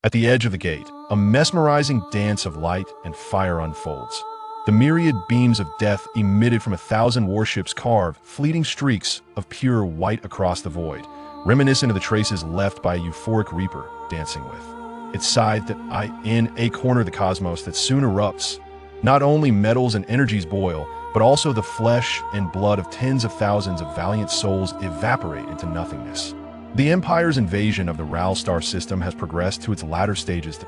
At the edge of the gate, a mesmerizing dance of light and fire unfolds. The myriad beams of death emitted from 1,000 warships carve fleeting streaks of pure white across the void, reminiscent of the traces left by a euphoric reaper dancing with. It's scythed in a corner of the cosmos that soon erupts. Not only metals and energies boil, but also the flesh and blood of tens of thousands of valiant souls evaporate into nothingness. The Empire's invasion of the Ral star system has progressed to its latter stages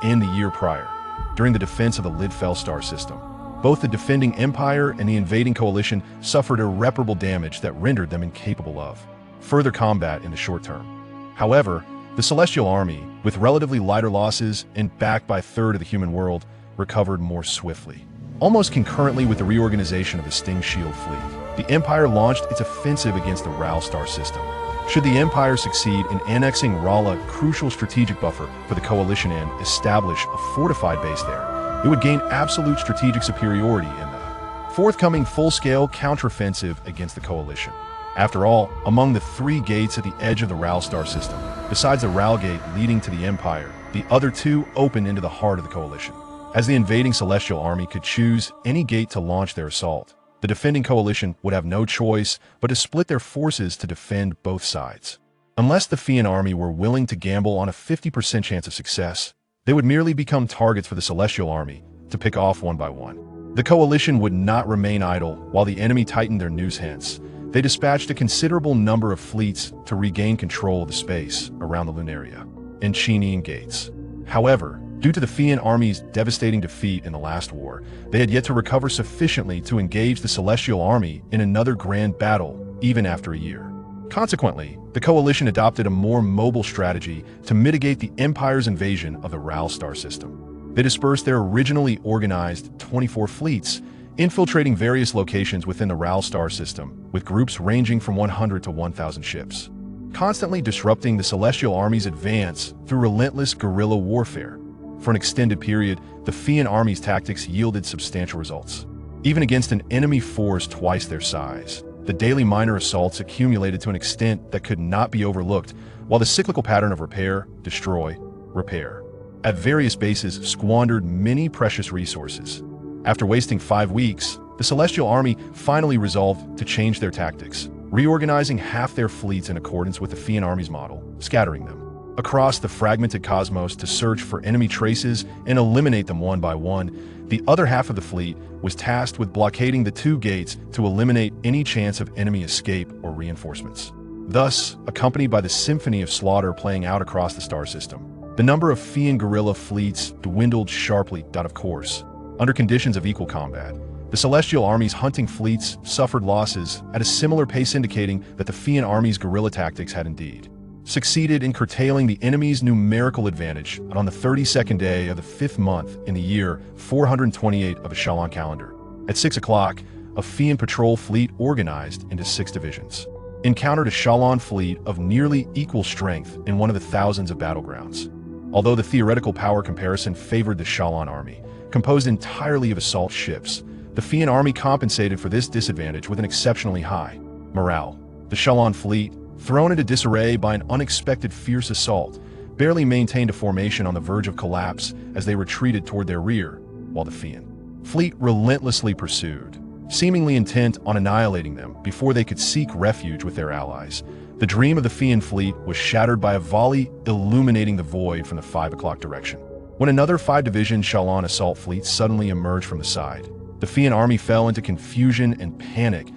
in the year prior, during the defense of the Lidfell star system. Both the defending Empire and the invading coalition suffered irreparable damage that rendered them incapable of further combat in the short term. However, the Celestial Army, with relatively lighter losses and backed by a third of the human world, recovered more swiftly. Almost concurrently with the reorganization of the Sting Shield fleet, the Empire launched its offensive against the Ral star system. Should the Empire succeed in annexing Rala, crucial strategic buffer for the coalition, and establish a fortified base there, it would gain absolute strategic superiority in the forthcoming full-scale counteroffensive against the coalition. After all, among the 3 gates at the edge of the Ral star system, besides the Ral gate leading to the Empire, the other 2 open into the heart of the coalition. As the invading Celestial Army could choose any gate to launch their assault, the defending coalition would have no choice but to split their forces to defend both sides. Unless the Fian army were willing to gamble on a 50% chance of success, they would merely become targets for the Celestial Army to pick off one by one. The coalition would not remain idle while the enemy tightened their noose hence. They dispatched a considerable number of fleets to regain control of the space around the Lunaria and Chenian gates. However, due to the Fian army's devastating defeat in the last war, they had yet to recover sufficiently to engage the Celestial Army in another grand battle, even after a year. Consequently, the coalition adopted a more mobile strategy to mitigate the Empire's invasion of the Ral star system. They dispersed their originally organized 24 fleets, infiltrating various locations within the Ral star system, with groups ranging from 100 to 1,000 ships, constantly disrupting the Celestial Army's advance through relentless guerrilla warfare. For an extended period, the Fian army's tactics yielded substantial results. Even against an enemy force twice their size, the daily minor assaults accumulated to an extent that could not be overlooked, while the cyclical pattern of repair, destroy, repair at various bases squandered many precious resources. After wasting 5 weeks, the Celestial Army finally resolved to change their tactics, reorganizing half their fleets in accordance with the Fian army's model, scattering them across the fragmented cosmos to search for enemy traces and eliminate them one by one. The other half of the fleet was tasked with blockading the 2 gates to eliminate any chance of enemy escape or reinforcements. Thus, accompanied by the symphony of slaughter playing out across the star system, the number of Fian guerrilla fleets dwindled sharply. Of course, under conditions of equal combat, the Celestial Army's hunting fleets suffered losses at a similar pace, indicating that the Fian army's guerrilla tactics had indeed succeeded in curtailing the enemy's numerical advantage. On the 32nd day of the 5th month in the year 428 of the Shallan calendar, at 6 o'clock, a Fian patrol fleet organized into 6 divisions encountered a Shallan fleet of nearly equal strength in one of the thousands of battlegrounds. Although the theoretical power comparison favored the Shallan army, composed entirely of assault ships, the Fian army compensated for this disadvantage with an exceptionally high morale. The Shallan fleet, thrown into disarray by an unexpected fierce assault, barely maintained a formation on the verge of collapse as they retreated toward their rear, while the Fian fleet relentlessly pursued, seemingly intent on annihilating them before they could seek refuge with their allies. The dream of the Fian fleet was shattered by a volley illuminating the void from the 5 o'clock direction. When another 5-division Shallan assault fleet suddenly emerged from the side, the Fian army fell into confusion and panic.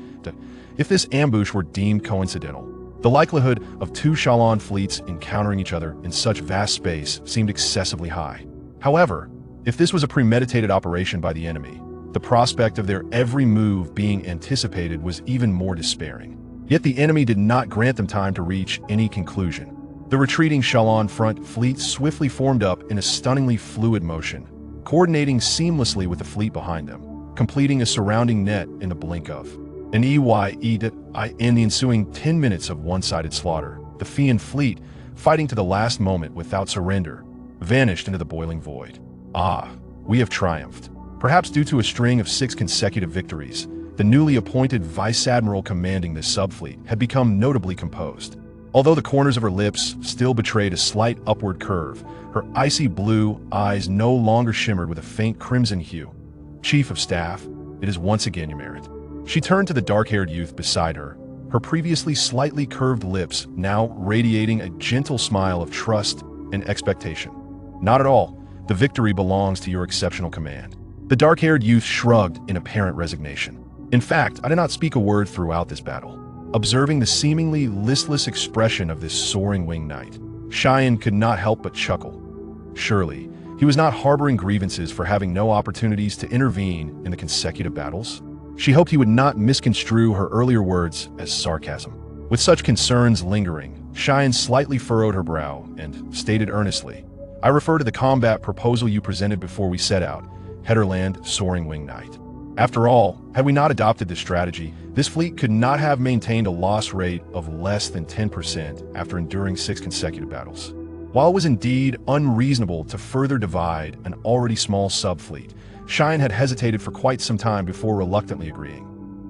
If this ambush were deemed coincidental, the likelihood of 2 Shallan fleets encountering each other in such vast space seemed excessively high. However, if this was a premeditated operation by the enemy, the prospect of their every move being anticipated was even more despairing. Yet the enemy did not grant them time to reach any conclusion. The retreating Shallan front fleet swiftly formed up in a stunningly fluid motion, coordinating seamlessly with the fleet behind them, completing a surrounding net in the blink of an in the ensuing 10 minutes of one-sided slaughter. The Fian fleet, fighting to the last moment without surrender, vanished into the boiling void. We have triumphed. Perhaps due to a string of 6 consecutive victories, the newly appointed vice admiral commanding this subfleet had become notably composed. Although the corners of her lips still betrayed a slight upward curve, her icy blue eyes no longer shimmered with a faint crimson hue. "Chief of Staff, it is once again your merit." She turned to the dark-haired youth beside her, her previously slightly curved lips now radiating a gentle smile of trust and expectation. "Not at all. The victory belongs to your exceptional command." The dark-haired youth shrugged in apparent resignation. "In fact, I did not speak a word throughout this battle." Observing the seemingly listless expression of this soaring winged knight, Cheyenne could not help but chuckle. Surely, he was not harboring grievances for having no opportunities to intervene in the consecutive battles. She hoped he would not misconstrue her earlier words as sarcasm. With such concerns lingering, Cheyenne slightly furrowed her brow and stated earnestly, "I refer to the combat proposal you presented before we set out, Headerland Soaring Wing Knight. After all, had we not adopted this strategy, this fleet could not have maintained a loss rate of less than 10% after enduring 6 consecutive battles. While it was indeed unreasonable to further divide an already small subfleet, Cheyenne had hesitated for quite some time before reluctantly agreeing.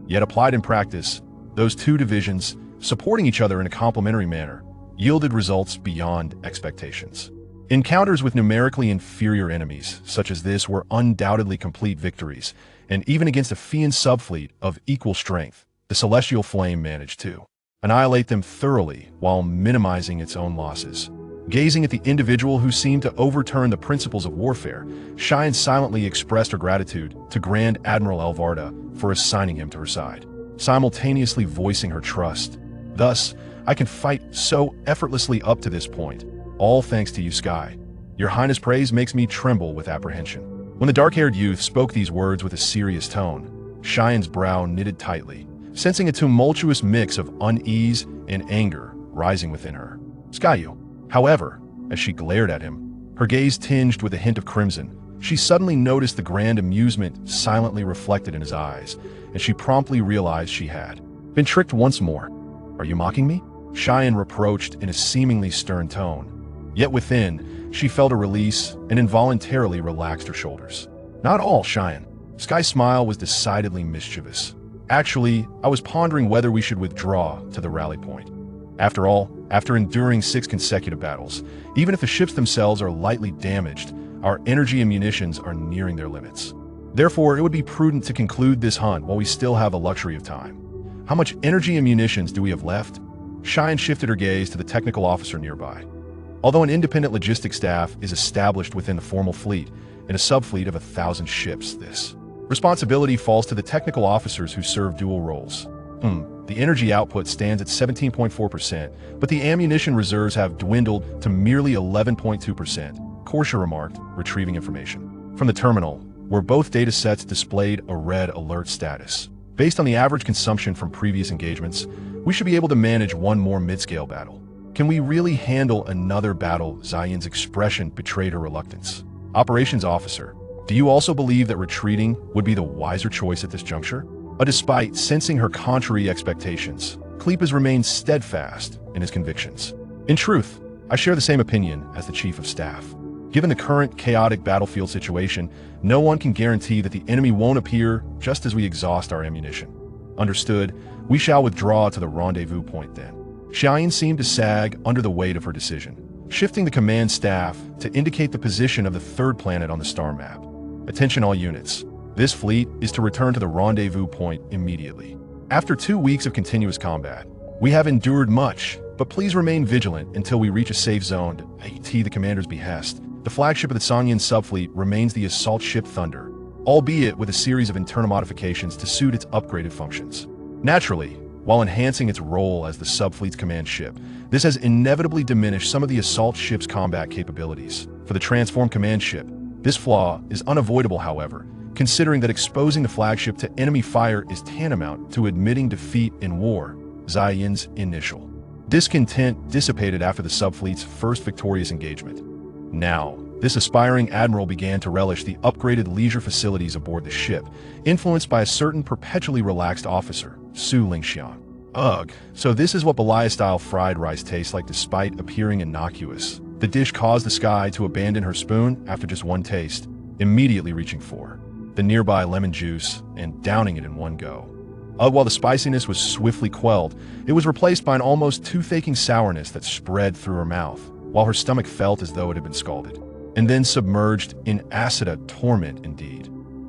Yet applied in practice, those 2 divisions, supporting each other in a complementary manner, yielded results beyond expectations. Encounters with numerically inferior enemies, such as this, were undoubtedly complete victories, and even against a Fian subfleet of equal strength, the Celestial Flame managed to annihilate them thoroughly while minimizing its own losses. Gazing at the individual who seemed to overturn the principles of warfare, Cheyenne silently expressed her gratitude to Grand Admiral Elvarda for assigning him to her side, simultaneously voicing her trust. "Thus, I can fight so effortlessly up to this point, all thanks to you, Sky. Your Highness' praise makes me tremble with apprehension." When the dark-haired youth spoke these words with a serious tone, Cheyenne's brow knitted tightly, sensing a tumultuous mix of unease and anger rising within her. Skyu, however, as she glared at him, her gaze tinged with a hint of crimson, she suddenly noticed the grand amusement silently reflected in his eyes, and she promptly realized she had been tricked once more. "Are you mocking me?" Cheyenne reproached in a seemingly stern tone. Yet within, she felt a release and involuntarily relaxed her shoulders. "Not all, Cheyenne." Sky's smile was decidedly mischievous. "Actually, I was pondering whether we should withdraw to the rally point. After all, after enduring 6 consecutive battles, even if the ships themselves are lightly damaged, our energy and munitions are nearing their limits. Therefore, it would be prudent to conclude this hunt while we still have the luxury of time. How much energy and munitions do we have left?" Cheyenne shifted her gaze to the technical officer nearby. Although an independent logistics staff is established within the formal fleet, in a subfleet of 1,000 ships, this responsibility falls to the technical officers who serve dual roles. The energy output stands at 17.4%, but the ammunition reserves have dwindled to merely 11.2%, Korsha remarked, retrieving information from the terminal, where both datasets displayed a red alert status. "Based on the average consumption from previous engagements, we should be able to manage one more mid-scale battle. Can we really handle another battle?" Zion's expression betrayed her reluctance. "Operations officer, do you also believe that retreating would be the wiser choice at this juncture?" Despite sensing her contrary expectations, Kleepas remained steadfast in his convictions. "In truth, I share the same opinion as the Chief of Staff. Given the current chaotic battlefield situation, no one can guarantee that the enemy won't appear just as we exhaust our ammunition. Understood, we shall withdraw to the rendezvous point then." Cheyenne seemed to sag under the weight of her decision, shifting the command staff to indicate the position of the 3rd planet on the star map. "Attention all units. This fleet is to return to the rendezvous point immediately. After 2 weeks of continuous combat, we have endured much, but please remain vigilant until we reach a safe zone at the commander's behest. The flagship of the Sonyan subfleet remains the assault ship Thunder, albeit with a series of internal modifications to suit its upgraded functions. Naturally, while enhancing its role as the subfleet's command ship, this has inevitably diminished some of the assault ship's combat capabilities. For the transformed command ship, this flaw is unavoidable, however, considering that exposing the flagship to enemy fire is tantamount to admitting defeat in war." Zion's initial discontent dissipated after the subfleet's first victorious engagement. Now, this aspiring admiral began to relish the upgraded leisure facilities aboard the ship, influenced by a certain perpetually relaxed officer, Su Lingxian. "Ugh, so this is what Belaya-style fried rice tastes like despite appearing innocuous." The dish caused the Sky to abandon her spoon after just one taste, immediately reaching for the nearby lemon juice and downing it in one go. While the spiciness was swiftly quelled, it was replaced by an almost tooth-aching sourness that spread through her mouth, while her stomach felt as though it had been scalded, and then submerged in acid torment indeed.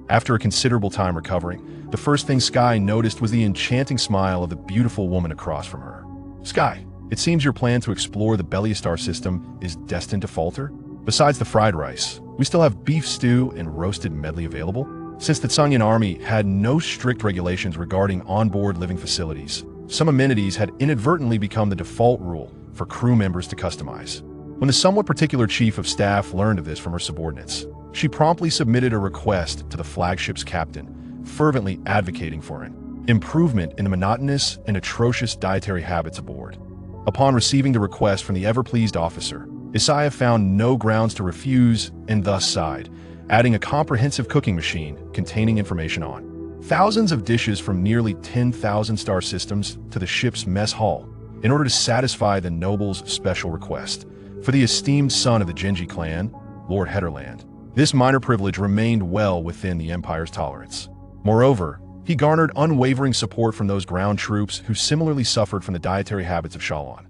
After a considerable time recovering, the first thing Skye noticed was the enchanting smile of the beautiful woman across from her. "Skye, it seems your plan to explore the Bellia star system is destined to falter? Besides the fried rice, we still have beef stew and roasted medley available?" Since the Tsangyan army had no strict regulations regarding onboard living facilities, some amenities had inadvertently become the default rule for crew members to customize. When the somewhat particular chief of staff learned of this from her subordinates, she promptly submitted a request to the flagship's captain, fervently advocating for an improvement in the monotonous and atrocious dietary habits aboard. Upon receiving the request from the ever-pleased officer, Isaiah found no grounds to refuse and thus sighed, adding a comprehensive cooking machine containing information on thousands of dishes from nearly 10,000 star systems to the ship's mess hall in order to satisfy the noble's special request. For the esteemed son of the Genji clan, Lord Heatherland, this minor privilege remained well within the Empire's tolerance. Moreover, he garnered unwavering support from those ground troops who similarly suffered from the dietary habits of Shalon.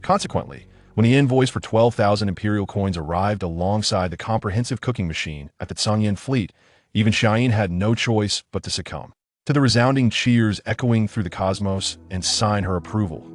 Consequently, when the invoice for 12,000 Imperial coins arrived alongside the comprehensive cooking machine at the Tsangyan fleet, even Xiayin had no choice but to succumb to the resounding cheers echoing through the cosmos and sign her approval.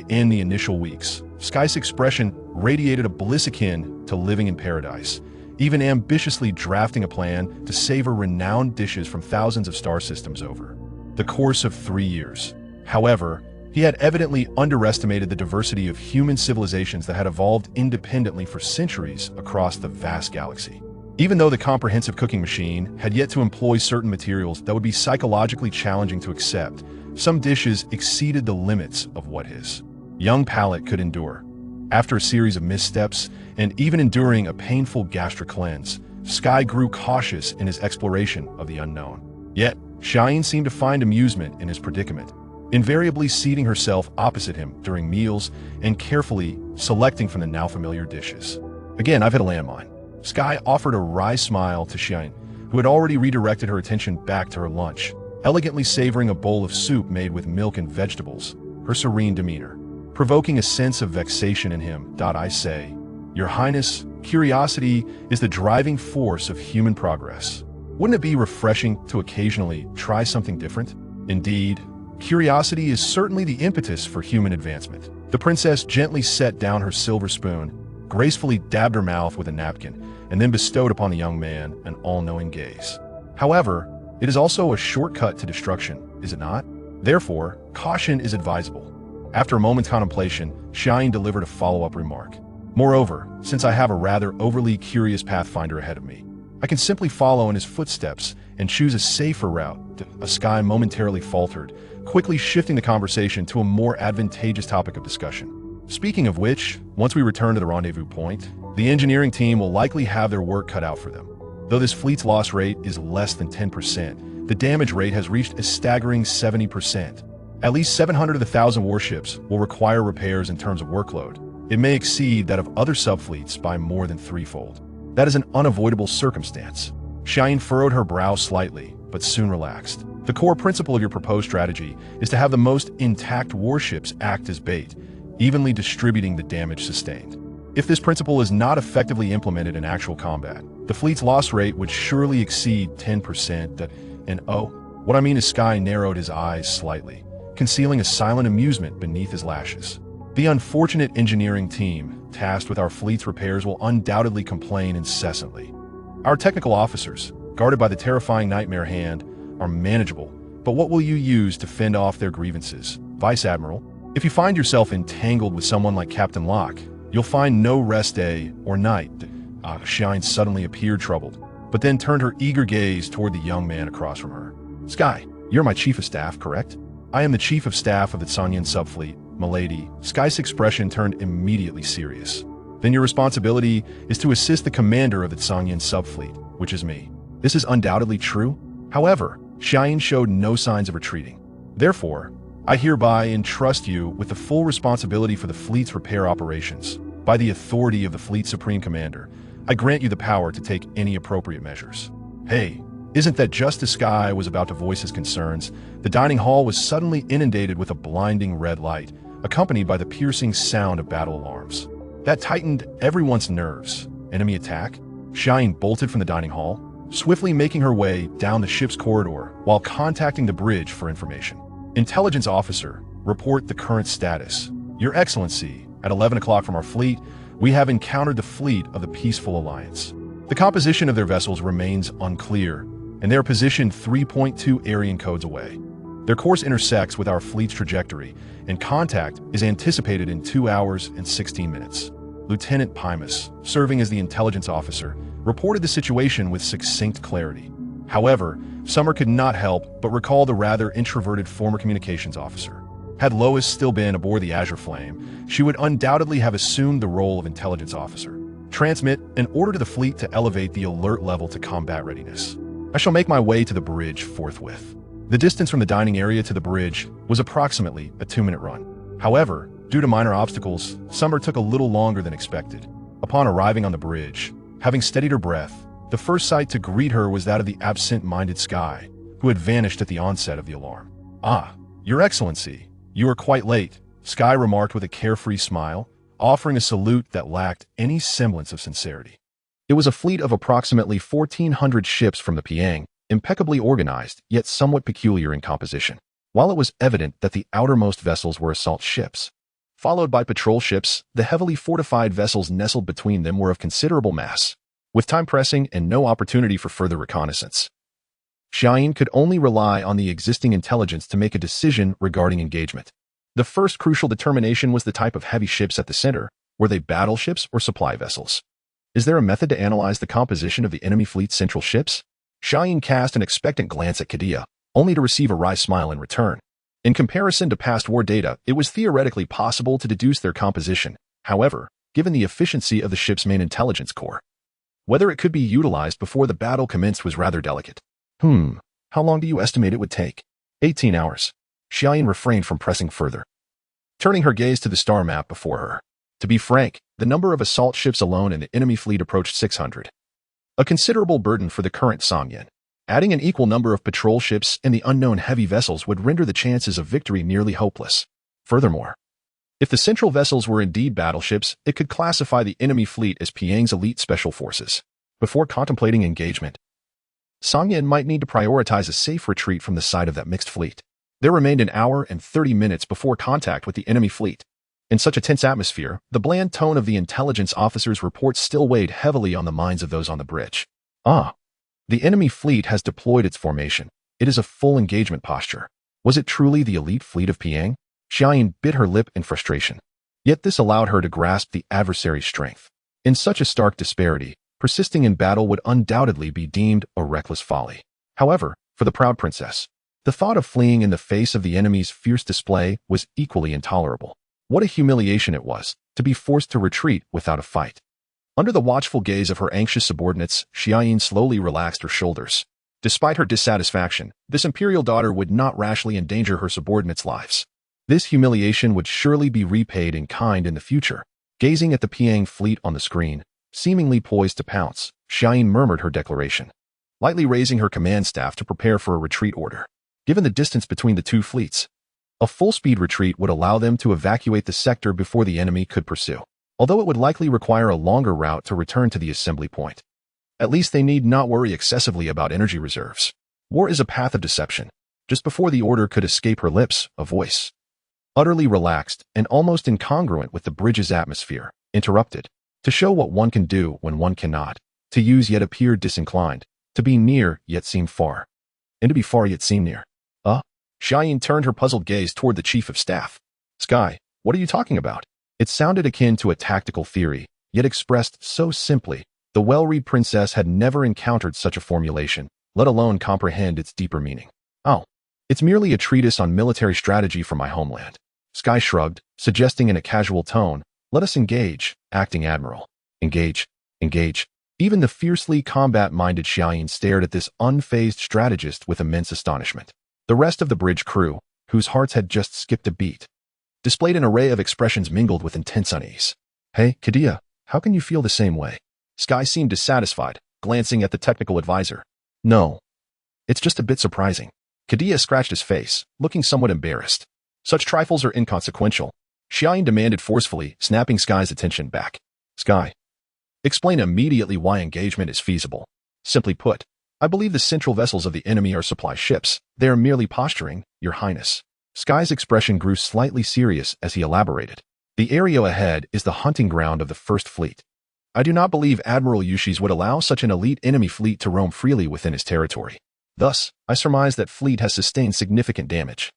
In the initial weeks, Skye's expression radiated a bliss akin to living in paradise, even ambitiously drafting a plan to savor renowned dishes from thousands of star systems over the course of 3 years. However, he had evidently underestimated the diversity of human civilizations that had evolved independently for centuries across the vast galaxy. Even though the comprehensive cooking machine had yet to employ certain materials that would be psychologically challenging to accept, some dishes exceeded the limits of what his young palate could endure. After a series of missteps, and even enduring a painful gastric cleanse, Skye grew cautious in his exploration of the unknown. Yet, Xiayin seemed to find amusement in his predicament, invariably seating herself opposite him during meals and carefully selecting from the now familiar dishes. "Again, I've hit a landmine." Skye offered a wry smile to Xiayin, who had already redirected her attention back to her lunch, elegantly savoring a bowl of soup made with milk and vegetables, her serene demeanor provoking a sense of vexation in him. "I say, Your Highness, curiosity is the driving force of human progress. Wouldn't it be refreshing to occasionally try something different? Indeed, curiosity is certainly the impetus for human advancement." The princess gently set down her silver spoon, gracefully dabbed her mouth with a napkin, and then bestowed upon the young man an all-knowing gaze. "However, it is also a shortcut to destruction, is it not? Therefore, caution is advisable." After a moment's contemplation, Xiayin delivered a follow-up remark. "Moreover, since I have a rather overly curious pathfinder ahead of me, I can simply follow in his footsteps and choose a safer route." Skye momentarily faltered, quickly shifting the conversation to a more advantageous topic of discussion. "Speaking of which, once we return to the rendezvous point, the engineering team will likely have their work cut out for them. Though this fleet's loss rate is less than 10%, the damage rate has reached a staggering 70%. At least 700 of the 1,000 warships will require repairs in terms of workload. It may exceed that of other subfleets by more than threefold. That is an unavoidable circumstance." Xiayin furrowed her brow slightly, but soon relaxed. "The core principle of your proposed strategy is to have the most intact warships act as bait, evenly distributing the damage sustained. If this principle is not effectively implemented in actual combat, the fleet's loss rate would surely exceed 10%. What I mean is," Skye narrowed his eyes slightly, concealing a silent amusement beneath his lashes. "The unfortunate engineering team tasked with our fleet's repairs will undoubtedly complain incessantly. Our technical officers, guarded by the terrifying nightmare hand, are manageable, but what will you use to fend off their grievances, Vice Admiral? If you find yourself entangled with someone like Captain Locke, you'll find no rest day or night." Xiayin suddenly appeared troubled, but then turned her eager gaze toward the young man across from her. "Skye, you're my chief of staff, correct?" "I am the chief of staff of the Tsangyan subfleet, milady." Skye's expression turned immediately serious. "Then your responsibility is to assist the commander of the Tsangyan subfleet, which is me." "This is undoubtedly true. However, Xiayin showed no signs of retreating. Therefore, I hereby entrust you with the full responsibility for the fleet's repair operations. By the authority of the fleet's supreme commander, I grant you the power to take any appropriate measures." "Hey, Isn't that just as Sky was about to voice his concerns, the dining hall was suddenly inundated with a blinding red light, accompanied by the piercing sound of battle alarms. That tightened everyone's nerves. Enemy attack? Shine bolted from the dining hall, swiftly making her way down the ship's corridor while contacting the bridge for information. Intelligence officer, report the current status. Your Excellency, at 11 o'clock from our fleet, we have encountered the fleet of the Peaceful Alliance. The composition of their vessels remains unclear, and they are positioned 3.2 Aryan codes away. Their course intersects with our fleet's trajectory, and contact is anticipated in 2 hours and 16 minutes. Lieutenant Pymus, serving as the intelligence officer, reported the situation with succinct clarity. However, Summer could not help but recall the rather introverted former communications officer. Had Lois still been aboard the Azure Flame, she would undoubtedly have assumed the role of intelligence officer. Transmit an order to the fleet to elevate the alert level to combat readiness. I shall make my way to the bridge forthwith. The distance from the dining area to the bridge was approximately a 2-minute run. However, due to minor obstacles, Summer took a little longer than expected. Upon arriving on the bridge, having steadied her breath, the first sight to greet her was that of the absent-minded Sky, who had vanished at the onset of the alarm. "Ah, Your Excellency, you are quite late," Sky remarked with a carefree smile, offering a salute that lacked any semblance of sincerity. It was a fleet of approximately 1,400 ships from the Piang, impeccably organized, yet somewhat peculiar in composition. While it was evident that the outermost vessels were assault ships, followed by patrol ships, the heavily fortified vessels nestled between them were of considerable mass. With time pressing and no opportunity for further reconnaissance, Xiaoyin could only rely on the existing intelligence to make a decision regarding engagement. The first crucial determination was the type of heavy ships at the center. Were they battleships or supply vessels? Is there a method to analyze the composition of the enemy fleet's central ships? Xiaoyin cast an expectant glance at Kadia, only to receive a wry smile in return. In comparison to past war data, it was theoretically possible to deduce their composition. However, given the efficiency of the ship's main intelligence core, whether it could be utilized before the battle commenced was rather delicate. How long do you estimate it would take? 18 hours. Xiaoyin refrained from pressing further, turning her gaze to the star map before her. To be frank, the number of assault ships alone in the enemy fleet approached 600. A considerable burden for the current Songyan. Adding an equal number of patrol ships and the unknown heavy vessels would render the chances of victory nearly hopeless. Furthermore, if the central vessels were indeed battleships, it could classify the enemy fleet as Piang's elite special forces. Before contemplating engagement, Songyan might need to prioritize a safe retreat from the side of that mixed fleet. There remained an hour and 30 minutes before contact with the enemy fleet. In such a tense atmosphere, the bland tone of the intelligence officer's report still weighed heavily on the minds of those on the bridge. The enemy fleet has deployed its formation. It is a full engagement posture. Was it truly the elite fleet of Piang? Xiaoyin bit her lip in frustration. Yet this allowed her to grasp the adversary's strength. In such a stark disparity, persisting in battle would undoubtedly be deemed a reckless folly. However, for the proud princess, the thought of fleeing in the face of the enemy's fierce display was equally intolerable. What a humiliation it was to be forced to retreat without a fight. Under the watchful gaze of her anxious subordinates, Xiaoyin slowly relaxed her shoulders. Despite her dissatisfaction, this imperial daughter would not rashly endanger her subordinates' lives. This humiliation would surely be repaid in kind in the future. Gazing at the Piang fleet on the screen, seemingly poised to pounce, Xiaoyin murmured her declaration, lightly raising her command staff to prepare for a retreat order. Given the distance between the two fleets, a full-speed retreat would allow them to evacuate the sector before the enemy could pursue, although it would likely require a longer route to return to the assembly point. At least they need not worry excessively about energy reserves. War is a path of deception. Just before the order could escape her lips, a voice, utterly relaxed and almost incongruent with the bridge's atmosphere, interrupted. To show what one can do when one cannot, to use yet appear disinclined, to be near yet seem far, and to be far yet seem near. Xiaoyin turned her puzzled gaze toward the chief of staff. Sky, what are you talking about? It sounded akin to a tactical theory, yet expressed so simply. The well-read princess had never encountered such a formulation, let alone comprehend its deeper meaning. It's merely a treatise on military strategy for my homeland. Sky shrugged, suggesting in a casual tone, let us engage, acting admiral. Engage. Even the fiercely combat-minded Xiaoyin stared at this unfazed strategist with immense astonishment. The rest of the bridge crew, whose hearts had just skipped a beat, displayed an array of expressions mingled with intense unease. Hey, Kadia, how can you feel the same way? Sky seemed dissatisfied, glancing at the technical advisor. No, It's just a bit surprising. Kadia scratched his face, looking somewhat embarrassed. Such trifles are inconsequential. Xiaoyin demanded forcefully, snapping Sky's attention back. Sky, explain immediately why engagement is feasible. Simply put, I believe the central vessels of the enemy are supply ships. They are merely posturing, Your Highness. Sky's expression grew slightly serious as he elaborated. The area ahead is the hunting ground of the First Fleet. I do not believe Admiral Yushis would allow such an elite enemy fleet to roam freely within his territory. Thus, I surmise that fleet has sustained significant damage.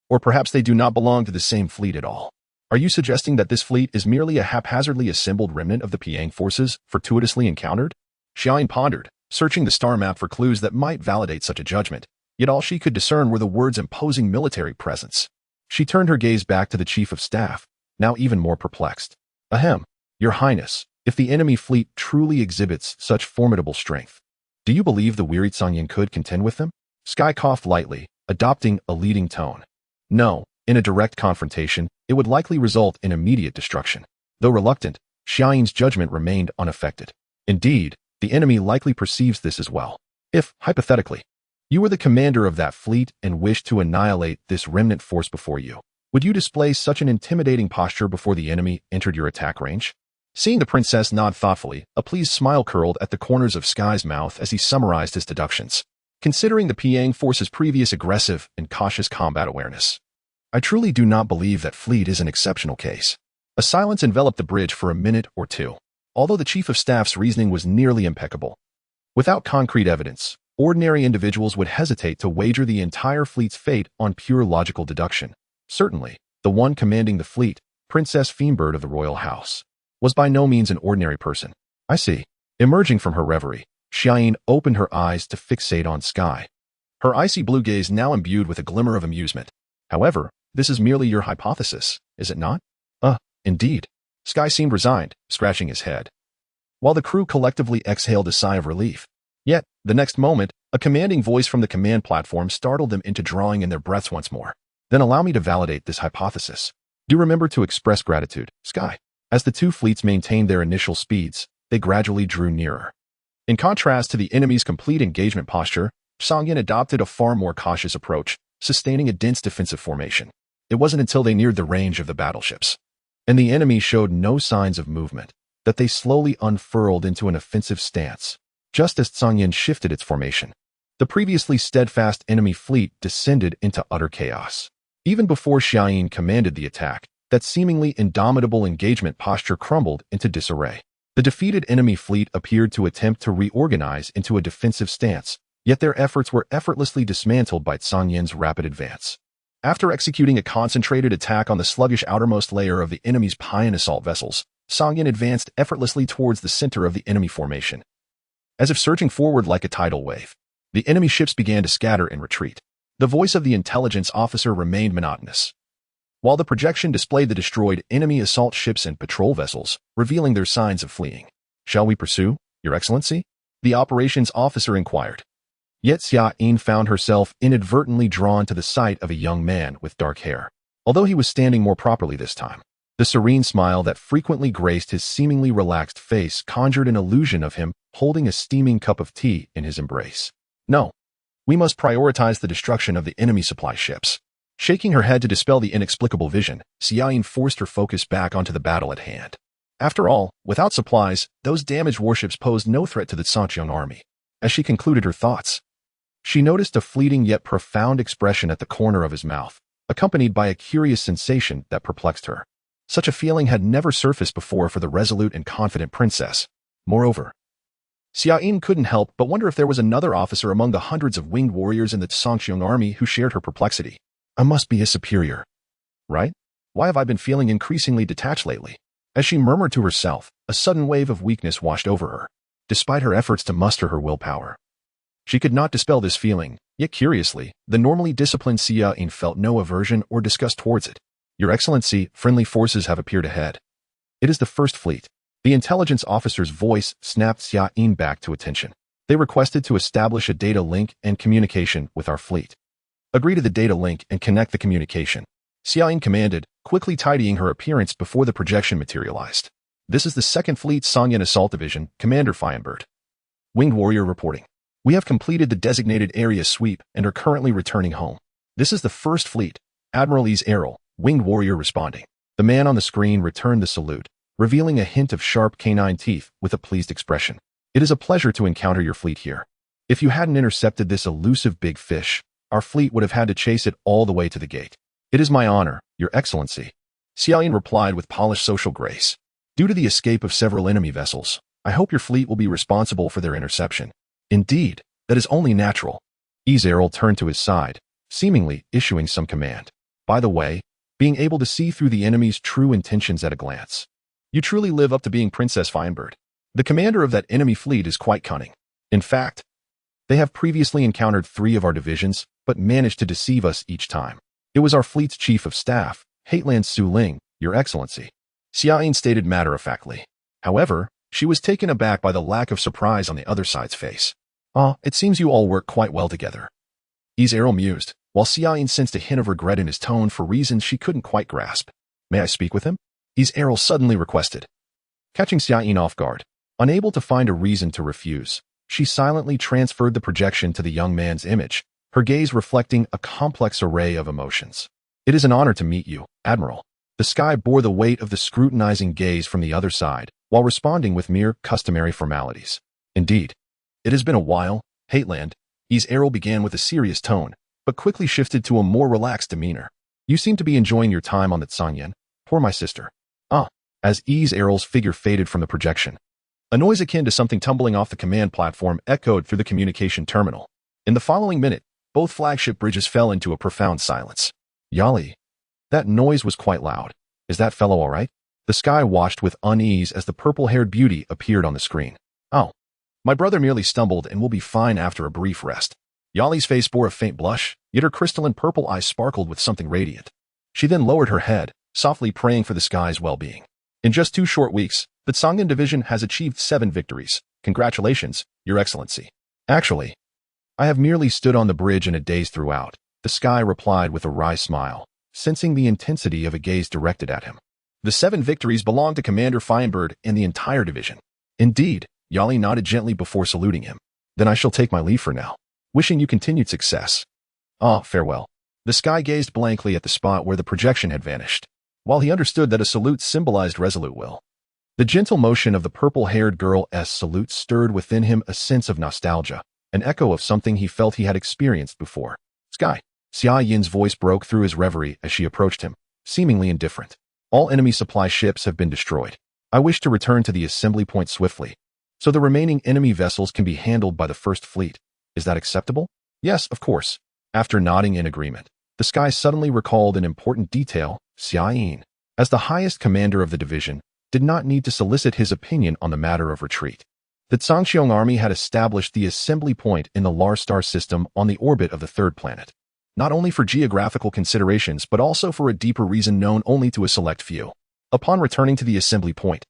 Or perhaps they do not belong to the same fleet at all. Are you suggesting that this fleet is merely a haphazardly assembled remnant of the Piang forces fortuitously encountered? Xiaoyin pondered, searching the star map for clues that might validate such a judgment, yet all she could discern were the words imposing military presence. She turned her gaze back to the Chief of Staff, now even more perplexed. Ahem, Your Highness, if the enemy fleet truly exhibits such formidable strength, do you believe the wearied Sangyan could contend with them? Sky coughed lightly, adopting a leading tone. No, in a direct confrontation, it would likely result in immediate destruction. Though reluctant, Xiaoyin's judgment remained unaffected. Indeed, the enemy likely perceives this as well. If, hypothetically, you were the commander of that fleet and wished to annihilate this remnant force before you, would you display such an intimidating posture before the enemy entered your attack range? Seeing the princess nod thoughtfully, a pleased smile curled at the corners of Sky's mouth as he summarized his deductions. Considering the Piang force's previous aggressive and cautious combat awareness, I truly do not believe that fleet is an exceptional case. A silence enveloped the bridge for a minute or two, although the Chief of Staff's reasoning was nearly impeccable. Without concrete evidence, ordinary individuals would hesitate to wager the entire fleet's fate on pure logical deduction. Certainly, the one commanding the fleet, Princess Fienbird of the royal house, was by no means an ordinary person. I see. Emerging from her reverie, Xiaoyin opened her eyes to fixate on Sky. Her icy blue gaze now imbued with a glimmer of amusement. However, this is merely your hypothesis, is it not? Indeed. Sky seemed resigned, scratching his head, while the crew collectively exhaled a sigh of relief. Yet, the next moment, a commanding voice from the command platform startled them into drawing in their breaths once more. Then allow me to validate this hypothesis. Do remember to express gratitude, Sky. As the two fleets maintained their initial speeds, they gradually drew nearer. In contrast to the enemy's complete engagement posture, Sangyan adopted a far more cautious approach, sustaining a dense defensive formation. It wasn't until they neared the range of the battleships, and the enemy showed no signs of movement, that they slowly unfurled into an offensive stance. Just as Sangyan shifted its formation, the previously steadfast enemy fleet descended into utter chaos. Even before Xiaoyin commanded the attack, that seemingly indomitable engagement posture crumbled into disarray. The defeated enemy fleet appeared to attempt to reorganize into a defensive stance, yet their efforts were effortlessly dismantled by Sangyan's rapid advance. After executing a concentrated attack on the sluggish outermost layer of the enemy's Pian assault vessels, Sangyan advanced effortlessly towards the center of the enemy formation. As if surging forward like a tidal wave, the enemy ships began to scatter and retreat. The voice of the intelligence officer remained monotonous, while the projection displayed the destroyed enemy assault ships and patrol vessels, revealing their signs of fleeing. Shall we pursue, Your Excellency? The operations officer inquired. Yet Xiaoyin found herself inadvertently drawn to the sight of a young man with dark hair, although he was standing more properly this time. The serene smile that frequently graced his seemingly relaxed face conjured an illusion of him holding a steaming cup of tea in his embrace. No, we must prioritize the destruction of the enemy supply ships. Shaking her head to dispel the inexplicable vision, Xiaoyin forced her focus back onto the battle at hand. After all, without supplies, those damaged warships posed no threat to the Sanqiang army. As she concluded her thoughts, she noticed a fleeting yet profound expression at the corner of his mouth, accompanied by a curious sensation that perplexed her. Such a feeling had never surfaced before for the resolute and confident princess. Moreover, Xiaoyin couldn't help but wonder if there was another officer among the hundreds of winged warriors in the Sanqiang army who shared her perplexity. I must be a superior, right? Why have I been feeling increasingly detached lately? As she murmured to herself, a sudden wave of weakness washed over her, despite her efforts to muster her willpower. She could not dispel this feeling, yet curiously, the normally disciplined Xiaoyin felt no aversion or disgust towards it. Your Excellency, friendly forces have appeared ahead. It is the First Fleet. The intelligence officer's voice snapped Xiaoyin back to attention. They requested to establish a data link and communication with our fleet. Agree to the data link and connect the communication, Xiaoyin commanded, quickly tidying her appearance before the projection materialized. This is the 2nd Fleet Sangyan Assault Division, Commander Fienbird. Winged Warrior reporting. We have completed the designated area sweep and are currently returning home. This is the First Fleet, Admiral Errol, winged warrior responding. The man on the screen returned the salute, revealing a hint of sharp canine teeth with a pleased expression. It is a pleasure to encounter your fleet here. If you hadn't intercepted this elusive big fish, our fleet would have had to chase it all the way to the gate. It is my honor, Your Excellency. Xiaoyin replied with polished social grace. Due to the escape of several enemy vessels, I hope your fleet will be responsible for their interception. Indeed, that is only natural. Errol turned to his side, seemingly issuing some command. By the way, being able to see through the enemy's true intentions at a glance. You truly live up to being Princess Finebird. The commander of that enemy fleet is quite cunning. In fact, they have previously encountered 3 of our divisions, but managed to deceive us each time. It was our fleet's chief of staff, Hateland Su Ling, Your Excellency. Xiaoyin stated matter-of-factly. However, she was taken aback by the lack of surprise on the other side's face. It seems you all work quite well together. Errol mused, while Xiaoyin sensed a hint of regret in his tone for reasons she couldn't quite grasp. May I speak with him? Errol suddenly requested. Catching Xiaoyin off guard, unable to find a reason to refuse, she silently transferred the projection to the young man's image, her gaze reflecting a complex array of emotions. It is an honor to meet you, Admiral. The sky bore the weight of the scrutinizing gaze from the other side, while responding with mere customary formalities. Indeed, it has been a while, Hateland. Errol began with a serious tone, but quickly shifted to a more relaxed demeanor. You seem to be enjoying your time on that Sanyan. Poor my sister. As Errol's figure faded from the projection, a noise akin to something tumbling off the command platform echoed through the communication terminal. In the following minute, both flagship bridges fell into a profound silence. Yali. That noise was quite loud. Is that fellow all right? The sky watched with unease as the purple-haired beauty appeared on the screen. My brother merely stumbled and will be fine after a brief rest. Yali's face bore a faint blush, yet her crystalline purple eyes sparkled with something radiant. She then lowered her head, softly praying for the sky's well-being. In just 2 short weeks, the Tsangyan division has achieved 7 victories. Congratulations, Your Excellency. Actually, I have merely stood on the bridge in a daze throughout, the sky replied with a wry smile, sensing the intensity of a gaze directed at him. The 7 victories belong to Commander Finebird and the entire division. Indeed, Yali nodded gently before saluting him. Then I shall take my leave for now. Wishing you continued success. Farewell. The sky gazed blankly at the spot where the projection had vanished, while he understood that a salute symbolized resolute will. The gentle motion of the purple-haired girl's salute stirred within him a sense of nostalgia, an echo of something he felt he had experienced before. Sky. Xia Yin's voice broke through his reverie as she approached him, seemingly indifferent. All enemy supply ships have been destroyed. I wish to return to the assembly point swiftly, so the remaining enemy vessels can be handled by the First Fleet. Is that acceptable? Yes, of course. After nodding in agreement, the sky suddenly recalled an important detail. Xia Yin, as the highest commander of the division, did not need to solicit his opinion on the matter of retreat. The Zhangqiong army had established the assembly point in the Lar star system on the orbit of the 3rd planet, not only for geographical considerations but also for a deeper reason known only to a select few. Upon returning to the assembly point,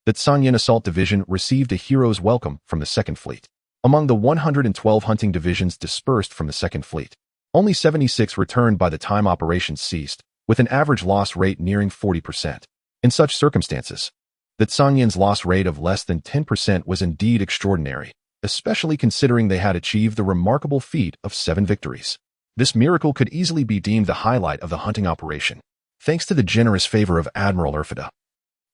the Tsangyan Assault Division received a hero's welcome from the 2nd Fleet. Among the 112 hunting divisions dispersed from the 2nd Fleet, only 76 returned by the time operations ceased, with an average loss rate nearing 40%. In such circumstances, the Tsangyan's loss rate of less than 10% was indeed extraordinary, especially considering they had achieved the remarkable feat of 7 victories. This miracle could easily be deemed the highlight of the hunting operation, thanks to the generous favor of Admiral Erfida.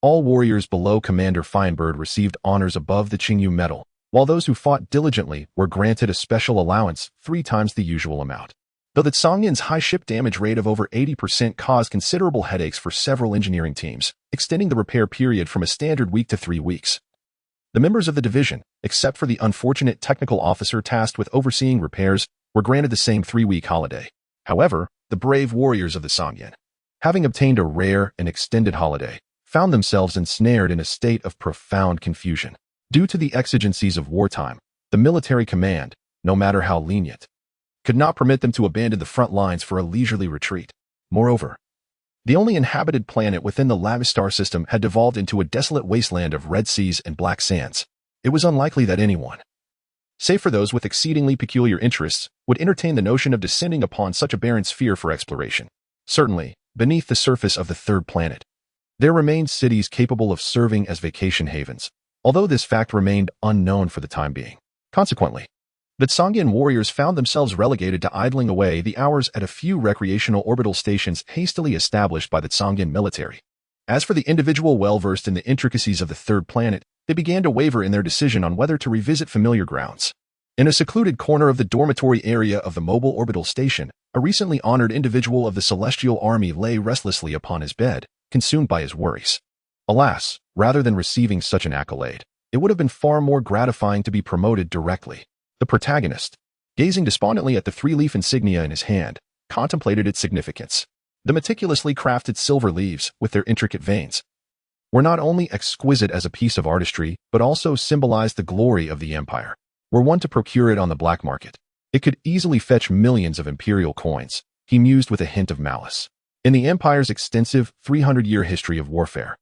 All warriors below Commander Finebird received honors above the Qingyu medal, while those who fought diligently were granted a special allowance 3 times the usual amount. Though the Tsangyan's high ship damage rate of over 80% caused considerable headaches for several engineering teams, extending the repair period from a standard week to 3 weeks. The members of the division, except for the unfortunate technical officer tasked with overseeing repairs, were granted the same 3-week holiday. However, the brave warriors of the Tsangyan, having obtained a rare and extended holiday, found themselves ensnared in a state of profound confusion. Due to the exigencies of wartime, the military command, no matter how lenient, could not permit them to abandon the front lines for a leisurely retreat. Moreover, the only inhabited planet within the lavish star system had devolved into a desolate wasteland of red seas and black sands. It was unlikely that anyone, save for those with exceedingly peculiar interests, would entertain the notion of descending upon such a barren sphere for exploration. Certainly, beneath the surface of the 3rd planet, there remained cities capable of serving as vacation havens, although this fact remained unknown for the time being. Consequently, The Tsongan warriors found themselves relegated to idling away the hours at a few recreational orbital stations hastily established by the Tsongan military. As for the individual well-versed in the intricacies of the third planet, they began to waver in their decision on whether to revisit familiar grounds. In a secluded corner of the dormitory area of the mobile orbital station, a recently honored individual of the Celestial Army lay restlessly upon his bed, consumed by his worries. Alas, rather than receiving such an accolade, it would have been far more gratifying to be promoted directly. The protagonist, gazing despondently at the three-leaf insignia in his hand, contemplated its significance. The meticulously crafted silver leaves, with their intricate veins, were not only exquisite as a piece of artistry, but also symbolized the glory of the empire. Were one to procure it on the black market, it could easily fetch millions of imperial coins, he mused with a hint of malice. In the empire's extensive 300-year history of warfare,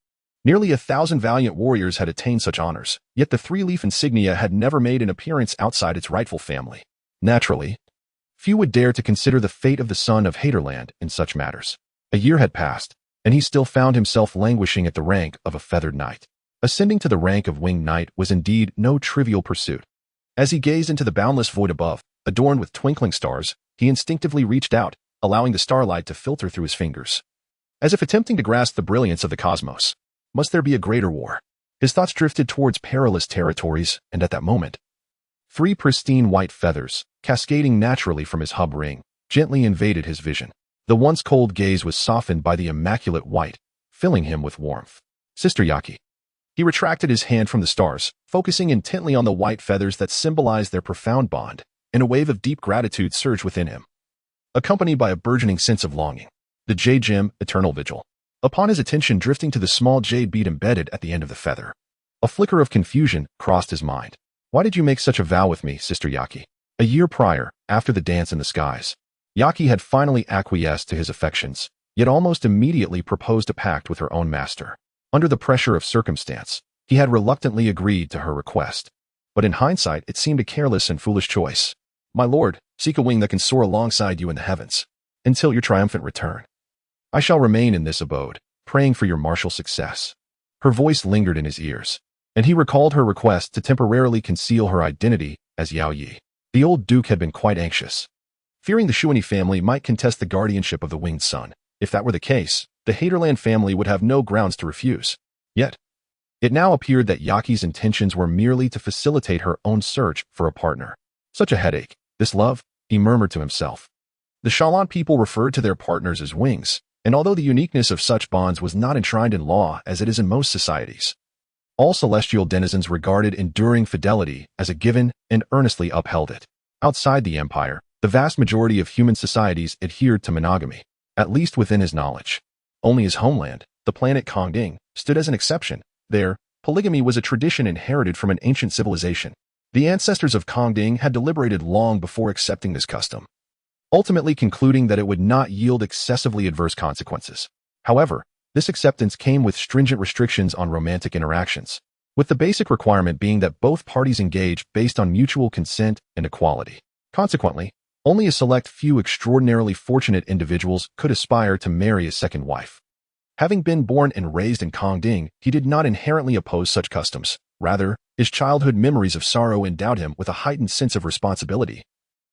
nearly 1,000 valiant warriors had attained such honors, yet the three-leaf insignia had never made an appearance outside its rightful family. Naturally, few would dare to consider the fate of the son of Haterland in such matters. A year had passed, and he still found himself languishing at the rank of a feathered knight. Ascending to the rank of winged knight was indeed no trivial pursuit. As he gazed into the boundless void above, adorned with twinkling stars, he instinctively reached out, allowing the starlight to filter through his fingers, as if attempting to grasp the brilliance of the cosmos. Must there be a greater war? His thoughts drifted towards perilous territories, and at that moment, 3 pristine white feathers, cascading naturally from his hub ring, gently invaded his vision. The once cold gaze was softened by the immaculate white, filling him with warmth. Sister Yaki. He retracted his hand from the stars, focusing intently on the white feathers that symbolized their profound bond, and a wave of deep gratitude surged within him, accompanied by a burgeoning sense of longing. The jade gem, eternal vigil. Upon his attention drifting to the small jade bead embedded at the end of the feather, a flicker of confusion crossed his mind. Why did you make such a vow with me, Sister Yaki? A year prior, after the dance in the skies, Yaki had finally acquiesced to his affections, yet almost immediately proposed a pact with her own master. Under the pressure of circumstance, he had reluctantly agreed to her request. But in hindsight, it seemed a careless and foolish choice. My lord, seek a wing that can soar alongside you in the heavens, until your triumphant return. I shall remain in this abode, praying for your martial success. Her voice lingered in his ears, and he recalled her request to temporarily conceal her identity as Yao Yi. The old duke had been quite anxious, fearing the Shuani family might contest the guardianship of the winged son. If that were the case, the Haterland family would have no grounds to refuse. Yet, it now appeared that Yaki's intentions were merely to facilitate her own search for a partner. Such a headache, this love, he murmured to himself. The Shalan people referred to their partners as wings, and although the uniqueness of such bonds was not enshrined in law as it is in most societies, all celestial denizens regarded enduring fidelity as a given and earnestly upheld it. Outside the empire, the vast majority of human societies adhered to monogamy, at least within his knowledge. Only his homeland, the planet Kongding, stood as an exception. There, polygamy was a tradition inherited from an ancient civilization. The ancestors of Kongding had deliberated long before accepting this custom, ultimately concluding that it would not yield excessively adverse consequences. However, this acceptance came with stringent restrictions on romantic interactions, with the basic requirement being that both parties engage based on mutual consent and equality. Consequently, only a select few extraordinarily fortunate individuals could aspire to marry a second wife. Having been born and raised in Kongding, he did not inherently oppose such customs. Rather, his childhood memories of sorrow endowed him with a heightened sense of responsibility,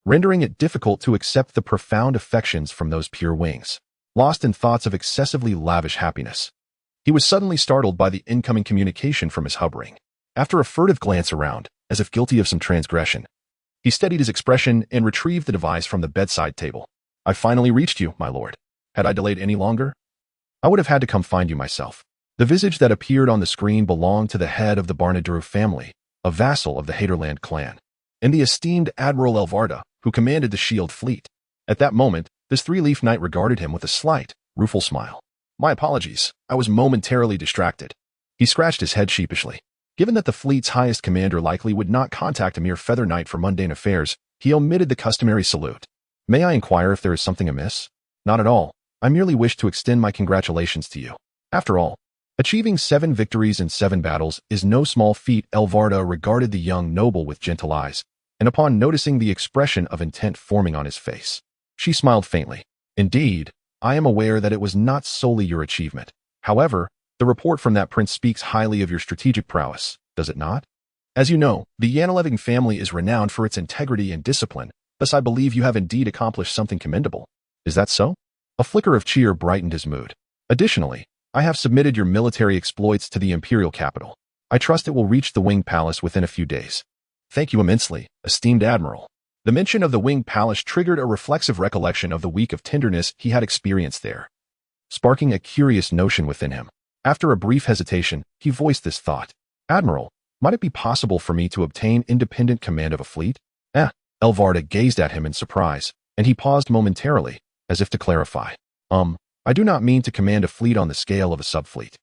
rendering it difficult to accept the profound affections from those pure wings. Lost in thoughts of excessively lavish happiness, he was suddenly startled by the incoming communication from his hub ring. After a furtive glance around, as if guilty of some transgression, he steadied his expression and retrieved the device from the bedside table. I finally reached you, my lord. Had I delayed any longer, I would have had to come find you myself. The visage that appeared on the screen belonged to the head of the Barnaduru family, a vassal of the Haterland clan, and the esteemed Admiral Elvarda, who commanded the Shield Fleet. At that moment, this three-leaf knight regarded him with a slight, rueful smile. My apologies, I was momentarily distracted. He scratched his head sheepishly. Given that the fleet's highest commander likely would not contact a mere feather knight for mundane affairs, he omitted the customary salute. May I inquire if there is something amiss? Not at all. I merely wish to extend my congratulations to you. After all, achieving 7 victories in 7 battles is no small feat. Elvarda regarded the young noble with gentle eyes, and upon noticing the expression of intent forming on his face, she smiled faintly. Indeed, I am aware that it was not solely your achievement. However, the report from that prince speaks highly of your strategic prowess, does it not? As you know, the Yanaleving family is renowned for its integrity and discipline, thus I believe you have indeed accomplished something commendable. Is that so? A flicker of cheer brightened his mood. Additionally, I have submitted your military exploits to the imperial capital. I trust it will reach the Winged Palace within a few days. Thank you immensely, esteemed Admiral. The mention of the Winged Palace triggered a reflexive recollection of the week of tenderness he had experienced there, sparking a curious notion within him. After a brief hesitation, he voiced this thought. Admiral, might it be possible for me to obtain independent command of a fleet? Elvarda gazed at him in surprise, and he paused momentarily, as if to clarify. I do not mean to command a fleet on the scale of a subfleet.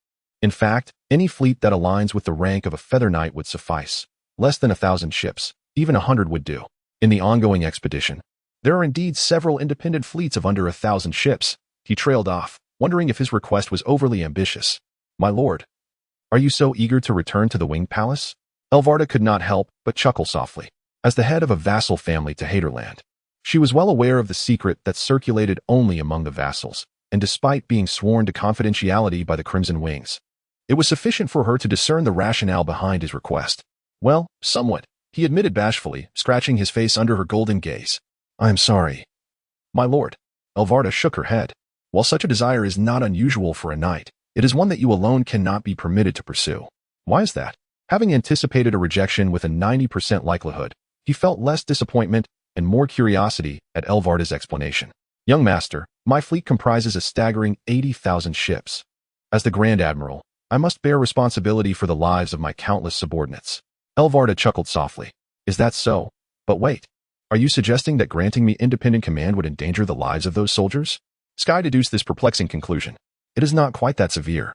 In fact, any fleet that aligns with the rank of a feather knight would suffice. Less than 1,000 ships, even 100 would do. In the ongoing expedition, there are indeed several independent fleets of under 1,000 ships. He trailed off, wondering if his request was overly ambitious. My lord, are you so eager to return to the Winged Palace? Elvarda could not help but chuckle softly. As the head of a vassal family to Haterland, she was well aware of the secret that circulated only among the vassals, and despite being sworn to confidentiality by the Crimson Wings, it was sufficient for her to discern the rationale behind his request. Well, somewhat, he admitted bashfully, scratching his face under her golden gaze. I am sorry. My lord. Elvarda shook her head. While such a desire is not unusual for a knight, it is one that you alone cannot be permitted to pursue. Why is that? Having anticipated a rejection with a 90% likelihood, he felt less disappointment and more curiosity at Elvarda's explanation. Young master, my fleet comprises a staggering 80,000 ships. As the Grand Admiral, I must bear responsibility for the lives of my countless subordinates. Elvarda chuckled softly. Is that so? But wait, are you suggesting that granting me independent command would endanger the lives of those soldiers? Sky deduced this perplexing conclusion. It is not quite that severe.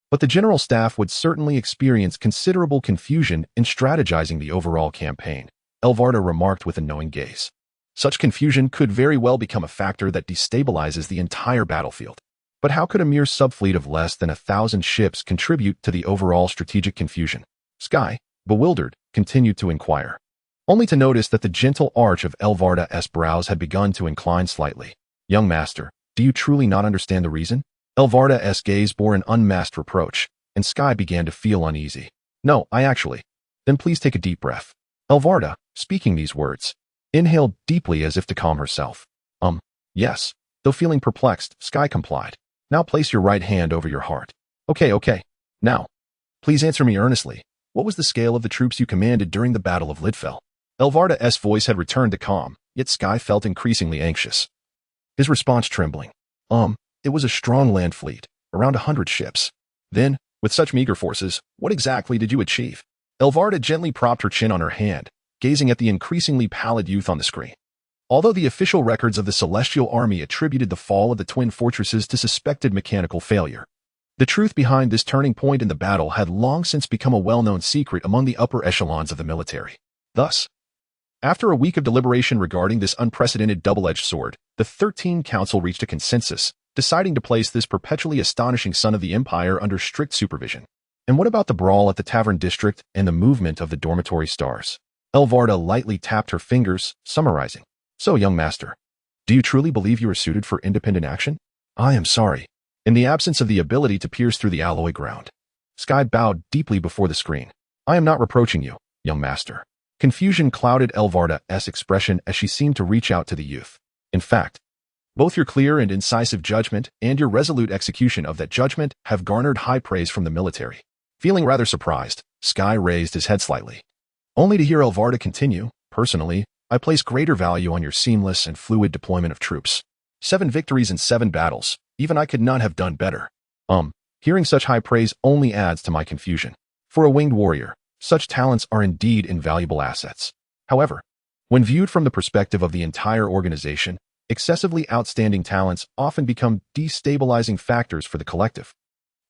But the general staff would certainly experience considerable confusion in strategizing the overall campaign, Elvarda remarked with a knowing gaze. Such confusion could very well become a factor that destabilizes the entire battlefield. But how could a mere subfleet of less than 1,000 ships contribute to the overall strategic confusion? Sky, bewildered, continued to inquire, only to notice that the gentle arch of Elvarda's brows had begun to incline slightly. Young master, do you truly not understand the reason? Elvarda's gaze bore an unmasked reproach, and Sky began to feel uneasy. No, I actually. Then please take a deep breath. Elvarda, speaking these words, inhaled deeply as if to calm herself. Yes. Though feeling perplexed, Sky complied. Now place your right hand over your heart. Okay. Now, please answer me earnestly. What was the scale of the troops you commanded during the Battle of Lidfell? Elvarda's voice had returned to calm, yet Sky felt increasingly anxious. His response trembling. It was a strong land fleet, around 100 ships. Then, with such meager forces, what exactly did you achieve? Elvarda gently propped her chin on her hand, gazing at the increasingly pallid youth on the screen. Although the official records of the Celestial Army attributed the fall of the twin fortresses to suspected mechanical failure, the truth behind this turning point in the battle had long since become a well-known secret among the upper echelons of the military. Thus, after a week of deliberation regarding this unprecedented double-edged sword, the 13 Council reached a consensus, deciding to place this perpetually astonishing son of the Empire under strict supervision. And what about the brawl at the Tavern District and the movement of the dormitory stars? Elvarda lightly tapped her fingers, summarizing. So, young master, do you truly believe you are suited for independent action? I am sorry. In the absence of the ability to pierce through the alloy ground, Sky bowed deeply before the screen. I am not reproaching you, young master. Confusion clouded Elvarda's expression as she seemed to reach out to the youth. In fact, both your clear and incisive judgment and your resolute execution of that judgment have garnered high praise from the military. Feeling rather surprised, Sky raised his head slightly, only to hear Elvarda continue. Personally, I place greater value on your seamless and fluid deployment of troops. 7 victories in 7 battles. Even I could not have done better. Hearing such high praise only adds to my confusion. For a winged warrior, such talents are indeed invaluable assets. However, when viewed from the perspective of the entire organization, excessively outstanding talents often become destabilizing factors for the collective.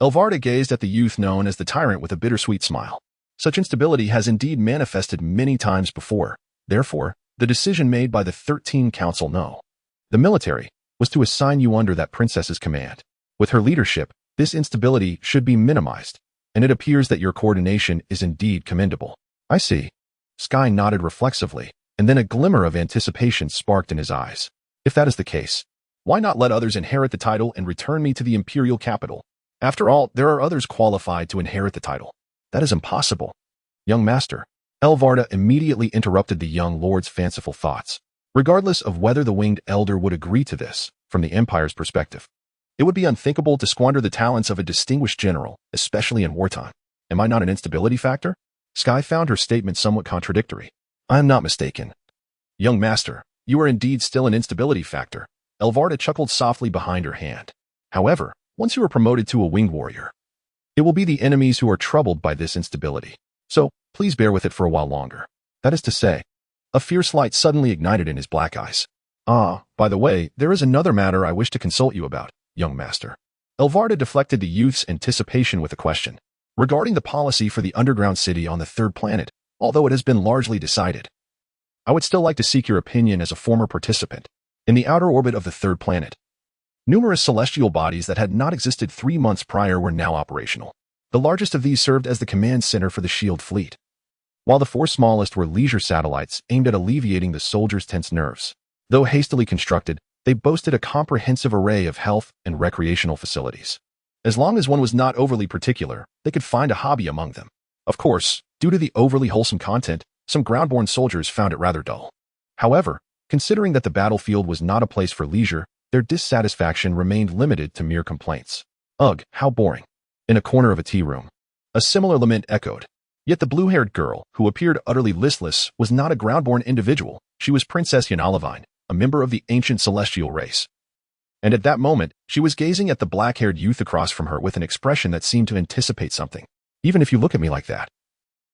Elvarda gazed at the youth known as the Tyrant with a bittersweet smile. Such instability has indeed manifested many times before. Therefore, the decision made by the 13 Council the military, was to assign you under that princess's command. With her leadership, this instability should be minimized, and it appears that your coordination is indeed commendable. I see. Sky nodded reflexively, and then a glimmer of anticipation sparked in his eyes. If that is the case, why not let others inherit the title and return me to the imperial capital? After all, there are others qualified to inherit the title. That is impossible. Young master, Elvarda immediately interrupted the young lord's fanciful thoughts. Regardless of whether the winged elder would agree to this, from the Empire's perspective, it would be unthinkable to squander the talents of a distinguished general, especially in wartime. Am I not an instability factor? Sky found her statement somewhat contradictory. I am not mistaken. Young master, you are indeed still an instability factor. Elvarda chuckled softly behind her hand. However, once you are promoted to a winged warrior, it will be the enemies who are troubled by this instability. So, please bear with it for a while longer. That is to say, a fierce light suddenly ignited in his black eyes. Ah, by the way, there is another matter I wish to consult you about, young master. Elvarda deflected the youth's anticipation with a question. Regarding the policy for the underground city on the third planet, although it has been largely decided, I would still like to seek your opinion as a former participant. In the outer orbit of the third planet, numerous celestial bodies that had not existed 3 months prior were now operational. The largest of these served as the command center for the SHIELD fleet, while the 4 smallest were leisure satellites aimed at alleviating the soldiers' tense nerves. Though hastily constructed, they boasted a comprehensive array of health and recreational facilities. As long as one was not overly particular, they could find a hobby among them. Of course, due to the overly wholesome content, some ground-born soldiers found it rather dull. However, considering that the battlefield was not a place for leisure, their dissatisfaction remained limited to mere complaints. Ugh, how boring. In a corner of a tea room, a similar lament echoed. Yet the blue-haired girl, who appeared utterly listless, was not a ground-born individual. She was Princess Yanalavine, a member of the ancient celestial race. And at that moment, she was gazing at the black-haired youth across from her with an expression that seemed to anticipate something. Even if you look at me like that.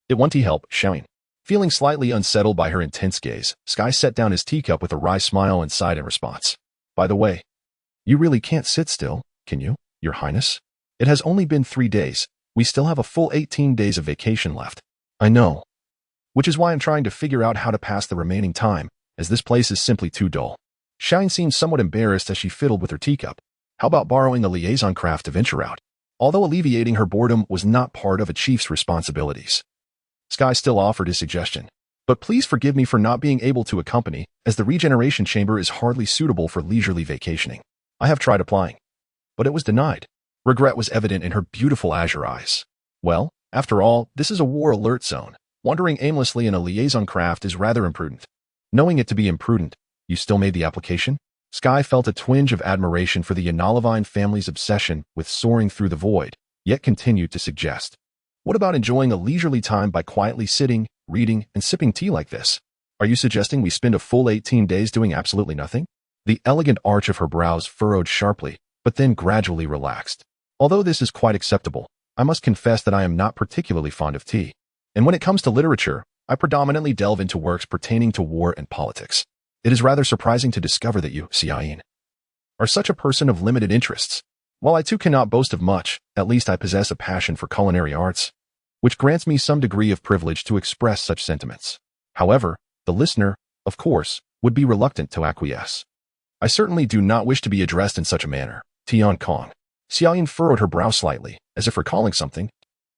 It won't help, Shine. Feeling slightly unsettled by her intense gaze, Sky set down his teacup with a wry smile and sighed in response. By the way, you really can't sit still, can you, Your Highness? It has only been 3 days. We still have a full 18 days of vacation left. I know. Which is why I'm trying to figure out how to pass the remaining time, as this place is simply too dull. Shine seemed somewhat embarrassed as she fiddled with her teacup. How about borrowing a liaison craft to venture out? Although alleviating her boredom was not part of a chief's responsibilities, Sky still offered his suggestion. But please forgive me for not being able to accompany, as the regeneration chamber is hardly suitable for leisurely vacationing. I have tried applying, but it was denied. Regret was evident in her beautiful azure eyes. Well, after all, this is a war alert zone. Wandering aimlessly in a liaison craft is rather imprudent. Knowing it to be imprudent, you still made the application? Sky felt a twinge of admiration for the Yanalavine family's obsession with soaring through the void, yet continued to suggest. What about enjoying a leisurely time by quietly sitting, reading, and sipping tea like this? Are you suggesting we spend a full 18 days doing absolutely nothing? The elegant arch of her brows furrowed sharply, but then gradually relaxed. Although this is quite acceptable, I must confess that I am not particularly fond of tea. And when it comes to literature, I predominantly delve into works pertaining to war and politics. It is rather surprising to discover that you, Xiaoyin, are such a person of limited interests. While I too cannot boast of much, at least I possess a passion for culinary arts, which grants me some degree of privilege to express such sentiments. However, the listener, of course, would be reluctant to acquiesce. I certainly do not wish to be addressed in such a manner. Tian Kong. Xiaoyin furrowed her brow slightly, as if recalling something,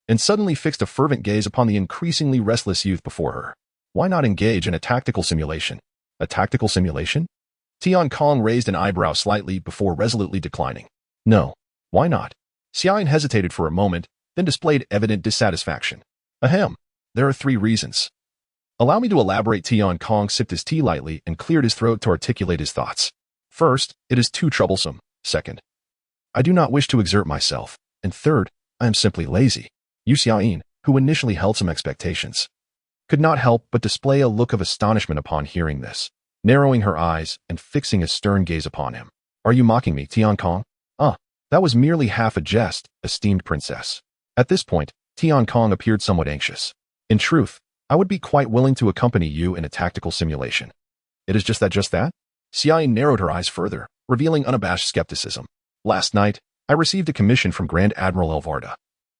and suddenly fixed a fervent gaze upon the increasingly restless youth before her. Why not engage in a tactical simulation? A tactical simulation? Tian Kong raised an eyebrow slightly before resolutely declining. No. Why not? Xiaoyin hesitated for a moment, then displayed evident dissatisfaction. Ahem. There are 3 reasons. Allow me to elaborate. Tian Kong sipped his tea lightly and cleared his throat to articulate his thoughts. First, it is too troublesome. Second, I do not wish to exert myself. And third, I am simply lazy. Yu Xiaoyin, who initially held some expectations, could not help but display a look of astonishment upon hearing this, narrowing her eyes and fixing a stern gaze upon him. Are you mocking me, Tian Kong? That was merely half a jest, esteemed princess. At this point, Tian Kong appeared somewhat anxious. In truth, I would be quite willing to accompany you in a tactical simulation. It is just that? Xiaoyin narrowed her eyes further, revealing unabashed skepticism. Last night, I received a commission from Grand Admiral Elvarda,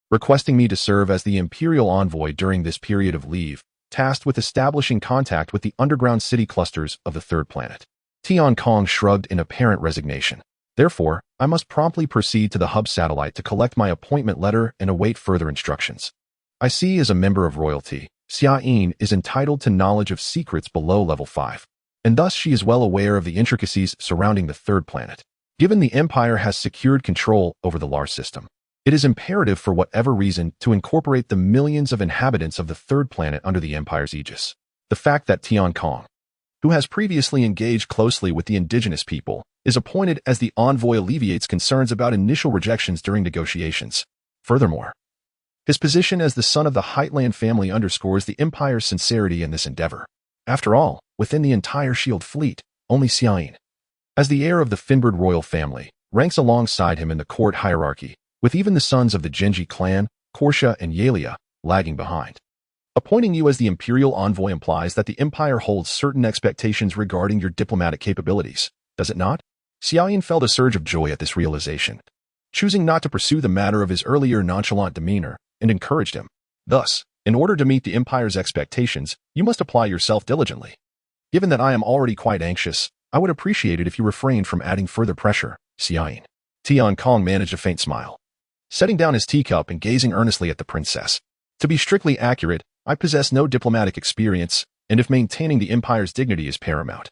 requesting me to serve as the Imperial envoy during this period of leave, tasked with establishing contact with the underground city clusters of the third planet. Tian Kong shrugged in apparent resignation. Therefore, I must promptly proceed to the hub satellite to collect my appointment letter and await further instructions. I see as a member of royalty, Xiaoyin is entitled to knowledge of secrets below level 5, and thus she is well aware of the intricacies surrounding the third planet. Given the Empire has secured control over the LAR system, It is imperative for whatever reason to incorporate the millions of inhabitants of the third planet under the Empire's aegis. The fact that Tian Kong, who has previously engaged closely with the indigenous people, is appointed as the envoy alleviates concerns about initial rejections during negotiations. Furthermore, his position as the son of the Heightland family underscores the Empire's sincerity in this endeavor. After all, within the entire Shield fleet, only Xiaoyin, as the heir of the Finbird royal family, ranks alongside him in the court hierarchy, with even the sons of the Genji clan, Korsha and Yalia, lagging behind. Appointing you as the imperial envoy implies that the Empire holds certain expectations regarding your diplomatic capabilities, does it not? Xiaoyin felt a surge of joy at this realization, choosing not to pursue the matter of his earlier nonchalant demeanor, and encouraged him. Thus, in order to meet the Empire's expectations, you must apply yourself diligently. Given that I am already quite anxious, I would appreciate it if you refrained from adding further pressure, Xiaoyin. Tian Kong managed a faint smile, setting down his teacup and gazing earnestly at the princess. To be strictly accurate, I possess no diplomatic experience, and if maintaining the Empire's dignity is paramount,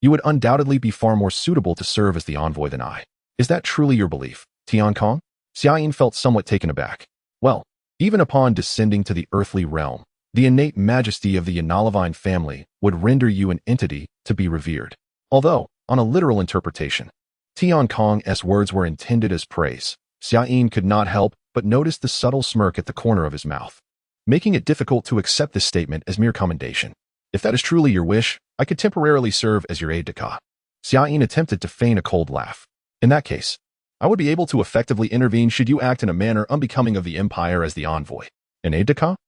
you would undoubtedly be far more suitable to serve as the envoy than I. Is that truly your belief, Tian Kong? Xiaoyin felt somewhat taken aback. Well, even upon descending to the earthly realm, the innate majesty of the Yanalavine family would render you an entity to be revered. Although, on a literal interpretation, Tian Kong's words were intended as praise, Xiaoyin could not help but notice the subtle smirk at the corner of his mouth, making it difficult to accept this statement as mere commendation. If that is truly your wish, I could temporarily serve as your aide-de-camp. Xiaoyin attempted to feign a cold laugh. In that case, I would be able to effectively intervene should you act in a manner unbecoming of the Empire as the envoy. An aide-de-camp?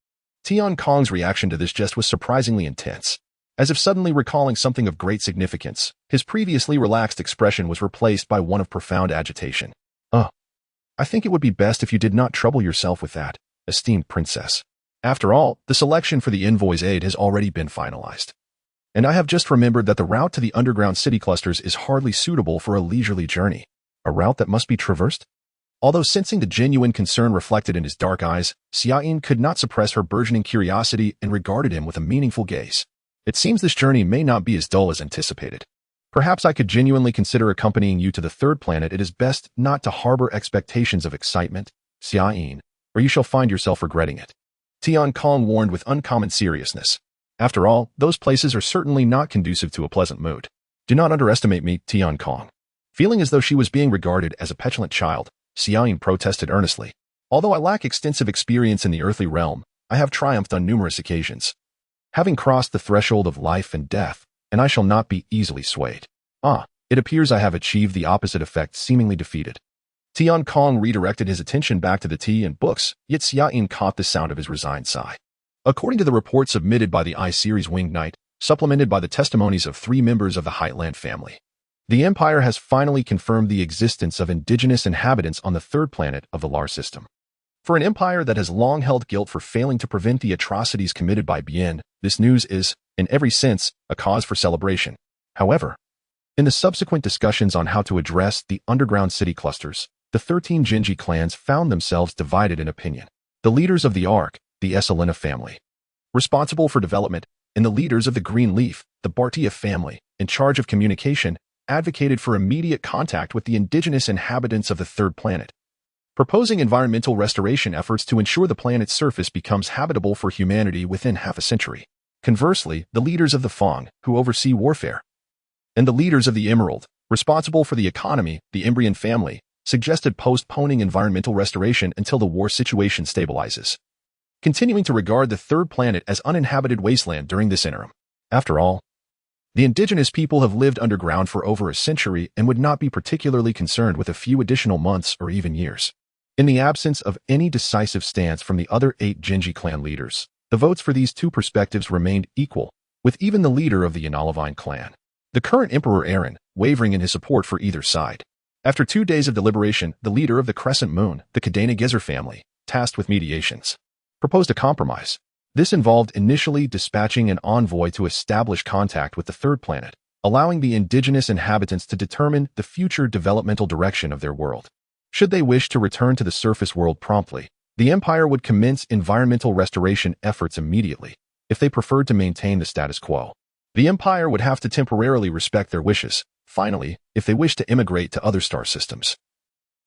Tian Kong's reaction to this jest was surprisingly intense. As if suddenly recalling something of great significance, his previously relaxed expression was replaced by one of profound agitation. I think it would be best if you did not trouble yourself with that, esteemed princess. After all, the selection for the envoy's aide has already been finalized. And I have just remembered that the route to the underground city clusters is hardly suitable for a leisurely journey. A route that must be traversed? Although sensing the genuine concern reflected in his dark eyes, Xiaoyin could not suppress her burgeoning curiosity and regarded him with a meaningful gaze. It seems this journey may not be as dull as anticipated. Perhaps I could genuinely consider accompanying you to the third planet. It is best not to harbor expectations of excitement, Xiaoyin, or you shall find yourself regretting it. Tian Kong warned with uncommon seriousness. After all, those places are certainly not conducive to a pleasant mood. Do not underestimate me, Tian Kong. Feeling as though she was being regarded as a petulant child, Xiaoyin protested earnestly. Although I lack extensive experience in the earthly realm, I have triumphed on numerous occasions, having crossed the threshold of life and death, and I shall not be easily swayed. It appears I have achieved the opposite effect, seemingly defeated. Tian Kong redirected his attention back to the tea and books, yet Xiaoyin caught the sound of his resigned sigh. According to the report submitted by the I-Series Winged Knight, supplemented by the testimonies of 3 members of the Heightland family, the Empire has finally confirmed the existence of indigenous inhabitants on the third planet of the Lar system. For an empire that has long held guilt for failing to prevent the atrocities committed by Bien, this news is, in every sense, a cause for celebration. However, in the subsequent discussions on how to address the underground city clusters, the 13 Genji clans found themselves divided in opinion. The leaders of the Ark, the Esselina family, responsible for development, and the leaders of the Green Leaf, the Bartia family, in charge of communication, advocated for immediate contact with the indigenous inhabitants of the third planet, proposing environmental restoration efforts to ensure the planet's surface becomes habitable for humanity within half a century. Conversely, the leaders of the Fong, who oversee warfare, and the leaders of the Emerald, responsible for the economy, the Embryon family, suggested postponing environmental restoration until the war situation stabilizes, continuing to regard the third planet as uninhabited wasteland during this interim. After all, the indigenous people have lived underground for over a century and would not be particularly concerned with a few additional months or even years. In the absence of any decisive stance from the other 8 Genji clan leaders, the votes for these 2 perspectives remained equal, with even the leader of the Yanalavine clan, the current Emperor Aaron, wavering in his support for either side. After 2 days of deliberation, the leader of the Crescent Moon, the Kadena Gezer family, tasked with mediations, proposed a compromise. This involved initially dispatching an envoy to establish contact with the third planet, allowing the indigenous inhabitants to determine the future developmental direction of their world. Should they wish to return to the surface world promptly, the Empire would commence environmental restoration efforts immediately. If they preferred to maintain the status quo, the Empire would have to temporarily respect their wishes. Finally, if they wished to immigrate to other star systems,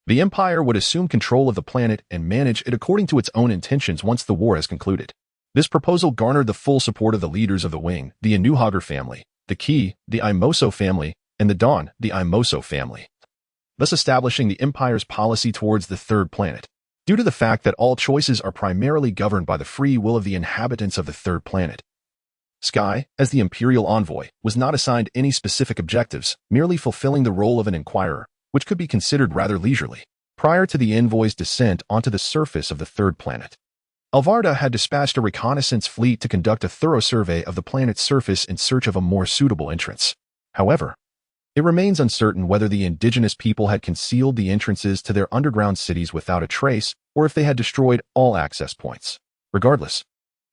The Empire would assume control of the planet and manage it according to its own intentions once the war has concluded. This proposal garnered the full support of the leaders of the Wing, the Anuhagar family, the Ki, the Imoso family, and the Dawn, the Imoso family, thus establishing the Empire's policy towards the third planet. Due to the fact that all choices are primarily governed by the free will of the inhabitants of the third planet, Sky, as the Imperial Envoy, was not assigned any specific objectives, merely fulfilling the role of an inquirer, which could be considered rather leisurely. Prior to the envoy's descent onto the surface of the third planet, Alvarda had dispatched a reconnaissance fleet to conduct a thorough survey of the planet's surface in search of a more suitable entrance. However, it remains uncertain whether the indigenous people had concealed the entrances to their underground cities without a trace or if they had destroyed all access points. Regardless,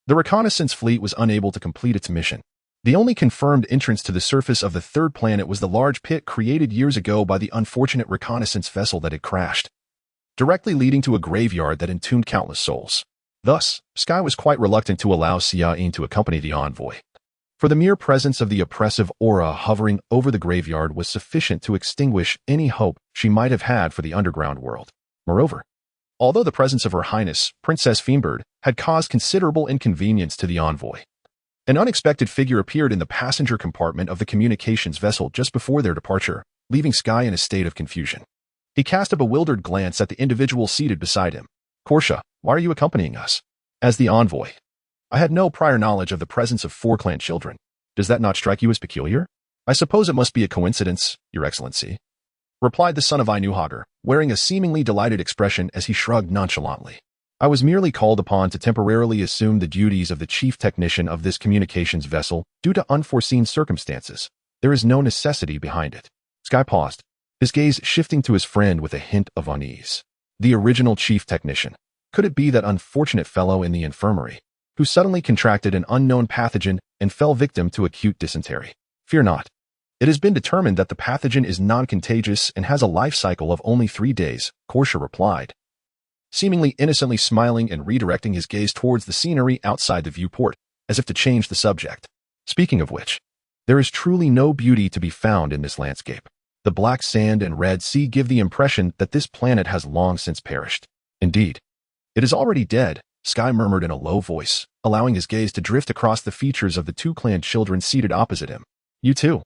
the reconnaissance fleet was unable to complete its mission. The only confirmed entrance to the surface of the third planet was the large pit created years ago by the unfortunate reconnaissance vessel that had crashed, directly leading to a graveyard that entombed countless souls. Thus, Sky was quite reluctant to allow Xiaoyin to accompany the envoy, for the mere presence of the oppressive aura hovering over the graveyard was sufficient to extinguish any hope she might have had for the underground world. Moreover, although the presence of Her Highness, Princess Fienbird, had caused considerable inconvenience to the envoy, an unexpected figure appeared in the passenger compartment of the communications vessel just before their departure, leaving Sky in a state of confusion. He cast a bewildered glance at the individual seated beside him. "Korsha, why are you accompanying us?" As the envoy, I had no prior knowledge of the presence of 4 clan children. Does that not strike you as peculiar? I suppose it must be a coincidence, Your Excellency, replied the son of Ainuhagar, wearing a seemingly delighted expression as he shrugged nonchalantly. I was merely called upon to temporarily assume the duties of the chief technician of this communications vessel due to unforeseen circumstances. There is no necessity behind it. Sky paused, his gaze shifting to his friend with a hint of unease. The original chief technician. Could it be that unfortunate fellow in the infirmary, who suddenly contracted an unknown pathogen and fell victim to acute dysentery? Fear not. It has been determined that the pathogen is non-contagious and has a life cycle of only 3 days, Korsha replied, seemingly innocently smiling and redirecting his gaze towards the scenery outside the viewport, as if to change the subject. Speaking of which, there is truly no beauty to be found in this landscape. The black sand and red sea give the impression that this planet has long since perished. Indeed, it is already dead, Sky murmured in a low voice, allowing his gaze to drift across the features of the 2 clan children seated opposite him. You too.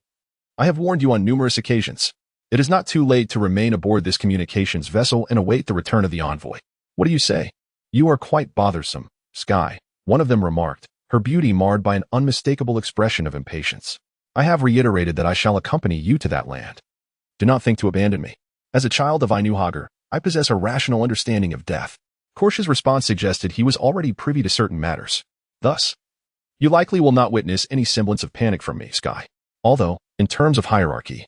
I have warned you on numerous occasions. It is not too late to remain aboard this communications vessel and await the return of the envoy. What do you say? You are quite bothersome, Sky, one of them remarked, her beauty marred by an unmistakable expression of impatience. I have reiterated that I shall accompany you to that land. Do not think to abandon me. As a child of Ainuhagar, I possess a rational understanding of death. Korsha's response suggested he was already privy to certain matters. Thus, you likely will not witness any semblance of panic from me, Sky. Although, in terms of hierarchy,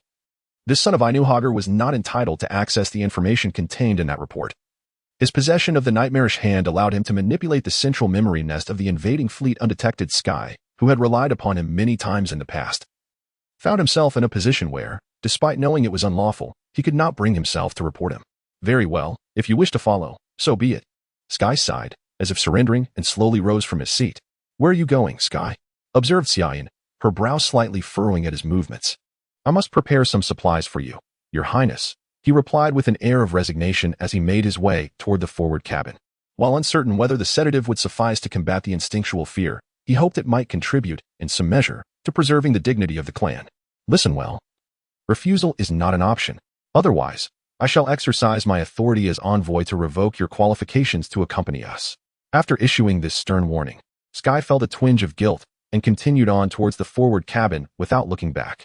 this son of Ainuhagar was not entitled to access the information contained in that report. His possession of the nightmarish hand allowed him to manipulate the central memory nest of the invading fleet undetected. Sky, who had relied upon him many times in the past, found himself in a position where, despite knowing it was unlawful, he could not bring himself to report him. Very well, if you wish to follow, so be it. Sky sighed, as if surrendering, and slowly rose from his seat. Where are you going, Sky? Observed Xiaoyin, her brow slightly furrowing at his movements. I must prepare some supplies for you, Your Highness, he replied with an air of resignation as he made his way toward the forward cabin. While uncertain whether the sedative would suffice to combat the instinctual fear, he hoped it might contribute, in some measure, to preserving the dignity of the clan. Listen well. Refusal is not an option. Otherwise, I shall exercise my authority as envoy to revoke your qualifications to accompany us. After issuing this stern warning, Sky felt a twinge of guilt and continued on towards the forward cabin without looking back.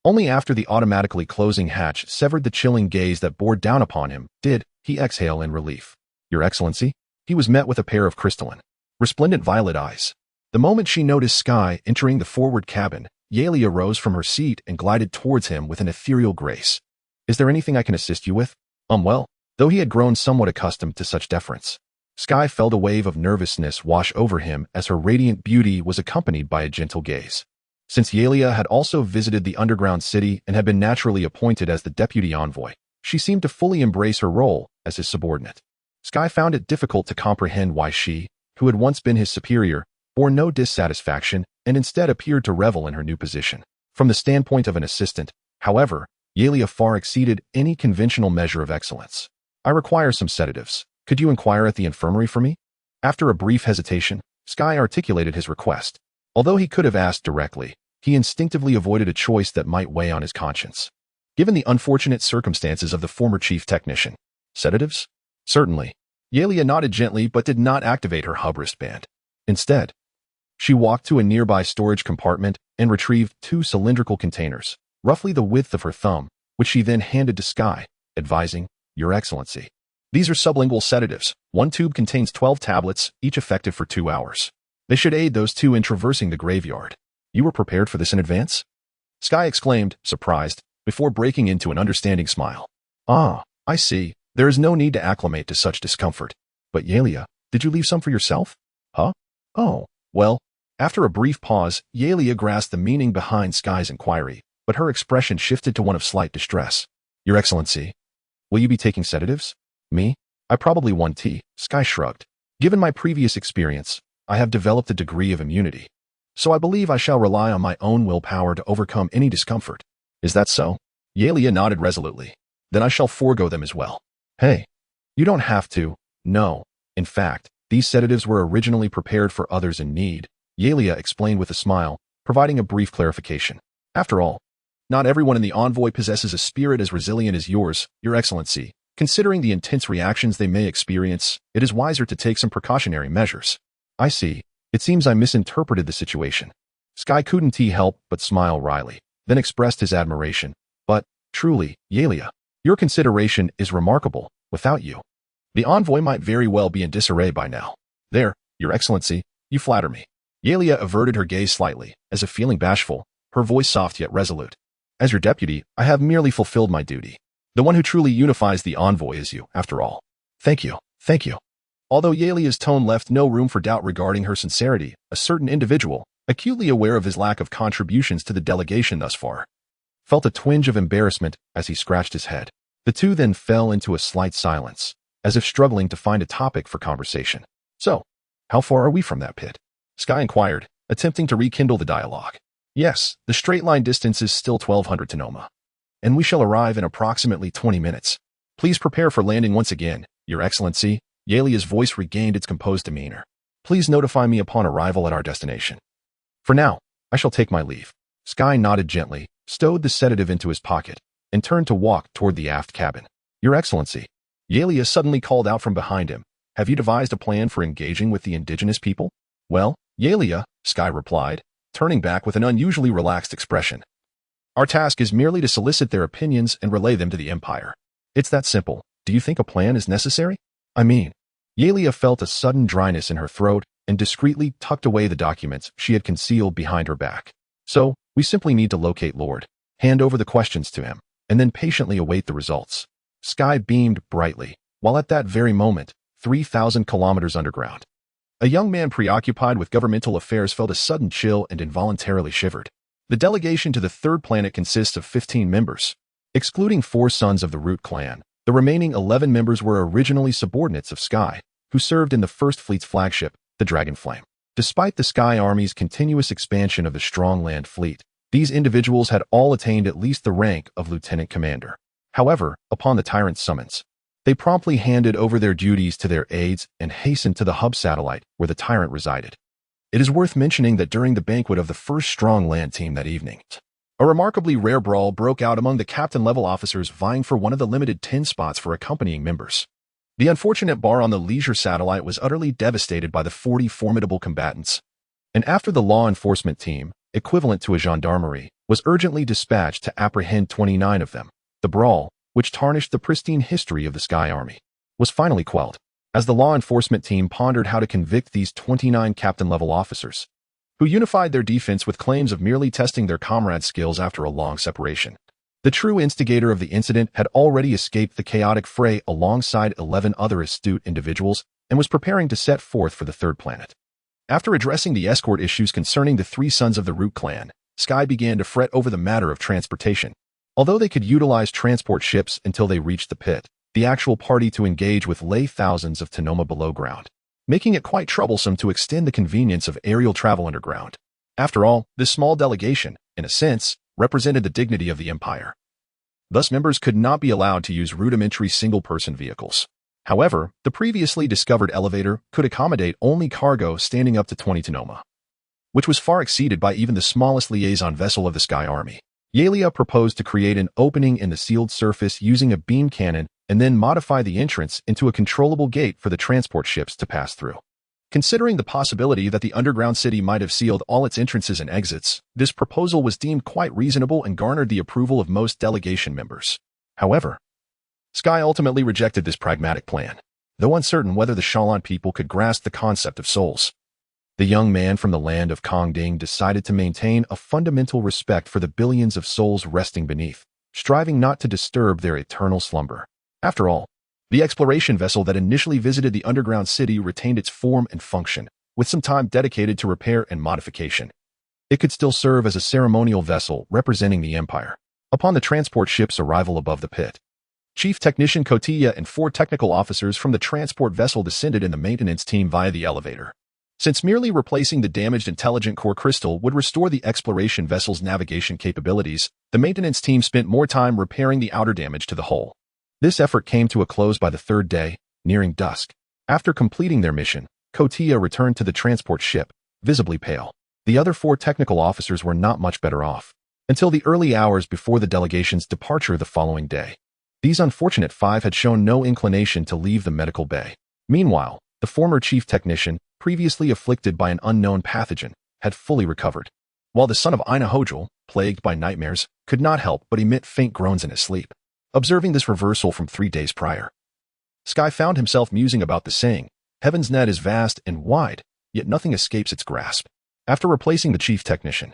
Only after the automatically closing hatch severed the chilling gaze that bore down upon him did he exhale in relief. Your Excellency? He was met with a pair of crystalline, resplendent violet eyes. The moment she noticed Sky entering the forward cabin, Yaelia rose from her seat and glided towards him with an ethereal grace. Is there anything I can assist you with? Well, though he had grown somewhat accustomed to such deference, Sky felt a wave of nervousness wash over him as her radiant beauty was accompanied by a gentle gaze. Since Yaelia had also visited the underground city and had been naturally appointed as the deputy envoy, she seemed to fully embrace her role as his subordinate. Sky found it difficult to comprehend why she, who had once been his superior, bore no dissatisfaction and instead appeared to revel in her new position. From the standpoint of an assistant, however, Yaelia far exceeded any conventional measure of excellence. I require some sedatives. Could you inquire at the infirmary for me? After a brief hesitation, Sky articulated his request. Although he could have asked directly, he instinctively avoided a choice that might weigh on his conscience. Given the unfortunate circumstances of the former chief technician. Sedatives? Certainly. Yelia nodded gently but did not activate her hub wristband. Instead, she walked to a nearby storage compartment and retrieved 2 cylindrical containers, roughly the width of her thumb, which she then handed to Sky, advising, "Your Excellency. These are sublingual sedatives. 1 tube contains 12 tablets, each effective for 2 hours. They should aid those 2 in traversing the graveyard." "You were prepared for this in advance?" Sky exclaimed, surprised, before breaking into an understanding smile. "Ah, I see. There is no need to acclimate to such discomfort. But Yelia, did you leave some for yourself?" "Huh? Oh, well." After a brief pause, Yelia grasped the meaning behind Sky's inquiry, but her expression shifted to one of slight distress. "Your Excellency, will you be taking sedatives?" "Me? I probably won't." Sky shrugged. "Given my previous experience, I have developed a degree of immunity. So I believe I shall rely on my own willpower to overcome any discomfort." "Is that so?" Yelia nodded resolutely. "Then I shall forego them as well." "Hey, you don't have to." "No. In fact, these sedatives were originally prepared for others in need," Yelia explained with a smile, providing a brief clarification. "After all, not everyone in the envoy possesses a spirit as resilient as yours, Your Excellency. Considering the intense reactions they may experience, it is wiser to take some precautionary measures." "I see. It seems I misinterpreted the situation." Sky couldn't help but smile wryly, then expressed his admiration. "But, truly, Yelia, your consideration is remarkable. Without you, the envoy might very well be in disarray by now." "There, Your Excellency, you flatter me." Yelia averted her gaze slightly, as if feeling bashful, her voice soft yet resolute. "As your deputy, I have merely fulfilled my duty. The one who truly unifies the envoy is you, after all." Thank you. Although Yelia's tone left no room for doubt regarding her sincerity, a certain individual, acutely aware of his lack of contributions to the delegation thus far, felt a twinge of embarrassment as he scratched his head. The two then fell into a slight silence, as if struggling to find a topic for conversation. "So, how far are we from that pit?" Sky inquired, attempting to rekindle the dialogue. "Yes, the straight-line distance is still 1,200 Tenoma, and we shall arrive in approximately 20 minutes. Please prepare for landing once again, Your Excellency." Yelia's voice regained its composed demeanor. "Please notify me upon arrival at our destination. For now, I shall take my leave." Sky nodded gently, stowed the sedative into his pocket, and turned to walk toward the aft cabin. "Your Excellency," Yelia suddenly called out from behind him, "have you devised a plan for engaging with the indigenous people?" "Well, Yelia," Sky replied, turning back with an unusually relaxed expression. "Our task is merely to solicit their opinions and relay them to the Empire. It's that simple. Do you think a plan is necessary?" "I mean," Yelia felt a sudden dryness in her throat and discreetly tucked away the documents she had concealed behind her back. "So, we simply need to locate Lord, hand over the questions to him, and then patiently await the results." Sky beamed brightly, while at that very moment, 3,000 kilometers underground, a young man preoccupied with governmental affairs felt a sudden chill and involuntarily shivered. The delegation to the third planet consists of 15 members. Excluding 4 sons of the Root clan, the remaining 11 members were originally subordinates of Sky, who served in the First Fleet's flagship, the Dragonflame. Despite the Sky Army's continuous expansion of the strong land fleet, these individuals had all attained at least the rank of lieutenant commander. However, upon the tyrant's summons, they promptly handed over their duties to their aides and hastened to the hub satellite where the tyrant resided. It is worth mentioning that during the banquet of the first strong land team that evening, a remarkably rare brawl broke out among the captain-level officers vying for one of the limited 10 spots for accompanying members. The unfortunate bar on the leisure satellite was utterly devastated by the 40 formidable combatants, and after the law enforcement team, equivalent to a gendarmerie, was urgently dispatched to apprehend 29 of them, the brawl, which tarnished the pristine history of the Sky Army, was finally quelled. As the law enforcement team pondered how to convict these 29 captain-level officers, who unified their defense with claims of merely testing their comrades' skills after a long separation, the true instigator of the incident had already escaped the chaotic fray alongside 11 other astute individuals and was preparing to set forth for the third planet. After addressing the escort issues concerning the 3 sons of the Root clan, Sky began to fret over the matter of transportation. Although they could utilize transport ships until they reached the pit, the actual party to engage with lay thousands of Tenoma below ground, making it quite troublesome to extend the convenience of aerial travel underground. After all, this small delegation, in a sense, represented the dignity of the Empire. Thus, members could not be allowed to use rudimentary single-person vehicles. However, the previously discovered elevator could accommodate only cargo standing up to 20 tonoma, which was far exceeded by even the smallest liaison vessel of the Sky Army. Yalia proposed to create an opening in the sealed surface using a beam cannon and then modify the entrance into a controllable gate for the transport ships to pass through. Considering the possibility that the underground city might have sealed all its entrances and exits, this proposal was deemed quite reasonable and garnered the approval of most delegation members. However, Sky ultimately rejected this pragmatic plan, though uncertain whether the Shalan people could grasp the concept of souls. The young man from the land of Kongding decided to maintain a fundamental respect for the billions of souls resting beneath, striving not to disturb their eternal slumber. After all, the exploration vessel that initially visited the underground city retained its form and function, with some time dedicated to repair and modification. It could still serve as a ceremonial vessel representing the Empire. Upon the transport ship's arrival above the pit, Chief Technician Kotilla and 4 technical officers from the transport vessel descended in the maintenance team via the elevator. Since merely replacing the damaged intelligent core crystal would restore the exploration vessel's navigation capabilities, the maintenance team spent more time repairing the outer damage to the hull. This effort came to a close by the 3rd day, nearing dusk. After completing their mission, Kotilla returned to the transport ship, visibly pale. The other 4 technical officers were not much better off, until the early hours before the delegation's departure the following day. These unfortunate 5 had shown no inclination to leave the medical bay. Meanwhile, the former chief technician, previously afflicted by an unknown pathogen, had fully recovered, while the son of Ina Hojul, plagued by nightmares, could not help but emit faint groans in his sleep. Observing this reversal from 3 days prior, Sky found himself musing about the saying, "Heaven's net is vast and wide, yet nothing escapes its grasp." After replacing the chief technician,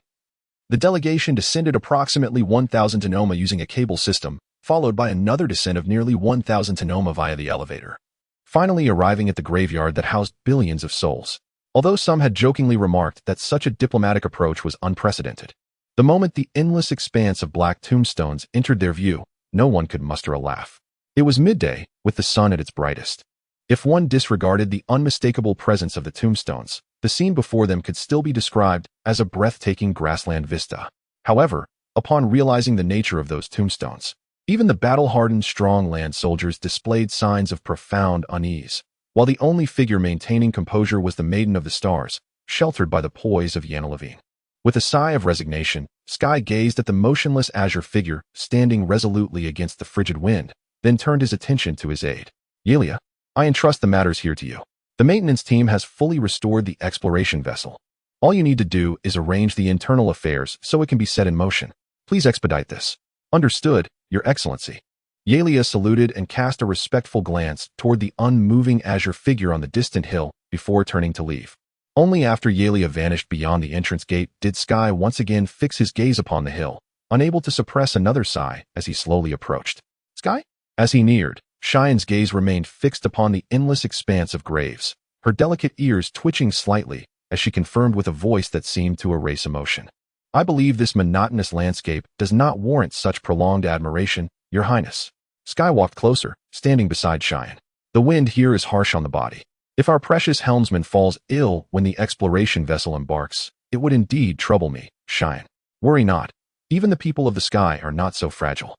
the delegation descended approximately 1,000 tonoma using a cable system, followed by another descent of nearly 1,000 tonoma via the elevator, finally arriving at the graveyard that housed billions of souls. Although some had jokingly remarked that such a diplomatic approach was unprecedented, the moment the endless expanse of black tombstones entered their view, no one could muster a laugh. It was midday, with the sun at its brightest. If one disregarded the unmistakable presence of the tombstones, the scene before them could still be described as a breathtaking grassland vista. However, upon realizing the nature of those tombstones, even the battle-hardened strong land soldiers displayed signs of profound unease, while the only figure maintaining composure was the Maiden of the Stars, sheltered by the poise of Yana Levine. With a sigh of resignation, Sky gazed at the motionless azure figure standing resolutely against the frigid wind, then turned his attention to his aide. "Yalia, I entrust the matters here to you. The maintenance team has fully restored the exploration vessel. All you need to do is arrange the internal affairs so it can be set in motion. Please expedite this." "Understood, Your Excellency." Yalia saluted and cast a respectful glance toward the unmoving azure figure on the distant hill before turning to leave. Only after Yalia vanished beyond the entrance gate did Sky once again fix his gaze upon the hill, unable to suppress another sigh as he slowly approached. "Sky?" As he neared, Cheyenne's gaze remained fixed upon the endless expanse of graves, her delicate ears twitching slightly as she confirmed with a voice that seemed to erase emotion. "I believe this monotonous landscape does not warrant such prolonged admiration, Your Highness." Sky walked closer, standing beside Cheyenne. "The wind here is harsh on the body. If our precious helmsman falls ill when the exploration vessel embarks, it would indeed trouble me, Cheyenne. Worry not. Even the people of the sky are not so fragile."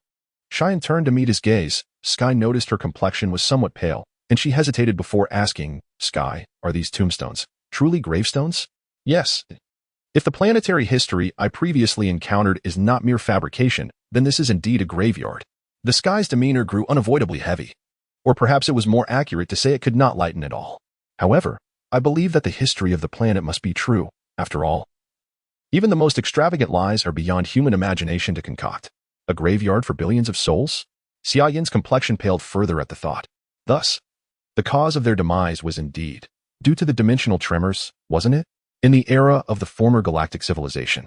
Cheyenne turned to meet his gaze. Sky noticed her complexion was somewhat pale, and she hesitated before asking, "Sky, are these tombstones truly gravestones?" "Yes. If the planetary history I previously encountered is not mere fabrication, then this is indeed a graveyard." The Sky's demeanor grew unavoidably heavy. Or perhaps it was more accurate to say it could not lighten at all. "However, I believe that the history of the planet must be true, after all. Even the most extravagant lies are beyond human imagination to concoct. A graveyard for billions of souls?" Xiaoyan's complexion paled further at the thought. Thus, the cause of their demise was indeed due to the dimensional tremors, wasn't it? In the era of the former galactic civilization,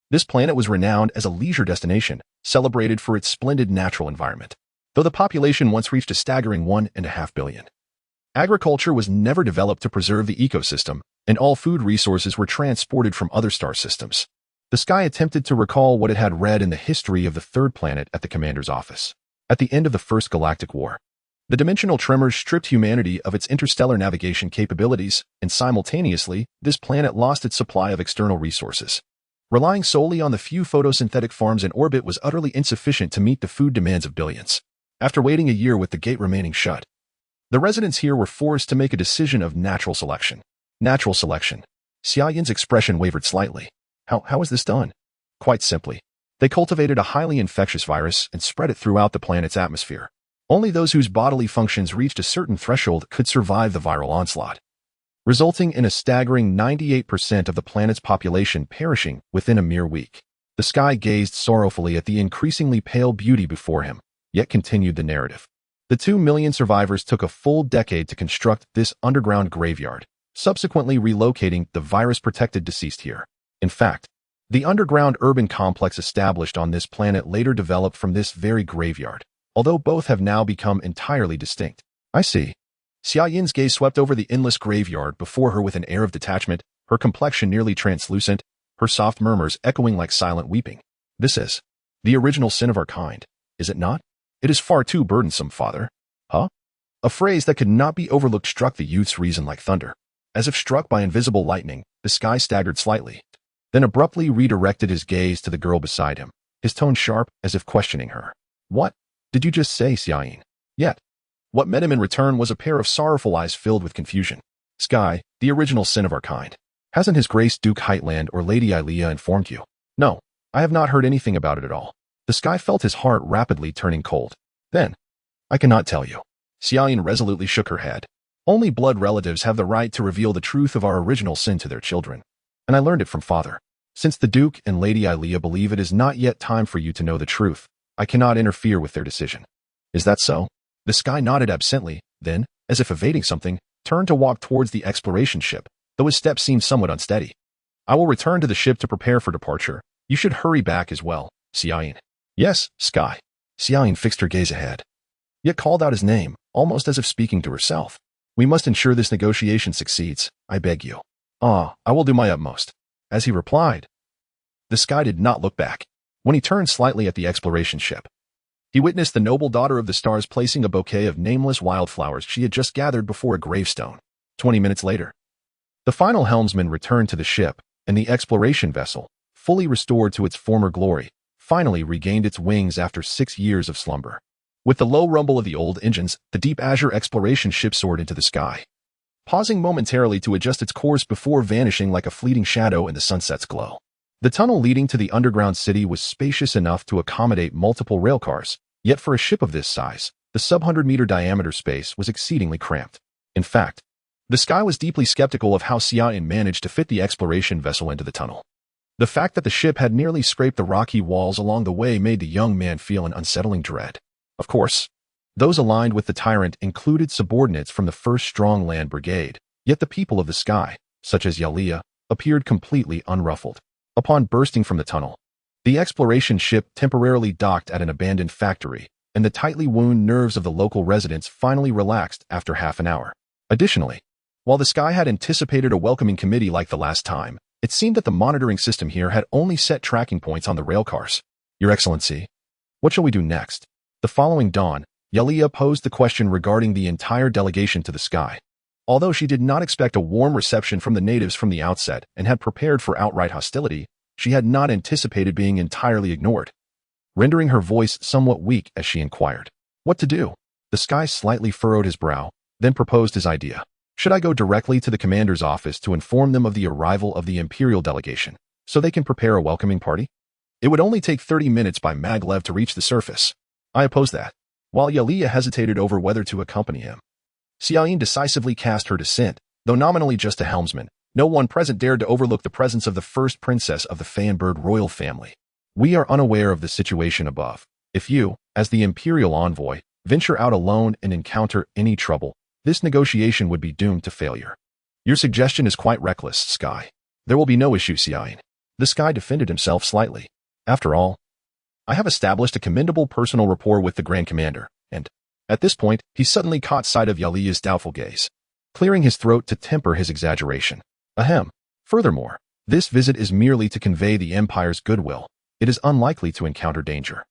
this planet was renowned as a leisure destination, celebrated for its splendid natural environment. Though the population once reached a staggering 1.5 billion. Agriculture was never developed to preserve the ecosystem, and all food resources were transported from other star systems. The Sky attempted to recall what it had read in the history of the third planet at the commander's office. At the end of the First Galactic War, the dimensional tremors stripped humanity of its interstellar navigation capabilities, and simultaneously, this planet lost its supply of external resources. Relying solely on the few photosynthetic farms in orbit was utterly insufficient to meet the food demands of billions. After waiting a year with the gate remaining shut, the residents here were forced to make a decision of natural selection. Natural selection. Xia Yin's expression wavered slightly. How is this done? Quite simply. They cultivated a highly infectious virus and spread it throughout the planet's atmosphere. Only those whose bodily functions reached a certain threshold could survive the viral onslaught, resulting in a staggering 98% of the planet's population perishing within a mere week. The sky gazed sorrowfully at the increasingly pale beauty before him, yet continued the narrative. The 2 million survivors took a full decade to construct this underground graveyard, subsequently relocating the virus-protected deceased here. In fact, the underground urban complex established on this planet later developed from this very graveyard, although both have now become entirely distinct. I see. Xia Yin's gaze swept over the endless graveyard before her with an air of detachment, her complexion nearly translucent, her soft murmurs echoing like silent weeping. This is the original sin of our kind, is it not? It is far too burdensome, father. Huh? A phrase that could not be overlooked struck the youth's reason like thunder. As if struck by invisible lightning, the sky staggered slightly, then abruptly redirected his gaze to the girl beside him, his tone sharp as if questioning her. What did you just say, Xia Yin? Yet, what met him in return was a pair of sorrowful eyes filled with confusion. Sky, the original sin of our kind. Hasn't His Grace Duke Heightland or Lady Ilea informed you? No, I have not heard anything about it at all. The sky felt his heart rapidly turning cold. Then, I cannot tell you. Xia Yin resolutely shook her head. Only blood relatives have the right to reveal the truth of our original sin to their children. And I learned it from father. Since the Duke and Lady Ilea believe it is not yet time for you to know the truth, I cannot interfere with their decision. Is that so? The sky nodded absently, then, as if evading something, turned to walk towards the exploration ship, though his steps seemed somewhat unsteady. I will return to the ship to prepare for departure. You should hurry back as well, Xia Yin. Yes, Sky. Xia Yin fixed her gaze ahead, yet called out his name, almost as if speaking to herself. We must ensure this negotiation succeeds, I beg you. I will do my utmost. As he replied, the sky did not look back. When he turned slightly at the exploration ship, he witnessed the noble daughter of the stars placing a bouquet of nameless wildflowers she had just gathered before a gravestone. 20 minutes later, the final helmsman returned to the ship, and the exploration vessel, fully restored to its former glory, finally regained its wings after 6 years of slumber. With the low rumble of the old engines, the deep azure exploration ship soared into the sky, pausing momentarily to adjust its course before vanishing like a fleeting shadow in the sunset's glow. The tunnel leading to the underground city was spacious enough to accommodate multiple railcars, yet for a ship of this size, the sub-100-meter diameter space was exceedingly cramped. In fact, the sky was deeply skeptical of how Xia Yin managed to fit the exploration vessel into the tunnel. The fact that the ship had nearly scraped the rocky walls along the way made the young man feel an unsettling dread. Of course, those aligned with the tyrant included subordinates from the 1st Strong Land Brigade, yet the people of the sky, such as Yalea, appeared completely unruffled. Upon bursting from the tunnel, the exploration ship temporarily docked at an abandoned factory, and the tightly wound nerves of the local residents finally relaxed after half an hour. Additionally, while the sky had anticipated a welcoming committee like the last time, it seemed that the monitoring system here had only set tracking points on the railcars. Your Excellency, what shall we do next? The following dawn, Yalea posed the question regarding the entire delegation to the sky. Although she did not expect a warm reception from the natives from the outset and had prepared for outright hostility, she had not anticipated being entirely ignored, rendering her voice somewhat weak as she inquired, what to do? The sky slightly furrowed his brow, then proposed his idea. Should I go directly to the commander's office to inform them of the arrival of the imperial delegation, so they can prepare a welcoming party? It would only take 30 minutes by maglev to reach the surface. I oppose that. While Yalea hesitated over whether to accompany him, Xia Yin decisively cast her dissent. Though nominally just a helmsman, no one present dared to overlook the presence of the first princess of the Fanbird royal family. We are unaware of the situation above. If you, as the imperial envoy, venture out alone and encounter any trouble, this negotiation would be doomed to failure. Your suggestion is quite reckless, Sky. There will be no issue, Xia Yin. The Sky defended himself slightly. After all, I have established a commendable personal rapport with the Grand Commander, and, at this point, he suddenly caught sight of Yalea's doubtful gaze, clearing his throat to temper his exaggeration. Ahem. Furthermore, this visit is merely to convey the Empire's goodwill. It is unlikely to encounter danger.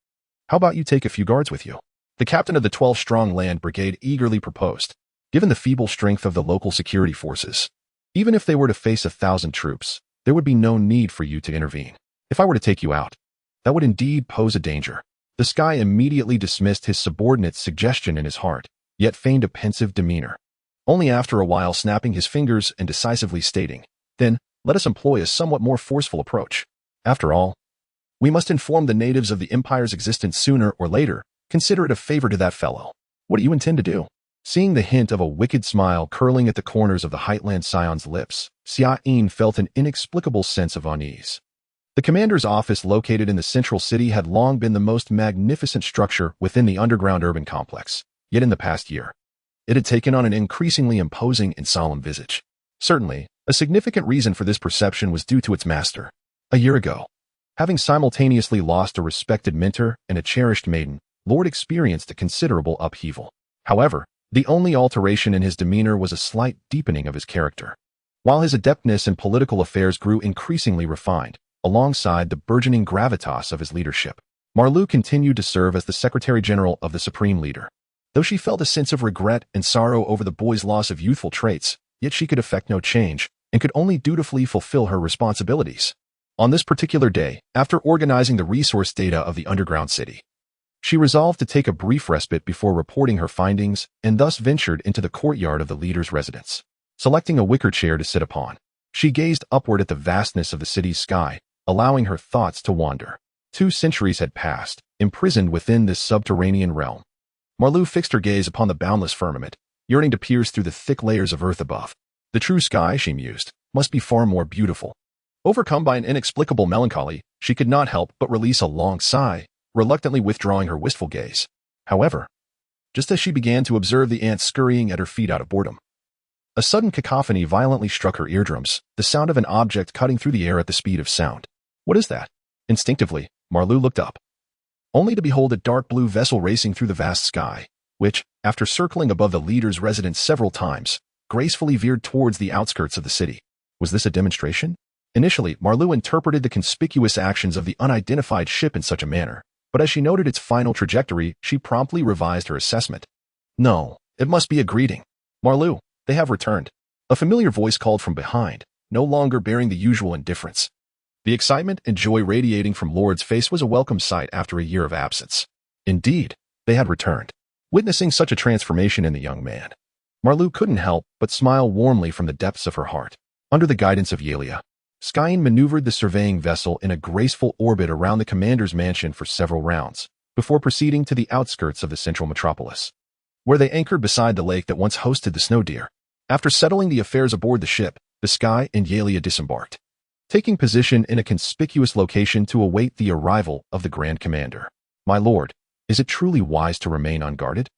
How about you take a few guards with you? The captain of the 12 Strong Land Brigade eagerly proposed. Given the feeble strength of the local security forces, even if they were to face 1,000 troops, there would be no need for you to intervene. If I were to take you out, that would indeed pose a danger. The sky immediately dismissed his subordinate's suggestion in his heart, yet feigned a pensive demeanor. Only after a while snapping his fingers and decisively stating, "Then, let us employ a somewhat more forceful approach. After all, we must inform the natives of the Empire's existence sooner or later. Consider it a favor to that fellow. What do you intend to do?" Seeing the hint of a wicked smile curling at the corners of the Heightland Scion's lips, Xiaoyin felt an inexplicable sense of unease. The commander's office located in the central city had long been the most magnificent structure within the underground urban complex, yet in the past year, it had taken on an increasingly imposing and solemn visage. Certainly, a significant reason for this perception was due to its master. A year ago, having simultaneously lost a respected mentor and a cherished maiden, Lord experienced a considerable upheaval. However, the only alteration in his demeanor was a slight deepening of his character. While his adeptness in political affairs grew increasingly refined, alongside the burgeoning gravitas of his leadership, Marlu continued to serve as the Secretary-General of the Supreme Leader. Though she felt a sense of regret and sorrow over the boy's loss of youthful traits, yet she could effect no change and could only dutifully fulfill her responsibilities. On this particular day, after organizing the resource data of the underground city, she resolved to take a brief respite before reporting her findings and thus ventured into the courtyard of the leader's residence. Selecting a wicker chair to sit upon, she gazed upward at the vastness of the city's sky, allowing her thoughts to wander. 2 centuries had passed, imprisoned within this subterranean realm. Marlu fixed her gaze upon the boundless firmament, yearning to pierce through the thick layers of earth above. The true sky, she mused, must be far more beautiful. Overcome by an inexplicable melancholy, she could not help but release a long sigh, reluctantly withdrawing her wistful gaze. However, just as she began to observe the ants scurrying at her feet out of boredom, a sudden cacophony violently struck her eardrums, the sound of an object cutting through the air at the speed of sound. What is that? Instinctively, Marlu looked up, only to behold a dark blue vessel racing through the vast sky, which, after circling above the leader's residence several times, gracefully veered towards the outskirts of the city. Was this a demonstration? Initially, Marlu interpreted the conspicuous actions of the unidentified ship in such a manner, but as she noted its final trajectory, she promptly revised her assessment. No, it must be a greeting. Marlu, they have returned. A familiar voice called from behind, no longer bearing the usual indifference. The excitement and joy radiating from Lord's face was a welcome sight after a year of absence. Indeed, they had returned. Witnessing such a transformation in the young man, Marlu couldn't help but smile warmly from the depths of her heart. Under the guidance of Yelia, Skyen maneuvered the surveying vessel in a graceful orbit around the commander's mansion for several rounds, before proceeding to the outskirts of the central metropolis, where they anchored beside the lake that once hosted the snow deer. After settling the affairs aboard the ship, the Sky and Yelia disembarked, taking position in a conspicuous location to await the arrival of the Grand Commander. "My lord, is it truly wise to remain unguarded?"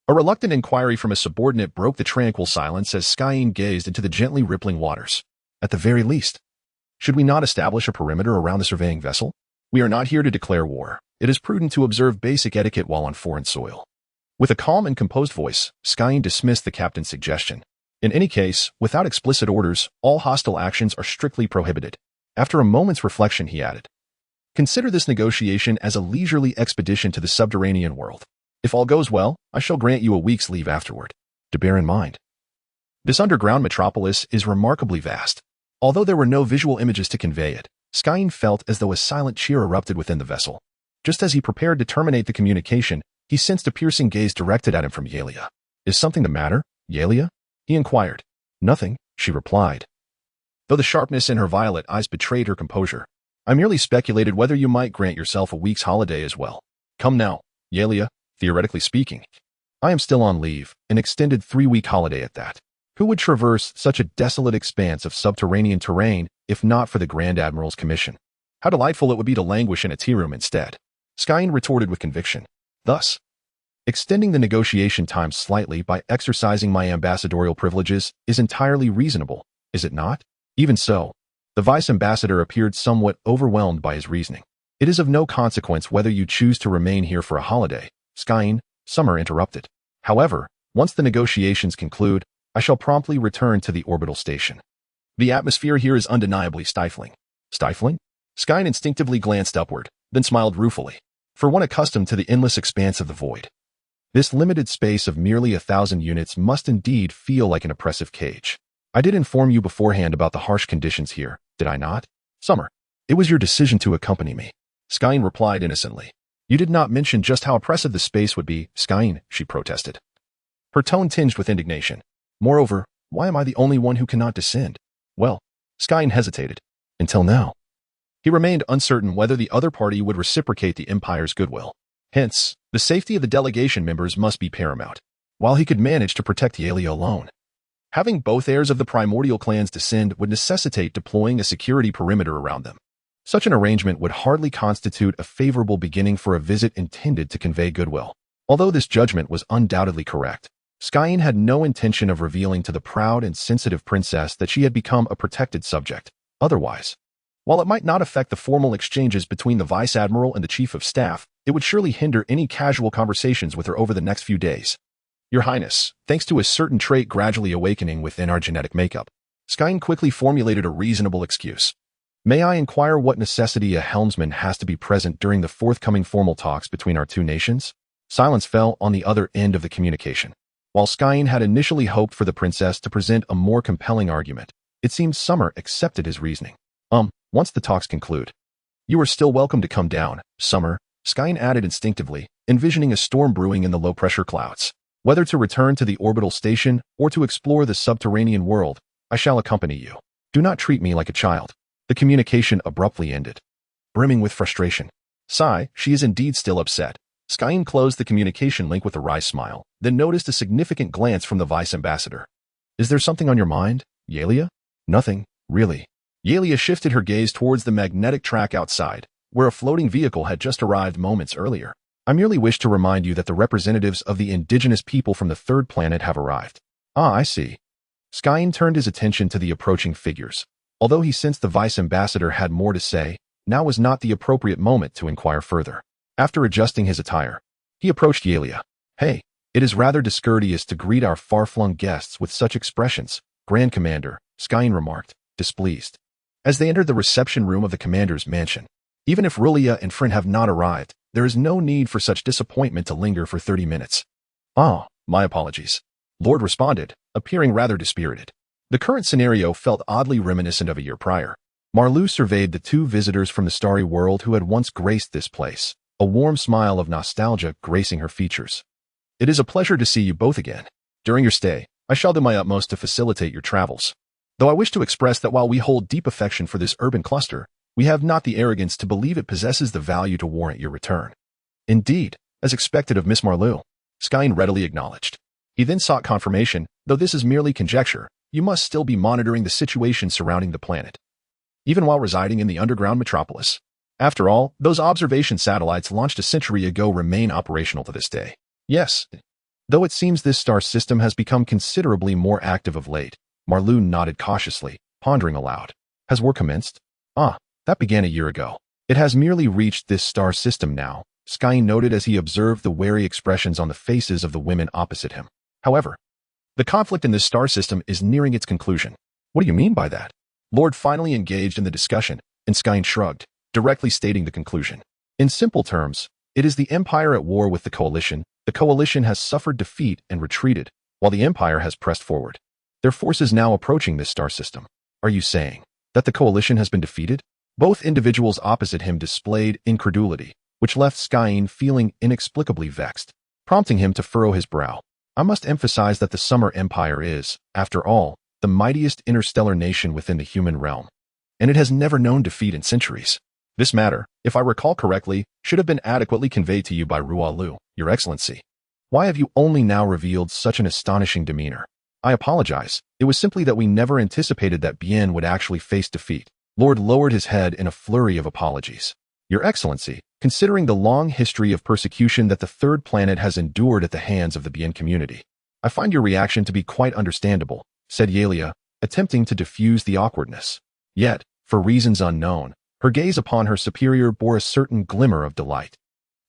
A reluctant inquiry from a subordinate broke the tranquil silence as Skyen gazed into the gently rippling waters. "At the very least, should we not establish a perimeter around the surveying vessel? We are not here to declare war. It is prudent to observe basic etiquette while on foreign soil." With a calm and composed voice, Skyen dismissed the captain's suggestion. In any case, without explicit orders, all hostile actions are strictly prohibited. After a moment's reflection, he added, "Consider this negotiation as a leisurely expedition to the subterranean world. If all goes well, I shall grant you a week's leave afterward. To bear in mind, this underground metropolis is remarkably vast." Although there were no visual images to convey it, Skyen felt as though a silent cheer erupted within the vessel. Just as he prepared to terminate the communication, he sensed a piercing gaze directed at him from Yelia. "Is something the matter, Yelia?" he inquired. "Nothing," she replied, though the sharpness in her violet eyes betrayed her composure. "I merely speculated whether you might grant yourself a week's holiday as well. Come now, Yelia, theoretically speaking, I am still on leave, an extended 3-week holiday at that. Who would traverse such a desolate expanse of subterranean terrain if not for the Grand Admiral's commission? How delightful it would be to languish in a tea room instead," Skyen retorted with conviction. "Thus, extending the negotiation time slightly by exercising my ambassadorial privileges is entirely reasonable, is it not?" Even so, the vice ambassador appeared somewhat overwhelmed by his reasoning. "It is of no consequence whether you choose to remain here for a holiday," Skyen, Summer interrupted. "However, once the negotiations conclude, I shall promptly return to the orbital station. The atmosphere here is undeniably stifling." "Stifling?" Skyen instinctively glanced upward, then smiled ruefully. For one accustomed to the endless expanse of the void, this limited space of merely 1,000 units must indeed feel like an oppressive cage. "I did inform you beforehand about the harsh conditions here, did I not, Summer?" It was your decision to accompany me. Skyen replied innocently. You did not mention just how oppressive the space would be, Skyen, she protested. Her tone tinged with indignation. Moreover, why am I the only one who cannot descend? Well, Skyen hesitated. Until now. He remained uncertain whether the other party would reciprocate the Empire's goodwill. Hence, the safety of the delegation members must be paramount, while he could manage to protect Yelia alone. Having both heirs of the primordial clans descend would necessitate deploying a security perimeter around them. Such an arrangement would hardly constitute a favorable beginning for a visit intended to convey goodwill. Although this judgment was undoubtedly correct, Skyen had no intention of revealing to the proud and sensitive princess that she had become a protected subject. Otherwise, while it might not affect the formal exchanges between the Vice Admiral and the Chief of Staff, it would surely hinder any casual conversations with her over the next few days. Your Highness, thanks to a certain trait gradually awakening within our genetic makeup, Skyen quickly formulated a reasonable excuse. May I inquire what necessity a helmsman has to be present during the forthcoming formal talks between our two nations? Silence fell on the other end of the communication. While Skyen had initially hoped for the princess to present a more compelling argument, it seemed Summer accepted his reasoning. Once the talks conclude, you are still welcome to come down, Summer, Skyen added instinctively, envisioning a storm brewing in the low-pressure clouds. Whether to return to the orbital station or to explore the subterranean world, I shall accompany you. Do not treat me like a child. The communication abruptly ended. Brimming with frustration. Sigh, she is indeed still upset. Skyen closed the communication link with a wry smile, then noticed a significant glance from the Vice Ambassador. Is there something on your mind, Yelia? Nothing, really. Yelia shifted her gaze towards the magnetic track outside, where a floating vehicle had just arrived moments earlier. I merely wish to remind you that the representatives of the indigenous people from the third planet have arrived. Ah, I see. Skyen turned his attention to the approaching figures. Although he sensed the Vice Ambassador had more to say, now was not the appropriate moment to inquire further. After adjusting his attire, he approached Yelia. Hey, it is rather discourteous to greet our far-flung guests with such expressions, Grand Commander, Skyen remarked, displeased. As they entered the reception room of the commander's mansion, even if Rulia and Friend have not arrived, there is no need for such disappointment to linger for 30 minutes. Ah, my apologies. Lord responded, appearing rather dispirited. The current scenario felt oddly reminiscent of a year prior. Marlu surveyed the two visitors from the starry world who had once graced this place, a warm smile of nostalgia gracing her features. It is a pleasure to see you both again. During your stay, I shall do my utmost to facilitate your travels. Though I wish to express that while we hold deep affection for this urban cluster, we have not the arrogance to believe it possesses the value to warrant your return. Indeed, as expected of Miss Marlu, Skyen readily acknowledged. He then sought confirmation, though this is merely conjecture, you must still be monitoring the situation surrounding the planet, even while residing in the underground metropolis. After all, those observation satellites launched a century ago remain operational to this day. Yes, though it seems this star system has become considerably more active of late. Marlu nodded cautiously, pondering aloud. Has war commenced? Ah, that began a year ago. It has merely reached this star system now, Skyen noted as he observed the wary expressions on the faces of the women opposite him. However, the conflict in this star system is nearing its conclusion. What do you mean by that? Lord finally engaged in the discussion, and Skyen shrugged, directly stating the conclusion. In simple terms, it is the Empire at war with the Coalition. The Coalition has suffered defeat and retreated, while the Empire has pressed forward. Their forces now approaching this star system. Are you saying that the Coalition has been defeated? Both individuals opposite him displayed incredulity, which left Skyen feeling inexplicably vexed, prompting him to furrow his brow. I must emphasize that the Summer Empire is, after all, the mightiest interstellar nation within the human realm, and it has never known defeat in centuries. This matter, if I recall correctly, should have been adequately conveyed to you by Rualu, Your Excellency. Why have you only now revealed such an astonishing demeanor? I apologize. It was simply that we never anticipated that Bien would actually face defeat. Lord lowered his head in a flurry of apologies. Your Excellency, considering the long history of persecution that the third planet has endured at the hands of the Bien community, I find your reaction to be quite understandable, said Yelia, attempting to diffuse the awkwardness. Yet, for reasons unknown, her gaze upon her superior bore a certain glimmer of delight.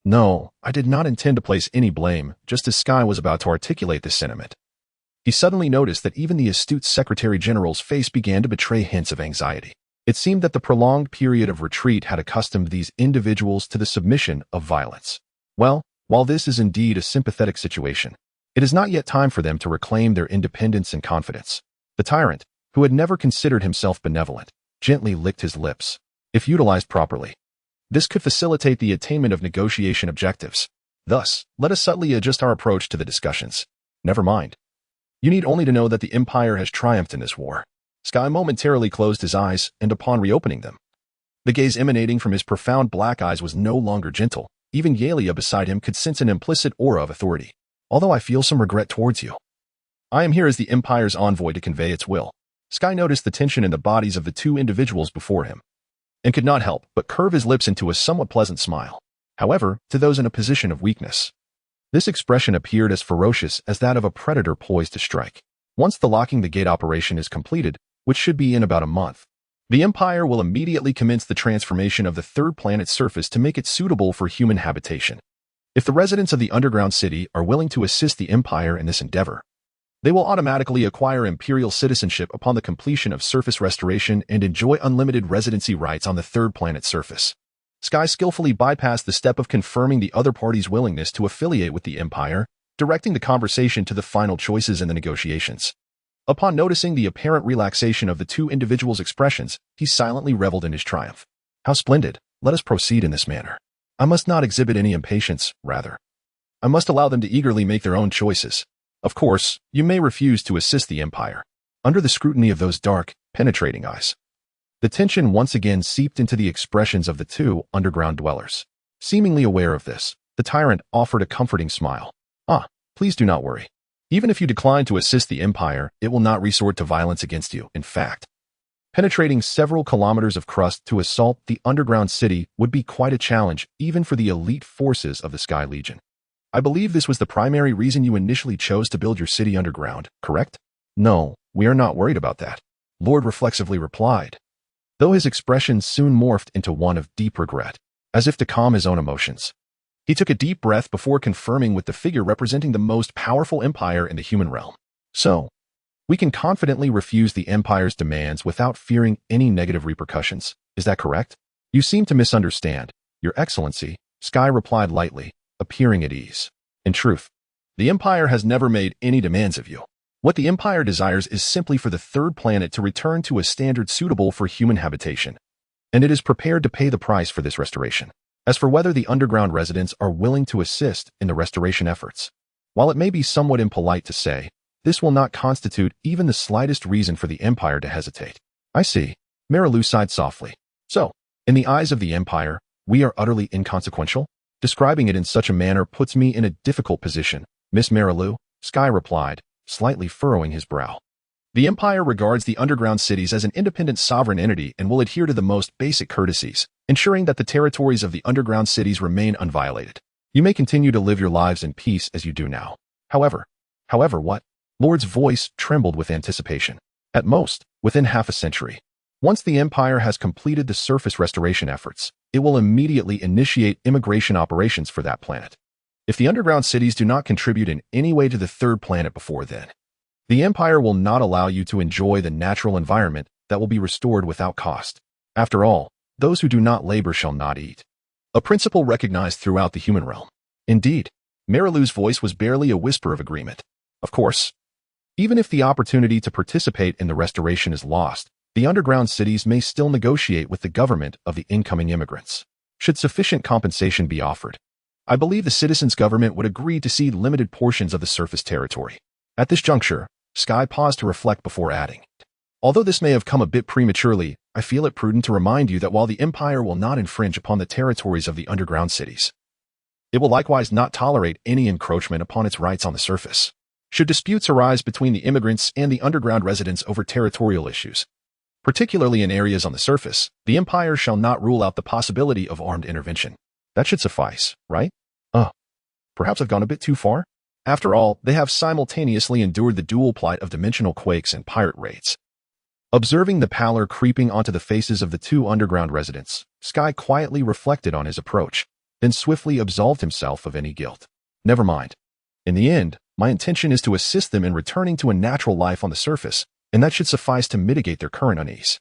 No, I did not intend to place any blame, just as Skye was about to articulate this sentiment. He suddenly noticed that even the astute Secretary General's face began to betray hints of anxiety. It seemed that the prolonged period of retreat had accustomed these individuals to the submission of violence. Well, while this is indeed a sympathetic situation, it is not yet time for them to reclaim their independence and confidence. The tyrant, who had never considered himself benevolent, gently licked his lips. if utilized properly. This could facilitate the attainment of negotiation objectives. Thus, let us subtly adjust our approach to the discussions. Never mind. You need only to know that the Empire has triumphed in this war. Sky momentarily closed his eyes, and upon reopening them, the gaze emanating from his profound black eyes was no longer gentle. Even Yalia beside him could sense an implicit aura of authority. Although I feel some regret towards you, I am here as the Empire's envoy to convey its will. Sky noticed the tension in the bodies of the two individuals before him, and could not help but curve his lips into a somewhat pleasant smile. However, to those in a position of weakness, this expression appeared as ferocious as that of a predator poised to strike. Once the locking the gate operation is completed, which should be in about a month, the Empire will immediately commence the transformation of the third planet's surface to make it suitable for human habitation. If the residents of the underground city are willing to assist the Empire in this endeavor, they will automatically acquire imperial citizenship upon the completion of surface restoration and enjoy unlimited residency rights on the third planet's surface. Sky skillfully bypassed the step of confirming the other party's willingness to affiliate with the Empire, directing the conversation to the final choices in the negotiations. Upon noticing the apparent relaxation of the two individuals' expressions, he silently reveled in his triumph. How splendid! Let us proceed in this manner. I must not exhibit any impatience, rather. I must allow them to eagerly make their own choices. Of course, you may refuse to assist the Empire. Under the scrutiny of those dark, penetrating eyes, the tension once again seeped into the expressions of the two underground dwellers. Seemingly aware of this, the tyrant offered a comforting smile. Please do not worry. Even if you decline to assist the Empire, it will not resort to violence against you. In fact, penetrating several kilometers of crust to assault the underground city would be quite a challenge, even for the elite forces of the Sky Legion. I believe this was the primary reason you initially chose to build your city underground, correct? No, we are not worried about that, Lord reflexively replied, though his expression soon morphed into one of deep regret. As if to calm his own emotions, he took a deep breath before confirming with the figure representing the most powerful empire in the human realm. So, we can confidently refuse the Empire's demands without fearing any negative repercussions. Is that correct? You seem to misunderstand, Your Excellency, Sky replied lightly, appearing at ease. In truth, the Empire has never made any demands of you. What the Empire desires is simply for the third planet to return to a standard suitable for human habitation, and it is prepared to pay the price for this restoration. As for whether the underground residents are willing to assist in the restoration efforts, while it may be somewhat impolite to say, this will not constitute even the slightest reason for the Empire to hesitate. I see. Marilu sighed softly. So, in the eyes of the Empire, we are utterly inconsequential? Describing it in such a manner puts me in a difficult position, Miss Marilu, Sky replied, slightly furrowing his brow. The Empire regards the underground cities as an independent sovereign entity and will adhere to the most basic courtesies, ensuring that the territories of the underground cities remain unviolated. You may continue to live your lives in peace as you do now. However what? Lord's voice trembled with anticipation. At most, within half a century, once the Empire has completed the surface restoration efforts, it will immediately initiate immigration operations for that planet. If the underground cities do not contribute in any way to the third planet before then, the Empire will not allow you to enjoy the natural environment that will be restored without cost. After all, those who do not labor shall not eat, a principle recognized throughout the human realm. Indeed, Marilu's voice was barely a whisper of agreement. Of course, even if the opportunity to participate in the restoration is lost, the underground cities may still negotiate with the government of the incoming immigrants. Should sufficient compensation be offered, I believe the citizens' government would agree to cede limited portions of the surface territory. At this juncture, Sky paused to reflect before adding, although this may have come a bit prematurely, I feel it prudent to remind you that while the Empire will not infringe upon the territories of the underground cities, it will likewise not tolerate any encroachment upon its rights on the surface. Should disputes arise between the immigrants and the underground residents over territorial issues, particularly in areas on the surface, the Empire shall not rule out the possibility of armed intervention. That should suffice, right? Perhaps I've gone a bit too far? After all, they have simultaneously endured the dual plight of dimensional quakes and pirate raids. Observing the pallor creeping onto the faces of the two underground residents, Sky quietly reflected on his approach, then swiftly absolved himself of any guilt. Never mind. In the end, my intention is to assist them in returning to a natural life on the surface, and that should suffice to mitigate their current unease.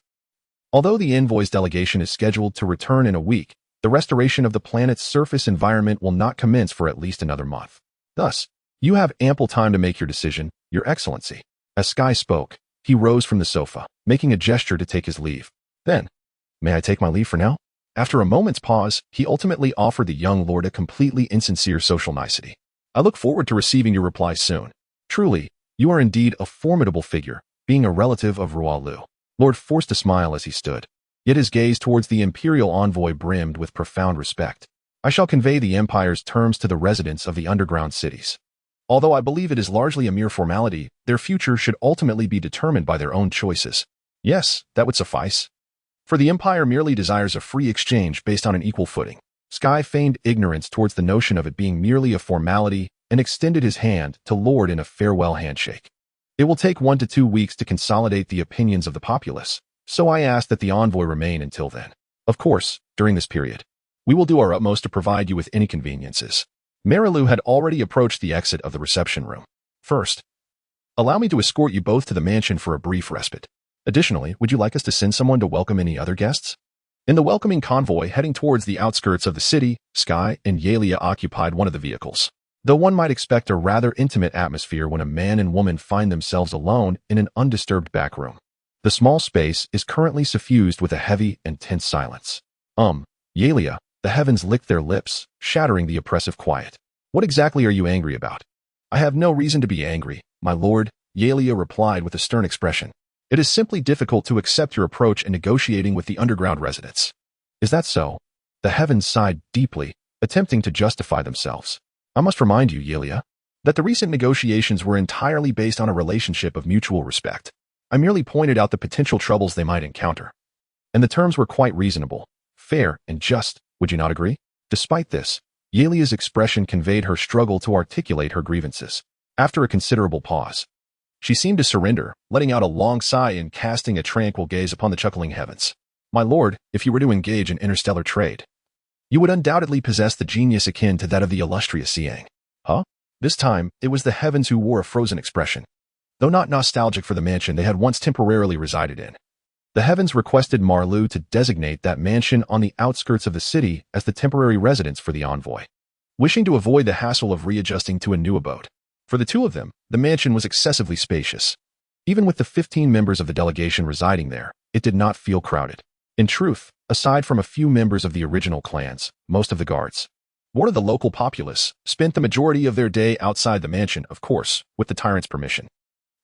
Although the envoy's delegation is scheduled to return in a week, the restoration of the planet's surface environment will not commence for at least another month. Thus, you have ample time to make your decision, Your Excellency. As Sky spoke, he rose from the sofa, making a gesture to take his leave. Then, May I take my leave for now? After a moment's pause, he ultimately offered the young lord a completely insincere social nicety. I look forward to receiving your reply soon. Truly, you are indeed a formidable figure, being a relative of Rualu. Lord forced a smile as he stood, yet his gaze towards the imperial envoy brimmed with profound respect. I shall convey the empire's terms to the residents of the underground cities. Although I believe it is largely a mere formality, their future should ultimately be determined by their own choices. Yes, that would suffice. For the empire merely desires a free exchange based on an equal footing. Sky feigned ignorance towards the notion of it being merely a formality and extended his hand to Lord in a farewell handshake. It will take 1 to 2 weeks to consolidate the opinions of the populace, so I ask that the envoy remain until then. Of course, during this period, we will do our utmost to provide you with any conveniences. Marilu had already approached the exit of the reception room. First, allow me to escort you both to the mansion for a brief respite. Additionally, would you like us to send someone to welcome any other guests? In the welcoming convoy heading towards the outskirts of the city, Sky and Yalia occupied one of the vehicles. Though one might expect a rather intimate atmosphere when a man and woman find themselves alone in an undisturbed back room. The small space is currently suffused with a heavy and tense silence. Yalia, the heavens licked their lips, shattering the oppressive quiet. What exactly are you angry about? I have no reason to be angry, my lord, Yalia replied with a stern expression. It is simply difficult to accept your approach in negotiating with the underground residents. Is that so? The heavens sighed deeply, attempting to justify themselves. I must remind you, Yalia, that the recent negotiations were entirely based on a relationship of mutual respect. I merely pointed out the potential troubles they might encounter. And the terms were quite reasonable, fair, and just, would you not agree? Despite this, Yalia's expression conveyed her struggle to articulate her grievances. After a considerable pause, she seemed to surrender, letting out a long sigh and casting a tranquil gaze upon the chuckling heavens. My lord, if you were to engage in interstellar trade, you would undoubtedly possess the genius akin to that of the illustrious Siang. Huh? This time, it was the heavens who wore a frozen expression. Though not nostalgic for the mansion they had once temporarily resided in, the heavens requested Marlu to designate that mansion on the outskirts of the city as the temporary residence for the envoy, wishing to avoid the hassle of readjusting to a new abode. For the two of them, the mansion was excessively spacious. Even with the 15 members of the delegation residing there, it did not feel crowded. In truth, aside from a few members of the original clans, most of the guards, more of the local populace, spent the majority of their day outside the mansion, of course, with the tyrant's permission.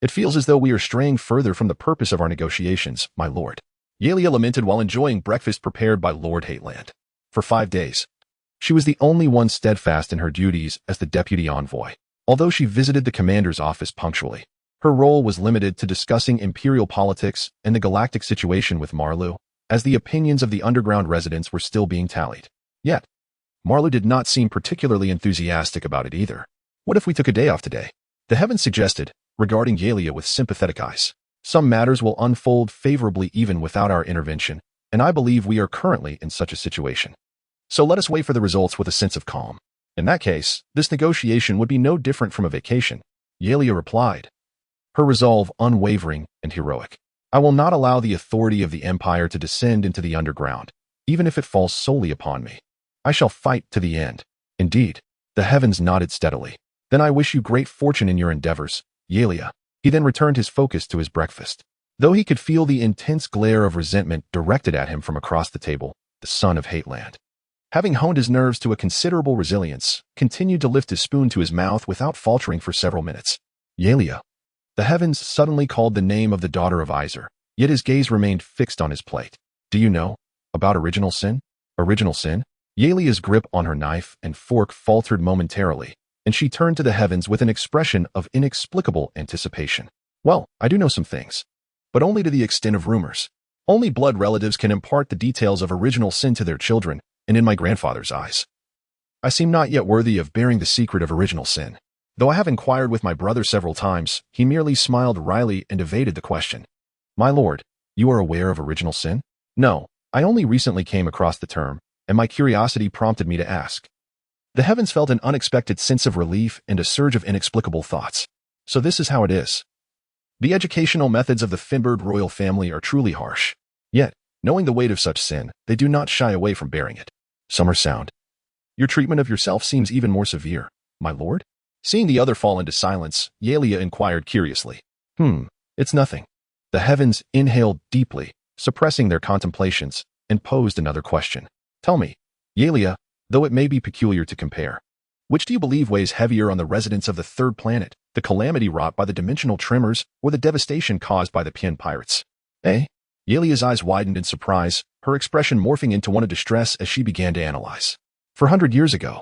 It feels as though we are straying further from the purpose of our negotiations, my lord. Yalia lamented while enjoying breakfast prepared by Lord Hateland. For 5 days, she was the only one steadfast in her duties as the deputy envoy. Although she visited the commander's office punctually, her role was limited to discussing imperial politics and the galactic situation with Marlu, as the opinions of the underground residents were still being tallied. Yet, Marlu did not seem particularly enthusiastic about it either. What if we took a day off today? The heavens suggested, regarding Yalia with sympathetic eyes. Some matters will unfold favorably even without our intervention, and I believe we are currently in such a situation. So let us wait for the results with a sense of calm. In that case, this negotiation would be no different from a vacation, Yalia replied, her resolve unwavering and heroic. I will not allow the authority of the Empire to descend into the underground, even if it falls solely upon me. I shall fight to the end. Indeed, the heavens nodded steadily. Then I wish you great fortune in your endeavors, Yalia. He then returned his focus to his breakfast. Though he could feel the intense glare of resentment directed at him from across the table, the son of Hateland, having honed his nerves to a considerable resilience, continued to lift his spoon to his mouth without faltering for several minutes. Yalia. The heavens suddenly called the name of the daughter of Iser, yet his gaze remained fixed on his plate. Do you know about original sin? Original sin? Yalia's grip on her knife and fork faltered momentarily, and she turned to the heavens with an expression of inexplicable anticipation. Well, I do know some things, but only to the extent of rumors. Only blood relatives can impart the details of original sin to their children, and in my grandfather's eyes, I seem not yet worthy of bearing the secret of original sin. Though I have inquired with my brother several times, he merely smiled wryly and evaded the question. My lord, you are aware of original sin? No, I only recently came across the term, and my curiosity prompted me to ask. The heavens felt an unexpected sense of relief and a surge of inexplicable thoughts. So this is how it is. The educational methods of the Finbird royal family are truly harsh. Yet, knowing the weight of such sin, they do not shy away from bearing it. Some are sound. Your treatment of yourself seems even more severe, my lord? Seeing the other fall into silence, Yalia inquired curiously. It's nothing. The heavens inhaled deeply, suppressing their contemplations, and posed another question. Tell me, Yalia, though it may be peculiar to compare, which do you believe weighs heavier on the residents of the third planet, the calamity wrought by the dimensional tremors or the devastation caused by the Pian pirates? Eh? Yalia's eyes widened in surprise, her expression morphing into one of distress as she began to analyze. 400 years ago,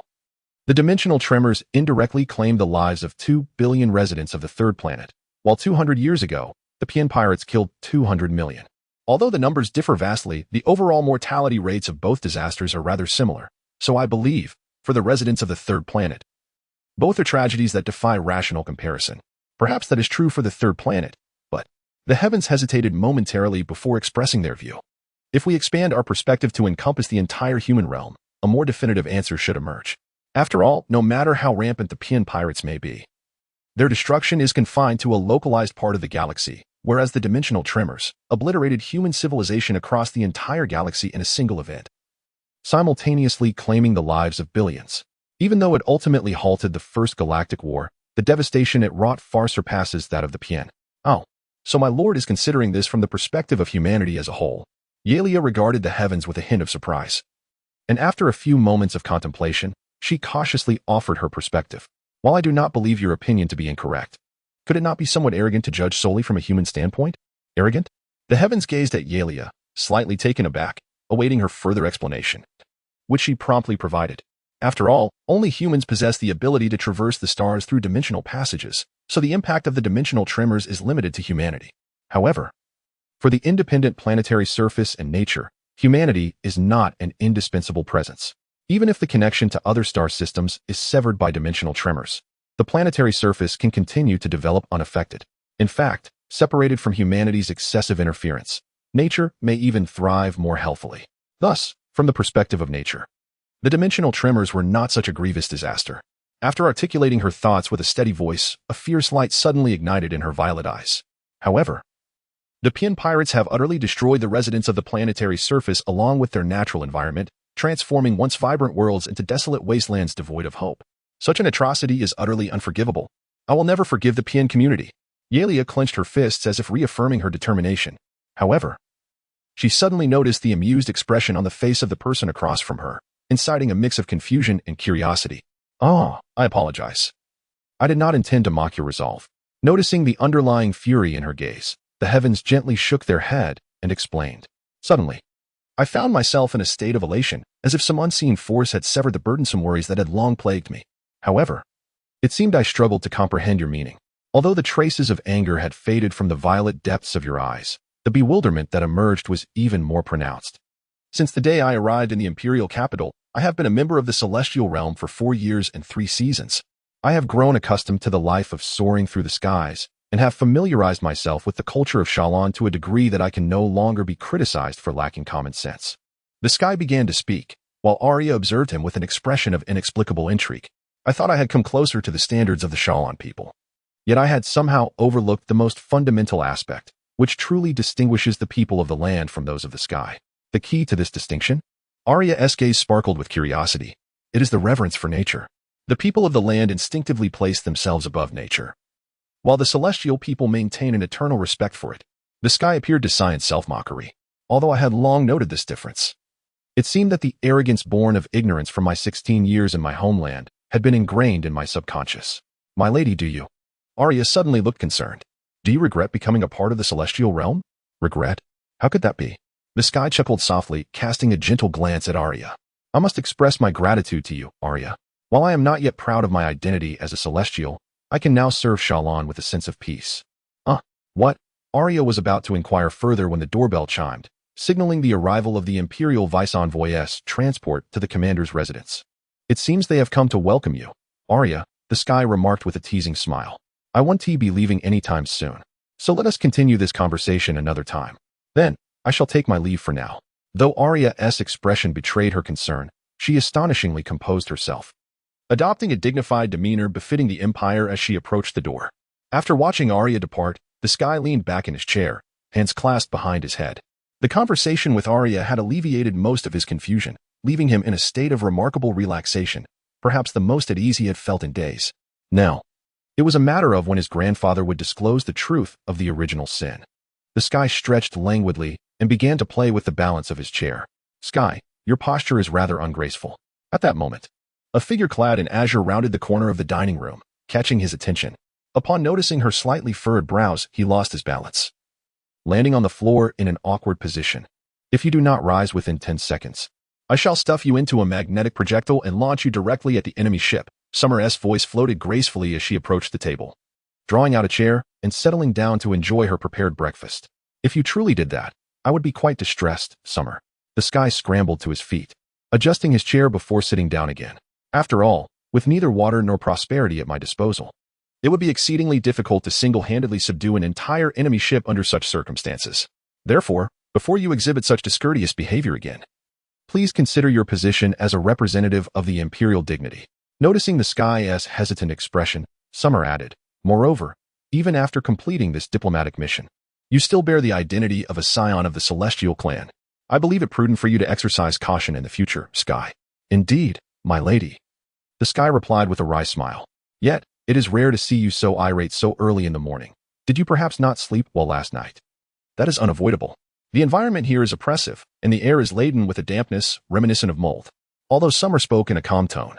the dimensional tremors indirectly claimed the lives of 2 billion residents of the third planet, while 200 years ago, the Pian pirates killed 200 million. Although the numbers differ vastly, the overall mortality rates of both disasters are rather similar, so I believe, for the residents of the third planet, both are tragedies that defy rational comparison. Perhaps that is true for the third planet, but the heavens hesitated momentarily before expressing their view. If we expand our perspective to encompass the entire human realm, a more definitive answer should emerge. After all, no matter how rampant the Pian pirates may be, their destruction is confined to a localized part of the galaxy, whereas the dimensional tremors obliterated human civilization across the entire galaxy in a single event, simultaneously claiming the lives of billions. Even though it ultimately halted the First Galactic War, the devastation it wrought far surpasses that of the Pian. Oh, so my lord is considering this from the perspective of humanity as a whole. Yalia regarded the heavens with a hint of surprise, and after a few moments of contemplation, she cautiously offered her perspective. While I do not believe your opinion to be incorrect, could it not be somewhat arrogant to judge solely from a human standpoint? Arrogant? The heavens gazed at Yalia, slightly taken aback, awaiting her further explanation, which she promptly provided. After all, only humans possess the ability to traverse the stars through dimensional passages, so the impact of the dimensional tremors is limited to humanity. However, for the independent planetary surface and nature, humanity is not an indispensable presence. Even if the connection to other star systems is severed by dimensional tremors, the planetary surface can continue to develop unaffected. In fact, separated from humanity's excessive interference, nature may even thrive more healthily. Thus, from the perspective of nature, the dimensional tremors were not such a grievous disaster. After articulating her thoughts with a steady voice, a fierce light suddenly ignited in her violet eyes. However, the Pian pirates have utterly destroyed the residents of the planetary surface along with their natural environment, transforming once vibrant worlds into desolate wastelands devoid of hope. Such an atrocity is utterly unforgivable. I will never forgive the Pian community. Yalia clenched her fists as if reaffirming her determination. However, she suddenly noticed the amused expression on the face of the person across from her, inciting a mix of confusion and curiosity. "Ah, I apologize. I did not intend to mock your resolve." Noticing the underlying fury in her gaze, the heavens gently shook their head and explained. Suddenly, I found myself in a state of elation, as if some unseen force had severed the burdensome worries that had long plagued me. However, it seemed I struggled to comprehend your meaning. Although the traces of anger had faded from the violet depths of your eyes, the bewilderment that emerged was even more pronounced. Since the day I arrived in the imperial capital, I have been a member of the celestial realm for 4 years and 3 seasons. I have grown accustomed to the life of soaring through the skies, and have familiarized myself with the culture of Shalon to a degree that I can no longer be criticized for lacking common sense. The sky began to speak, while Arya observed him with an expression of inexplicable intrigue. I thought I had come closer to the standards of the Shalon people. Yet I had somehow overlooked the most fundamental aspect, which truly distinguishes the people of the land from those of the sky. The key to this distinction? Arya's gaze sparkled with curiosity. It is the reverence for nature. The people of the land instinctively place themselves above nature, while the celestial people maintain an eternal respect for it. The sky appeared to sigh in self-mockery, although I had long noted this difference. It seemed that the arrogance born of ignorance from my 16 years in my homeland had been ingrained in my subconscious. My lady, do you? Arya suddenly looked concerned. Do you regret becoming a part of the celestial realm? Regret? How could that be? The sky chuckled softly, casting a gentle glance at Arya. I must express my gratitude to you, Arya. While I am not yet proud of my identity as a celestial, I can now serve Shalon with a sense of peace. What? Arya was about to inquire further when the doorbell chimed, signaling the arrival of the Imperial Vice-Envoy's transport to the commander's residence. It seems they have come to welcome you, Arya, the sky remarked with a teasing smile. I won't be leaving anytime soon, so let us continue this conversation another time. Then, I shall take my leave for now. Though Arya's expression betrayed her concern, she astonishingly composed herself, adopting a dignified demeanor befitting the Empire as she approached the door. After watching Arya depart, the sky leaned back in his chair, hands clasped behind his head. The conversation with Arya had alleviated most of his confusion, leaving him in a state of remarkable relaxation, perhaps the most at ease he had felt in days. Now, it was a matter of when his grandfather would disclose the truth of the original sin. The sky stretched languidly and began to play with the balance of his chair. Sky, your posture is rather ungraceful. At that moment, a figure clad in azure rounded the corner of the dining room, catching his attention. Upon noticing her slightly furrowed brows, he lost his balance, landing on the floor in an awkward position. If you do not rise within 10 seconds, I shall stuff you into a magnetic projectile and launch you directly at the enemy ship. Summer's voice floated gracefully as she approached the table, drawing out a chair and settling down to enjoy her prepared breakfast. If you truly did that, I would be quite distressed, Summer. The Sky scrambled to his feet, adjusting his chair before sitting down again. After all, with neither water nor prosperity at my disposal, it would be exceedingly difficult to single-handedly subdue an entire enemy ship under such circumstances. Therefore, before you exhibit such discourteous behavior again, please consider your position as a representative of the imperial dignity. Noticing the Sky's hesitant expression, Summer added, moreover, even after completing this diplomatic mission, you still bear the identity of a scion of the celestial clan. I believe it prudent for you to exercise caution in the future, Sky. Indeed, my lady. The Sky replied with a wry smile. Yet, it is rare to see you so irate so early in the morning. Did you perhaps not sleep well last night? That is unavoidable. The environment here is oppressive, and the air is laden with a dampness reminiscent of mold. Although Summer spoke in a calm tone,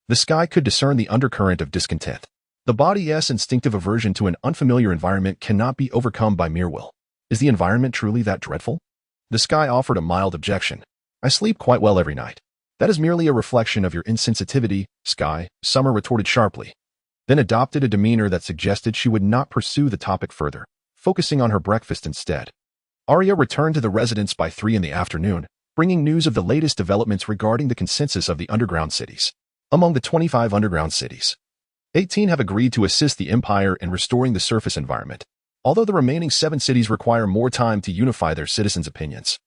the Sky could discern the undercurrent of discontent. The body's instinctive aversion to an unfamiliar environment cannot be overcome by mere will. Is the environment truly that dreadful? The Sky offered a mild objection. I sleep quite well every night. That is merely a reflection of your insensitivity, Sky, Summer retorted sharply, then adopted a demeanor that suggested she would not pursue the topic further, focusing on her breakfast instead. Arya returned to the residence by 3 in the afternoon, bringing news of the latest developments regarding the consensus of the underground cities. Among the 25 underground cities, 18 have agreed to assist the Empire in restoring the surface environment, although the remaining 7 cities require more time to unify their citizens' opinions.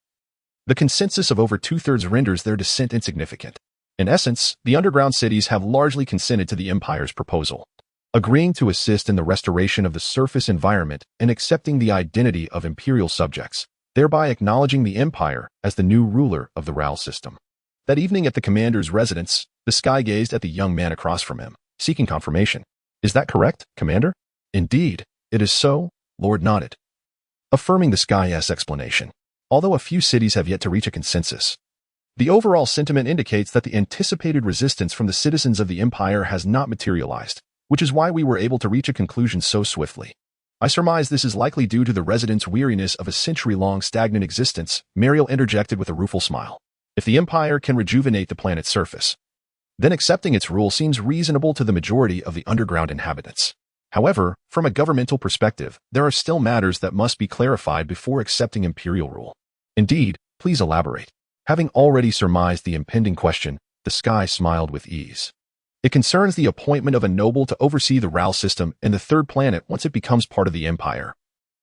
The consensus of over 2/3 renders their dissent insignificant. In essence, the underground cities have largely consented to the Empire's proposal, agreeing to assist in the restoration of the surface environment and accepting the identity of imperial subjects, thereby acknowledging the Empire as the new ruler of the RAL system. That evening at the commander's residence, the Sky gazed at the young man across from him, seeking confirmation. Is that correct, Commander? Indeed, it is so, Lord nodded, affirming the Sky's explanation. Although a few cities have yet to reach a consensus, the overall sentiment indicates that the anticipated resistance from the citizens of the Empire has not materialized, which is why we were able to reach a conclusion so swiftly. I surmise this is likely due to the residents' weariness of a century-long stagnant existence, Mariel interjected with a rueful smile. If the Empire can rejuvenate the planet's surface, then accepting its rule seems reasonable to the majority of the underground inhabitants. However, from a governmental perspective, there are still matters that must be clarified before accepting imperial rule. Indeed, please elaborate. Having already surmised the impending question, the Sky smiled with ease. It concerns the appointment of a noble to oversee the RAL system and the third planet once it becomes part of the Empire,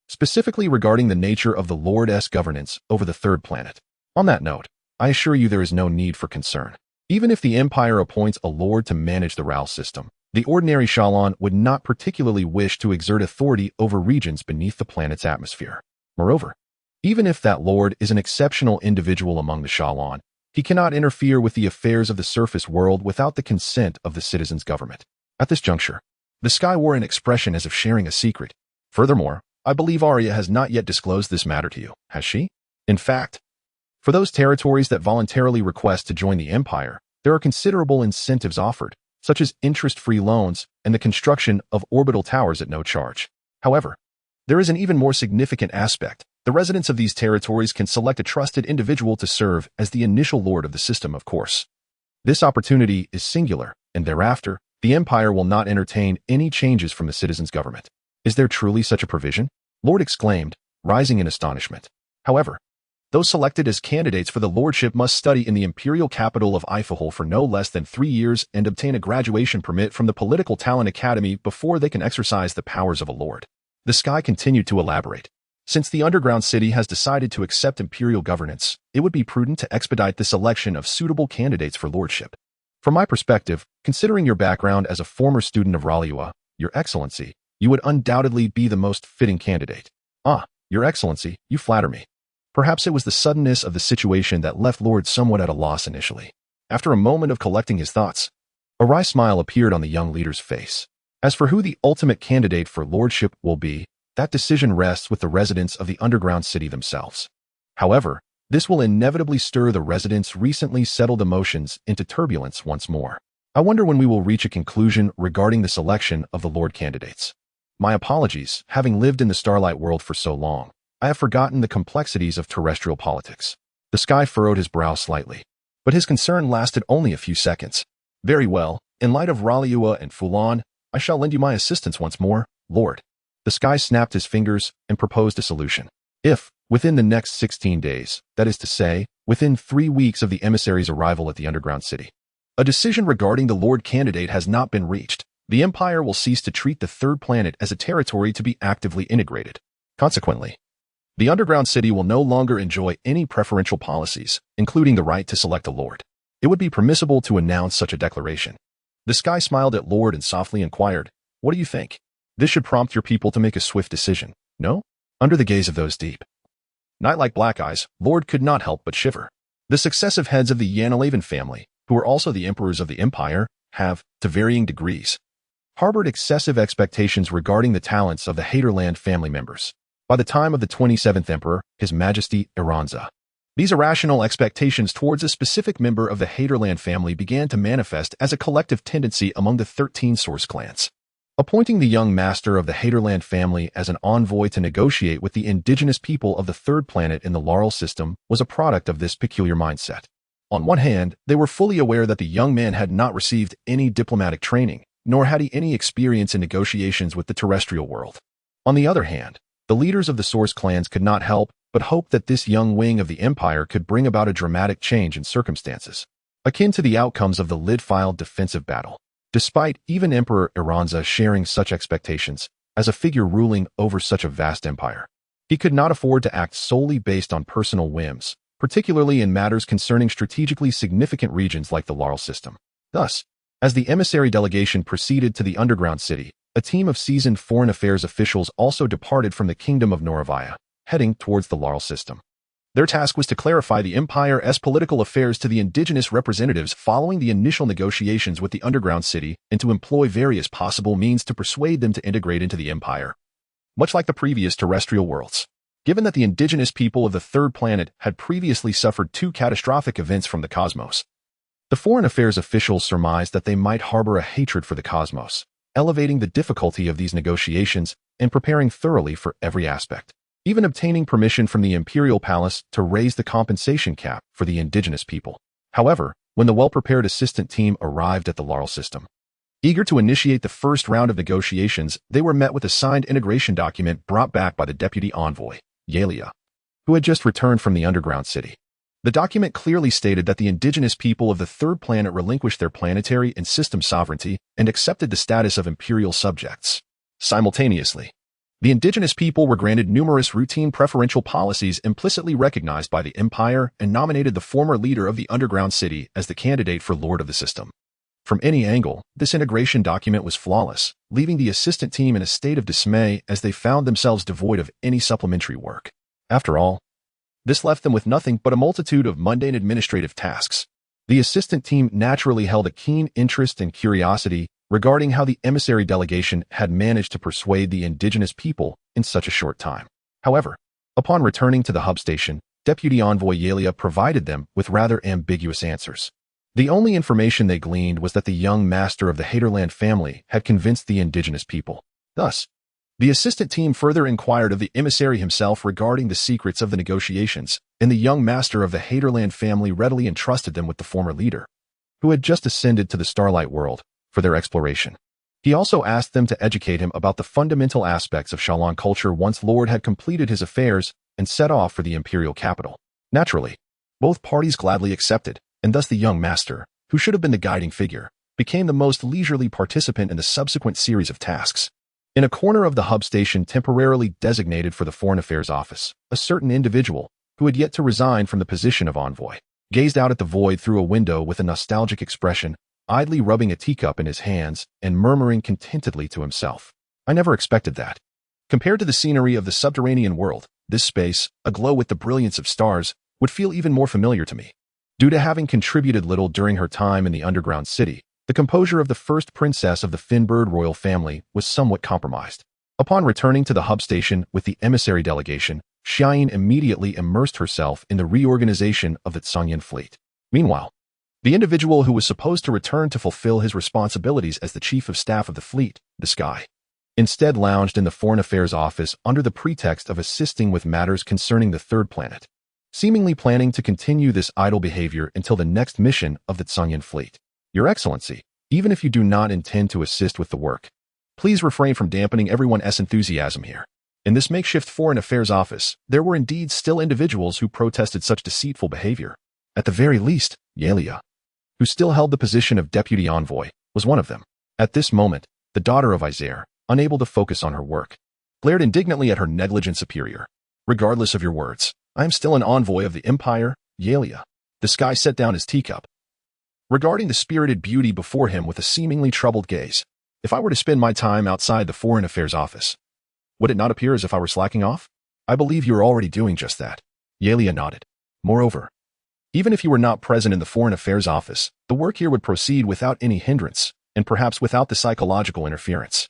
specifically regarding the nature of the Lord's governance over the third planet. On that note, I assure you there is no need for concern. Even if the Empire appoints a lord to manage the RAL system, the ordinary Shalon would not particularly wish to exert authority over regions beneath the planet's atmosphere. Moreover, even if that lord is an exceptional individual among the Shalon, he cannot interfere with the affairs of the surface world without the consent of the citizens' government. At this juncture, the Sky wore an expression as if sharing a secret. Furthermore, I believe Arya has not yet disclosed this matter to you, has she? In fact, for those territories that voluntarily request to join the Empire, there are considerable incentives offered, such as interest-free loans and the construction of orbital towers at no charge. However, there is an even more significant aspect. The residents of these territories can select a trusted individual to serve as the initial lord of the system, of course. This opportunity is singular, and thereafter, the Empire will not entertain any changes from the citizens' government. Is there truly such a provision? Lord exclaimed, rising in astonishment. However, those selected as candidates for the lordship must study in the imperial capital of Ifahol for no less than 3 years and obtain a graduation permit from the Political Talent Academy before they can exercise the powers of a lord. The Sky continued to elaborate. Since the underground city has decided to accept imperial governance, it would be prudent to expedite the selection of suitable candidates for lordship. From my perspective, considering your background as a former student of Raliua, Your Excellency, you would undoubtedly be the most fitting candidate. Ah, Your Excellency, you flatter me. Perhaps it was the suddenness of the situation that left Lord somewhat at a loss initially. After a moment of collecting his thoughts, a wry smile appeared on the young leader's face. As for who the ultimate candidate for lordship will be, that decision rests with the residents of the underground city themselves. However, This will inevitably stir the residents' recently settled emotions into turbulence once more. I wonder when we will reach a conclusion regarding the selection of the Lord candidates. My apologies, having lived in the starlight world for so long, I have forgotten the complexities of terrestrial politics. The sky furrowed his brow slightly, but his concern lasted only a few seconds. Very well, in light of Raliua and Fulan, I shall lend you my assistance once more, Lord. The sky snapped his fingers and proposed a solution. If, within the next 16 days, that is to say, within 3 weeks of the emissary's arrival at the underground city, a decision regarding the Lord candidate has not been reached, the Empire will cease to treat the third planet as a territory to be actively integrated. Consequently, the underground city will no longer enjoy any preferential policies, including the right to select a Lord. It would be permissible to announce such a declaration. The sky smiled at Lord and softly inquired, "What do you think? This should prompt your people to make a swift decision, no?" Under the gaze of those deep, night-like black eyes, Lord could not help but shiver. The successive heads of the Yanalavan family, who are also the emperors of the Empire, have, to varying degrees, harbored excessive expectations regarding the talents of the Haterland family members. By the time of the 27th Emperor, His Majesty Iranza, these irrational expectations towards a specific member of the Haterland family began to manifest as a collective tendency among the 13 source clans. Appointing the young master of the Haterland family as an envoy to negotiate with the indigenous people of the third planet in the Laurel system was a product of this peculiar mindset. On one hand, they were fully aware that the young man had not received any diplomatic training, nor had he any experience in negotiations with the terrestrial world. On the other hand, the leaders of the source clans could not help but hope that this young wing of the Empire could bring about a dramatic change in circumstances, akin to the outcomes of the Lid-File defensive battle. Despite even Emperor Iranza sharing such expectations, as a figure ruling over such a vast empire, he could not afford to act solely based on personal whims, particularly in matters concerning strategically significant regions like the Laurel system. Thus, as the emissary delegation proceeded to the underground city, a team of seasoned foreign affairs officials also departed from the Kingdom of Noravia, heading towards the Laurel system. Their task was to clarify the Empire's political affairs to the indigenous representatives following the initial negotiations with the underground city and to employ various possible means to persuade them to integrate into the Empire. Much like the previous terrestrial worlds, given that the indigenous people of the third planet had previously suffered 2 catastrophic events from the cosmos, the foreign affairs officials surmised that they might harbor a hatred for the cosmos, elevating the difficulty of these negotiations and preparing thoroughly for every aspect, even obtaining permission from the Imperial Palace to raise the compensation cap for the indigenous people. However, when the well-prepared assistant team arrived at the Laurel system, eager to initiate the first round of negotiations, they were met with a signed integration document brought back by the deputy envoy, Yalia, who had just returned from the underground city. The document clearly stated that the indigenous people of the third planet relinquished their planetary and system sovereignty and accepted the status of imperial subjects. Simultaneously, the indigenous people were granted numerous routine preferential policies implicitly recognized by the Empire and nominated the former leader of the underground city as the candidate for Lord of the system. From any angle, this integration document was flawless, leaving the assistant team in a state of dismay as they found themselves devoid of any supplementary work. After all, this left them with nothing but a multitude of mundane administrative tasks. The assistant team naturally held a keen interest and curiosity regarding how the emissary delegation had managed to persuade the indigenous people in such a short time. However, upon returning to the hub station, Deputy Envoy Yalia provided them with rather ambiguous answers. The only information they gleaned was that the young master of the Haterland family had convinced the indigenous people. Thus, the assistant team further inquired of the emissary himself regarding the secrets of the negotiations, and the young master of the Haterland family readily entrusted them with the former leader, who had just ascended to the Starlight World, for their exploration. He also asked them to educate him about the fundamental aspects of Shallan culture once Lord had completed his affairs and set off for the imperial capital. Naturally, both parties gladly accepted, and thus the young master, who should have been the guiding figure, became the most leisurely participant in the subsequent series of tasks. In a corner of the hub station temporarily designated for the Foreign Affairs Office, a certain individual, who had yet to resign from the position of envoy, gazed out at the void through a window with a nostalgic expression, idly rubbing a teacup in his hands and murmuring contentedly to himself. I never expected that. Compared to the scenery of the subterranean world, this space, aglow with the brilliance of stars, would feel even more familiar to me. Due to having contributed little during her time in the underground city, the composure of the first princess of the Finbird royal family was somewhat compromised. Upon returning to the hub station with the emissary delegation, Xiaoyin immediately immersed herself in the reorganization of the Tsangyan fleet. Meanwhile, the individual who was supposed to return to fulfill his responsibilities as the chief of staff of the fleet, the Sky, instead lounged in the Foreign Affairs office under the pretext of assisting with matters concerning the third planet, seemingly planning to continue this idle behavior until the next mission of the Tsangyan fleet. Your Excellency, even if you do not intend to assist with the work, please refrain from dampening everyone's enthusiasm here. In this makeshift Foreign Affairs office, there were indeed still individuals who protested such deceitful behavior. At the very least, Yelia, who still held the position of deputy envoy, was one of them. At this moment, the daughter of Izair, unable to focus on her work, glared indignantly at her negligent superior. Regardless of your words, I am still an envoy of the Empire, Yelia. The Sky set down his teacup, regarding the spirited beauty before him with a seemingly troubled gaze. If I were to spend my time outside the Foreign Affairs office, would it not appear as if I were slacking off? I believe you are already doing just that. Yelia nodded. Moreover, even if you were not present in the Foreign Affairs office, the work here would proceed without any hindrance, and perhaps without the psychological interference.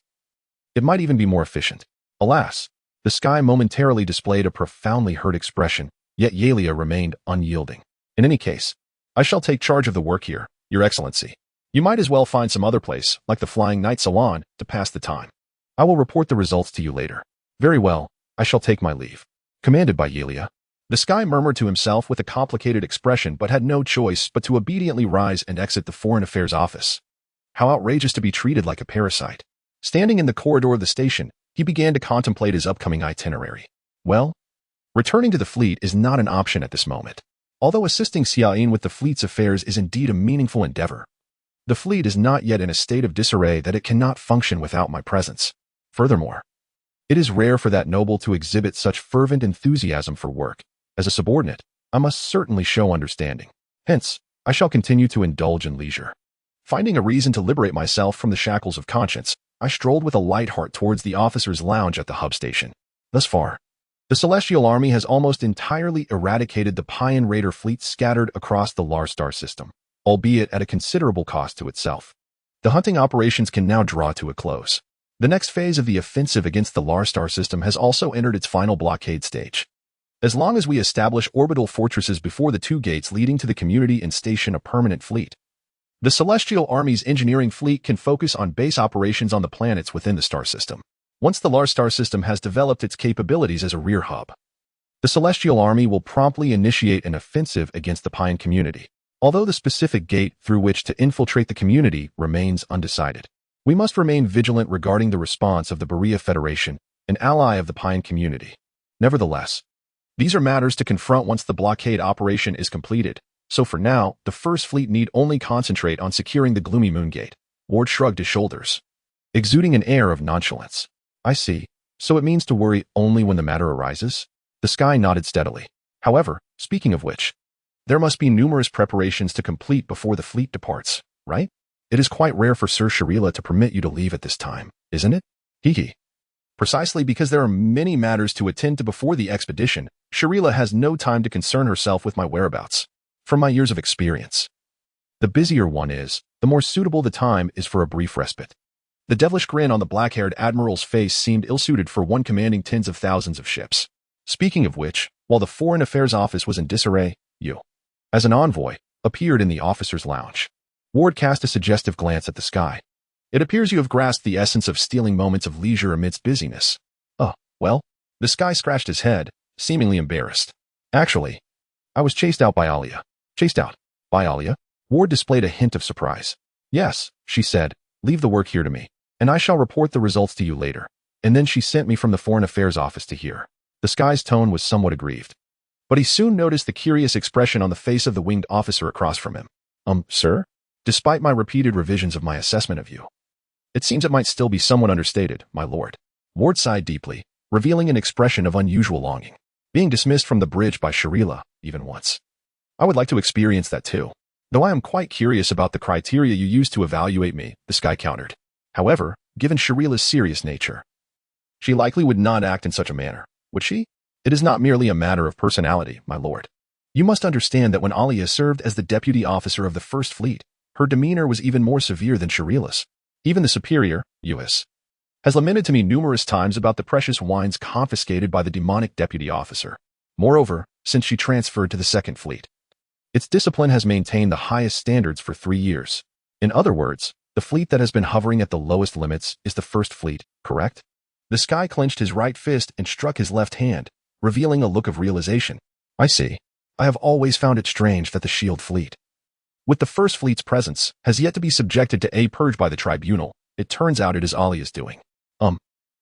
It might even be more efficient. Alas, the Sky momentarily displayed a profoundly hurt expression, yet Yelia remained unyielding. In any case, I shall take charge of the work here, Your Excellency. You might as well find some other place, like the Flying Night Salon, to pass the time. I will report the results to you later. Very well, I shall take my leave. Commanded by Yelia, the Sky murmured to himself with a complicated expression but had no choice but to obediently rise and exit the Foreign Affairs office. How outrageous to be treated like a parasite. Standing in the corridor of the station, he began to contemplate his upcoming itinerary. Well, returning to the fleet is not an option at this moment. Although assisting Xiaoyin with the fleet's affairs is indeed a meaningful endeavor, the fleet is not yet in a state of disarray that it cannot function without my presence. Furthermore, it is rare for that noble to exhibit such fervent enthusiasm for work. As a subordinate, I must certainly show understanding. Hence, I shall continue to indulge in leisure. Finding a reason to liberate myself from the shackles of conscience, I strolled with a light heart towards the officers' lounge at the hub station. Thus far, the Celestial Army has almost entirely eradicated the Paian Raider fleet scattered across the Larstar system, albeit at a considerable cost to itself. The hunting operations can now draw to a close. The next phase of the offensive against the Larstar system has also entered its final blockade stage. As long as we establish orbital fortresses before the two gates leading to the community and station a permanent fleet, the Celestial Army's engineering fleet can focus on base operations on the planets within the star system. Once the Larstar system has developed its capabilities as a rear hub, the Celestial Army will promptly initiate an offensive against the Paian community. Although the specific gate through which to infiltrate the community remains undecided, we must remain vigilant regarding the response of the Berea Federation, an ally of the Paian community. Nevertheless, these are matters to confront once the blockade operation is completed, so for now, the First Fleet need only concentrate on securing the Gloomy Moon Gate. Ward shrugged his shoulders, exuding an air of nonchalance. I see. So it means to worry only when the matter arises? The Sky nodded steadily. However, speaking of which, there must be numerous preparations to complete before the fleet departs, right? It is quite rare for Sir Sharila to permit you to leave at this time, isn't it? Hee. Precisely because there are many matters to attend to before the expedition, Sharila has no time to concern herself with my whereabouts. From my years of experience, the busier one is, the more suitable the time is for a brief respite. The devilish grin on the black-haired admiral's face seemed ill-suited for one commanding tens of thousands of ships. Speaking of which, while the Foreign Affairs office was in disarray, you, as an envoy, appeared in the officers' lounge. Ward cast a suggestive glance at the Sky. It appears you have grasped the essence of stealing moments of leisure amidst busyness. Oh, well, the Sky scratched his head, seemingly embarrassed. Actually, I was chased out by Alia. Chased out? By Alia? Ward displayed a hint of surprise. Yes, she said, leave the work here to me, and I shall report the results to you later. And then she sent me from the Foreign Affairs office to here. The Sky's tone was somewhat aggrieved, but he soon noticed the curious expression on the face of the winged officer across from him. Sir? Despite my repeated revisions of my assessment of you, it seems it might still be somewhat understated, my lord. Ward sighed deeply, revealing an expression of unusual longing. Being dismissed from the bridge by Sharila, even once. I would like to experience that too. Though I am quite curious about the criteria you used to evaluate me, the Sky countered. However, given Sharila's serious nature, she likely would not act in such a manner, would she? It is not merely a matter of personality, my lord. You must understand that when Alia served as the deputy officer of the First Fleet, her demeanor was even more severe than Sharila's. Even the superior, U.S. has lamented to me numerous times about the precious wines confiscated by the demonic deputy officer. Moreover, since she transferred to the Second Fleet, its discipline has maintained the highest standards for 3 years. In other words, the fleet that has been hovering at the lowest limits is the First Fleet, correct? The Sky clenched his right fist and struck his left hand, revealing a look of realization. I see. I have always found it strange that the Shield Fleet, with the First Fleet's presence, has yet to be subjected to a purge by the tribunal. It turns out it is Alia's doing.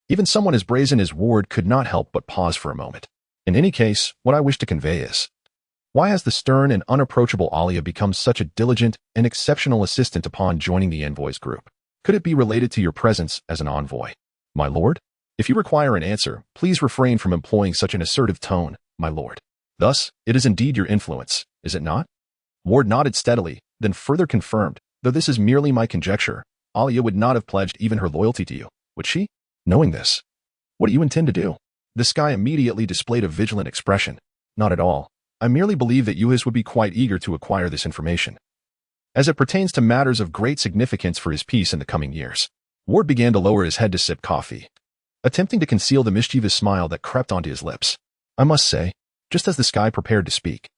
Even someone as brazen as Ward could not help but pause for a moment. In any case, what I wish to convey is, why has the stern and unapproachable Alia become such a diligent and exceptional assistant upon joining the envoys group? Could it be related to your presence as an envoy? My lord? If you require an answer, please refrain from employing such an assertive tone, my lord. Thus, it is indeed your influence, is it not? Ward nodded steadily, then further confirmed, though this is merely my conjecture, Alia would not have pledged even her loyalty to you, would she? Knowing this, what do you intend to do? The Sky immediately displayed a vigilant expression. Not at all. I merely believe that Yuhis would be quite eager to acquire this information, as it pertains to matters of great significance for his peace in the coming years. Ward began to lower his head to sip coffee, attempting to conceal the mischievous smile that crept onto his lips. I must say, just as the Sky prepared to speak,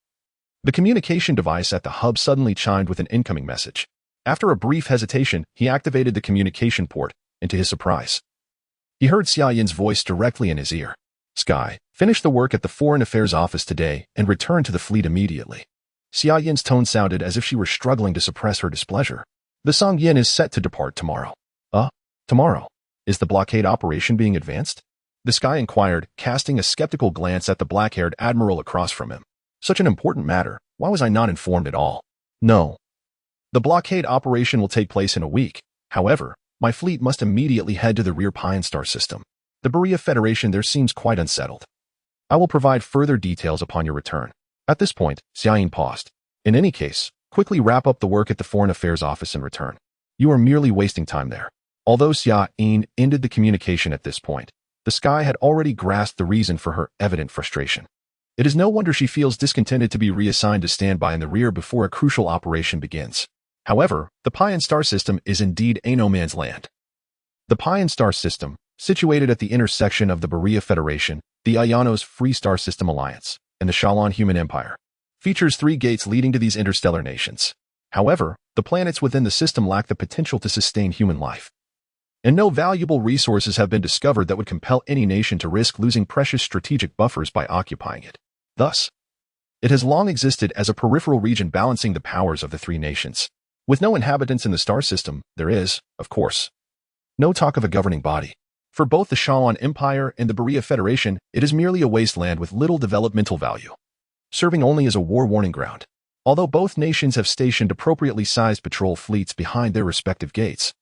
the communication device at the hub suddenly chimed with an incoming message. After a brief hesitation, he activated the communication port, and to his surprise, he heard Xia Yin's voice directly in his ear. Sky, finish the work at the Foreign Affairs Office today and return to the fleet immediately. Xia Yin's tone sounded as if she were struggling to suppress her displeasure. The Song Yin is set to depart tomorrow. Tomorrow? Is the blockade operation being advanced? The Sky inquired, casting a skeptical glance at the black-haired admiral across from him. Such an important matter. Why was I not informed at all? No. The blockade operation will take place in a week. However, my fleet must immediately head to the rear Pine Star system. The Berea Federation there seems quite unsettled. I will provide further details upon your return. At this point, Xia Yin paused. In any case, quickly wrap up the work at the Foreign Affairs Office and return. You are merely wasting time there. Although Xia Yin ended the communication at this point, the Sky had already grasped the reason for her evident frustration. It is no wonder she feels discontented to be reassigned to stand by in the rear before a crucial operation begins. However, the Pine Star system is indeed a no-man's land. The Pine Star system, situated at the intersection of the Berea Federation, the Ayanos Free Star System Alliance, and the Shalon Human Empire, features 3 gates leading to these interstellar nations. However, the planets within the system lack the potential to sustain human life, and no valuable resources have been discovered that would compel any nation to risk losing precious strategic buffers by occupying it. Thus, it has long existed as a peripheral region balancing the powers of the 3 nations. With no inhabitants in the star system, there is, of course, no talk of a governing body. For both the Shalon Empire and the Berea Federation, it is merely a wasteland with little developmental value, serving only as a war warning ground. Although both nations have stationed appropriately sized patrol fleets behind their respective gates,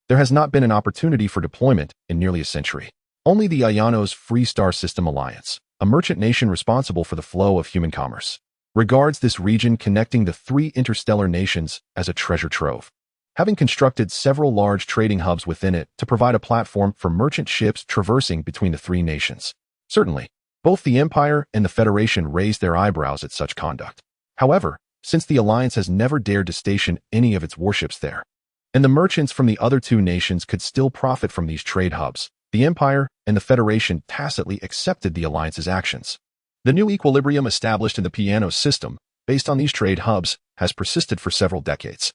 there has not been an opportunity for deployment in nearly a century. Only the Ayanos Free Star System Alliance, a merchant nation responsible for the flow of human commerce, regards this region connecting the 3 interstellar nations as a treasure trove, having constructed several large trading hubs within it to provide a platform for merchant ships traversing between the 3 nations. Certainly, both the Empire and the Federation raised their eyebrows at such conduct. However, since the Alliance has never dared to station any of its warships there, and the merchants from the other 2 nations could still profit from these trade hubs, the Empire and the Federation tacitly accepted the Alliance's actions. The new equilibrium established in the piano system, based on these trade hubs, has persisted for several decades.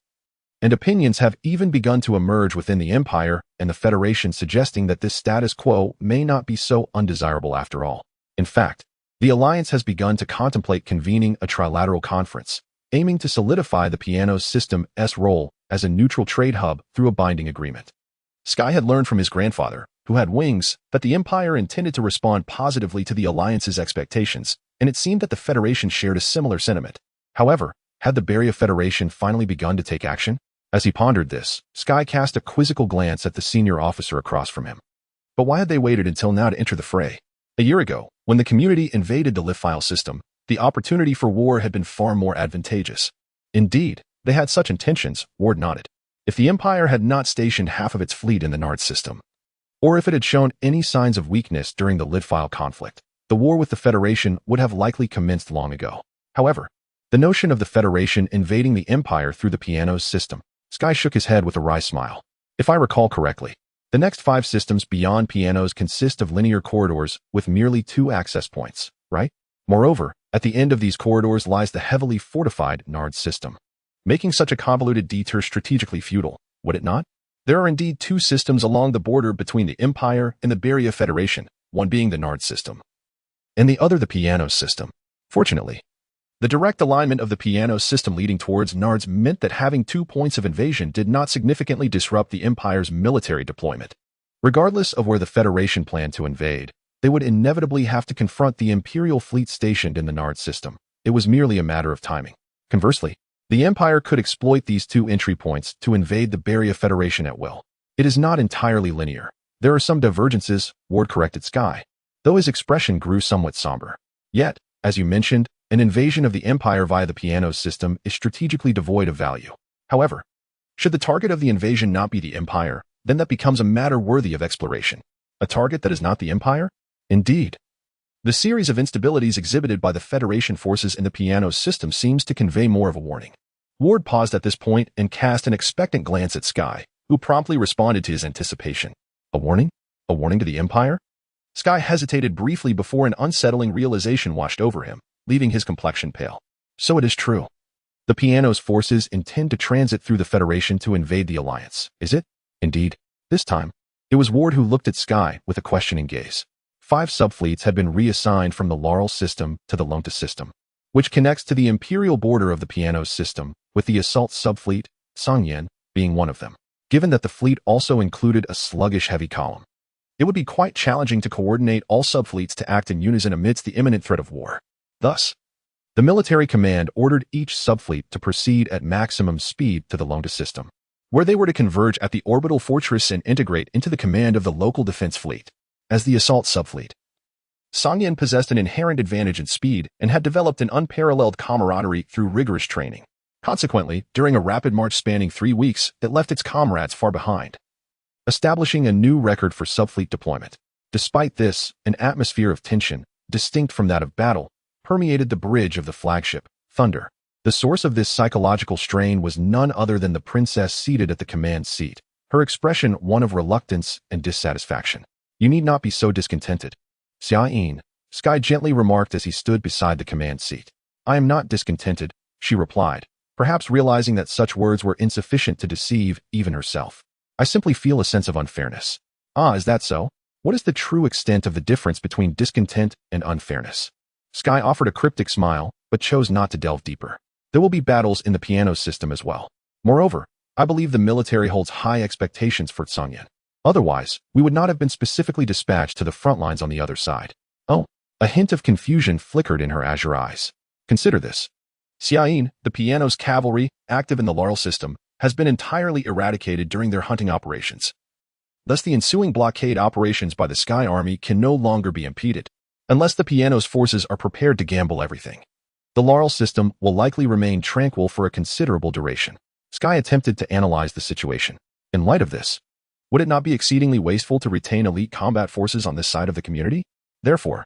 And opinions have even begun to emerge within the Empire and the Federation suggesting that this status quo may not be so undesirable after all. In fact, the Alliance has begun to contemplate convening a trilateral conference, aiming to solidify the piano system's role as a neutral trade hub through a binding agreement. Sky had learned from his grandfather, who had wings, that the Empire intended to respond positively to the Alliance's expectations, and it seemed that the Federation shared a similar sentiment. However, had the Berea Federation finally begun to take action? As he pondered this, Sky cast a quizzical glance at the senior officer across from him. But why had they waited until now to enter the fray? A year ago, when the community invaded the Lift-File system, the opportunity for war had been far more advantageous. Indeed, they had such intentions, Ward nodded. If the Empire had not stationed half of its fleet in the Nard system, or if it had shown any signs of weakness during the Lift-File conflict, the war with the Federation would have likely commenced long ago. However, the notion of the Federation invading the Empire through the piano system, Sky shook his head with a wry smile. If I recall correctly, The next 5 systems beyond pianos consist of linear corridors with merely 2 access points, right? Moreover, at the end of these corridors lies the heavily fortified Nard system, making such a convoluted detour strategically futile, would it not? There are indeed 2 systems along the border between the Empire and the Beria Federation, one being the Nard system, and the other the piano system. Fortunately, the direct alignment of the piano system leading towards Nards meant that having 2 points of invasion did not significantly disrupt the Empire's military deployment. Regardless of where the Federation planned to invade, they would inevitably have to confront the Imperial fleet stationed in the Nard system. It was merely a matter of timing. Conversely, the Empire could exploit these 2 entry points to invade the Beria Federation at will. It is not entirely linear. There are some divergences, Ward corrected Sky, though his expression grew somewhat somber. Yet, as you mentioned, an invasion of the Empire via the piano system is strategically devoid of value. However, should the target of the invasion not be the Empire, then that becomes a matter worthy of exploration. A target that is not the Empire? Indeed. The series of instabilities exhibited by the Federation forces in the piano system seems to convey more of a warning. Ward paused at this point and cast an expectant glance at Sky, who promptly responded to his anticipation. A warning? A warning to the Empire? Sky hesitated briefly before an unsettling realization washed over him, leaving his complexion pale. So it is true. The piano's forces intend to transit through the Federation to invade the Alliance, is it? Indeed. This time, it was Ward who looked at Sky with a questioning gaze. 5 subfleets had been reassigned from the Laurel system to the Lonta system, which connects to the Imperial border of the piano system, with the assault subfleet, Sangyan, being one of them. Given that the fleet also included a sluggish heavy column, it would be quite challenging to coordinate all subfleets to act in unison amidst the imminent threat of war. Thus, the military command ordered each subfleet to proceed at maximum speed to the Lonta system, where they were to converge at the orbital fortress and integrate into the command of the local defense fleet. As the assault subfleet, Sangyan possessed an inherent advantage in speed and had developed an unparalleled camaraderie through rigorous training. Consequently, during a rapid march spanning 3 weeks, it left its comrades far behind, establishing a new record for subfleet deployment. Despite this, an atmosphere of tension, distinct from that of battle, permeated the bridge of the flagship, Thunder. The source of this psychological strain was none other than the princess seated at the command seat, her expression one of reluctance and dissatisfaction. You need not be so discontented, Xiaoyin, Sky gently remarked as he stood beside the command seat. I am not discontented, she replied, perhaps realizing that such words were insufficient to deceive even herself. I simply feel a sense of unfairness. Ah, is that so? What is the true extent of the difference between discontent and unfairness? Sky offered a cryptic smile, but chose not to delve deeper. There will be battles in the piano system as well. Moreover, I believe the military holds high expectations for Sangyan. Otherwise, we would not have been specifically dispatched to the front lines on the other side. Oh, a hint of confusion flickered in her azure eyes. Consider this. Xiaoyin, the piano's cavalry, active in the Laurel system, has been entirely eradicated during their hunting operations. Thus the ensuing blockade operations by the Sky Army can no longer be impeded, unless the piano's forces are prepared to gamble everything. The Laurel system will likely remain tranquil for a considerable duration. Sky attempted to analyze the situation. In light of this, would it not be exceedingly wasteful to retain elite combat forces on this side of the community? Therefore,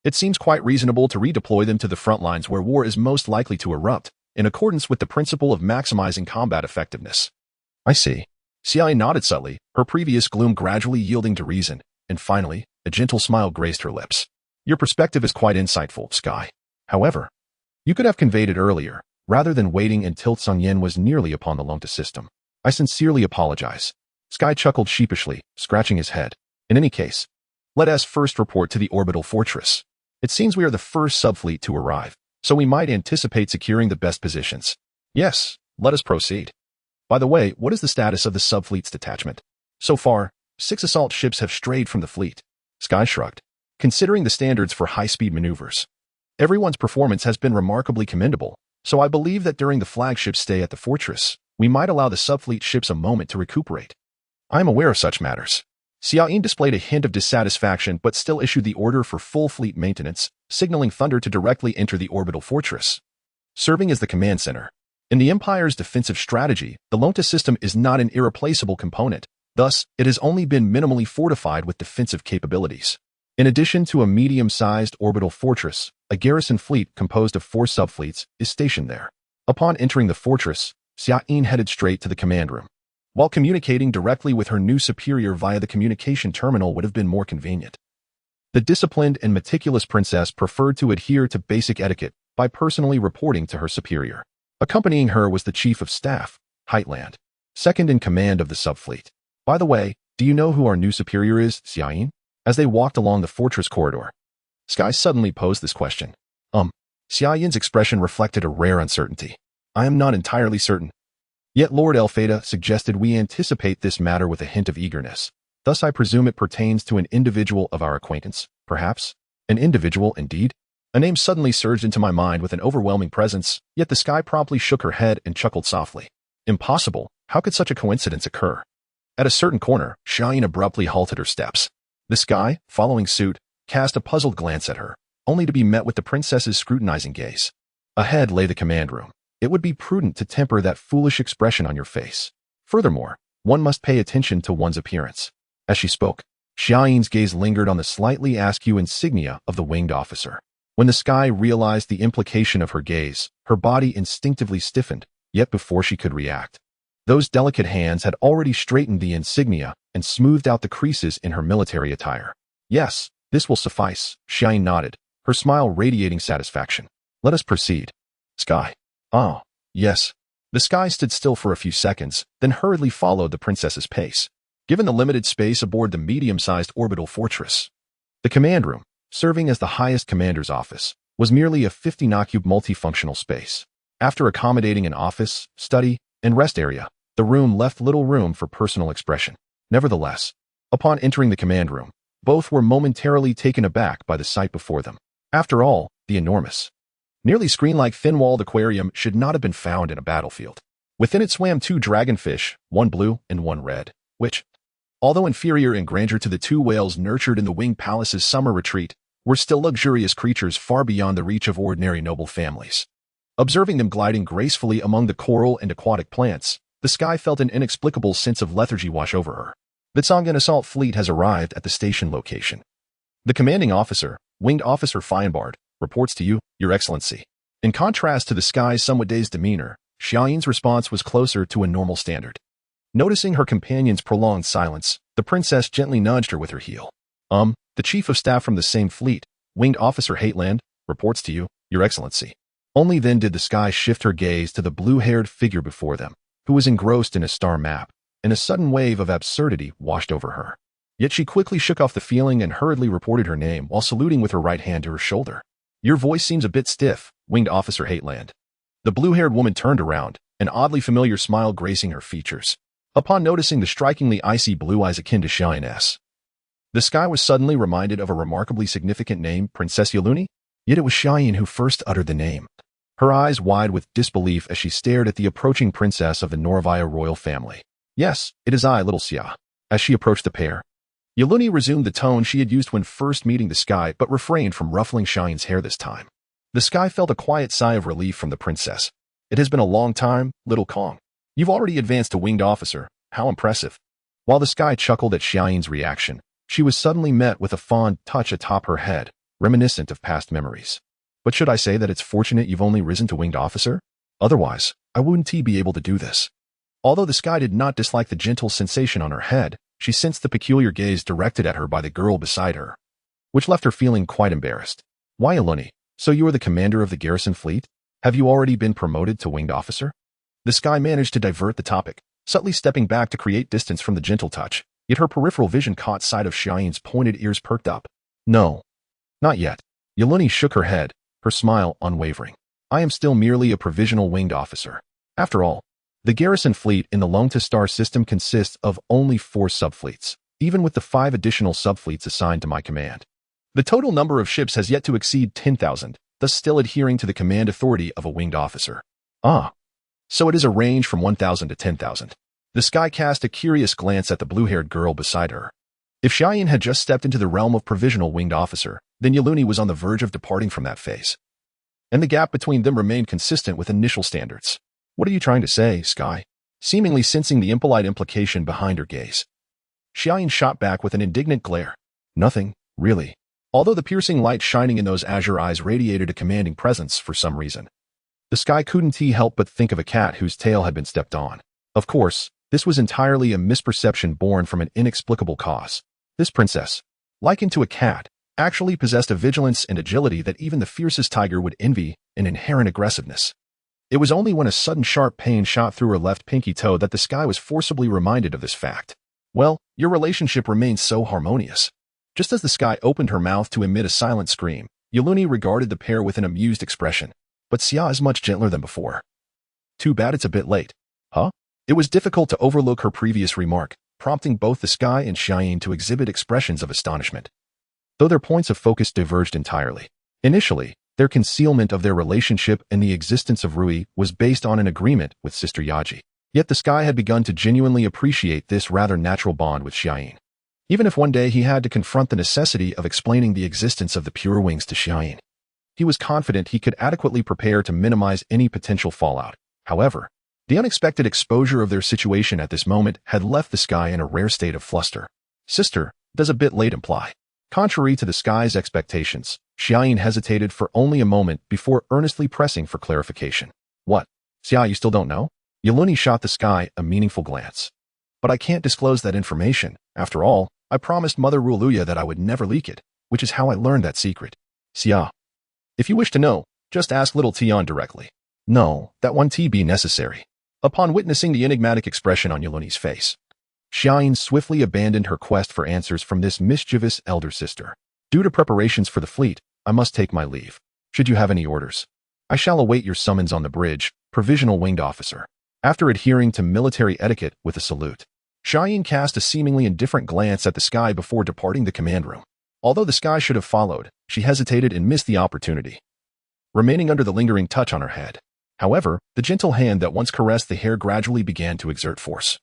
it seems quite reasonable to redeploy them to the front lines where war is most likely to erupt, in accordance with the principle of maximizing combat effectiveness. I see. Xiai nodded subtly, her previous gloom gradually yielding to reason, and finally, a gentle smile graced her lips. Your perspective is quite insightful, Sky. However, you could have conveyed it earlier, rather than waiting until Sangyan was nearly upon the Lonta system. I sincerely apologize. Sky chuckled sheepishly, scratching his head. In any case, let us first report to the orbital fortress. It seems we are the first subfleet to arrive, so we might anticipate securing the best positions. Yes, let us proceed. By the way, what is the status of the subfleet's detachment? So far, 6 assault ships have strayed from the fleet. Sky shrugged. Considering the standards for high-speed maneuvers, everyone's performance has been remarkably commendable, so I believe that during the flagship stay at the fortress, we might allow the subfleet ships a moment to recuperate. I am aware of such matters. Xiaoyin displayed a hint of dissatisfaction but still issued the order for full fleet maintenance, signaling Thunder to directly enter the orbital fortress, serving as the command center. In the Empire's defensive strategy, the Lonta system is not an irreplaceable component, thus, it has only been minimally fortified with defensive capabilities. In addition to a medium-sized orbital fortress, a garrison fleet composed of 4 subfleets is stationed there. Upon entering the fortress, Xiaoyin headed straight to the command room. while communicating directly with her new superior via the communication terminal would have been more convenient. The disciplined and meticulous princess preferred to adhere to basic etiquette by personally reporting to her superior. Accompanying her was the chief of staff, Heitland, second in command of the subfleet. By the way, do you know who our new superior is, Xiaoyin? As they walked along the fortress corridor, Sky suddenly posed this question. Xiaoyin's expression reflected a rare uncertainty. I am not entirely certain. Yet Lord Elfeda suggested we anticipate this matter with a hint of eagerness. Thus I presume it pertains to an individual of our acquaintance, perhaps? An individual, indeed? A name suddenly surged into my mind with an overwhelming presence, yet the Sky promptly shook her head and chuckled softly. Impossible. How could such a coincidence occur? At a certain corner, Xiaoyin abruptly halted her steps. The Sky, following suit, cast a puzzled glance at her, only to be met with the princess's scrutinizing gaze. Ahead lay the command room. It would be prudent to temper that foolish expression on your face. Furthermore, one must pay attention to one's appearance. As she spoke, Xiaoyin's gaze lingered on the slightly askew insignia of the winged officer. When the Sky realized the implication of her gaze, her body instinctively stiffened, yet before she could react, those delicate hands had already straightened the insignia and smoothed out the creases in her military attire. Yes, this will suffice, Xiaoyin nodded, her smile radiating satisfaction. Let us proceed. Sky. Oh, yes. The Sky stood still for a few seconds, then hurriedly followed the princess's pace. Given the limited space aboard the medium-sized orbital fortress, the command room, serving as the highest commander's office, was merely a 50-cube multifunctional space. After accommodating an office, study, and rest area, the room left little room for personal expression. Nevertheless, upon entering the command room, both were momentarily taken aback by the sight before them. After all, the enormous, nearly screen-like thin-walled aquarium should not have been found in a battlefield. Within it swam 2 dragonfish, one blue and one red, which, although inferior in grandeur to the 2 whales nurtured in the Winged Palace's summer retreat, were still luxurious creatures far beyond the reach of ordinary noble families. Observing them gliding gracefully among the coral and aquatic plants, the Sky felt an inexplicable sense of lethargy wash over her. The Tsongan assault fleet has arrived at the station location. The commanding officer, Winged Officer Feinbard, reports to you, Your Excellency. In contrast to the Sky's somewhat dazed demeanor, Xiaoyin's response was closer to a normal standard. Noticing her companion's prolonged silence, the princess gently nudged her with her heel. The chief of staff from the same fleet, Winged Officer Heitland, reports to you, Your Excellency. Only then did the Sky shift her gaze to the blue-haired figure before them, who was engrossed in a star map, and a sudden wave of absurdity washed over her. Yet she quickly shook off the feeling and hurriedly reported her name while saluting with her right hand to her shoulder. Your voice seems a bit stiff, Winged Officer Heitland. The blue-haired woman turned around, an oddly familiar smile gracing her features. Upon noticing the strikingly icy blue eyes akin to Xiaoyin's, the Sky was suddenly reminded of a remarkably significant name, Princess Yeluni. Yet it was Xiaoyin who first uttered the name. Her eyes wide with disbelief as she stared at the approaching princess of the Noravaya royal family. Yes, it is I, little Xia. As she approached the pair, Yeluni resumed the tone she had used when first meeting the Sky, but refrained from ruffling Xiaoyin's hair this time. The Sky felt a quiet sigh of relief from the princess. It has been a long time, little Kong. You've already advanced to Winged Officer. How impressive. While the Sky chuckled at Xiaoyin's reaction, she was suddenly met with a fond touch atop her head, reminiscent of past memories. But should I say that it's fortunate you've only risen to Winged Officer? Otherwise, I wouldn't be able to do this. Although the Sky did not dislike the gentle sensation on her head, she sensed the peculiar gaze directed at her by the girl beside her, which left her feeling quite embarrassed. Why, Yeluni? So you are the commander of the garrison fleet? Have you already been promoted to Winged Officer? The Sky managed to divert the topic, subtly stepping back to create distance from the gentle touch, yet her peripheral vision caught sight of Xiaoyin's pointed ears perked up. No. Not yet. Yeluni shook her head, her smile unwavering. I am still merely a provisional Winged Officer. After all, the garrison fleet in the Longta Star system consists of only 4 subfleets, even with the 5 additional subfleets assigned to my command. The total number of ships has yet to exceed 10,000, thus still adhering to the command authority of a Winged Officer. Ah. So it is a range from 1,000 to 10,000. The Sky cast a curious glance at the blue-haired girl beside her. If Xiaoyin had just stepped into the realm of provisional Winged Officer, then Yeluni was on the verge of departing from that phase. And the gap between them remained consistent with initial standards. What are you trying to say, Sky? Seemingly sensing the impolite implication behind her gaze, Xiaoyin shot back with an indignant glare. Nothing, really. Although the piercing light shining in those azure eyes radiated a commanding presence for some reason. The Sky couldn't help but think of a cat whose tail had been stepped on. Of course, This was entirely a misperception born from an inexplicable cause. This princess, likened to a cat, actually possessed a vigilance and agility that even the fiercest tiger would envy, an inherent aggressiveness. It was only when a sudden sharp pain shot through her left pinky toe that the sky was forcibly reminded of this fact. Well, your relationship remains so harmonious. Just as the sky opened her mouth to emit a silent scream, Yuluni regarded the pair with an amused expression. But Xia is much gentler than before. Too bad it's a bit late. Huh? It was difficult to overlook her previous remark, prompting both the sky and Xiayin to exhibit expressions of astonishment. Though their points of focus diverged entirely. Initially, their concealment of their relationship and the existence of Rui was based on an agreement with Sister Yaji. Yet the sky had begun to genuinely appreciate this rather natural bond with Xiayin. Even if one day he had to confront the necessity of explaining the existence of the pure wings to Xiayin, he was confident he could adequately prepare to minimize any potential fallout. However, the unexpected exposure of their situation at this moment had left the sky in a rare state of fluster. Sister, does a bit late imply? Contrary to the sky's expectations, Xiayin hesitated for only a moment before earnestly pressing for clarification. What? Xia, you still don't know? Yuluni shot the sky a meaningful glance. But I can't disclose that information. After all, I promised Mother Ruluya that I would never leak it, which is how I learned that secret. Xia. If you wish to know, just ask little Tian directly. No, that won't be necessary. Upon witnessing the enigmatic expression on Yuluni's face, Xiayin swiftly abandoned her quest for answers from this mischievous elder sister. Due to preparations for the fleet, I must take my leave. Should you have any orders, I shall await your summons on the bridge, Provisional Winged Officer. After adhering to military etiquette with a salute, Xiayin cast a seemingly indifferent glance at the sky before departing the command room. Although the sky should have followed, she hesitated and missed the opportunity, remaining under the lingering touch on her head. However, the gentle hand that once caressed the hair gradually began to exert force,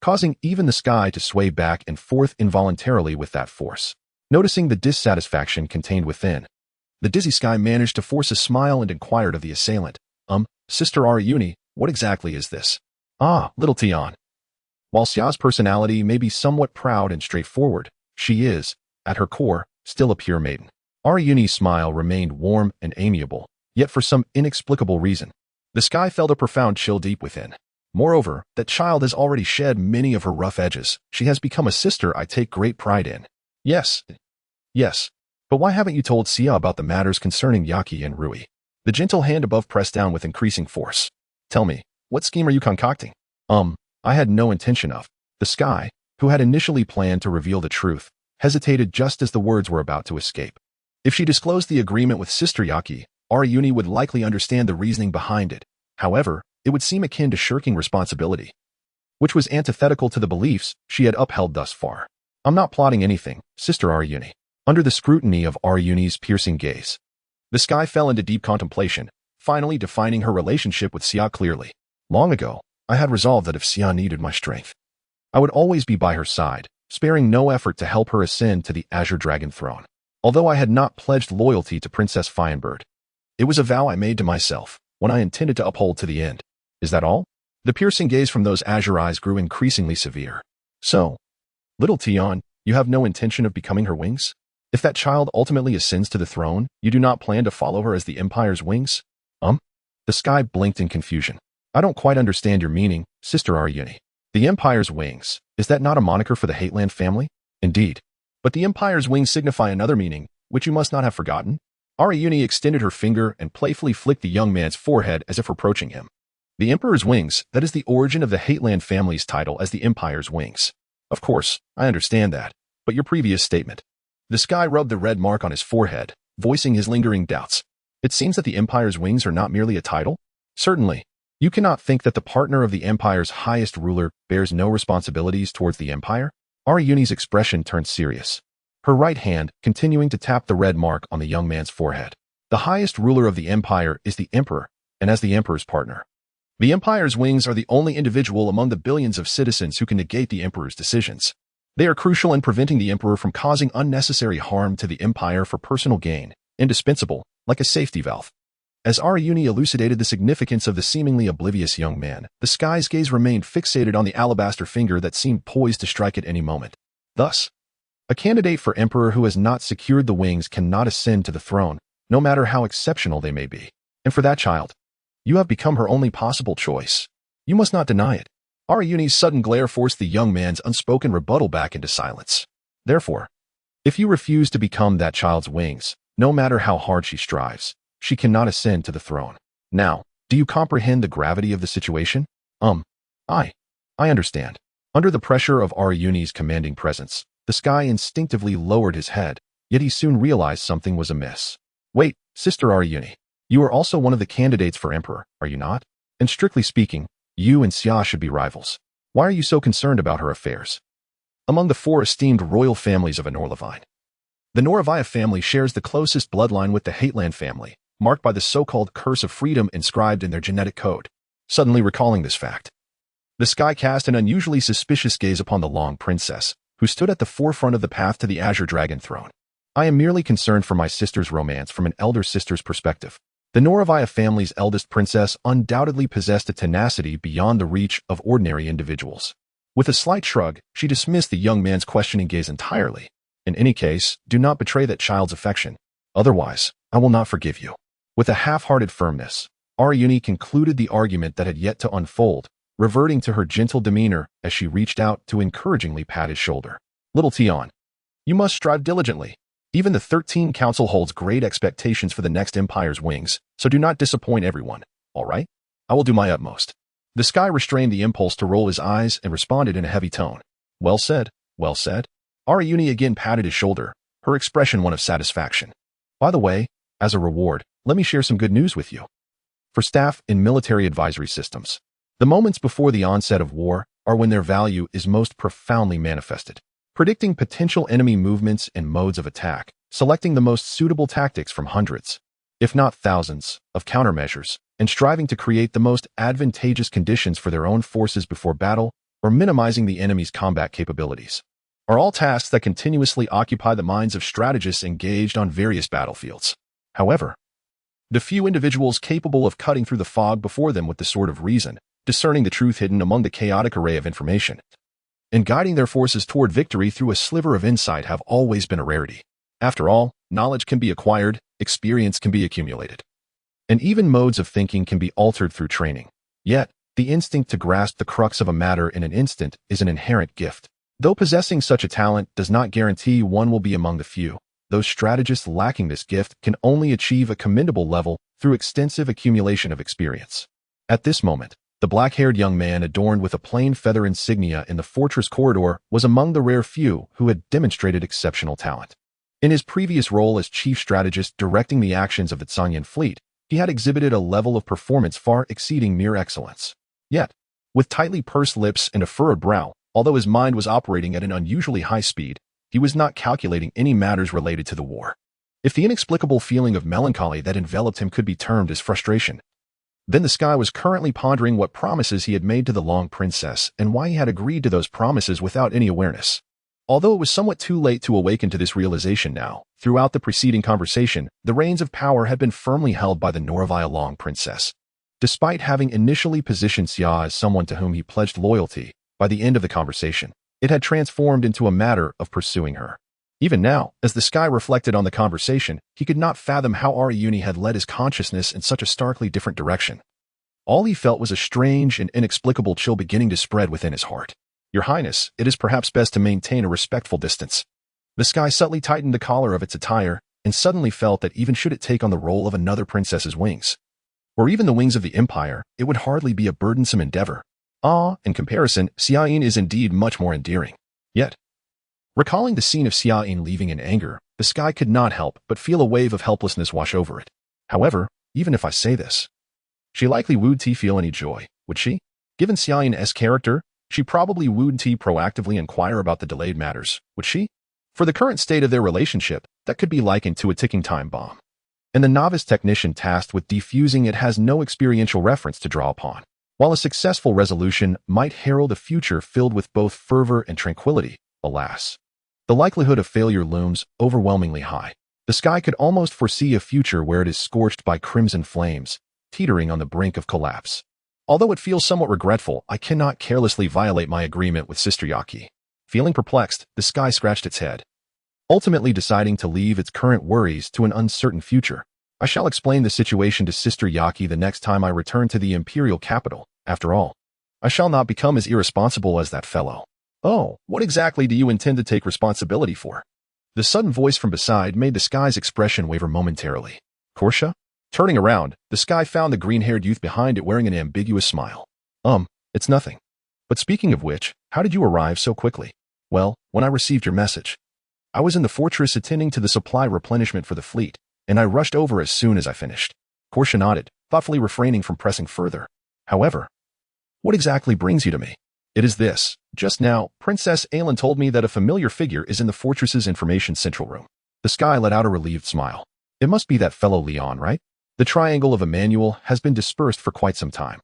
causing even the sky to sway back and forth involuntarily with that force. Noticing the dissatisfaction contained within, the dizzy sky managed to force a smile and inquired of the assailant, Sister Arayuni, what exactly is this? Ah, little Tian. While Xia's personality may be somewhat proud and straightforward, she is, at her core, still a pure maiden. Arayuni's smile remained warm and amiable, yet for some inexplicable reason, the sky felt a profound chill deep within. Moreover, that child has already shed many of her rough edges. She has become a sister I take great pride in. Yes. But why haven't you told Xia about the matters concerning Yaki and Rui? The gentle hand above pressed down with increasing force. Tell me, what scheme are you concocting? I had no intention of. The sky, who had initially planned to reveal the truth, hesitated just as the words were about to escape. If she disclosed the agreement with Sister Yaki, Arayuni would likely understand the reasoning behind it. However, it would seem akin to shirking responsibility, which was antithetical to the beliefs she had upheld thus far. I'm not plotting anything, Sister Arayuni. Under the scrutiny of Arayuni's piercing gaze, the sky fell into deep contemplation, finally defining her relationship with Xia clearly. Long ago, I had resolved that if Xia needed my strength, I would always be by her side, sparing no effort to help her ascend to the Azure Dragon throne. Although I had not pledged loyalty to Princess Firebird, it was a vow I made to myself, one I intended to uphold to the end. Is that all? The piercing gaze from those azure eyes grew increasingly severe. So, little Tian, you have no intention of becoming her wings? If that child ultimately ascends to the throne, you do not plan to follow her as the Empire's wings? The sky blinked in confusion. I don't quite understand your meaning, Sister Arayuni. The Empire's wings, is that not a moniker for the Hateland family? Indeed. But the Empire's wings signify another meaning, which you must not have forgotten. Arayuni extended her finger and playfully flicked the young man's forehead as if reproaching him. The Emperor's wings, that is the origin of the Hateland family's title as the Empire's wings. Of course, I understand that, but your previous statement. The sky rubbed the red mark on his forehead, voicing his lingering doubts. It seems that the Empire's wings are not merely a title? Certainly. You cannot think that the partner of the Empire's highest ruler bears no responsibilities towards the Empire? Arayuni's expression turned serious, her right hand continuing to tap the red mark on the young man's forehead. The highest ruler of the Empire is the Emperor, and as the Emperor's partner, the Empire's wings are the only individual among the billions of citizens who can negate the Emperor's decisions. They are crucial in preventing the Emperor from causing unnecessary harm to the Empire for personal gain, indispensable, like a safety valve. As Arayuni elucidated the significance of the seemingly oblivious young man, the sky's gaze remained fixated on the alabaster finger that seemed poised to strike at any moment. Thus, a candidate for emperor who has not secured the wings cannot ascend to the throne, no matter how exceptional they may be. And for that child, you have become her only possible choice. You must not deny it. Arayuni's sudden glare forced the young man's unspoken rebuttal back into silence. Therefore, if you refuse to become that child's wings, no matter how hard she strives, she cannot ascend to the throne. Now, do you comprehend the gravity of the situation? I understand. Under the pressure of Arayuni's commanding presence, the sky instinctively lowered his head, yet he soon realized something was amiss. Wait, Sister Arayuni, you are also one of the candidates for emperor, are you not? And strictly speaking, you and Xia should be rivals. Why are you so concerned about her affairs? Among the 4 esteemed royal families of Anorlevine, the Noravaya family shares the closest bloodline with the Hateland family, marked by the so-called curse of freedom inscribed in their genetic code. Suddenly recalling this fact, the sky cast an unusually suspicious gaze upon the Long Princess, who stood at the forefront of the path to the Azure Dragon throne. I am merely concerned for my sister's romance from an elder sister's perspective. The Noravaya family's eldest princess undoubtedly possessed a tenacity beyond the reach of ordinary individuals. With a slight shrug, she dismissed the young man's questioning gaze entirely. In any case, do not betray that child's affection. Otherwise, I will not forgive you. With a half-hearted firmness, Arayuni concluded the argument that had yet to unfold, reverting to her gentle demeanor as she reached out to encouragingly pat his shoulder. Little Tion, you must strive diligently. Even the 13 Council holds great expectations for the next Empire's wings, so do not disappoint everyone, all right? I will do my utmost. The sky restrained the impulse to roll his eyes and responded in a heavy tone. Well said, well said. Arayuni again patted his shoulder, her expression one of satisfaction. By the way, as a reward, let me share some good news with you. For staff in military advisory systems, the moments before the onset of war are when their value is most profoundly manifested. Predicting potential enemy movements and modes of attack, selecting the most suitable tactics from hundreds, if not thousands, of countermeasures, and striving to create the most advantageous conditions for their own forces before battle, or minimizing the enemy's combat capabilities, are all tasks that continuously occupy the minds of strategists engaged on various battlefields. However, the few individuals capable of cutting through the fog before them with the sword of reason, discerning the truth hidden among the chaotic array of information, and guiding their forces toward victory through a sliver of insight have always been a rarity. After all, knowledge can be acquired, experience can be accumulated, and even modes of thinking can be altered through training. Yet, the instinct to grasp the crux of a matter in an instant is an inherent gift. Though possessing such a talent does not guarantee one will be among the few, those strategists lacking this gift can only achieve a commendable level through extensive accumulation of experience. At this moment, the black-haired young man adorned with a plain feather insignia in the fortress corridor was among the rare few who had demonstrated exceptional talent. In his previous role as chief strategist directing the actions of the Tsanyan fleet, he had exhibited a level of performance far exceeding mere excellence. Yet, with tightly pursed lips and a furrowed brow, although his mind was operating at an unusually high speed, he was not calculating any matters related to the war. If the inexplicable feeling of melancholy that enveloped him could be termed as frustration, then the sky was currently pondering what promises he had made to the Long Princess and why he had agreed to those promises without any awareness. Although it was somewhat too late to awaken to this realization now, throughout the preceding conversation, the reins of power had been firmly held by the Noravaya Long Princess. Despite having initially positioned Xia as someone to whom he pledged loyalty, by the end of the conversation, it had transformed into a matter of pursuing her. Even now, as the sky reflected on the conversation, he could not fathom how Arayuni had led his consciousness in such a starkly different direction. All he felt was a strange and inexplicable chill beginning to spread within his heart. Your Highness, it is perhaps best to maintain a respectful distance. The sky subtly tightened the collar of its attire, and suddenly felt that even should it take on the role of another princess's wings, or even the wings of the Empire, it would hardly be a burdensome endeavor. In comparison, Xiaoyin is indeed much more endearing. Yet, recalling the scene of Xiaoyin leaving in anger, the sky could not help but feel a wave of helplessness wash over it. However, even if I say this, she likely wouldn't feel any joy, would she? Given Xiaoyin's character, she probably wouldn't proactively inquire about the delayed matters, would she? For the current state of their relationship, that could be likened to a ticking time bomb. And the novice technician tasked with defusing it has no experiential reference to draw upon. While a successful resolution might herald a future filled with both fervor and tranquility, alas, the likelihood of failure looms overwhelmingly high. The sky could almost foresee a future where it is scorched by crimson flames, teetering on the brink of collapse. Although it feels somewhat regretful, I cannot carelessly violate my agreement with Sister Yaki. Feeling perplexed, the sky scratched its head, ultimately deciding to leave its current worries to an uncertain future. I shall explain the situation to Sister Yaki the next time I return to the imperial capital. After all, I shall not become as irresponsible as that fellow. Oh, what exactly do you intend to take responsibility for? The sudden voice from beside made the Sky's expression waver momentarily. Portia? Turning around, the Sky found the green-haired youth behind it wearing an ambiguous smile. It's nothing. But speaking of which, how did you arrive so quickly? Well, when I received your message. I was in the fortress attending to the supply replenishment for the fleet, and I rushed over as soon as I finished. Portia nodded, thoughtfully refraining from pressing further. However, what exactly brings you to me? It is this. Just now, Princess Aelin told me that a familiar figure is in the fortress's information central room. The Sky let out a relieved smile. It must be that fellow Leon, right? The triangle of Emmanuel has been dispersed for quite some time.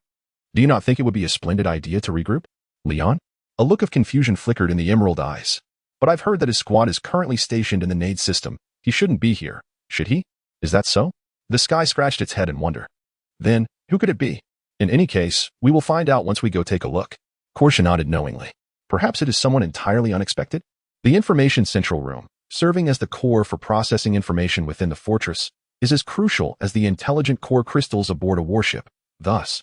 Do you not think it would be a splendid idea to regroup? Leon? A look of confusion flickered in the emerald eyes. But I've heard that his squad is currently stationed in the Nade system. He shouldn't be here, should he? Is that so? The Sky scratched its head in wonder. Then, who could it be? In any case, we will find out once we go take a look. Portia nodded knowingly. Perhaps it is someone entirely unexpected? The information central room, serving as the core for processing information within the fortress, is as crucial as the intelligent core crystals aboard a warship. Thus,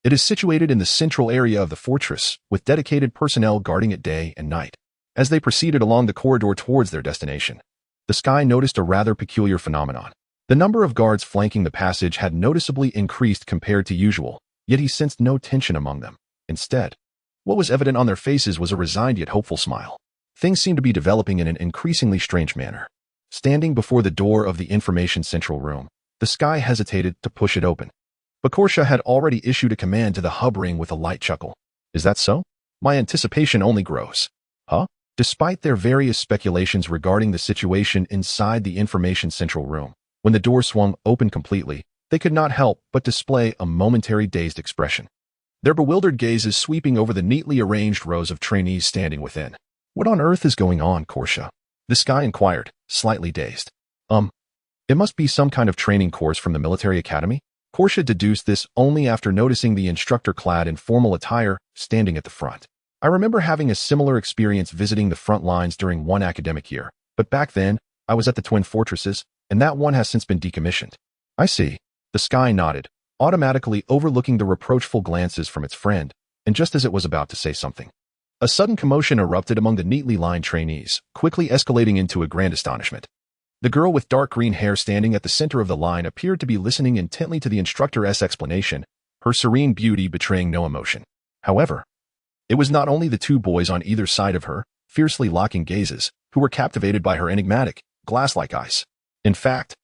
it is situated in the central area of the fortress, with dedicated personnel guarding it day and night. As they proceeded along the corridor towards their destination, the Sky noticed a rather peculiar phenomenon. The number of guards flanking the passage had noticeably increased compared to usual, yet he sensed no tension among them. Instead, what was evident on their faces was a resigned yet hopeful smile. Things seemed to be developing in an increasingly strange manner. Standing before the door of the information central room, the Sky hesitated to push it open. But Portia had already issued a command to the hub ring with a light chuckle. Is that so? My anticipation only grows. Huh? Despite their various speculations regarding the situation inside the information central room, when the door swung open completely, they could not help but display a momentary dazed expression. Their bewildered gazes sweeping over the neatly arranged rows of trainees standing within. What on earth is going on, Portia? The Sky inquired, slightly dazed. It must be some kind of training course from the military academy? Portia deduced this only after noticing the instructor clad in formal attire standing at the front. I remember having a similar experience visiting the front lines during one academic year, but back then, I was at the Twin Fortresses, and that one has since been decommissioned. I see. The Sky nodded, automatically overlooking the reproachful glances from its friend, and just as it was about to say something, a sudden commotion erupted among the neatly lined trainees, quickly escalating into a grand astonishment. The girl with dark green hair standing at the center of the line appeared to be listening intently to the instructor's explanation, her serene beauty betraying no emotion. However, it was not only the two boys on either side of her, fiercely locking gazes, who were captivated by her enigmatic, glass-like eyes. In fact,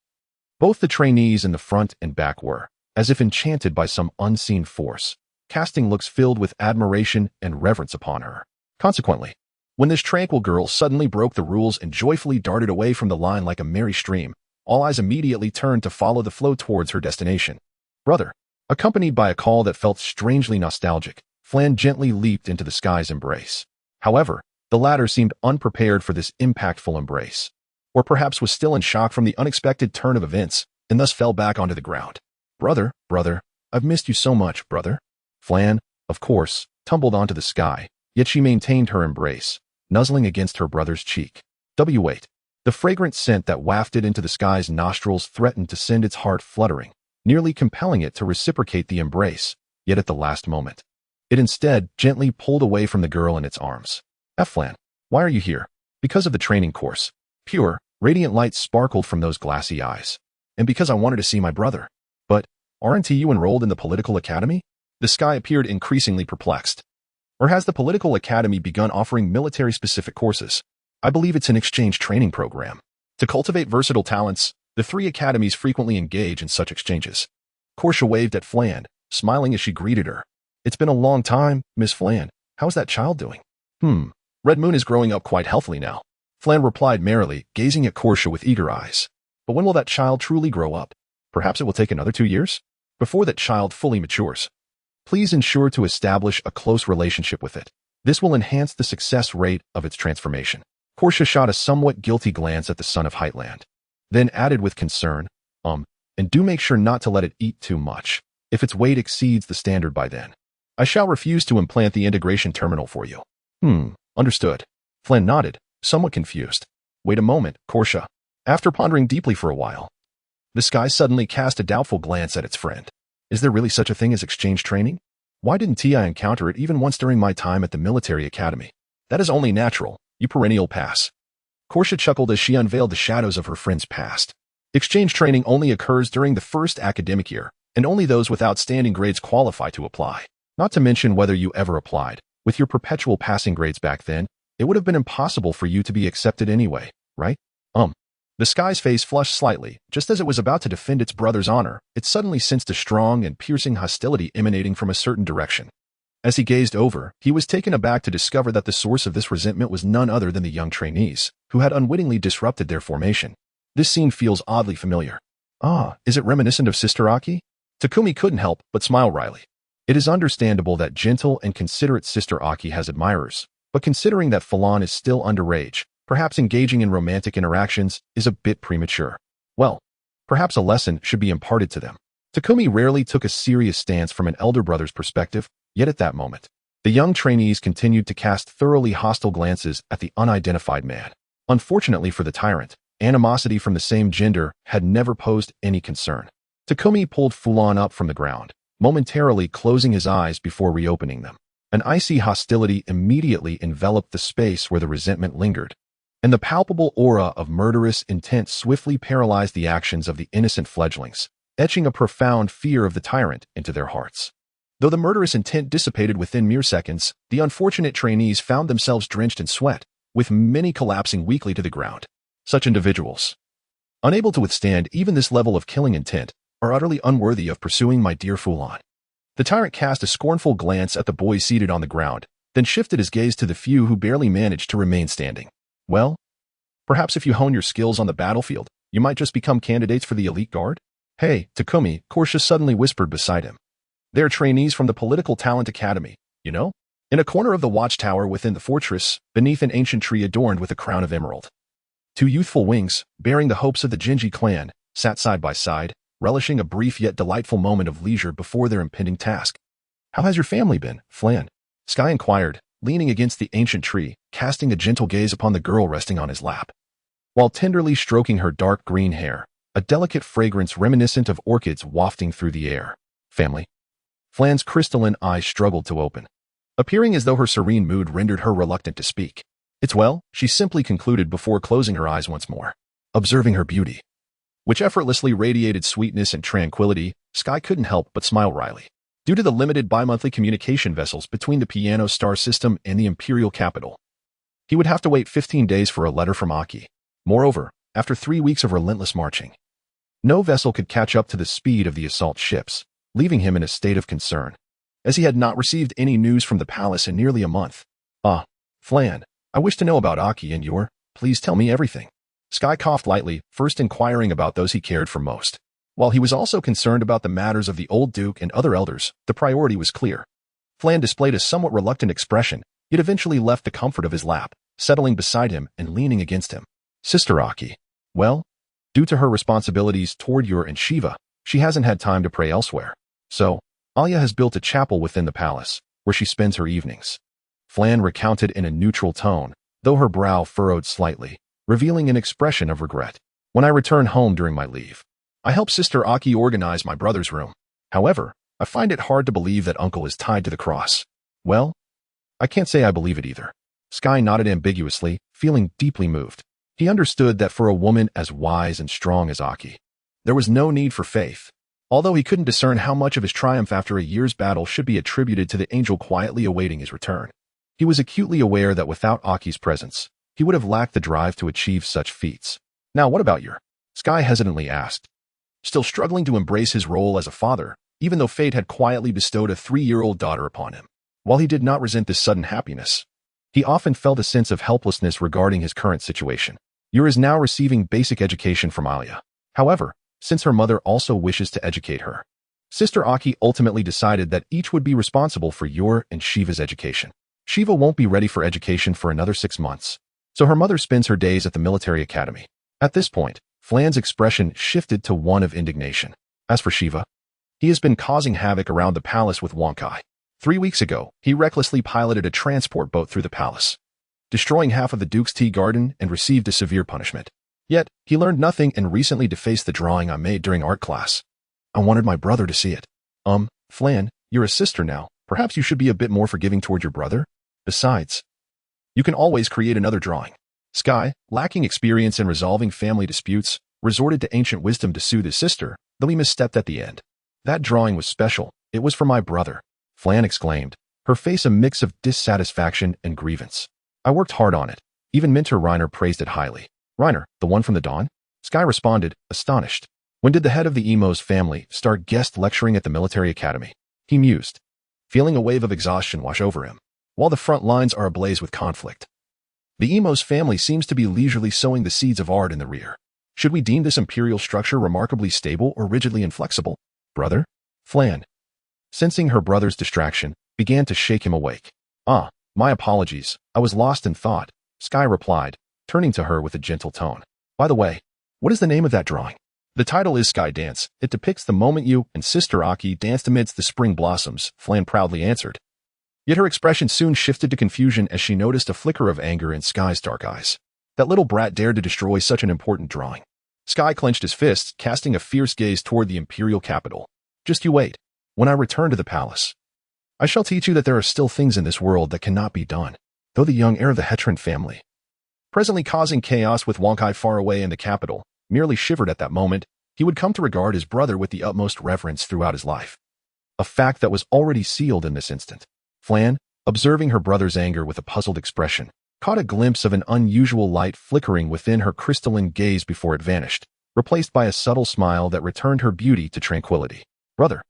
both the trainees in the front and back were, as if enchanted by some unseen force, casting looks filled with admiration and reverence upon her. Consequently, when this tranquil girl suddenly broke the rules and joyfully darted away from the line like a merry stream, all eyes immediately turned to follow the flow towards her destination. Brother, accompanied by a call that felt strangely nostalgic, Flan gently leaped into the Sky's embrace. However, the latter seemed unprepared for this impactful embrace, or perhaps was still in shock from the unexpected turn of events, and thus fell back onto the ground. Brother, I've missed you so much, brother. Flan, of course, tumbled onto the Sky, yet she maintained her embrace, nuzzling against her brother's cheek. Wait. The fragrant scent that wafted into the Sky's nostrils threatened to send its heart fluttering, nearly compelling it to reciprocate the embrace, yet at the last moment, it instead gently pulled away from the girl in its arms. Flan, why are you here? Because of the training course. Pure, radiant light sparkled from those glassy eyes. And because I wanted to see my brother. But, aren't you enrolled in the political academy? The Sky appeared increasingly perplexed. Or has the political academy begun offering military-specific courses? I believe it's an exchange training program. To cultivate versatile talents, the three academies frequently engage in such exchanges. Portia waved at Flan, smiling as she greeted her. It's been a long time, Miss Flan. How's that child doing? Red Moon is growing up quite healthily now. Flan replied merrily, gazing at Portia with eager eyes. But when will that child truly grow up? Perhaps it will take another 2 years? Before that child fully matures. Please ensure to establish a close relationship with it. This will enhance the success rate of its transformation. Portia shot a somewhat guilty glance at the son of Heightland, then added with concern, and do make sure not to let it eat too much. If its weight exceeds the standard by then, I shall refuse to implant the integration terminal for you. Understood. Flan nodded, somewhat confused. Wait a moment, Portia. After pondering deeply for a while, the Sky suddenly cast a doubtful glance at its friend. Is there really such a thing as exchange training? Why didn't I encounter it even once during my time at the military academy? That is only natural, you perennial pass. Portia chuckled as she unveiled the shadows of her friend's past. Exchange training only occurs during the first academic year, and only those with outstanding grades qualify to apply. Not to mention whether you ever applied. With your perpetual passing grades back then, it would have been impossible for you to be accepted anyway, right? The Sky's face flushed slightly. Just as it was about to defend its brother's honor, it suddenly sensed a strong and piercing hostility emanating from a certain direction. As he gazed over, he was taken aback to discover that the source of this resentment was none other than the young trainees, who had unwittingly disrupted their formation. This scene feels oddly familiar. Is it reminiscent of Sister Aki? Takumi couldn't help but smile wryly. It is understandable that gentle and considerate Sister Aki has admirers, but considering that Falan is still underage, perhaps engaging in romantic interactions is a bit premature. Well, perhaps a lesson should be imparted to them. Takumi rarely took a serious stance from an elder brother's perspective, yet at that moment, the young trainees continued to cast thoroughly hostile glances at the unidentified man. Unfortunately for the tyrant, animosity from the same gender had never posed any concern. Takumi pulled Fulan up from the ground, momentarily closing his eyes before reopening them. An icy hostility immediately enveloped the space where the resentment lingered, and the palpable aura of murderous intent swiftly paralyzed the actions of the innocent fledglings, etching a profound fear of the tyrant into their hearts. Though the murderous intent dissipated within mere seconds, the unfortunate trainees found themselves drenched in sweat, with many collapsing weakly to the ground. Such individuals, unable to withstand even this level of killing intent, are utterly unworthy of pursuing my dear Fulan. The tyrant cast a scornful glance at the boys seated on the ground, then shifted his gaze to the few who barely managed to remain standing. Well, perhaps if you hone your skills on the battlefield, you might just become candidates for the elite guard? Hey, Takumi, Portia suddenly whispered beside him. They're trainees from the Political Talent Academy, you know? In a corner of the watchtower within the fortress, beneath an ancient tree adorned with a crown of emerald. Two youthful wings, bearing the hopes of the Genji clan, sat side by side, relishing a brief yet delightful moment of leisure before their impending task. How has your family been, Flan? Sky inquired, leaning against the ancient tree, casting a gentle gaze upon the girl resting on his lap. While tenderly stroking her dark green hair, a delicate fragrance reminiscent of orchids wafting through the air. Family. Flan's crystalline eyes struggled to open, appearing as though her serene mood rendered her reluctant to speak. It's well, she simply concluded before closing her eyes once more. Observing her beauty, which effortlessly radiated sweetness and tranquility, Sky couldn't help but smile wryly. Due to the limited bi-monthly communication vessels between the Piano Star system and the Imperial capital, he would have to wait 15 days for a letter from Aki. Moreover, after 3 weeks of relentless marching, no vessel could catch up to the speed of the assault ships, leaving him in a state of concern, as he had not received any news from the palace in nearly a month. Flan, I wish to know about Aki and your, please tell me everything. Sky coughed lightly, first inquiring about those he cared for most. While he was also concerned about the matters of the old duke and other elders, the priority was clear. Flan displayed a somewhat reluctant expression, yet eventually left the comfort of his lap, settling beside him and leaning against him. Sister Aki. Well, due to her responsibilities toward Yor and Shiva, she hasn't had time to pray elsewhere. So, Alia has built a chapel within the palace, where she spends her evenings. Flan recounted in a neutral tone, though her brow furrowed slightly, revealing an expression of regret. When I return home during my leave, I help Sister Aki organize my brother's room. However, I find it hard to believe that Uncle is tied to the cross. Well, I can't say I believe it either. Sky nodded ambiguously, feeling deeply moved. He understood that for a woman as wise and strong as Aki, there was no need for faith. Although he couldn't discern how much of his triumph after a year's battle should be attributed to the angel quietly awaiting his return, he was acutely aware that without Aki's presence, he would have lacked the drive to achieve such feats. Now what about your? Sky hesitantly asked, still struggling to embrace his role as a father, even though fate had quietly bestowed a 3-year-old daughter upon him. While he did not resent this sudden happiness, he often felt a sense of helplessness regarding his current situation. Yor is now receiving basic education from Alia. However, since her mother also wishes to educate her, Sister Aki ultimately decided that each would be responsible for Yor and Shiva's education. Shiva won't be ready for education for another 6 months, so her mother spends her days at the military academy. At this point, Flan's expression shifted to one of indignation. As for Shiva, he has been causing havoc around the palace with Wonkai. 3 weeks ago, he recklessly piloted a transport boat through the palace, destroying half of the Duke's tea garden and received a severe punishment. Yet, he learned nothing and recently defaced the drawing I made during art class. I wanted my brother to see it. Flan, you're a sister now, Perhaps you should be a bit more forgiving toward your brother? Besides, you can always create another drawing. Sky, lacking experience in resolving family disputes, resorted to ancient wisdom to soothe his sister, though he misstepped at the end. That drawing was special. It was for my brother, Flan exclaimed, her face a mix of dissatisfaction and grievance. I worked hard on it. Even Minter Reiner praised it highly. Reiner, the one from the dawn? Sky responded, astonished. When did the head of the Emo's family start guest lecturing at the military academy? He mused, feeling a wave of exhaustion wash over him, while the front lines are ablaze with conflict. The Emo's family seems to be leisurely sowing the seeds of art in the rear. Should we deem this imperial structure remarkably stable or rigidly inflexible? Brother? Flan, sensing her brother's distraction, began to shake him awake. Ah, my apologies, I was lost in thought, Sky replied, turning to her with a gentle tone. By the way, what is the name of that drawing? The title is Sky Dance. It depicts the moment you and Sister Aki danced amidst the spring blossoms, Flan proudly answered. Yet her expression soon shifted to confusion as she noticed a flicker of anger in Sky's dark eyes. That little brat dared to destroy such an important drawing. Sky clenched his fists, casting a fierce gaze toward the imperial capital. Just you wait. When I return to the palace, I shall teach you that there are still things in this world that cannot be done. Though the young heir of the Hetran family, presently causing chaos with Wonkai far away in the capital, merely shivered at that moment, he would come to regard his brother with the utmost reverence throughout his life. A fact that was already sealed in this instant. Flan, observing her brother's anger with a puzzled expression, caught a glimpse of an unusual light flickering within her crystalline gaze before it vanished, replaced by a subtle smile that returned her beauty to tranquility. Brother.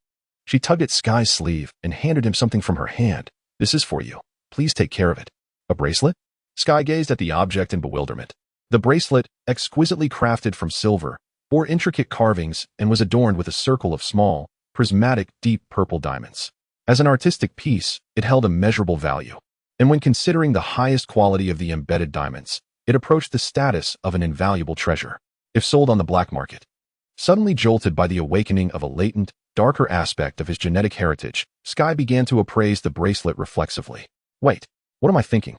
She tugged at Sky's sleeve and handed him something from her hand. This is for you. Please take care of it. A bracelet? Sky gazed at the object in bewilderment. The bracelet, exquisitely crafted from silver, bore intricate carvings and was adorned with a circle of small, prismatic, deep purple diamonds. As an artistic piece, it held immeasurable value. And when considering the highest quality of the embedded diamonds, it approached the status of an invaluable treasure, if sold on the black market. Suddenly jolted by the awakening of a latent, darker aspect of his genetic heritage, Sky began to appraise the bracelet reflexively. Wait, what am I thinking?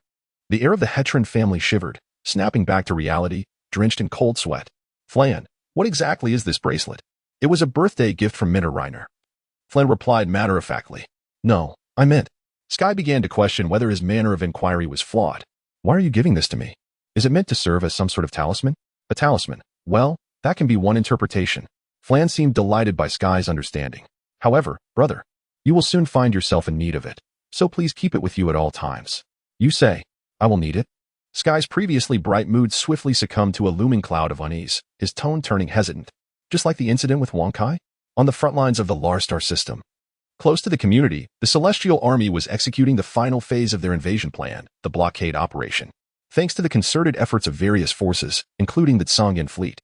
The heir of the Hetran family shivered, snapping back to reality, drenched in cold sweat. Flan, what exactly is this bracelet? It was a birthday gift from Minter Reiner. Flan replied matter-of-factly. No, I meant. Sky began to question whether his manner of inquiry was flawed. Why are you giving this to me? Is it meant to serve as some sort of talisman? A talisman. Well, that can be one interpretation. Flan seemed delighted by Sky's understanding. However, brother, you will soon find yourself in need of it, so please keep it with you at all times. You say, I will need it? Sky's previously bright mood swiftly succumbed to a looming cloud of unease, his tone turning hesitant. Just like the incident with Wonkai? On the front lines of the Larstar system. Close to the community, the Celestial Army was executing the final phase of their invasion plan, the blockade operation. Thanks to the concerted efforts of various forces, including the Tsongan fleet.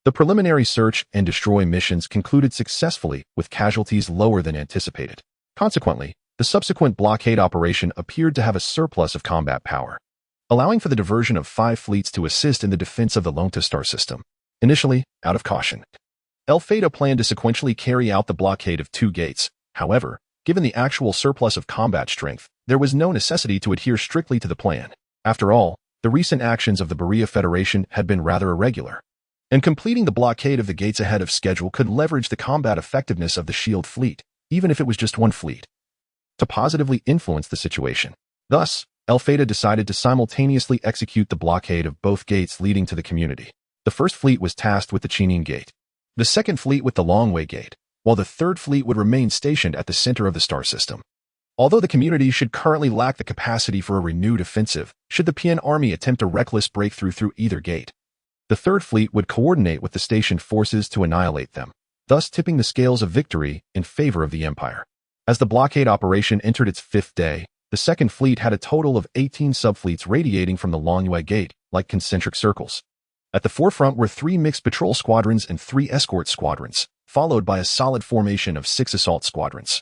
The preliminary search and destroy missions concluded successfully with casualties lower than anticipated. Consequently, the subsequent blockade operation appeared to have a surplus of combat power, allowing for the diversion of 5 fleets to assist in the defense of the Longta star system. Initially, out of caution, El Fata planned to sequentially carry out the blockade of 2 gates. However, given the actual surplus of combat strength, there was no necessity to adhere strictly to the plan. After all, the recent actions of the Berea Federation had been rather irregular, and completing the blockade of the gates ahead of schedule could leverage the combat effectiveness of the Shield fleet, even if it was just 1 fleet, to positively influence the situation. Thus, El Fata decided to simultaneously execute the blockade of both gates leading to the community. The first fleet was tasked with the Chinin Gate, the second fleet with the Longway Gate, while the third fleet would remain stationed at the center of the star system. Although the community should currently lack the capacity for a renewed offensive, should the PN army attempt a reckless breakthrough through either gate, the third fleet would coordinate with the stationed forces to annihilate them, thus tipping the scales of victory in favor of the Empire. As the blockade operation entered its 5th day, the second fleet had a total of 18 subfleets radiating from the Longway Gate, like concentric circles. At the forefront were 3 mixed patrol squadrons and 3 escort squadrons, followed by a solid formation of 6 assault squadrons,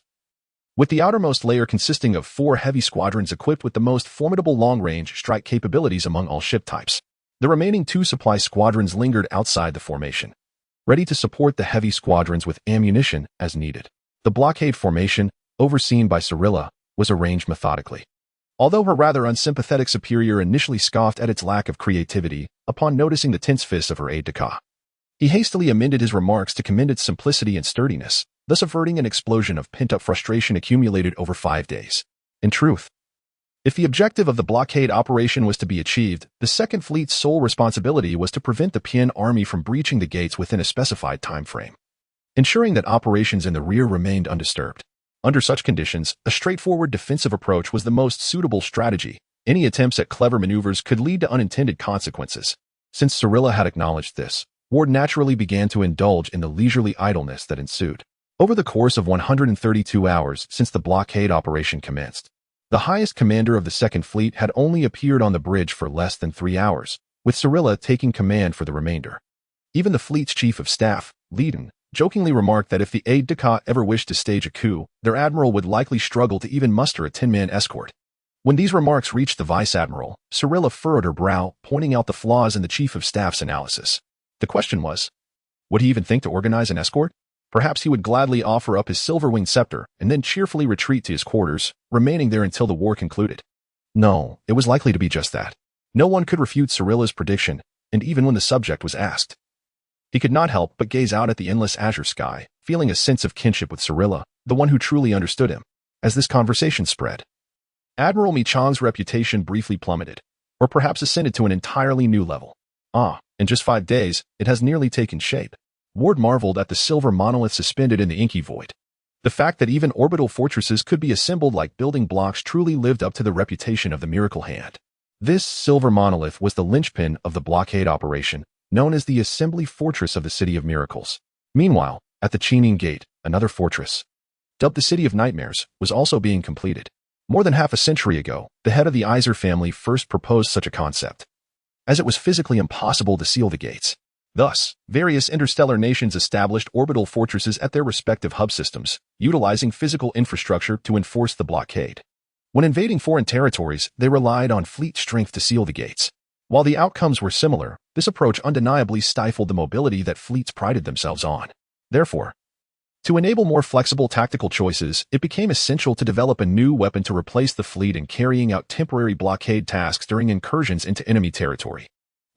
with the outermost layer consisting of 4 heavy squadrons equipped with the most formidable long-range strike capabilities among all ship types. The remaining 2 supply squadrons lingered outside the formation, ready to support the heavy squadrons with ammunition as needed. The blockade formation, overseen by Cyrilla, was arranged methodically. Although her rather unsympathetic superior initially scoffed at its lack of creativity upon noticing the tense fists of her aide-de-camp, he hastily amended his remarks to commend its simplicity and sturdiness. thus averting an explosion of pent-up frustration accumulated over 5 days. In truth, if the objective of the blockade operation was to be achieved, the Second Fleet's sole responsibility was to prevent the PN Army from breaching the gates within a specified time frame, ensuring that operations in the rear remained undisturbed. Under such conditions, a straightforward defensive approach was the most suitable strategy. Any attempts at clever maneuvers could lead to unintended consequences. Since Cyrilla had acknowledged this, Ward naturally began to indulge in the leisurely idleness that ensued. Over the course of 132 hours since the blockade operation commenced, the highest commander of the Second Fleet had only appeared on the bridge for less than 3 hours, with Cyrilla taking command for the remainder. Even the fleet's chief of staff, Leiden, jokingly remarked that if the aide-de-camp ever wished to stage a coup, their admiral would likely struggle to even muster a 10-man escort. When these remarks reached the vice-admiral, Cyrilla furrowed her brow, pointing out the flaws in the chief of staff's analysis. The question was, would he even think to organize an escort? Perhaps he would gladly offer up his silver-winged scepter and then cheerfully retreat to his quarters, remaining there until the war concluded. No, it was likely to be just that. No one could refute Cyrilla's prediction, and even when the subject was asked, he could not help but gaze out at the endless azure sky, feeling a sense of kinship with Cyrilla, the one who truly understood him. As this conversation spread, Admiral Mi-Chang's reputation briefly plummeted, or perhaps ascended to an entirely new level. In just 5 days, it has nearly taken shape. Ward marveled at the silver monolith suspended in the inky void. The fact that even orbital fortresses could be assembled like building blocks truly lived up to the reputation of the Miracle Hand. This silver monolith was the linchpin of the blockade operation, known as the Assembly Fortress of the City of Miracles. Meanwhile, at the Yearning Gate, another fortress, dubbed the City of Nightmares, was also being completed. More than half a century ago, the head of the Iser family first proposed such a concept, as it was physically impossible to seal the gates. Thus, various interstellar nations established orbital fortresses at their respective hub systems, utilizing physical infrastructure to enforce the blockade. When invading foreign territories, they relied on fleet strength to seal the gates. While the outcomes were similar, this approach undeniably stifled the mobility that fleets prided themselves on. Therefore, to enable more flexible tactical choices, it became essential to develop a new weapon to replace the fleet in carrying out temporary blockade tasks during incursions into enemy territory.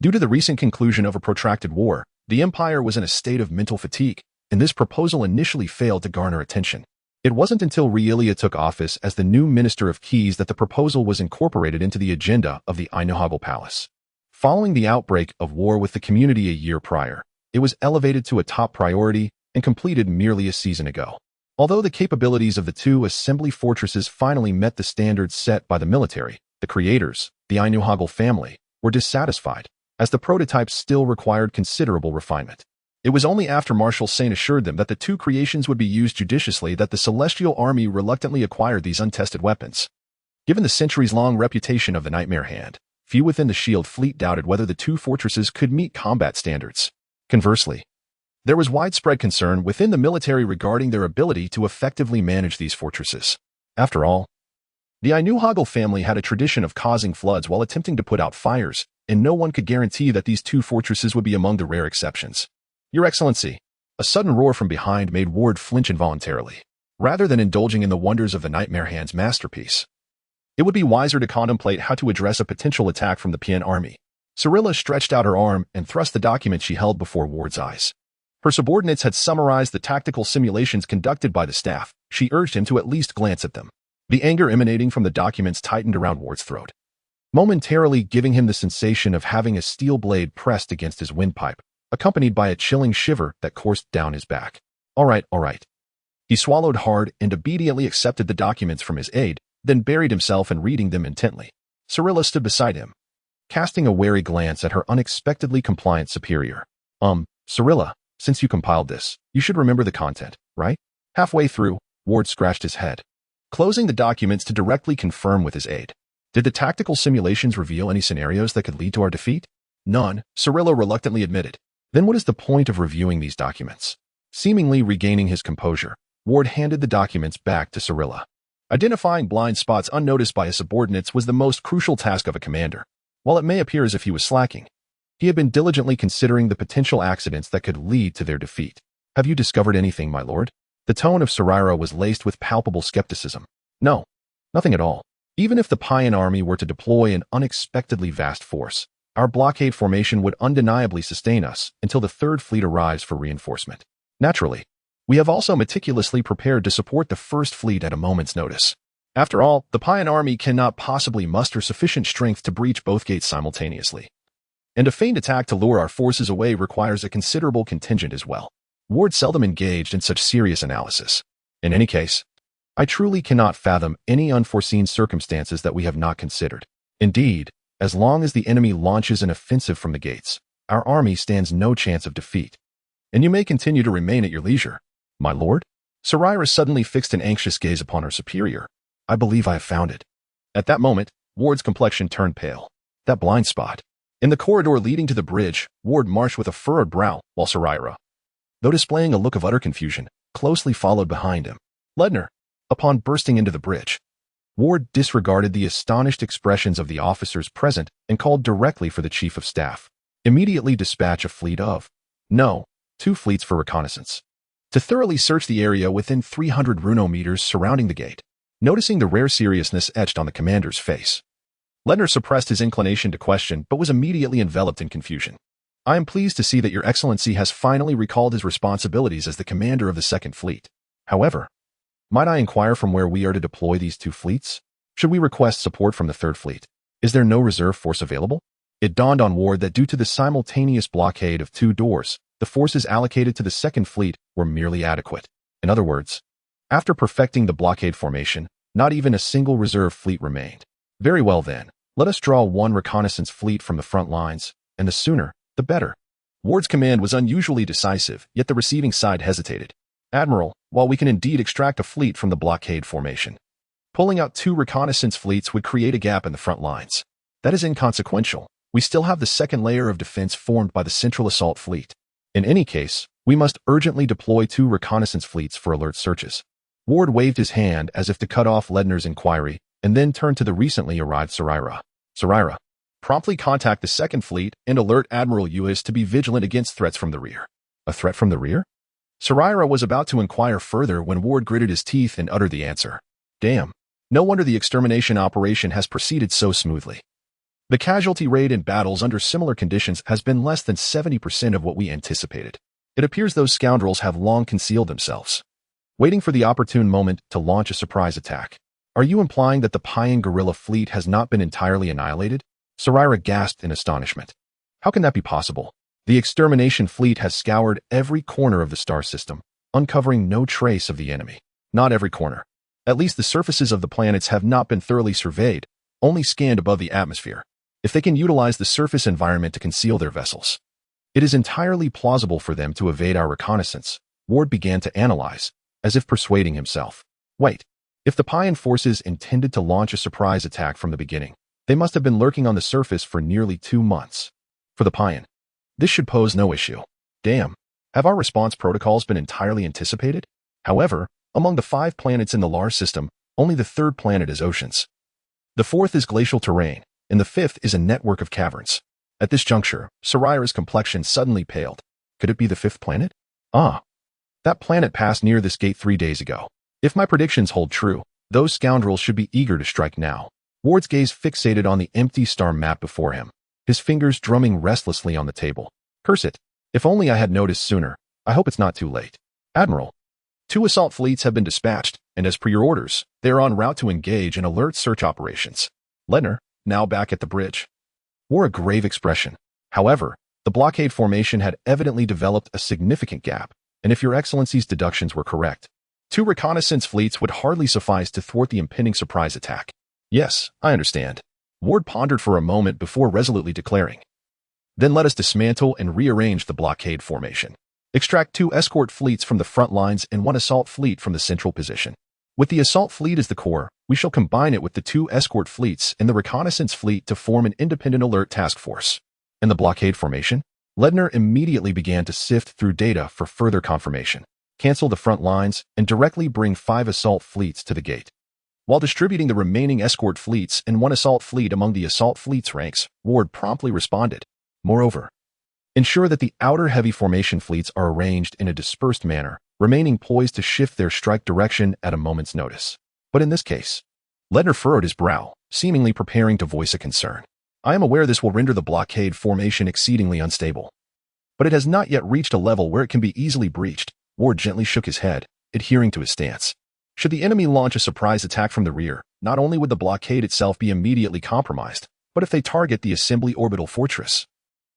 Due to the recent conclusion of a protracted war, the Empire was in a state of mental fatigue, and this proposal initially failed to garner attention. It wasn't until Realia took office as the new Minister of Keys that the proposal was incorporated into the agenda of the Einuhagel Palace. Following the outbreak of war with the community a year prior, it was elevated to a top priority and completed merely a season ago. Although the capabilities of the two assembly fortresses finally met the standards set by the military, the creators, the Einuhagel family, were dissatisfied, as the prototypes still required considerable refinement. It was only after Marshal Saint assured them that the two creations would be used judiciously that the Celestial Army reluctantly acquired these untested weapons. Given the centuries-long reputation of the Nightmare Hand, few within the Shield fleet doubted whether the two fortresses could meet combat standards. Conversely, there was widespread concern within the military regarding their ability to effectively manage these fortresses. After all, the Einuhagel family had a tradition of causing floods while attempting to put out fires, and no one could guarantee that these two fortresses would be among the rare exceptions. Your Excellency, a sudden roar from behind made Ward flinch involuntarily. Rather than indulging in the wonders of the Nightmare Hand's masterpiece, it would be wiser to contemplate how to address a potential attack from the PN army. Cyrilla stretched out her arm and thrust the document she held before Ward's eyes. Her subordinates had summarized the tactical simulations conducted by the staff. She urged him to at least glance at them. The anger emanating from the documents tightened around Ward's throat, momentarily giving him the sensation of having a steel blade pressed against his windpipe, accompanied by a chilling shiver that coursed down his back. All right. He swallowed hard and obediently accepted the documents from his aide, then buried himself in reading them intently. Cyrilla stood beside him, casting a wary glance at her unexpectedly compliant superior. Cyrilla, since you compiled this, you should remember the content, right? Halfway through, Ward scratched his head, closing the documents to directly confirm with his aide. Did the tactical simulations reveal any scenarios that could lead to our defeat? None, Cyrilla reluctantly admitted. Then what is the point of reviewing these documents? Seemingly regaining his composure, Ward handed the documents back to Cyrilla. Identifying blind spots unnoticed by his subordinates was the most crucial task of a commander. While it may appear as if he was slacking, he had been diligently considering the potential accidents that could lead to their defeat. Have you discovered anything, my lord? The tone of Sarira was laced with palpable skepticism. No, nothing at all. Even if the Payan army were to deploy an unexpectedly vast force, our blockade formation would undeniably sustain us until the Third Fleet arrives for reinforcement. Naturally, We have also meticulously prepared to support the First Fleet at a moment's notice. After all, the Payan army cannot possibly muster sufficient strength to breach both gates simultaneously. And a feigned attack to lure our forces away requires a considerable contingent as well. Ward seldom engaged in such serious analysis. In any case, I truly cannot fathom any unforeseen circumstances that we have not considered. Indeed, as long as the enemy launches an offensive from the gates, our army stands no chance of defeat. And you may continue to remain at your leisure. My lord? Sarira suddenly fixed an anxious gaze upon her superior. I believe I have found it. At that moment, Ward's complexion turned pale. That blind spot. In the corridor leading to the bridge, Ward marched with a furrowed brow, while Sarira, though displaying a look of utter confusion, closely followed behind him. Ledner, upon bursting into the bridge, Ward disregarded the astonished expressions of the officers present and called directly for the chief of staff. Immediately dispatch a fleet of, no, 2 fleets for reconnaissance, to thoroughly search the area within 300 runometers surrounding the gate. Noticing the rare seriousness etched on the commander's face, Ledner suppressed his inclination to question but was immediately enveloped in confusion. I am pleased to see that your excellency has finally recalled his responsibilities as the commander of the Second Fleet. However, might I inquire from where we are to deploy these 2 fleets? Should we request support from the Third Fleet? Is there no reserve force available? It dawned on Ward that due to the simultaneous blockade of 2 doors, the forces allocated to the Second Fleet were merely adequate. In other words, after perfecting the blockade formation, not even a single reserve fleet remained. Very well then, let us draw 1 reconnaissance fleet from the front lines, and the sooner, the better. Ward's command was unusually decisive, yet the receiving side hesitated. Admiral, while we can indeed extract a fleet from the blockade formation, pulling out 2 reconnaissance fleets would create a gap in the front lines. That is inconsequential. We still have the second layer of defense formed by the Central Assault Fleet. In any case, we must urgently deploy 2 reconnaissance fleets for alert searches. Ward waved his hand as if to cut off Ledner's inquiry, and then turned to the recently arrived Sarira. Sarira, promptly contact the Second Fleet and alert Admiral Uis to be vigilant against threats from the rear. A threat from the rear? Sarira was about to inquire further when Ward gritted his teeth and uttered the answer. Damn. No wonder the extermination operation has proceeded so smoothly. The casualty rate in battles under similar conditions has been less than 70% of what we anticipated. It appears those scoundrels have long concealed themselves, waiting for the opportune moment to launch a surprise attack. Are you implying that the Payan guerrilla fleet has not been entirely annihilated? Sarira gasped in astonishment. How can that be possible? The extermination fleet has scoured every corner of the star system, uncovering no trace of the enemy. Not every corner. At least the surfaces of the planets have not been thoroughly surveyed, only scanned above the atmosphere. If they can utilize the surface environment to conceal their vessels, it is entirely plausible for them to evade our reconnaissance. Ward began to analyze, as if persuading himself. Wait, if the Payan forces intended to launch a surprise attack from the beginning, they must have been lurking on the surface for nearly 2 months. For the Payan, this should pose no issue. Damn, have our response protocols been entirely anticipated? However, among the 5 planets in the Lars system, only the 3rd planet is oceans. The 4th is glacial terrain, and the 5th is a network of caverns. At this juncture, Sarira's complexion suddenly paled. Could it be the 5th planet? Ah, that planet passed near this gate 3 days ago. If my predictions hold true, those scoundrels should be eager to strike now. Ward's gaze fixated on the empty star map before him, his fingers drumming restlessly on the table. Curse it. If only I had noticed sooner. I hope it's not too late. Admiral, 2 assault fleets have been dispatched, and as per your orders, they are en route to engage in alert search operations. Ledner, now back at the bridge, wore a grave expression. However, the blockade formation had evidently developed a significant gap, and if your excellency's deductions were correct, 2 reconnaissance fleets would hardly suffice to thwart the impending surprise attack. Yes, I understand. Ward pondered for a moment before resolutely declaring. Then let us dismantle and rearrange the blockade formation. Extract 2 escort fleets from the front lines and 1 assault fleet from the central position. With the assault fleet as the core, we shall combine it with the 2 escort fleets and the reconnaissance fleet to form an independent alert task force. And the blockade formation? Ledner immediately began to sift through data for further confirmation. Cancel the front lines and directly bring 5 assault fleets to the gate. While distributing the remaining escort fleets and 1 assault fleet among the assault fleet's ranks, Ward promptly responded. Moreover, ensure that the outer heavy formation fleets are arranged in a dispersed manner, remaining poised to shift their strike direction at a moment's notice. But in this case, Ledner furrowed his brow, seemingly preparing to voice a concern. I am aware this will render the blockade formation exceedingly unstable, but it has not yet reached a level where it can be easily breached. Ward gently shook his head, adhering to his stance. Should the enemy launch a surprise attack from the rear, not only would the blockade itself be immediately compromised, but if they target the assembly orbital fortress,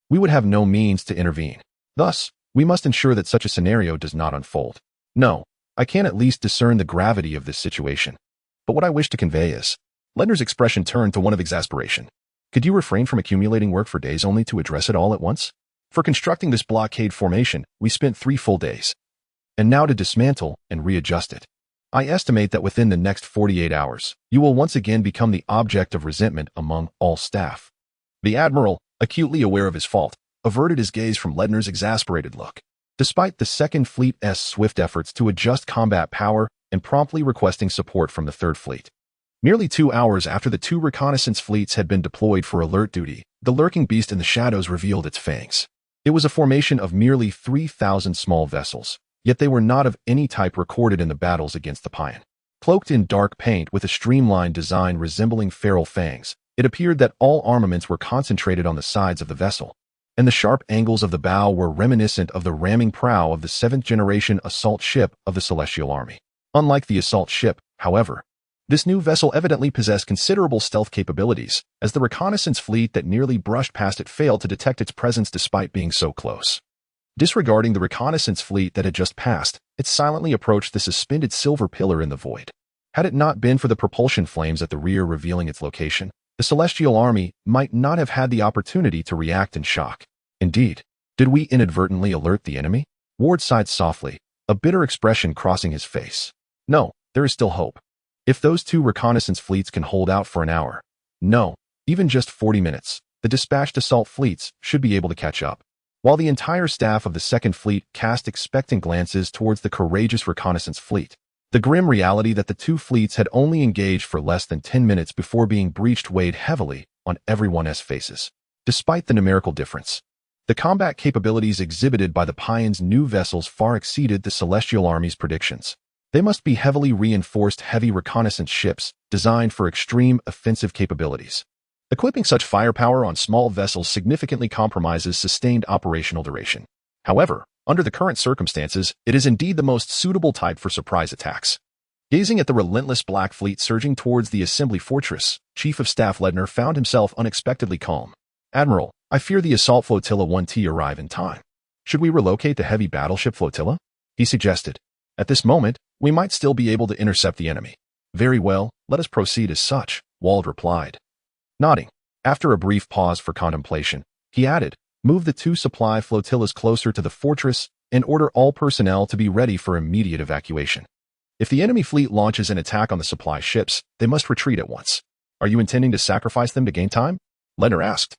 we would have no means to intervene. Thus, we must ensure that such a scenario does not unfold. No, I can at least discern the gravity of this situation. But what I wish to convey is, Ledner's expression turned to one of exasperation. Could you refrain from accumulating work for days only to address it all at once? For constructing this blockade formation, we spent 3 full days. And now to dismantle and readjust it. I estimate that within the next 48 hours, you will once again become the object of resentment among all staff. The Admiral, acutely aware of his fault, averted his gaze from Ledner's exasperated look. Despite the Second Fleet's swift efforts to adjust combat power and promptly requesting support from the Third Fleet. Nearly 2 hours after the 2 reconnaissance fleets had been deployed for alert duty, the lurking beast in the shadows revealed its fangs. It was a formation of merely 3,000 small vessels, yet they were not of any type recorded in the battles against the Payan. Cloaked in dark paint with a streamlined design resembling feral fangs, it appeared that all armaments were concentrated on the sides of the vessel, and the sharp angles of the bow were reminiscent of the ramming prow of the 7th-generation assault ship of the Celestial Army. Unlike the assault ship, however, this new vessel evidently possessed considerable stealth capabilities, as the reconnaissance fleet that nearly brushed past it failed to detect its presence despite being so close. Disregarding the reconnaissance fleet that had just passed, it silently approached the suspended silver pillar in the void. Had it not been for the propulsion flames at the rear revealing its location, the Celestial Army might not have had the opportunity to react in shock. Indeed, did we inadvertently alert the enemy? Ward sighed softly, a bitter expression crossing his face. No, there is still hope. If those 2 reconnaissance fleets can hold out for an hour, no, even just 40 minutes, the dispatched assault fleets should be able to catch up. While the entire staff of the Second Fleet cast expectant glances towards the courageous reconnaissance fleet, the grim reality that the 2 fleets had only engaged for less than 10 minutes before being breached weighed heavily on everyone's faces. Despite the numerical difference, the combat capabilities exhibited by the Payan's new vessels far exceeded the Celestial Army's predictions. They must be heavily reinforced heavy reconnaissance ships designed for extreme offensive capabilities. Equipping such firepower on small vessels significantly compromises sustained operational duration. However, under the current circumstances, it is indeed the most suitable type for surprise attacks. Gazing at the relentless Black Fleet surging towards the assembly fortress, Chief of Staff Ledner found himself unexpectedly calm. Admiral, I fear the assault flotilla 1T arrive in time. Should we relocate the heavy battleship flotilla? He suggested. At this moment, we might still be able to intercept the enemy. Very well, let us proceed as such, Wald replied. Nodding, after a brief pause for contemplation, he added, move the 2 supply flotillas closer to the fortress and order all personnel to be ready for immediate evacuation. If the enemy fleet launches an attack on the supply ships, they must retreat at once. Are you intending to sacrifice them to gain time? Ledner asked,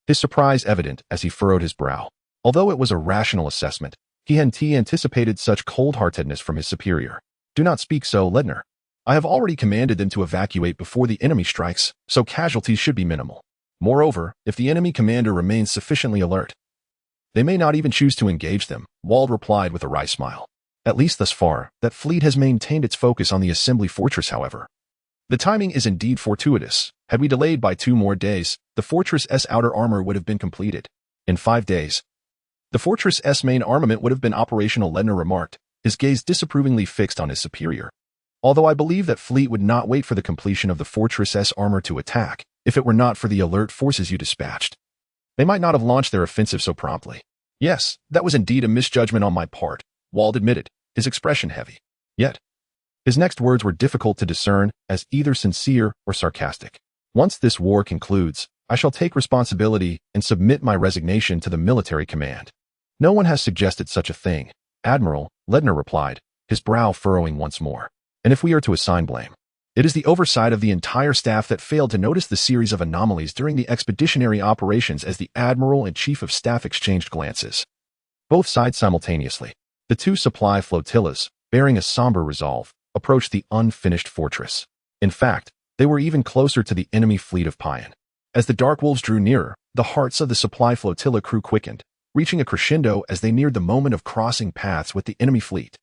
his surprise evident as he furrowed his brow. Although it was a rational assessment, he hadn't anticipated such cold-heartedness from his superior. Do not speak so, Ledner. I have already commanded them to evacuate before the enemy strikes, so casualties should be minimal. Moreover, if the enemy commander remains sufficiently alert, they may not even choose to engage them, Wald replied with a wry smile. At least thus far, that fleet has maintained its focus on the assembly fortress, however. The timing is indeed fortuitous. Had we delayed by 2 more days, the fortress's outer armor would have been completed. In 5 days, the fortress's main armament would have been operational, Ledner remarked, his gaze disapprovingly fixed on his superior. Although I believe that fleet would not wait for the completion of the fortress's armor to attack, if it were not for the alert forces you dispatched. They might not have launched their offensive so promptly. Yes, that was indeed a misjudgment on my part, Wald admitted, his expression heavy. Yet, his next words were difficult to discern as either sincere or sarcastic. Once this war concludes, I shall take responsibility and submit my resignation to the military command. No one has suggested such a thing, Admiral, Ledner replied, his brow furrowing once more. And if we are to assign blame, it is the oversight of the entire staff that failed to notice the series of anomalies during the expeditionary operations as the Admiral and Chief of Staff exchanged glances. Both sides simultaneously. The 2 supply flotillas, bearing a somber resolve, approached the unfinished fortress. In fact, they were even closer to the enemy fleet of Payan. As the Dark Wolves drew nearer, the hearts of the supply flotilla crew quickened, reaching a crescendo as they neared the moment of crossing paths with the enemy fleet.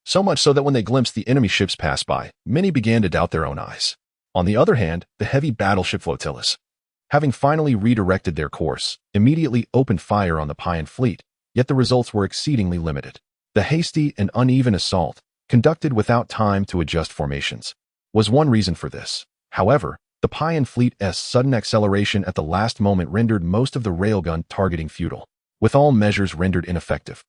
So much so that when they glimpsed the enemy ships pass by, many began to doubt their own eyes. On the other hand, the heavy battleship flotillas, having finally redirected their course, immediately opened fire on the Payan fleet, yet the results were exceedingly limited. The hasty and uneven assault, conducted without time to adjust formations, was one reason for this. However, the Payan fleet's sudden acceleration at the last moment rendered most of the railgun targeting futile, with all measures rendered ineffective.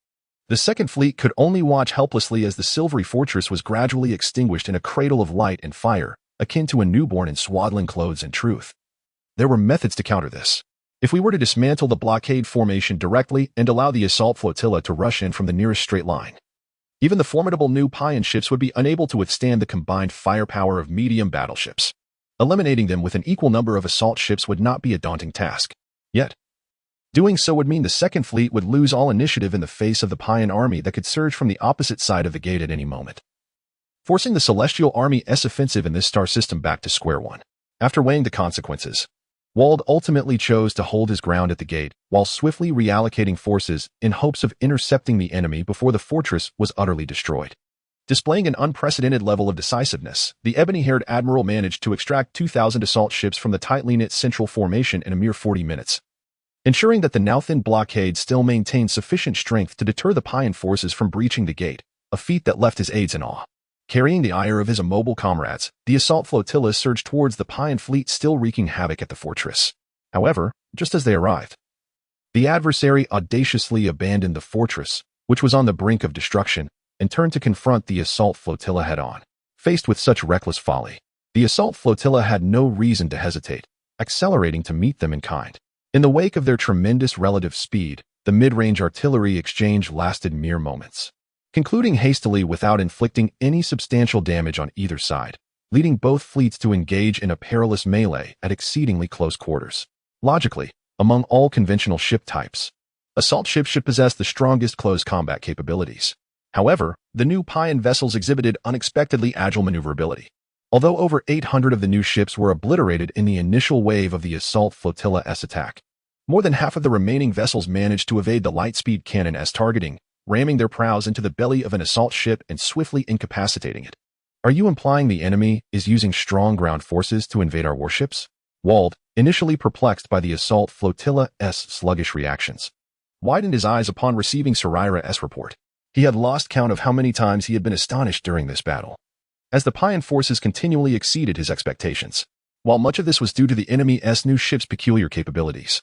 The Second Fleet could only watch helplessly as the silvery fortress was gradually extinguished in a cradle of light and fire, akin to a newborn in swaddling clothes and truth. There were methods to counter this. If we were to dismantle the blockade formation directly and allow the assault flotilla to rush in from the nearest straight line, even the formidable new Payan ships would be unable to withstand the combined firepower of medium battleships. Eliminating them with an equal number of assault ships would not be a daunting task. Yet, doing so would mean the Second Fleet would lose all initiative in the face of the Payan army that could surge from the opposite side of the gate at any moment, forcing the Celestial Army's offensive in this star system back to square one. After weighing the consequences, Wald ultimately chose to hold his ground at the gate while swiftly reallocating forces in hopes of intercepting the enemy before the fortress was utterly destroyed. Displaying an unprecedented level of decisiveness, the ebony-haired admiral managed to extract 2,000 assault ships from the tightly knit central formation in a mere 40 minutes, ensuring that the now-thin blockade still maintained sufficient strength to deter the Payan forces from breaching the gate, a feat that left his aides in awe. Carrying the ire of his immobile comrades, the assault flotilla surged towards the Payan fleet, still wreaking havoc at the fortress. However, just as they arrived, the adversary audaciously abandoned the fortress, which was on the brink of destruction, and turned to confront the assault flotilla head-on. Faced with such reckless folly, the assault flotilla had no reason to hesitate, accelerating to meet them in kind. In the wake of their tremendous relative speed, the mid-range artillery exchange lasted mere moments, concluding hastily without inflicting any substantial damage on either side, leading both fleets to engage in a perilous melee at exceedingly close quarters. Logically, among all conventional ship types, assault ships should possess the strongest close combat capabilities. However, the new Payan vessels exhibited unexpectedly agile maneuverability. Although over 800 of the new ships were obliterated in the initial wave of the assault flotilla's attack, more than half of the remaining vessels managed to evade the light-speed cannon's targeting, ramming their prows into the belly of an assault ship and swiftly incapacitating it. Are you implying the enemy is using strong ground forces to invade our warships? Wald, initially perplexed by the assault flotilla's sluggish reactions, widened his eyes upon receiving Sarira's report. He had lost count of how many times he had been astonished during this battle, as the Payan forces continually exceeded his expectations. While much of this was due to the enemy's new ship's peculiar capabilities,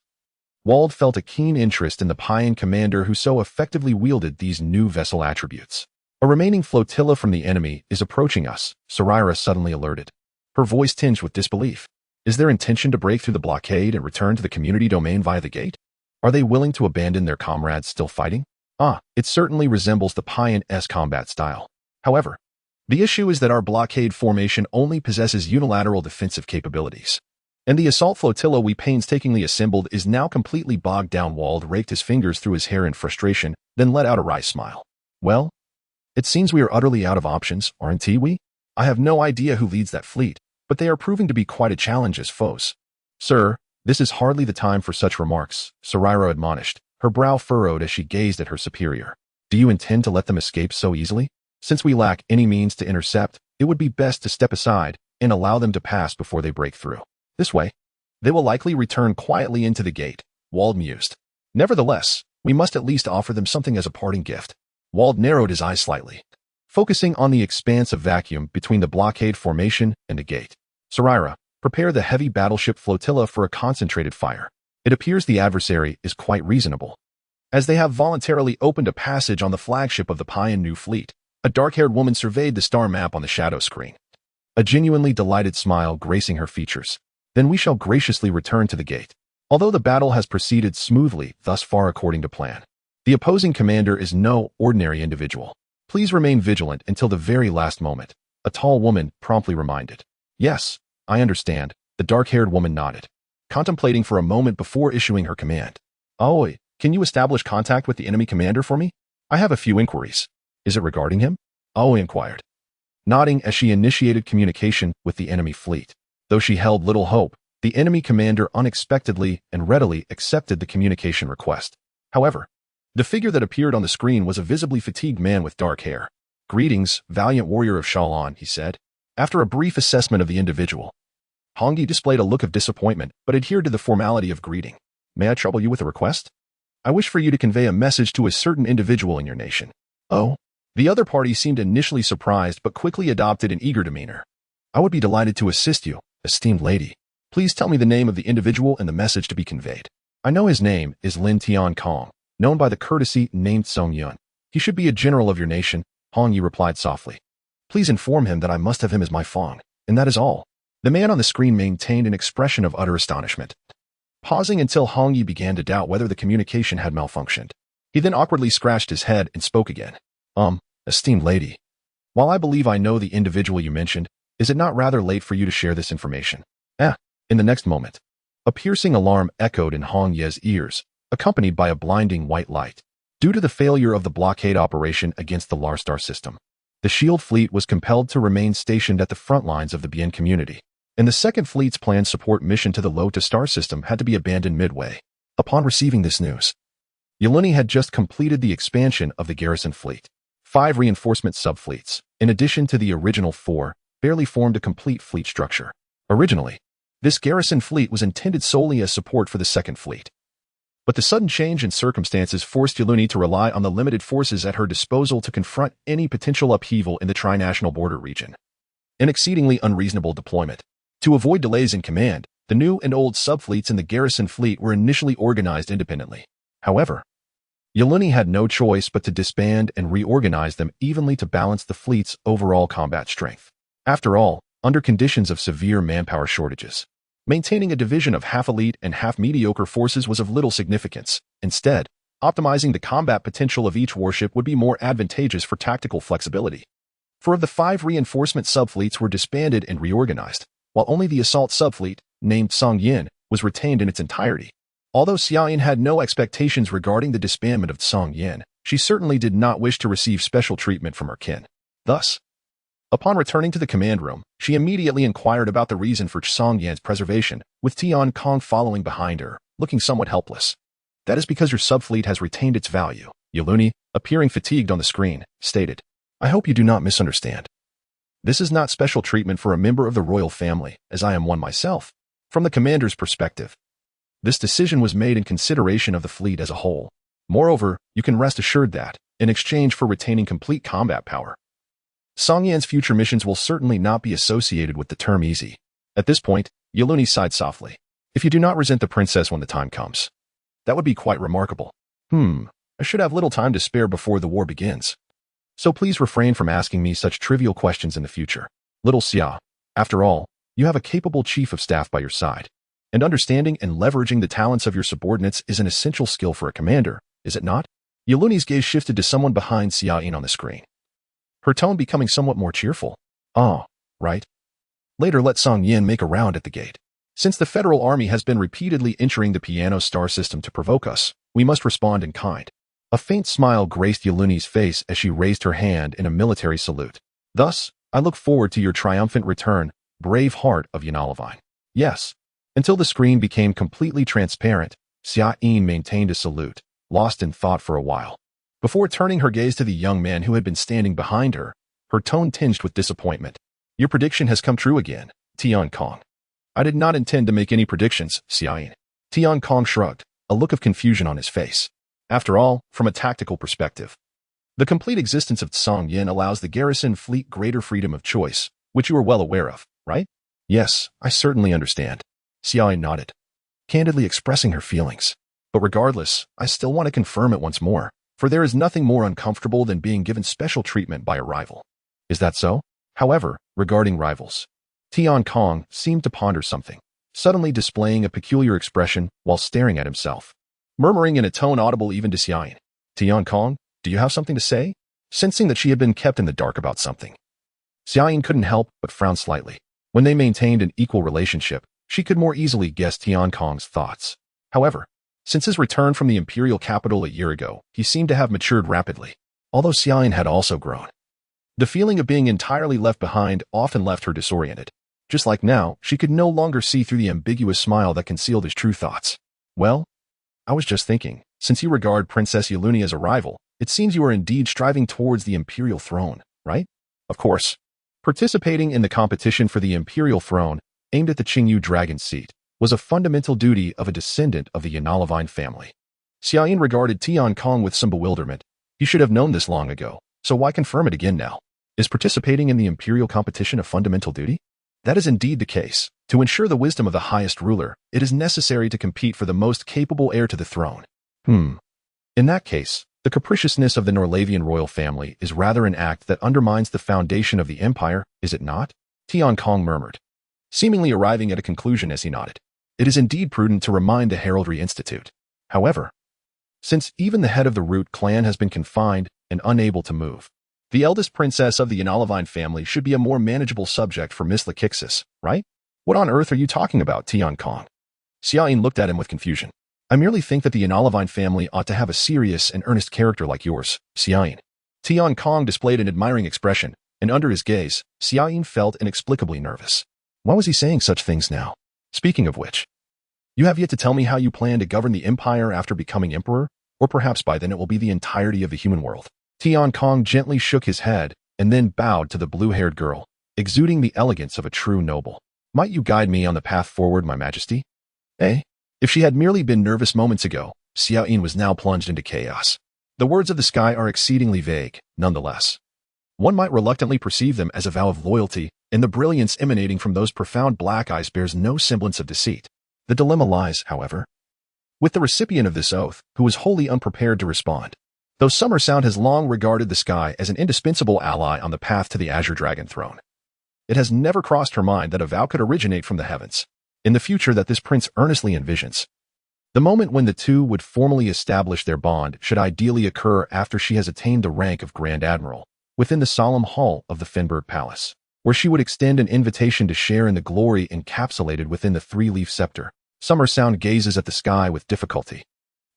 Wald felt a keen interest in the Payan commander who so effectively wielded these new vessel attributes. A remaining flotilla from the enemy is approaching us, Sarira suddenly alerted, her voice tinged with disbelief. Is their intention to break through the blockade and return to the community domain via the gate? Are they willing to abandon their comrades still fighting? It certainly resembles the Payan's combat style. However, the issue is that our blockade formation only possesses unilateral defensive capabilities, and the assault flotilla we painstakingly assembled is now completely bogged down. Wald raked his fingers through his hair in frustration, then let out a wry smile. Well, it seems we are utterly out of options, aren't we? I have no idea who leads that fleet, but they are proving to be quite a challenge as foes. Sir, this is hardly the time for such remarks, Sarira admonished, her brow furrowed as she gazed at her superior. Do you intend to let them escape so easily? Since we lack any means to intercept, it would be best to step aside and allow them to pass before they break through. This way, they will likely return quietly into the gate, Wald mused. Nevertheless, we must at least offer them something as a parting gift. Wald narrowed his eyes slightly, focusing on the expanse of vacuum between the blockade formation and the gate. Sarira, prepare the heavy battleship flotilla for a concentrated fire. It appears the adversary is quite reasonable, as they have voluntarily opened a passage on the flagship of the Payan new fleet. A dark-haired woman surveyed the star map on the shadow screen, a genuinely delighted smile gracing her features. Then we shall graciously return to the gate. Although the battle has proceeded smoothly thus far according to plan, the opposing commander is no ordinary individual. Please remain vigilant until the very last moment, a tall woman promptly reminded. Yes, I understand, the dark-haired woman nodded, contemplating for a moment before issuing her command. Aoi, can you establish contact with the enemy commander for me? I have a few inquiries. Is it regarding him? Aoi inquired, nodding as she initiated communication with the enemy fleet. Though she held little hope, the enemy commander unexpectedly and readily accepted the communication request. However, the figure that appeared on the screen was a visibly fatigued man with dark hair. Greetings, valiant warrior of Shalon, he said. After a brief assessment of the individual, Hongi displayed a look of disappointment but adhered to the formality of greeting. May I trouble you with a request? I wish for you to convey a message to a certain individual in your nation. Oh? The other party seemed initially surprised but quickly adopted an eager demeanor. I would be delighted to assist you, esteemed lady. Please tell me the name of the individual and the message to be conveyed. I know his name is Lin Tian Kong, known by the courtesy named Song Yun. He should be a general of your nation, Hong Yi replied softly. Please inform him that I must have him as my Fong, and that is all. The man on the screen maintained an expression of utter astonishment, pausing until Hong Yi began to doubt whether the communication had malfunctioned. He then awkwardly scratched his head and spoke again. Esteemed lady, while I believe I know the individual you mentioned, is it not rather late for you to share this information? In the next moment, a piercing alarm echoed in Hong Ye's ears, accompanied by a blinding white light. Due to the failure of the blockade operation against the Larstar system, the SHIELD fleet was compelled to remain stationed at the front lines of the Bien community, and the Second Fleet's planned support mission to the Lota Star system had to be abandoned midway. Upon receiving this news, Yeluni had just completed the expansion of the garrison fleet. 5 reinforcement subfleets, in addition to the original 4, barely formed a complete fleet structure. Originally, this garrison fleet was intended solely as support for the Second Fleet. But the sudden change in circumstances forced Yeluni to rely on the limited forces at her disposal to confront any potential upheaval in the trinational border region. An exceedingly unreasonable deployment. To avoid delays in command, the new and old subfleets in the garrison fleet were initially organized independently. However, Yeluni had no choice but to disband and reorganize them evenly to balance the fleet's overall combat strength. After all, under conditions of severe manpower shortages, maintaining a division of half-elite and half-mediocre forces was of little significance. Instead, optimizing the combat potential of each warship would be more advantageous for tactical flexibility. 4 of the 5 reinforcement subfleets were disbanded and reorganized, while only the assault subfleet, named Song Yin, was retained in its entirety. Although Xiaoyan had no expectations regarding the disbandment of Song Yin, she certainly did not wish to receive special treatment from her kin. Thus, upon returning to the command room, she immediately inquired about the reason for Song Yan's preservation, with Tian Kong following behind her, looking somewhat helpless. That is because your subfleet has retained its value, Yeluni, appearing fatigued on the screen, stated. I hope you do not misunderstand. This is not special treatment for a member of the royal family, as I am one myself. From the commander's perspective, this decision was made in consideration of the fleet as a whole. Moreover, you can rest assured that, in exchange for retaining complete combat power, Song Yan's future missions will certainly not be associated with the term easy. At this point, Yeluni sighed softly. If you do not resent the princess when the time comes, that would be quite remarkable. I should have little time to spare before the war begins. So please refrain from asking me such trivial questions in the future. Little Xia, after all, you have a capable chief of staff by your side, and understanding and leveraging the talents of your subordinates is an essential skill for a commander, is it not? Yeluni's gaze shifted to someone behind Xiaoyan on the screen, her tone becoming somewhat more cheerful. Right. Later let Song Yin make a round at the gate. Since the Federal Army has been repeatedly entering the Piano Star system to provoke us, we must respond in kind. A faint smile graced Yeluni's face as she raised her hand in a military salute. Thus, I look forward to your triumphant return, brave heart of Yanalavine. Yes. Until the screen became completely transparent, Xia Yin maintained a salute, lost in thought for a while. Before turning her gaze to the young man who had been standing behind her, her tone tinged with disappointment. Your prediction has come true again, Tian Kong. I did not intend to make any predictions, Xiaoyan. Tian Kong shrugged, a look of confusion on his face. After all, from a tactical perspective, the complete existence of Song Yin allows the garrison fleet greater freedom of choice, which you are well aware of, right? Yes, I certainly understand. Xiaoyan nodded, candidly expressing her feelings. But regardless, I still want to confirm it once more, for there is nothing more uncomfortable than being given special treatment by a rival. Is that so? However, regarding rivals, Tian Kong seemed to ponder something, suddenly displaying a peculiar expression while staring at himself, murmuring in a tone audible even to Xiaoyan. Tian Kong, do you have something to say? Sensing that she had been kept in the dark about something, Xiaoyan couldn't help but frown slightly. When they maintained an equal relationship, she could more easily guess Tian Kong's thoughts. However, since his return from the imperial capital a year ago, he seemed to have matured rapidly, although Xiaoyan had also grown. The feeling of being entirely left behind often left her disoriented. Just like now, she could no longer see through the ambiguous smile that concealed his true thoughts. Well, I was just thinking, since you regard Princess Yeluni as a rival, it seems you are indeed striving towards the imperial throne, right? Of course. Participating in the competition for the imperial throne, aimed at the Qingyu dragon seat, was a fundamental duty of a descendant of the Yanalavine family. Xiaoyan regarded Tian Kong with some bewilderment, You should have known this long ago, so why confirm it again now? Is participating in the imperial competition a fundamental duty? That is indeed the case. To ensure the wisdom of the highest ruler, it is necessary to compete for the most capable heir to the throne. In that case, the capriciousness of the Norlavian royal family is rather an act that undermines the foundation of the empire, is it not? Tian Kong murmured, seemingly arriving at a conclusion as he nodded. It is indeed prudent to remind the Heraldry Institute. However, since even the head of the Root clan has been confined and unable to move, the eldest princess of the Yanalivine family should be a more manageable subject for Miss Lakixis, right? What on earth are you talking about, Tian Kong? Xiaoyin looked at him with confusion. I merely think that the Yanalivine family ought to have a serious and earnest character like yours, Xiaoyin. Tian Kong displayed an admiring expression, and under his gaze, Xiaoyin felt inexplicably nervous. Why was he saying such things now? Speaking of which, you have yet to tell me how you plan to govern the empire after becoming emperor, or perhaps by then it will be the entirety of the human world. Tian Kong gently shook his head and then bowed to the blue-haired girl, exuding the elegance of a true noble. Might you guide me on the path forward, my majesty? Eh? If she had merely been nervous moments ago, Xiaoyin was now plunged into chaos. The words of the sky are exceedingly vague, nonetheless. One might reluctantly perceive them as a vow of loyalty, and the brilliance emanating from those profound black eyes bears no semblance of deceit. The dilemma lies, however, with the recipient of this oath, who is wholly unprepared to respond. Though Summer Sound has long regarded the sky as an indispensable ally on the path to the Azure Dragon throne, it has never crossed her mind that a vow could originate from the heavens. In the future that this prince earnestly envisions, the moment when the two would formally establish their bond should ideally occur after she has attained the rank of Grand Admiral, within the solemn hall of the Finberg Palace, where she would extend an invitation to share in the glory encapsulated within the three-leaf scepter. Summer Sound gazes at the sky with difficulty,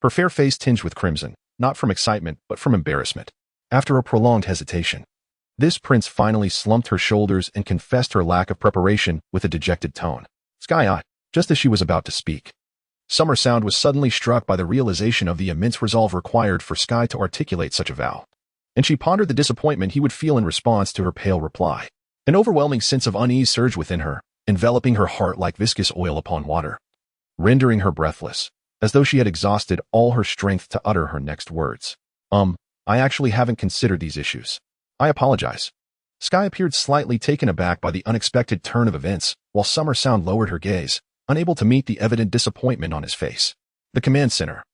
her fair face tinged with crimson, not from excitement but from embarrassment. After a prolonged hesitation, this prince finally slumped her shoulders and confessed her lack of preparation with a dejected tone. Sky-Eye, just as she was about to speak, Summer Sound was suddenly struck by the realization of the immense resolve required for Sky to articulate such a vow, and she pondered the disappointment he would feel in response to her pale reply. An overwhelming sense of unease surged within her, enveloping her heart like viscous oil upon water, rendering her breathless, as though she had exhausted all her strength to utter her next words. I actually haven't considered these issues. I apologize. Sky appeared slightly taken aback by the unexpected turn of events, while Summer Sound lowered her gaze, unable to meet the evident disappointment on his face. The command center,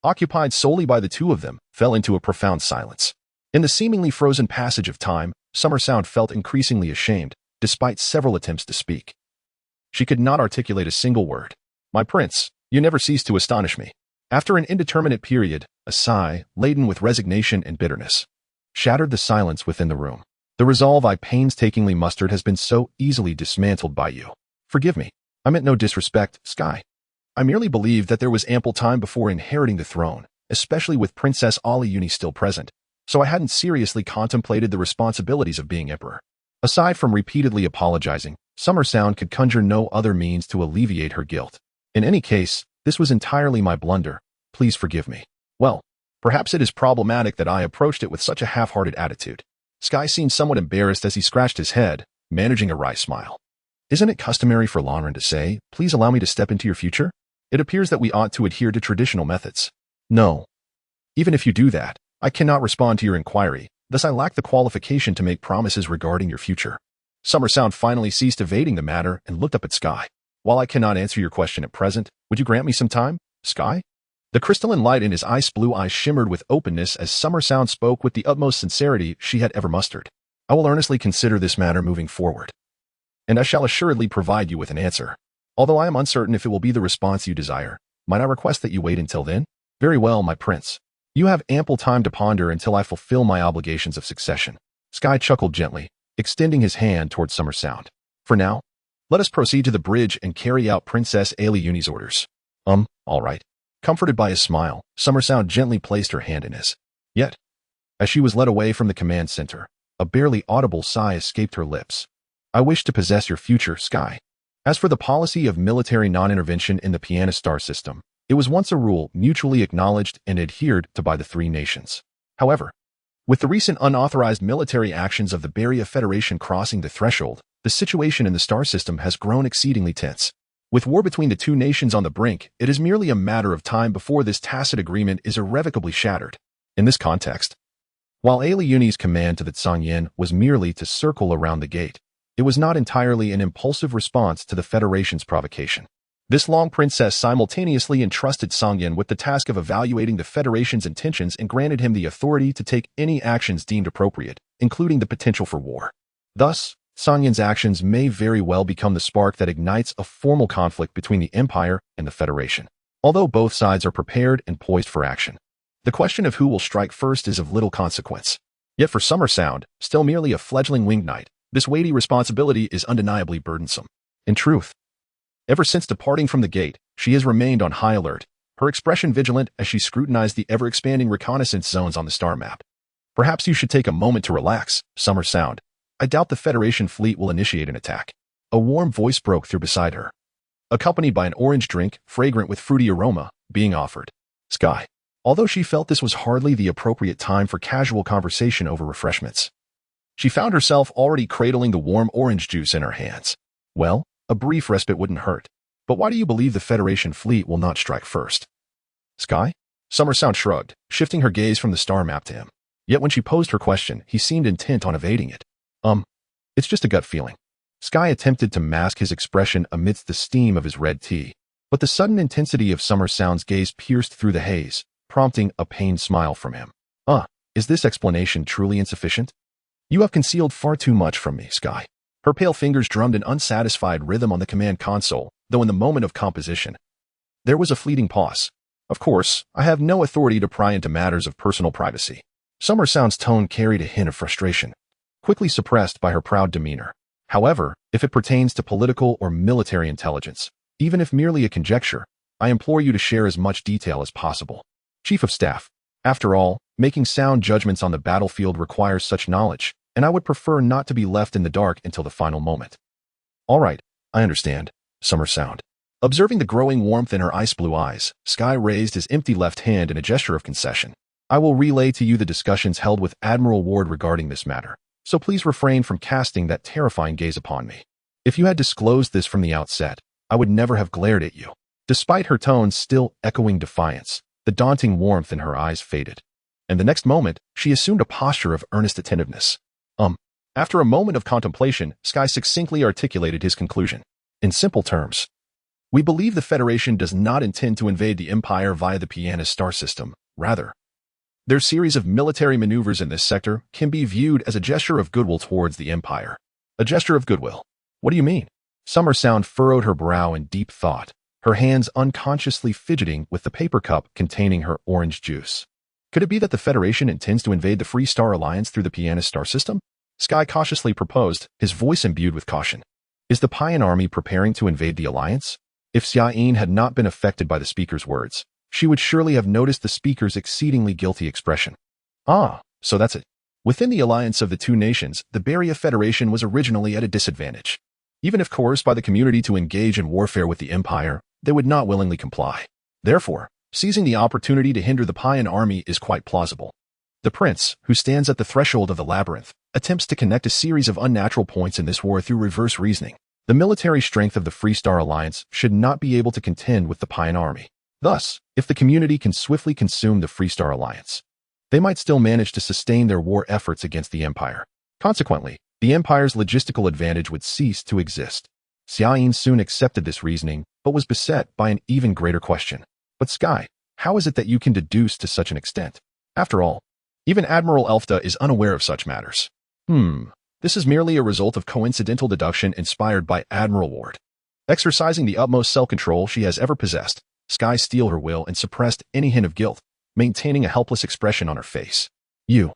occupied solely by the two of them, fell into a profound silence. In the seemingly frozen passage of time, Summer Sound felt increasingly ashamed, despite several attempts to speak. She could not articulate a single word. My prince, you never cease to astonish me. After an indeterminate period, a sigh, laden with resignation and bitterness, shattered the silence within the room. The resolve I painstakingly mustered has been so easily dismantled by you. Forgive me. I meant no disrespect, Sky. I merely believed that there was ample time before inheriting the throne, especially with Princess Aliyuni still present, so I hadn't seriously contemplated the responsibilities of being emperor. Aside from repeatedly apologizing, Summer Sound could conjure no other means to alleviate her guilt. In any case, this was entirely my blunder. Please forgive me. Well, perhaps it is problematic that I approached it with such a half-hearted attitude. Sky seemed somewhat embarrassed as he scratched his head, managing a wry smile. Isn't it customary for Lonren to say, please allow me to step into your future? It appears that we ought to adhere to traditional methods. No. Even if you do that, I cannot respond to your inquiry, thus I lack the qualification to make promises regarding your future. Summer Sound finally ceased evading the matter and looked up at Sky. While I cannot answer your question at present, would you grant me some time, Sky? The crystalline light in his ice blue eyes shimmered with openness as Summer Sound spoke with the utmost sincerity she had ever mustered. I will earnestly consider this matter moving forward, and I shall assuredly provide you with an answer. Although I am uncertain if it will be the response you desire, might I request that you wait until then? Very well, my prince. You have ample time to ponder until I fulfill my obligations of succession. Sky chuckled gently, extending his hand towards Summer Sound. For now, let us proceed to the bridge and carry out Princess Aliyuni's orders. All right. Comforted by his smile, Summer Sound gently placed her hand in his. Yet, as she was led away from the command center, a barely audible sigh escaped her lips. I wish to possess your future, Sky. As for the policy of military non-intervention in the Piana star system, it was once a rule mutually acknowledged and adhered to by the three nations. However, with the recent unauthorized military actions of the Beria Federation crossing the threshold, the situation in the star system has grown exceedingly tense. With war between the two nations on the brink, it is merely a matter of time before this tacit agreement is irrevocably shattered. In this context, While Ailiuni's command to the Tsangyin was merely to circle around the gate, it was not entirely an impulsive response to the Federation's provocation. This Long Princess simultaneously entrusted Tsangyin with the task of evaluating the Federation's intentions and granted him the authority to take any actions deemed appropriate, including the potential for war. Thus, Tsongyin's actions may very well become the spark that ignites a formal conflict between the Empire and the Federation, although both sides are prepared and poised for action. The question of who will strike first is of little consequence. Yet for Summer Sound, still merely a fledgling winged knight, this weighty responsibility is undeniably burdensome. In truth, ever since departing from the gate, she has remained on high alert, her expression vigilant as she scrutinized the ever-expanding reconnaissance zones on the star map. Perhaps you should take a moment to relax, Summer Sound. I doubt the Federation fleet will initiate an attack. A warm voice broke through beside her, accompanied by an orange drink, fragrant with fruity aroma, being offered. Sky. Although she felt this was hardly the appropriate time for casual conversation over refreshments, she found herself already cradling the warm orange juice in her hands. Well, a brief respite wouldn't hurt. But why do you believe the Federation fleet will not strike first? Sky? Summer Sound shrugged, shifting her gaze from the star map to him. Yet when she posed her question, he seemed intent on evading it. It's just a gut feeling. Sky attempted to mask his expression amidst the steam of his red tea, but the sudden intensity of Summer Sound's gaze pierced through the haze, prompting a pained smile from him. Is this explanation truly insufficient? You have concealed far too much from me, Sky. Her pale fingers drummed an unsatisfied rhythm on the command console, though in the moment of composition, there was a fleeting pause. Of course, I have no authority to pry into matters of personal privacy. Summer Sound's tone carried a hint of frustration, quickly suppressed by her proud demeanor. However, if it pertains to political or military intelligence, even if merely a conjecture, I implore you to share as much detail as possible. Chief of Staff. After all, making sound judgments on the battlefield requires such knowledge, and I would prefer not to be left in the dark until the final moment. All right, I understand, Summer Sound. Observing the growing warmth in her ice-blue eyes, Sky raised his empty left hand in a gesture of concession. I will relay to you the discussions held with Admiral Ward regarding this matter, so please refrain from casting that terrifying gaze upon me. If you had disclosed this from the outset, I would never have glared at you. Despite her tones still echoing defiance, the daunting warmth in her eyes faded, and the next moment, she assumed a posture of earnest attentiveness. After a moment of contemplation, Sky succinctly articulated his conclusion. In simple terms, we believe the Federation does not intend to invade the Empire via the Pianist star system. Rather, their series of military maneuvers in this sector can be viewed as a gesture of goodwill towards the Empire. A gesture of goodwill? What do you mean? Summer Sound furrowed her brow in deep thought, her hands unconsciously fidgeting with the paper cup containing her orange juice. Could it be that the Federation intends to invade the Free Star Alliance through the Pianist star system? Sky cautiously proposed, his voice imbued with caution. Is the Pian army preparing to invade the Alliance? If Xiaoyin had not been affected by the speaker's words, she would surely have noticed the speaker's exceedingly guilty expression. So that's it. Within the alliance of the two nations, the Beria Federation was originally at a disadvantage. Even if coerced by the community to engage in warfare with the Empire, they would not willingly comply. Therefore, seizing the opportunity to hinder the Pian army is quite plausible. The prince, who stands at the threshold of the labyrinth, attempts to connect a series of unnatural points in this war through reverse reasoning. The military strength of the Free Star Alliance should not be able to contend with the Pian army. Thus, if the community can swiftly consume the Free Star Alliance, they might still manage to sustain their war efforts against the Empire. Consequently, the Empire's logistical advantage would cease to exist. Xiaoyin soon accepted this reasoning, but was beset by an even greater question. But Sky, how is it that you can deduce to such an extent? After all, even Admiral Elfta is unaware of such matters. This is merely a result of coincidental deduction inspired by Admiral Ward. Exercising the utmost self-control she has ever possessed, Sky steeled her will and suppressed any hint of guilt, maintaining a helpless expression on her face. You,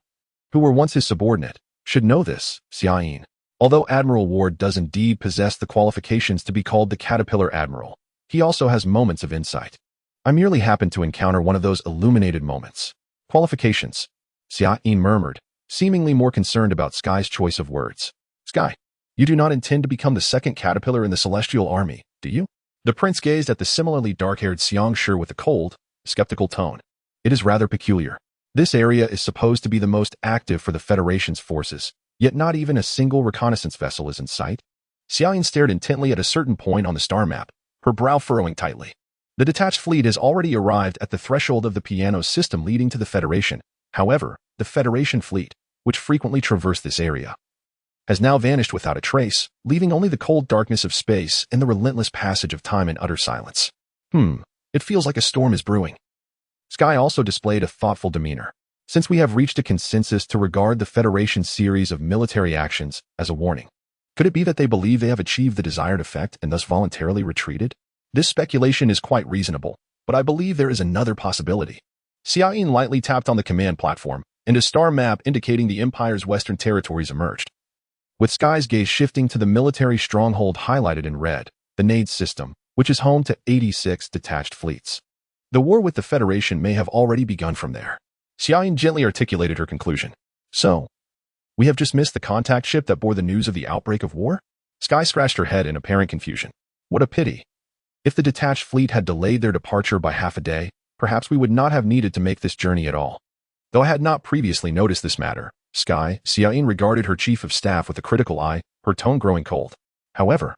who were once his subordinate, should know this, Xiaoyin. Although Admiral Ward does indeed possess the qualifications to be called the Caterpillar Admiral, he also has moments of insight. I merely happened to encounter one of those illuminated moments. Qualifications, Xiaoyin murmured, seemingly more concerned about Sky's choice of words. Sky, you do not intend to become the second caterpillar in the Celestial Army, do you? The prince gazed at the similarly dark-haired Xiangshi with a cold, skeptical tone. It is rather peculiar. This area is supposed to be the most active for the Federation's forces, yet not even a single reconnaissance vessel is in sight. Xiaoyin stared intently at a certain point on the star map, her brow furrowing tightly. The detached fleet has already arrived at the threshold of the piano system leading to the Federation, However, the Federation fleet, which frequently traversed this area, has now vanished without a trace, leaving only the cold darkness of space and the relentless passage of time in utter silence. It feels like a storm is brewing. Sky also displayed a thoughtful demeanor. Since we have reached a consensus to regard the Federation's series of military actions as a warning, could it be that they believe they have achieved the desired effect and thus voluntarily retreated? This speculation is quite reasonable, but I believe there is another possibility. Xiaoyin lightly tapped on the command platform, and a star map indicating the Empire's western territories emerged. With Sky's gaze shifting to the military stronghold highlighted in red, the Nade system, which is home to 86 detached fleets. The war with the Federation may have already begun from there. Xiaoyin gently articulated her conclusion. So, we have just missed the contact ship that bore the news of the outbreak of war? Sky scratched her head in apparent confusion. What a pity. If the detached fleet had delayed their departure by half a day, perhaps we would not have needed to make this journey at all. Though I had not previously noticed this matter, Xiaoyin regarded her chief of staff with a critical eye, her tone growing cold. However,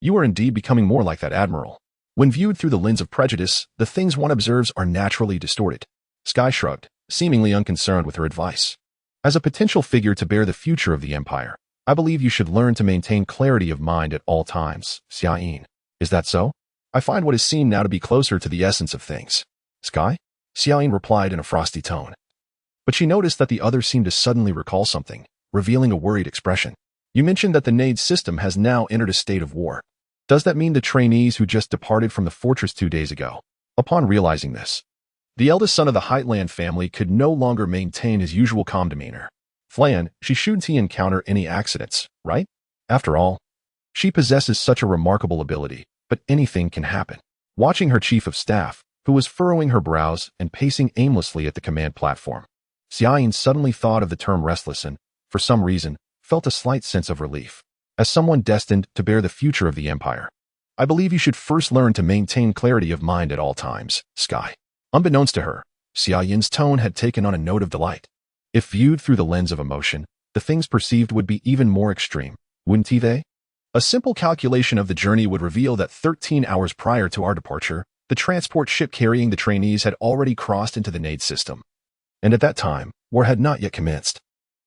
you are indeed becoming more like that admiral. When viewed through the lens of prejudice, the things one observes are naturally distorted. Sky shrugged, seemingly unconcerned with her advice. As a potential figure to bear the future of the Empire, I believe you should learn to maintain clarity of mind at all times, Xiaoyin. Is that so? I find what is seen now to be closer to the essence of things. Sky? Xiaoyin replied in a frosty tone. But she noticed that the other seemed to suddenly recall something, revealing a worried expression. You mentioned that the Nade system has now entered a state of war. Does that mean the trainees who just departed from the fortress 2 days ago? Upon realizing this, the eldest son of the Heightland family could no longer maintain his usual calm demeanor. Flan, shouldn't he encounter any accidents, right? After all, she possesses such a remarkable ability, but anything can happen. Watching her chief of staff, who was furrowing her brows and pacing aimlessly at the command platform, Xiaoyin suddenly thought of the term restless and, for some reason, felt a slight sense of relief. As someone destined to bear the future of the Empire, I believe you should first learn to maintain clarity of mind at all times, Sky. Unbeknownst to her, Xiaoyin's tone had taken on a note of delight. If viewed through the lens of emotion, the things perceived would be even more extreme, wouldn't they? A simple calculation of the journey would reveal that 13 hours prior to our departure, the transport ship carrying the trainees had already crossed into the Nade system. And at that time, war had not yet commenced.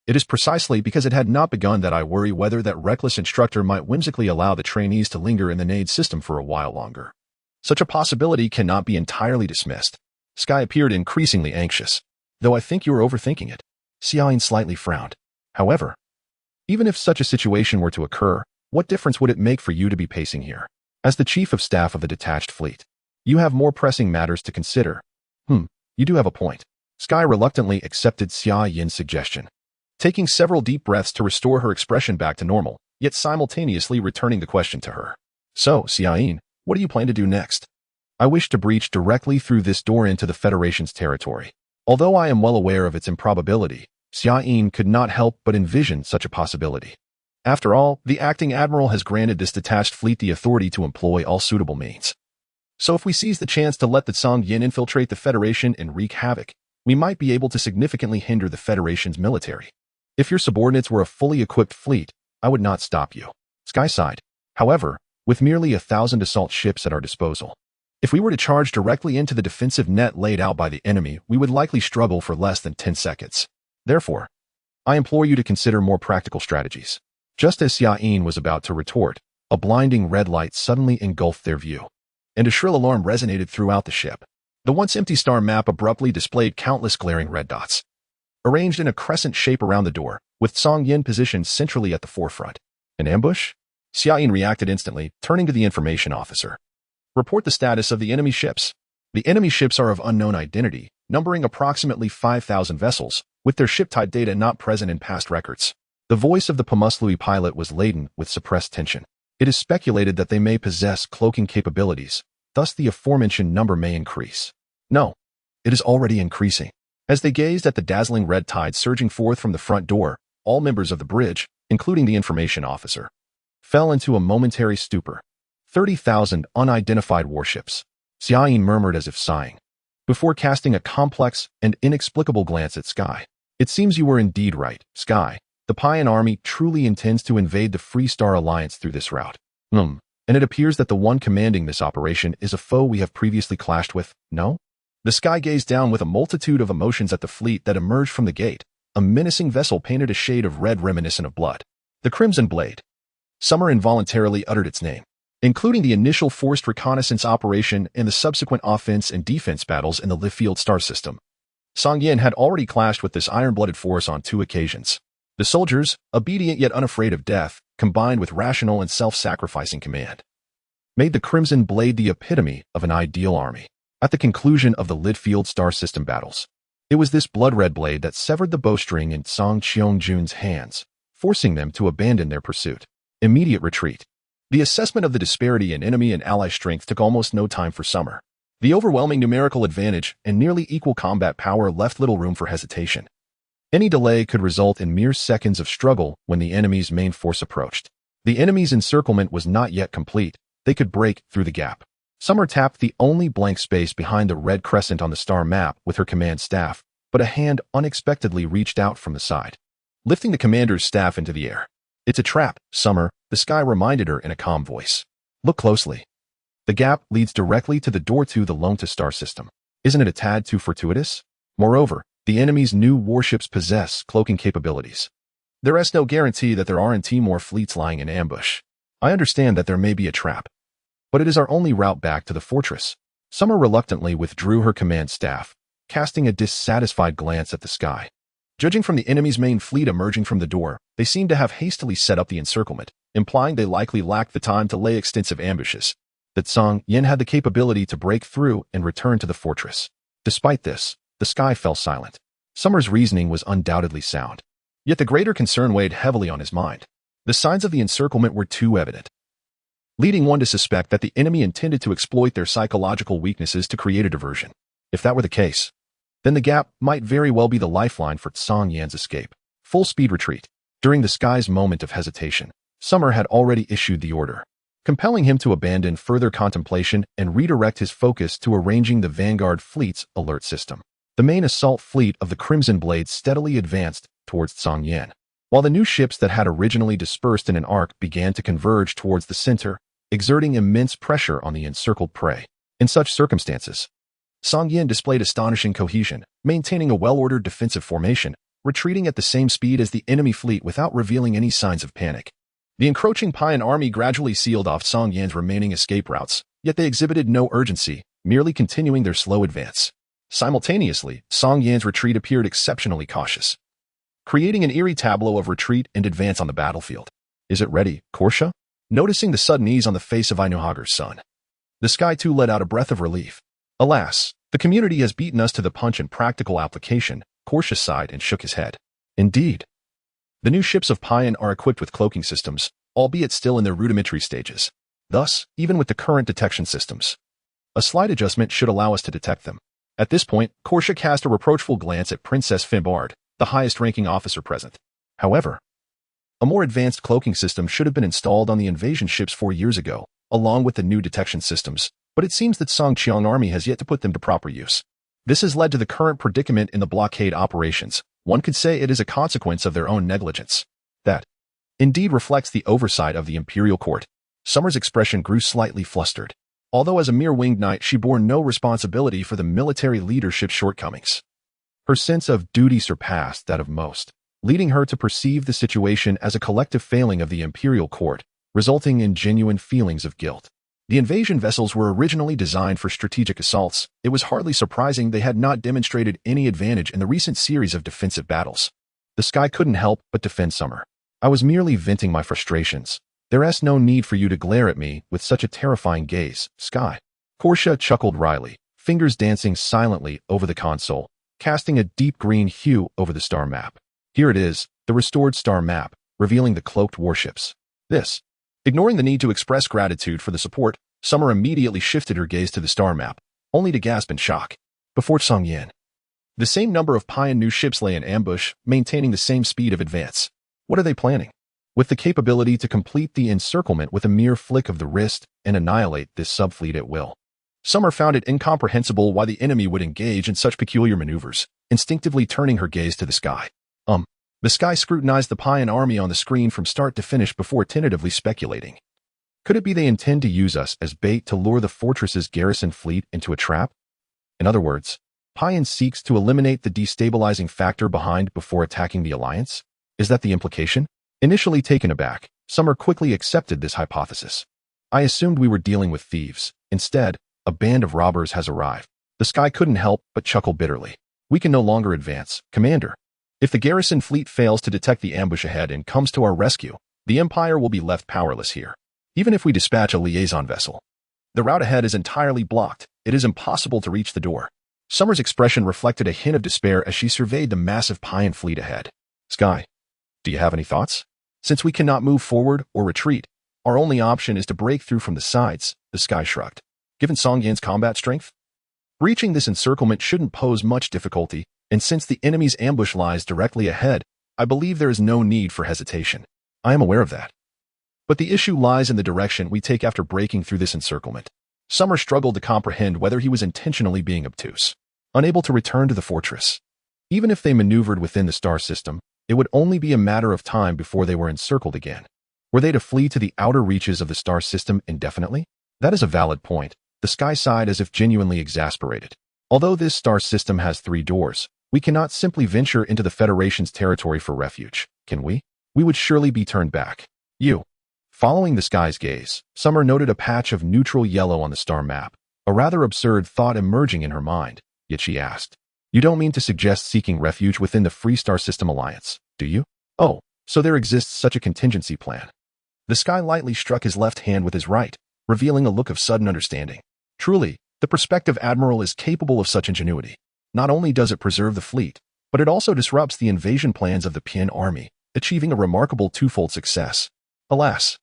It is precisely because it had not begun that I worry whether that reckless instructor might whimsically allow the trainees to linger in the Nade system for a while longer. Such a possibility cannot be entirely dismissed. Sky appeared increasingly anxious. Though I think you are overthinking it. Xiaoyin slightly frowned. However, even if such a situation were to occur, what difference would it make for you to be pacing here? As the chief of staff of the detached fleet, you have more pressing matters to consider. You do have a point. Sky reluctantly accepted Xiaoyin's suggestion, taking several deep breaths to restore her expression back to normal, yet simultaneously returning the question to her. So, Xiaoyin, what do you plan to do next? I wish to breach directly through this door into the Federation's territory. Although I am well aware of its improbability, Xiaoyin could not help but envision such a possibility. After all, the acting admiral has granted this detached fleet the authority to employ all suitable means. So if we seize the chance to let the Song-Yin infiltrate the Federation and wreak havoc, we might be able to significantly hinder the Federation's military. If your subordinates were a fully equipped fleet, I would not stop you. Sky sighed. However, with merely 1,000 assault ships at our disposal, if we were to charge directly into the defensive net laid out by the enemy, we would likely struggle for less than 10 seconds. Therefore, I implore you to consider more practical strategies. Just as Xiaoyin was about to retort, a blinding red light suddenly engulfed their view, and a shrill alarm resonated throughout the ship. The once empty star map abruptly displayed countless glaring red dots, arranged in a crescent shape around the door, with Song-Yin positioned centrally at the forefront. An ambush? Xiaoyin reacted instantly, turning to the information officer. Report the status of the enemy ships. The enemy ships are of unknown identity, numbering approximately 5,000 vessels, with their ship-type data not present in past records. The voice of the Pumuslui pilot was laden with suppressed tension. It is speculated that they may possess cloaking capabilities, thus the aforementioned number may increase. No, it is already increasing. As they gazed at the dazzling red tide surging forth from the front door, all members of the bridge, including the information officer, fell into a momentary stupor. 30,000 unidentified warships, Xiaoyin murmured as if sighing, before casting a complex and inexplicable glance at Sky. It seems you were indeed right, Sky. The Payan army truly intends to invade the Free Star Alliance through this route. And it appears that the one commanding this operation is a foe we have previously clashed with, no? The sky gazed down with a multitude of emotions at the fleet that emerged from the gate. A menacing vessel painted a shade of red reminiscent of blood. The Crimson Blade. Summer involuntarily uttered its name. Including the initial forced reconnaissance operation and the subsequent offense and defense battles in the Liefeld star system, Song Yin had already clashed with this iron-blooded force on 2 occasions. The soldiers, obedient yet unafraid of death, combined with rational and self-sacrificing command, made the Crimson Blade the epitome of an ideal army. At the conclusion of the Liefeld star system battles, it was this blood-red blade that severed the bowstring in Song Cheongjun's hands, forcing them to abandon their pursuit. Immediate retreat. The assessment of the disparity in enemy and ally strength took almost no time for Summer. The overwhelming numerical advantage and nearly equal combat power left little room for hesitation. Any delay could result in mere seconds of struggle when the enemy's main force approached. The enemy's encirclement was not yet complete. They could break through the gap. Summer tapped the only blank space behind the red crescent on the star map with her command staff, but a hand unexpectedly reached out from the side, lifting the commander's staff into the air. "It's a trap, Summer," the sky reminded her in a calm voice. "Look closely. The gap leads directly to the door to the Lonta star system. Isn't it a tad too fortuitous? Moreover, the enemy's new warships possess cloaking capabilities. There is no guarantee that there aren't more fleets lying in ambush. I understand that there may be a trap, but it is our only route back to the fortress." Summer reluctantly withdrew her command staff, casting a dissatisfied glance at the sky. Judging from the enemy's main fleet emerging from the door, they seemed to have hastily set up the encirclement, implying they likely lacked the time to lay extensive ambushes. That Song Yin had the capability to break through and return to the fortress. Despite this, the sky fell silent. Summer's reasoning was undoubtedly sound. Yet the greater concern weighed heavily on his mind. The signs of the encirclement were too evident, leading one to suspect that the enemy intended to exploit their psychological weaknesses to create a diversion. If that were the case, then the gap might very well be the lifeline for Song Yan's escape. Full-speed retreat. During the sky's moment of hesitation, Summer had already issued the order, compelling him to abandon further contemplation and redirect his focus to arranging the Vanguard fleet's alert system. The main assault fleet of the Crimson Blade steadily advanced towards Song Yan, while the new ships that had originally dispersed in an arc began to converge towards the center, exerting immense pressure on the encircled prey. In such circumstances, Song Yan displayed astonishing cohesion, maintaining a well-ordered defensive formation, retreating at the same speed as the enemy fleet without revealing any signs of panic. The encroaching Payan army gradually sealed off Song Yan's remaining escape routes, yet they exhibited no urgency, merely continuing their slow advance. Simultaneously, Song Yan's retreat appeared exceptionally cautious, creating an eerie tableau of retreat and advance on the battlefield. "Is it ready, Korsha?" Noticing the sudden ease on the face of Ainuhager's son, the sky too let out a breath of relief. "Alas, the community has beaten us to the punch in practical application," Korsha sighed and shook his head. "Indeed. The new ships of Payan are equipped with cloaking systems, albeit still in their rudimentary stages. Thus, even with the current detection systems, a slight adjustment should allow us to detect them." At this point, Korsha cast a reproachful glance at Princess Fimbard, the highest-ranking officer present. However, a more advanced cloaking system should have been installed on the invasion ships 4 years ago, along with the new detection systems, but it seems that Song Qiang army has yet to put them to proper use. This has led to the current predicament in the blockade operations. One could say it is a consequence of their own negligence. That, indeed, reflects the oversight of the imperial court. Summer's expression grew slightly flustered. Although as a mere winged knight she bore no responsibility for the military leadership's shortcomings, her sense of duty surpassed that of most, leading her to perceive the situation as a collective failing of the imperial court, resulting in genuine feelings of guilt. The invasion vessels were originally designed for strategic assaults. It was hardly surprising they had not demonstrated any advantage in the recent series of defensive battles. The sky couldn't help but defend Summer. "I was merely venting my frustrations. There is no need for you to glare at me with such a terrifying gaze, Sky." Korsha chuckled wryly, fingers dancing silently over the console, casting a deep green hue over the star map. Here it is, the restored star map, revealing the cloaked warships. This. Ignoring the need to express gratitude for the support, Summer immediately shifted her gaze to the star map, only to gasp in shock. Before Song Yan, the same number of Payan new ships lay in ambush, maintaining the same speed of advance. What are they planning? With the capability to complete the encirclement with a mere flick of the wrist and annihilate this subfleet at will. Summer found it incomprehensible why the enemy would engage in such peculiar maneuvers, instinctively turning her gaze to the sky. The sky scrutinized the Payan army on the screen from start to finish before tentatively speculating. Could it be they intend to use us as bait to lure the fortress's garrison fleet into a trap? In other words, Payan seeks to eliminate the destabilizing factor behind before attacking the Alliance? Is that the implication? Initially taken aback, Summer quickly accepted this hypothesis. I assumed we were dealing with thieves. Instead, a band of robbers has arrived. The Sky couldn't help but chuckle bitterly. We can no longer advance, Commander. If the garrison fleet fails to detect the ambush ahead and comes to our rescue, the Empire will be left powerless here. Even if we dispatch a liaison vessel, the route ahead is entirely blocked. It is impossible to reach the door. Summer's expression reflected a hint of despair as she surveyed the massive Payan fleet ahead. Sky, do you have any thoughts? Since we cannot move forward or retreat, our only option is to break through from the sides, the Sky shrugged. Given Songyan's combat strength, breaching this encirclement shouldn't pose much difficulty, and since the enemy's ambush lies directly ahead, I believe there is no need for hesitation. I am aware of that. But the issue lies in the direction we take after breaking through this encirclement. Summer struggled to comprehend whether he was intentionally being obtuse, unable to return to the fortress. Even if they maneuvered within the star system, it would only be a matter of time before they were encircled again. Were they to flee to the outer reaches of the star system indefinitely? That is a valid point. The Sky sighed as if genuinely exasperated. Although this star system has 3 doors, we cannot simply venture into the Federation's territory for refuge, can we? We would surely be turned back. Following the Sky's gaze, Summer noted a patch of neutral yellow on the star map, a rather absurd thought emerging in her mind, yet she asked, "You don't mean to suggest seeking refuge within the Free Star System Alliance, do you?" "Oh, so there exists such a contingency plan." The Sky lightly struck his left hand with his right, revealing a look of sudden understanding. Truly, the prospective admiral is capable of such ingenuity. Not only does it preserve the fleet, but it also disrupts the invasion plans of the Pian army, achieving a remarkable twofold success. Alas!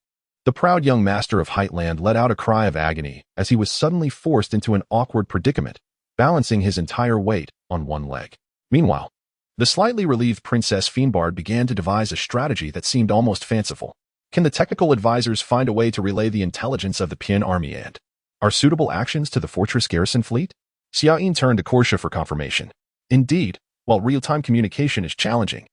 The proud young master of Heightland let out a cry of agony as he was suddenly forced into an awkward predicament, balancing his entire weight on one leg. Meanwhile, the slightly relieved Princess Fienbard began to devise a strategy that seemed almost fanciful. Can the technical advisors find a way to relay the intelligence of the Pian army and our suitable actions to the fortress garrison fleet? Xiaoyin turned to Korsha for confirmation. Indeed, while real-time communication is challenging,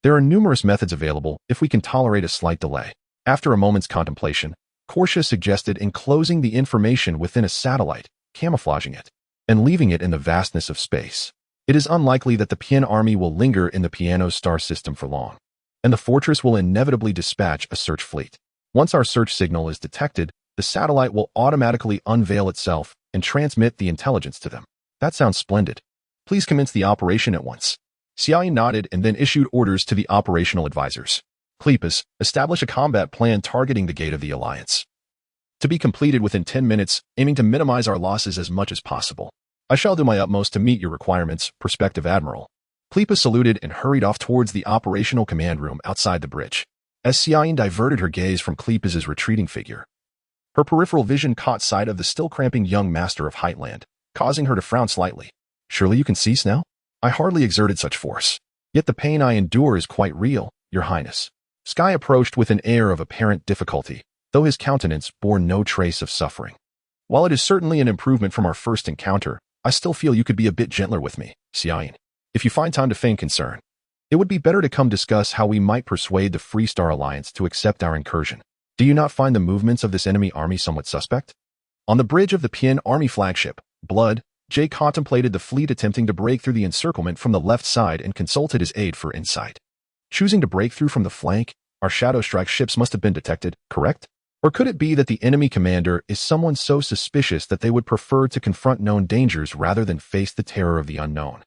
there are numerous methods available if we can tolerate a slight delay. After a moment's contemplation, Korsha suggested enclosing the information within a satellite, camouflaging it, and leaving it in the vastness of space. It is unlikely that the Pian army will linger in the Piano star system for long, and the fortress will inevitably dispatch a search fleet. Once our search signal is detected, the satellite will automatically unveil itself and transmit the intelligence to them. That sounds splendid. Please commence the operation at once. Xiaoyin nodded and then issued orders to the operational advisors. Cleopas, establish a combat plan targeting the gate of the Alliance, to be completed within 10 minutes, aiming to minimize our losses as much as possible. I shall do my utmost to meet your requirements, prospective Admiral. Cleopas saluted and hurried off towards the operational command room outside the bridge. As Xiaoyin diverted her gaze from Cleopas's retreating figure, her peripheral vision caught sight of the still cramping young master of Heightland, causing her to frown slightly. Surely you can cease now? I hardly exerted such force. Yet the pain I endure is quite real, Your Highness. Sky approached with an air of apparent difficulty, though his countenance bore no trace of suffering. While it is certainly an improvement from our first encounter, I still feel you could be a bit gentler with me, Xiaoyin. If you find time to feign concern, it would be better to come discuss how we might persuade the Free Star Alliance to accept our incursion. Do you not find the movements of this enemy army somewhat suspect? On the bridge of the Pian army flagship, Blood, Jay contemplated the fleet attempting to break through the encirclement from the left side and consulted his aide for insight. Choosing to break through from the flank, our Shadow Strike ships must have been detected, correct? Or could it be that the enemy commander is someone so suspicious that they would prefer to confront known dangers rather than face the terror of the unknown?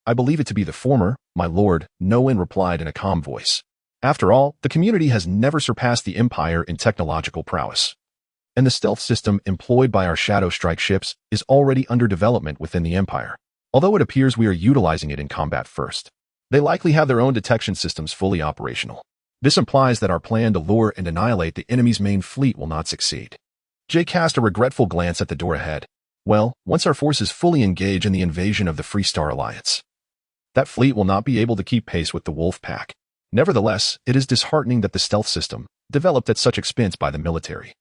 I believe it to be the former, my lord, Noen replied in a calm voice. After all, the community has never surpassed the Empire in technological prowess, and the stealth system employed by our Shadow Strike ships is already under development within the Empire, although it appears we are utilizing it in combat first. They likely have their own detection systems fully operational. This implies that our plan to lure and annihilate the enemy's main fleet will not succeed. Jay cast a regretful glance at the door ahead. Well, once our forces fully engage in the invasion of the Free Star Alliance, that fleet will not be able to keep pace with the Wolf Pack. Nevertheless, it is disheartening that the stealth system, developed at such expense by the military,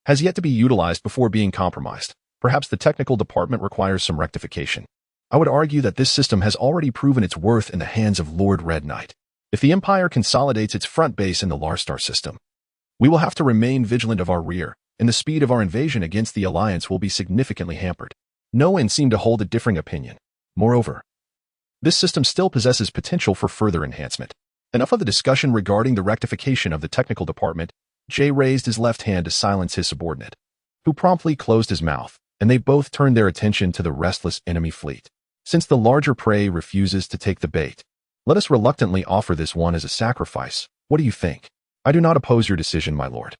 has yet to be utilized before being compromised. Perhaps the technical department requires some rectification. I would argue that this system has already proven its worth in the hands of Lord Red Knight. If the Empire consolidates its front base in the Larstar system, we will have to remain vigilant of our rear, and the speed of our invasion against the Alliance will be significantly hampered. No one seemed to hold a differing opinion. Moreover, this system still possesses potential for further enhancement. Enough of the discussion regarding the rectification of the technical department. Jay raised his left hand to silence his subordinate, who promptly closed his mouth, and they both turned their attention to the restless enemy fleet. Since the larger prey refuses to take the bait, let us reluctantly offer this one as a sacrifice. What do you think? I do not oppose your decision, my lord.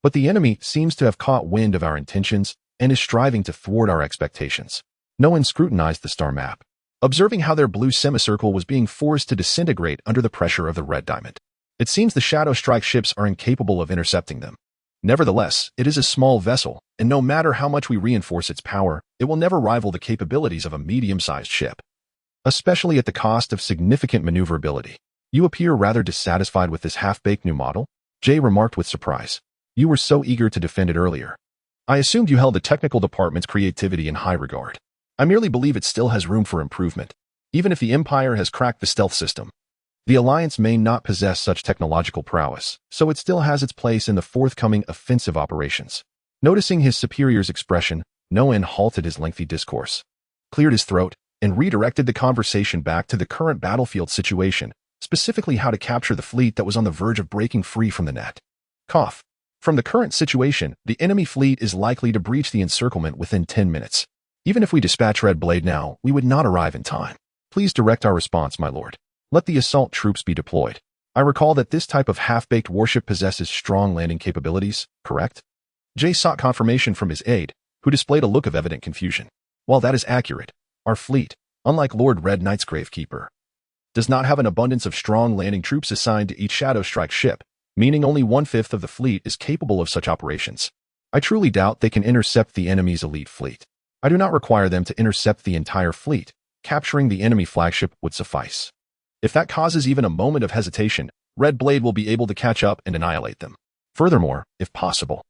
But the enemy seems to have caught wind of our intentions and is striving to thwart our expectations. No one scrutinized the star map, observing how their blue semicircle was being forced to disintegrate under the pressure of the red diamond. It seems the Shadow Strike ships are incapable of intercepting them. Nevertheless, it is a small vessel, and no matter how much we reinforce its power, it will never rival the capabilities of a medium-sized ship, especially at the cost of significant maneuverability. You appear rather dissatisfied with this half-baked new model, Jay remarked with surprise. You were so eager to defend it earlier. I assumed you held the technical department's creativity in high regard. I merely believe it still has room for improvement. Even if the Empire has cracked the stealth system, the Alliance may not possess such technological prowess, so it still has its place in the forthcoming offensive operations. Noticing his superior's expression, Noen halted his lengthy discourse, cleared his throat, and redirected the conversation back to the current battlefield situation, specifically how to capture the fleet that was on the verge of breaking free from the net. Cough. From the current situation, the enemy fleet is likely to breach the encirclement within 10 minutes. Even if we dispatch Red Blade now, we would not arrive in time. Please direct our response, my lord. Let the assault troops be deployed. I recall that this type of half-baked warship possesses strong landing capabilities, correct? Jay sought confirmation from his aide, who displayed a look of evident confusion. While that is accurate, our fleet, unlike Lord Red Knight's Gravekeeper, does not have an abundance of strong landing troops assigned to each Shadow Strike ship, meaning only 1/5 of the fleet is capable of such operations. I truly doubt they can intercept the enemy's elite fleet. I do not require them to intercept the entire fleet. Capturing the enemy flagship would suffice. If that causes even a moment of hesitation, Red Blade will be able to catch up and annihilate them. Furthermore, if possible,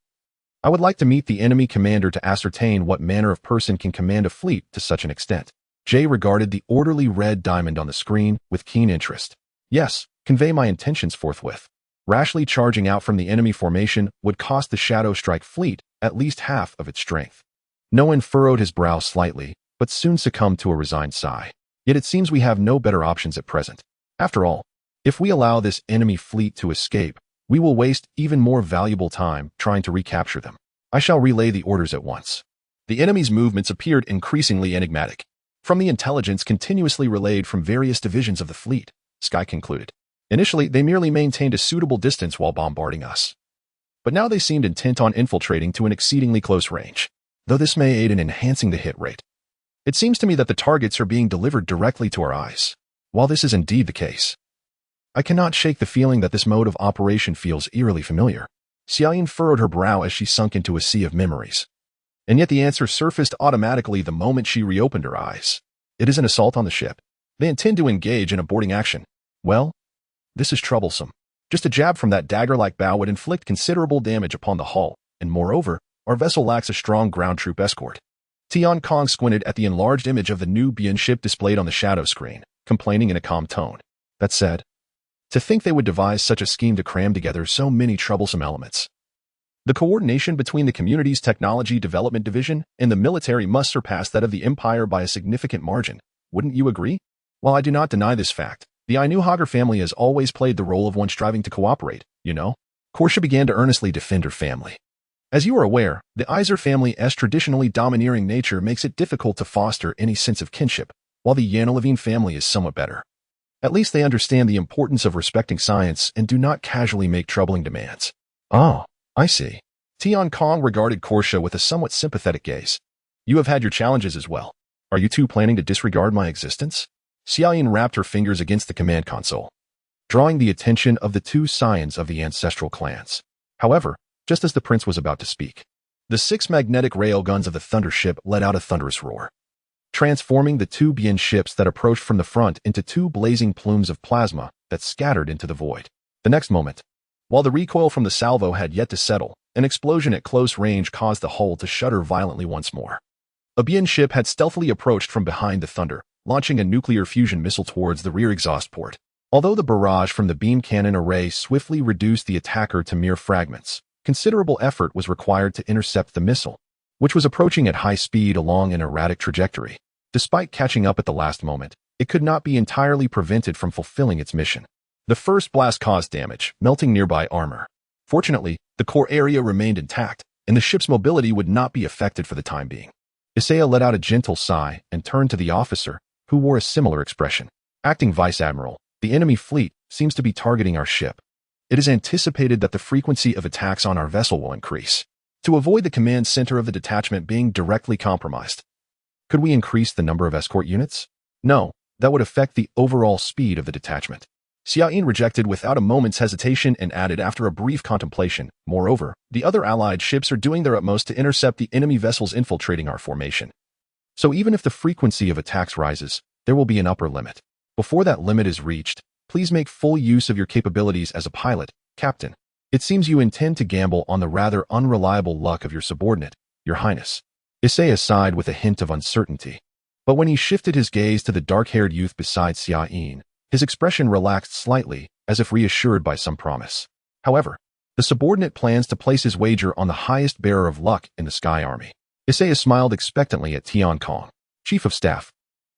I would like to meet the enemy commander to ascertain what manner of person can command a fleet to such an extent. Jay regarded the orderly red diamond on the screen with keen interest. Yes, convey my intentions forthwith. Rashly charging out from the enemy formation would cost the Shadow Strike fleet at least half of its strength. Noen furrowed his brow slightly, but soon succumbed to a resigned sigh. Yet it seems we have no better options at present. After all, if we allow this enemy fleet to escape, we will waste even more valuable time trying to recapture them. I shall relay the orders at once. The enemy's movements appeared increasingly enigmatic. From the intelligence continuously relayed from various divisions of the fleet, Sky concluded. Initially, they merely maintained a suitable distance while bombarding us. But now they seemed intent on infiltrating to an exceedingly close range. Though this may aid in enhancing the hit rate, it seems to me that the targets are being delivered directly to our eyes. While this is indeed the case, I cannot shake the feeling that this mode of operation feels eerily familiar. Xiaoyin furrowed her brow as she sunk into a sea of memories. And yet the answer surfaced automatically the moment she reopened her eyes. It is an assault on the ship. They intend to engage in a boarding action. Well, this is troublesome. Just a jab from that dagger-like bow would inflict considerable damage upon the hull, and moreover, our vessel lacks a strong ground troop escort. Tian Kong squinted at the enlarged image of the new Bian ship displayed on the shadow screen, complaining in a calm tone. That said, to think they would devise such a scheme to cram together so many troublesome elements. The coordination between the community's technology development division and the military must surpass that of the Empire by a significant margin. Wouldn't you agree? While I do not deny this fact, the Ainuhager family has always played the role of one striving to cooperate, you know? Korsha began to earnestly defend her family. As you are aware, the Iser family's traditionally domineering nature makes it difficult to foster any sense of kinship, while the Yanalevine family is somewhat better. At least they understand the importance of respecting science and do not casually make troubling demands. Oh, I see. Tian Kong regarded Korsha with a somewhat sympathetic gaze. You have had your challenges as well. Are you two planning to disregard my existence? Xiaoyin wrapped her fingers against the command console, drawing the attention of the two scions of the ancestral clans. However, just as the prince was about to speak, the 6 magnetic railguns of the Thunder ship let out a thunderous roar, transforming the 2 Bian ships that approached from the front into 2 blazing plumes of plasma that scattered into the void. The next moment, while the recoil from the salvo had yet to settle, an explosion at close range caused the hull to shudder violently once more. A Bian ship had stealthily approached from behind the Thunder, launching a nuclear fusion missile towards the rear exhaust port. Although the barrage from the beam cannon array swiftly reduced the attacker to mere fragments, considerable effort was required to intercept the missile. which was approaching at high speed along an erratic trajectory. Despite catching up at the last moment, it could not be entirely prevented from fulfilling its mission. The first blast caused damage, melting nearby armor. Fortunately, the core area remained intact, and the ship's mobility would not be affected for the time being. Isaiah let out a gentle sigh and turned to the officer, who wore a similar expression. Acting Vice Admiral, the enemy fleet seems to be targeting our ship. It is anticipated that the frequency of attacks on our vessel will increase. To avoid the command center of the detachment being directly compromised, could we increase the number of escort units? No, that would affect the overall speed of the detachment. Xiaoyin rejected without a moment's hesitation and added after a brief contemplation, moreover, the other allied ships are doing their utmost to intercept the enemy vessels infiltrating our formation. So even if the frequency of attacks rises, there will be an upper limit. Before that limit is reached, please make full use of your capabilities as a pilot, Captain. It seems you intend to gamble on the rather unreliable luck of your subordinate, Your Highness. Isaiah sighed with a hint of uncertainty. But when he shifted his gaze to the dark-haired youth beside Xiaoyin, his expression relaxed slightly, as if reassured by some promise. However, the subordinate plans to place his wager on the highest bearer of luck in the Sky Army. Isaiah smiled expectantly at Tian Kong, Chief of Staff.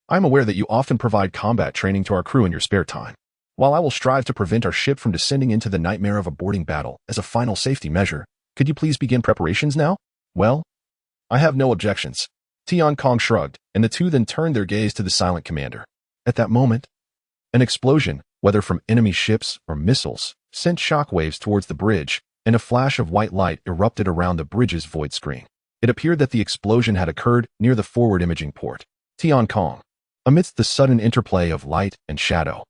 I am aware that you often provide combat training to our crew in your spare time. While I will strive to prevent our ship from descending into the nightmare of a boarding battle as a final safety measure, could you please begin preparations now? Well, I have no objections. Tian Kong shrugged, and the two then turned their gaze to the silent commander. At that moment, an explosion, whether from enemy ships or missiles, sent shockwaves towards the bridge, and a flash of white light erupted around the bridge's void screen. It appeared that the explosion had occurred near the forward imaging port. Tian Kong. Amidst the sudden interplay of light and shadow,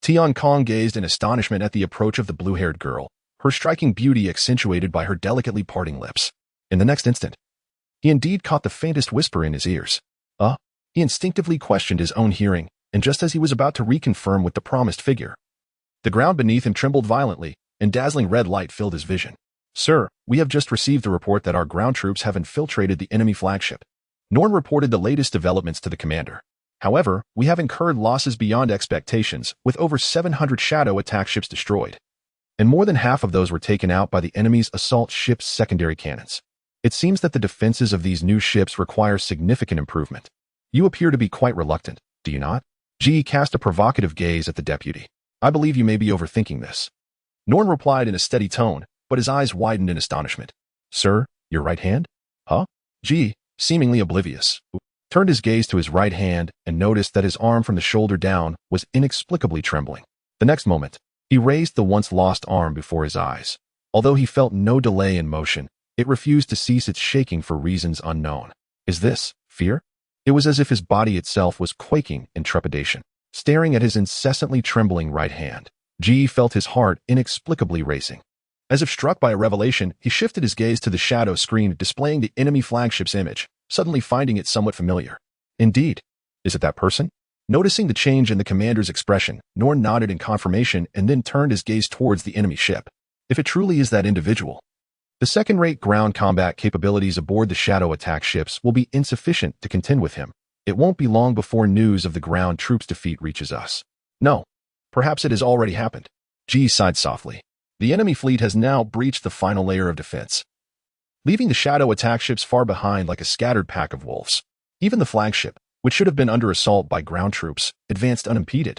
Tian Kong gazed in astonishment at the approach of the blue-haired girl, her striking beauty accentuated by her delicately parting lips. In the next instant, he indeed caught the faintest whisper in his ears. He instinctively questioned his own hearing, and just as he was about to reconfirm with the promised figure, the ground beneath him trembled violently, and dazzling red light filled his vision. Sir, we have just received a report that our ground troops have infiltrated the enemy flagship. Norn reported the latest developments to the commander. However, we have incurred losses beyond expectations, with over 700 shadow attack ships destroyed. And more than half of those were taken out by the enemy's assault ship's secondary cannons. It seems that the defenses of these new ships require significant improvement. You appear to be quite reluctant, do you not? Ji cast a provocative gaze at the deputy. I believe you may be overthinking this. Norn replied in a steady tone, but his eyes widened in astonishment. Sir, your right hand? Huh? Ji, seemingly oblivious, turned his gaze to his right hand and noticed that his arm from the shoulder down was inexplicably trembling. The next moment, he raised the once lost arm before his eyes. Although he felt no delay in motion, it refused to cease its shaking for reasons unknown. Is this fear? It was as if his body itself was quaking in trepidation. Staring at his incessantly trembling right hand, Ji felt his heart inexplicably racing. As if struck by a revelation, he shifted his gaze to the shadow screen displaying the enemy flagship's image, suddenly finding it somewhat familiar. Indeed. Is it that person? Noticing the change in the commander's expression, Norn nodded in confirmation and then turned his gaze towards the enemy ship. If it truly is that individual, the second-rate ground combat capabilities aboard the shadow attack ships will be insufficient to contend with him. It won't be long before news of the ground troops' defeat reaches us. No, perhaps it has already happened. Ji sighed softly. The enemy fleet has now breached the final layer of defense, leaving the shadow attack ships far behind like a scattered pack of wolves. Even the flagship, which should have been under assault by ground troops, advanced unimpeded,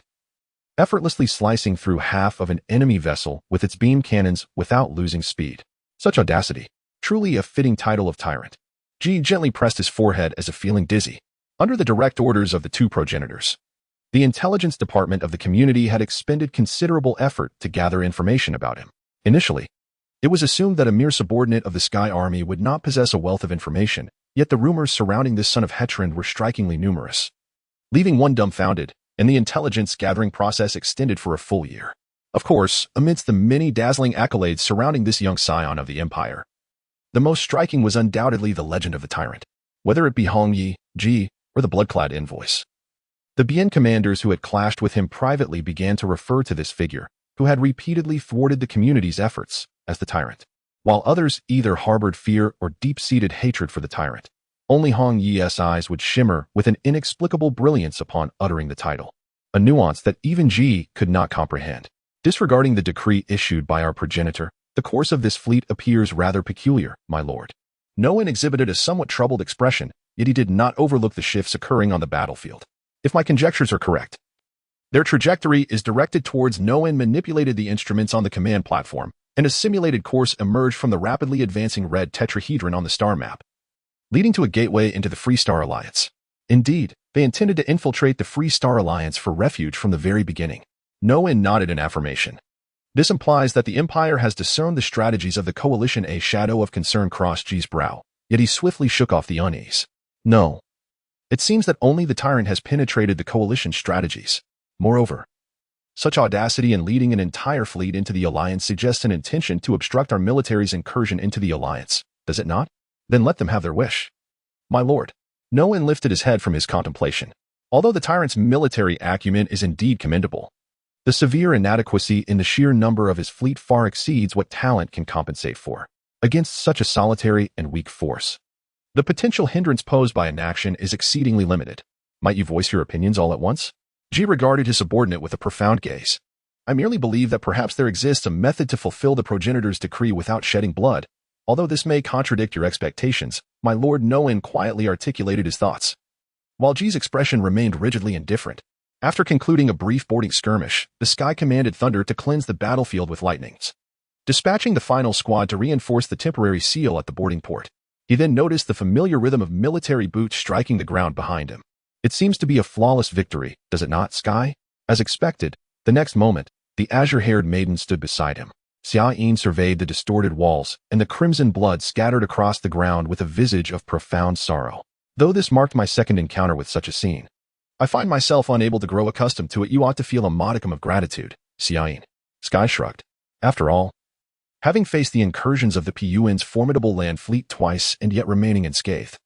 effortlessly slicing through half of an enemy vessel with its beam cannons without losing speed. Such audacity, truly a fitting title of tyrant. Ji gently pressed his forehead as if feeling dizzy. Under the direct orders of the two progenitors, the intelligence department of the community had expended considerable effort to gather information about him. Initially, it was assumed that a mere subordinate of the Sky Army would not possess a wealth of information, yet the rumors surrounding this son of Hetrand were strikingly numerous, leaving one dumbfounded, and the intelligence-gathering process extended for a full year. Of course, amidst the many dazzling accolades surrounding this young scion of the Empire, the most striking was undoubtedly the legend of the tyrant, whether it be Hong Yi, Ji, or the blood-clad invoice. The Bien commanders who had clashed with him privately began to refer to this figure, who had repeatedly thwarted the community's efforts, as the tyrant, while others either harbored fear or deep-seated hatred for the tyrant. Only Hong Yi's eyes would shimmer with an inexplicable brilliance upon uttering the title, a nuance that even Ji could not comprehend. Disregarding the decree issued by our progenitor, the course of this fleet appears rather peculiar, my lord. Noen exhibited a somewhat troubled expression, yet he did not overlook the shifts occurring on the battlefield. If my conjectures are correct, their trajectory is directed towards Noen manipulated the instruments on the command platform, and a simulated course emerged from the rapidly advancing red tetrahedron on the star map, leading to a gateway into the Free Star Alliance. Indeed, they intended to infiltrate the Free Star Alliance for refuge from the very beginning. Noen nodded in affirmation. This implies that the Empire has discerned the strategies of the Coalition. A shadow of concern crossed Ji's brow, yet he swiftly shook off the unease. No. It seems that only the tyrant has penetrated the Coalition's strategies. Moreover, such audacity in leading an entire fleet into the Alliance suggests an intention to obstruct our military's incursion into the Alliance, does it not? Then let them have their wish. My lord. Noen lifted his head from his contemplation. Although the tyrant's military acumen is indeed commendable, the severe inadequacy in the sheer number of his fleet far exceeds what talent can compensate for. Against such a solitary and weak force, the potential hindrance posed by inaction is exceedingly limited. Might you voice your opinions all at once? Ji regarded his subordinate with a profound gaze. I merely believe that perhaps there exists a method to fulfill the progenitor's decree without shedding blood. Although this may contradict your expectations, my lord. Noen quietly articulated his thoughts, while Ji's expression remained rigidly indifferent. After concluding a brief boarding skirmish, the Sky commanded Thunder to cleanse the battlefield with lightnings, dispatching the final squad to reinforce the temporary seal at the boarding port. He then noticed the familiar rhythm of military boots striking the ground behind him. It seems to be a flawless victory, does it not, Sky? As expected, the next moment, the azure-haired maiden stood beside him. Xia surveyed the distorted walls, and the crimson blood scattered across the ground with a visage of profound sorrow. Though this marked my second encounter with such a scene, I find myself unable to grow accustomed to it. You ought to feel a modicum of gratitude, Xia. Sky shrugged. After all, having faced the incursions of the Puyuan's formidable land fleet twice and yet remaining unscathed,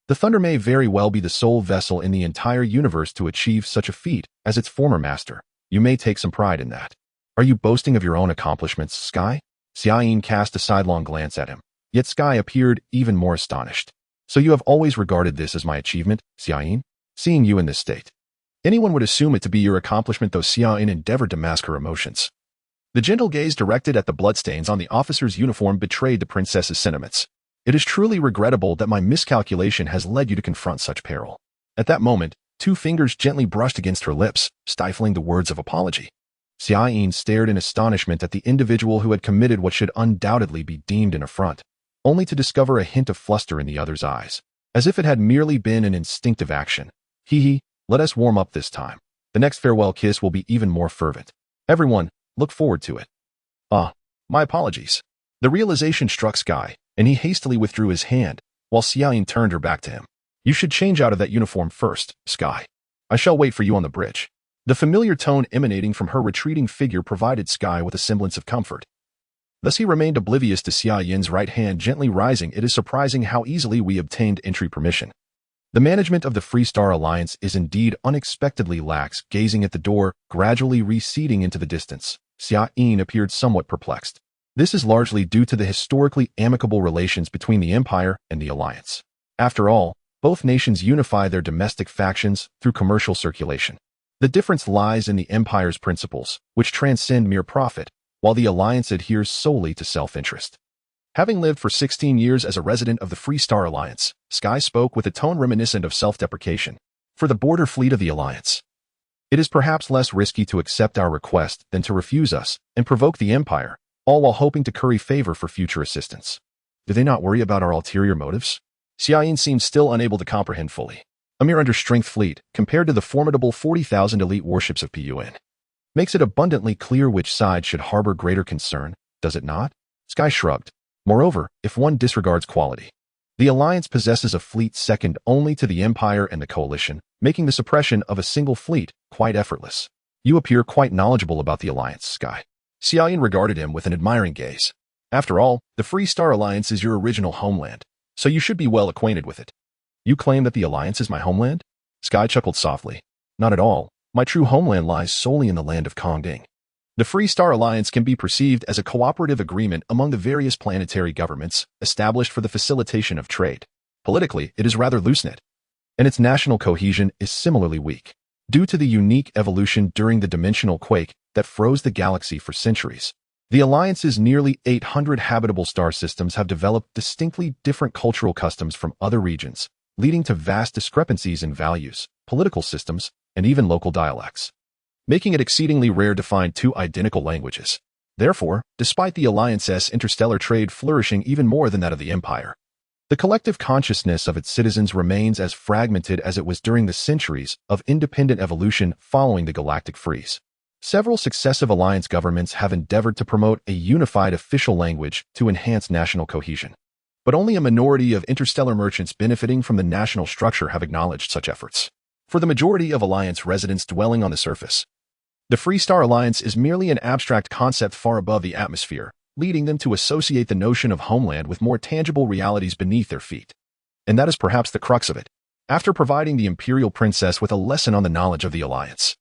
the Thunder may very well be the sole vessel in the entire universe to achieve such a feat as its former master. You may take some pride in that. Are you boasting of your own accomplishments, Sky? Xia cast a sidelong glance at him, yet Sky appeared even more astonished. So you have always regarded this as my achievement, Xia? Seeing you in this state, anyone would assume it to be your accomplishment, though Xia endeavored to mask her emotions. The gentle gaze directed at the bloodstains on the officer's uniform betrayed the princess's sentiments. It is truly regrettable that my miscalculation has led you to confront such peril. At that moment, 2 fingers gently brushed against her lips, stifling the words of apology. Xia stared in astonishment at the individual who had committed what should undoubtedly be deemed an affront, only to discover a hint of fluster in the other's eyes, as if it had merely been an instinctive action. Hee, let us warm up this time. The next farewell kiss will be even more fervent. Everyone, look forward to it. Ah, my apologies. The realization struck Sky, and he hastily withdrew his hand, while Xia turned her back to him. You should change out of that uniform first, Sky. I shall wait for you on the bridge. The familiar tone emanating from her retreating figure provided Sky with a semblance of comfort. Thus he remained oblivious to Xiaoyin's right hand gently rising. It is surprising how easily we obtained entry permission. The management of the Free Star Alliance is indeed unexpectedly lax. Gazing at the door, gradually receding into the distance, Xia appeared somewhat perplexed. This is largely due to the historically amicable relations between the Empire and the Alliance. After all, both nations unify their domestic factions through commercial circulation. The difference lies in the Empire's principles, which transcend mere profit, while the Alliance adheres solely to self-interest. Having lived for 16 years as a resident of the Free Star Alliance, Sky spoke with a tone reminiscent of self-deprecation. For the border fleet of the Alliance, it is perhaps less risky to accept our request than to refuse us and provoke the Empire, all while hoping to curry favor for future assistance. Do they not worry about our ulterior motives? Xia seemed still unable to comprehend fully. A mere under-strength fleet, compared to the formidable 40,000 elite warships of Puyuan, makes it abundantly clear which side should harbor greater concern, does it not? Sky shrugged. Moreover, if one disregards quality, the Alliance possesses a fleet second only to the Empire and the Coalition, making the suppression of a single fleet quite effortless. You appear quite knowledgeable about the Alliance, Sky. Xia regarded him with an admiring gaze. After all, the Free Star Alliance is your original homeland, so you should be well acquainted with it. You claim that the Alliance is my homeland? Sky chuckled softly. Not at all. My true homeland lies solely in the land of Kongding. The Free Star Alliance can be perceived as a cooperative agreement among the various planetary governments established for the facilitation of trade. Politically, it is rather loose-knit, and its national cohesion is similarly weak, due to the unique evolution during the dimensional quake that froze the galaxy for centuries. The Alliance's nearly 800 habitable star systems have developed distinctly different cultural customs from other regions, leading to vast discrepancies in values, political systems, and even local dialects, making it exceedingly rare to find two identical languages. Therefore, despite the Alliance's interstellar trade flourishing even more than that of the Empire, the collective consciousness of its citizens remains as fragmented as it was during the centuries of independent evolution following the galactic freeze. Several successive Alliance governments have endeavored to promote a unified official language to enhance national cohesion, but only a minority of interstellar merchants benefiting from the national structure have acknowledged such efforts. For the majority of Alliance residents dwelling on the surface, the Free Star Alliance is merely an abstract concept far above the atmosphere, leading them to associate the notion of homeland with more tangible realities beneath their feet. And that is perhaps the crux of it. After providing the Imperial Princess with a lesson on the knowledge of the Alliance,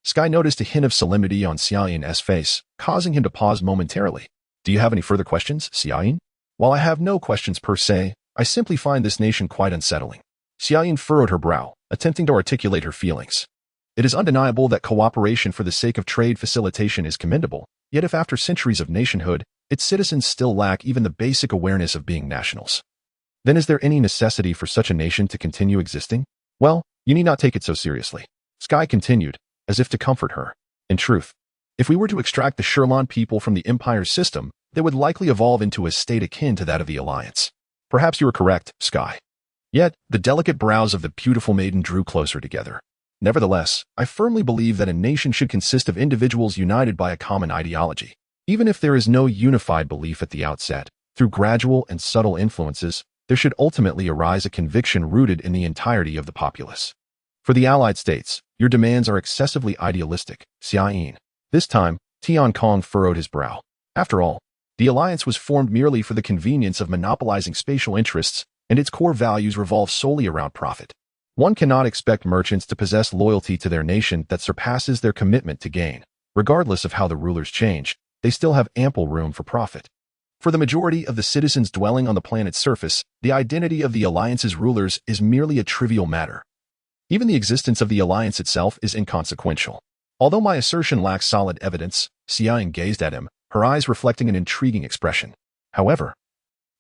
Sky noticed a hint of solemnity on Xiaoyin's face, causing him to pause momentarily. Do you have any further questions, Xiaoyin? While I have no questions per se, I simply find this nation quite unsettling. Xiaoyin furrowed her brow, attempting to articulate her feelings. It is undeniable that cooperation for the sake of trade facilitation is commendable, yet if after centuries of nationhood, its citizens still lack even the basic awareness of being nationals, then is there any necessity for such a nation to continue existing? Well, you need not take it so seriously. Sky continued, as if to comfort her. In truth, if we were to extract the Sherlon people from the Empire's system, they would likely evolve into a state akin to that of the Alliance. Perhaps you are correct, Sky. Yet, the delicate brows of the beautiful maiden drew closer together. Nevertheless, I firmly believe that a nation should consist of individuals united by a common ideology. Even if there is no unified belief at the outset, through gradual and subtle influences, there should ultimately arise a conviction rooted in the entirety of the populace. For the Allied States, your demands are excessively idealistic, Xiaoyin. This time, Tian Kong furrowed his brow. After all, the Alliance was formed merely for the convenience of monopolizing spatial interests, and its core values revolve solely around profit. One cannot expect merchants to possess loyalty to their nation that surpasses their commitment to gain. Regardless of how the rulers change, they still have ample room for profit. For the majority of the citizens dwelling on the planet's surface, the identity of the Alliance's rulers is merely a trivial matter. Even the existence of the Alliance itself is inconsequential. Although my assertion lacks solid evidence, Xiaoyin gazed at him, her eyes reflecting an intriguing expression. However,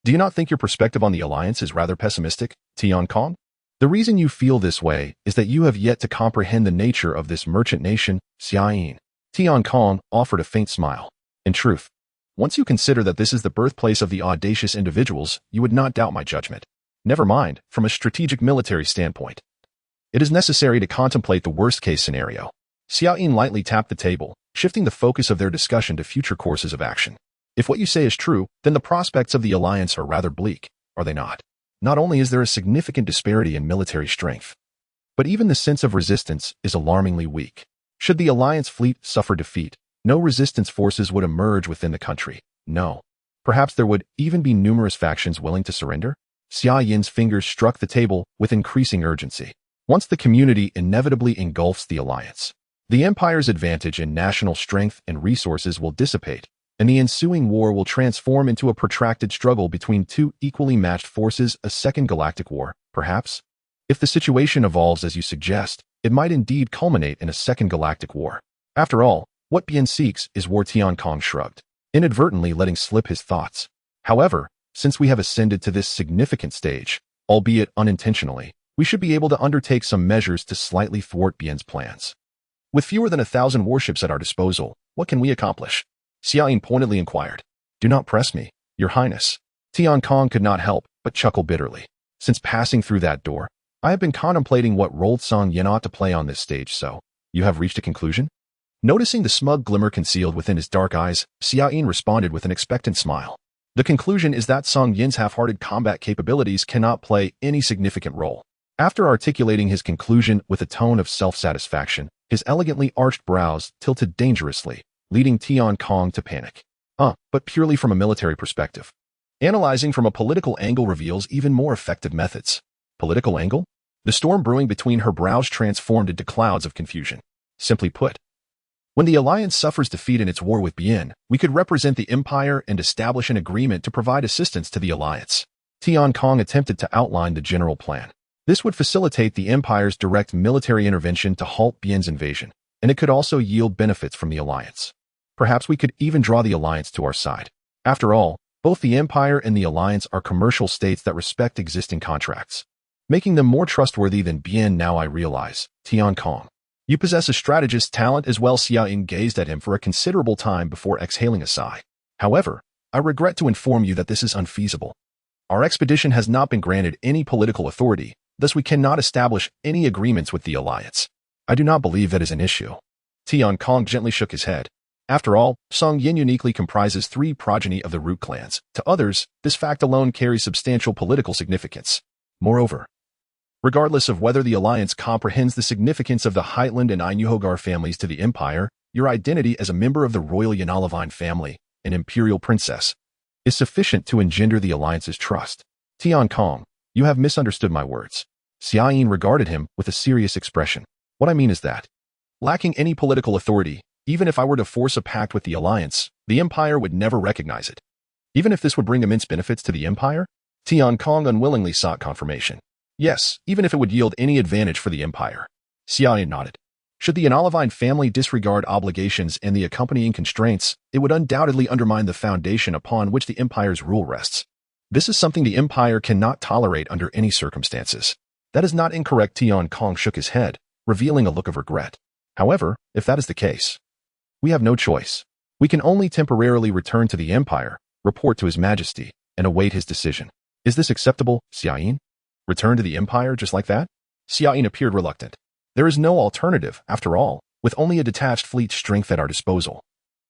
do you not think your perspective on the Alliance is rather pessimistic, Tian Kong? The reason you feel this way is that you have yet to comprehend the nature of this merchant nation, Xiaoyin. Tian Kong offered a faint smile. In truth, once you consider that this is the birthplace of the audacious individuals, you would not doubt my judgment. Never mind, from a strategic military standpoint, it is necessary to contemplate the worst-case scenario. Xiaoyin lightly tapped the table, shifting the focus of their discussion to future courses of action. If what you say is true, then the prospects of the Alliance are rather bleak, are they not? Not only is there a significant disparity in military strength, but even the sense of resistance is alarmingly weak. Should the Alliance fleet suffer defeat, no resistance forces would emerge within the country. No. Perhaps there would even be numerous factions willing to surrender? Xiaoyin's fingers struck the table with increasing urgency. Once the community inevitably engulfs the Alliance, the Empire's advantage in national strength and resources will dissipate, and the ensuing war will transform into a protracted struggle between two equally matched forces, a second galactic war, perhaps? If the situation evolves as you suggest, it might indeed culminate in a second galactic war. After all, what Bien seeks is war. Tian Kong shrugged, inadvertently letting slip his thoughts. However, since we have ascended to this significant stage, albeit unintentionally, we should be able to undertake some measures to slightly thwart Bien's plans. With fewer than 1,000 warships at our disposal, what can we accomplish? Xiaoyin pointedly inquired. Do not press me, Your Highness. Tian Kong could not help but chuckle bitterly. Since passing through that door, I have been contemplating what role Song Yin ought to play on this stage. So, you have reached a conclusion? Noticing the smug glimmer concealed within his dark eyes, Xiaoyin responded with an expectant smile. The conclusion is that Song Yin's half-hearted combat capabilities cannot play any significant role. After articulating his conclusion with a tone of self-satisfaction, his elegantly arched brows tilted dangerously, leading Tian Kong to panic. But purely from a military perspective. Analyzing from a political angle reveals even more effective methods. Political angle? The storm brewing between her brows transformed into clouds of confusion. Simply put, when the Alliance suffers defeat in its war with Bien, we could represent the Empire and establish an agreement to provide assistance to the Alliance. Tian Kong attempted to outline the general plan. This would facilitate the Empire's direct military intervention to halt Bien's invasion, and it could also yield benefits from the Alliance. Perhaps we could even draw the alliance to our side. After all, both the Empire and the Alliance are commercial states that respect existing contracts, making them more trustworthy than Bien. Now I realize, Tian Kong. You possess a strategist's talent as well. Xia Yin gazed at him for a considerable time before exhaling a sigh. However, I regret to inform you that this is unfeasible. Our expedition has not been granted any political authority, thus we cannot establish any agreements with the Alliance. I do not believe that is an issue. Tian Kong gently shook his head. After all, Song Yin uniquely comprises 3 progeny of the root clans. To others, this fact alone carries substantial political significance. Moreover, regardless of whether the Alliance comprehends the significance of the Heitland and Ainuhogar families to the Empire, your identity as a member of the royal Yanalavine family, an imperial princess, is sufficient to engender the Alliance's trust. Tian Kong, you have misunderstood my words. Xia Yin regarded him with a serious expression. What I mean is that, lacking any political authority, even if I were to force a pact with the Alliance, the Empire would never recognize it. Even if this would bring immense benefits to the Empire? Tian Kong unwillingly sought confirmation. Yes, even if it would yield any advantage for the Empire. Xia Yin nodded. Should the Yanalavine family disregard obligations and the accompanying constraints, it would undoubtedly undermine the foundation upon which the Empire's rule rests. This is something the Empire cannot tolerate under any circumstances. That is not incorrect. Tian Kong shook his head, revealing a look of regret. However, if that is the case, we have no choice. We can only temporarily return to the Empire, report to His Majesty, and await his decision. Is this acceptable, Xia Yin? Return to the Empire just like that? Xia Yin appeared reluctant. There is no alternative, after all, with only a detached fleet strength at our disposal.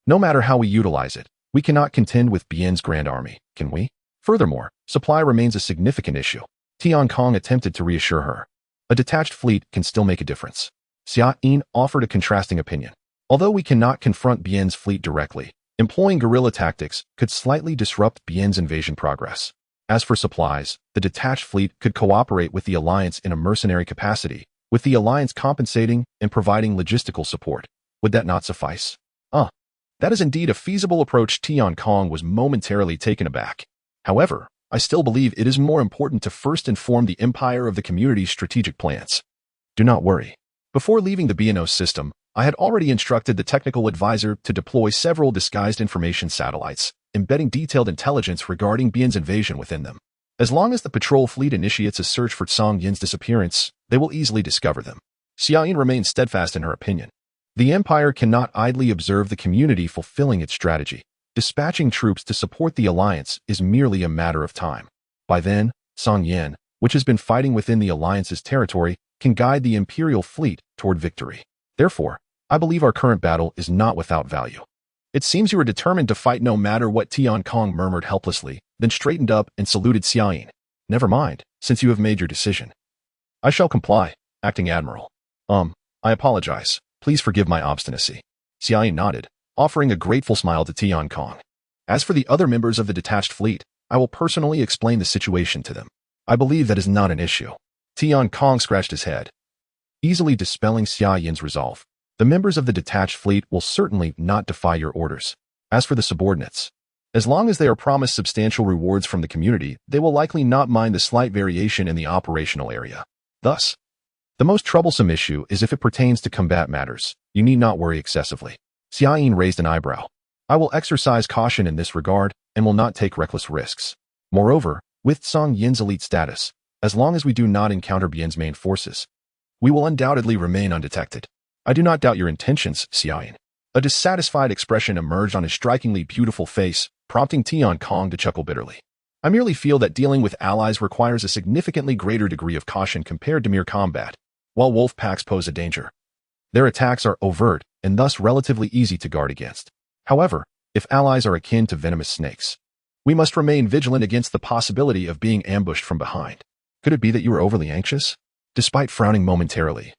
No matter how we utilize it, we cannot contend with Bien's grand army, can we? Furthermore, supply remains a significant issue. Tian Kong attempted to reassure her. A detached fleet can still make a difference. Xia Yin offered a contrasting opinion. Although we cannot confront Bien's fleet directly, employing guerrilla tactics could slightly disrupt Bien's invasion progress. As for supplies, the detached fleet could cooperate with the Alliance in a mercenary capacity, with the Alliance compensating and providing logistical support. Would that not suffice? That is indeed a feasible approach. Tian Kong was momentarily taken aback. However, I still believe it is more important to first inform the Empire of the community's strategic plans. Do not worry. Before leaving the BNO system, I had already instructed the technical advisor to deploy several disguised information satellites, embedding detailed intelligence regarding Bien's invasion within them. As long as the patrol fleet initiates a search for Song Yin's disappearance, they will easily discover them. Xia Yin remained steadfast in her opinion. The Empire cannot idly observe the community fulfilling its strategy. Dispatching troops to support the Alliance is merely a matter of time. By then, Song Yin, which has been fighting within the Alliance's territory, can guide the Imperial fleet toward victory. Therefore, I believe our current battle is not without value. It seems you are determined to fight no matter what. Tian Kong murmured helplessly, then straightened up and saluted Xia Yin. Never mind, since you have made your decision. I shall comply, Acting Admiral. I apologize. Please forgive my obstinacy. Xia Yin nodded, offering a grateful smile to Tian Kong. As for the other members of the detached fleet, I will personally explain the situation to them. I believe that is not an issue. Tian Kong scratched his head, easily dispelling Xia Yin's resolve. The members of the detached fleet will certainly not defy your orders. As for the subordinates, as long as they are promised substantial rewards from the community, they will likely not mind the slight variation in the operational area. Thus, the most troublesome issue is if it pertains to combat matters. You need not worry excessively. Xia Yin raised an eyebrow. I will exercise caution in this regard and will not take reckless risks. Moreover, with Song Yin's elite status, as long as we do not encounter Bien's main forces, we will undoubtedly remain undetected. I do not doubt your intentions, Xia Yin. A dissatisfied expression emerged on his strikingly beautiful face, prompting Tian Kong to chuckle bitterly. I merely feel that dealing with allies requires a significantly greater degree of caution compared to mere combat. While wolf packs pose a danger, their attacks are overt and thus relatively easy to guard against. However, if allies are akin to venomous snakes, we must remain vigilant against the possibility of being ambushed from behind. Could it be that you are overly anxious? Despite frowning momentarily,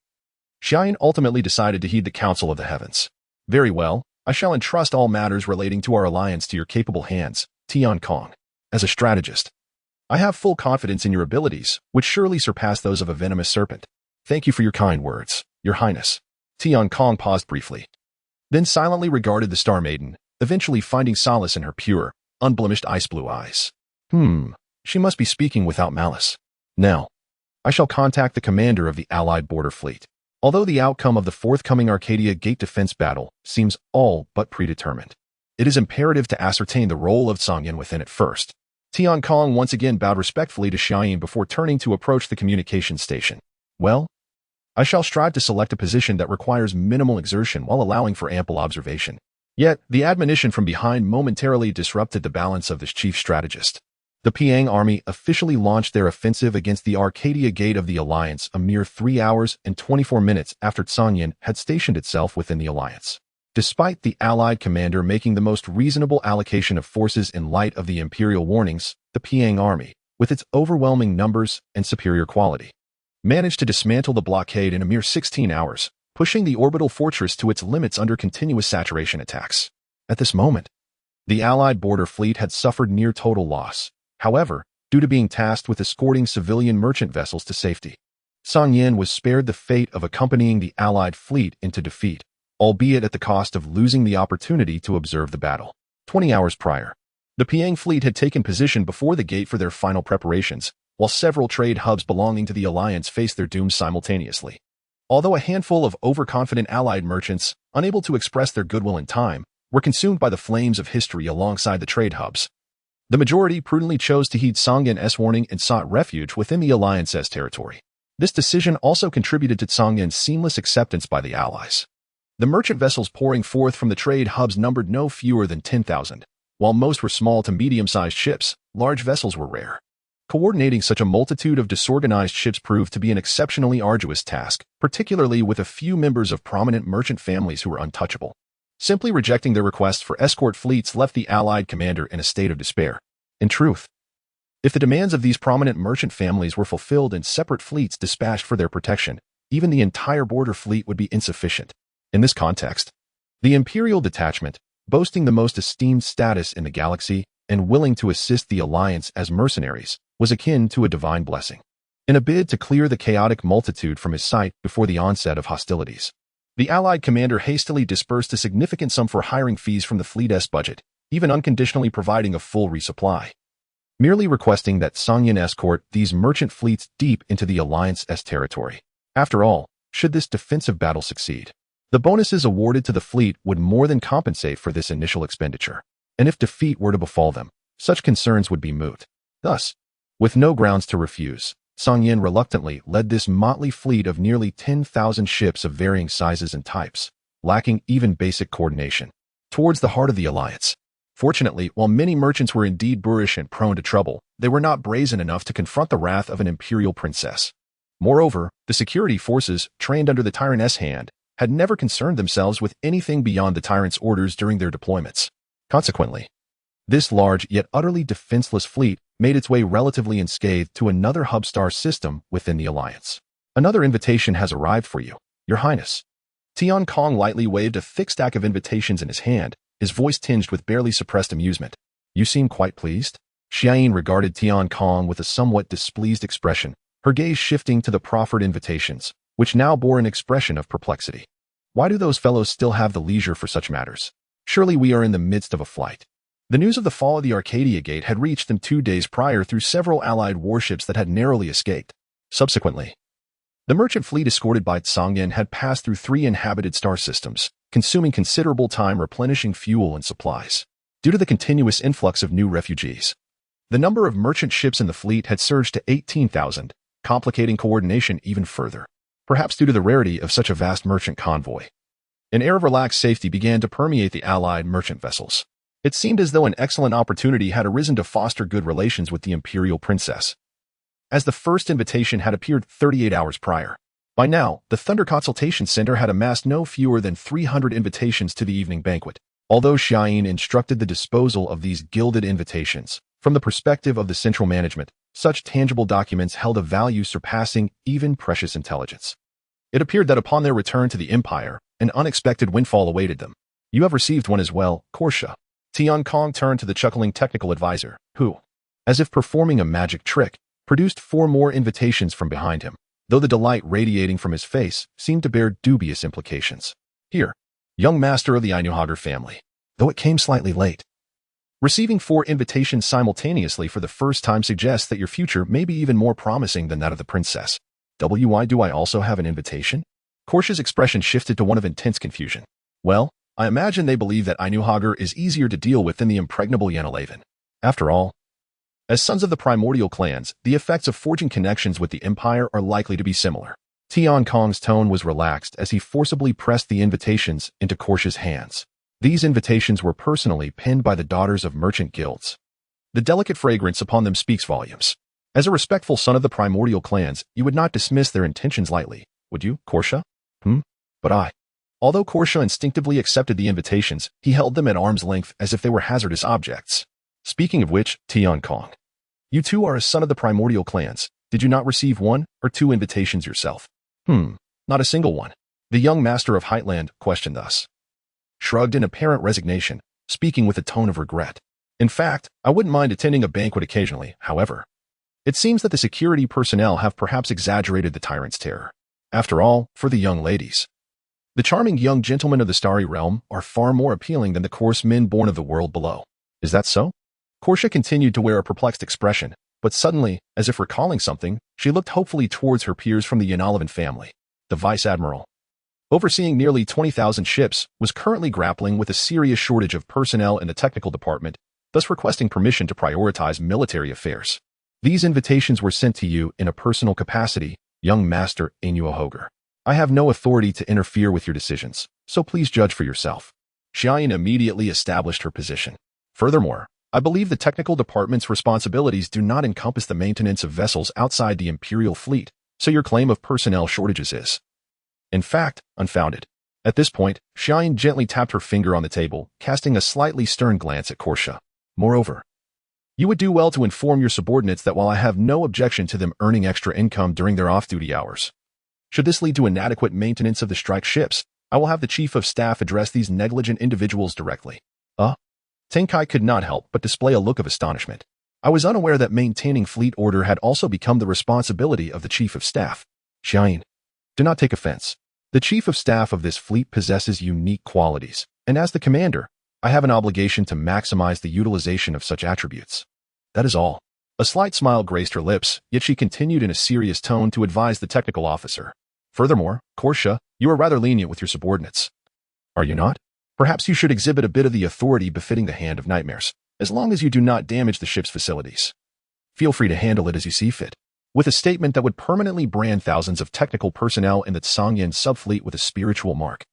Xia Yin ultimately decided to heed the counsel of the heavens. Very well, I shall entrust all matters relating to our alliance to your capable hands, Tian Kong. As a strategist, I have full confidence in your abilities, which surely surpass those of a venomous serpent. Thank you for your kind words, Your Highness. Tian Kong paused briefly, then silently regarded the Star Maiden, eventually finding solace in her pure, unblemished ice-blue eyes. She must be speaking without malice. Now, I shall contact the commander of the Allied border fleet. Although the outcome of the forthcoming Arcadia Gate defense battle seems all but predetermined, it is imperative to ascertain the role of Songyin within it first. Tian Kong once again bowed respectfully to Xiaoyin before turning to approach the communications station. Well, I shall strive to select a position that requires minimal exertion while allowing for ample observation. Yet, the admonition from behind momentarily disrupted the balance of this chief strategist. The Piang army officially launched their offensive against the Arcadia Gate of the Alliance a mere 3 hours and 24 minutes after Songyin had stationed itself within the Alliance. Despite the Allied commander making the most reasonable allocation of forces in light of the Imperial warnings, the Piang army, with its overwhelming numbers and superior quality, managed to dismantle the blockade in a mere 16 hours, pushing the orbital fortress to its limits under continuous saturation attacks. At this moment, the Allied border fleet had suffered near total loss. However, due to being tasked with escorting civilian merchant vessels to safety, Songyin was spared the fate of accompanying the Allied fleet into defeat, albeit at the cost of losing the opportunity to observe the battle. 20 hours prior, the Piang fleet had taken position before the gate for their final preparations, while several trade hubs belonging to the Alliance faced their doom simultaneously. Although a handful of overconfident Allied merchants, unable to express their goodwill in time, were consumed by the flames of history alongside the trade hubs, the majority prudently chose to heed Songyin's warning and sought refuge within the Alliance's territory. This decision also contributed to Songyin's seamless acceptance by the Allies. The merchant vessels pouring forth from the trade hubs numbered no fewer than 10,000. While most were small to medium-sized ships, large vessels were rare. Coordinating such a multitude of disorganized ships proved to be an exceptionally arduous task, particularly with a few members of prominent merchant families who were untouchable. Simply rejecting their requests for escort fleets left the Allied commander in a state of despair. In truth, if the demands of these prominent merchant families were fulfilled and separate fleets dispatched for their protection, even the entire border fleet would be insufficient. In this context, the Imperial detachment, boasting the most esteemed status in the galaxy and willing to assist the Alliance as mercenaries, was akin to a divine blessing. In a bid to clear the chaotic multitude from his sight before the onset of hostilities, the Allied commander hastily disbursed a significant sum for hiring fees from the fleet's budget, even unconditionally providing a full resupply. Merely requesting that Songyin escort these merchant fleets deep into the Alliance's territory. After all, should this defensive battle succeed, the bonuses awarded to the fleet would more than compensate for this initial expenditure. And if defeat were to befall them, such concerns would be moot. Thus, with no grounds to refuse, Songyin reluctantly led this motley fleet of nearly 10,000 ships of varying sizes and types, lacking even basic coordination, towards the heart of the Alliance. Fortunately, while many merchants were indeed boorish and prone to trouble, they were not brazen enough to confront the wrath of an imperial princess. Moreover, the security forces, trained under the tyrant's hand, had never concerned themselves with anything beyond the tyrant's orders during their deployments. Consequently, this large yet utterly defenseless fleet made its way relatively unscathed to another hub-star system within the Alliance. Another invitation has arrived for you, Your Highness. Tian Kong lightly waved a thick stack of invitations in his hand, his voice tinged with barely suppressed amusement. You seem quite pleased? Xiaoyin regarded Tian Kong with a somewhat displeased expression, her gaze shifting to the proffered invitations, which now bore an expression of perplexity. Why do those fellows still have the leisure for such matters? Surely we are in the midst of a flight. The news of the fall of the Arcadia Gate had reached them 2 days prior through several Allied warships that had narrowly escaped. Subsequently, the merchant fleet escorted by Songyin had passed through 3 inhabited star systems, consuming considerable time replenishing fuel and supplies. Due to the continuous influx of new refugees, the number of merchant ships in the fleet had surged to 18,000, complicating coordination even further. Perhaps due to the rarity of such a vast merchant convoy, an air of relaxed safety began to permeate the Allied merchant vessels. It seemed as though an excellent opportunity had arisen to foster good relations with the imperial princess, as the first invitation had appeared 38 hours prior. By now, the Thunder Consultation Center had amassed no fewer than 300 invitations to the evening banquet. Although Xiaoyin instructed the disposal of these gilded invitations, from the perspective of the central management, such tangible documents held a value surpassing even precious intelligence. It appeared that upon their return to the Empire, an unexpected windfall awaited them. You have received one as well, Korsha. Tian Kong turned to the chuckling technical advisor, who, as if performing a magic trick, produced 4 more invitations from behind him, though the delight radiating from his face seemed to bear dubious implications. Here, young master of the Ainuhager family, though it came slightly late. Receiving 4 invitations simultaneously for the first time suggests that your future may be even more promising than that of the princess. Why do I also have an invitation? Korsha's expression shifted to one of intense confusion. Well, I imagine they believe that Ainuhager is easier to deal with than the impregnable Yenilaven. After all, as sons of the primordial clans, the effects of forging connections with the Empire are likely to be similar. Tian Kong's tone was relaxed as he forcibly pressed the invitations into Korsha's hands. These invitations were personally penned by the daughters of merchant guilds. The delicate fragrance upon them speaks volumes. As a respectful son of the primordial clans, you would not dismiss their intentions lightly, would you, Korsha? But I. Although Korsha instinctively accepted the invitations, he held them at arm's length as if they were hazardous objects. Speaking of which, Tian Kong, you too are a son of the primordial clans. Did you not receive 1 or 2 invitations yourself? Not a single one. The young master of Heightland questioned us. Shrugged in apparent resignation, speaking with a tone of regret. In fact, I wouldn't mind attending a banquet occasionally, however. It seems that the security personnel have perhaps exaggerated the tyrant's terror. After all, for the young ladies, the charming young gentlemen of the Starry Realm are far more appealing than the coarse men born of the world below. Is that so? Korsha continued to wear a perplexed expression, but suddenly, as if recalling something, she looked hopefully towards her peers from the Yenilaven family. The Vice Admiral, overseeing nearly 20,000 ships, was currently grappling with a serious shortage of personnel in the technical department, thus requesting permission to prioritize military affairs. These invitations were sent to you in a personal capacity, young Master Ainuhager. I have no authority to interfere with your decisions, so please judge for yourself. Xiaoyan immediately established her position. Furthermore, I believe the technical department's responsibilities do not encompass the maintenance of vessels outside the Imperial fleet, so your claim of personnel shortages is, in fact, unfounded. At this point, Xiaoyan gently tapped her finger on the table, casting a slightly stern glance at Korsha. Moreover, you would do well to inform your subordinates that while I have no objection to them earning extra income during their off-duty hours, should this lead to inadequate maintenance of the strike ships, I will have the Chief of Staff address these negligent individuals directly. Tenkai could not help but display a look of astonishment. I was unaware that maintaining fleet order had also become the responsibility of the Chief of Staff. Xiaoyan, do not take offense. The Chief of Staff of this fleet possesses unique qualities, and as the commander, I have an obligation to maximize the utilization of such attributes. That is all. A slight smile graced her lips, yet she continued in a serious tone to advise the technical officer. Furthermore, Korsha, you are rather lenient with your subordinates. Are you not? Perhaps you should exhibit a bit of the authority befitting the Hand of Nightmares, as long as you do not damage the ship's facilities. Feel free to handle it as you see fit. With a statement that would permanently brand thousands of technical personnel in the Tsangyan subfleet with a spiritual mark.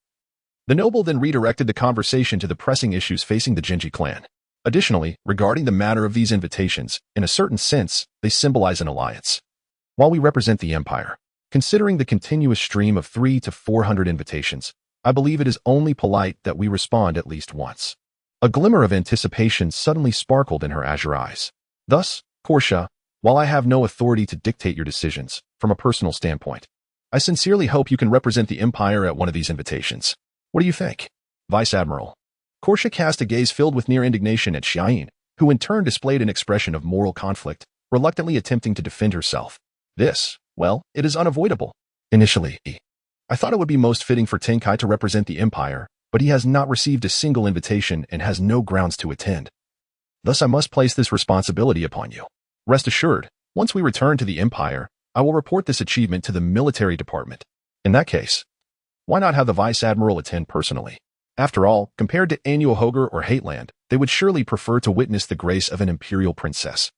The noble then redirected the conversation to the pressing issues facing the Genji clan. Additionally, regarding the matter of these invitations, in a certain sense, they symbolize an alliance. While we represent the Empire, considering the continuous stream of 300 to 400 invitations, I believe it is only polite that we respond at least once. A glimmer of anticipation suddenly sparkled in her azure eyes. Thus, Korsha, while I have no authority to dictate your decisions, from a personal standpoint, I sincerely hope you can represent the Empire at one of these invitations. What do you think? Vice Admiral. Korsha cast a gaze filled with near indignation at Xiaoyan, who in turn displayed an expression of moral conflict, reluctantly attempting to defend herself. This, well, it is unavoidable. Initially, I thought it would be most fitting for Tenkai to represent the Empire, but he has not received a single invitation and has no grounds to attend. Thus I must place this responsibility upon you. Rest assured, once we return to the Empire, I will report this achievement to the military department. In that case, why not have the Vice Admiral attend personally? After all, compared to Ainuhager or Heightland, they would surely prefer to witness the grace of an imperial princess.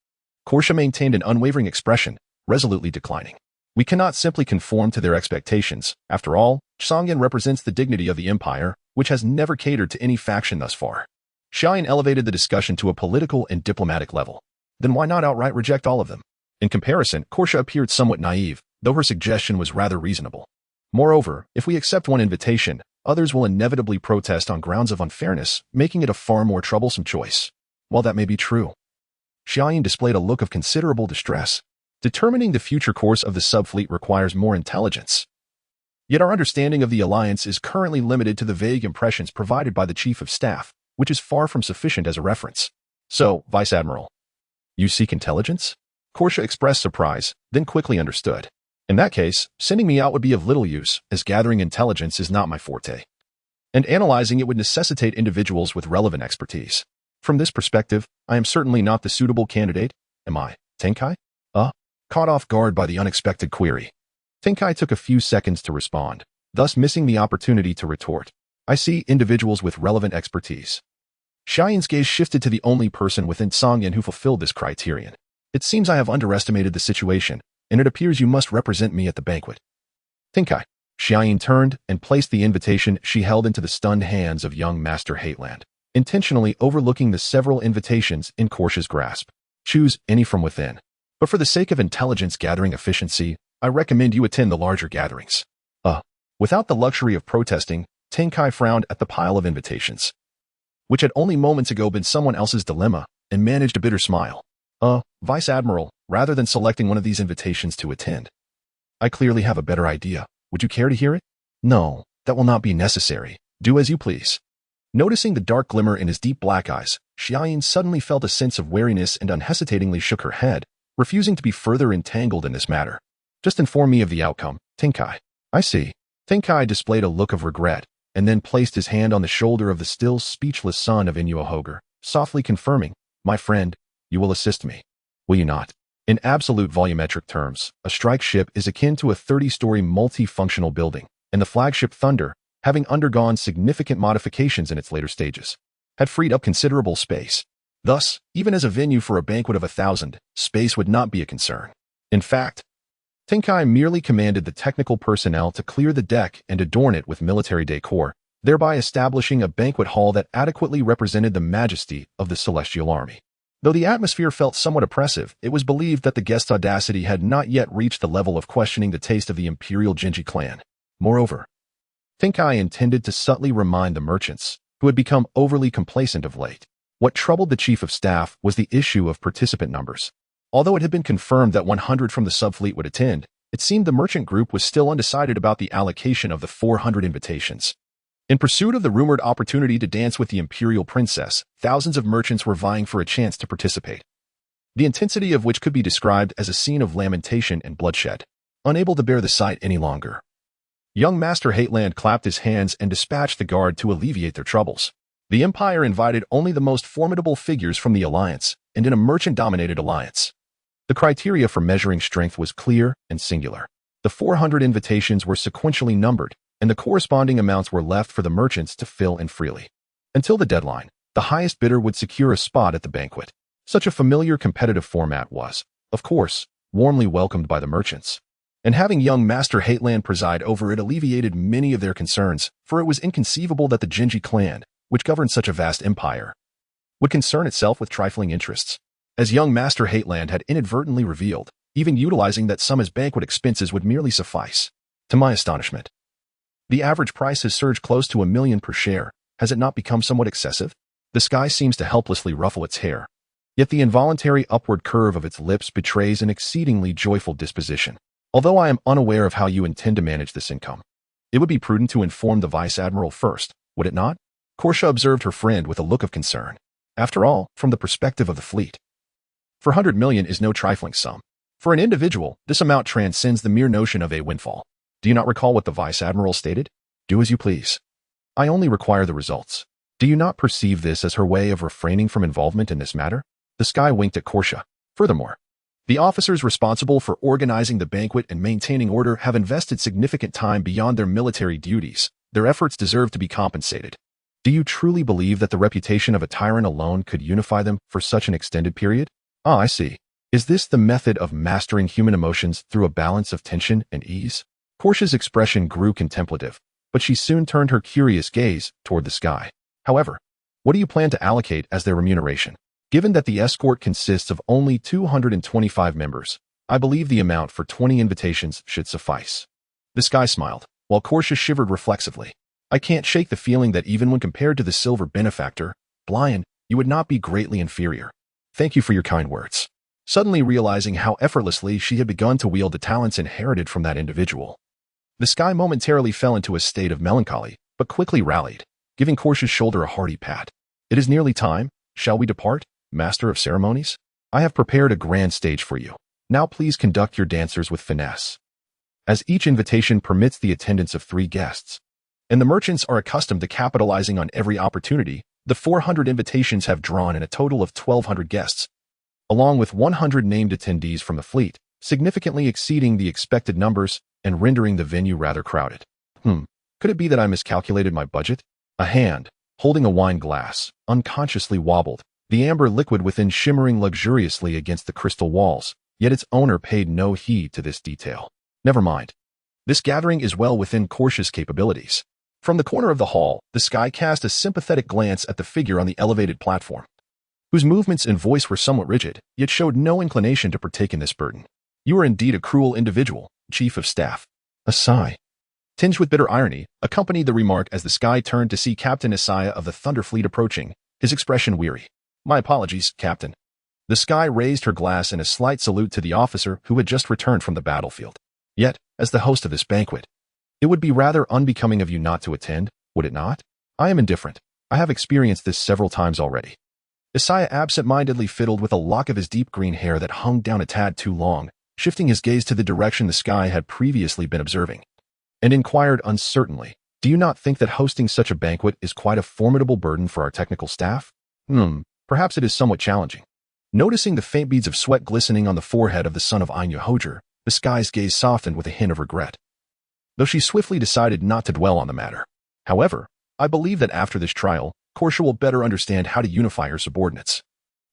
Korsha maintained an unwavering expression, resolutely declining. We cannot simply conform to their expectations. After all, Tsangyan represents the dignity of the Empire, which has never catered to any faction thus far. Xiaoyan elevated the discussion to a political and diplomatic level. Then why not outright reject all of them? In comparison, Korsha appeared somewhat naive, though her suggestion was rather reasonable. Moreover, if we accept one invitation, others will inevitably protest on grounds of unfairness, making it a far more troublesome choice. While that may be true, Xiaoyan displayed a look of considerable distress. Determining the future course of the subfleet requires more intelligence. Yet our understanding of the alliance is currently limited to the vague impressions provided by the Chief of Staff, which is far from sufficient as a reference. So, Vice Admiral, you seek intelligence? Korsha expressed surprise, then quickly understood. In that case, sending me out would be of little use, as gathering intelligence is not my forte. And analyzing it would necessitate individuals with relevant expertise. From this perspective, I am certainly not the suitable candidate, am I, Tenkai? Caught off guard by the unexpected query, Tenkai took a few seconds to respond. thus missing the opportunity to retort. I see individuals with relevant expertise. Xiaoyan's gaze shifted to the only person within Songyan who fulfilled this criterion. It seems I have underestimated the situation, and it appears you must represent me at the banquet. Tinkai. Xiaoyan turned and placed the invitation she held into the stunned hands of young Master Hateland, intentionally overlooking the several invitations in Korsha's grasp. Choose any from within. But for the sake of intelligence gathering efficiency, I recommend you attend the larger gatherings. Without the luxury of protesting, Tinkai frowned at the pile of invitations, which had only moments ago been someone else's dilemma, and managed a bitter smile. Vice Admiral, rather than selecting one of these invitations to attend, I clearly have a better idea. Would you care to hear it? No, that will not be necessary. Do as you please. Noticing the dark glimmer in his deep black eyes, Xiaoyan suddenly felt a sense of wariness and unhesitatingly shook her head, refusing to be further entangled in this matter. Just inform me of the outcome, Tinkai. I see. Tinkai displayed a look of regret, and then placed his hand on the shoulder of the still speechless son of Inuohoger, softly confirming, my friend, you will assist me. Will you not? In absolute volumetric terms, a strike ship is akin to a 30-story multifunctional building, and the flagship Thunder, having undergone significant modifications in its later stages, had freed up considerable space. Thus, even as a venue for a banquet of 1,000, space would not be a concern. In fact, Tinkai merely commanded the technical personnel to clear the deck and adorn it with military decor, thereby establishing a banquet hall that adequately represented the majesty of the Celestial Army. Though the atmosphere felt somewhat oppressive, it was believed that the guest's audacity had not yet reached the level of questioning the taste of the Imperial Genji clan. Moreover, Tinkai intended to subtly remind the merchants, who had become overly complacent of late. What troubled the chief of staff was the issue of participant numbers. Although it had been confirmed that 100 from the subfleet would attend, it seemed the merchant group was still undecided about the allocation of the 400 invitations. In pursuit of the rumored opportunity to dance with the Imperial Princess, thousands of merchants were vying for a chance to participate, the intensity of which could be described as a scene of lamentation and bloodshed. Unable to bear the sight any longer, young Master Hateland clapped his hands and dispatched the guard to alleviate their troubles. The Empire invited only the most formidable figures from the Alliance, and in a merchant-dominated alliance, the criteria for measuring strength was clear and singular. The 400 invitations were sequentially numbered, and the corresponding amounts were left for the merchants to fill in freely. Until the deadline, the highest bidder would secure a spot at the banquet. Such a familiar competitive format was, of course, warmly welcomed by the merchants. And having young Master Hateland preside over it alleviated many of their concerns, for it was inconceivable that the Genji clan, which governed such a vast empire, would concern itself with trifling interests. As young Master Hateland had inadvertently revealed, even utilizing that sum as banquet expenses would merely suffice. To my astonishment, the average price has surged close to 1 million per share. Has it not become somewhat excessive? The sky seems to helplessly ruffle its hair, yet the involuntary upward curve of its lips betrays an exceedingly joyful disposition. Although I am unaware of how you intend to manage this income, it would be prudent to inform the Vice Admiral first, would it not? Korsha observed her friend with a look of concern. After all, from the perspective of the fleet, 400 million is no trifling sum. For an individual, this amount transcends the mere notion of a windfall. Do you not recall what the Vice Admiral stated? Do as you please. I only require the results. Do you not perceive this as her way of refraining from involvement in this matter? The sky winked at Korsha. Furthermore, the officers responsible for organizing the banquet and maintaining order have invested significant time beyond their military duties. Their efforts deserve to be compensated. Do you truly believe that the reputation of a tyrant alone could unify them for such an extended period? Ah, I see. Is this the method of mastering human emotions through a balance of tension and ease? Korsha's expression grew contemplative, but she soon turned her curious gaze toward the sky. However, what do you plan to allocate as their remuneration? Given that the escort consists of only 225 members, I believe the amount for 20 invitations should suffice. The sky smiled, while Korsha shivered reflexively. I can't shake the feeling that even when compared to the silver benefactor, Blyan, you would not be greatly inferior. Thank you for your kind words. Suddenly realizing how effortlessly she had begun to wield the talents inherited from that individual, the sky momentarily fell into a state of melancholy, but quickly rallied, giving Korsha's shoulder a hearty pat. It is nearly time. Shall we depart, Master of Ceremonies? I have prepared a grand stage for you. Now please conduct your dancers with finesse. As each invitation permits the attendance of 3 guests, and the merchants are accustomed to capitalizing on every opportunity, the 400 invitations have drawn in a total of 1,200 guests, along with 100 named attendees from the fleet, significantly exceeding the expected numbers and rendering the venue rather crowded. Could it be that I miscalculated my budget? A hand, holding a wine glass, unconsciously wobbled, the amber liquid within shimmering luxuriously against the crystal walls, yet its owner paid no heed to this detail. Never mind. This gathering is well within Korsha's capabilities. From the corner of the hall, the sky cast a sympathetic glance at the figure on the elevated platform, whose movements and voice were somewhat rigid, yet showed no inclination to partake in this burden. You are indeed a cruel individual, Chief of Staff. A sigh, tinged with bitter irony, accompanied the remark as the sky turned to see Captain Isaiah of the Thunder Fleet approaching, his expression weary. My apologies, Captain. The sky raised her glass in a slight salute to the officer who had just returned from the battlefield. Yet, as the host of this banquet, it would be rather unbecoming of you not to attend, would it not? I am indifferent. I have experienced this several times already. Isaiah absent-mindedly fiddled with a lock of his deep green hair that hung down a tad too long, shifting his gaze to the direction the sky had previously been observing, and inquired uncertainly, Do you not think that hosting such a banquet is quite a formidable burden for our technical staff? Perhaps it is somewhat challenging. Noticing the faint beads of sweat glistening on the forehead of the son of Anya Hojer, the sky's gaze softened with a hint of regret, though she swiftly decided not to dwell on the matter. However, I believe that after this trial, Korsha will better understand how to unify her subordinates,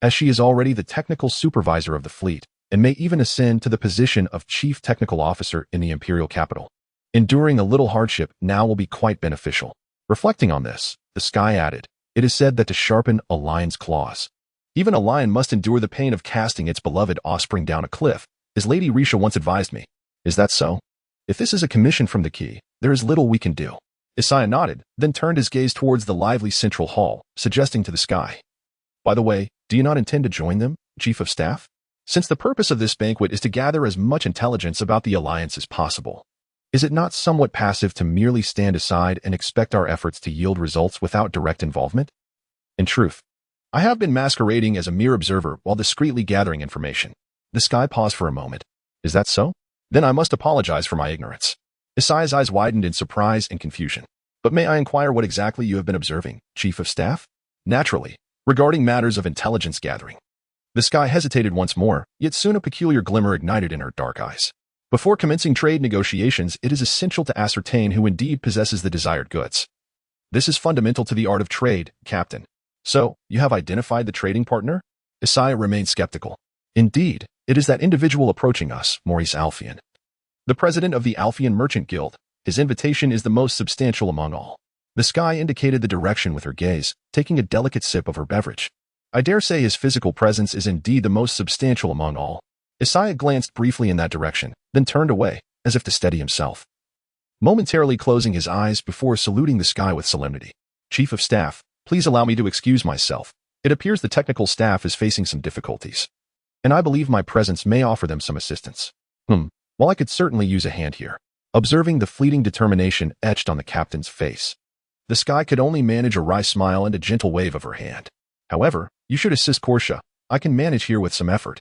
as she is already the technical supervisor of the fleet, and may even ascend to the position of chief technical officer in the imperial capital. Enduring a little hardship now will be quite beneficial. Reflecting on this, the sky added, It is said that to sharpen a lion's claws, even a lion must endure the pain of casting its beloved offspring down a cliff, as Lady Risha once advised me. Is that so? If this is a commission from the key, there is little we can do. Isaiah nodded, then turned his gaze towards the lively central hall, suggesting to the sky, By the way, do you not intend to join them, Chief of Staff? Since the purpose of this banquet is to gather as much intelligence about the Alliance as possible, is it not somewhat passive to merely stand aside and expect our efforts to yield results without direct involvement? In truth, I have been masquerading as a mere observer while discreetly gathering information. The sky paused for a moment. Is that so? Then I must apologize for my ignorance. Isaiah's eyes widened in surprise and confusion. But may I inquire what exactly you have been observing, Chief of Staff? Naturally, regarding matters of intelligence gathering. The sky hesitated once more, yet soon a peculiar glimmer ignited in her dark eyes. Before commencing trade negotiations, it is essential to ascertain who indeed possesses the desired goods. This is fundamental to the art of trade, Captain. So, you have identified the trading partner? Isaiah remained skeptical. Indeed, it is that individual approaching us, Maurice Alfian, the president of the Alfian Merchant Guild. His invitation is the most substantial among all. The sky indicated the direction with her gaze, taking a delicate sip of her beverage. I dare say his physical presence is indeed the most substantial among all. Isaiah glanced briefly in that direction, then turned away, as if to steady himself, momentarily closing his eyes before saluting the sky with solemnity. Chief of Staff, please allow me to excuse myself. It appears the technical staff is facing some difficulties, and I believe my presence may offer them some assistance. While I could certainly use a hand here. Observing the fleeting determination etched on the captain's face, the sky could only manage a wry smile and a gentle wave of her hand. However, you should assist Korsha. I can manage here with some effort.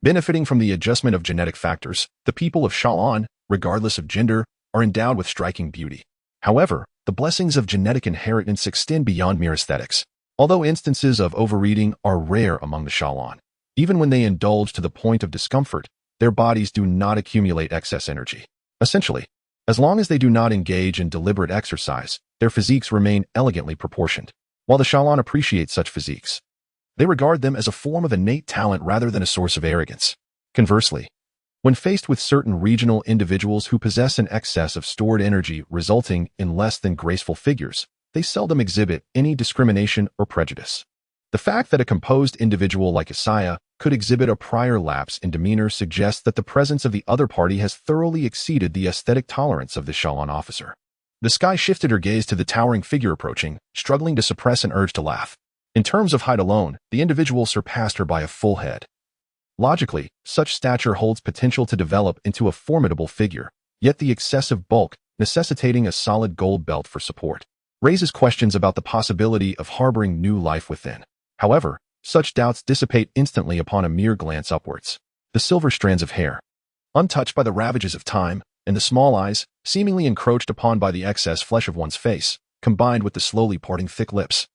Benefiting from the adjustment of genetic factors, the people of Shalon, regardless of gender, are endowed with striking beauty. However, the blessings of genetic inheritance extend beyond mere aesthetics. Although instances of overeating are rare among the Shalon, even when they indulge to the point of discomfort, their bodies do not accumulate excess energy. Essentially, as long as they do not engage in deliberate exercise, their physiques remain elegantly proportioned. While the Shalon appreciate such physiques, they regard them as a form of innate talent rather than a source of arrogance. Conversely, when faced with certain regional individuals who possess an excess of stored energy resulting in less than graceful figures, they seldom exhibit any discrimination or prejudice. The fact that a composed individual like Isaiah could exhibit a prior lapse in demeanor suggests that the presence of the other party has thoroughly exceeded the aesthetic tolerance of the Shalon officer. The sky shifted her gaze to the towering figure approaching, struggling to suppress an urge to laugh. In terms of height alone, the individual surpassed her by a full head. Logically, such stature holds potential to develop into a formidable figure, yet the excessive bulk, necessitating a solid gold belt for support, raises questions about the possibility of harboring new life within. However, such doubts dissipate instantly upon a mere glance upwards. The silver strands of hair, untouched by the ravages of time, and the small eyes, seemingly encroached upon by the excess flesh of one's face, combined with the slowly parting thick lips,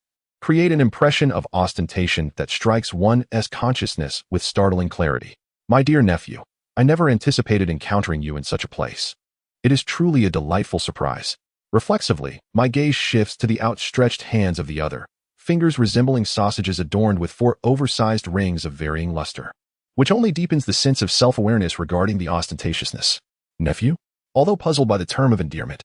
create an impression of ostentation that strikes one's consciousness with startling clarity. My dear nephew, I never anticipated encountering you in such a place. It is truly a delightful surprise. Reflexively, my gaze shifts to the outstretched hands of the other, fingers resembling sausages adorned with 4 oversized rings of varying luster, which only deepens the sense of self-awareness regarding the ostentatiousness. Nephew? Although puzzled by the term of endearment,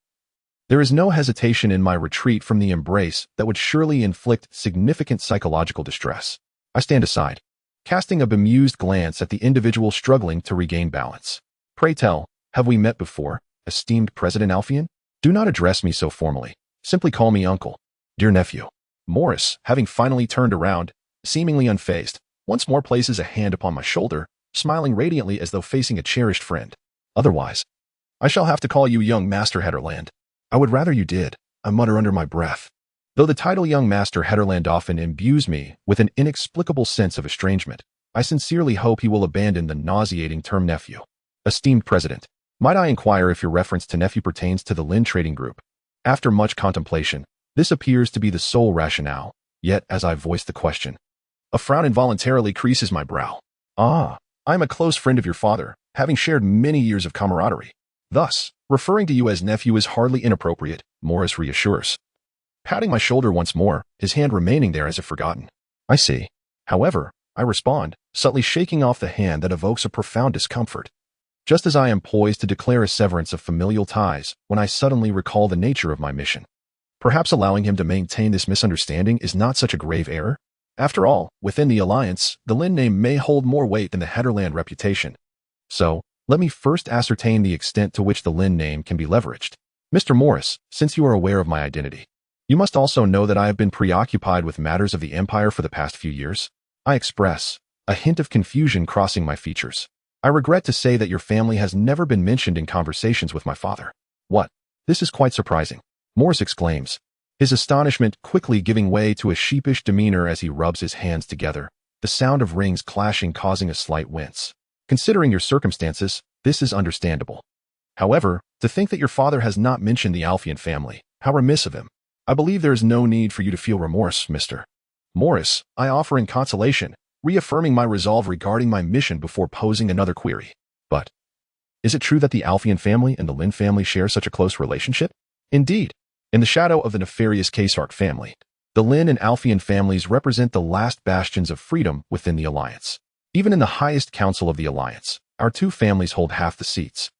there is no hesitation in my retreat from the embrace that would surely inflict significant psychological distress. I stand aside, casting a bemused glance at the individual struggling to regain balance. Pray tell, have we met before, esteemed President Alfian? Do not address me so formally. Simply call me uncle. Dear nephew. Morris, having finally turned around, seemingly unfazed, once more places a hand upon my shoulder, smiling radiantly as though facing a cherished friend. Otherwise, I shall have to call you young Master Hedderland. I would rather you did, I mutter under my breath. Though the title young Master Hedderland often imbues me with an inexplicable sense of estrangement, I sincerely hope he will abandon the nauseating term nephew. Esteemed President, might I inquire if your reference to nephew pertains to the Lin Trading Group? After much contemplation, this appears to be the sole rationale, yet as I voice the question, a frown involuntarily creases my brow. I am a close friend of your father, having shared many years of camaraderie. Thus, referring to you as nephew is hardly inappropriate, Morris reassures, patting my shoulder once more, his hand remaining there as if forgotten. I see. However, I respond, subtly shaking off the hand that evokes a profound discomfort. Just as I am poised to declare a severance of familial ties, when I suddenly recall the nature of my mission. Perhaps allowing him to maintain this misunderstanding is not such a grave error. After all, within the alliance, the Lin name may hold more weight than the Hedderland reputation. So, let me first ascertain the extent to which the Lin name can be leveraged. Mr. Morris, since you are aware of my identity, you must also know that I have been preoccupied with matters of the Empire for the past few years. I express, a hint of confusion crossing my features. I regret to say that your family has never been mentioned in conversations with my father. What? This is quite surprising, Morris exclaims, his astonishment quickly giving way to a sheepish demeanor as he rubs his hands together, the sound of rings clashing causing a slight wince. Considering your circumstances, this is understandable. However, to think that your father has not mentioned the Alfian family, how remiss of him. I believe there is no need for you to feel remorse, Mr. Morris, I offer in consolation, reaffirming my resolve regarding my mission before posing another query. But, is it true that the Alfian family and the Lin family share such a close relationship? Indeed, in the shadow of the nefarious Kesark family, the Lin and Alfian families represent the last bastions of freedom within the Alliance. Even in the highest council of the Alliance, our two families hold half the seats.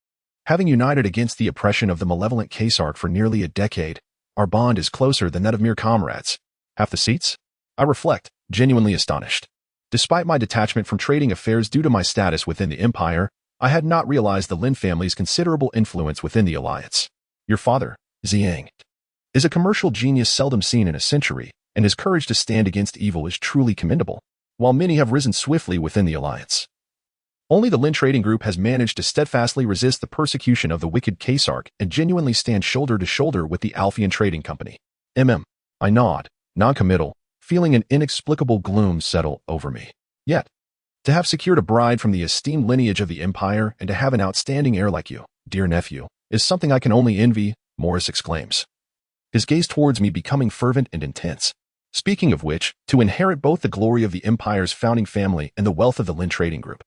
Having united against the oppression of the malevolent Kesark for nearly a decade, our bond is closer than that of mere comrades. Half the seats? I reflect, genuinely astonished. Despite my detachment from trading affairs due to my status within the Empire, I had not realized the Lin family's considerable influence within the Alliance. Your father, Ziyang, is a commercial genius seldom seen in a century, and his courage to stand against evil is truly commendable. While many have risen swiftly within the Alliance, only the Lin Trading Group has managed to steadfastly resist the persecution of the wicked Kesark and genuinely stand shoulder to shoulder with the Alfian Trading Company. I nod, non-committal, feeling an inexplicable gloom settle over me. Yet, to have secured a bride from the esteemed lineage of the Empire and to have an outstanding heir like you, dear nephew, is something I can only envy, Morris exclaims, his gaze towards me becoming fervent and intense. Speaking of which, to inherit both the glory of the Empire's founding family and the wealth of the Lin Trading Group.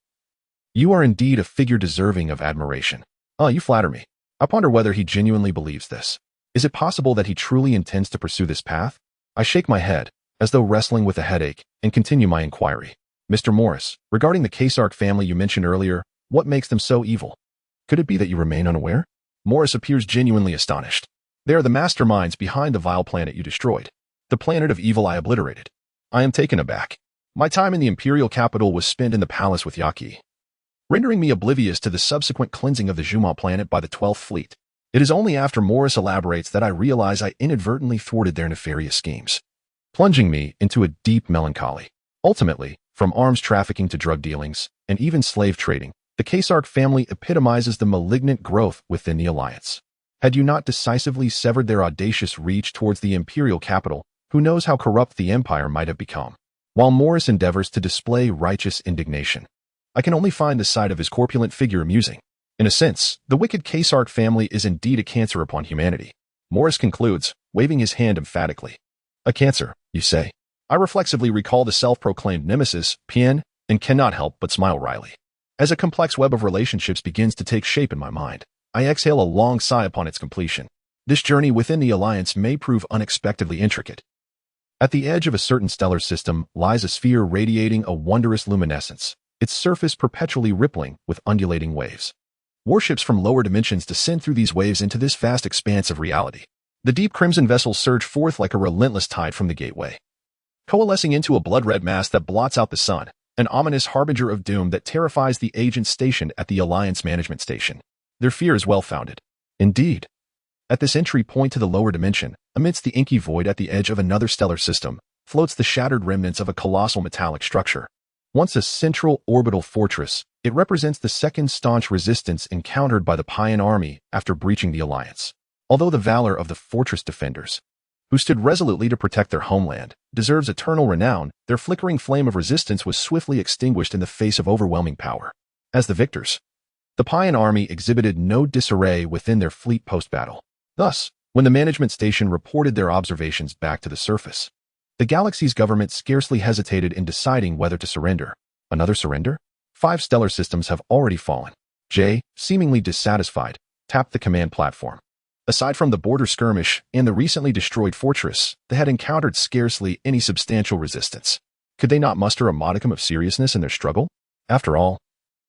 You are indeed a figure deserving of admiration. You flatter me. I ponder whether he genuinely believes this. Is it possible that he truly intends to pursue this path? I shake my head, as though wrestling with a headache, and continue my inquiry. Mr. Morris, regarding the Kesark family you mentioned earlier, what makes them so evil? Could it be that you remain unaware? Morris appears genuinely astonished. They are the masterminds behind the vile planet you destroyed. The planet of evil I obliterated. I am taken aback. My time in the imperial capital was spent in the palace with Yaki, rendering me oblivious to the subsequent cleansing of the Juma planet by the 12th Fleet. It is only after Morris elaborates that I realize I inadvertently thwarted their nefarious schemes, plunging me into a deep melancholy. Ultimately, from arms trafficking to drug dealings, and even slave trading, the Kesark family epitomizes the malignant growth within the Alliance. Had you not decisively severed their audacious reach towards the imperial capital, who knows how corrupt the Empire might have become? While Morris endeavors to display righteous indignation, I can only find the sight of his corpulent figure amusing. In a sense, the wicked Kesark family is indeed a cancer upon humanity. Morris concludes, waving his hand emphatically. A cancer, you say? I reflexively recall the self-proclaimed nemesis, Pien, and cannot help but smile wryly. As a complex web of relationships begins to take shape in my mind, I exhale a long sigh upon its completion. This journey within the alliance may prove unexpectedly intricate. At the edge of a certain stellar system lies a sphere radiating a wondrous luminescence, its surface perpetually rippling with undulating waves. Warships from lower dimensions descend through these waves into this vast expanse of reality. The deep crimson vessels surge forth like a relentless tide from the gateway, coalescing into a blood-red mass that blots out the sun, an ominous harbinger of doom that terrifies the agents stationed at the Alliance Management Station. Their fear is well-founded. Indeed, at this entry point to the lower dimension, amidst the inky void at the edge of another stellar system, floats the shattered remnants of a colossal metallic structure. Once a central orbital fortress, it represents the second staunch resistance encountered by the Paian army after breaching the Alliance. Although the valor of the fortress defenders, who stood resolutely to protect their homeland, deserves eternal renown, their flickering flame of resistance was swiftly extinguished in the face of overwhelming power. As the victors, the Paian army exhibited no disarray within their fleet post-battle. Thus, when the management station reported their observations back to the surface, the galaxy's government scarcely hesitated in deciding whether to surrender. Another surrender? 5 stellar systems have already fallen. Jay, seemingly dissatisfied, tapped the command platform. Aside from the border skirmish and the recently destroyed fortress, they had encountered scarcely any substantial resistance. Could they not muster a modicum of seriousness in their struggle? After all,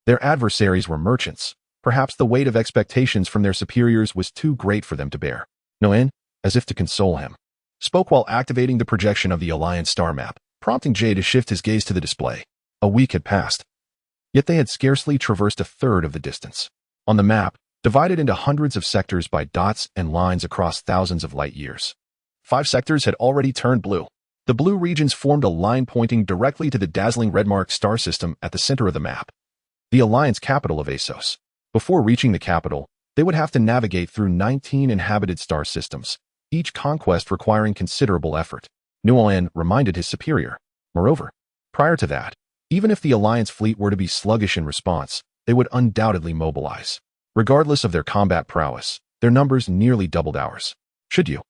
their adversaries were merchants. Perhaps the weight of expectations from their superiors was too great for them to bear. Nguyen, as if to console him, spoke while activating the projection of the Alliance star map, prompting Jay to shift his gaze to the display. A week had passed, yet they had scarcely traversed a third of the distance. On the map, divided into hundreds of sectors by dots and lines across thousands of light years, 5 sectors had already turned blue. The blue regions formed a line pointing directly to the dazzling red-marked star system at the center of the map, the Alliance capital of Assos. Before reaching the capital, they would have to navigate through 19 inhabited star systems, each conquest requiring considerable effort. Nguyen reminded his superior. Moreover, prior to that, even if the Alliance fleet were to be sluggish in response, they would undoubtedly mobilize. Regardless of their combat prowess, their numbers nearly doubled ours. Should you,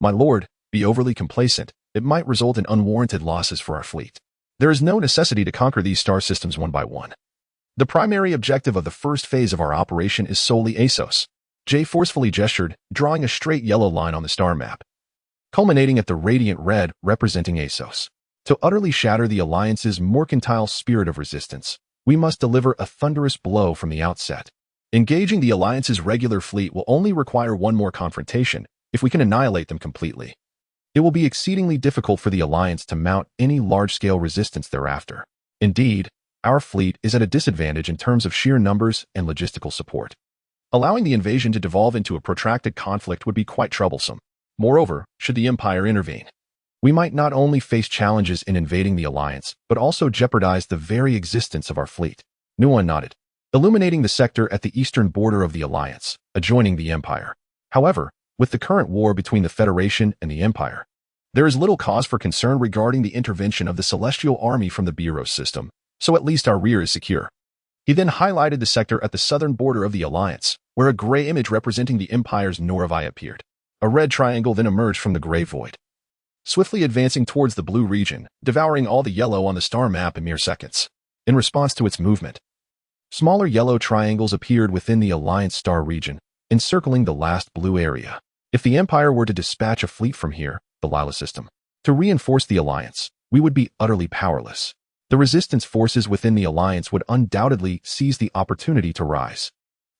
my lord, be overly complacent, it might result in unwarranted losses for our fleet. There is no necessity to conquer these star systems one by one. The primary objective of the first phase of our operation is solely Assos. Jay forcefully gestured, drawing a straight yellow line on the star map, culminating at the radiant red representing Assos. To utterly shatter the Alliance's mercantile spirit of resistance, we must deliver a thunderous blow from the outset. Engaging the Alliance's regular fleet will only require one more confrontation if we can annihilate them completely. It will be exceedingly difficult for the Alliance to mount any large-scale resistance thereafter. Indeed, our fleet is at a disadvantage in terms of sheer numbers and logistical support. Allowing the invasion to devolve into a protracted conflict would be quite troublesome. Moreover, should the Empire intervene, we might not only face challenges in invading the Alliance, but also jeopardize the very existence of our fleet. Nguyen nodded, illuminating the sector at the eastern border of the Alliance, adjoining the Empire. However, with the current war between the Federation and the Empire, there is little cause for concern regarding the intervention of the Celestial Army from the Bureau system, so at least our rear is secure. He then highlighted the sector at the southern border of the Alliance, where a gray image representing the Empire's Noravai appeared. A red triangle then emerged from the gray void, swiftly advancing towards the blue region, devouring all the yellow on the star map in mere seconds. In response to its movement, smaller yellow triangles appeared within the Alliance star region, encircling the last blue area. If the Empire were to dispatch a fleet from here, the Lila system, to reinforce the Alliance, we would be utterly powerless. The resistance forces within the Alliance would undoubtedly seize the opportunity to rise.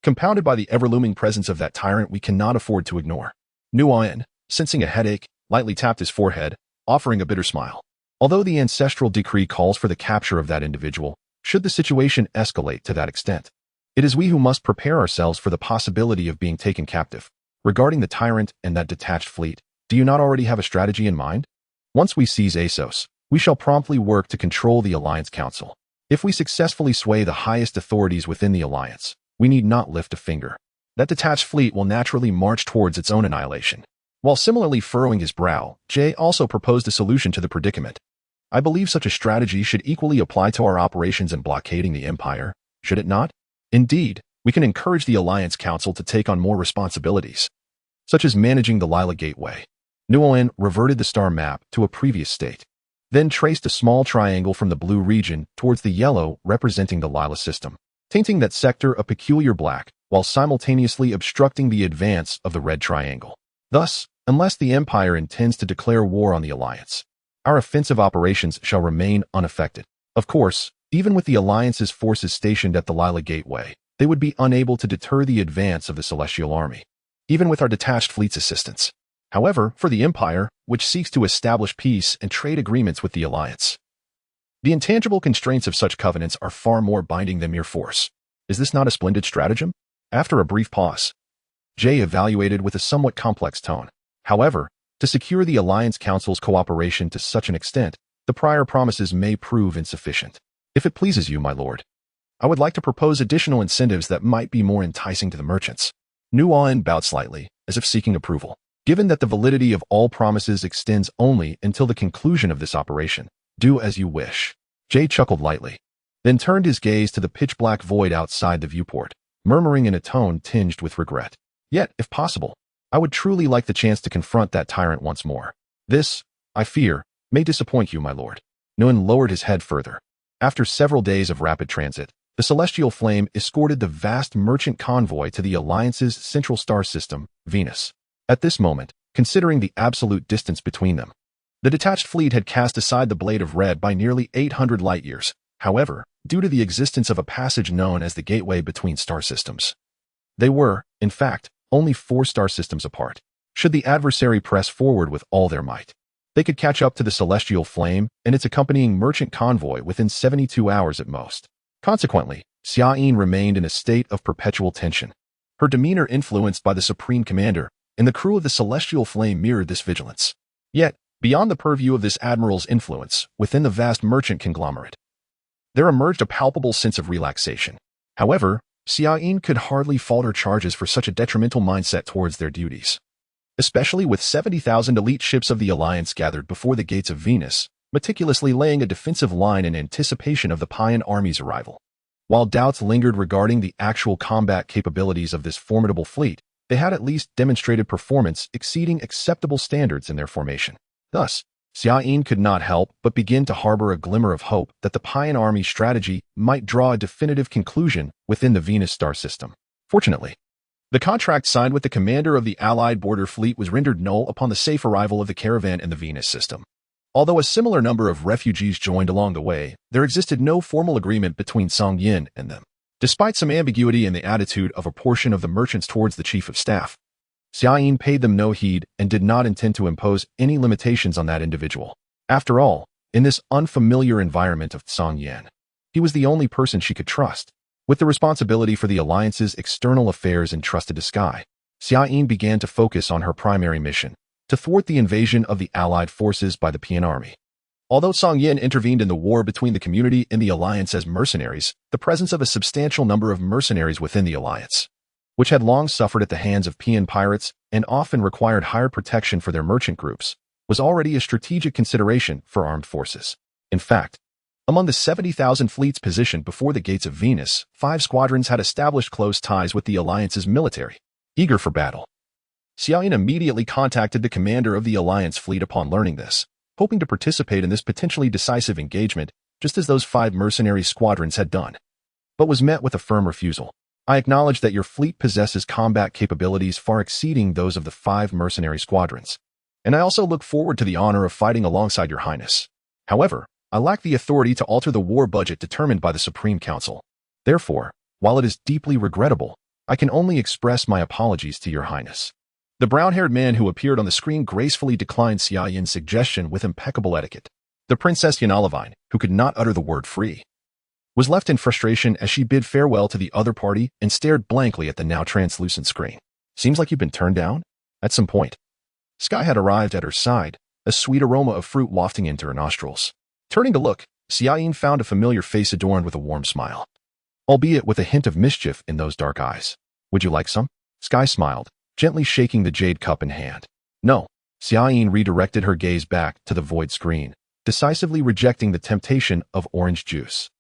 Compounded by the ever-looming presence of that tyrant we cannot afford to ignore. Nguyen, sensing a headache, lightly tapped his forehead, offering a bitter smile. Although the ancestral decree calls for the capture of that individual, should the situation escalate to that extent, it is we who must prepare ourselves for the possibility of being taken captive. Regarding the tyrant and that detached fleet, do you not already have a strategy in mind? Once we seize Assos, we shall promptly work to control the Alliance Council. If we successfully sway the highest authorities within the Alliance, we need not lift a finger. That detached fleet will naturally march towards its own annihilation. While similarly furrowing his brow, Jay also proposed a solution to the predicament. I believe such a strategy should equally apply to our operations in blockading the Empire, should it not? Indeed, we can encourage the Alliance Council to take on more responsibilities, such as managing the Lila Gateway. Nguyen reverted the star map to a previous state, then traced a small triangle from the blue region towards the yellow representing the Lila system, tinting that sector a peculiar black while simultaneously obstructing the advance of the red triangle. Thus, unless the Empire intends to declare war on the Alliance, our offensive operations shall remain unaffected. Of course, even with the Alliance's forces stationed at the Lila Gateway, they would be unable to deter the advance of the Celestial Army, even with our detached fleet's assistance. However, for the Empire, which seeks to establish peace and trade agreements with the Alliance, the intangible constraints of such covenants are far more binding than mere force. Is this not a splendid stratagem? After a brief pause, Jay evaluated with a somewhat complex tone. However, to secure the Alliance Council's cooperation to such an extent, the prior promises may prove insufficient. If it pleases you, my lord, I would like to propose additional incentives that might be more enticing to the merchants. Nuan bowed slightly, as if seeking approval. Given that the validity of all promises extends only until the conclusion of this operation, do as you wish. Jay chuckled lightly, then turned his gaze to the pitch-black void outside the viewport, murmuring in a tone tinged with regret. Yet, if possible, I would truly like the chance to confront that tyrant once more. This, I fear, may disappoint you, my lord. Nguyen lowered his head further. After several days of rapid transit, the Celestial Flame escorted the vast merchant convoy to the Alliance's central star system, Venus. At this moment, considering the absolute distance between them, the detached fleet had cast aside the Blade of Red by nearly 800 light-years. However, due to the existence of a passage known as the Gateway between star systems, they were, in fact, only 4 star systems apart. Should the adversary press forward with all their might, they could catch up to the Celestial Flame and its accompanying merchant convoy within 72 hours at most. Consequently, Xia remained in a state of perpetual tension, her demeanor influenced by the Supreme Commander, and the crew of the Celestial Flame mirrored this vigilance. Yet, beyond the purview of this admiral's influence, within the vast merchant conglomerate, there emerged a palpable sense of relaxation. However, Xia could hardly fault her charges for such a detrimental mindset towards their duties, especially with 70,000 elite ships of the Alliance gathered before the gates of Venus, meticulously laying a defensive line in anticipation of the Payan army's arrival. While doubts lingered regarding the actual combat capabilities of this formidable fleet, they had at least demonstrated performance exceeding acceptable standards in their formation. Thus, Xia could not help but begin to harbor a glimmer of hope that the Payan army's strategy might draw a definitive conclusion within the Venus star system. Fortunately, the contract signed with the commander of the Allied border fleet was rendered null upon the safe arrival of the caravan in the Venus system. Although a similar number of refugees joined along the way, there existed no formal agreement between Song Yin and them. Despite some ambiguity in the attitude of a portion of the merchants towards the chief of staff, Xia paid them no heed and did not intend to impose any limitations on that individual. After all, in this unfamiliar environment of Song Yin, he was the only person she could trust. With the responsibility for the Alliance's external affairs entrusted to Sky, Xia began to focus on her primary mission, to thwart the invasion of the Allied forces by the Payan army. Although Song Yin intervened in the war between the community and the Alliance as mercenaries, the presence of a substantial number of mercenaries within the Alliance, which had long suffered at the hands of Payan pirates and often required higher protection for their merchant groups, was already a strategic consideration for armed forces. In fact, among the 70,000 fleets positioned before the gates of Venus, 5 squadrons had established close ties with the Alliance's military, eager for battle. Xia immediately contacted the commander of the Alliance fleet upon learning this, hoping to participate in this potentially decisive engagement, just as those 5 mercenary squadrons had done, but was met with a firm refusal. I acknowledge that your fleet possesses combat capabilities far exceeding those of the 5 mercenary squadrons, and I also look forward to the honor of fighting alongside your highness. However, I lack the authority to alter the war budget determined by the Supreme Council. Therefore, while it is deeply regrettable, I can only express my apologies to your highness. The brown-haired man who appeared on the screen gracefully declined Xia Yin's suggestion with impeccable etiquette. The Princess Yanalavine, who could not utter the word free, was left in frustration as she bid farewell to the other party and stared blankly at the now translucent screen. Seems like you've been turned down? At some point, Sky had arrived at her side, a sweet aroma of fruit wafting into her nostrils. Turning to look, Xia Yin found a familiar face adorned with a warm smile, albeit with a hint of mischief in those dark eyes. Would you like some? Sky smiled, gently shaking the jade cup in hand. No. Xia Yin redirected her gaze back to the void screen, decisively rejecting the temptation of orange juice.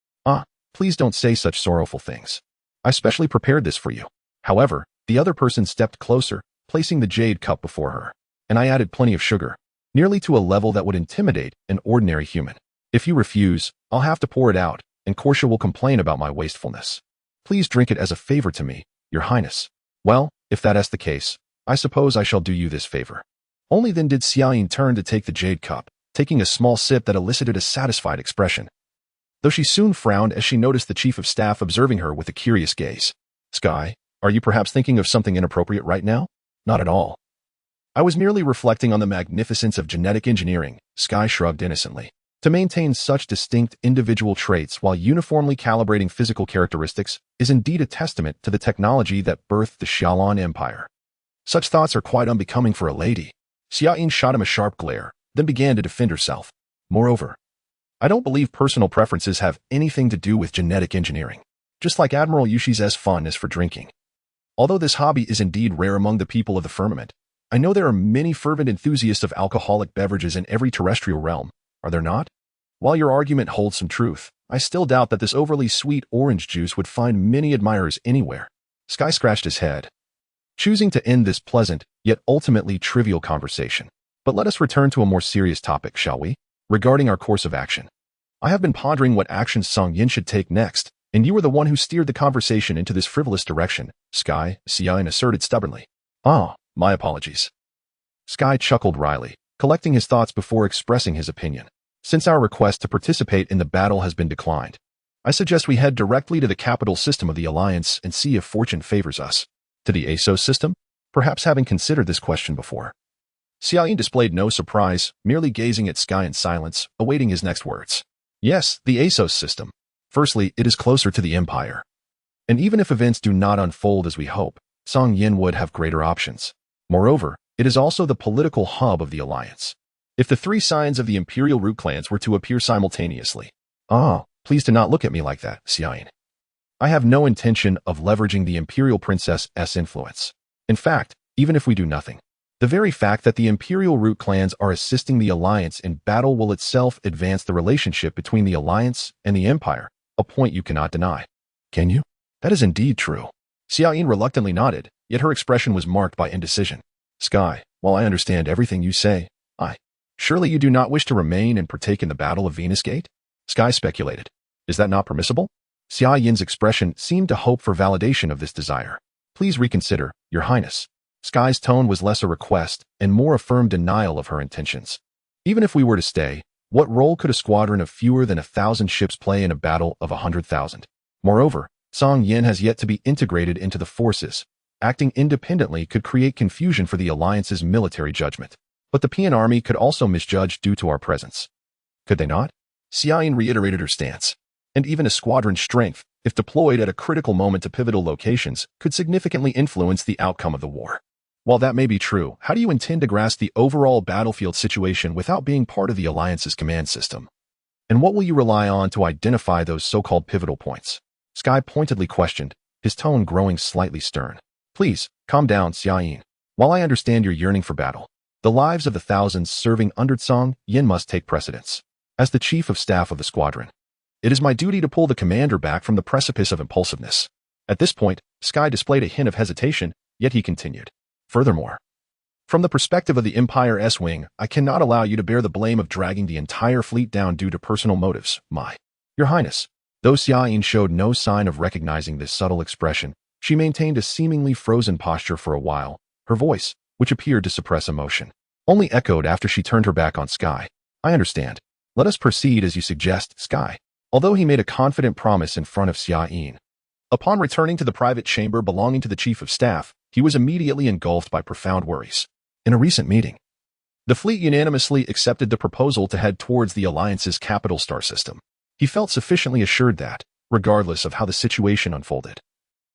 Please don't say such sorrowful things. I specially prepared this for you. However, the other person stepped closer, placing the jade cup before her, and I added plenty of sugar, nearly to a level that would intimidate an ordinary human. If you refuse, I'll have to pour it out, and Korsha will complain about my wastefulness. Please drink it as a favor to me, your highness. Well, if that is the case, I suppose I shall do you this favor. Only then did Xiaoyin turn to take the jade cup, taking a small sip that elicited a satisfied expression. Though she soon frowned as she noticed the chief of staff observing her with a curious gaze. Sky, are you perhaps thinking of something inappropriate right now? Not at all. I was merely reflecting on the magnificence of genetic engineering, Sky shrugged innocently. To maintain such distinct individual traits while uniformly calibrating physical characteristics is indeed a testament to the technology that birthed the Xiaolan Empire. Such thoughts are quite unbecoming for a lady. Xiaoyin shot him a sharp glare, then began to defend herself. Moreover, I don't believe personal preferences have anything to do with genetic engineering, just like Admiral Yushi's fondness for drinking. Although this hobby is indeed rare among the people of the firmament, I know there are many fervent enthusiasts of alcoholic beverages in every terrestrial realm, are there not? While your argument holds some truth, I still doubt that this overly sweet orange juice would find many admirers anywhere. Sky scratched his head, choosing to end this pleasant, yet ultimately trivial conversation. But let us return to a more serious topic, shall we? Regarding our course of action. I have been pondering what actions Song Yin should take next, and you were the one who steered the conversation into this frivolous direction, Sky, Xiaoyin asserted stubbornly. Ah, my apologies. Sky chuckled wryly, collecting his thoughts before expressing his opinion. Since our request to participate in the battle has been declined, I suggest we head directly to the capital system of the Alliance and see if fortune favors us. To the ASOS system? Perhaps having considered this question before. Xiaoyin displayed no surprise, merely gazing at Sky in silence, awaiting his next words. Yes, the ASOS system. Firstly, it is closer to the Empire. And even if events do not unfold as we hope, Song Yin would have greater options. Moreover, it is also the political hub of the Alliance. If the three signs of the Imperial root clans were to appear simultaneously. Please do not look at me like that, Xiaoyin. I have no intention of leveraging the Imperial Princess's influence. In fact, even if we do nothing, the very fact that the Imperial root clans are assisting the Alliance in battle will itself advance the relationship between the Alliance and the Empire, a point you cannot deny. Can you? That is indeed true. Xiaoyin reluctantly nodded, yet her expression was marked by indecision. Sky, while I understand everything you say, surely you do not wish to remain and partake in the Battle of Venus Gate? Sky speculated. Is that not permissible? Xiaoyin's expression seemed to hope for validation of this desire. Please reconsider, Your Highness. Sky's tone was less a request and more a firm denial of her intentions. Even if we were to stay, what role could a squadron of fewer than 1,000 ships play in a battle of 100,000? Moreover, Song Yin has yet to be integrated into the forces. Acting independently could create confusion for the Alliance's military judgment. But the PN army could also misjudge due to our presence. Could they not? Xiaoyin reiterated her stance. And even a squadron's strength, if deployed at a critical moment to pivotal locations, could significantly influence the outcome of the war. While that may be true, how do you intend to grasp the overall battlefield situation without being part of the Alliance's command system? And what will you rely on to identify those so-called pivotal points? Sky pointedly questioned, his tone growing slightly stern. Please, calm down, Xiaoyin. While I understand your yearning for battle, the lives of the thousands serving under Song Yin must take precedence. As the chief of staff of the squadron, it is my duty to pull the commander back from the precipice of impulsiveness. At this point, Sky displayed a hint of hesitation, yet he continued. Furthermore, from the perspective of the Empire's wing, I cannot allow you to bear the blame of dragging the entire fleet down due to personal motives, Your Highness. Though Xiaoyin showed no sign of recognizing this subtle expression, she maintained a seemingly frozen posture for a while, her voice, which appeared to suppress emotion, only echoed after she turned her back on Sky. I understand. Let us proceed as you suggest, Sky. Although he made a confident promise in front of Xiaoyin. Upon returning to the private chamber belonging to the chief of staff, he was immediately engulfed by profound worries. In a recent meeting, the fleet unanimously accepted the proposal to head towards the Alliance's capital star system. He felt sufficiently assured that, regardless of how the situation unfolded,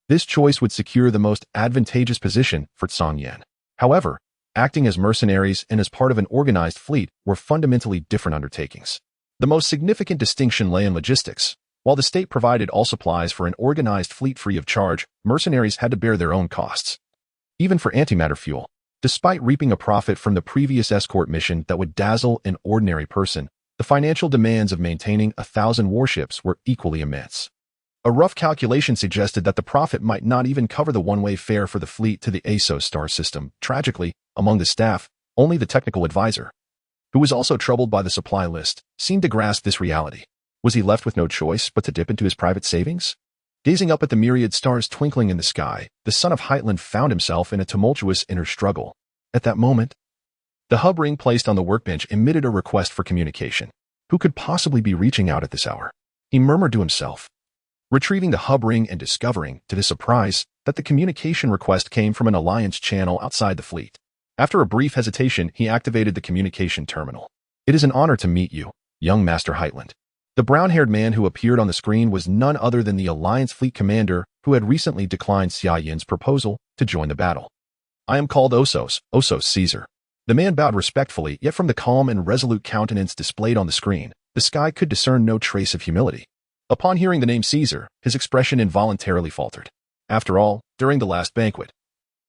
this choice would secure the most advantageous position for Song Yin. However, acting as mercenaries and as part of an organized fleet were fundamentally different undertakings. The most significant distinction lay in logistics. While the state provided all supplies for an organized fleet free of charge, mercenaries had to bear their own costs. Even for antimatter fuel, despite reaping a profit from the previous escort mission that would dazzle an ordinary person, the financial demands of maintaining 1,000 warships were equally immense. A rough calculation suggested that the profit might not even cover the one-way fare for the fleet to the ASOS star system. Tragically, among the staff, only the technical advisor, who was also troubled by the supply list, seemed to grasp this reality. Was he left with no choice but to dip into his private savings? Gazing up at the myriad stars twinkling in the sky, the son of Heitland found himself in a tumultuous inner struggle. At that moment, the hub ring placed on the workbench emitted a request for communication. Who could possibly be reaching out at this hour? He murmured to himself, retrieving the hub ring and discovering, to his surprise, that the communication request came from an alliance channel outside the fleet. After a brief hesitation, he activated the communication terminal. It is an honor to meet you, young Master Heitland. The brown-haired man who appeared on the screen was none other than the Alliance fleet commander who had recently declined Xia Yin's proposal to join the battle. I am called Osos Caesar. The man bowed respectfully, yet from the calm and resolute countenance displayed on the screen, the sky could discern no trace of humility. Upon hearing the name Caesar, his expression involuntarily faltered. After all, during the last banquet,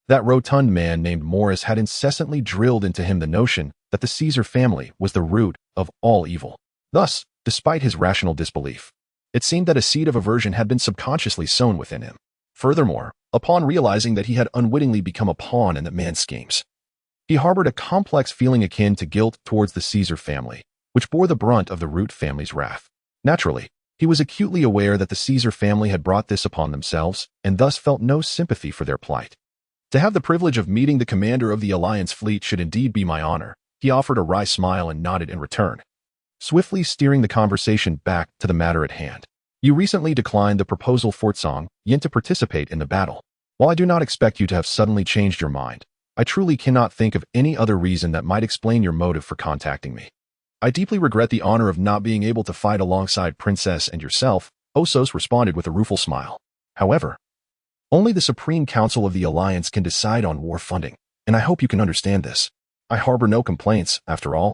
that rotund man named Morris had incessantly drilled into him the notion that the Caesar family was the root of all evil. Thus, despite his rational disbelief, it seemed that a seed of aversion had been subconsciously sown within him. Furthermore, upon realizing that he had unwittingly become a pawn in the man's schemes, he harbored a complex feeling akin to guilt towards the Caesar family, which bore the brunt of the root family's wrath. Naturally, he was acutely aware that the Caesar family had brought this upon themselves, and thus felt no sympathy for their plight. To have the privilege of meeting the commander of the Alliance fleet should indeed be my honor. He offered a wry smile and nodded in return, swiftly steering the conversation back to the matter at hand. You recently declined the proposal for Tsang Yin to participate in the battle. While I do not expect you to have suddenly changed your mind, I truly cannot think of any other reason that might explain your motive for contacting me. I deeply regret the honor of not being able to fight alongside Princess and yourself, Osos responded with a rueful smile. However, only the Supreme Council of the Alliance can decide on war funding, and I hope you can understand this. I harbor no complaints, after all.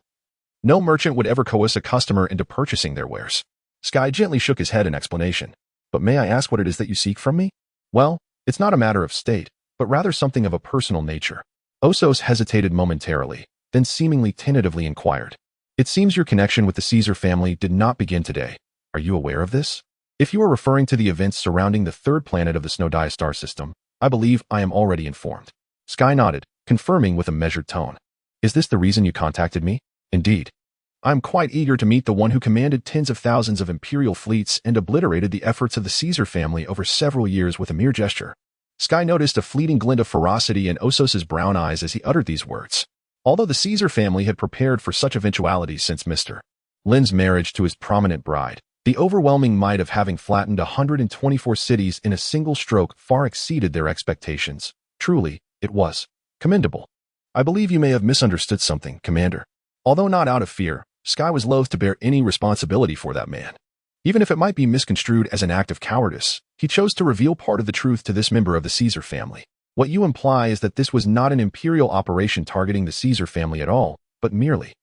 No merchant would ever coerce a customer into purchasing their wares. Sky gently shook his head in explanation. But may I ask what it is that you seek from me? Well, it's not a matter of state, but rather something of a personal nature. Osos hesitated momentarily, then seemingly tentatively inquired. It seems your connection with the Caesar family did not begin today. Are you aware of this? If you are referring to the events surrounding the third planet of the Snowdia star system, I believe I am already informed. Sky nodded, confirming with a measured tone. Is this the reason you contacted me? Indeed. I am quite eager to meet the one who commanded tens of thousands of imperial fleets and obliterated the efforts of the Caesar family over several years with a mere gesture. Sky noticed a fleeting glint of ferocity in Osos's brown eyes as he uttered these words. Although the Caesar family had prepared for such eventualities since Mr. Lin's marriage to his prominent bride, the overwhelming might of having flattened 124 cities in a single stroke far exceeded their expectations. Truly, it was commendable. I believe you may have misunderstood something, Commander. Although not out of fear, Sky was loath to bear any responsibility for that man. Even if it might be misconstrued as an act of cowardice, he chose to reveal part of the truth to this member of the Caesar family. What you imply is that this was not an imperial operation targeting the Caesar family at all, but merely.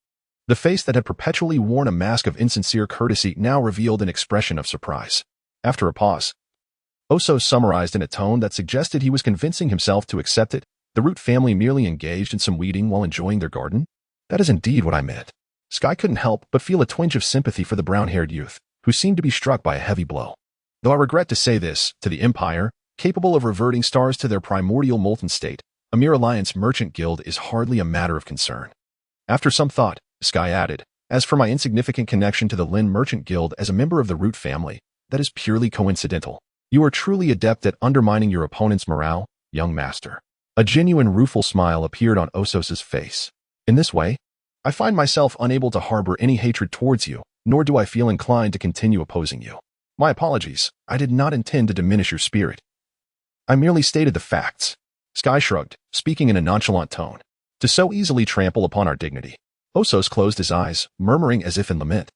The face that had perpetually worn a mask of insincere courtesy now revealed an expression of surprise. After a pause, Osos summarized in a tone that suggested he was convincing himself to accept it. The Root family merely engaged in some weeding while enjoying their garden? That is indeed what I meant. Sky couldn't help but feel a twinge of sympathy for the brown-haired youth, who seemed to be struck by a heavy blow. Though I regret to say this, to the Empire, capable of reverting stars to their primordial molten state, a mere Alliance merchant guild is hardly a matter of concern. After some thought, Sky added, as for my insignificant connection to the Lin Merchant Guild as a member of the Root family, that is purely coincidental. You are truly adept at undermining your opponent's morale, young master. A genuine rueful smile appeared on Osos's face. In this way, I find myself unable to harbor any hatred towards you, nor do I feel inclined to continue opposing you. My apologies, I did not intend to diminish your spirit. I merely stated the facts. Sky shrugged, speaking in a nonchalant tone. To so easily trample upon our dignity. Osos closed his eyes, murmuring as if in lament.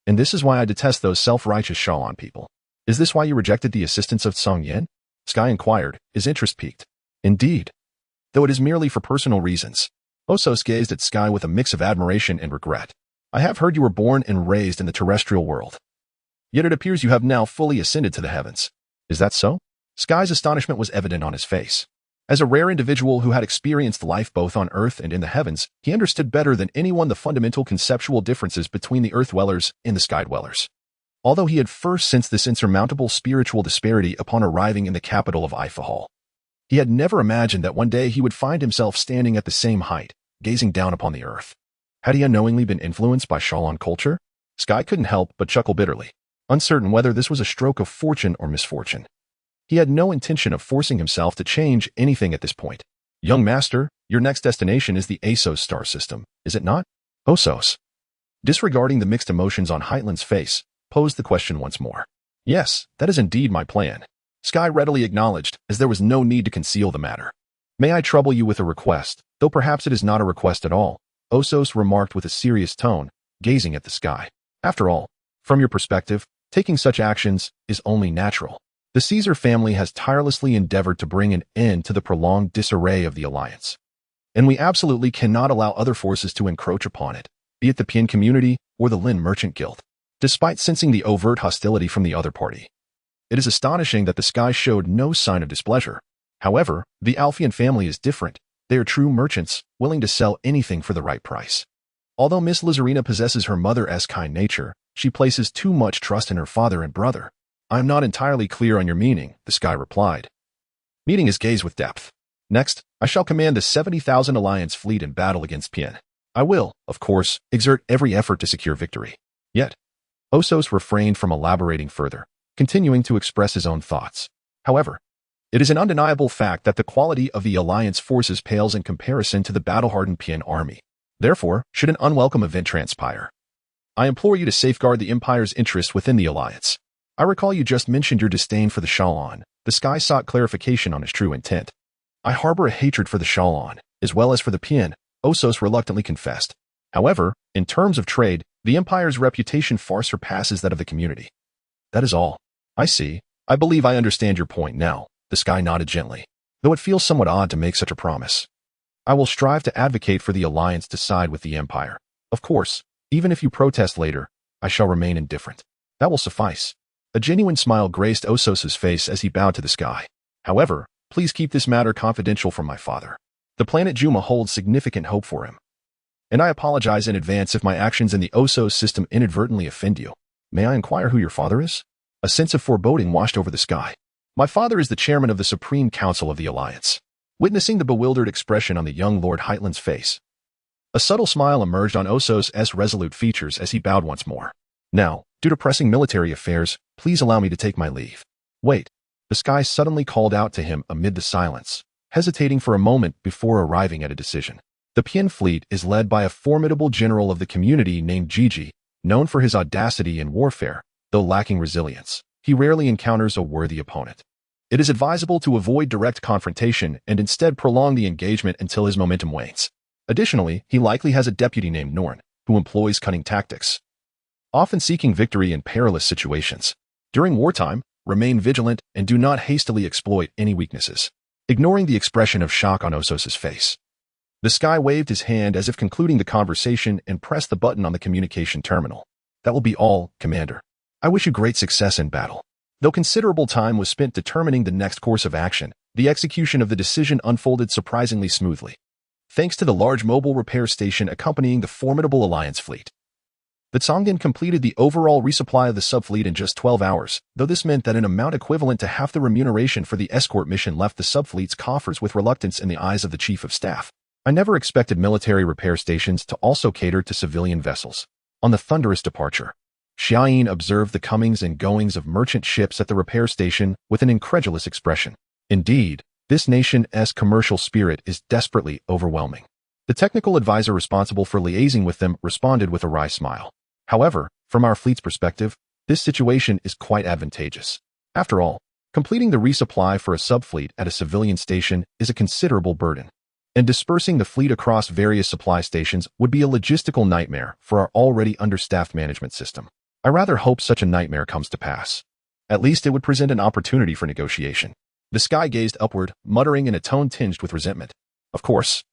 And this is why I detest those self-righteous Shaolin people. Is this why you rejected the assistance of Tsang Yin? Sky inquired, his interest piqued. Indeed. Though it is merely for personal reasons. Osos gazed at Sky with a mix of admiration and regret. I have heard you were born and raised in the terrestrial world. Yet it appears you have now fully ascended to the heavens. Is that so? Sky's astonishment was evident on his face. As a rare individual who had experienced life both on Earth and in the heavens, he understood better than anyone the fundamental conceptual differences between the Earth-dwellers and the Sky-dwellers. Although he had first sensed this insurmountable spiritual disparity upon arriving in the capital of Ifahal, he had never imagined that one day he would find himself standing at the same height, gazing down upon the Earth. Had he unknowingly been influenced by Shaolin culture? Sky couldn't help but chuckle bitterly, uncertain whether this was a stroke of fortune or misfortune. He had no intention of forcing himself to change anything at this point. Young master, your next destination is the ASOS star system, is it not? Osos. Disregarding the mixed emotions on Heitland's face, posed the question once more. Yes, that is indeed my plan. Sky readily acknowledged, as there was no need to conceal the matter. May I trouble you with a request, though perhaps it is not a request at all, Osos remarked with a serious tone, gazing at the sky. After all, from your perspective, taking such actions is only natural. The Caesar family has tirelessly endeavored to bring an end to the prolonged disarray of the alliance. And we absolutely cannot allow other forces to encroach upon it, be it the Pian community or the Lin Merchant Guild, despite sensing the overt hostility from the other party. It is astonishing that the Sky showed no sign of displeasure. However, the Alfian family is different. They are true merchants, willing to sell anything for the right price. Although Miss Lizarina possesses her mother's kind nature, she places too much trust in her father and brother. I am not entirely clear on your meaning, the Sky replied. Meeting his gaze with depth. Next, I shall command the 70,000 Alliance fleet in battle against Pian. I will, of course, exert every effort to secure victory. Yet, Osos refrained from elaborating further, continuing to express his own thoughts. However, it is an undeniable fact that the quality of the Alliance forces pales in comparison to the battle-hardened Pian army. Therefore, should an unwelcome event transpire, I implore you to safeguard the Empire's interest within the Alliance. I recall you just mentioned your disdain for the Shalon. The Sky sought clarification on his true intent. I harbor a hatred for the Shalon, as well as for the Pian, Osos reluctantly confessed. However, in terms of trade, the Empire's reputation far surpasses that of the community. That is all. I see. I believe I understand your point now. The Sky nodded gently, though it feels somewhat odd to make such a promise. I will strive to advocate for the Alliance to side with the Empire. Of course, even if you protest later, I shall remain indifferent. That will suffice. A genuine smile graced Osos's face as he bowed to the Sky. However, please keep this matter confidential from my father. The planet Juma holds significant hope for him. And I apologize in advance if my actions in the Osos system inadvertently offend you. May I inquire who your father is? A sense of foreboding washed over the Sky. My father is the chairman of the Supreme Council of the Alliance. Witnessing the bewildered expression on the young Lord Heitland's face, a subtle smile emerged on Osos's resolute features as he bowed once more. Now, due to pressing military affairs, please allow me to take my leave. Wait. The Sky suddenly called out to him amid the silence, hesitating for a moment before arriving at a decision. The Pian fleet is led by a formidable general of the community named Gigi, known for his audacity in warfare, though lacking resilience. He rarely encounters a worthy opponent. It is advisable to avoid direct confrontation and instead prolong the engagement until his momentum wanes. Additionally, he likely has a deputy named Norn, who employs cunning tactics, often seeking victory in perilous situations. During wartime, remain vigilant and do not hastily exploit any weaknesses. Ignoring the expression of shock on Osos's face, the Sky waved his hand as if concluding the conversation and pressed the button on the communication terminal. That will be all, Commander. I wish you great success in battle. Though considerable time was spent determining the next course of action, the execution of the decision unfolded surprisingly smoothly, thanks to the large mobile repair station accompanying the formidable Alliance fleet. The Tsongan completed the overall resupply of the subfleet in just 12 hours, though this meant that an amount equivalent to half the remuneration for the escort mission left the subfleet's coffers with reluctance in the eyes of the Chief of Staff. I never expected military repair stations to also cater to civilian vessels. On the thunderous departure, Xiaoyin observed the comings and goings of merchant ships at the repair station with an incredulous expression. Indeed, this nation's commercial spirit is desperately overwhelming. The technical advisor responsible for liaising with them responded with a wry smile. However, from our fleet's perspective, this situation is quite advantageous. After all, completing the resupply for a subfleet at a civilian station is a considerable burden, and dispersing the fleet across various supply stations would be a logistical nightmare for our already understaffed management system. I rather hope such a nightmare comes to pass. At least it would present an opportunity for negotiation. The Sky gazed upward, muttering in a tone tinged with resentment. Of course,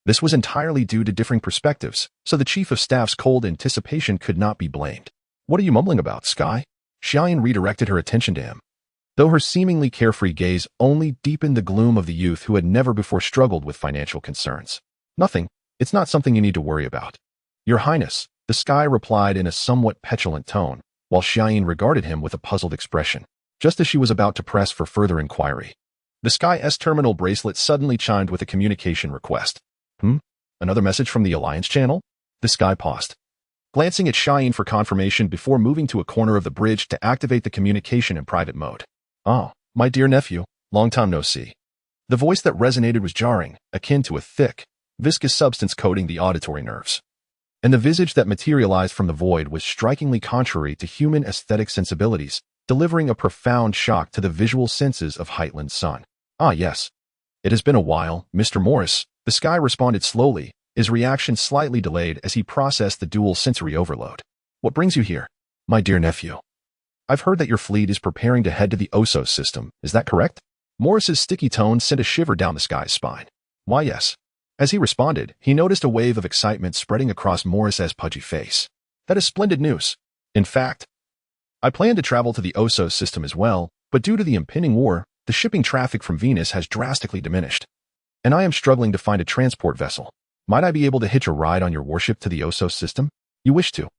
this was entirely due to differing perspectives, so the Chief of Staff's cold anticipation could not be blamed. What are you mumbling about, Sky? Xiaoyin redirected her attention to him, though her seemingly carefree gaze only deepened the gloom of the youth who had never before struggled with financial concerns. Nothing. It's not something you need to worry about. Your Highness, the Sky replied in a somewhat petulant tone, while Xiaoyin regarded him with a puzzled expression, just as she was about to press for further inquiry. The Sky's terminal bracelet suddenly chimed with a communication request. Another message from the Alliance channel? The Sky paused, glancing at Xiaoyin for confirmation before moving to a corner of the bridge to activate the communication in private mode. Oh, My dear nephew, long time no see. The voice that resonated was jarring, akin to a thick, viscous substance coating the auditory nerves. And the visage that materialized from the void was strikingly contrary to human aesthetic sensibilities, delivering a profound shock to the visual senses of Heightland's son. Ah, yes. It has been a while, Mr. Morris, the Sky responded slowly, his reaction slightly delayed as he processed the dual sensory overload. What brings you here, my dear nephew? I've heard that your fleet is preparing to head to the Osos system, is that correct? Morris's sticky tone sent a shiver down the Sky's spine. Why, yes. As he responded, he noticed a wave of excitement spreading across Morris's pudgy face. That is splendid news. In fact, I plan to travel to the Osos system as well, but due to the impending war, the shipping traffic from Venus has drastically diminished. And I am struggling to find a transport vessel. Might I be able to hitch a ride on your warship to the Osos system? You wish to?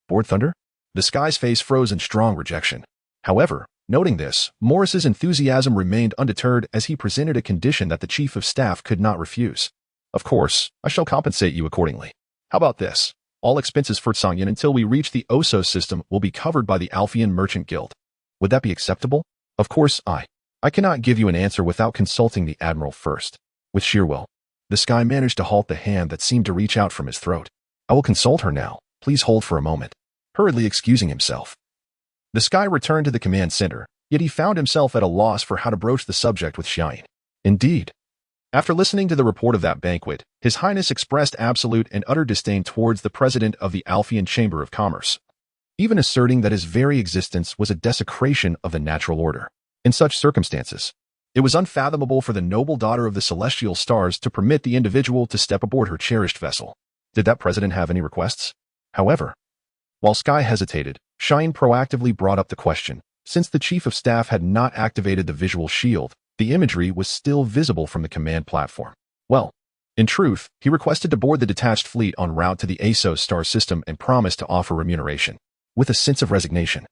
Board Thunder? The Sky's face froze in strong rejection. However, noting this, Morris's enthusiasm remained undeterred as he presented a condition that the Chief of Staff could not refuse. Of course, I shall compensate you accordingly. How about this? All expenses for Tsangyan until we reach the Osos system will be covered by the Alphean Merchant Guild. Would that be acceptable? Of course, I cannot give you an answer without consulting the Admiral first. With sheer will, the Sky managed to halt the hand that seemed to reach out from his throat. I will consult her now. Please hold for a moment. Hurriedly excusing himself, the Sky returned to the command center, yet he found himself at a loss for how to broach the subject with Shine. Indeed, after listening to the report of that banquet, His Highness expressed absolute and utter disdain towards the president of the Alphean Chamber of Commerce, even asserting that his very existence was a desecration of the natural order. In such circumstances, it was unfathomable for the noble daughter of the celestial stars to permit the individual to step aboard her cherished vessel. Did that president have any requests? However, while Sky hesitated, Shine proactively brought up the question. Since the Chief of Staff had not activated the visual shield, the imagery was still visible from the command platform. Well, in truth, he requested to board the detached fleet en route to the Osos star system and promised to offer remuneration. With a sense of resignation,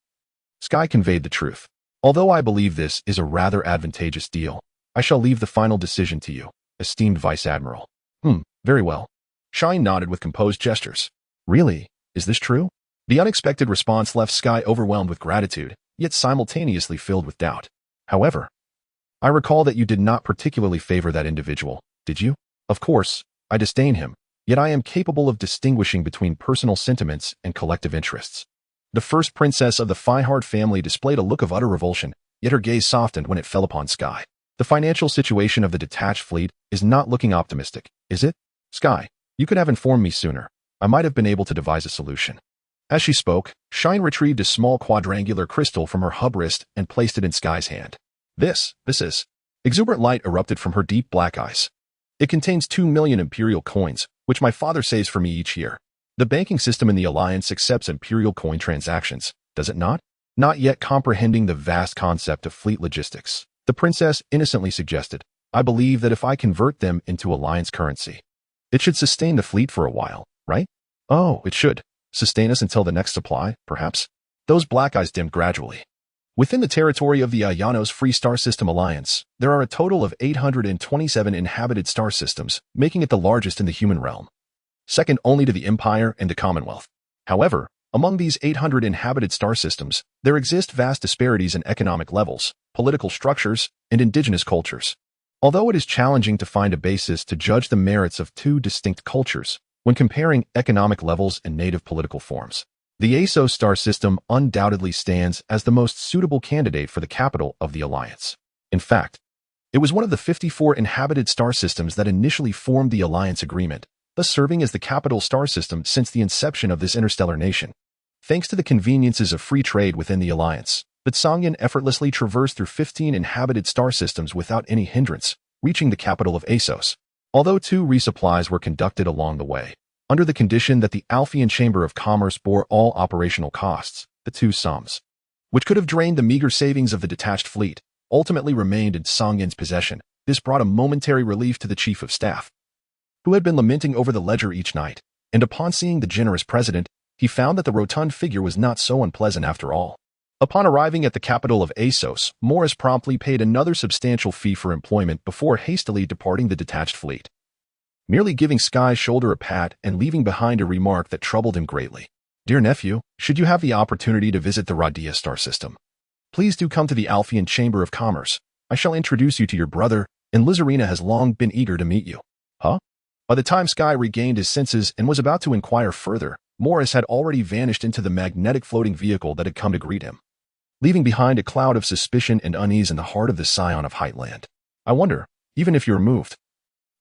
Sky conveyed the truth. Although I believe this is a rather advantageous deal, I shall leave the final decision to you, esteemed Vice Admiral. Very well. Shine nodded with composed gestures. Really? Is this true? The unexpected response left Sky overwhelmed with gratitude, yet simultaneously filled with doubt. However, I recall that you did not particularly favor that individual, did you? Of course, I disdain him, yet I am capable of distinguishing between personal sentiments and collective interests. The first princess of the Fihard family displayed a look of utter revulsion, yet her gaze softened when it fell upon Sky. The financial situation of the detached fleet is not looking optimistic, is it? Sky, you could have informed me sooner. I might have been able to devise a solution. As she spoke, Shine retrieved a small quadrangular crystal from her hub wrist and placed it in Sky's hand. This is. Exuberant light erupted from her deep black eyes. It contains 2 million Imperial coins, which my father saves for me each year. The banking system in the Alliance accepts Imperial coin transactions, does it not? Not yet comprehending the vast concept of fleet logistics, the princess innocently suggested, I believe that if I convert them into Alliance currency, it should sustain the fleet for a while, right? Oh, it should. Sustain us until the next supply, perhaps? Those black eyes dimmed gradually. Within the territory of the Ayanos Free Star System Alliance, there are a total of 827 inhabited star systems, making it the largest in the human realm, second only to the Empire and the Commonwealth. However, among these 800 inhabited star systems, there exist vast disparities in economic levels, political structures, and indigenous cultures. Although it is challenging to find a basis to judge the merits of two distinct cultures, when comparing economic levels and native political forms, the Osos star system undoubtedly stands as the most suitable candidate for the capital of the Alliance. In fact, it was one of the 54 inhabited star systems that initially formed the Alliance agreement, thus serving as the capital star system since the inception of this interstellar nation. Thanks to the conveniences of free trade within the Alliance, the Tsangyan effortlessly traversed through 15 inhabited star systems without any hindrance, reaching the capital of Osos. Although 2 resupplies were conducted along the way, under the condition that the Alphean Chamber of Commerce bore all operational costs, the 2 sums, which could have drained the meager savings of the detached fleet, ultimately remained in Tsangyan's possession. This brought a momentary relief to the Chief of Staff, who had been lamenting over the ledger each night, and upon seeing the generous president, he found that the rotund figure was not so unpleasant after all. Upon arriving at the capital of Osos, Morris promptly paid another substantial fee for employment before hastily departing the detached fleet, merely giving Sky's shoulder a pat and leaving behind a remark that troubled him greatly. Dear nephew, should you have the opportunity to visit the Radia star system, Please do come to the Alphean Chamber of Commerce. I shall introduce you to your brother, and Lizarina has long been eager to meet you. Huh? By the time Sky regained his senses and was about to inquire further, Morris had already vanished into the magnetic floating vehicle that had come to greet him, leaving behind a cloud of suspicion and unease in the heart of the scion of Heightland. I wonder, even if you're moved,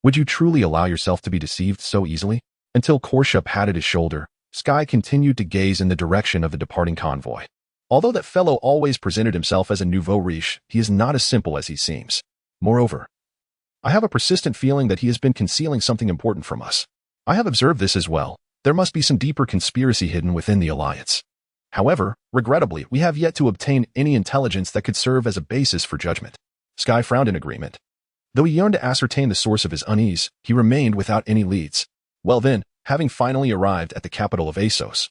would you truly allow yourself to be deceived so easily? Until Portia patted his shoulder, Sky continued to gaze in the direction of the departing convoy. Although that fellow always presented himself as a nouveau riche, he is not as simple as he seems. Moreover, I have a persistent feeling that he has been concealing something important from us. I have observed this as well. There must be some deeper conspiracy hidden within the alliance. However, regrettably, we have yet to obtain any intelligence that could serve as a basis for judgment. Sky frowned in agreement. Though he yearned to ascertain the source of his unease, he remained without any leads. Well then, having finally arrived at the capital of Assos,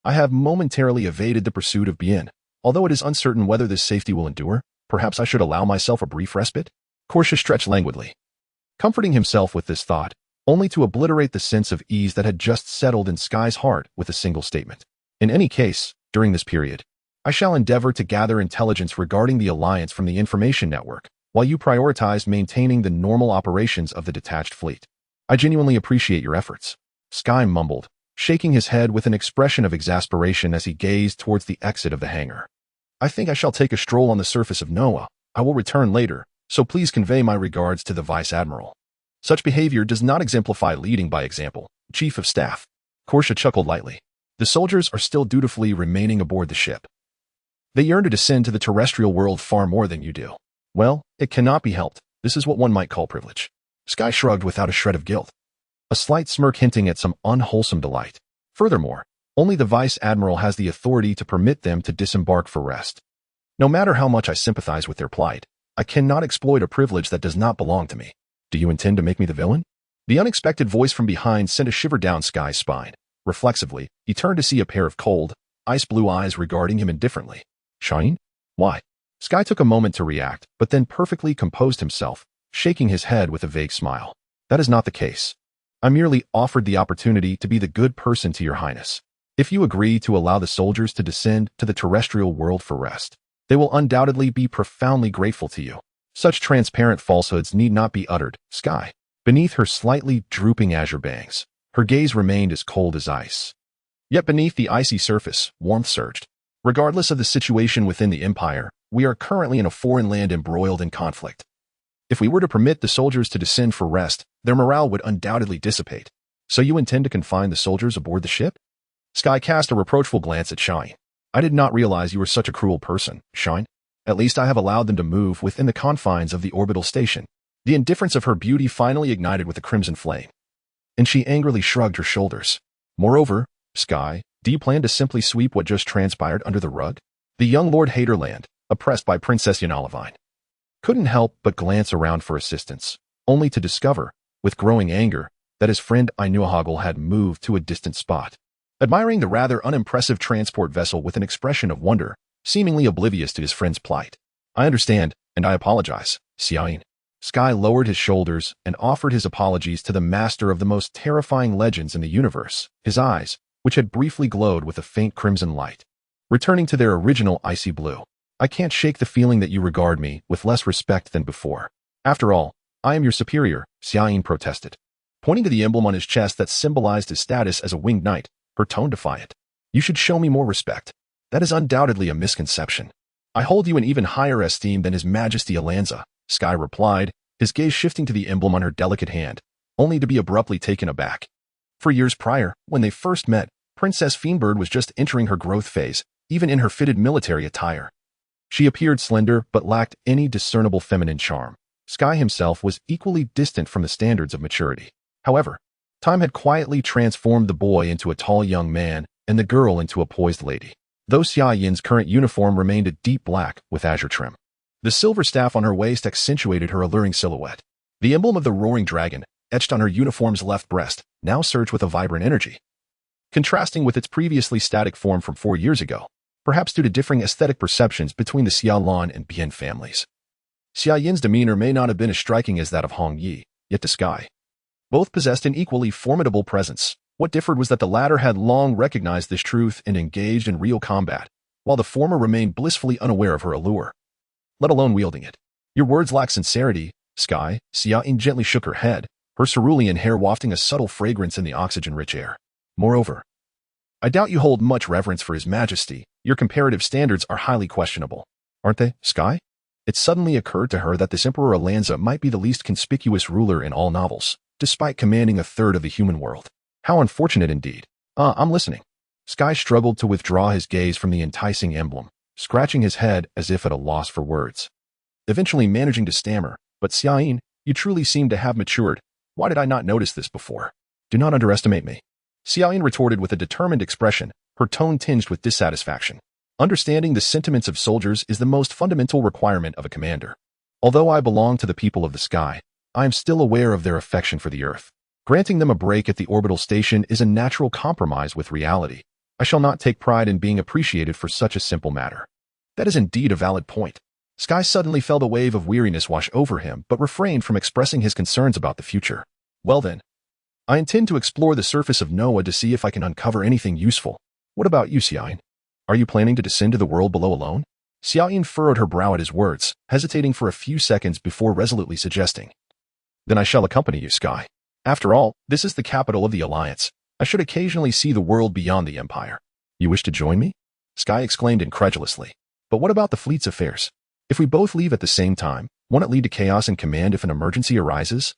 I have momentarily evaded the pursuit of Bien. Although it is uncertain whether this safety will endure, perhaps I should allow myself a brief respite? Portia stretched languidly, comforting himself with this thought, only to obliterate the sense of ease that had just settled in Sky's heart with a single statement. In any case, during this period, I shall endeavor to gather intelligence regarding the alliance from the information network, while you prioritize maintaining the normal operations of the detached fleet. I genuinely appreciate your efforts. Sky mumbled, shaking his head with an expression of exasperation as he gazed towards the exit of the hangar. I think I shall take a stroll on the surface of Noah. I will return later, so please convey my regards to the Vice Admiral. Such behavior does not exemplify leading by example, Chief of Staff. Portia chuckled lightly. The soldiers are still dutifully remaining aboard the ship. They yearn to descend to the terrestrial world far more than you do. Well, it cannot be helped. This is what one might call privilege. Sky shrugged without a shred of guilt, a slight smirk hinting at some unwholesome delight. Furthermore, only the Vice Admiral has the authority to permit them to disembark for rest. No matter how much I sympathize with their plight, I cannot exploit a privilege that does not belong to me. Do you intend to make me the villain? The unexpected voice from behind sent a shiver down Sky's spine. Reflexively, he turned to see a pair of cold, ice-blue eyes regarding him indifferently. Shine? Why? Sky took a moment to react, but then perfectly composed himself, shaking his head with a vague smile. That is not the case. I merely offered the opportunity to be the good person to your highness. If you agree to allow the soldiers to descend to the terrestrial world for rest, they will undoubtedly be profoundly grateful to you. Such transparent falsehoods need not be uttered, Sky. Beneath her slightly drooping azure bangs, her gaze remained as cold as ice. Yet beneath the icy surface, warmth surged. Regardless of the situation within the Empire, we are currently in a foreign land embroiled in conflict. If we were to permit the soldiers to descend for rest, their morale would undoubtedly dissipate. So you intend to confine the soldiers aboard the ship? Sky cast a reproachful glance at Shine. I did not realize you were such a cruel person, Shine. At least I have allowed them to move within the confines of the orbital station. The indifference of her beauty finally ignited with a crimson flame, and she angrily shrugged her shoulders. Moreover, Sky, do you plan to simply sweep what just transpired under the rug? The young Lord Haterland, oppressed by Princess Yanalavine, couldn't help but glance around for assistance, only to discover, with growing anger, that his friend Inuahogel had moved to a distant spot, admiring the rather unimpressive transport vessel with an expression of wonder, seemingly oblivious to his friend's plight. I understand, and I apologize, Xiaoyin. Sky lowered his shoulders and offered his apologies to the master of the most terrifying legends in the universe, his eyes, which had briefly glowed with a faint crimson light, returning to their original icy blue. I can't shake the feeling that you regard me with less respect than before. After all, I am your superior, Xiaoyin protested, pointing to the emblem on his chest that symbolized his status as a winged knight, her tone defiant. You should show me more respect. That is undoubtedly a misconception. I hold you in even higher esteem than His Majesty Alanza, Sky replied, his gaze shifting to the emblem on her delicate hand, only to be abruptly taken aback. For years prior, when they first met, Princess Fiendbird was just entering her growth phase, even in her fitted military attire. She appeared slender but lacked any discernible feminine charm. Sky himself was equally distant from the standards of maturity. However, time had quietly transformed the boy into a tall young man and the girl into a poised lady. Though Xia Yin's current uniform remained a deep black with azure trim, the silver staff on her waist accentuated her alluring silhouette. The emblem of the roaring dragon, etched on her uniform's left breast, now surged with a vibrant energy, contrasting with its previously static form from 4 years ago, perhaps due to differing aesthetic perceptions between the Xia Lan and Bian families. Xia Yin's demeanor may not have been as striking as that of Hong Yi, yet to Sky, both possessed an equally formidable presence. What differed was that the latter had long recognized this truth and engaged in real combat, while the former remained blissfully unaware of her allure, let alone wielding it. Your words lack sincerity, Sky. Xiaoyin gently shook her head, her cerulean hair wafting a subtle fragrance in the oxygen-rich air. Moreover, I doubt you hold much reverence for His Majesty. Your comparative standards are highly questionable, aren't they, Sky? It suddenly occurred to her that this Emperor Alanza might be the least conspicuous ruler in all novels, despite commanding a third of the human world. How unfortunate indeed. I'm listening. Sky struggled to withdraw his gaze from the enticing emblem, scratching his head as if at a loss for words. Eventually managing to stammer, but Xiaoyin, you truly seem to have matured. Why did I not notice this before? Do not underestimate me. Xiaoyin retorted with a determined expression, her tone tinged with dissatisfaction. Understanding the sentiments of soldiers is the most fundamental requirement of a commander. Although I belong to the people of the sky, I am still aware of their affection for the earth. Granting them a break at the orbital station is a natural compromise with reality. I shall not take pride in being appreciated for such a simple matter. That is indeed a valid point. Sky suddenly felt a wave of weariness wash over him, but refrained from expressing his concerns about the future. Well then, I intend to explore the surface of Noah to see if I can uncover anything useful. What about you, Xiaoyin? Are you planning to descend to the world below alone? Xiaoyin furrowed her brow at his words, hesitating for a few seconds before resolutely suggesting. Then I shall accompany you, Sky. After all, this is the capital of the Alliance. I should occasionally see the world beyond the Empire. You wish to join me? Sky exclaimed incredulously. But what about the fleet's affairs? If we both leave at the same time, won't it lead to chaos in command if an emergency arises?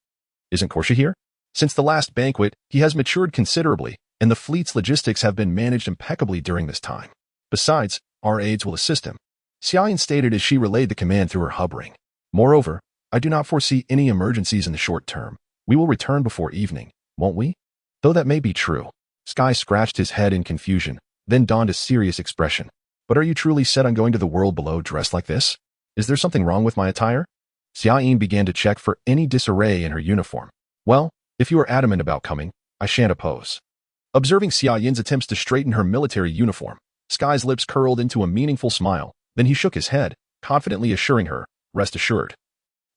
Isn't Korsha here? Since the last banquet, he has matured considerably, and the fleet's logistics have been managed impeccably during this time. Besides, our aides will assist him. Xiaoyin stated as she relayed the command through her hub ring. Moreover, I do not foresee any emergencies in the short term. We will return before evening, won't we? Though that may be true. Sky scratched his head in confusion, then donned a serious expression. But are you truly set on going to the world below dressed like this? Is there something wrong with my attire? Xiaoyin began to check for any disarray in her uniform. Well, if you are adamant about coming, I shan't oppose. Observing Xiaoyin's attempts to straighten her military uniform, Sky's lips curled into a meaningful smile, then he shook his head, confidently assuring her, rest assured.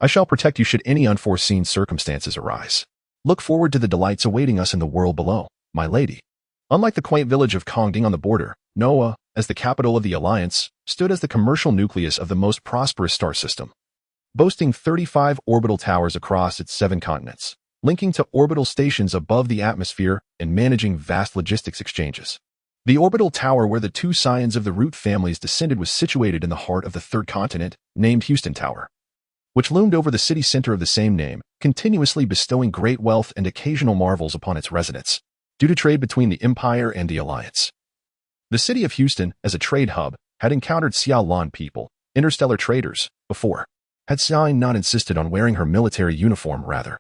I shall protect you should any unforeseen circumstances arise. Look forward to the delights awaiting us in the world below, my lady. Unlike the quaint village of Kongding on the border, Noah, as the capital of the Alliance, stood as the commercial nucleus of the most prosperous star system. Boasting 35 orbital towers across its 7 continents, linking to orbital stations above the atmosphere and managing vast logistics exchanges. The orbital tower where the 2 scions of the Root families descended was situated in the heart of the 3rd continent, named Houston Tower, which loomed over the city center of the same name, continuously bestowing great wealth and occasional marvels upon its residents, due to trade between the Empire and the Alliance. The city of Houston, as a trade hub, had encountered Xiaolan people, interstellar traders, before. Had Xiaoyin not insisted on wearing her military uniform rather.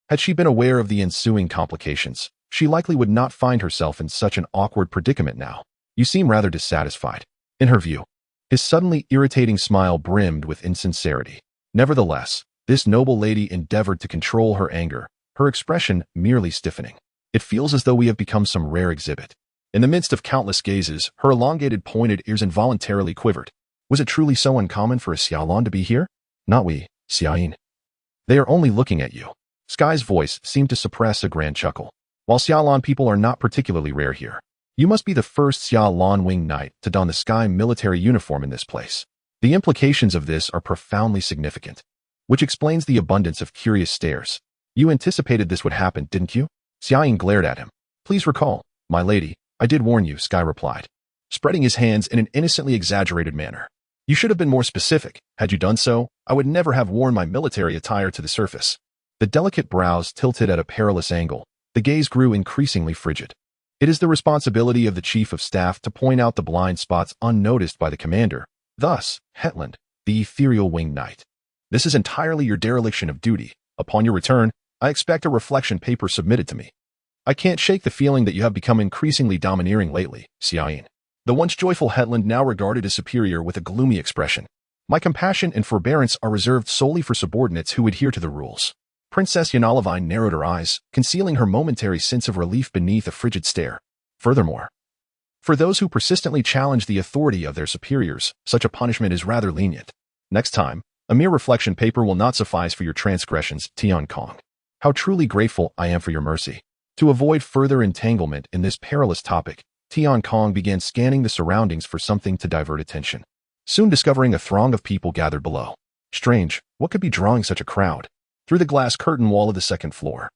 Had she been aware of the ensuing complications, she likely would not find herself in such an awkward predicament now. You seem rather dissatisfied. In her view, his suddenly irritating smile brimmed with insincerity. Nevertheless, this noble lady endeavored to control her anger, her expression merely stiffening. It feels as though we have become some rare exhibit. In the midst of countless gazes, her elongated pointed ears involuntarily quivered. Was it truly so uncommon for a Xiaolan to be here? Not we, Xiaoyin. They are only looking at you. Sky's voice seemed to suppress a grand chuckle. While Xiaolan people are not particularly rare here, you must be the first Xiaolan winged knight to don the Sky military uniform in this place. The implications of this are profoundly significant, which explains the abundance of curious stares. You anticipated this would happen, didn't you? Xiaoyin glared at him. Please recall, my lady, I did warn you, Sky replied, spreading his hands in an innocently exaggerated manner. You should have been more specific. Had you done so, I would never have worn my military attire to the surface. The delicate brows tilted at a perilous angle. The gaze grew increasingly frigid. It is the responsibility of the chief of staff to point out the blind spots unnoticed by the commander. Thus, Hetland, the ethereal winged knight. This is entirely your dereliction of duty. Upon your return, I expect a reflection paper submitted to me. I can't shake the feeling that you have become increasingly domineering lately, Xiaoyin. The once joyful Hetland now regarded his superior with a gloomy expression. My compassion and forbearance are reserved solely for subordinates who adhere to the rules. Princess Yanalovine narrowed her eyes, concealing her momentary sense of relief beneath a frigid stare. Furthermore, for those who persistently challenge the authority of their superiors, such a punishment is rather lenient. Next time, a mere reflection paper will not suffice for your transgressions, Tian Kong. How truly grateful I am for your mercy. To avoid further entanglement in this perilous topic, Tian Kong began scanning the surroundings for something to divert attention. Soon discovering a throng of people gathered below. Strange, what could be drawing such a crowd? Through the glass curtain wall of the second floor,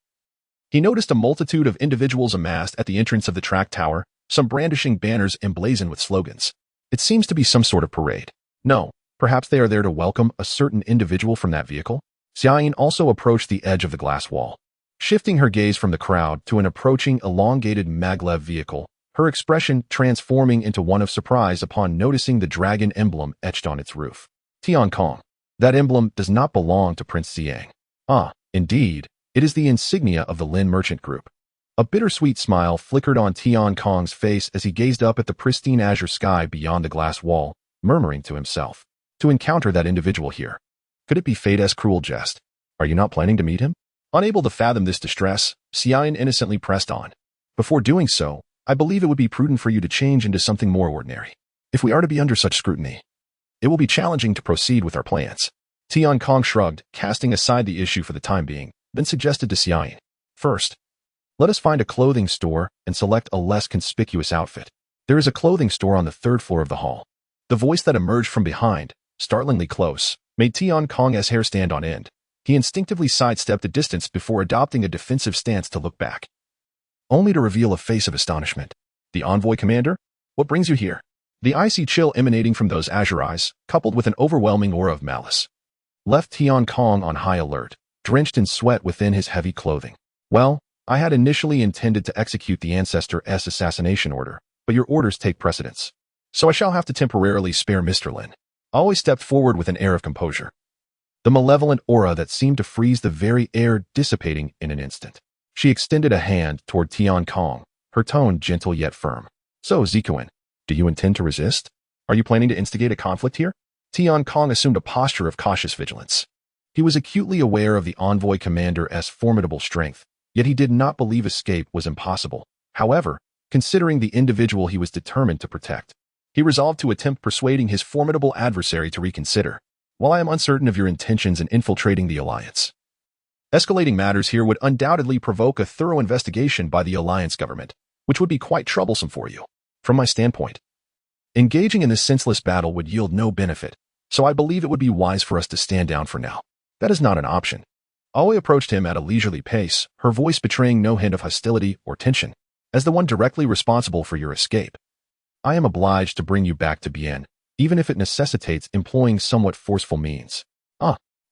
he noticed a multitude of individuals amassed at the entrance of the track tower, some brandishing banners emblazoned with slogans. It seems to be some sort of parade. No, perhaps they are there to welcome a certain individual from that vehicle? Xiaoyin also approached the edge of the glass wall. Shifting her gaze from the crowd to an approaching elongated maglev vehicle, her expression transforming into one of surprise upon noticing the dragon emblem etched on its roof. Tian Kong. That emblem does not belong to Prince Xiang. Ah, indeed, it is the insignia of the Lin Merchant Group. A bittersweet smile flickered on Tian Kong's face as he gazed up at the pristine azure sky beyond the glass wall, murmuring to himself. To encounter that individual here. Could it be fate's cruel jest? Are you not planning to meet him? Unable to fathom this distress, Xiaoyin innocently pressed on. Before doing so, I believe it would be prudent for you to change into something more ordinary. If we are to be under such scrutiny, it will be challenging to proceed with our plans. Tian Kong shrugged, casting aside the issue for the time being, then suggested to Xiaoyin. First, let us find a clothing store and select a less conspicuous outfit. There is a clothing store on the third floor of the hall. The voice that emerged from behind, startlingly close, made Tian Kong's hair stand on end. He instinctively sidestepped the distance before adopting a defensive stance to look back, only to reveal a face of astonishment. The envoy commander? What brings you here? The icy chill emanating from those azure eyes, coupled with an overwhelming aura of malice, left Tian Kong on high alert, drenched in sweat within his heavy clothing. Well, I had initially intended to execute the Ancestor's assassination order, but your orders take precedence. So I shall have to temporarily spare Mr. Lin. Always stepped forward with an air of composure. The malevolent aura that seemed to freeze the very air dissipating in an instant. She extended a hand toward Tian Kong, her tone gentle yet firm. So, Zikuan, do you intend to resist? Are you planning to instigate a conflict here? Tian Kong assumed a posture of cautious vigilance. He was acutely aware of the envoy commander's formidable strength, yet he did not believe escape was impossible. However, considering the individual he was determined to protect, he resolved to attempt persuading his formidable adversary to reconsider. While I am uncertain of your intentions in infiltrating the alliance, escalating matters here would undoubtedly provoke a thorough investigation by the alliance government, which would be quite troublesome for you. From my standpoint, engaging in this senseless battle would yield no benefit, so I believe it would be wise for us to stand down for now. That is not an option. Aoi approached him at a leisurely pace, her voice betraying no hint of hostility or tension. As the one directly responsible for your escape, I am obliged to bring you back to Bien, even if it necessitates employing somewhat forceful means.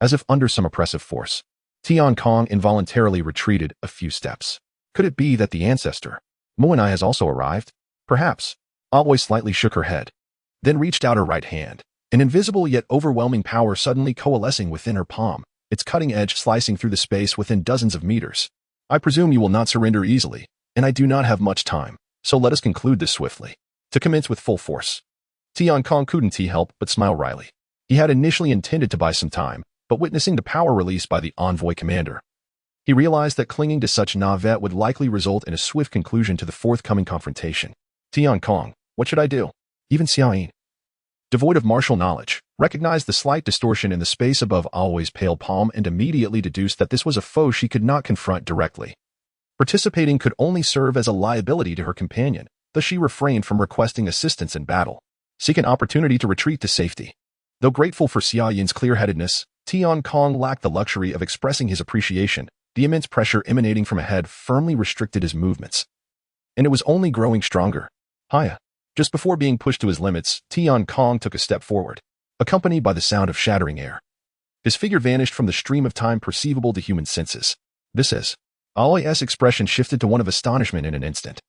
As if under some oppressive force. Tian Kong involuntarily retreated a few steps. Could it be that the ancestor, Moanai, has also arrived? Perhaps. Aoi slightly shook her head, then reached out her right hand, an invisible yet overwhelming power suddenly coalescing within her palm, its cutting edge slicing through the space within dozens of meters. I presume you will not surrender easily, and I do not have much time, so let us conclude this swiftly. To commence with full force. Tian Kong couldn't help but smile wryly. He had initially intended to buy some time, but witnessing the power released by the envoy commander, he realized that clinging to such navette would likely result in a swift conclusion to the forthcoming confrontation. Tian Kong, what should I do? Even Xiaoyin, devoid of martial knowledge, recognized the slight distortion in the space above Aoi's pale palm and immediately deduced that this was a foe she could not confront directly. Participating could only serve as a liability to her companion, thus she refrained from requesting assistance in battle, seeking an opportunity to retreat to safety. Though grateful for Xiaoyin's clear-headedness, Tian Kong lacked the luxury of expressing his appreciation. The immense pressure emanating from ahead firmly restricted his movements, and it was only growing stronger. Hiya. Just before being pushed to his limits, Tian Kong took a step forward, accompanied by the sound of shattering air. His figure vanished from the stream of time perceivable to human senses. This is. Aoi's expression shifted to one of astonishment in an instant.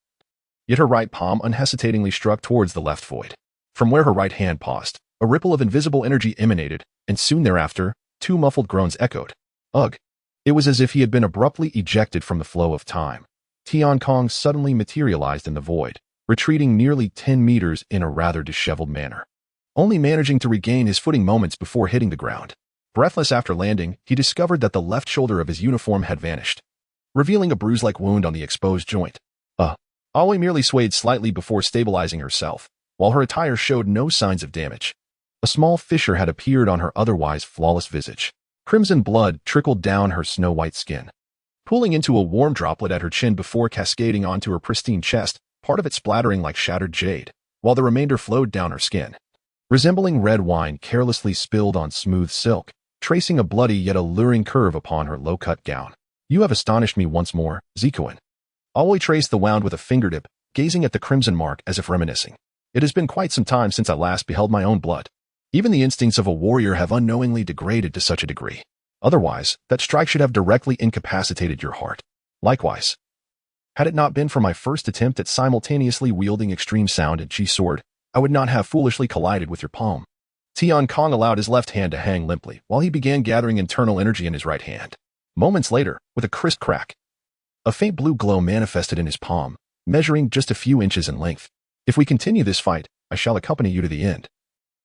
Yet her right palm unhesitatingly struck towards the left void. From where her right hand paused, a ripple of invisible energy emanated, and soon thereafter, two muffled groans echoed. Ugh. It was as if he had been abruptly ejected from the flow of time. Tian Kong suddenly materialized in the void, retreating nearly 10 meters in a rather disheveled manner, only managing to regain his footing moments before hitting the ground. Breathless after landing, he discovered that the left shoulder of his uniform had vanished, revealing a bruise-like wound on the exposed joint. Aoi merely swayed slightly before stabilizing herself, while her attire showed no signs of damage. A small fissure had appeared on her otherwise flawless visage. Crimson blood trickled down her snow-white skin, pooling into a warm droplet at her chin before cascading onto her pristine chest, part of it splattering like shattered jade, while the remainder flowed down her skin, resembling red wine carelessly spilled on smooth silk, tracing a bloody yet alluring curve upon her low-cut gown. "You have astonished me once more, Zikuin." Aoi traced the wound with a fingertip, gazing at the crimson mark as if reminiscing. "It has been quite some time since I last beheld my own blood. Even the instincts of a warrior have unknowingly degraded to such a degree. Otherwise, that strike should have directly incapacitated your heart. Likewise, had it not been for my first attempt at simultaneously wielding extreme sound and chi sword, I would not have foolishly collided with your palm." Tian Kong allowed his left hand to hang limply while he began gathering internal energy in his right hand. Moments later, with a crisp crack, a faint blue glow manifested in his palm, measuring just a few inches in length. "If we continue this fight, I shall accompany you to the end.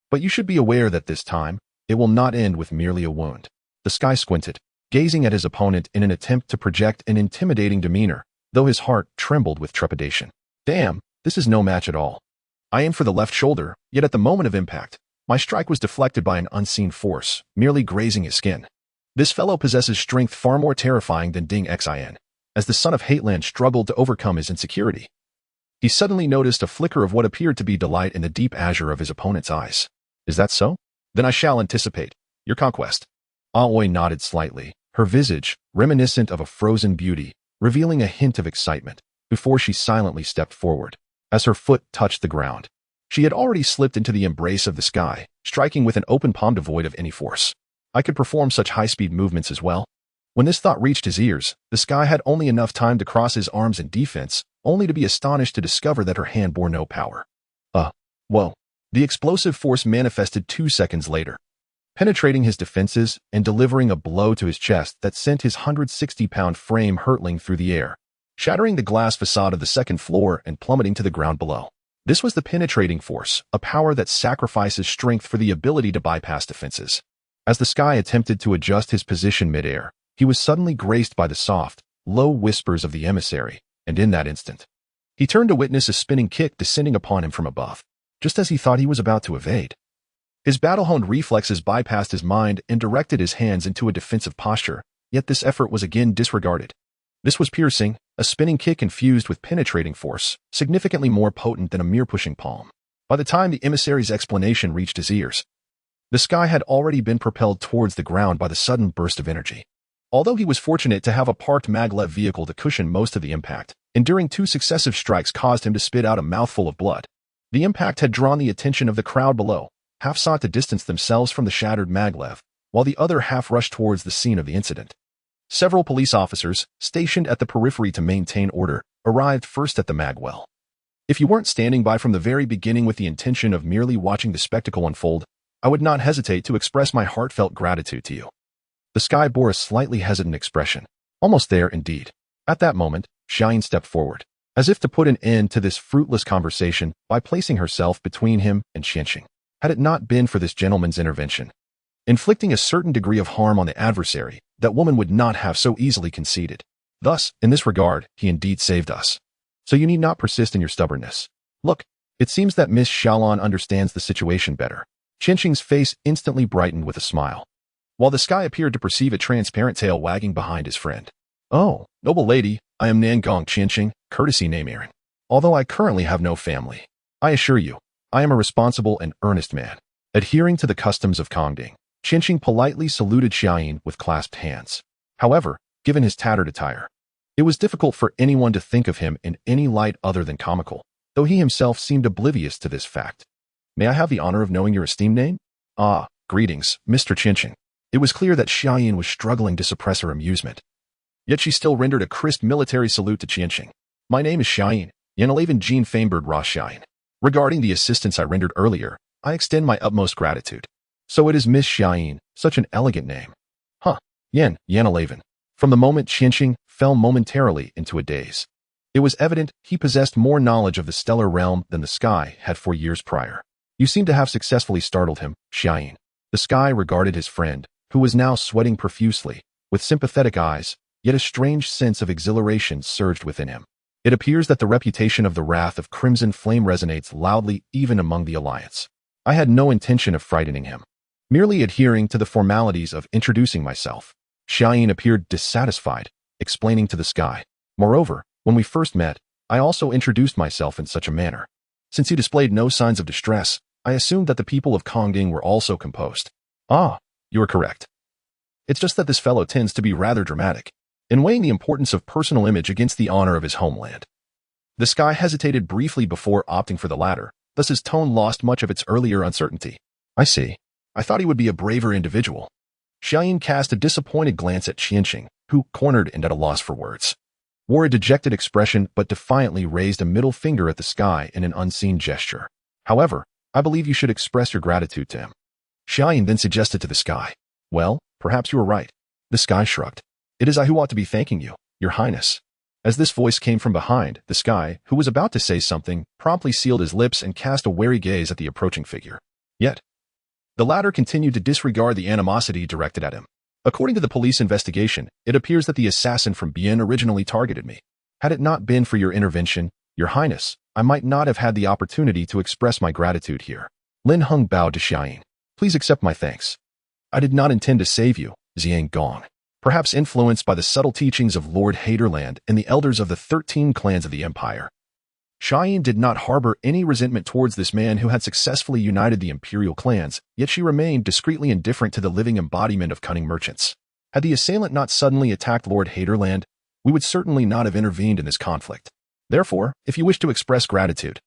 But you should be aware that this time, it will not end with merely a wound." The Sky squinted, gazing at his opponent in an attempt to project an intimidating demeanor, though his heart trembled with trepidation. "Damn, this is no match at all." I aimed for the left shoulder, yet at the moment of impact, my strike was deflected by an unseen force, merely grazing his skin. This fellow possesses strength far more terrifying than Ding Xin, as the son of Hateland struggled to overcome his insecurity. He suddenly noticed a flicker of what appeared to be delight in the deep azure of his opponent's eyes. "Is that so? Then I shall anticipate your conquest." Aoi nodded slightly, her visage, reminiscent of a frozen beauty, revealing a hint of excitement, before she silently stepped forward. As her foot touched the ground, she had already slipped into the embrace of the Sky, striking with an open palm devoid of any force. I could perform such high-speed movements as well. When this thought reached his ears, the Sky had only enough time to cross his arms in defense, only to be astonished to discover that her hand bore no power. Whoa. The explosive force manifested 2 seconds later, penetrating his defenses and delivering a blow to his chest that sent his 160-pound frame hurtling through the air, shattering the glass facade of the second floor and plummeting to the ground below. This was the penetrating force, a power that sacrifices strength for the ability to bypass defenses. As the Sky attempted to adjust his position mid-air, he was suddenly graced by the soft, low whispers of the emissary, and in that instant, he turned to witness a spinning kick descending upon him from above, just as he thought he was about to evade. His battle-honed reflexes bypassed his mind and directed his hands into a defensive posture, yet this effort was again disregarded. This was piercing, a spinning kick infused with penetrating force, significantly more potent than a mere pushing palm. By the time the emissary's explanation reached his ears, the Sky had already been propelled towards the ground by the sudden burst of energy. Although he was fortunate to have a parked maglev vehicle to cushion most of the impact, enduring 2 successive strikes caused him to spit out a mouthful of blood. The impact had drawn the attention of the crowd below. Half sought to distance themselves from the shattered maglev, while the other half rushed towards the scene of the incident. Several police officers, stationed at the periphery to maintain order, arrived first at the magwell. If you weren't standing by from the very beginning with the intention of merely watching the spectacle unfold, I would not hesitate to express my heartfelt gratitude to you. The Sky bore a slightly hesitant expression. Almost there, indeed. At that moment, Xiaoyin stepped forward, as if to put an end to this fruitless conversation by placing herself between him and Qianxing. Had it not been for this gentleman's intervention, inflicting a certain degree of harm on the adversary, that woman would not have so easily conceded. Thus, in this regard, he indeed saved us. So you need not persist in your stubbornness. Look, it seems that Miss Xiaolan understands the situation better. Qianxing's face instantly brightened with a smile, while the Sky appeared to perceive a transparent tail wagging behind his friend. "Oh, noble lady, I am Nangong Qianxing, courtesy name Aaron. Although I currently have no family, I assure you, I am a responsible and earnest man, adhering to the customs of Kongding." Qianxing politely saluted Xiaoyin with clasped hands. However, given his tattered attire, it was difficult for anyone to think of him in any light other than comical, though he himself seemed oblivious to this fact. "May I have the honor of knowing your esteemed name?" "Ah, greetings, Mr. Qianxing." It was clear that Xiaoyin was struggling to suppress her amusement. Yet she still rendered a crisp military salute to Qianxing. "My name is Xiaoyin, Yanalaven Jean Famebird Ra Xiaoyin. Regarding the assistance I rendered earlier, I extend my utmost gratitude." "So it is Miss Xiaoyin, such an elegant name." Yanalaven. From the moment Qianxing fell momentarily into a daze, it was evident he possessed more knowledge of the stellar realm than the Sky had for years prior. "You seem to have successfully startled him, Xiaoyin." The Sky regarded his friend, who was now sweating profusely, with sympathetic eyes, yet a strange sense of exhilaration surged within him. It appears that the reputation of the Wrath of Crimson Flame resonates loudly even among the Alliance. I had no intention of frightening him, merely adhering to the formalities of introducing myself. Xiaoyin appeared dissatisfied, explaining to the Sky. "Moreover, when we first met, I also introduced myself in such a manner. Since he displayed no signs of distress, I assumed that the people of Kongding were also composed. Ah, you are correct. It's just that this fellow tends to be rather dramatic, in weighing the importance of personal image against the honor of his homeland. This guy hesitated briefly before opting for the latter, thus his tone lost much of its earlier uncertainty. I see. I thought he would be a braver individual. Xiaoyin cast a disappointed glance at Qianqing, who, cornered and at a loss for words, wore a dejected expression but defiantly raised a middle finger at the sky in an unseen gesture. However, I believe you should express your gratitude to him. Xiaoyin then suggested to the sky. Well, perhaps you are right. The sky shrugged. It is I who ought to be thanking you, Your Highness. As this voice came from behind, the sky, who was about to say something, promptly sealed his lips and cast a wary gaze at the approaching figure. Yet, the latter continued to disregard the animosity directed at him. According to the police investigation, it appears that the assassin from Bian originally targeted me. Had it not been for your intervention, Your Highness, I might not have had the opportunity to express my gratitude here. Lin Heng bowed to Xiaoyin. Please accept my thanks. I did not intend to save you, Xiang Gong. Perhaps influenced by the subtle teachings of Lord Haderland and the elders of the 13 clans of the Empire. Xiaoyin did not harbor any resentment towards this man who had successfully united the imperial clans, yet she remained discreetly indifferent to the living embodiment of cunning merchants. Had the assailant not suddenly attacked Lord Haderland, we would certainly not have intervened in this conflict. Therefore, if you wish to express gratitude,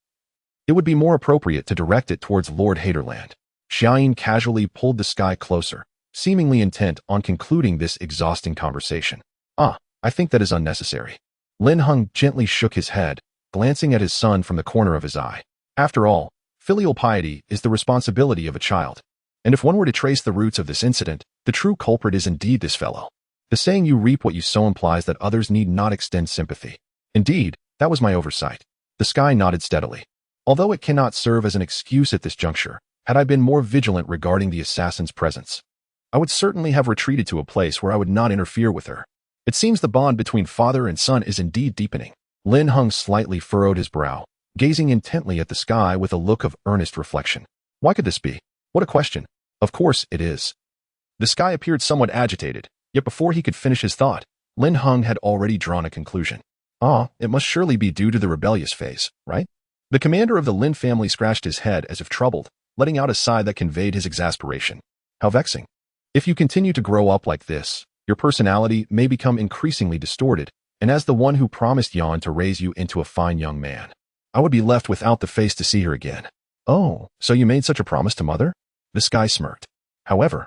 it would be more appropriate to direct it towards Lord Haderland. Xiaoyin casually pulled the sky closer, seemingly intent on concluding this exhausting conversation. Ah, I think that is unnecessary. Lin Heng gently shook his head, glancing at his son from the corner of his eye. After all, filial piety is the responsibility of a child. And if one were to trace the roots of this incident, the true culprit is indeed this fellow. The saying you reap what you sow implies that others need not extend sympathy. Indeed, that was my oversight. The sky nodded steadily. Although it cannot serve as an excuse at this juncture, had I been more vigilant regarding the assassin's presence, I would certainly have retreated to a place where I would not interfere with her. It seems the bond between father and son is indeed deepening. Lin Heng slightly furrowed his brow, gazing intently at the sky with a look of earnest reflection. Why could this be? What a question. Of course it is. The sky appeared somewhat agitated, yet before he could finish his thought, Lin Heng had already drawn a conclusion. Ah, it must surely be due to the rebellious phase, right? The commander of the Lin family scratched his head as if troubled, letting out a sigh that conveyed his exasperation. How vexing. If you continue to grow up like this, your personality may become increasingly distorted, and as the one who promised Yan to raise you into a fine young man, I would be left without the face to see her again. Oh, so you made such a promise to mother? The sky smirked. However,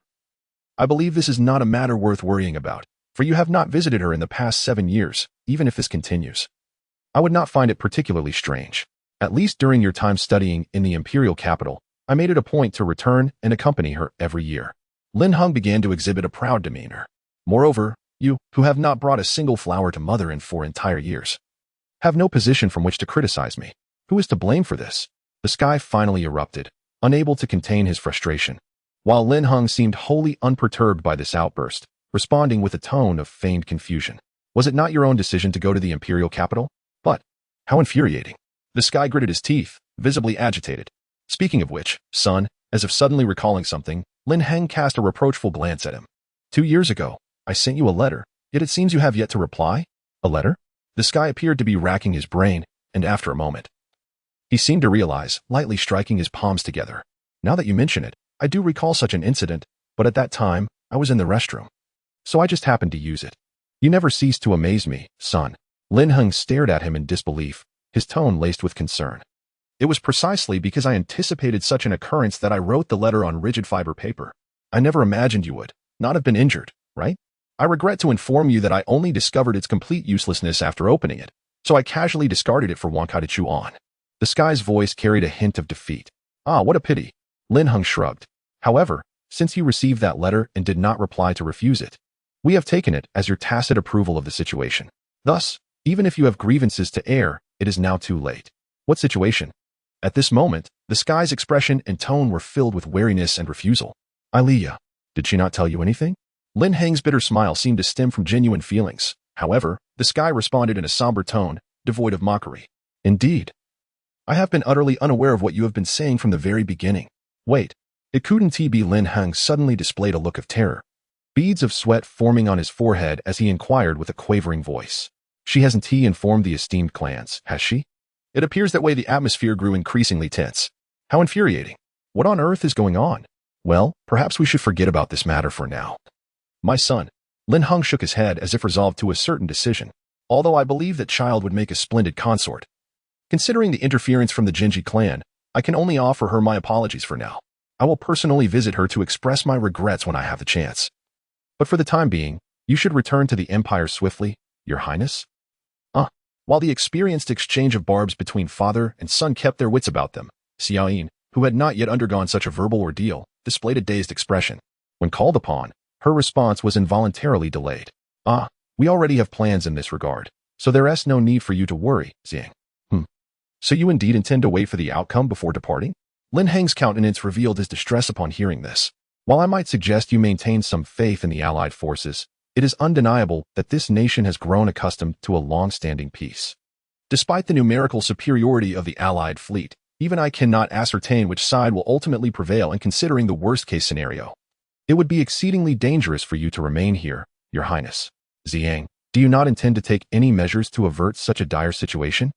I believe this is not a matter worth worrying about, for you have not visited her in the past 7 years, even if this continues. I would not find it particularly strange. At least during your time studying in the imperial capital, I made it a point to return and accompany her every year. Lin Heng began to exhibit a proud demeanor. Moreover, you, who have not brought a single flower to mother in 4 entire years, have no position from which to criticize me. Who is to blame for this? The sky finally erupted, unable to contain his frustration, while Lin Heng seemed wholly unperturbed by this outburst, responding with a tone of feigned confusion. Was it not your own decision to go to the imperial capital? But, how infuriating. The sky gritted his teeth, visibly agitated. Speaking of which, son, as if suddenly recalling something, Lin Heng cast a reproachful glance at him. 2 years ago, I sent you a letter, yet it seems you have yet to reply? A letter? The sky appeared to be racking his brain, and after a moment, he seemed to realize, lightly striking his palms together. Now that you mention it, I do recall such an incident, but at that time, I was in the restroom. So I just happened to use it. You never cease to amaze me, son. Lin Heng stared at him in disbelief, his tone laced with concern. It was precisely because I anticipated such an occurrence that I wrote the letter on rigid fiber paper. I never imagined you would not have been injured, right? I regret to inform you that I only discovered its complete uselessness after opening it, so I casually discarded it for Wankai to chew on. The sky's voice carried a hint of defeat. Ah, what a pity. Lin Heng shrugged. However, since you received that letter and did not reply to refuse it, we have taken it as your tacit approval of the situation. Thus, even if you have grievances to air, it is now too late. What situation? At this moment, the sky's expression and tone were filled with wariness and refusal. Aliyah, did she not tell you anything? Lin Heng's bitter smile seemed to stem from genuine feelings. However, the sky responded in a somber tone, devoid of mockery. Indeed. I have been utterly unaware of what you have been saying from the very beginning. Wait, it couldn't be. Lin Heng suddenly displayed a look of terror, beads of sweat forming on his forehead as he inquired with a quavering voice. She hasn't informed the esteemed clans, has she? It appears that way the atmosphere grew increasingly tense. How infuriating. What on earth is going on? Well, perhaps we should forget about this matter for now. My son. Lin Heng shook his head as if resolved to a certain decision. Although I believe that child would make a splendid consort. Considering the interference from the Jinji clan, I can only offer her my apologies for now. I will personally visit her to express my regrets when I have the chance. But for the time being, you should return to the Empire swiftly, Your Highness. While the experienced exchange of barbs between father and son kept their wits about them, Xiaoyin, who had not yet undergone such a verbal ordeal, displayed a dazed expression. When called upon, her response was involuntarily delayed. We already have plans in this regard, so there is no need for you to worry, Xiang. So you indeed intend to wait for the outcome before departing? Lin Heng's countenance revealed his distress upon hearing this. While I might suggest you maintain some faith in the allied forces, it is undeniable that this nation has grown accustomed to a long-standing peace. Despite the numerical superiority of the allied fleet, even I cannot ascertain which side will ultimately prevail in considering the worst-case scenario. It would be exceedingly dangerous for you to remain here, Your Highness. Xiang, do you not intend to take any measures to avert such a dire situation?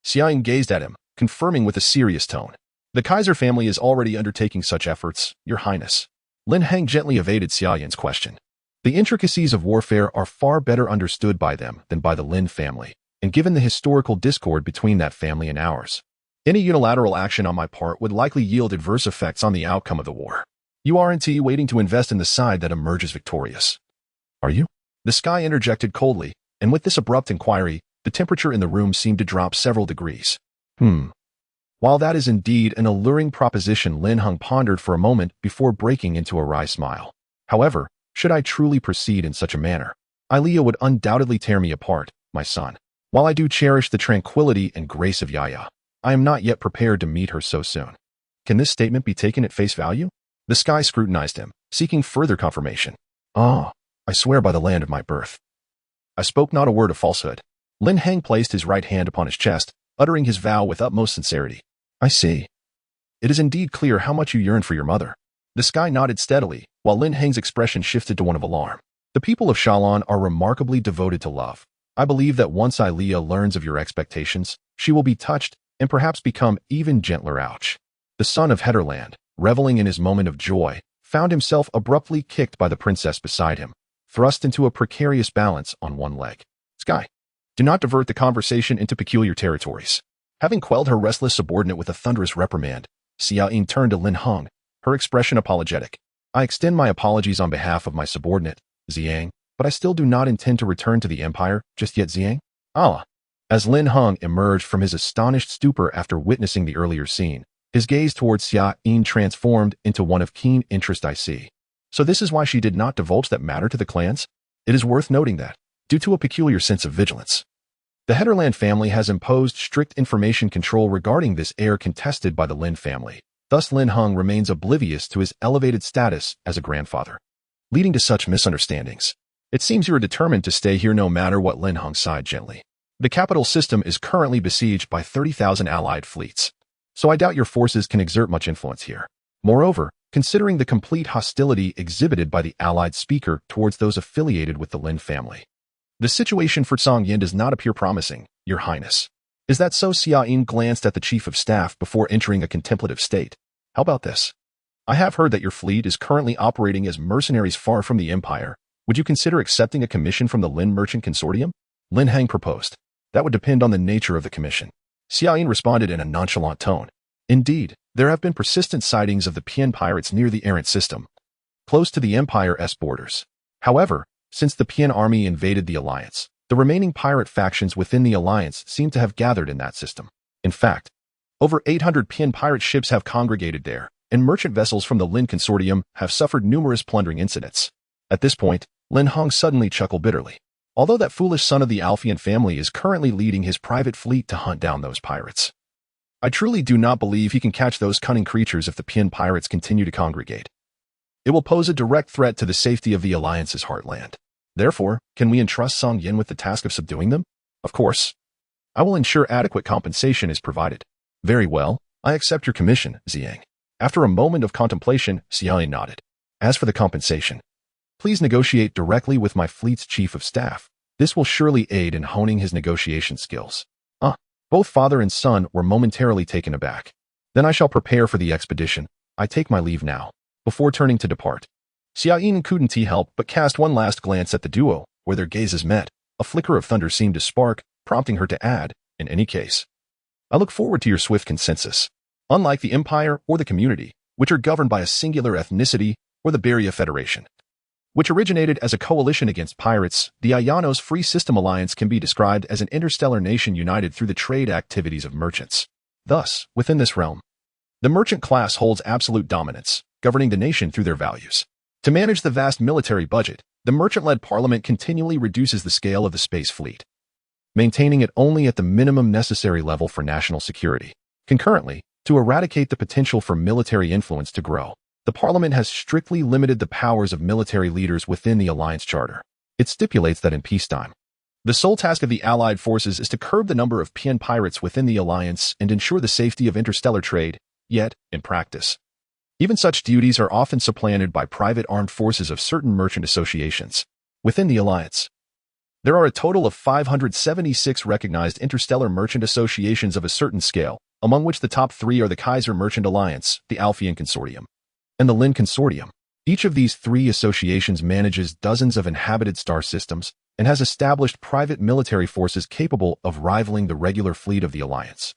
Xiaoyin gazed at him, confirming with a serious tone. The Kaiser family is already undertaking such efforts, Your Highness. Lin Heng gently evaded Xiaoyin's question. The intricacies of warfare are far better understood by them than by the Lin family, and given the historical discord between that family and ours, any unilateral action on my part would likely yield adverse effects on the outcome of the war. You aren't waiting to invest in the side that emerges victorious. Are you? The sky interjected coldly, and with this abrupt inquiry, the temperature in the room seemed to drop several degrees. While that is indeed an alluring proposition, Lin Heng pondered for a moment before breaking into a wry smile. However, should I truly proceed in such a manner, Ilea would undoubtedly tear me apart, my son. While I do cherish the tranquility and grace of Yaya, I am not yet prepared to meet her so soon. Can this statement be taken at face value? The sky scrutinized him, seeking further confirmation. I swear by the land of my birth. I spoke not a word of falsehood. Lin Heng placed his right hand upon his chest, uttering his vow with utmost sincerity. I see. It is indeed clear how much you yearn for your mother. The sky nodded steadily, while Lin Heng's expression shifted to one of alarm. The people of Shalon are remarkably devoted to love. I believe that once Ilea learns of your expectations, she will be touched and perhaps become even gentler. Ouch. The son of Headerland, reveling in his moment of joy, found himself abruptly kicked by the princess beside him, thrust into a precarious balance on one leg. Sky, do not divert the conversation into peculiar territories. Having quelled her restless subordinate with a thunderous reprimand, Xiaoyin turned to Lin Heng, her expression apologetic. I extend my apologies on behalf of my subordinate, Xiang, but I still do not intend to return to the Empire just yet, Xiang. As Lin Heng emerged from his astonished stupor after witnessing the earlier scene, his gaze towards Xiaoyin transformed into one of keen interest. I see. So this is why she did not divulge that matter to the clans? It is worth noting that, due to a peculiar sense of vigilance, the Headerland family has imposed strict information control regarding this heir contested by the Lin family. Thus Lin Heng remains oblivious to his elevated status as a grandfather, leading to such misunderstandings. It seems you are determined to stay here no matter what. Lin Heng sighed gently. The capital system is currently besieged by 30,000 allied fleets, so I doubt your forces can exert much influence here. Moreover, considering the complete hostility exhibited by the allied speaker towards those affiliated with the Lin family, the situation for Songyin does not appear promising, Your Highness. Is that so? Xiaoyin glanced at the chief of staff before entering a contemplative state. How about this? I have heard that your fleet is currently operating as mercenaries far from the Empire. Would you consider accepting a commission from the Lin Merchant Consortium? Lin Heng proposed. That would depend on the nature of the commission. Xiaoyin responded in a nonchalant tone. Indeed, there have been persistent sightings of the Pian pirates near the errant system, close to the Empire's borders. However, since the Pian army invaded the Alliance, the remaining pirate factions within the Alliance seem to have gathered in that system. In fact, over 800 Pian pirate ships have congregated there, and merchant vessels from the Lin Consortium have suffered numerous plundering incidents. At this point, Lin Heng suddenly chuckled bitterly. Although that foolish son of the Alfian family is currently leading his private fleet to hunt down those pirates, I truly do not believe he can catch those cunning creatures if the Pian pirates continue to congregate. It will pose a direct threat to the safety of the Alliance's heartland. Therefore, can we entrust Songyin with the task of subduing them? Of course. I will ensure adequate compensation is provided. Very well, I accept your commission, Xiang. After a moment of contemplation, Xiaoyin nodded. As for the compensation, please negotiate directly with my fleet's chief of staff. This will surely aid in honing his negotiation skills. Both father and son were momentarily taken aback. Then I shall prepare for the expedition. I take my leave now. Before turning to depart, Xiaoyin couldn't help but cast one last glance at the duo, where their gazes met. A flicker of thunder seemed to spark, prompting her to add, in any case, I look forward to your swift consensus. Unlike the Empire or the Community, which are governed by a singular ethnicity, or the Beria Federation, which originated as a coalition against pirates, the Ayanos Free System Alliance can be described as an interstellar nation united through the trade activities of merchants. Thus, within this realm, the merchant class holds absolute dominance, governing the nation through their values. To manage the vast military budget, the merchant-led parliament continually reduces the scale of the space fleet, maintaining it only at the minimum necessary level for national security. Concurrently, to eradicate the potential for military influence to grow, the Parliament has strictly limited the powers of military leaders within the Alliance Charter. It stipulates that in peacetime, the sole task of the Allied forces is to curb the number of PN pirates within the Alliance and ensure the safety of interstellar trade, yet, in practice, even such duties are often supplanted by private armed forces of certain merchant associations. Within the Alliance, there are a total of 576 recognized interstellar merchant associations of a certain scale, among which the top 3 are the Kaiser Merchant Alliance, the Alphean Consortium, and the Lin Consortium. Each of these 3 associations manages dozens of inhabited star systems and has established private military forces capable of rivaling the regular fleet of the Alliance,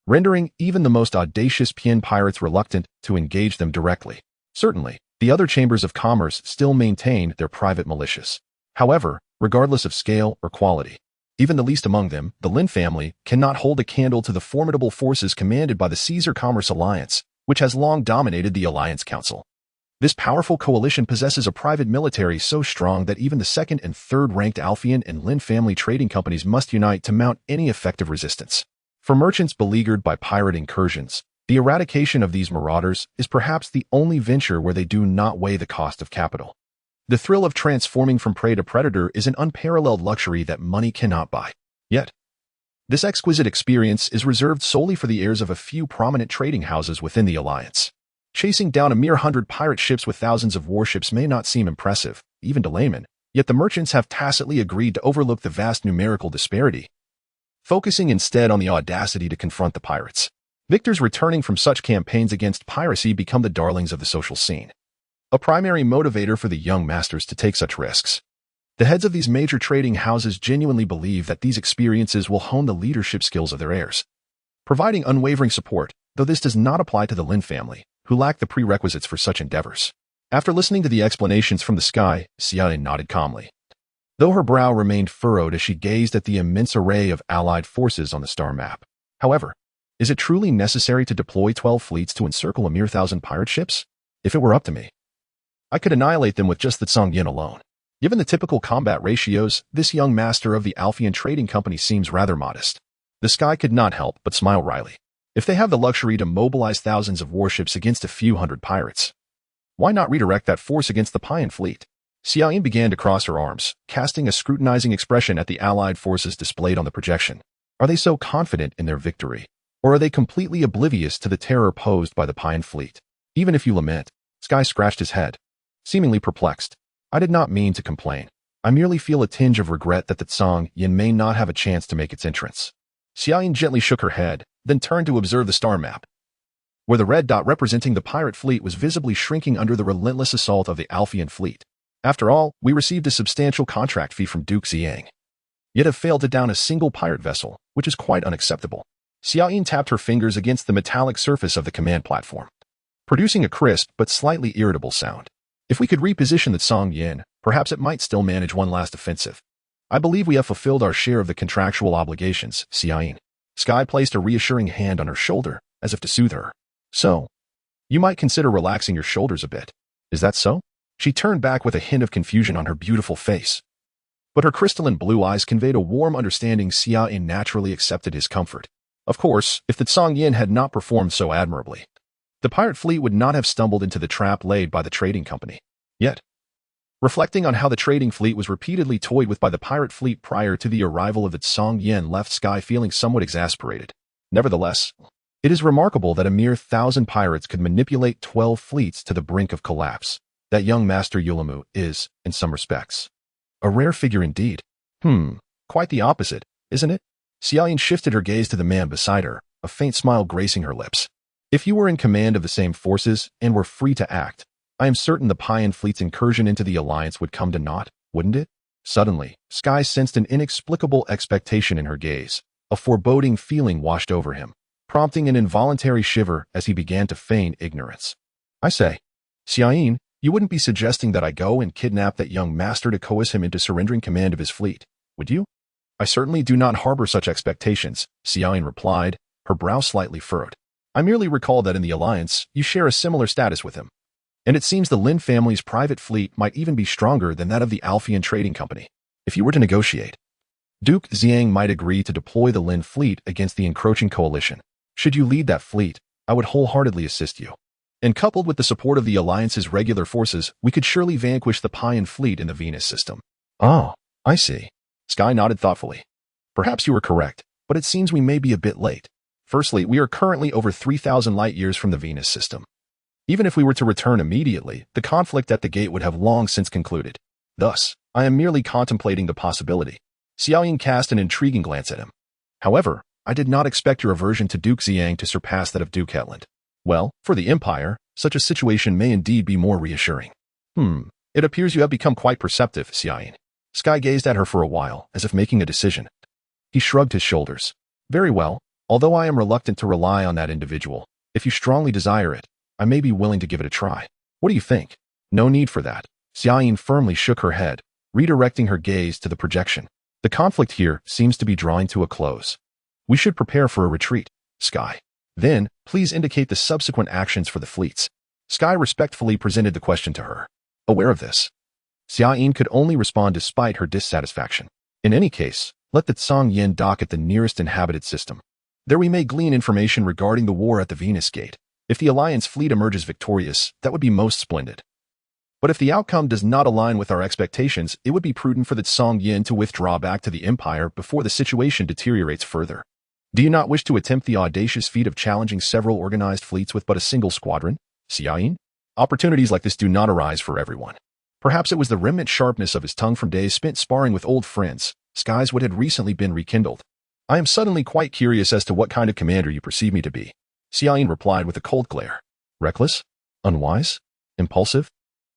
rendering even the most audacious PN pirates reluctant to engage them directly. Certainly, the other chambers of commerce still maintain their private militias. However, regardless of scale or quality, even the least among them, the Lin family, cannot hold a candle to the formidable forces commanded by the Caesar Commerce Alliance, which has long dominated the Alliance Council. This powerful coalition possesses a private military so strong that even the second and third-ranked Alphean and Lin family trading companies must unite to mount any effective resistance. For merchants beleaguered by pirate incursions, the eradication of these marauders is perhaps the only venture where they do not weigh the cost of capital. The thrill of transforming from prey to predator is an unparalleled luxury that money cannot buy. Yet, this exquisite experience is reserved solely for the heirs of a few prominent trading houses within the Alliance. Chasing down a mere 100 pirate ships with thousands of warships may not seem impressive, even to laymen, yet the merchants have tacitly agreed to overlook the vast numerical disparity, focusing instead on the audacity to confront the pirates. Victors returning from such campaigns against piracy become the darlings of the social scene, a primary motivator for the young masters to take such risks. The heads of these major trading houses genuinely believe that these experiences will hone the leadership skills of their heirs, providing unwavering support, though this does not apply to the Lin family, who lack the prerequisites for such endeavors. After listening to the explanations from the sky, Xiaoyin nodded calmly, though her brow remained furrowed as she gazed at the immense array of allied forces on the star map. However, is it truly necessary to deploy 12 fleets to encircle a mere 1,000 pirate ships? If it were up to me, I could annihilate them with just the Tsongyin alone. Given the typical combat ratios, this young master of the Alphean Trading Company seems rather modest. The sky could not help but smile wryly. If they have the luxury to mobilize thousands of warships against a few hundred pirates, why not redirect that force against the Payan fleet? Xiaoyin began to cross her arms, casting a scrutinizing expression at the allied forces displayed on the projection. Are they so confident in their victory? Or are they completely oblivious to the terror posed by the Payan fleet? Even if you lament, Sky scratched his head, seemingly perplexed. I did not mean to complain. I merely feel a tinge of regret that the Tsongyin may not have a chance to make its entrance. Xiaoyin gently shook her head, then turned to observe the star map, where the red dot representing the pirate fleet was visibly shrinking under the relentless assault of the Alphean fleet. After all, we received a substantial contract fee from Duke Xiang, yet have failed to down a single pirate vessel, which is quite unacceptable. Xiaoyin tapped her fingers against the metallic surface of the command platform, producing a crisp but slightly irritable sound. If we could reposition the Tsongyin, perhaps it might still manage one last offensive. I believe we have fulfilled our share of the contractual obligations, Xiaoyin. Sky placed a reassuring hand on her shoulder, as if to soothe her. So, you might consider relaxing your shoulders a bit. Is that so? She turned back with a hint of confusion on her beautiful face, but her crystalline blue eyes conveyed a warm understanding. Xiaoyin naturally accepted his comfort. Of course, if the Tsongyin had not performed so admirably, the pirate fleet would not have stumbled into the trap laid by the trading company. Yet, reflecting on how the trading fleet was repeatedly toyed with by the pirate fleet prior to the arrival of the Tsongyin left Sky feeling somewhat exasperated. Nevertheless, it is remarkable that a mere 1,000 pirates could manipulate 12 fleets to the brink of collapse. That young master Yulamu is, in some respects, a rare figure indeed. Quite the opposite, isn't it? Xiaoyin shifted her gaze to the man beside her, a faint smile gracing her lips. If you were in command of the same forces and were free to act, I am certain the Payan fleet's incursion into the alliance would come to naught, wouldn't it? Suddenly, Sky sensed an inexplicable expectation in her gaze. A foreboding feeling washed over him, prompting an involuntary shiver as he began to feign ignorance. I say, Xiaoyin, you wouldn't be suggesting that I go and kidnap that young master to coerce him into surrendering command of his fleet, would you? I certainly do not harbor such expectations, Xiaoyin replied, her brow slightly furrowed. I merely recall that in the alliance, you share a similar status with him. And it seems the Lin family's private fleet might even be stronger than that of the Alphian Trading Company. If you were to negotiate, Duke Xiang might agree to deploy the Lin fleet against the encroaching coalition. Should you lead that fleet, I would wholeheartedly assist you. And coupled with the support of the alliance's regular forces, we could surely vanquish the Payan fleet in the Venus system. Oh, I see. Sky nodded thoughtfully. Perhaps you were correct, but it seems we may be a bit late. Firstly, we are currently over 3,000 light-years from the Venus system. Even if we were to return immediately, the conflict at the gate would have long since concluded. Thus, I am merely contemplating the possibility. Xiaoyin cast an intriguing glance at him. However, I did not expect your aversion to Duke Xiang to surpass that of Duke Hetland. Well, for the Empire, such a situation may indeed be more reassuring. It appears you have become quite perceptive, Xiaoyin. Sky gazed at her for a while, as if making a decision. He shrugged his shoulders. Very well, although I am reluctant to rely on that individual, if you strongly desire it, I may be willing to give it a try. What do you think? No need for that. Xiaoyin firmly shook her head, redirecting her gaze to the projection. The conflict here seems to be drawing to a close. We should prepare for a retreat, Sky. Then, please indicate the subsequent actions for the fleets. Sky respectfully presented the question to her. Aware of this, Xiaoyin could only respond despite her dissatisfaction. In any case, let the Tsang Yin dock at the nearest inhabited system. There we may glean information regarding the war at the Venus Gate. If the Alliance fleet emerges victorious, that would be most splendid. But if the outcome does not align with our expectations, it would be prudent for the Tsang Yin to withdraw back to the Empire before the situation deteriorates further. Do you not wish to attempt the audacious feat of challenging several organized fleets with but a single squadron, Xiaoyin? Opportunities like this do not arise for everyone. Perhaps it was the remnant sharpness of his tongue from days spent sparring with old friends, Sky's what had recently been rekindled. I am suddenly quite curious as to what kind of commander you perceive me to be. Xiaoyin replied with a cold glare. Reckless? Unwise? Impulsive?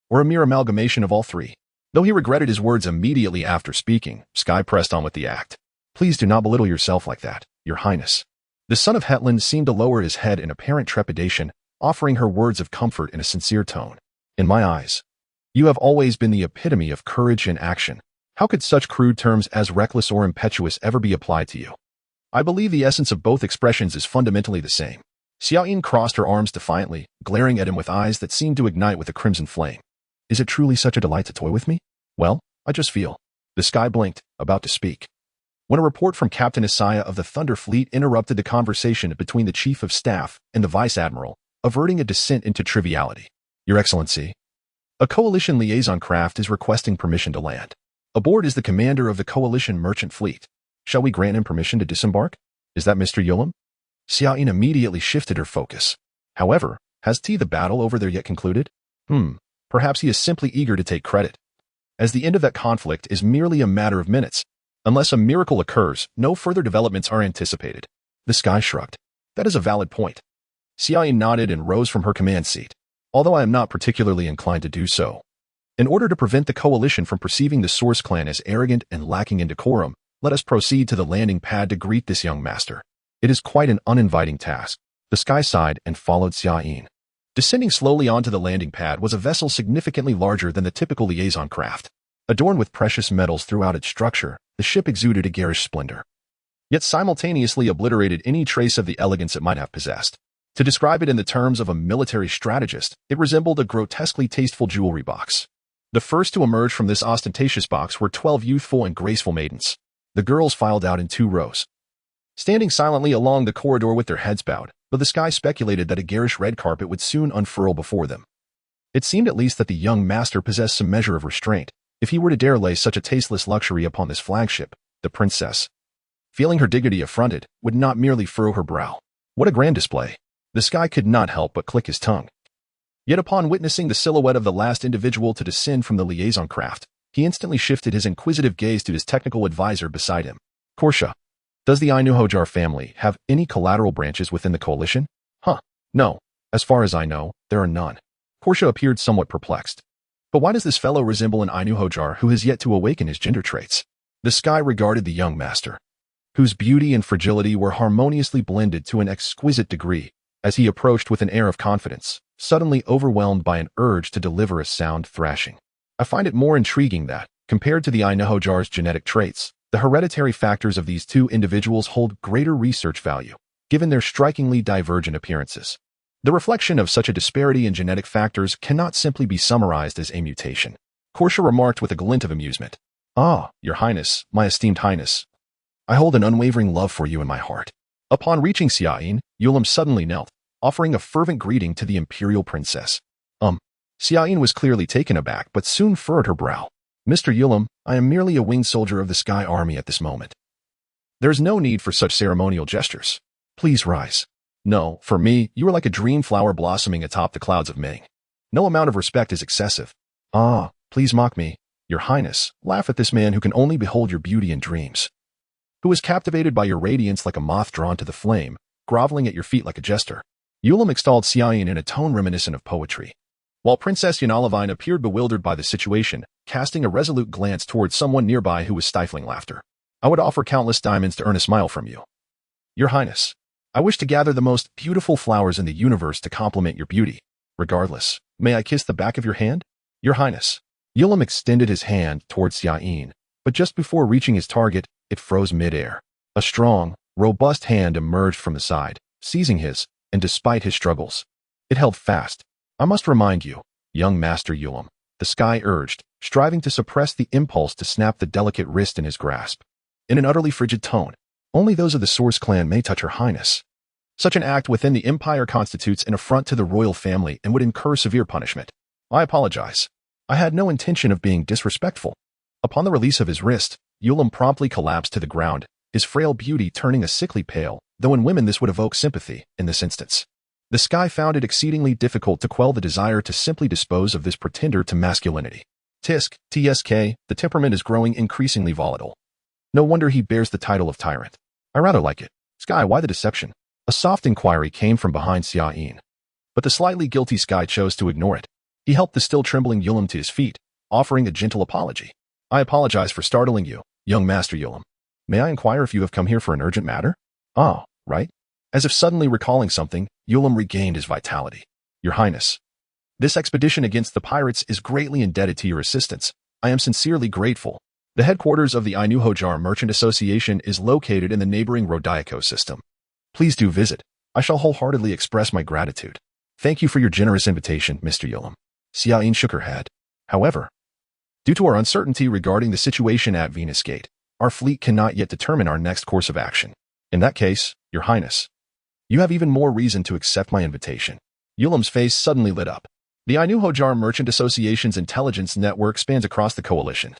Or a mere amalgamation of all three? Though he regretted his words immediately after speaking, Sky pressed on with the act. Please do not belittle yourself like that, Your Highness. The son of Hetland seemed to lower his head in apparent trepidation, offering her words of comfort in a sincere tone. In my eyes, you have always been the epitome of courage and action. How could such crude terms as reckless or impetuous ever be applied to you? I believe the essence of both expressions is fundamentally the same. Xiaoyin crossed her arms defiantly, glaring at him with eyes that seemed to ignite with a crimson flame. Is it truly such a delight to toy with me? Well, I just feel. The Sky blinked, about to speak, when a report from Captain Isaiah of the Thunder Fleet interrupted the conversation between the Chief of Staff and the Vice Admiral, averting a descent into triviality. Your Excellency, a Coalition liaison craft is requesting permission to land. Aboard is the commander of the Coalition merchant fleet. Shall we grant him permission to disembark? Is that Mr. Yulam? Xiaoyin immediately shifted her focus. However, has the battle over there yet concluded? Perhaps he is simply eager to take credit, as the end of that conflict is merely a matter of minutes. Unless a miracle occurs, no further developments are anticipated. The Sky shrugged. That is a valid point. Xiaoyin nodded and rose from her command seat, although I am not particularly inclined to do so. In order to prevent the Coalition from perceiving the Source Clan as arrogant and lacking in decorum, let us proceed to the landing pad to greet this young master. It is quite an uninviting task. The Sky sighed and followed Xiaoyin. Descending slowly onto the landing pad was a vessel significantly larger than the typical liaison craft. Adorned with precious metals throughout its structure, the ship exuded a garish splendor, yet simultaneously obliterated any trace of the elegance it might have possessed. To describe it in the terms of a military strategist, it resembled a grotesquely tasteful jewelry box. The first to emerge from this ostentatious box were 12 youthful and graceful maidens. The girls filed out in 2 rows, standing silently along the corridor with their heads bowed, but the Sky speculated that a garish red carpet would soon unfurl before them. It seemed at least that the young master possessed some measure of restraint, if he were to dare lay such a tasteless luxury upon this flagship. The princess, feeling her dignity affronted, would not merely furrow her brow. What a grand display! The Sky could not help but click his tongue. Yet upon witnessing the silhouette of the last individual to descend from the liaison craft, He instantly shifted his inquisitive gaze to his technical advisor beside him. Korsha, does the Ainuhojar family have any collateral branches within the coalition? No. As far as I know, there are none. Korsha appeared somewhat perplexed. But why does this fellow resemble an Ainuhojar who has yet to awaken his gender traits? The sky regarded the young master, whose beauty and fragility were harmoniously blended to an exquisite degree, as he approached with an air of confidence, suddenly overwhelmed by an urge to deliver a sound thrashing. I find it more intriguing that, compared to the Ainuhojar's genetic traits, the hereditary factors of these two individuals hold greater research value, given their strikingly divergent appearances. The reflection of such a disparity in genetic factors cannot simply be summarized as a mutation. Korsha remarked with a glint of amusement. Ah, Your Highness, my esteemed Highness. I hold an unwavering love for you in my heart. Upon reaching Xiayin, Yulam suddenly knelt, offering a fervent greeting to the imperial princess. Xiayin was clearly taken aback, but soon furrowed her brow. Mr. Yulam, I am merely a winged soldier of the Sky Army at this moment. There is no need for such ceremonial gestures. Please rise. No, for me, you are like a dream flower blossoming atop the clouds of Ming. No amount of respect is excessive. Ah, please mock me, Your Highness. Laugh at this man who can only behold your beauty in dreams, who is captivated by your radiance like a moth drawn to the flame, groveling at your feet like a jester. Yulam extolled Xiayin in a tone reminiscent of poetry, while Princess Yanalavine appeared bewildered by the situation, casting a resolute glance towards someone nearby who was stifling laughter. I would offer countless diamonds to earn a smile from you. Your Highness, I wish to gather the most beautiful flowers in the universe to compliment your beauty. Regardless, may I kiss the back of your hand? Your Highness. Yulam extended his hand towards Xiayin, but just before reaching his target, it froze mid-air. A strong, robust hand emerged from the side, seizing his, and despite his struggles, it held fast. I must remind you, young Master Yulam, the sky urged, striving to suppress the impulse to snap the delicate wrist in his grasp. In an utterly frigid tone, only those of the Source clan may touch Her Highness. Such an act within the Empire constitutes an affront to the royal family and would incur severe punishment. I apologize. I had no intention of being disrespectful. Upon the release of his wrist, Yulam promptly collapsed to the ground, his frail beauty turning a sickly pale, though in women this would evoke sympathy in this instance. The sky found it exceedingly difficult to quell the desire to simply dispose of this pretender to masculinity. TSK, the temperament is growing increasingly volatile. No wonder he bears the title of tyrant. I rather like it. Sky, why the deception? A soft inquiry came from behind Xiayin, but the slightly guilty Sky chose to ignore it. He helped the still trembling Yulam to his feet, offering a gentle apology. I apologize for startling you, young Master Yulam. May I inquire if you have come here for an urgent matter? Ah, right. As if suddenly recalling something, Yulam regained his vitality. Your Highness, this expedition against the pirates is greatly indebted to your assistance. I am sincerely grateful. The headquarters of the Ainuhojar Merchant Association is located in the neighboring Rodaico system. Please do visit. I shall wholeheartedly express my gratitude. Thank you for your generous invitation, Mr. Yulam. Xiayin shook her head. However, due to our uncertainty regarding the situation at Venus Gate, our fleet cannot yet determine our next course of action. In that case, Your Highness, you have even more reason to accept my invitation. Yulam's face suddenly lit up. The Ainuhojar Merchant Association's intelligence network spans across the coalition.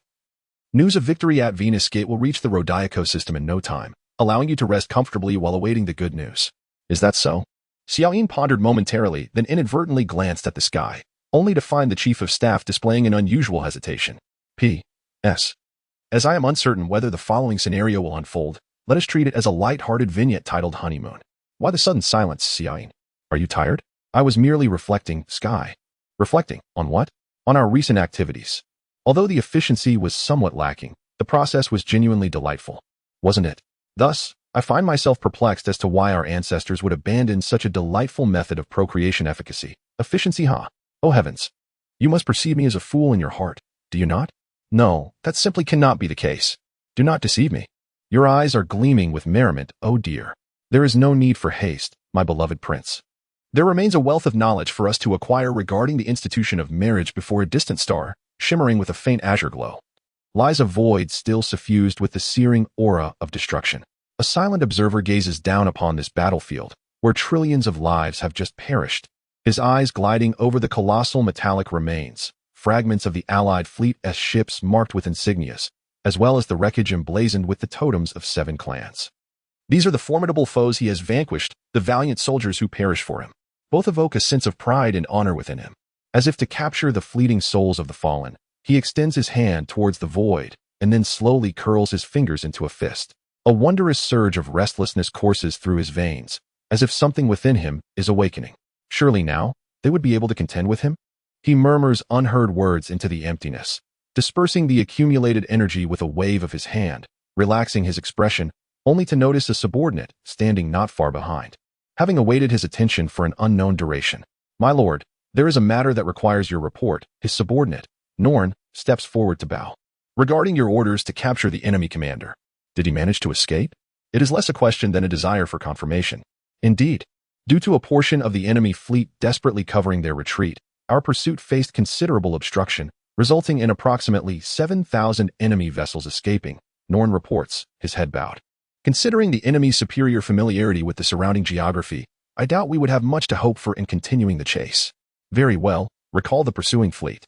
News of victory at Venus Gate will reach the Rodaico system in no time, allowing you to rest comfortably while awaiting the good news. Is that so? Xiaoyin pondered momentarily, then inadvertently glanced at the sky, only to find the chief of staff displaying an unusual hesitation. P.S. As I am uncertain whether the following scenario will unfold, let us treat it as a light-hearted vignette titled Honeymoon. Why the sudden silence, Xiaoyin? Are you tired? I was merely reflecting, Sky. Reflecting on what? On our recent activities. Although the efficiency was somewhat lacking, the process was genuinely delightful, wasn't it? Thus, I find myself perplexed as to why our ancestors would abandon such a delightful method of procreation efficacy. Efficiency, huh? Oh heavens. You must perceive me as a fool in your heart, do you not? No, that simply cannot be the case. Do not deceive me. Your eyes are gleaming with merriment, oh dear. There is no need for haste, my beloved prince. There remains a wealth of knowledge for us to acquire regarding the institution of marriage before a distant star, shimmering with a faint azure glow, lies a void still suffused with the searing aura of destruction. A silent observer gazes down upon this battlefield, where trillions of lives have just perished, his eyes gliding over the colossal metallic remains, fragments of the allied fleet as ships marked with insignias, as well as the wreckage emblazoned with the totems of 7 clans. These are the formidable foes he has vanquished, the valiant soldiers who perish for him. Both evoke a sense of pride and honor within him. As if to capture the fleeting souls of the fallen, He extends his hand towards the void, and then slowly curls his fingers into a fist. A wondrous surge of restlessness courses through his veins, as if something within him is awakening. Surely now, they would be able to contend with him? He murmurs unheard words into the emptiness, dispersing the accumulated energy with a wave of his hand, relaxing his expression, only to notice a subordinate standing not far behind. Having awaited his attention for an unknown duration, "My lord, there is a matter that requires your report." His subordinate, Norn, steps forward to bow. "Regarding your orders to capture the enemy commander. Did he manage to escape?" It is less a question than a desire for confirmation. "Indeed. Due to a portion of the enemy fleet desperately covering their retreat, our pursuit faced considerable obstruction, resulting in approximately 7,000 enemy vessels escaping," Norn reports, his head bowed. "Considering the enemy's superior familiarity with the surrounding geography, I doubt we would have much to hope for in continuing the chase." "Very well, recall the pursuing fleet."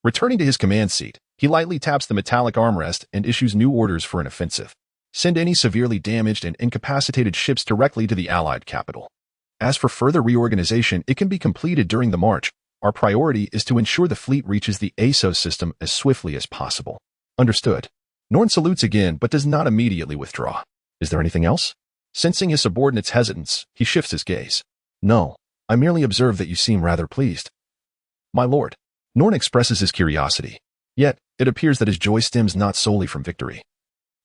Returning to his command seat, he lightly taps the metallic armrest and issues new orders for an offensive. "Send any severely damaged and incapacitated ships directly to the Allied capital. As for further reorganization, it can be completed during the march. Our priority is to ensure the fleet reaches the ASO system as swiftly as possible." "Understood." Norn salutes again but does not immediately withdraw. "Is there anything else?" Sensing his subordinate's hesitance, he shifts his gaze. "No, I merely observe that you seem rather pleased." "My lord." Norn expresses his curiosity. Yet, it appears that his joy stems not solely from victory.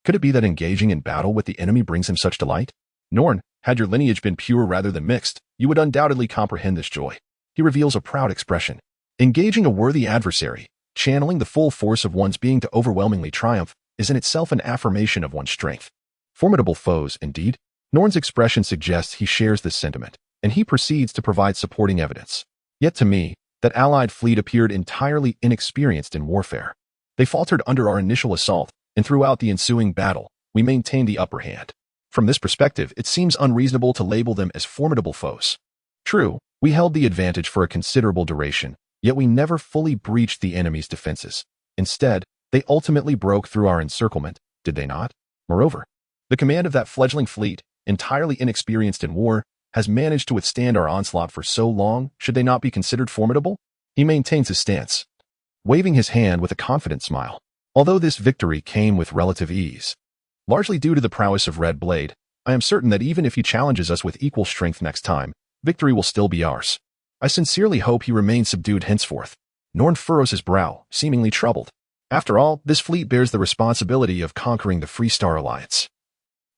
Could it be that engaging in battle with the enemy brings him such delight? "Norn, had your lineage been pure rather than mixed, you would undoubtedly comprehend this joy." He reveals a proud expression. Engaging a worthy adversary, channeling the full force of one's being to overwhelmingly triumph, is in itself an affirmation of one's strength. Formidable foes, indeed. Norn's expression suggests he shares this sentiment, and he proceeds to provide supporting evidence. "Yet to me, that Allied fleet appeared entirely inexperienced in warfare. They faltered under our initial assault, and throughout the ensuing battle, we maintained the upper hand. From this perspective, it seems unreasonable to label them as formidable foes. True, we held the advantage for a considerable duration, yet we never fully breached the enemy's defenses. Instead, they ultimately broke through our encirclement, did they not? Moreover, the command of that fledgling fleet, entirely inexperienced in war, has managed to withstand our onslaught for so long. Should they not be considered formidable?" He maintains his stance, waving his hand with a confident smile. Although this victory came with relative ease, largely due to the prowess of Red Blade, I am certain that even if he challenges us with equal strength next time, victory will still be ours. I sincerely hope he remains subdued henceforth. Norn furrows his brow, seemingly troubled. After all, this fleet bears the responsibility of conquering the Free Star Alliance.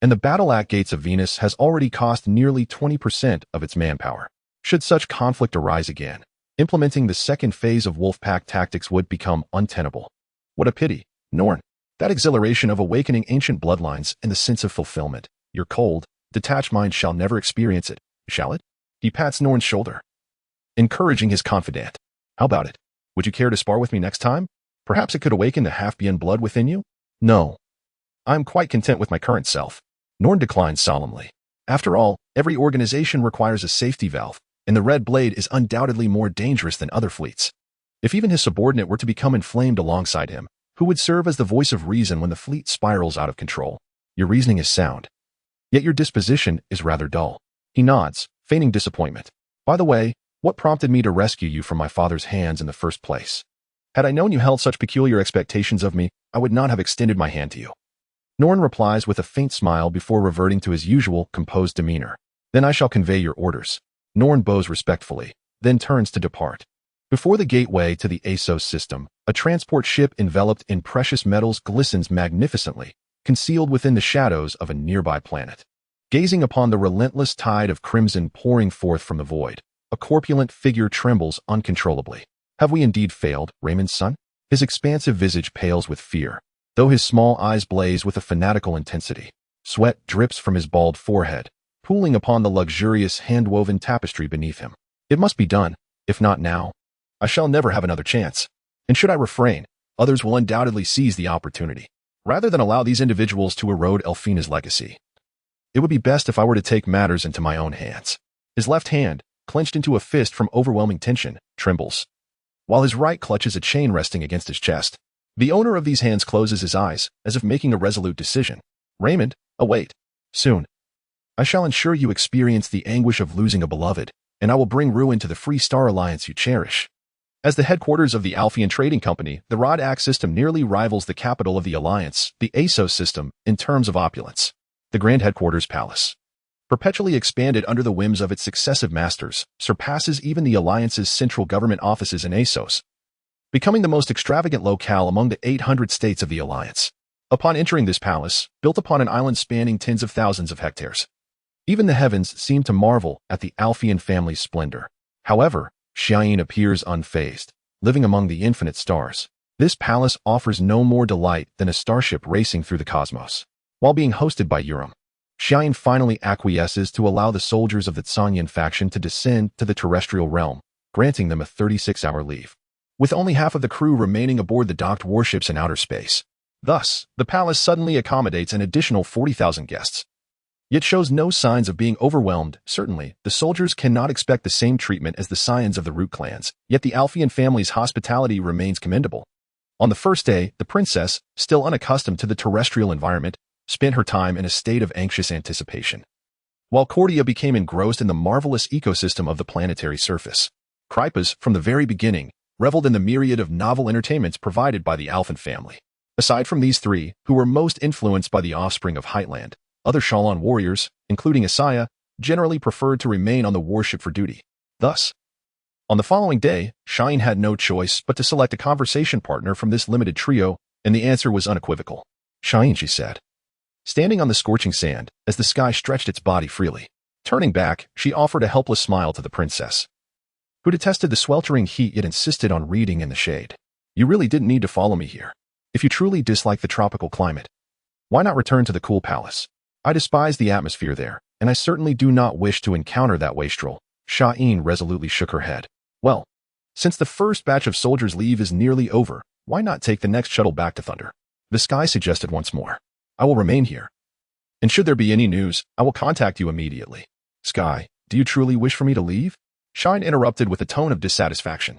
And the battle at Gates of Venus has already cost nearly 20% of its manpower. Should such conflict arise again, implementing the second phase of Wolfpack tactics would become untenable. What a pity, Norn. That exhilaration of awakening ancient bloodlines and the sense of fulfillment. Your cold, detached mind shall never experience it, shall it? He pats Norn's shoulder, encouraging his confidant. "How about it? Would you care to spar with me next time? Perhaps it could awaken the half-bien blood within you?" "No. I'm quite content with my current self." Norn declines solemnly. After all, every organization requires a safety valve, and the Red Blade is undoubtedly more dangerous than other fleets. If even his subordinate were to become inflamed alongside him, who would serve as the voice of reason when the fleet spirals out of control? Your reasoning is sound. Yet your disposition is rather dull. He nods, feigning disappointment. "By the way, what prompted me to rescue you from my father's hands in the first place? Had I known you held such peculiar expectations of me, I would not have extended my hand to you." Norn replies with a faint smile before reverting to his usual composed demeanor. "Then I shall convey your orders." Norn bows respectfully, then turns to depart. Before the gateway to the ASOS system, a transport ship enveloped in precious metals glistens magnificently, concealed within the shadows of a nearby planet. Gazing upon the relentless tide of crimson pouring forth from the void, a corpulent figure trembles uncontrollably. Have we indeed failed, Raymond's son? His expansive visage pales with fear, though his small eyes blaze with a fanatical intensity. Sweat drips from his bald forehead, pooling upon the luxurious hand-woven tapestry beneath him. It must be done, if not now. I shall never have another chance. And should I refrain, others will undoubtedly seize the opportunity, rather than allow these individuals to erode Elfina's legacy. It would be best if I were to take matters into my own hands. His left hand, clenched into a fist from overwhelming tension, trembles, while his right clutches a chain resting against his chest. The owner of these hands closes his eyes, as if making a resolute decision. "Raymond, await. Soon. I shall ensure you experience the anguish of losing a beloved, and I will bring ruin to the Free Star Alliance you cherish." As the headquarters of the Alphean Trading Company, the Rod-Ak system nearly rivals the capital of the Alliance, the ASOS system, in terms of opulence. The Grand Headquarters Palace, perpetually expanded under the whims of its successive masters, surpasses even the Alliance's central government offices in ASOS, becoming the most extravagant locale among the 800 states of the Alliance. Upon entering this palace, built upon an island spanning tens of thousands of hectares, even the heavens seem to marvel at the Alphean family's splendor. However, Xiaoyin appears unfazed, living among the infinite stars. This palace offers no more delight than a starship racing through the cosmos. While being hosted by Urim, Xiaoyin finally acquiesces to allow the soldiers of the Tsanyan faction to descend to the terrestrial realm, granting them a 36-hour leave, with only half of the crew remaining aboard the docked warships in outer space. Thus, the palace suddenly accommodates an additional 40,000 guests, yet shows no signs of being overwhelmed. Certainly, the soldiers cannot expect the same treatment as the scions of the root clans, yet the Alphean family's hospitality remains commendable. On the first day, the princess, still unaccustomed to the terrestrial environment, spent her time in a state of anxious anticipation, while Cordia became engrossed in the marvelous ecosystem of the planetary surface. Kripas, from the very beginning, reveled in the myriad of novel entertainments provided by the Alphen family. Aside from these three, who were most influenced by the offspring of Heightland, other Shalon warriors, including Isaiah, generally preferred to remain on the warship for duty. Thus, on the following day, Xiaoyin had no choice but to select a conversation partner from this limited trio, and the answer was unequivocal. "Xiaoyin," she said, standing on the scorching sand, as the sky stretched its body freely. Turning back, she offered a helpless smile to the princess, who detested the sweltering heat yet insisted on reading in the shade. "You really didn't need to follow me here. If you truly dislike the tropical climate, why not return to the cool palace? I despise the atmosphere there, and I certainly do not wish to encounter that wastrel." Xiaoyin resolutely shook her head. "Well, since the first batch of soldiers' leave is nearly over, why not take the next shuttle back to Thunder?" The sky suggested once more. "I will remain here, and should there be any news, I will contact you immediately." "Sky, do you truly wish for me to leave?" Xiaoyin interrupted with a tone of dissatisfaction.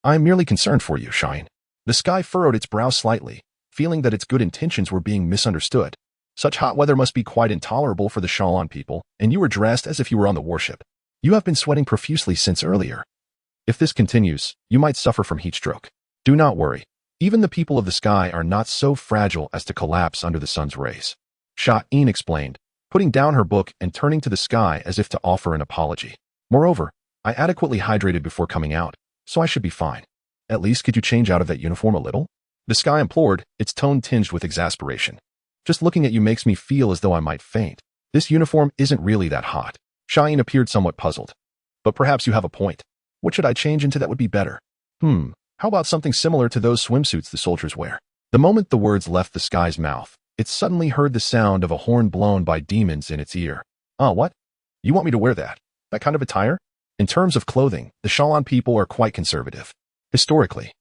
"I am merely concerned for you, Xiaoyin." The sky furrowed its brow slightly, feeling that its good intentions were being misunderstood. "Such hot weather must be quite intolerable for the Shalon people, and you were dressed as if you were on the warship. You have been sweating profusely since earlier. If this continues, you might suffer from heat stroke. Do not worry. Even the people of the sky are not so fragile as to collapse under the sun's rays." Xiaoyin explained, putting down her book and turning to the sky as if to offer an apology. "Moreover, I adequately hydrated before coming out, so I should be fine. At least could you change out of that uniform a little?" The sky implored, its tone tinged with exasperation. "Just looking at you makes me feel as though I might faint. This uniform isn't really that hot." Xiaoyin appeared somewhat puzzled. "But perhaps you have a point. What should I change into that would be better?" How about something similar to those swimsuits the soldiers wear?" The moment the words left the sky's mouth, it suddenly heard the sound of a horn blown by demons in its ear. What? You want me to wear that? That kind of attire?" In terms of clothing, the Shalon people are quite conservative. Historically,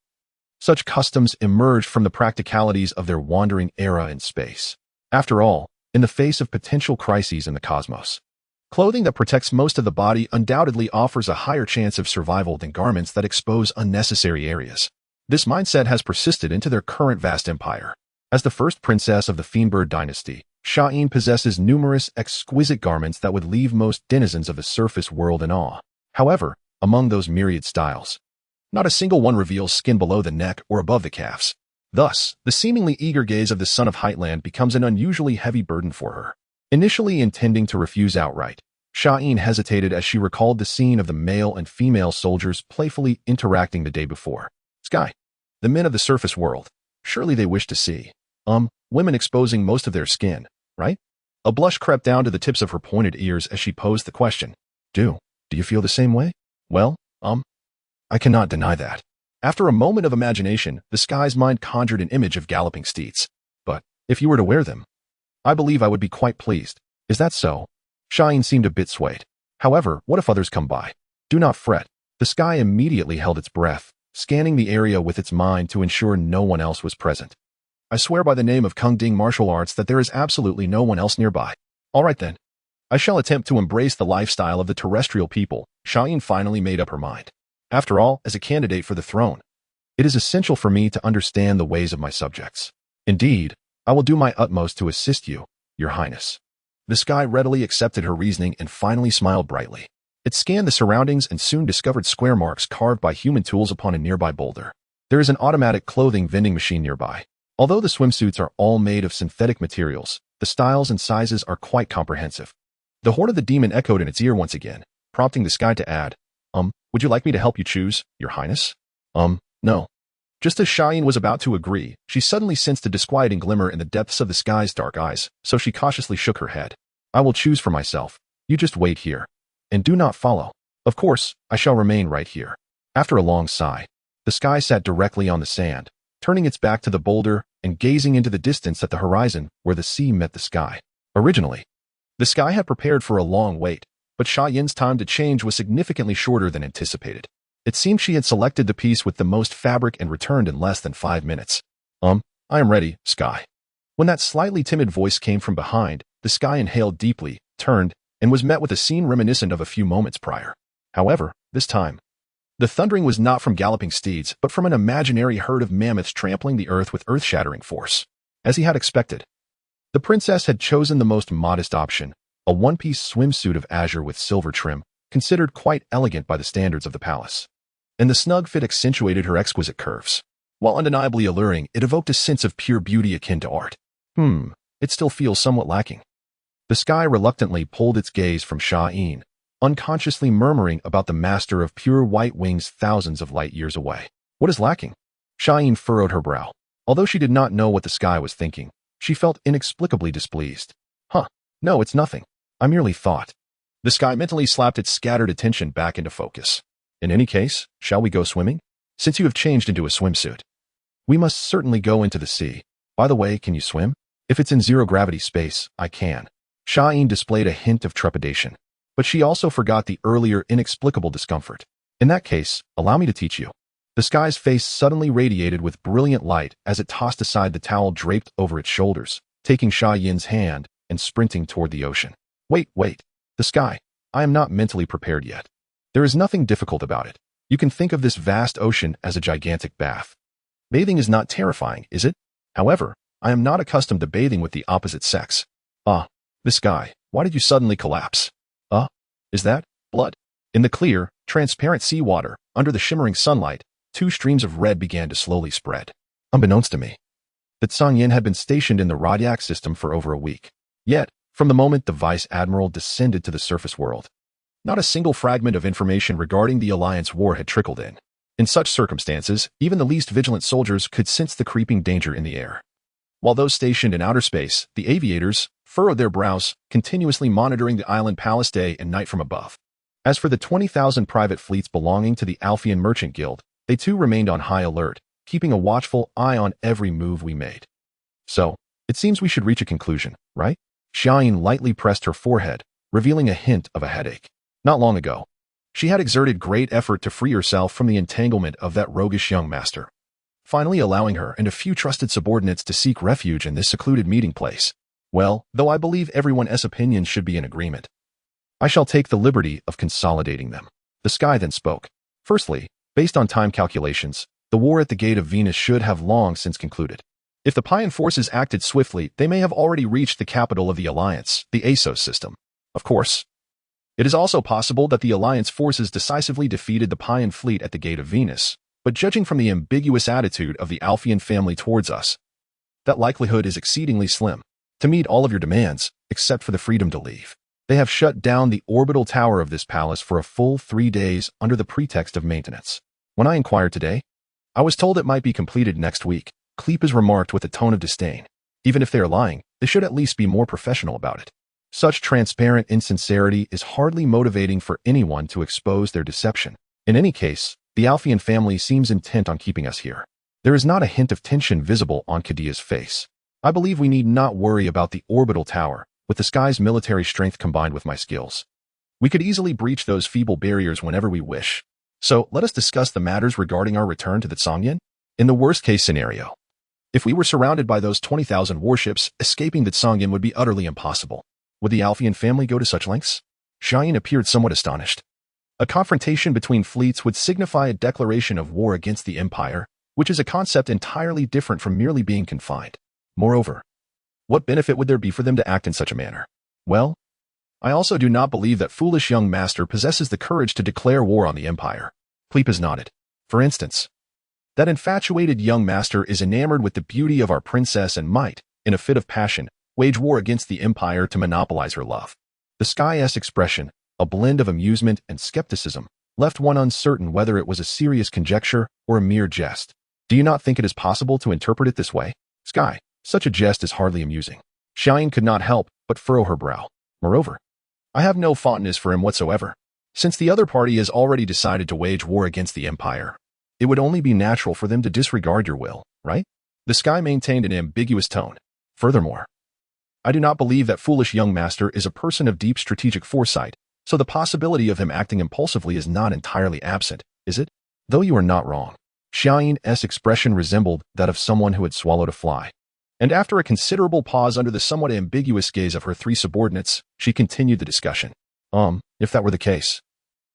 such customs emerged from the practicalities of their wandering era in space. After all, in the face of potential crises in the cosmos, clothing that protects most of the body undoubtedly offers a higher chance of survival than garments that expose unnecessary areas. This mindset has persisted into their current vast empire. As the first princess of the Fiendbird dynasty, Xiaoyin possesses numerous exquisite garments that would leave most denizens of the surface world in awe. However, among those myriad styles, not a single one reveals skin below the neck or above the calves. Thus, the seemingly eager gaze of the son of Heightland becomes an unusually heavy burden for her. Initially intending to refuse outright, Xiaoyin hesitated as she recalled the scene of the male and female soldiers playfully interacting the day before. "Sky, the men of the surface world, surely they wish to see, women exposing most of their skin, right?" A blush crept down to the tips of her pointed ears as she posed the question. Do you feel the same way?" "Well, I cannot deny that." After a moment of imagination, the sky's mind conjured an image of galloping steeds. "But if you were to wear them, I believe I would be quite pleased." "Is that so?" Xiaoyin seemed a bit swayed. "However, what if others come by?" "Do not fret." The sky immediately held its breath, scanning the area with its mind to ensure no one else was present. "I swear by the name of Kung Ding martial arts that there is absolutely no one else nearby." "All right then. I shall attempt to embrace the lifestyle of the terrestrial people." Xiaoyin finally made up her mind. After all, as a candidate for the throne, it is essential for me to understand the ways of my subjects. Indeed, I will do my utmost to assist you, Your Highness. The sky readily accepted her reasoning and finally smiled brightly. It scanned the surroundings and soon discovered square marks carved by human tools upon a nearby boulder. There is an automatic clothing vending machine nearby. Although the swimsuits are all made of synthetic materials, the styles and sizes are quite comprehensive. The horn of the demon echoed in its ear once again, prompting the sky to add, would you like me to help you choose, Your Highness? No. Just as Sha'in was about to agree, she suddenly sensed a disquieting glimmer in the depths of the sky's dark eyes, so she cautiously shook her head. I will choose for myself. You just wait here. And do not follow. Of course, I shall remain right here. After a long sigh, the sky sat directly on the sand, turning its back to the boulder and gazing into the distance at the horizon where the sea met the sky. Originally, the sky had prepared for a long wait, but Sha'in's time to change was significantly shorter than anticipated. It seemed she had selected the piece with the most fabric and returned in less than 5 minutes. I am ready, Sky. When that slightly timid voice came from behind, the sky inhaled deeply, turned, and was met with a scene reminiscent of a few moments prior. However, this time, the thundering was not from galloping steeds, but from an imaginary herd of mammoths trampling the earth with earth-shattering force. As he had expected, the princess had chosen the most modest option, a one-piece swimsuit of azure with silver trim, considered quite elegant by the standards of the palace. And the snug fit accentuated her exquisite curves. While undeniably alluring, it evoked a sense of pure beauty akin to art. It still feels somewhat lacking. The sky reluctantly pulled its gaze from Sha'in, unconsciously murmuring about the master of pure white wings thousands of light years away. What is lacking? Sha'in furrowed her brow. Although she did not know what the sky was thinking, she felt inexplicably displeased. No, it's nothing. I merely thought. The sky mentally slapped its scattered attention back into focus. In any case, shall we go swimming? Since you have changed into a swimsuit, we must certainly go into the sea. By the way, can you swim? If it's in zero-gravity space, I can. Sha'in displayed a hint of trepidation, but she also forgot the earlier inexplicable discomfort. In that case, allow me to teach you. The sky's face suddenly radiated with brilliant light as it tossed aside the towel draped over its shoulders, taking Sha'in's hand and sprinting toward the ocean. Wait. The sky. I am not mentally prepared yet. There is nothing difficult about it. You can think of this vast ocean as a gigantic bath. Bathing is not terrifying, is it? However, I am not accustomed to bathing with the opposite sex. The sky. Why did you suddenly collapse? Is that blood? In the clear, transparent seawater, under the shimmering sunlight, 2 streams of red began to slowly spread. Unbeknownst to me, that Song Yin had been stationed in the Rodiac system for over a week. Yet, from the moment the Vice Admiral descended to the surface world, not a single fragment of information regarding the Alliance war had trickled in. In such circumstances, even the least vigilant soldiers could sense the creeping danger in the air. While those stationed in outer space, the aviators, furrowed their brows, continuously monitoring the island palace day and night from above. As for the 20,000 private fleets belonging to the Alphean Merchant Guild, they too remained on high alert, keeping a watchful eye on every move we made. So, it seems we should reach a conclusion, right? Sha'in lightly pressed her forehead, revealing a hint of a headache. Not long ago, she had exerted great effort to free herself from the entanglement of that roguish young master, finally allowing her and a few trusted subordinates to seek refuge in this secluded meeting place. Well, though I believe everyone's opinions should be in agreement, I shall take the liberty of consolidating them. The sky then spoke. Firstly, based on time calculations, the war at the Gate of Venus should have long since concluded. If the Payan forces acted swiftly, they may have already reached the capital of the Alliance, the ASOS system. Of course, it is also possible that the Alliance forces decisively defeated the Payan fleet at the Gate of Venus, but judging from the ambiguous attitude of the Alphean family towards us, that likelihood is exceedingly slim. To meet all of your demands, except for the freedom to leave, they have shut down the orbital tower of this palace for a full 3 days under the pretext of maintenance. When I inquired today, I was told it might be completed next week. Cleepes remarked with a tone of disdain. Even if they are lying, they should at least be more professional about it. Such transparent insincerity is hardly motivating for anyone to expose their deception. In any case, the Alphean family seems intent on keeping us here. There is not a hint of tension visible on Kadia's face. I believe we need not worry about the orbital tower. With the sky's military strength combined with my skills, we could easily breach those feeble barriers whenever we wish. So let us discuss the matters regarding our return to the Tsangyan. In the worst-case scenario, if we were surrounded by those 20,000 warships, escaping the Tsangyan would be utterly impossible. Would the Alphean family go to such lengths? Sha'in appeared somewhat astonished. A confrontation between fleets would signify a declaration of war against the Empire, which is a concept entirely different from merely being confined. Moreover, what benefit would there be for them to act in such a manner? Well, I also do not believe that foolish young master possesses the courage to declare war on the Empire. Cleopas nodded. For instance, that infatuated young master is enamored with the beauty of our princess and might, in a fit of passion, wage war against the Empire to monopolize her love. The Sky's expression, a blend of amusement and skepticism, left one uncertain whether it was a serious conjecture or a mere jest. Do you not think it is possible to interpret it this way? Sky, such a jest is hardly amusing. Xiaoyin could not help but furrow her brow. Moreover, I have no fondness for him whatsoever. Since the other party has already decided to wage war against the Empire, it would only be natural for them to disregard your will, right? The Sky maintained an ambiguous tone. Furthermore, I do not believe that foolish young master is a person of deep strategic foresight, so the possibility of him acting impulsively is not entirely absent, is it? Though you are not wrong. Xiaoyin's expression resembled that of someone who had swallowed a fly. And after a considerable pause under the somewhat ambiguous gaze of her three subordinates, she continued the discussion. If that were the case,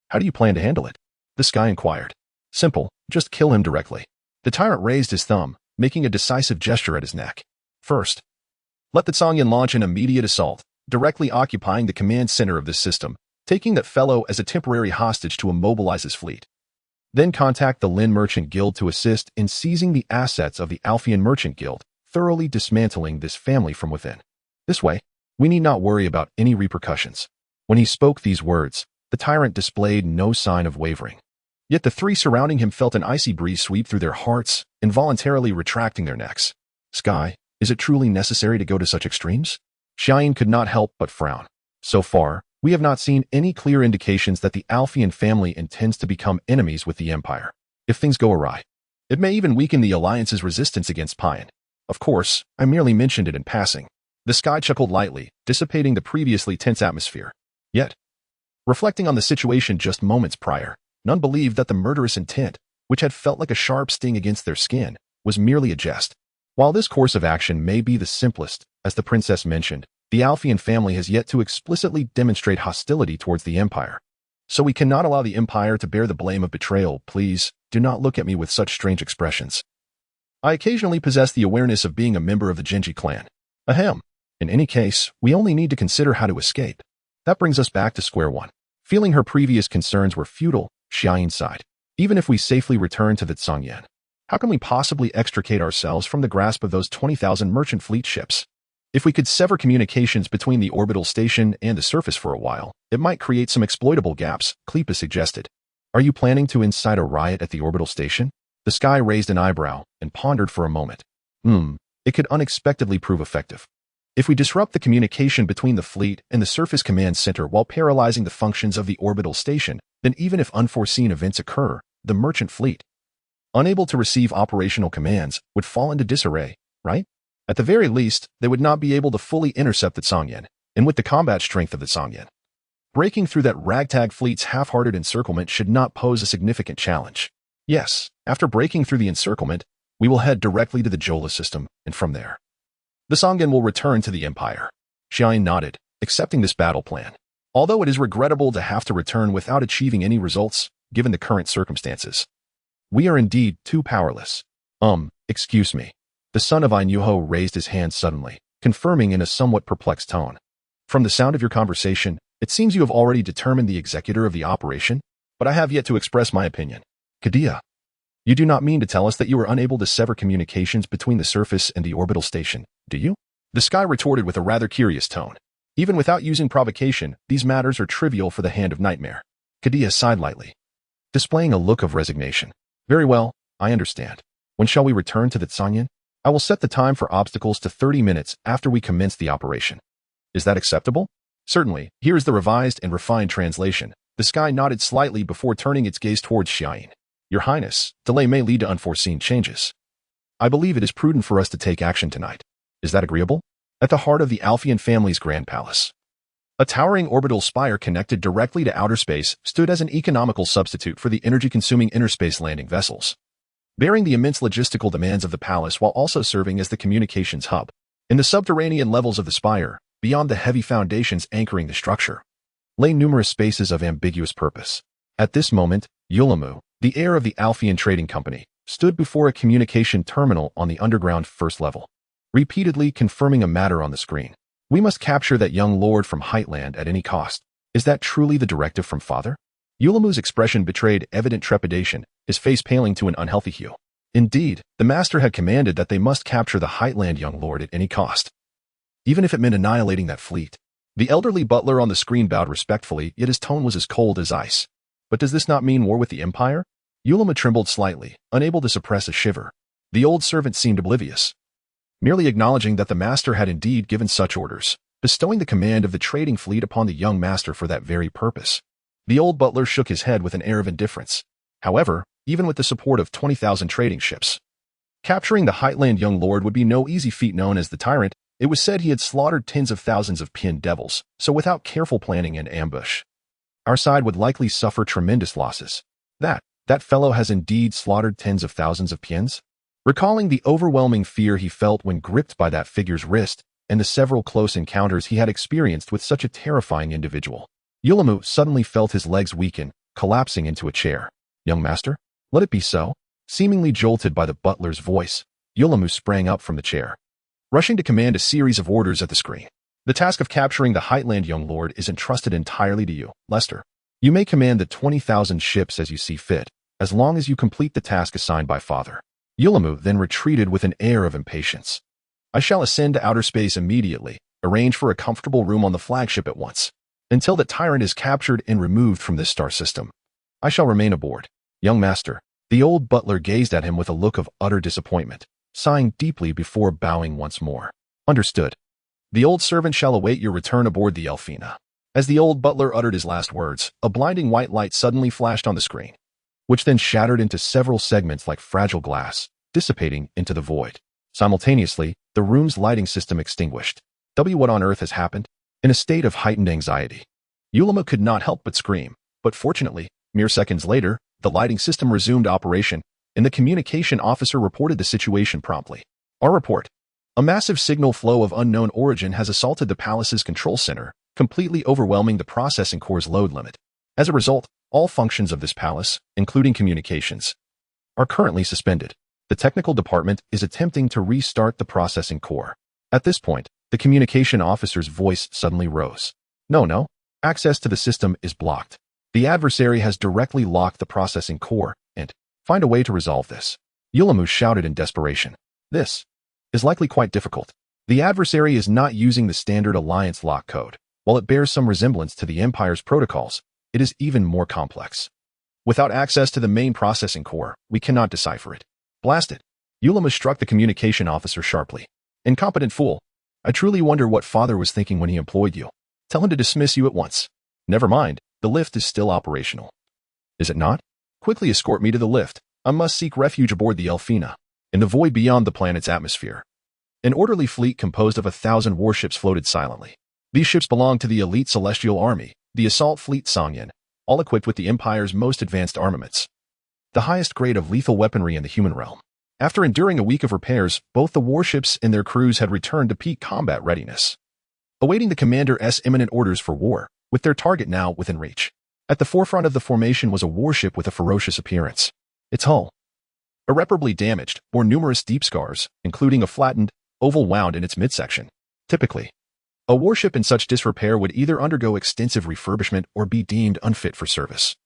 how do you plan to handle it? The Sky inquired. Simple, just kill him directly. The tyrant raised his thumb, making a decisive gesture at his neck. First, let the Tsongyan launch an immediate assault, directly occupying the command center of this system, taking that fellow as a temporary hostage to immobilize his fleet. Then contact the Lin Merchant Guild to assist in seizing the assets of the Alphean Merchant Guild, thoroughly dismantling this family from within. This way, we need not worry about any repercussions. When he spoke these words, the tyrant displayed no sign of wavering. Yet the three surrounding him felt an icy breeze sweep through their hearts, involuntarily retracting their necks. Sky, is it truly necessary to go to such extremes? Xiaoyin could not help but frown. So far, we have not seen any clear indications that the Alphean family intends to become enemies with the Empire. If things go awry, it may even weaken the Alliance's resistance against Payan. Of course, I merely mentioned it in passing. The Sky chuckled lightly, dissipating the previously tense atmosphere. Yet, reflecting on the situation just moments prior, none believed that the murderous intent, which had felt like a sharp sting against their skin, was merely a jest. While this course of action may be the simplest, as the princess mentioned, the Alphean family has yet to explicitly demonstrate hostility towards the Empire. So we cannot allow the Empire to bear the blame of betrayal. Please, do not look at me with such strange expressions. I occasionally possess the awareness of being a member of the Genji clan. Ahem. In any case, we only need to consider how to escape. That brings us back to square one. Feeling her previous concerns were futile, Xiaoyin sighed. Even if we safely return to the Tsongyan, how can we possibly extricate ourselves from the grasp of those 20,000 merchant fleet ships? If we could sever communications between the orbital station and the surface for a while, it might create some exploitable gaps, Cleopas suggested. Are you planning to incite a riot at the orbital station? The Sky raised an eyebrow and pondered for a moment. It could unexpectedly prove effective. If we disrupt the communication between the fleet and the surface command center while paralyzing the functions of the orbital station, then even if unforeseen events occur, the merchant fleet, unable to receive operational commands, would fall into disarray, right? At the very least, they would not be able to fully intercept the Tsongyan, and with the combat strength of the Tsongyan, breaking through that ragtag fleet's half-hearted encirclement should not pose a significant challenge. Yes, after breaking through the encirclement, we will head directly to the Jola system, and from there, the Tsongyan will return to the Empire. Xiaoyin nodded, accepting this battle plan. Although it is regrettable to have to return without achieving any results, given the current circumstances. We are indeed too powerless. Excuse me. The son of Ainuho raised his hand suddenly, confirming in a somewhat perplexed tone. From the sound of your conversation, it seems you have already determined the executor of the operation, but I have yet to express my opinion. Kadia, you do not mean to tell us that you were unable to sever communications between the surface and the orbital station, do you? The Sky retorted with a rather curious tone. Even without using provocation, these matters are trivial for the Hand of Nightmare. Kadia sighed lightly, displaying a look of resignation. Very well, I understand. When shall we return to the Tsongyan? I will set the time for obstacles to 30 minutes after we commence the operation. Is that acceptable? Certainly. Here is the revised and refined translation. The Sky nodded slightly before turning its gaze towards Xiaoyin. Your Highness, delay may lead to unforeseen changes. I believe it is prudent for us to take action tonight. Is that agreeable? At the heart of the Alphean family's grand palace, a towering orbital spire connected directly to outer space stood as an economical substitute for the energy-consuming interspace landing vessels, bearing the immense logistical demands of the palace while also serving as the communications hub. In the subterranean levels of the spire, beyond the heavy foundations anchoring the structure, lay numerous spaces of ambiguous purpose. At this moment, Yulamu, the heir of the Alphean Trading Company, stood before a communication terminal on the underground first level, repeatedly confirming a matter on the screen. We must capture that young lord from Heightland at any cost. Is that truly the directive from father? Yulamu's expression betrayed evident trepidation, his face paling to an unhealthy hue. Indeed, the master had commanded that they must capture the Heightland young lord at any cost, even if it meant annihilating that fleet. The elderly butler on the screen bowed respectfully, yet his tone was as cold as ice. But does this not mean war with the Empire? Yulama trembled slightly, unable to suppress a shiver. The old servant seemed oblivious, merely acknowledging that the master had indeed given such orders, bestowing the command of the trading fleet upon the young master for that very purpose. The old butler shook his head with an air of indifference. However, even with the support of 20,000 trading ships, capturing the Heightland young lord would be no easy feat. Known as the Tyrant, it was said he had slaughtered tens of thousands of Pin devils, so without careful planning and ambush, our side would likely suffer tremendous losses. That fellow has indeed slaughtered tens of thousands of Pins? Recalling the overwhelming fear he felt when gripped by that figure's wrist, and the several close encounters he had experienced with such a terrifying individual, Yulamu suddenly felt his legs weaken, collapsing into a chair. Young master? Let it be so. Seemingly jolted by the butler's voice, Yulamu sprang up from the chair, rushing to command a series of orders at the screen. The task of capturing the Heightland young lord is entrusted entirely to you, Lester. You may command the 20,000 ships as you see fit, as long as you complete the task assigned by father. Yulamu then retreated with an air of impatience. I shall ascend to outer space immediately, arrange for a comfortable room on the flagship at once. Until the tyrant is captured and removed from this star system, I shall remain aboard. Young master, the old butler gazed at him with a look of utter disappointment, sighing deeply before bowing once more. Understood. The old servant shall await your return aboard the Elfina. As the old butler uttered his last words, a blinding white light suddenly flashed on the screen, which then shattered into several segments like fragile glass, dissipating into the void. Simultaneously, the room's lighting system extinguished. What on earth has happened? In a state of heightened anxiety, Yulama could not help but scream, but fortunately, mere seconds later, the lighting system resumed operation, and the communication officer reported the situation promptly. Our report. A massive signal flow of unknown origin has assaulted the palace's control center, completely overwhelming the processing core's load limit. As a result, all functions of this palace, including communications, are currently suspended. The technical department is attempting to restart the processing core. At this point, the communication officer's voice suddenly rose. No. Access to the system is blocked. The adversary has directly locked the processing core, and find a way to resolve this. Yulamu shouted in desperation. This is likely quite difficult. The adversary is not using the standard Alliance lock code. While it bears some resemblance to the Empire's protocols, it is even more complex. Without access to the main processing core, we cannot decipher it. Blast it. Yulamu struck the communication officer sharply. Incompetent fool. I truly wonder what father was thinking when he employed you. Tell him to dismiss you at once. Never mind, the lift is still operational. Is it not? Quickly escort me to the lift. I must seek refuge aboard the Elfina, in the void beyond the planet's atmosphere. An orderly fleet composed of 1,000 warships floated silently. These ships belonged to the elite celestial army, the assault fleet Sangyan, all equipped with the Empire's most advanced armaments, the highest grade of lethal weaponry in the human realm. After enduring a week of repairs, both the warships and their crews had returned to peak combat readiness, awaiting the commander's imminent orders for war, with their target now within reach. At the forefront of the formation was a warship with a ferocious appearance. Its hull, irreparably damaged, bore numerous deep scars, including a flattened, oval wound in its midsection. Typically, a warship in such disrepair would either undergo extensive refurbishment or be deemed unfit for service.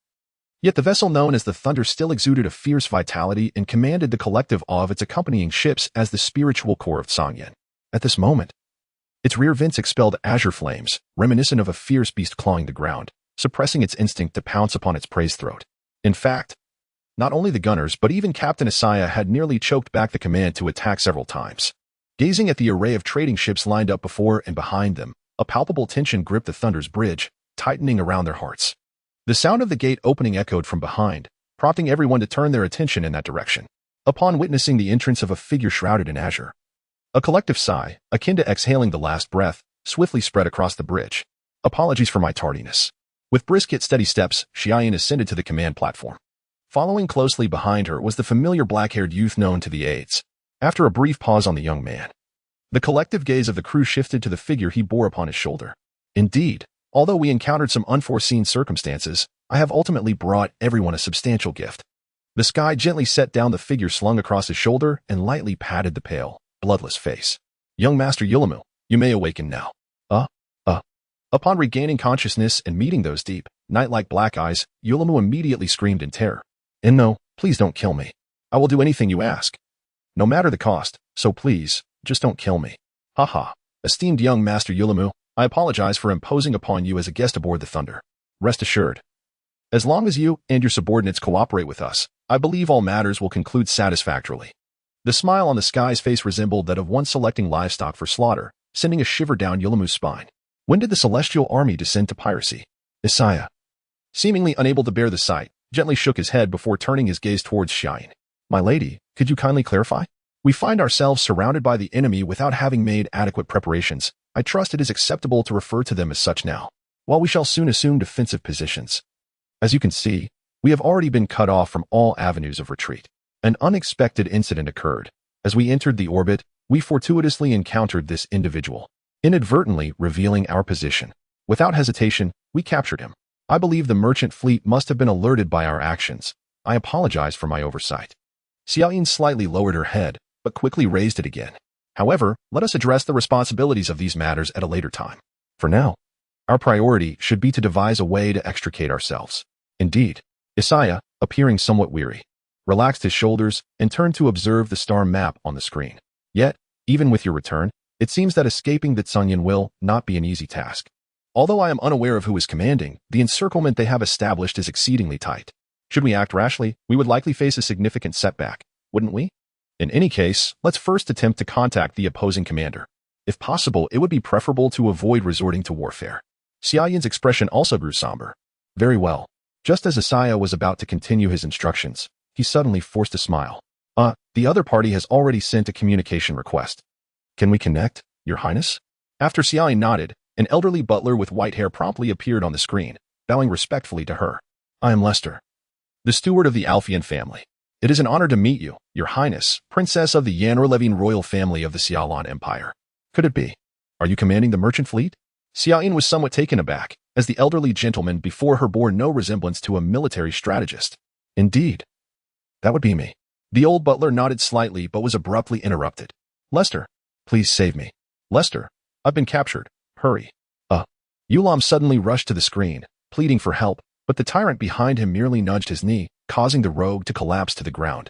Yet the vessel known as the Thunder still exuded a fierce vitality and commanded the collective awe of its accompanying ships as the spiritual core of Sangyan. At this moment, its rear vents expelled azure flames, reminiscent of a fierce beast clawing the ground, suppressing its instinct to pounce upon its prey's throat. In fact, not only the gunners but even Captain Asaya had nearly choked back the command to attack several times. Gazing at the array of trading ships lined up before and behind them, a palpable tension gripped the Thunder's bridge, tightening around their hearts. The sound of the gate opening echoed from behind, prompting everyone to turn their attention in that direction. Upon witnessing the entrance of a figure shrouded in azure, a collective sigh, akin to exhaling the last breath, swiftly spread across the bridge. Apologies for my tardiness. With brisk yet steady steps, Xiaoyan ascended to the command platform. Following closely behind her was the familiar black-haired youth known to the aides. After a brief pause on the young man, the collective gaze of the crew shifted to the figure he bore upon his shoulder. Indeed, although we encountered some unforeseen circumstances, I have ultimately brought everyone a substantial gift. The sky gently set down the figure slung across his shoulder and lightly patted the pale, bloodless face. Young Master Yulamu, you may awaken now. Upon regaining consciousness and meeting those deep, night-like black eyes, Yulamu immediately screamed in terror. "No, please don't kill me. I will do anything you ask. No matter the cost, so please, just don't kill me." "Haha. Esteemed young Master Yulamu, I apologize for imposing upon you as a guest aboard the Thunder. Rest assured, as long as you and your subordinates cooperate with us, I believe all matters will conclude satisfactorily." The smile on the Sky's face resembled that of one selecting livestock for slaughter, sending a shiver down Yulamu's spine. When did the Celestial Army descend to piracy? Isaiah, seemingly unable to bear the sight, gently shook his head before turning his gaze towards Xiaoyin. "My lady, could you kindly clarify? We find ourselves surrounded by the enemy without having made adequate preparations. I trust it is acceptable to refer to them as such now, while we shall soon assume defensive positions. As you can see, we have already been cut off from all avenues of retreat. An unexpected incident occurred. As we entered the orbit, we fortuitously encountered this individual, inadvertently revealing our position. Without hesitation, we captured him. I believe the merchant fleet must have been alerted by our actions. I apologize for my oversight." Xiaoyin slightly lowered her head, but quickly raised it again. "However, let us address the responsibilities of these matters at a later time. For now, our priority should be to devise a way to extricate ourselves." Indeed, Isaiah, appearing somewhat weary, relaxed his shoulders and turned to observe the star map on the screen. "Yet, even with your return, it seems that escaping the Tsunyan will not be an easy task. Although I am unaware of who is commanding, the encirclement they have established is exceedingly tight. Should we act rashly, we would likely face a significant setback, wouldn't we? In any case, let's first attempt to contact the opposing commander. If possible, it would be preferable to avoid resorting to warfare." Xiaoyin's expression also grew somber. "Very well." Just as Isaiah was about to continue his instructions, he suddenly forced a smile. The other party has already sent a communication request. Can we connect, Your Highness?" After Xiaoyin nodded, an elderly butler with white hair promptly appeared on the screen, bowing respectfully to her. "I am Lester, the steward of the Alphian family. It is an honor to meet you, Your Highness, Princess of the Yanrolevine royal family of the Xiaolan Empire. Could it be? Are you commanding the merchant fleet?" Xiaoyin was somewhat taken aback, as the elderly gentleman before her bore no resemblance to a military strategist. "Indeed. That would be me." The old butler nodded slightly but was abruptly interrupted. "Lester, please save me. Lester, I've been captured. Hurry." Yulam suddenly rushed to the screen, pleading for help, but the tyrant behind him merely nudged his knee, causing the rogue to collapse to the ground,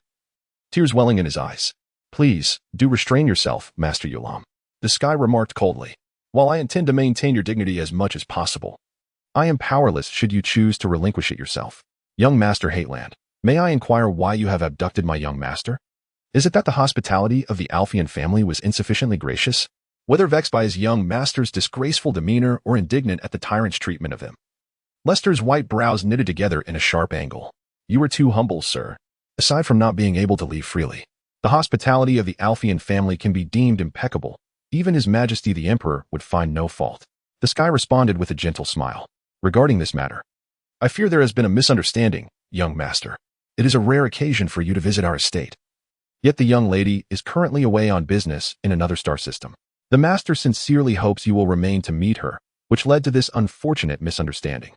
tears welling in his eyes. "Please, do restrain yourself, Master Yulam," the Sky remarked coldly. "While I intend to maintain your dignity as much as possible, I am powerless should you choose to relinquish it yourself. Young Master Hateland, may I inquire why you have abducted my young master? Is it that the hospitality of the Alphian family was insufficiently gracious?" Whether vexed by his young master's disgraceful demeanor or indignant at the tyrant's treatment of him, Lester's white brows knitted together in a sharp angle. "You are too humble, sir. Aside from not being able to leave freely, the hospitality of the Alphian family can be deemed impeccable. Even His Majesty the Emperor would find no fault." The Sky responded with a gentle smile. "Regarding this matter, I fear there has been a misunderstanding, young master. It is a rare occasion for you to visit our estate. Yet the young lady is currently away on business in another star system. The master sincerely hopes you will remain to meet her, which led to this unfortunate misunderstanding.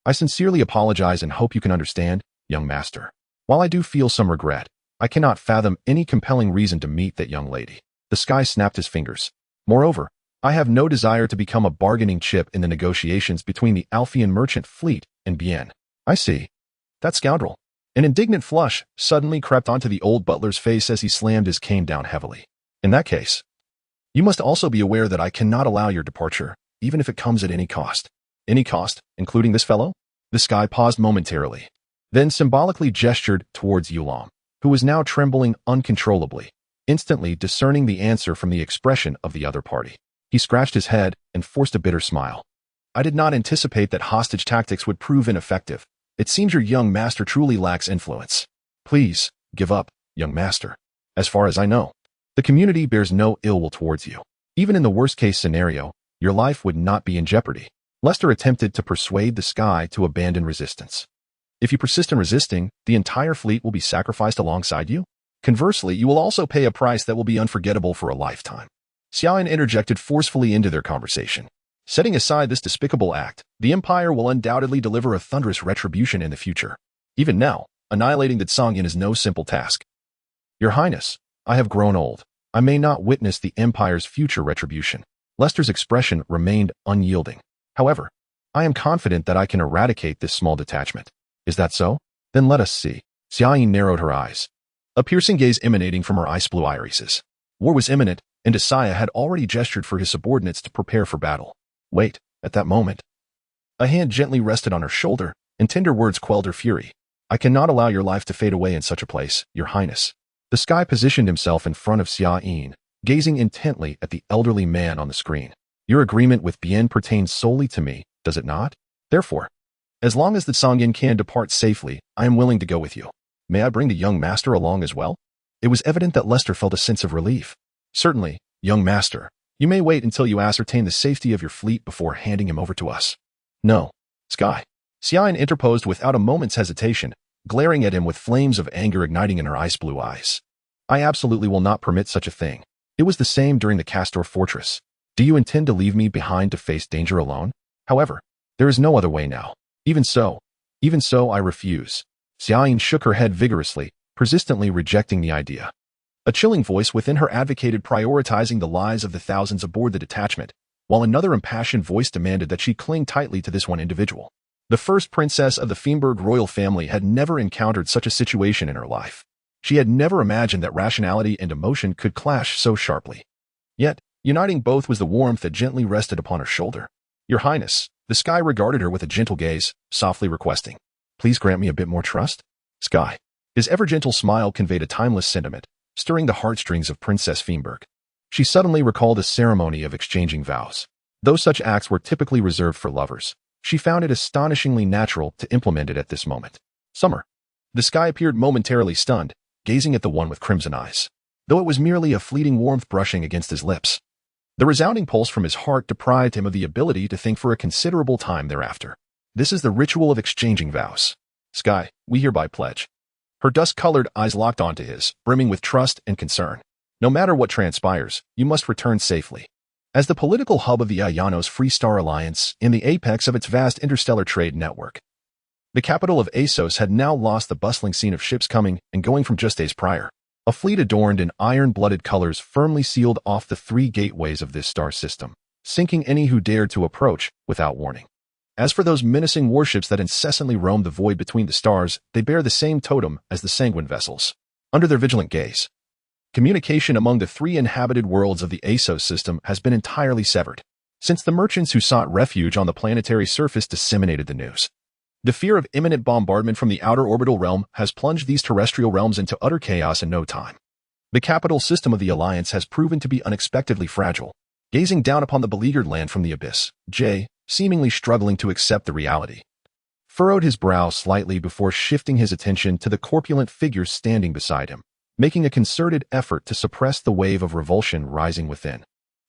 I sincerely apologize and hope you can understand, young master. While I do feel some regret, I cannot fathom any compelling reason to meet that young lady." The Sky snapped his fingers. "Moreover, I have no desire to become a bargaining chip in the negotiations between the Alphian merchant fleet and Bien." "I see. That scoundrel." An indignant flush suddenly crept onto the old butler's face as he slammed his cane down heavily. "In that case, you must also be aware that I cannot allow your departure, even if it comes at any cost." "Any cost, including this fellow?" The Sky paused momentarily, then symbolically gestured towards Yulam, who was now trembling uncontrollably, instantly discerning the answer from the expression of the other party. He scratched his head and forced a bitter smile. "I did not anticipate that hostage tactics would prove ineffective. It seems your young master truly lacks influence. Please, give up, young master. As far as I know, the community bears no ill will towards you. Even in the worst-case scenario, your life would not be in jeopardy." Lester attempted to persuade the Sky to abandon resistance. "If you persist in resisting, the entire fleet will be sacrificed alongside you. Conversely, you will also pay a price that will be unforgettable for a lifetime." Xiaoyin interjected forcefully into their conversation. "Setting aside this despicable act, the Empire will undoubtedly deliver a thunderous retribution in the future. Even now, annihilating the Tsangyan is no simple task. Your Highness, I have grown old. I may not witness the Empire's future retribution." Lester's expression remained unyielding. However, I am confident that I can eradicate this small detachment. Is that so? Then let us see. Xiaoyin narrowed her eyes, a piercing gaze emanating from her ice blue irises. War was imminent, and Desaya had already gestured for his subordinates to prepare for battle. Wait, at that moment, a hand gently rested on her shoulder, and tender words quelled her fury. I cannot allow your life to fade away in such a place, Your Highness. The sky positioned himself in front of Xiaoyin, gazing intently at the elderly man on the screen. Your agreement with Bien pertains solely to me, does it not? Therefore, as long as the Sangyin can depart safely, I am willing to go with you. May I bring the young master along as well? It was evident that Lester felt a sense of relief. Certainly, young master. You may wait until you ascertain the safety of your fleet before handing him over to us. No, Sky. Xiaoyin interposed without a moment's hesitation, glaring at him with flames of anger igniting in her ice blue eyes. I absolutely will not permit such a thing. It was the same during the Castor Fortress. Do you intend to leave me behind to face danger alone? However, there is no other way now. Even so, I refuse. Xiaoyin shook her head vigorously, persistently rejecting the idea. A chilling voice within her advocated prioritizing the lives of the thousands aboard the detachment, while another impassioned voice demanded that she cling tightly to this one individual. The first princess of the Fienberg royal family had never encountered such a situation in her life. She had never imagined that rationality and emotion could clash so sharply. Yet, uniting both was the warmth that gently rested upon her shoulder. Your Highness, the Sky regarded her with a gentle gaze, softly requesting, please grant me a bit more trust? Sky. His ever-gentle smile conveyed a timeless sentiment, stirring the heartstrings of Princess Fienberg. She suddenly recalled a ceremony of exchanging vows. Though such acts were typically reserved for lovers, she found it astonishingly natural to implement it at this moment. Summer. The Sky appeared momentarily stunned, gazing at the one with crimson eyes, though it was merely a fleeting warmth brushing against his lips. The resounding pulse from his heart deprived him of the ability to think for a considerable time thereafter. This is the ritual of exchanging vows. Sky, we hereby pledge. Her dust-colored eyes locked onto his, brimming with trust and concern. No matter what transpires, you must return safely. As the political hub of the Ayanos Free Star Alliance, in the apex of its vast interstellar trade network, the capital of Asos had now lost the bustling scene of ships coming and going from just days prior. A fleet adorned in iron-blooded colors firmly sealed off the three gateways of this star system, sinking any who dared to approach without warning. As for those menacing warships that incessantly roamed the void between the stars, they bear the same totem as the sanguine vessels. Under their vigilant gaze, communication among the three inhabited worlds of the Asos system has been entirely severed, since the merchants who sought refuge on the planetary surface disseminated the news. The fear of imminent bombardment from the outer orbital realm has plunged these terrestrial realms into utter chaos in no time. The capital system of the Alliance has proven to be unexpectedly fragile. Gazing down upon the beleaguered land from the abyss, Jay, seemingly struggling to accept the reality, furrowed his brow slightly before shifting his attention to the corpulent figure standing beside him, making a concerted effort to suppress the wave of revulsion rising within,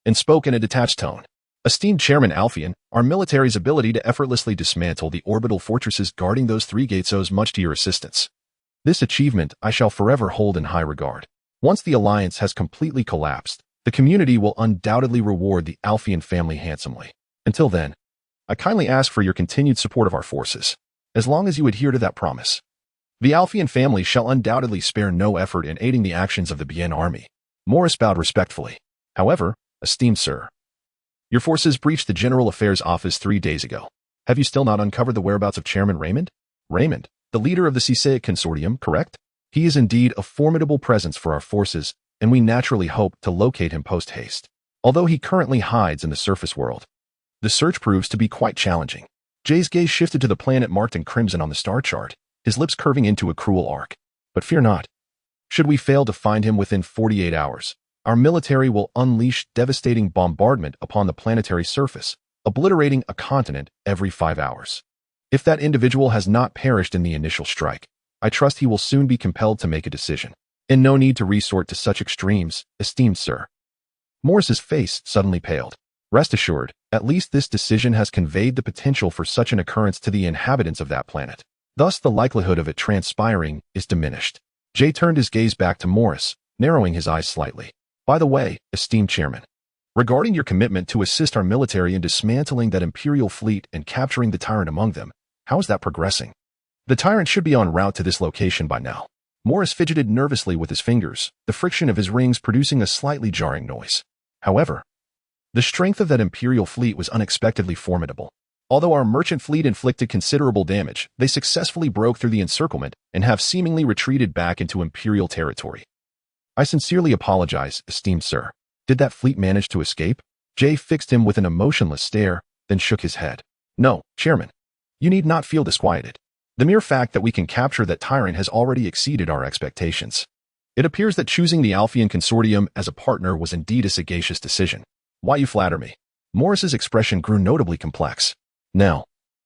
and spoke in a detached tone. Esteemed Chairman Alphian, our military's ability to effortlessly dismantle the orbital fortresses guarding those three gates owes much to your assistance. This achievement I shall forever hold in high regard. Once the alliance has completely collapsed, the community will undoubtedly reward the Alphian family handsomely. Until then, I kindly ask for your continued support of our forces, as long as you adhere to that promise. The Alphian family shall undoubtedly spare no effort in aiding the actions of the Bien army. Morris bowed respectfully. However, esteemed sir, your forces breached the General Affairs Office 3 days ago. Have you still not uncovered the whereabouts of Chairman Raymond? Raymond, the leader of the Cissaic Consortium, correct? He is indeed a formidable presence for our forces, and we naturally hope to locate him post-haste. Although he currently hides in the surface world, the search proves to be quite challenging. Jay's gaze shifted to the planet marked in crimson on the star chart, his lips curving into a cruel arc. But fear not. Should we fail to find him within 48 hours, our military will unleash devastating bombardment upon the planetary surface, obliterating a continent every 5 hours. If that individual has not perished in the initial strike, I trust he will soon be compelled to make a decision. And no need to resort to such extremes, esteemed sir. Morris's face suddenly paled. Rest assured, at least this decision has conveyed the potential for such an occurrence to the inhabitants of that planet. Thus the likelihood of it transpiring is diminished. Jay turned his gaze back to Morris, narrowing his eyes slightly. By the way, esteemed chairman, regarding your commitment to assist our military in dismantling that Imperial fleet and capturing the tyrant among them, how is that progressing? The tyrant should be en route to this location by now. Morris fidgeted nervously with his fingers, the friction of his rings producing a slightly jarring noise. However, the strength of that Imperial fleet was unexpectedly formidable. Although our merchant fleet inflicted considerable damage, they successfully broke through the encirclement and have seemingly retreated back into Imperial territory. I sincerely apologize, esteemed sir. Did that fleet manage to escape? Jay fixed him with an emotionless stare, then shook his head. No, Chairman. You need not feel disquieted. The mere fact that we can capture that tyrant has already exceeded our expectations. It appears that choosing the Alphean Consortium as a partner was indeed a sagacious decision. Why you flatter me? Morris's expression grew notably complex. Now,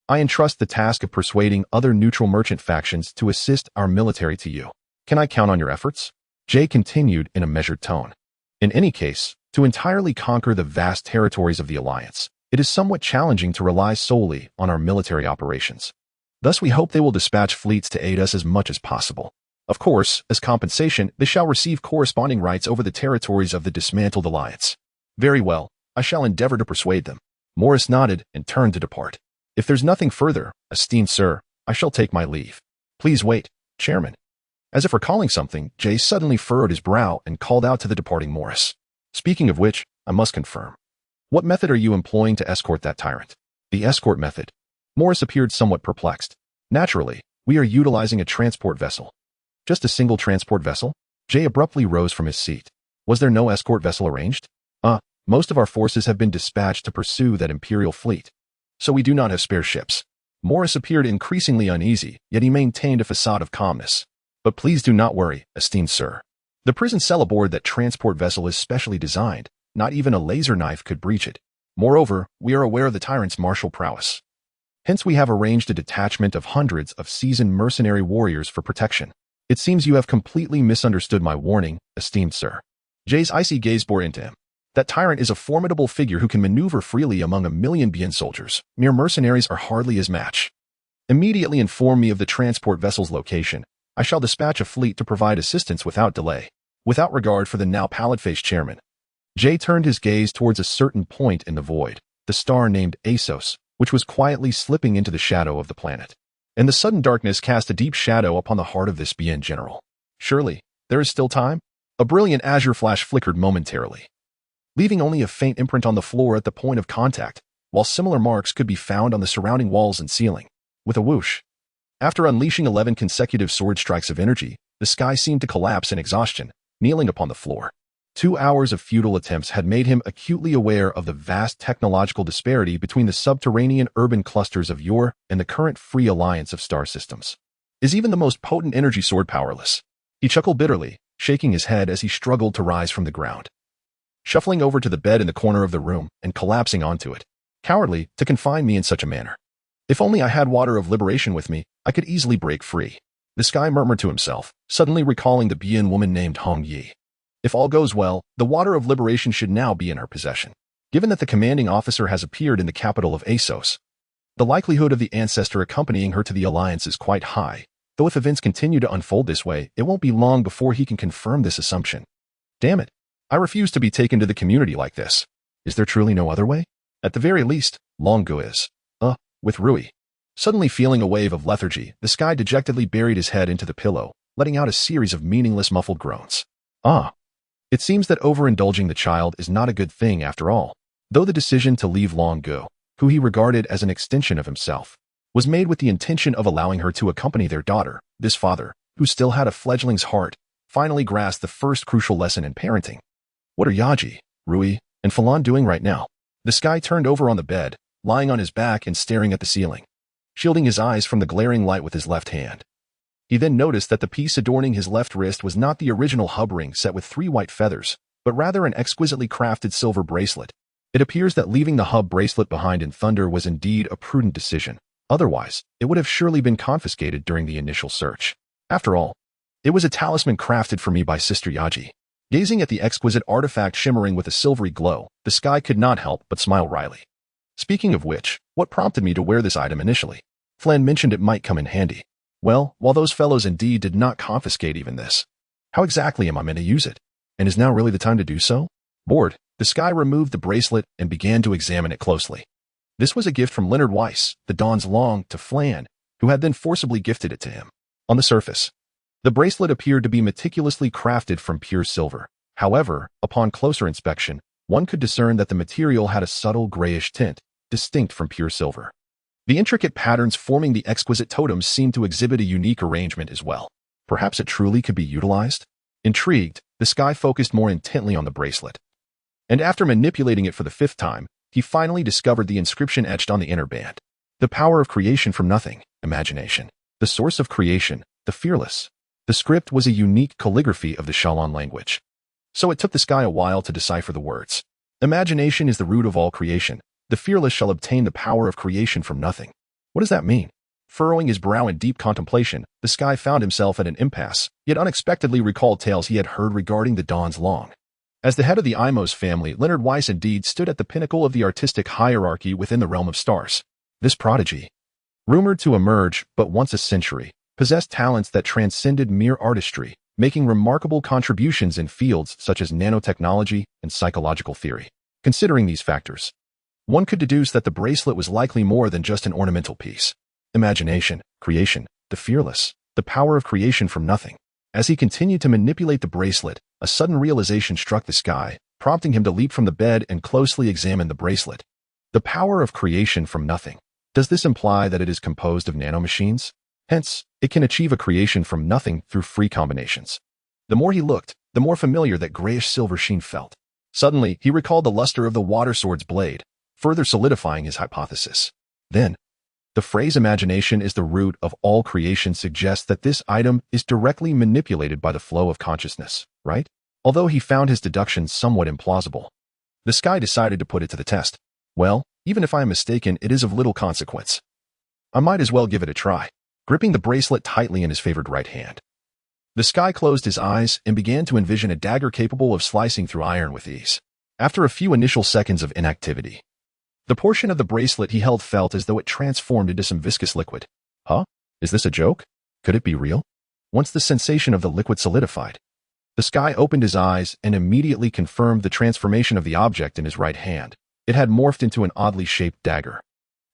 I entrust the task of persuading other neutral merchant factions to assist our military to you. Can I count on your efforts? Jay continued in a measured tone. In any case, to entirely conquer the vast territories of the Alliance, it is somewhat challenging to rely solely on our military operations. Thus, we hope they will dispatch fleets to aid us as much as possible. Of course, as compensation, they shall receive corresponding rights over the territories of the dismantled Alliance. Very well, I shall endeavor to persuade them. Morris nodded and turned to depart. If there's nothing further, esteemed sir, I shall take my leave. Please wait, Chairman. As if recalling something, Jay suddenly furrowed his brow and called out to the departing Morris. Speaking of which, I must confirm. What method are you employing to escort that tyrant? The escort method. Morris appeared somewhat perplexed. Naturally, we are utilizing a transport vessel. Just a single transport vessel? Jay abruptly rose from his seat. Was there no escort vessel arranged? Most of our forces have been dispatched to pursue that Imperial fleet. So we do not have spare ships. Morris appeared increasingly uneasy, yet he maintained a facade of calmness. But please do not worry, esteemed sir. The prison cell aboard that transport vessel is specially designed. Not even a laser knife could breach it. Moreover, we are aware of the tyrant's martial prowess. Hence we have arranged a detachment of hundreds of seasoned mercenary warriors for protection. It seems you have completely misunderstood my warning, esteemed sir. Jay's icy gaze bore into him. That tyrant is a formidable figure who can maneuver freely among 1,000,000 Bien soldiers. Mere mercenaries are hardly his match. Immediately inform me of the transport vessel's location. I shall dispatch a fleet to provide assistance without delay. Without regard for the now pallid-faced chairman. Jay turned his gaze towards a certain point in the void, the star named Assos, which was quietly slipping into the shadow of the planet. And the sudden darkness cast a deep shadow upon the heart of this Bien general. Surely, there is still time? A brilliant azure flash flickered momentarily, leaving only a faint imprint on the floor at the point of contact, while similar marks could be found on the surrounding walls and ceiling. With a whoosh, after unleashing 11 consecutive sword strikes of energy, the sky seemed to collapse in exhaustion, kneeling upon the floor. 2 hours of futile attempts had made him acutely aware of the vast technological disparity between the subterranean urban clusters of Yor and the current free alliance of star systems. Is even the most potent energy sword powerless? He chuckled bitterly, shaking his head as he struggled to rise from the ground, shuffling over to the bed in the corner of the room and collapsing onto it. Cowardly to confine me in such a manner. If only I had water of liberation with me, I could easily break free. The sky murmured to himself, suddenly recalling the Bien woman named Hong Yi. If all goes well, the water of liberation should now be in her possession. Given that the commanding officer has appeared in the capital of Assos, the likelihood of the ancestor accompanying her to the alliance is quite high, though if events continue to unfold this way, it won't be long before he can confirm this assumption. Damn it. I refuse to be taken to the community like this. Is there truly no other way? At the very least, Longo is. With Rui. Suddenly feeling a wave of lethargy, the sky dejectedly buried his head into the pillow, letting out a series of meaningless muffled groans. It seems that overindulging the child is not a good thing after all. Though the decision to leave Longo, who he regarded as an extension of himself, was made with the intention of allowing her to accompany their daughter, this father, who still had a fledgling's heart, finally grasped the first crucial lesson in parenting. What are Yaji, Rui, and Falan doing right now? The sky turned over on the bed, lying on his back and staring at the ceiling, shielding his eyes from the glaring light with his left hand. He then noticed that the piece adorning his left wrist was not the original hub ring set with 3 white feathers, but rather an exquisitely crafted silver bracelet. It appears that leaving the hub bracelet behind in Thunder was indeed a prudent decision. Otherwise, it would have surely been confiscated during the initial search. After all, it was a talisman crafted for me by Sister Yaji. Gazing at the exquisite artifact shimmering with a silvery glow, the sky could not help but smile wryly. Speaking of which, what prompted me to wear this item initially? Flan mentioned it might come in handy. Well, while those fellows indeed did not confiscate even this, how exactly am I meant to use it? And is now really the time to do so? Bored, the sky removed the bracelet and began to examine it closely. This was a gift from Leonard Weiss, the Dawn's Long, to Flan, who had then forcibly gifted it to him. On the surface, the bracelet appeared to be meticulously crafted from pure silver. However, upon closer inspection, one could discern that the material had a subtle grayish tint, distinct from pure silver. The intricate patterns forming the exquisite totems seemed to exhibit a unique arrangement as well. Perhaps it truly could be utilized? Intrigued, the Sky focused more intently on the bracelet. And after manipulating it for the 5th time, he finally discovered the inscription etched on the inner band. The power of creation from nothing, imagination. The source of creation, the fearless. The script was a unique calligraphy of the Shalon language. So it took the Sky a while to decipher the words. Imagination is the root of all creation. The fearless shall obtain the power of creation from nothing. What does that mean? Furrowing his brow in deep contemplation, the Sky found himself at an impasse, yet unexpectedly recalled tales he had heard regarding the Dawn's Long. As the head of the Imos family, Leonard Weiss indeed stood at the pinnacle of the artistic hierarchy within the realm of stars. This prodigy, rumored to emerge but once a century, possessed talents that transcended mere artistry, making remarkable contributions in fields such as nanotechnology and psychological theory. Considering these factors, one could deduce that the bracelet was likely more than just an ornamental piece. Imagination, creation, the fearless, the power of creation from nothing. As he continued to manipulate the bracelet, a sudden realization struck the Sky, prompting him to leap from the bed and closely examine the bracelet. The power of creation from nothing. Does this imply that it is composed of nanomachines? Hence, it can achieve a creation from nothing through free combinations. The more he looked, the more familiar that grayish-silver sheen felt. Suddenly, he recalled the luster of the water sword's blade, further solidifying his hypothesis. Then, the phrase imagination is the root of all creation suggests that this item is directly manipulated by the flow of consciousness, right? Although he found his deduction somewhat implausible, the Sky decided to put it to the test. Well, even if I am mistaken, it is of little consequence. I might as well give it a try. Gripping the bracelet tightly in his favored right hand, the Sky closed his eyes and began to envision a dagger capable of slicing through iron with ease. After a few initial seconds of inactivity, the portion of the bracelet he held felt as though it transformed into some viscous liquid. Huh? Is this a joke? Could it be real? Once the sensation of the liquid solidified, the Sky opened his eyes and immediately confirmed the transformation of the object in his right hand. It had morphed into an oddly shaped dagger.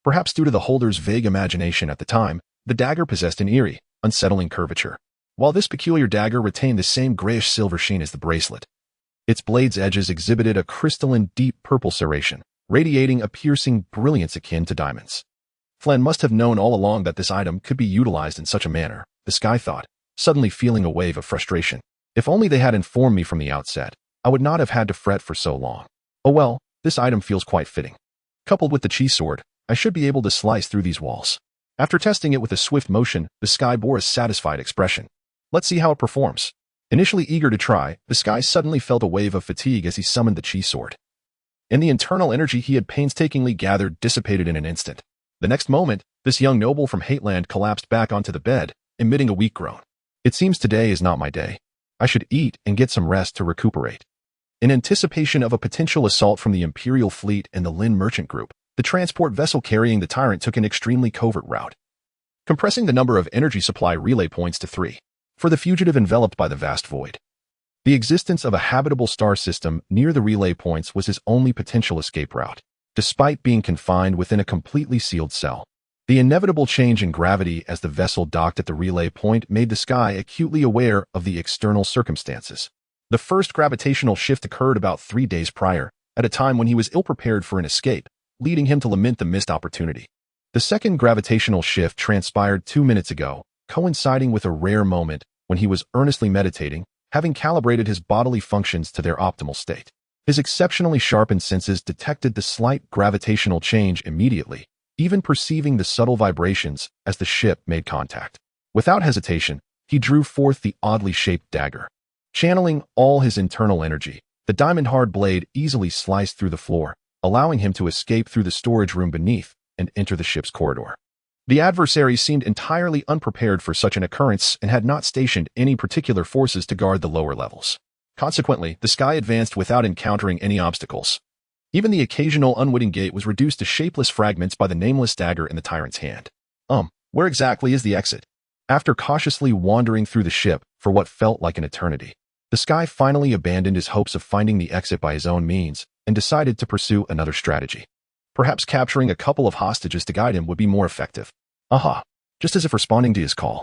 Perhaps due to the holder's vague imagination at the time, the dagger possessed an eerie, unsettling curvature. While this peculiar dagger retained the same grayish-silver sheen as the bracelet, its blade's edges exhibited a crystalline, deep purple serration, radiating a piercing brilliance akin to diamonds. Flynn must have known all along that this item could be utilized in such a manner, the Sky thought, suddenly feeling a wave of frustration. If only they had informed me from the outset, I would not have had to fret for so long. Oh well, this item feels quite fitting. Coupled with the chi sword, I should be able to slice through these walls. After testing it with a swift motion, the Sky bore a satisfied expression. Let's see how it performs. Initially eager to try, the Sky suddenly felt a wave of fatigue as he summoned the chi sword. And the internal energy he had painstakingly gathered dissipated in an instant. The next moment, this young noble from Hateland collapsed back onto the bed, emitting a weak groan. It seems today is not my day. I should eat and get some rest to recuperate. In anticipation of a potential assault from the Imperial fleet and the Lin merchant group, the transport vessel carrying the tyrant took an extremely covert route, compressing the number of energy supply relay points to 3, for the fugitive enveloped by the vast void. The existence of a habitable star system near the relay points was his only potential escape route, despite being confined within a completely sealed cell. The inevitable change in gravity as the vessel docked at the relay point made the Sky acutely aware of the external circumstances. The first gravitational shift occurred about 3 days prior, at a time when he was ill-prepared for an escape, leading him to lament the missed opportunity. The second gravitational shift transpired 2 minutes ago, coinciding with a rare moment when he was earnestly meditating, having calibrated his bodily functions to their optimal state. His exceptionally sharpened senses detected the slight gravitational change immediately, even perceiving the subtle vibrations as the ship made contact. Without hesitation, he drew forth the oddly shaped dagger. Channeling all his internal energy, the diamond-hard blade easily sliced through the floor, allowing him to escape through the storage room beneath and enter the ship's corridor. The adversary seemed entirely unprepared for such an occurrence and had not stationed any particular forces to guard the lower levels. Consequently, the Sky advanced without encountering any obstacles. Even the occasional unwitting gate was reduced to shapeless fragments by the nameless dagger in the tyrant's hand. Where exactly is the exit? After cautiously wandering through the ship for what felt like an eternity, the Sky finally abandoned his hopes of finding the exit by his own means and decided to pursue another strategy. Perhaps capturing a couple of hostages to guide him would be more effective. Aha! Just as if responding to his call,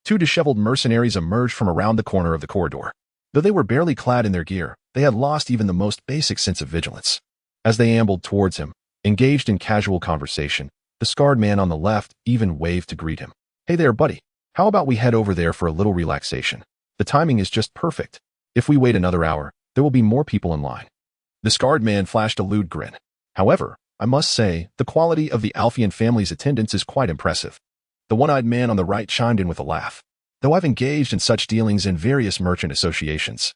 2 disheveled mercenaries emerged from around the corner of the corridor. Though they were barely clad in their gear, they had lost even the most basic sense of vigilance. As they ambled towards him, engaged in casual conversation, The scarred man on the left even waved to greet him. "Hey there, buddy. How about we head over there for a little relaxation? The timing is just perfect. If we wait another hour, there will be more people in line." The scarred man flashed a lewd grin. "However, I must say, the quality of the Alfian family's attendance is quite impressive." The one-eyed man on the right chimed in with a laugh. "Though I've engaged in such dealings in various merchant associations,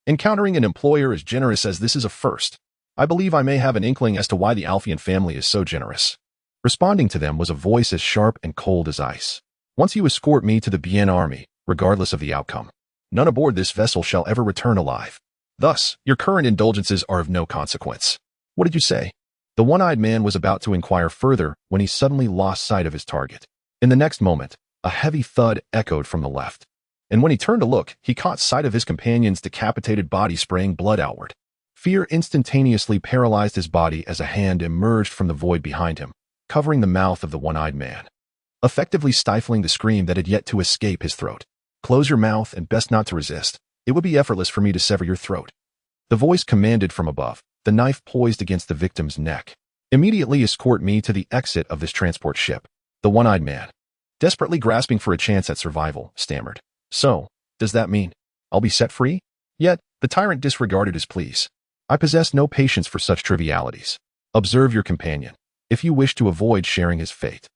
encountering an employer as generous as this is a first. I believe I may have an inkling as to why the Alfian family is so generous." Responding to them was a voice as sharp and cold as ice. "Once you escort me to the Bien army, regardless of the outcome, none aboard this vessel shall ever return alive. Thus, your current indulgences are of no consequence." "What did you say?" The one-eyed man was about to inquire further when he suddenly lost sight of his target. In the next moment, a heavy thud echoed from the left. And when he turned to look, he caught sight of his companion's decapitated body spraying blood outward. Fear instantaneously paralyzed his body as a hand emerged from the void behind him, covering the mouth of the one-eyed man, effectively stifling the scream that had yet to escape his throat. "Close your mouth and best not to resist. It would be effortless for me to sever your throat." The voice commanded from above, the knife poised against the victim's neck. "Immediately escort me to the exit of this transport ship." The one-eyed man, desperately grasping for a chance at survival, stammered. "So, does that mean I'll be set free?" Yet, the tyrant disregarded his pleas. "I possess no patience for such trivialities. Observe your companion, if you wish to avoid sharing his fate."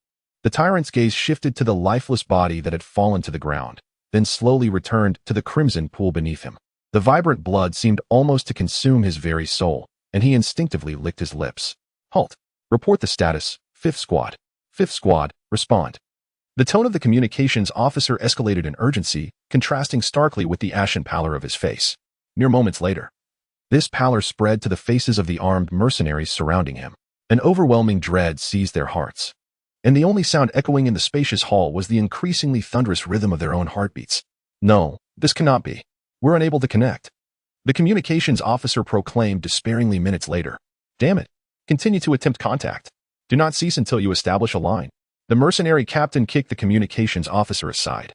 The tyrant's gaze shifted to the lifeless body that had fallen to the ground, then slowly returned to the crimson pool beneath him. The vibrant blood seemed almost to consume his very soul, and he instinctively licked his lips. "Halt. Report the status. Fifth squad. Fifth squad, respond." The tone of the communications officer escalated in urgency, contrasting starkly with the ashen pallor of his face. Mere moments later, this pallor spread to the faces of the armed mercenaries surrounding him. An overwhelming dread seized their hearts, and the only sound echoing in the spacious hall was the increasingly thunderous rhythm of their own heartbeats. "No, this cannot be. We're unable to connect," the communications officer proclaimed despairingly minutes later. "Damn it. Continue to attempt contact. Do not cease until you establish a line." The mercenary captain kicked the communications officer aside,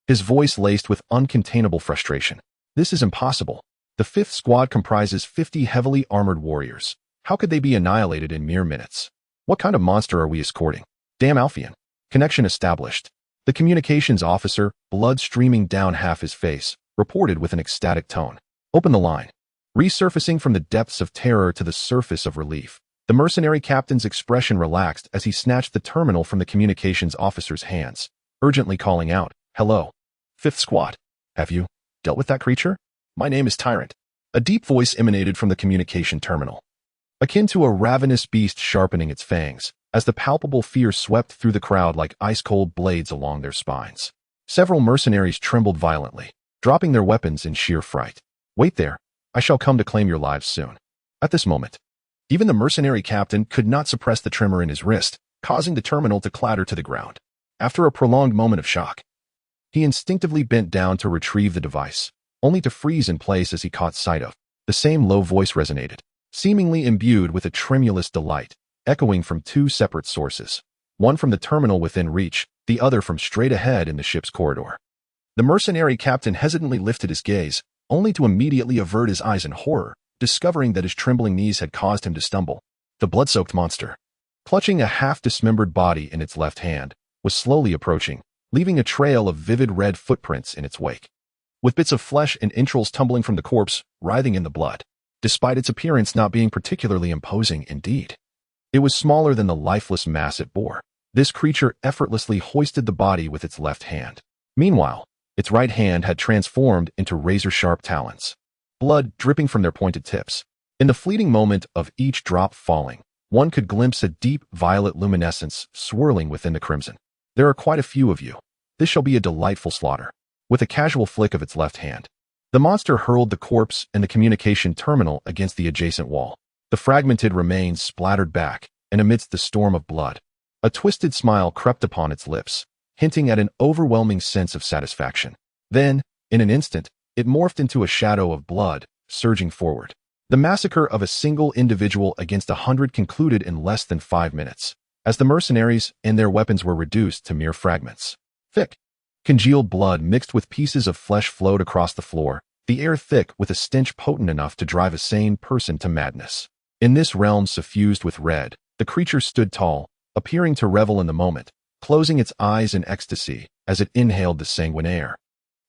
his voice laced with uncontainable frustration. "This is impossible. The fifth squad comprises 50 heavily armored warriors. How could they be annihilated in mere minutes? What kind of monster are we escorting? Damn Alfian." Connection established. The communications officer, blood streaming down half his face, reported with an ecstatic tone. "Open the line." Resurfacing from the depths of terror to the surface of relief, the mercenary captain's expression relaxed as he snatched the terminal from the communications officer's hands, urgently calling out, "Hello, Fifth Squad. Have you dealt with that creature? My name is Tyrant." A deep voice emanated from the communication terminal, akin to a ravenous beast sharpening its fangs, as the palpable fear swept through the crowd like ice-cold blades along their spines. Several mercenaries trembled violently, dropping their weapons in sheer fright. "Wait there. I shall come to claim your lives soon." At this moment, even the mercenary captain could not suppress the tremor in his wrist, causing the terminal to clatter to the ground. After a prolonged moment of shock, he instinctively bent down to retrieve the device, only to freeze in place as he caught sight of. The same low voice resonated, seemingly imbued with a tremulous delight, echoing from two separate sources, one from the terminal within reach, the other from straight ahead in the ship's corridor. The mercenary captain hesitantly lifted his gaze, only to immediately avert his eyes in horror, discovering that his trembling knees had caused him to stumble. The blood-soaked monster, clutching a half-dismembered body in its left hand, was slowly approaching, leaving a trail of vivid red footprints in its wake, with bits of flesh and entrails tumbling from the corpse, writhing in the blood. Despite its appearance not being particularly imposing indeed, it was smaller than the lifeless mass it bore. This creature effortlessly hoisted the body with its left hand. Meanwhile, its right hand had transformed into razor-sharp talons, blood dripping from their pointed tips. In the fleeting moment of each drop falling, one could glimpse a deep violet luminescence swirling within the crimson. "There are quite a few of you. This shall be a delightful slaughter." With a casual flick of its left hand, the monster hurled the corpse and the communication terminal against the adjacent wall. The fragmented remains splattered back, and amidst the storm of blood, a twisted smile crept upon its lips, hinting at an overwhelming sense of satisfaction. Then, in an instant, it morphed into a shadow of blood, surging forward. The massacre of a single individual against 100 concluded in less than 5 minutes, as the mercenaries and their weapons were reduced to mere fragments. Thick, congealed blood mixed with pieces of flesh flowed across the floor, the air thick with a stench potent enough to drive a sane person to madness. In this realm suffused with red, the creature stood tall, appearing to revel in the moment, closing its eyes in ecstasy as it inhaled the sanguine air.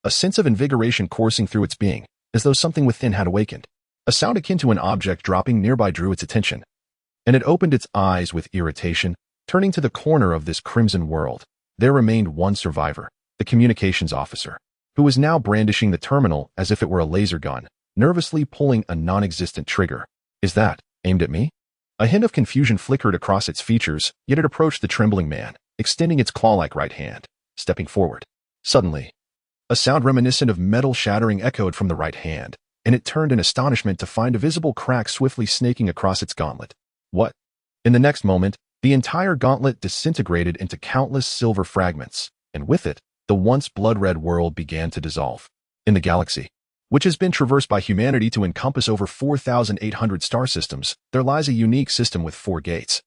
A sense of invigoration coursing through its being, as though something within had awakened. A sound akin to an object dropping nearby drew its attention, and it opened its eyes with irritation, turning to the corner of this crimson world. There remained one survivor, the communications officer, who was now brandishing the terminal as if it were a laser gun, nervously pulling a non-existent trigger. Is that aimed at me? A hint of confusion flickered across its features, yet it approached the trembling man, extending its claw-like right hand, stepping forward. Suddenly, a sound reminiscent of metal shattering echoed from the right hand, and it turned in astonishment to find a visible crack swiftly snaking across its gauntlet. What? In the next moment, the entire gauntlet disintegrated into countless silver fragments, and with it, the once blood-red world began to dissolve. In the galaxy, which has been traversed by humanity to encompass over 4,800 star systems, there lies a unique system with 4 gates.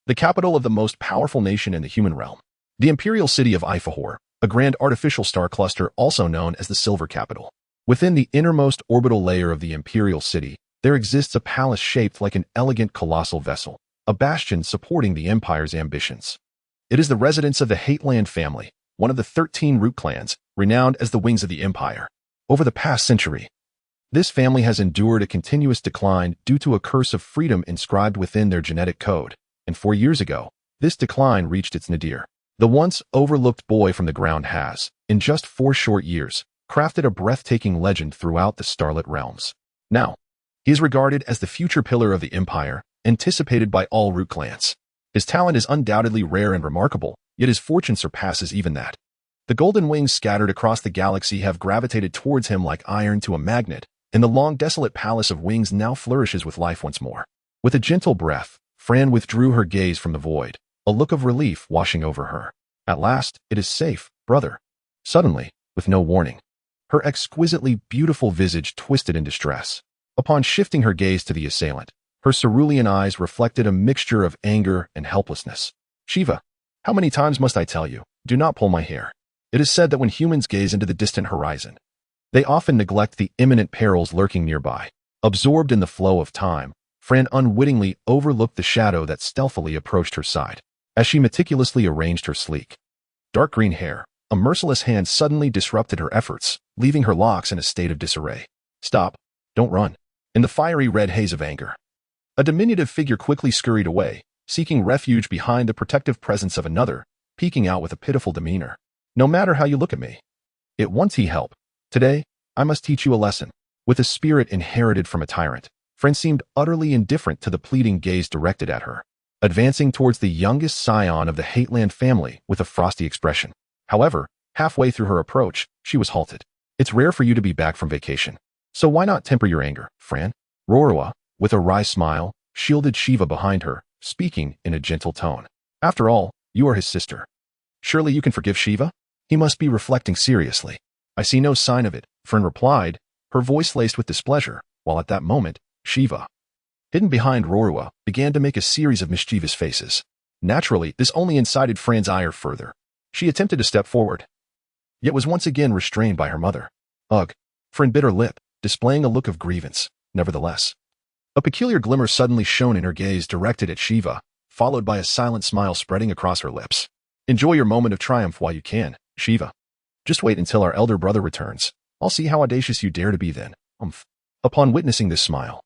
The capital of the most powerful nation in the human realm, the imperial city of Ifahor, a grand artificial star cluster also known as the Silver Capital. Within the innermost orbital layer of the imperial city, there exists a palace shaped like an elegant colossal vessel, a bastion supporting the empire's ambitions. It is the residence of the Hateland family, one of the 13 root clans, renowned as the wings of the empire. Over the past century, this family has endured a continuous decline due to a curse of freedom inscribed within their genetic code, and 4 years ago, this decline reached its nadir. The once overlooked boy from the ground has, in just 4 short years, crafted a breathtaking legend throughout the starlit realms. Now, he is regarded as the future pillar of the empire, anticipated by all root clans. His talent is undoubtedly rare and remarkable, yet his fortune surpasses even that. The golden wings scattered across the galaxy have gravitated towards him like iron to a magnet, and the long desolate palace of wings now flourishes with life once more. With a gentle breath, Fran withdrew her gaze from the void, a look of relief washing over her. At last, it is safe, brother. Suddenly, with no warning, her exquisitely beautiful visage twisted in distress. Upon shifting her gaze to the assailant, her cerulean eyes reflected a mixture of anger and helplessness. Shiva, how many times must I tell you, do not pull my hair? It is said that when humans gaze into the distant horizon, they often neglect the imminent perils lurking nearby. Absorbed in the flow of time, Fran unwittingly overlooked the shadow that stealthily approached her side. As she meticulously arranged her sleek, dark green hair, a merciless hand suddenly disrupted her efforts, leaving her locks in a state of disarray. Stop. Don't run. In the fiery red haze of anger, a diminutive figure quickly scurried away, seeking refuge behind the protective presence of another, peeking out with a pitiful demeanor. No matter how you look at me, it wants he help. Today, I must teach you a lesson. With a spirit inherited from a tyrant, Fran seemed utterly indifferent to the pleading gaze directed at her, advancing towards the youngest scion of the Hateland family with a frosty expression. However, halfway through her approach, she was halted. It's rare for you to be back from vacation, so why not temper your anger, Fran? Rorua, with a wry smile, shielded Shiva behind her, speaking in a gentle tone. After all, you are his sister. Surely you can forgive Shiva? He must be reflecting seriously. I see no sign of it, Fran replied, her voice laced with displeasure, while at that moment, Shiva, hidden behind Rorua, began to make a series of mischievous faces. Naturally, this only incited Fran's ire further. She attempted to step forward, yet was once again restrained by her mother. Ugh, Fran bit her lip, displaying a look of grievance. Nevertheless, a peculiar glimmer suddenly shone in her gaze directed at Shiva, followed by a silent smile spreading across her lips. Enjoy your moment of triumph while you can, Shiva. Just wait until our elder brother returns. I'll see how audacious you dare to be then. Upon witnessing this smile,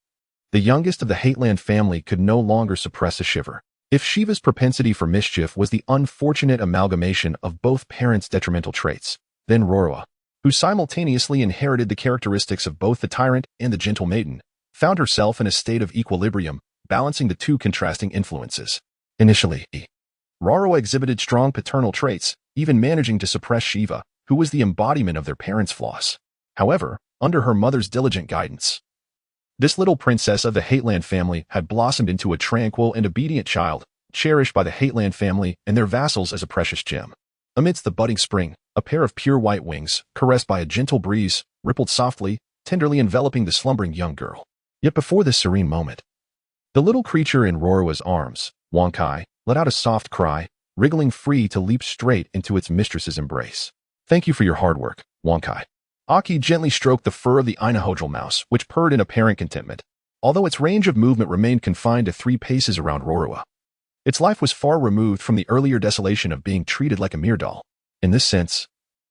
the youngest of the Hateland family could no longer suppress a shiver. If Shiva's propensity for mischief was the unfortunate amalgamation of both parents' detrimental traits, then Rorua, who simultaneously inherited the characteristics of both the tyrant and the gentle maiden, found herself in a state of equilibrium, balancing the two contrasting influences. Initially, Rorua exhibited strong paternal traits, even managing to suppress Shiva, who was the embodiment of their parents' flaws. However, under her mother's diligent guidance, this little princess of the Hateland family had blossomed into a tranquil and obedient child, cherished by the Hateland family and their vassals as a precious gem. Amidst the budding spring, a pair of pure white wings, caressed by a gentle breeze, rippled softly, tenderly enveloping the slumbering young girl. Yet before this serene moment, the little creature in Rorua's arms, Wonkai, let out a soft cry, wriggling free to leap straight into its mistress's embrace. Thank you for your hard work, Wonkai. Aki gently stroked the fur of the Inahodral mouse, which purred in apparent contentment, although its range of movement remained confined to 3 paces around Rorua. Its life was far removed from the earlier desolation of being treated like a mere doll. In this sense,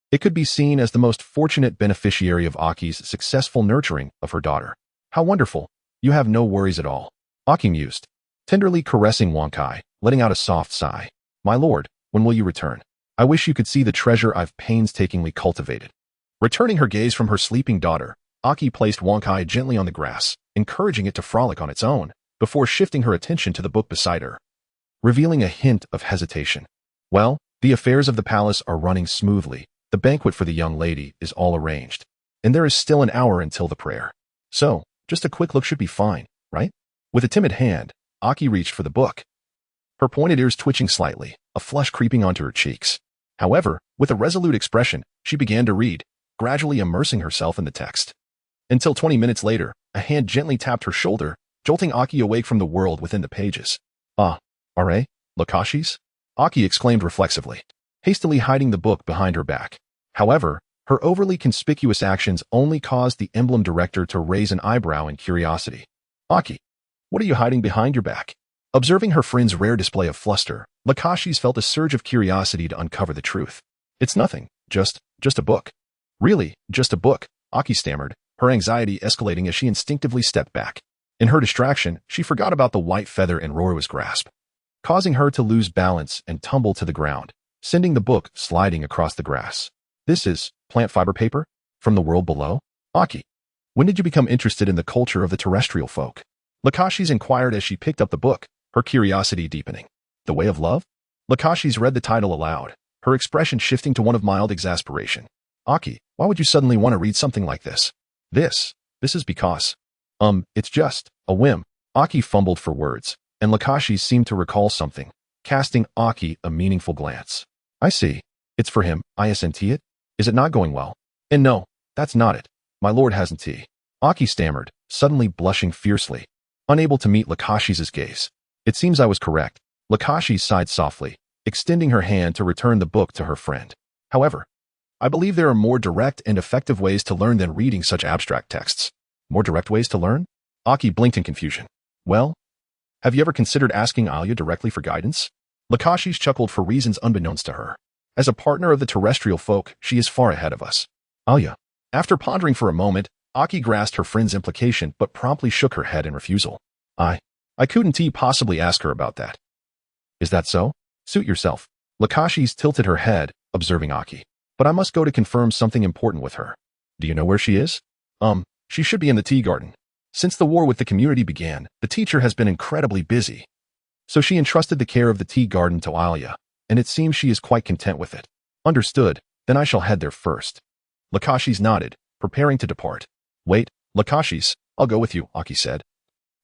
it could be seen as the most fortunate beneficiary of Aki's successful nurturing of her daughter. How wonderful! You have no worries at all, Aki mused, tenderly caressing Wankai, letting out a soft sigh. My lord, when will you return? I wish you could see the treasure I've painstakingly cultivated. Returning her gaze from her sleeping daughter, Aki placed Wankai gently on the grass, encouraging it to frolic on its own, before shifting her attention to the book beside her, revealing a hint of hesitation. Well, the affairs of the palace are running smoothly. The banquet for the young lady is all arranged, and there is still an hour until the prayer. So, just a quick look should be fine, right? With a timid hand, Aki reached for the book, her pointed ears twitching slightly, a flush creeping onto her cheeks. However, with a resolute expression, she began to read, gradually immersing herself in the text. Until 20 minutes later, a hand gently tapped her shoulder, jolting Aki awake from the world within the pages. Ah, are Lakashis? Aki exclaimed reflexively, hastily hiding the book behind her back. However, her overly conspicuous actions only caused the emblem director to raise an eyebrow in curiosity. Aki, what are you hiding behind your back? Observing her friend's rare display of fluster, Lakashis felt a surge of curiosity to uncover the truth. It's nothing, just a book. Really, just a book, Aki stammered, her anxiety escalating as she instinctively stepped back. In her distraction, she forgot about the white feather in Rora's grasp, causing her to lose balance and tumble to the ground, sending the book sliding across the grass. This is plant fiber paper? From the world below? Aki, when did you become interested in the culture of the terrestrial folk? Lakashis inquired as she picked up the book, her curiosity deepening. The Way of Love? Lakashis read the title aloud, her expression shifting to one of mild exasperation. Aki, why would you suddenly want to read something like this? This is because, it's just a whim. Aki fumbled for words, and Lakashis seemed to recall something, casting Aki a meaningful glance. I see. It's for him, isn't it? Is it not going well? And no, that's not it. My lord hasn't he? Aki stammered, suddenly blushing fiercely, unable to meet Lakashis' gaze. It seems I was correct. Lakashis sighed softly, extending her hand to return the book to her friend. However, I believe there are more direct and effective ways to learn than reading such abstract texts. More direct ways to learn? Aki blinked in confusion. Well, have you ever considered asking Alia directly for guidance? Lakashis chuckled for reasons unbeknownst to her. As a partner of the terrestrial folk, she is far ahead of us. Alia. After pondering for a moment, Aki grasped her friend's implication but promptly shook her head in refusal. I couldn't possibly ask her about that. Is that so? Suit yourself. Lakashis tilted her head, observing Aki. But I must go to confirm something important with her. Do you know where she is? She should be in the tea garden. Since the war with the community began, the teacher has been incredibly busy. So she entrusted the care of the tea garden to Alia, and it seems she is quite content with it. Understood, then I shall head there first. Lakashis nodded, preparing to depart. Wait, Lakashis, I'll go with you, Aki said,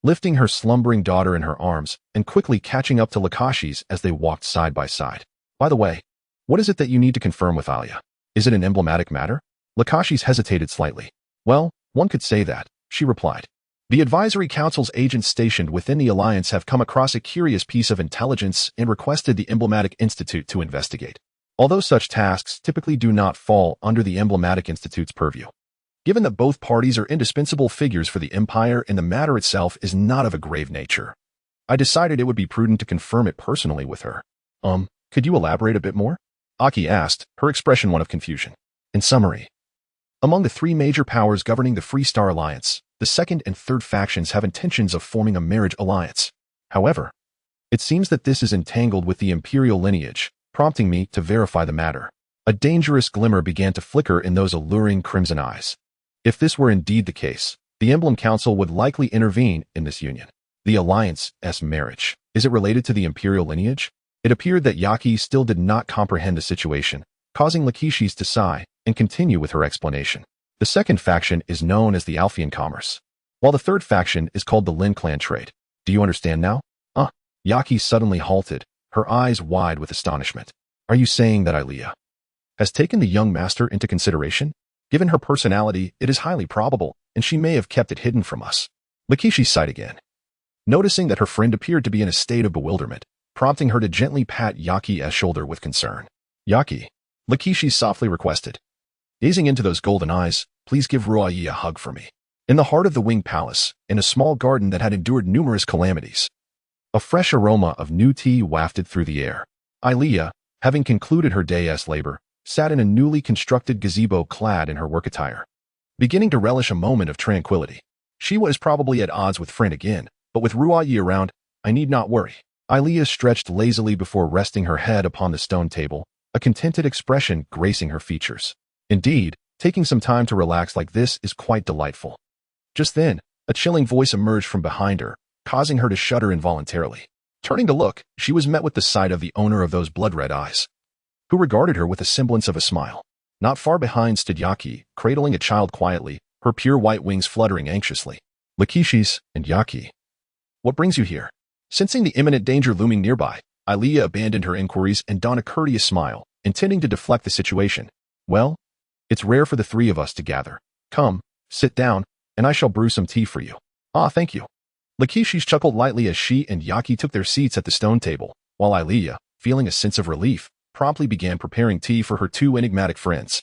lifting her slumbering daughter in her arms and quickly catching up to Lakashis as they walked side by side. By the way, what is it that you need to confirm with Alia? Is it an emblematic matter? Lakashis hesitated slightly. Well, one could say that, she replied. The Advisory Council's agents stationed within the Alliance have come across a curious piece of intelligence and requested the Emblematic Institute to investigate. Although such tasks typically do not fall under the Emblematic Institute's purview. Given that both parties are indispensable figures for the Empire and the matter itself is not of a grave nature, I decided it would be prudent to confirm it personally with her. Could you elaborate a bit more? Aki asked, her expression one of confusion. In summary, among the three major powers governing the Free Star Alliance, the second and third factions have intentions of forming a marriage alliance. However, it seems that this is entangled with the imperial lineage, prompting me to verify the matter. A dangerous glimmer began to flicker in those alluring crimson eyes. If this were indeed the case, the Emblem Council would likely intervene in this union. The Alliance's marriage. Is it related to the imperial lineage? It appeared that Yaki still did not comprehend the situation, causing Lakashis to sigh and continue with her explanation. The second faction is known as the Alphian Commerce, while the third faction is called the Lin Clan Trade. Do you understand now? Yaki suddenly halted, her eyes wide with astonishment. Are you saying that Alia has taken the young master into consideration? Given her personality, it is highly probable, and she may have kept it hidden from us. Lakishi sighed again, noticing that her friend appeared to be in a state of bewilderment, prompting her to gently pat Yaki's shoulder with concern. Yaki, Lakishi softly requested, gazing into those golden eyes, please give Ruai a hug for me. In the heart of the Winged Palace, in a small garden that had endured numerous calamities, A fresh aroma of new tea wafted through the air. Ilea, having concluded her day's labor, sat in a newly constructed gazebo clad in her work attire, beginning to relish a moment of tranquility. She was probably at odds with Friend again, but with Ruayi around, I need not worry. Ilea stretched lazily before resting her head upon the stone table, a contented expression gracing her features. Indeed, taking some time to relax like this is quite delightful. Just then, a chilling voice emerged from behind her, causing her to shudder involuntarily. Turning to look, she was met with the sight of the owner of those blood-red eyes, who regarded her with a semblance of a smile. Not far behind stood Yaki, cradling a child quietly, her pure white wings fluttering anxiously. Lakishis and Yaki. What brings you here? Sensing the imminent danger looming nearby, Ilea abandoned her inquiries and donned a courteous smile, intending to deflect the situation. Well, it's rare for the three of us to gather. Come, sit down, and I shall brew some tea for you. Ah, thank you. Lakishis chuckled lightly as she and Yaki took their seats at the stone table, while Ilea, feeling a sense of relief, promptly began preparing tea for her two enigmatic friends.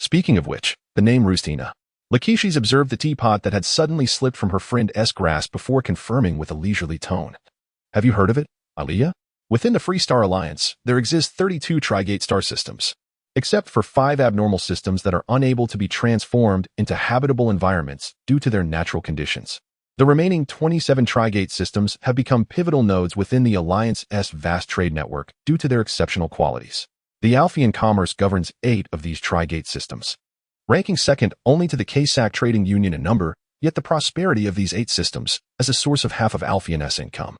Speaking of which, the name Rustina. Lakishis observed the teapot that had suddenly slipped from her friend's grasp before confirming with a leisurely tone. Have you heard of it, Ilea? Within the Free Star Alliance, there exist 32 Trigate star systems, except for 5 abnormal systems that are unable to be transformed into habitable environments due to their natural conditions. The remaining 27 Trigate systems have become pivotal nodes within the Alliance's vast trade network due to their exceptional qualities. The Alphian commerce governs 8 of these Trigate systems, ranking second only to the Kaysak Trading Union in number, yet the prosperity of these 8 systems, as a source of half of Alphian's income,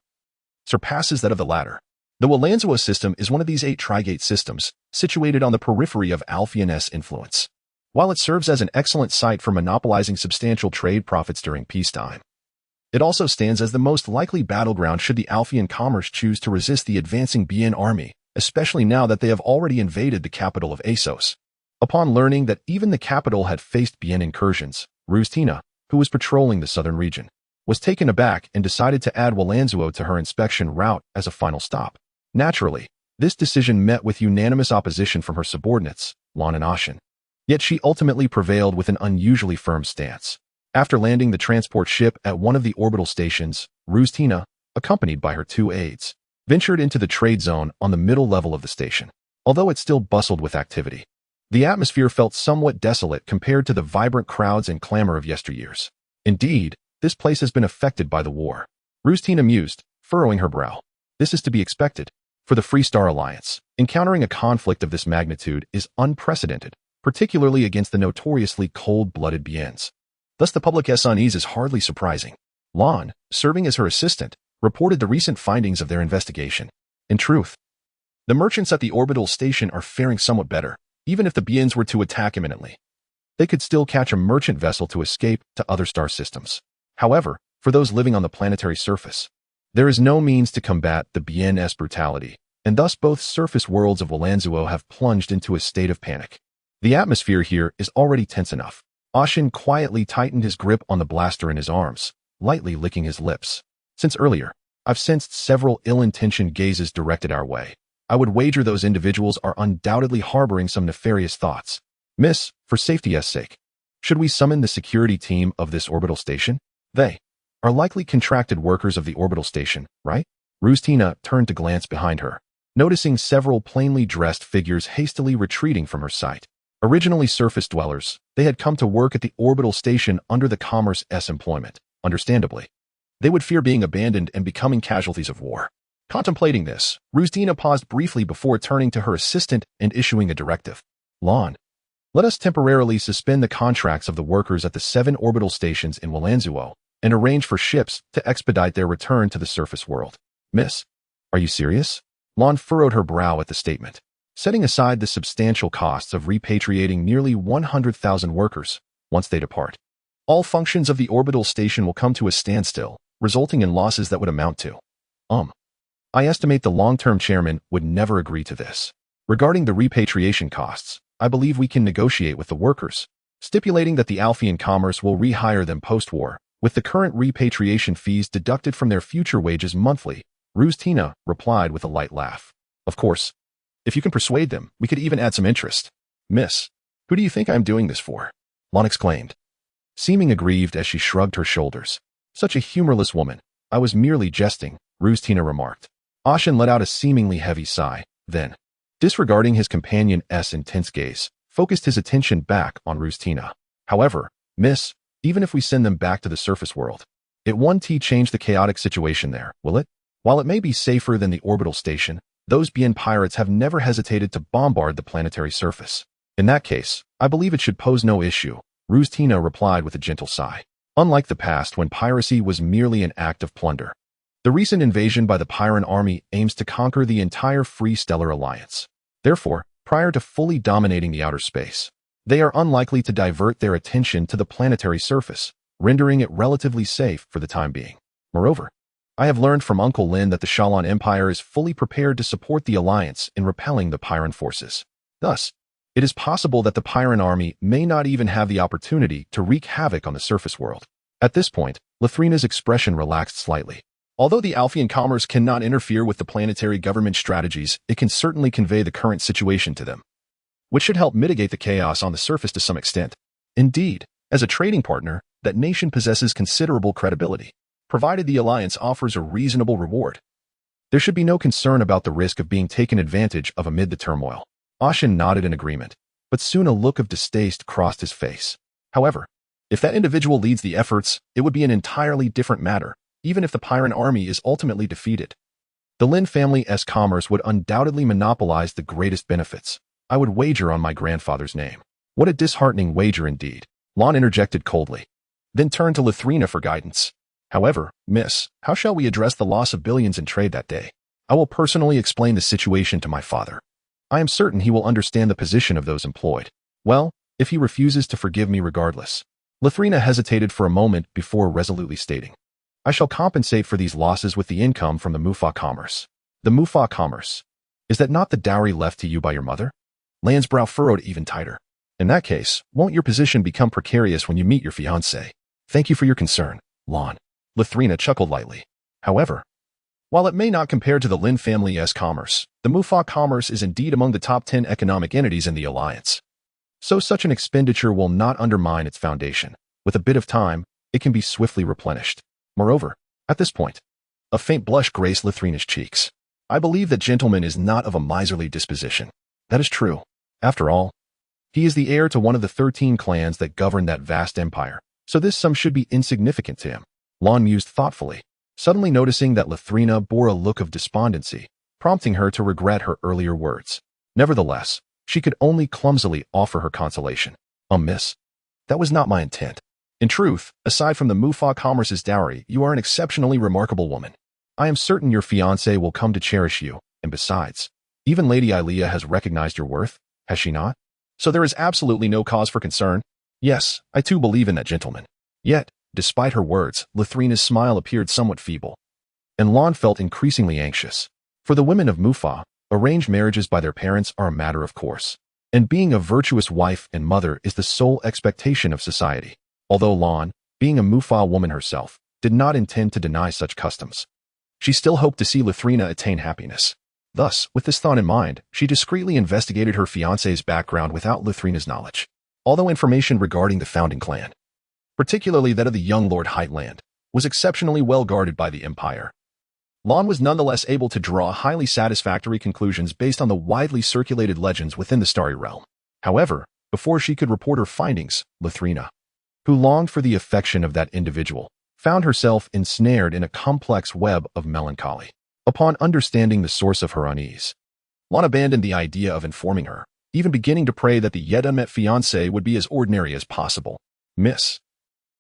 surpasses that of the latter. The Walanzua system is one of these 8 Trigate systems, situated on the periphery of Alphian's influence. While it serves as an excellent site for monopolizing substantial trade profits during peacetime, it also stands as the most likely battleground should the Alphian commerce choose to resist the advancing Bien army, especially now that they have already invaded the capital of Assos. Upon learning that even the capital had faced Bien incursions, Rustina, who was patrolling the southern region, was taken aback and decided to add Walanzuo to her inspection route as a final stop. Naturally, this decision met with unanimous opposition from her subordinates, Lon and Ashin. Yet she ultimately prevailed with an unusually firm stance. After landing the transport ship at one of the orbital stations, Rustina, accompanied by her 2 aides, ventured into the trade zone on the middle level of the station. Although it still bustled with activity, the atmosphere felt somewhat desolate compared to the vibrant crowds and clamor of yesteryears. Indeed, this place has been affected by the war. Rustina mused, furrowing her brow. This is to be expected. For the Free Star Alliance, encountering a conflict of this magnitude is unprecedented, particularly against the notoriously cold-blooded Biens. Thus the public's unease is hardly surprising. Lon, serving as her assistant, reported the recent findings of their investigation. In truth, the merchants at the orbital station are faring somewhat better. Even if the Biens were to attack imminently, they could still catch a merchant vessel to escape to other star systems. However, for those living on the planetary surface, there is no means to combat the Bien's brutality, and thus both surface worlds of Walanzuo have plunged into a state of panic. The atmosphere here is already tense enough. Ashin quietly tightened his grip on the blaster in his arms, lightly licking his lips. Since earlier, I've sensed several ill-intentioned gazes directed our way. I would wager those individuals are undoubtedly harboring some nefarious thoughts. Miss, for safety's sake, should we summon the security team of this orbital station? They are likely contracted workers of the orbital station, right? Rustina turned to glance behind her, noticing several plainly dressed figures hastily retreating from her sight. Originally surface dwellers, they had come to work at the orbital station under the Commerce's employment. Understandably, they would fear being abandoned and becoming casualties of war. Contemplating this, Rustina paused briefly before turning to her assistant and issuing a directive. Lon, let us temporarily suspend the contracts of the workers at the 7 orbital stations in Walanzuo and arrange for ships to expedite their return to the surface world. Miss, are you serious? Lon furrowed her brow at the statement. Setting aside the substantial costs of repatriating nearly 100,000 workers once they depart, all functions of the orbital station will come to a standstill, resulting in losses that would amount to. I estimate the long-term chairman would never agree to this. Regarding the repatriation costs, I believe we can negotiate with the workers, stipulating that the Alphian commerce will rehire them post-war, with the current repatriation fees deducted from their future wages monthly. Rustina replied with a light laugh. Of course, if you can persuade them, we could even add some interest. Miss, who do you think I'm doing this for? Lon exclaimed, seeming aggrieved as she shrugged her shoulders. Such a humorless woman. I was merely jesting, Rustina remarked. Ashen let out a seemingly heavy sigh, then, disregarding his companion's intense gaze, focused his attention back on Rustina. However, miss, even if we send them back to the surface world, it won't change the chaotic situation there, will it? While it may be safer than the orbital station, those BN pirates have never hesitated to bombard the planetary surface. In that case, I believe it should pose no issue, Rustina replied with a gentle sigh. Unlike the past when piracy was merely an act of plunder, the recent invasion by the Pyrran army aims to conquer the entire Free Stellar Alliance. Therefore, prior to fully dominating the outer space, they are unlikely to divert their attention to the planetary surface, rendering it relatively safe for the time being. Moreover, I have learned from Uncle Lin that the Shallan Empire is fully prepared to support the Alliance in repelling the Pyrran forces. Thus, it is possible that the Pyrran army may not even have the opportunity to wreak havoc on the surface world. At this point, Lathrina's expression relaxed slightly. Although the Alphean commerce cannot interfere with the planetary government strategies, it can certainly convey the current situation to them, which should help mitigate the chaos on the surface to some extent. Indeed, as a trading partner, that nation possesses considerable credibility, provided the Alliance offers a reasonable reward. There should be no concern about the risk of being taken advantage of amid the turmoil. Ashen nodded in agreement, but soon a look of distaste crossed his face. However, if that individual leads the efforts, it would be an entirely different matter, even if the Pyrran army is ultimately defeated. The Lin family's commerce would undoubtedly monopolize the greatest benefits. I would wager on my grandfather's name. What a disheartening wager indeed, Lon interjected coldly, then turned to Lathrina for guidance. However, miss, how shall we address the loss of billions in trade that day? I will personally explain the situation to my father. I am certain he will understand the position of those employed. Well, if he refuses to forgive me regardless. Lathrina hesitated for a moment before resolutely stating, I shall compensate for these losses with the income from the Mufa commerce. The Mufa commerce. Is that not the dowry left to you by your mother? Lan's brow furrowed even tighter. In that case, won't your position become precarious when you meet your fiancé? Thank you for your concern, Lon. Lathrina chuckled lightly. However, while it may not compare to the Lin family's commerce, the Mufa commerce is indeed among the top 10 economic entities in the Alliance. So such an expenditure will not undermine its foundation. With a bit of time, it can be swiftly replenished. Moreover, at this point, a faint blush graced Lathrina's cheeks. I believe that gentleman is not of a miserly disposition. That is true. After all, he is the heir to one of the 13 clans that govern that vast empire, so this sum should be insignificant to him. Lon mused thoughtfully, suddenly noticing that Lathrina bore a look of despondency, prompting her to regret her earlier words. Nevertheless, she could only clumsily offer her consolation. Miss, that was not my intent. In truth, aside from the Mufa commerce's dowry, you are an exceptionally remarkable woman. I am certain your fiancé will come to cherish you, and besides, even Lady Ilea has recognized your worth, has she not? So there is absolutely no cause for concern. Yes, I too believe in that gentleman. Yet, despite her words, Lathrina's smile appeared somewhat feeble, and Lon felt increasingly anxious. For the women of Mufa, arranged marriages by their parents are a matter of course, and being a virtuous wife and mother is the sole expectation of society. Although Lon, being a Mufa woman herself, did not intend to deny such customs, she still hoped to see Lathrina attain happiness. Thus, with this thought in mind, she discreetly investigated her fiancé's background without Lathrina's knowledge. Although information regarding the founding clan, particularly that of the young Lord Heightland, was exceptionally well guarded by the Empire, Lon was nonetheless able to draw highly satisfactory conclusions based on the widely circulated legends within the Starry Realm. However, before she could report her findings, Lathrina, who longed for the affection of that individual, found herself ensnared in a complex web of melancholy. Upon understanding the source of her unease, Lon abandoned the idea of informing her, even beginning to pray that the yet unmet fiancé would be as ordinary as possible. Miss,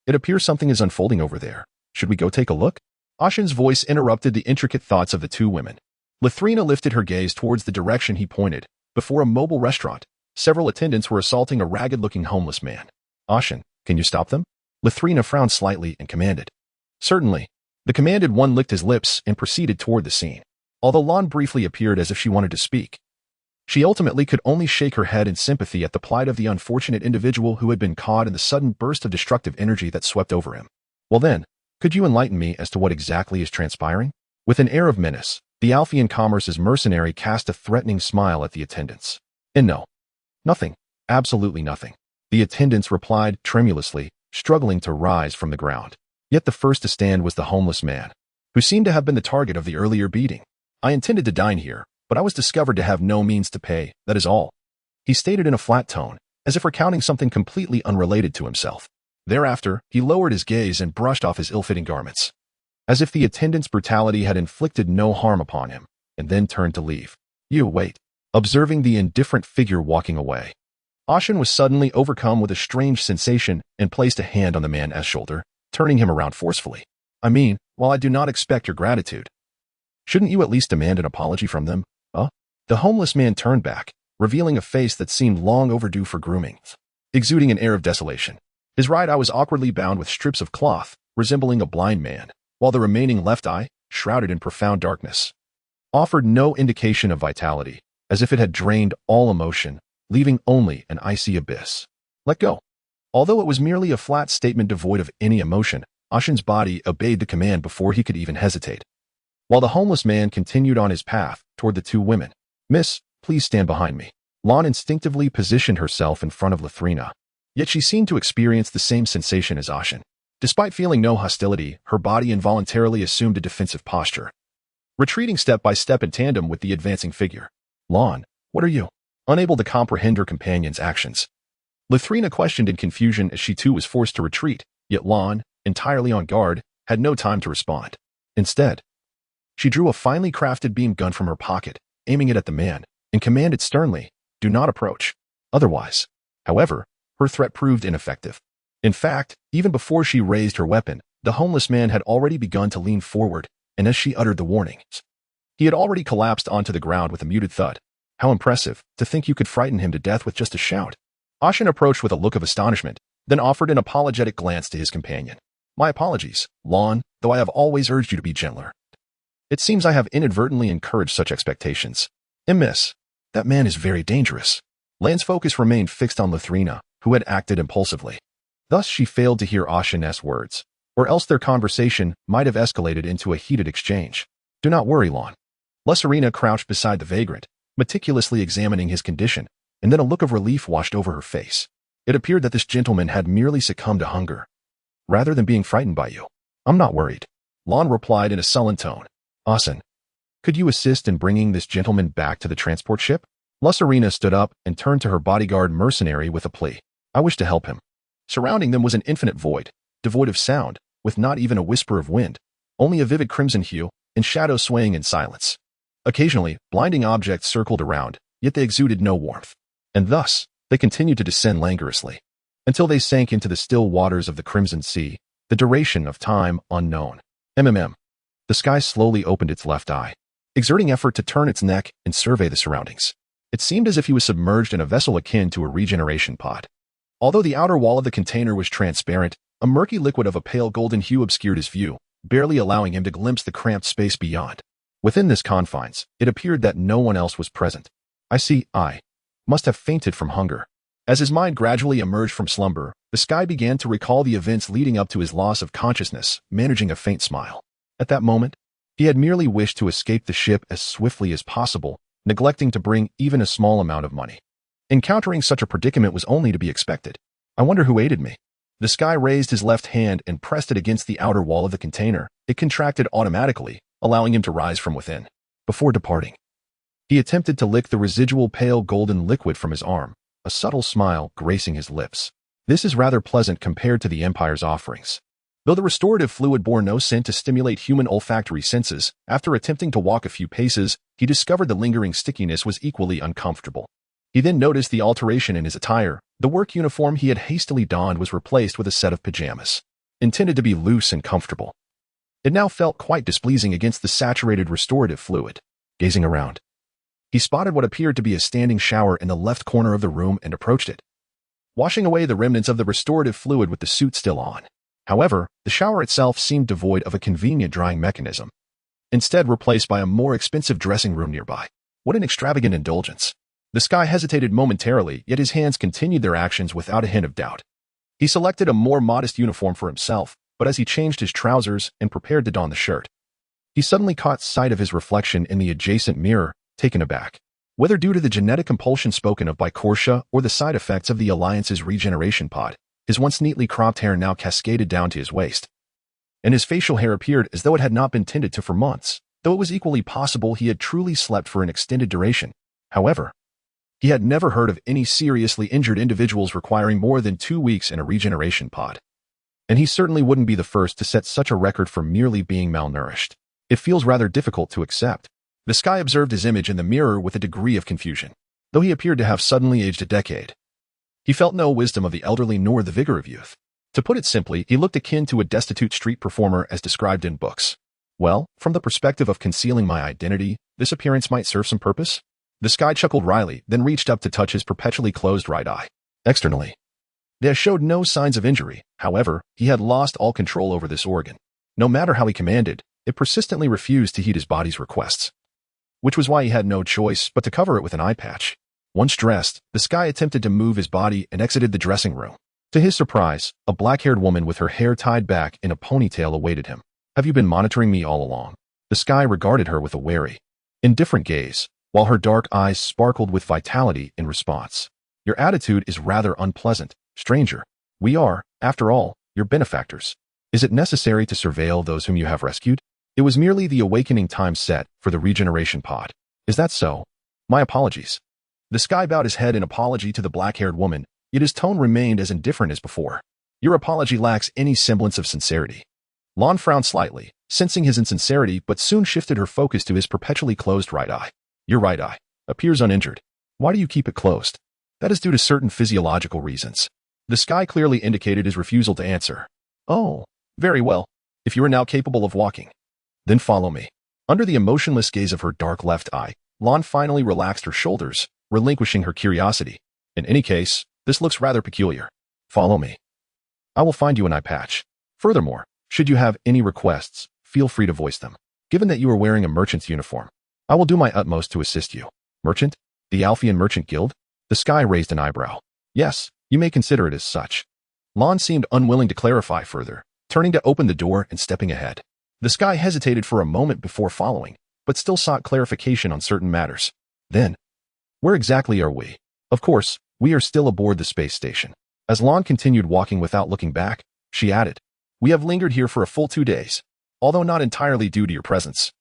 it appears something is unfolding over there. Should we go take a look? Ashen's voice interrupted the intricate thoughts of the two women. Lathrina lifted her gaze towards the direction he pointed. Before a mobile restaurant, several attendants were assaulting a ragged-looking homeless man. Ashen, can you stop them? Lathrina frowned slightly and commanded. Certainly. The commanded one licked his lips and proceeded toward the scene. Although Lon briefly appeared as if she wanted to speak, she ultimately could only shake her head in sympathy at the plight of the unfortunate individual who had been caught in the sudden burst of destructive energy that swept over him. Well then, could you enlighten me as to what exactly is transpiring? With an air of menace, the Alphean commerce's mercenary cast a threatening smile at the attendants. And no. Nothing. Absolutely nothing. The attendants replied tremulously, struggling to rise from the ground. Yet the first to stand was the homeless man, who seemed to have been the target of the earlier beating. I intended to dine here, but I was discovered to have no means to pay, that is all. He stated in a flat tone, as if recounting something completely unrelated to himself. Thereafter, he lowered his gaze and brushed off his ill-fitting garments, as if the attendant's brutality had inflicted no harm upon him, and then turned to leave. You wait. Observing the indifferent figure walking away, Ashen was suddenly overcome with a strange sensation and placed a hand on the man's shoulder, turning him around forcefully. I mean, while I do not expect your gratitude, shouldn't you at least demand an apology from them? The homeless man turned back, revealing a face that seemed long overdue for grooming, exuding an air of desolation. His right eye was awkwardly bound with strips of cloth, resembling a blind man, while the remaining left eye, shrouded in profound darkness, offered no indication of vitality, as if it had drained all emotion, leaving only an icy abyss. Let go. Although it was merely a flat statement devoid of any emotion, Ashen's body obeyed the command before he could even hesitate. While the homeless man continued on his path toward the two women. Miss, please stand behind me. Lon instinctively positioned herself in front of Lathrina, yet she seemed to experience the same sensation as Ashen. Despite feeling no hostility, her body involuntarily assumed a defensive posture, retreating step by step in tandem with the advancing figure. Lon, what are you? Unable to comprehend her companion's actions, Lathrina questioned in confusion as she too was forced to retreat, yet Lon, entirely on guard, had no time to respond. Instead, she drew a finely crafted beam gun from her pocket, aiming it at the man, and commanded sternly, do not approach. Otherwise, however, her threat proved ineffective. In fact, even before she raised her weapon, the homeless man had already begun to lean forward, and as she uttered the warnings, he had already collapsed onto the ground with a muted thud. How impressive, to think you could frighten him to death with just a shout. Ashen approached with a look of astonishment, then offered an apologetic glance to his companion. My apologies, Lon, though I have always urged you to be gentler. It seems I have inadvertently encouraged such expectations. Miss, that man is very dangerous. Lan's focus remained fixed on Lathrina, who had acted impulsively. Thus she failed to hear Ashen's words, or else their conversation might have escalated into a heated exchange. Do not worry, Lon. Lathrina crouched beside the vagrant, meticulously examining his condition, and then a look of relief washed over her face. It appeared that this gentleman had merely succumbed to hunger, rather than being frightened by you. I'm not worried, Lon replied in a sullen tone. Ashen, could you assist in bringing this gentleman back to the transport ship? Lathrina stood up and turned to her bodyguard mercenary with a plea. I wish to help him. Surrounding them was an infinite void, devoid of sound, with not even a whisper of wind, only a vivid crimson hue, and shadows swaying in silence. Occasionally, blinding objects circled around, yet they exuded no warmth. And thus, they continued to descend languorously, until they sank into the still waters of the Crimson Sea, the duration of time unknown. The sky slowly opened its left eye, exerting effort to turn its neck and survey the surroundings. It seemed as if he was submerged in a vessel akin to a regeneration pod. Although the outer wall of the container was transparent, a murky liquid of a pale golden hue obscured his view, barely allowing him to glimpse the cramped space beyond. Within this confines, it appeared that no one else was present. I must have fainted from hunger. As his mind gradually emerged from slumber, the sky began to recall the events leading up to his loss of consciousness, managing a faint smile. At that moment, he had merely wished to escape the ship as swiftly as possible, neglecting to bring even a small amount of money. Encountering such a predicament was only to be expected. I wonder who aided me. The sky raised his left hand and pressed it against the outer wall of the container. It contracted automatically, allowing him to rise from within. Before departing, he attempted to lick the residual pale golden liquid from his arm, a subtle smile gracing his lips. This is rather pleasant compared to the Empire's offerings. Though the restorative fluid bore no scent to stimulate human olfactory senses, after attempting to walk a few paces, he discovered the lingering stickiness was equally uncomfortable. He then noticed the alteration in his attire. The work uniform he had hastily donned was replaced with a set of pajamas, intended to be loose and comfortable. It now felt quite displeasing against the saturated restorative fluid. Gazing around, he spotted what appeared to be a standing shower in the left corner of the room and approached it, washing away the remnants of the restorative fluid with the suit still on. However, the shower itself seemed devoid of a convenient drying mechanism, instead replaced by a more expensive dressing room nearby. What an extravagant indulgence. The sky hesitated momentarily, yet his hands continued their actions without a hint of doubt. He selected a more modest uniform for himself, but as he changed his trousers and prepared to don the shirt, he suddenly caught sight of his reflection in the adjacent mirror, taken aback. Whether due to the genetic compulsion spoken of by Korsha or the side effects of the Alliance's regeneration pod, his once neatly cropped hair now cascaded down to his waist. and his facial hair appeared as though it had not been tended to for months, though it was equally possible he had truly slept for an extended duration. However, he had never heard of any seriously injured individuals requiring more than 2 weeks in a regeneration pod. And he certainly wouldn't be the first to set such a record for merely being malnourished. It feels rather difficult to accept. The Sky observed his image in the mirror with a degree of confusion, though he appeared to have suddenly aged a decade. He felt no wisdom of the elderly nor the vigor of youth. To put it simply, he looked akin to a destitute street performer as described in books. Well, from the perspective of concealing my identity, this appearance might serve some purpose? The Sky chuckled wryly, then reached up to touch his perpetually closed right eye. Externally, they showed no signs of injury. However, he had lost all control over this organ. No matter how he commanded, it persistently refused to heed his body's requests, which was why he had no choice but to cover it with an eye patch. Once dressed, the Sky attempted to move his body and exited the dressing room. To his surprise, a black-haired woman with her hair tied back in a ponytail awaited him. "Have you been monitoring me all along?" The Sky regarded her with a wary, indifferent gaze, while her dark eyes sparkled with vitality in response. "Your attitude is rather unpleasant, stranger. We are, after all, your benefactors. Is it necessary to surveil those whom you have rescued?" It was merely the awakening time set for the regeneration pod. "Is that so? My apologies." The Sky bowed his head in apology to the black-haired woman, yet his tone remained as indifferent as before. "Your apology lacks any semblance of sincerity." Lon frowned slightly, sensing his insincerity, but soon shifted her focus to his perpetually closed right eye. "Your right eye appears uninjured. Why do you keep it closed?" "That is due to certain physiological reasons." The Sky clearly indicated his refusal to answer. "Oh, very well. If you are now capable of walking, then follow me." Under the emotionless gaze of her dark left eye, Lon finally relaxed her shoulders, relinquishing her curiosity. "In any case, this looks rather peculiar. Follow me. I will find you an eye patch. Furthermore, should you have any requests, feel free to voice them. Given that you are wearing a merchant's uniform, I will do my utmost to assist you." "Merchant? The Alphian Merchant Guild?" The Sky raised an eyebrow. "Yes, you may consider it as such." Lon seemed unwilling to clarify further, turning to open the door and stepping ahead. The Sky hesitated for a moment before following, but still sought clarification on certain matters. "Then, where exactly are we?" "Of course, we are still aboard the space station." As Lon continued walking without looking back, she added, "We have lingered here for a full 2 days, although not entirely due to your presence.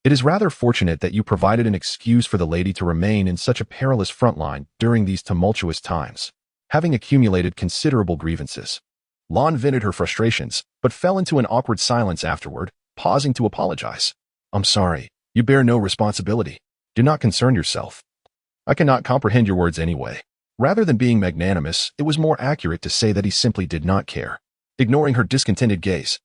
It is rather fortunate that you provided an excuse for the lady to remain in such a perilous front line during these tumultuous times, having accumulated considerable grievances." Lon vented her frustrations, but fell into an awkward silence afterward, pausing to apologize. "I'm sorry. You bear no responsibility. Do not concern yourself. I cannot comprehend your words anyway." Rather than being magnanimous, it was more accurate to say that he simply did not care. Ignoring her discontented gaze,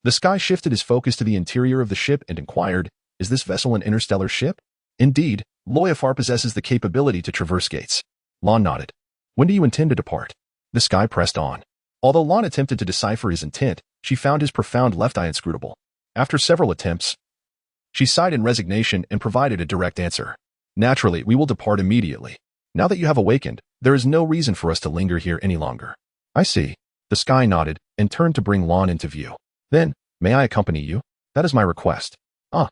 the Sky shifted his focus to the interior of the ship and inquired, "Is this vessel an interstellar ship?" "Indeed, Loyafar possesses the capability to traverse gates." Lon nodded. "When do you intend to depart?" The Sky pressed on. Although Lon attempted to decipher his intent, she found his profound left eye inscrutable. After several attempts, she sighed in resignation and provided a direct answer. "Naturally, we will depart immediately. Now that you have awakened, there is no reason for us to linger here any longer." "I see." The Sky nodded and turned to bring Lon into view. "Then, may I accompany you?" "That is my request." "Ah."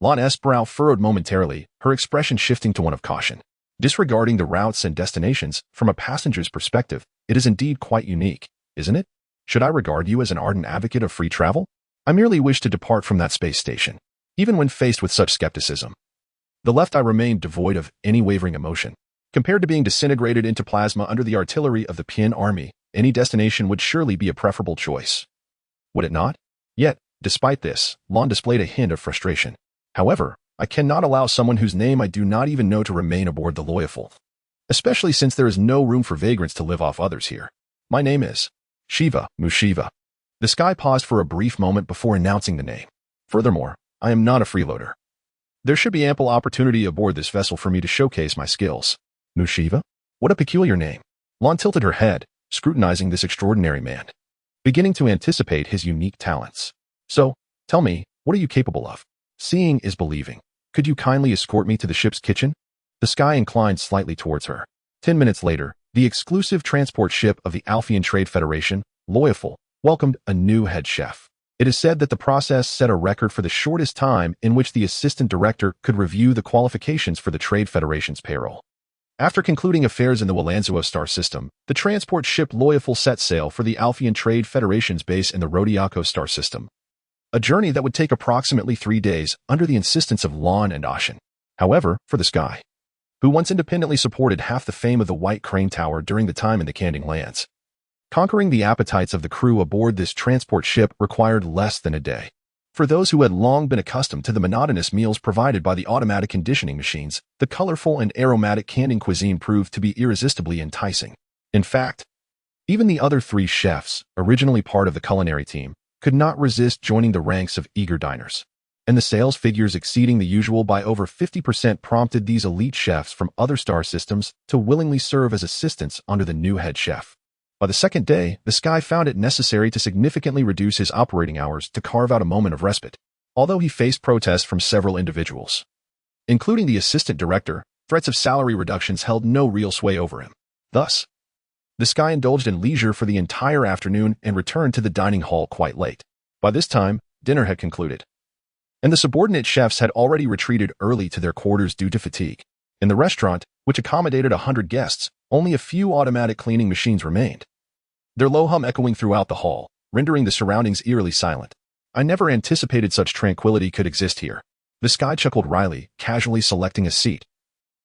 Lon's brow furrowed momentarily, her expression shifting to one of caution. Disregarding the routes and destinations, from a passenger's perspective, it is indeed quite unique, isn't it? Should I regard you as an ardent advocate of free travel? I merely wish to depart from that space station. Even when faced with such skepticism, the left eye remained devoid of any wavering emotion. Compared to being disintegrated into plasma under the artillery of the Pien army, any destination would surely be a preferable choice. Would it not? Yet, despite this, Lon displayed a hint of frustration. "However, I cannot allow someone whose name I do not even know to remain aboard the Loyaful, especially since there is no room for vagrants to live off others here. My name is Shiva Mushiva." The Sky paused for a brief moment before announcing the name. "Furthermore, I am not a freeloader. There should be ample opportunity aboard this vessel for me to showcase my skills." "Mushiva? What a peculiar name." Lon tilted her head, scrutinizing this extraordinary man, beginning to anticipate his unique talents. "So, tell me, what are you capable of?" "Seeing is believing. Could you kindly escort me to the ship's kitchen?" The Sky inclined slightly towards her. 10 minutes later, the exclusive transport ship of the Alphian Trade Federation, Loyaful, welcomed a new head chef. It is said that the process set a record for the shortest time in which the assistant director could review the qualifications for the Trade Federation's payroll. After concluding affairs in the Walanzuo star system, the transport ship Loyaful set sail for the Alphean Trade Federation's base in the Rodiako star system. A journey that would take approximately 3 days under the insistence of Lon and Ashen. However, for the Sky, who once independently supported half the fame of the White Crane Tower during the time in the Kanding lands, conquering the appetites of the crew aboard this transport ship required less than a day. For those who had long been accustomed to the monotonous meals provided by the automatic conditioning machines, the colorful and aromatic Kanding cuisine proved to be irresistibly enticing. In fact, even the other 3 chefs, originally part of the culinary team, could not resist joining the ranks of eager diners. And the sales figures exceeding the usual by over 50% prompted these elite chefs from other star systems to willingly serve as assistants under the new head chef. By the second day, the Sky found it necessary to significantly reduce his operating hours to carve out a moment of respite, although he faced protests from several individuals. Including the assistant director, threats of salary reductions held no real sway over him. Thus, the Sky indulged in leisure for the entire afternoon and returned to the dining hall quite late. By this time, dinner had concluded, and the subordinate chefs had already retreated early to their quarters due to fatigue. In the restaurant, which accommodated 100 guests, only a few automatic cleaning machines remained, their low hum echoing throughout the hall, rendering the surroundings eerily silent. I never anticipated such tranquility could exist here. The Sky chuckled wryly, casually selecting a seat,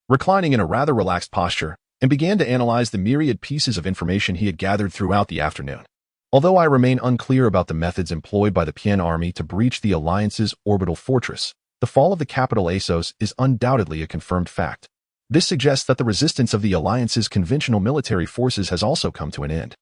reclining in a rather relaxed posture, and began to analyze the myriad pieces of information he had gathered throughout the afternoon. Although I remain unclear about the methods employed by the Pian army to breach the Alliance's orbital fortress, the fall of the capital Asos is undoubtedly a confirmed fact. This suggests that the resistance of the Alliance's conventional military forces has also come to an end,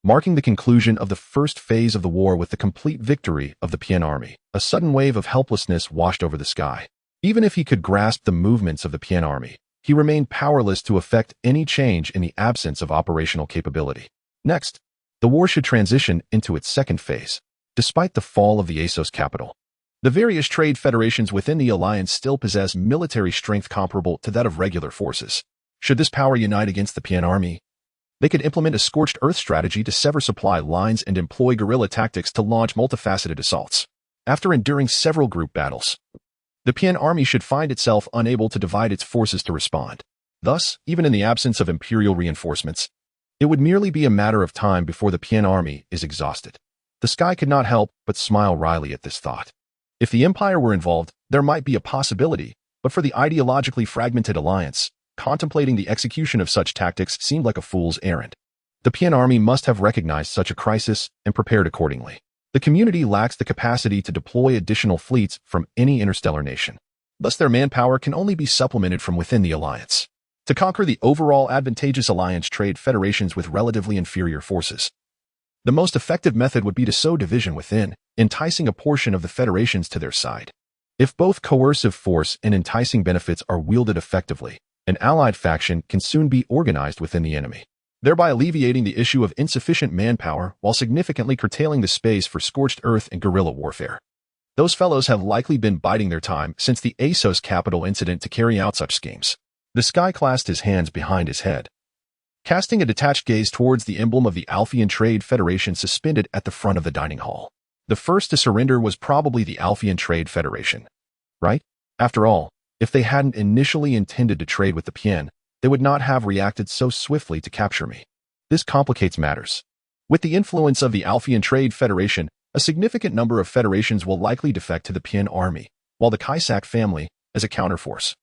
marking the conclusion of the first phase of the war with the complete victory of the Pian army. A sudden wave of helplessness washed over the Sky. Even if he could grasp the movements of the Pian army, he remained powerless to effect any change in the absence of operational capability. Next, the war should transition into its second phase. Despite the fall of the Asos capital, the various trade federations within the alliance still possess military strength comparable to that of regular forces. Should this power unite against the Pian army, they could implement a scorched earth strategy to sever supply lines and employ guerrilla tactics to launch multifaceted assaults. After enduring several group battles, the Pian army should find itself unable to divide its forces to respond. Thus, even in the absence of imperial reinforcements, it would merely be a matter of time before the Pian army is exhausted. The Sky could not help but smile wryly at this thought. If the Empire were involved, there might be a possibility, but for the ideologically fragmented alliance, contemplating the execution of such tactics seemed like a fool's errand. The Pian army must have recognized such a crisis and prepared accordingly. The community lacks the capacity to deploy additional fleets from any interstellar nation. Thus their manpower can only be supplemented from within the alliance. To conquer the overall advantageous alliance trade federations with relatively inferior forces, the most effective method would be to sow division within, enticing a portion of the federations to their side. If both coercive force and enticing benefits are wielded effectively, an allied faction can soon be organized within the enemy, thereby alleviating the issue of insufficient manpower while significantly curtailing the space for scorched earth and guerrilla warfare. Those fellows have likely been biding their time since the Asos capital incident to carry out such schemes. The Sky clasped his hands behind his head, casting a detached gaze towards the emblem of the Alphean Trade Federation suspended at the front of the dining hall. The first to surrender was probably the Alphean Trade Federation, right? After all, if they hadn't initially intended to trade with the Pian, they would not have reacted so swiftly to capture me. This complicates matters. With the influence of the Alphean Trade Federation, a significant number of federations will likely defect to the Pian army, while the Kaisak family, as a counterforce,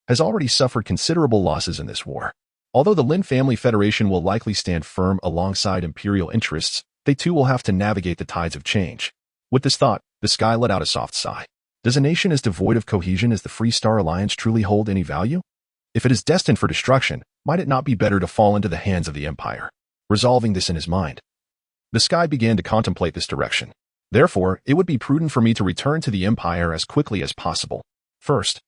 has already suffered considerable losses in this war. Although the Lin family federation will likely stand firm alongside imperial interests, they too will have to navigate the tides of change. With this thought, the Sky let out a soft sigh. Does a nation as devoid of cohesion as the Free Star Alliance truly hold any value? If it is destined for destruction, might it not be better to fall into the hands of the Empire? Resolving this in his mind, the Sky began to contemplate this direction. Therefore, it would be prudent for me to return to the Empire as quickly as possible. First,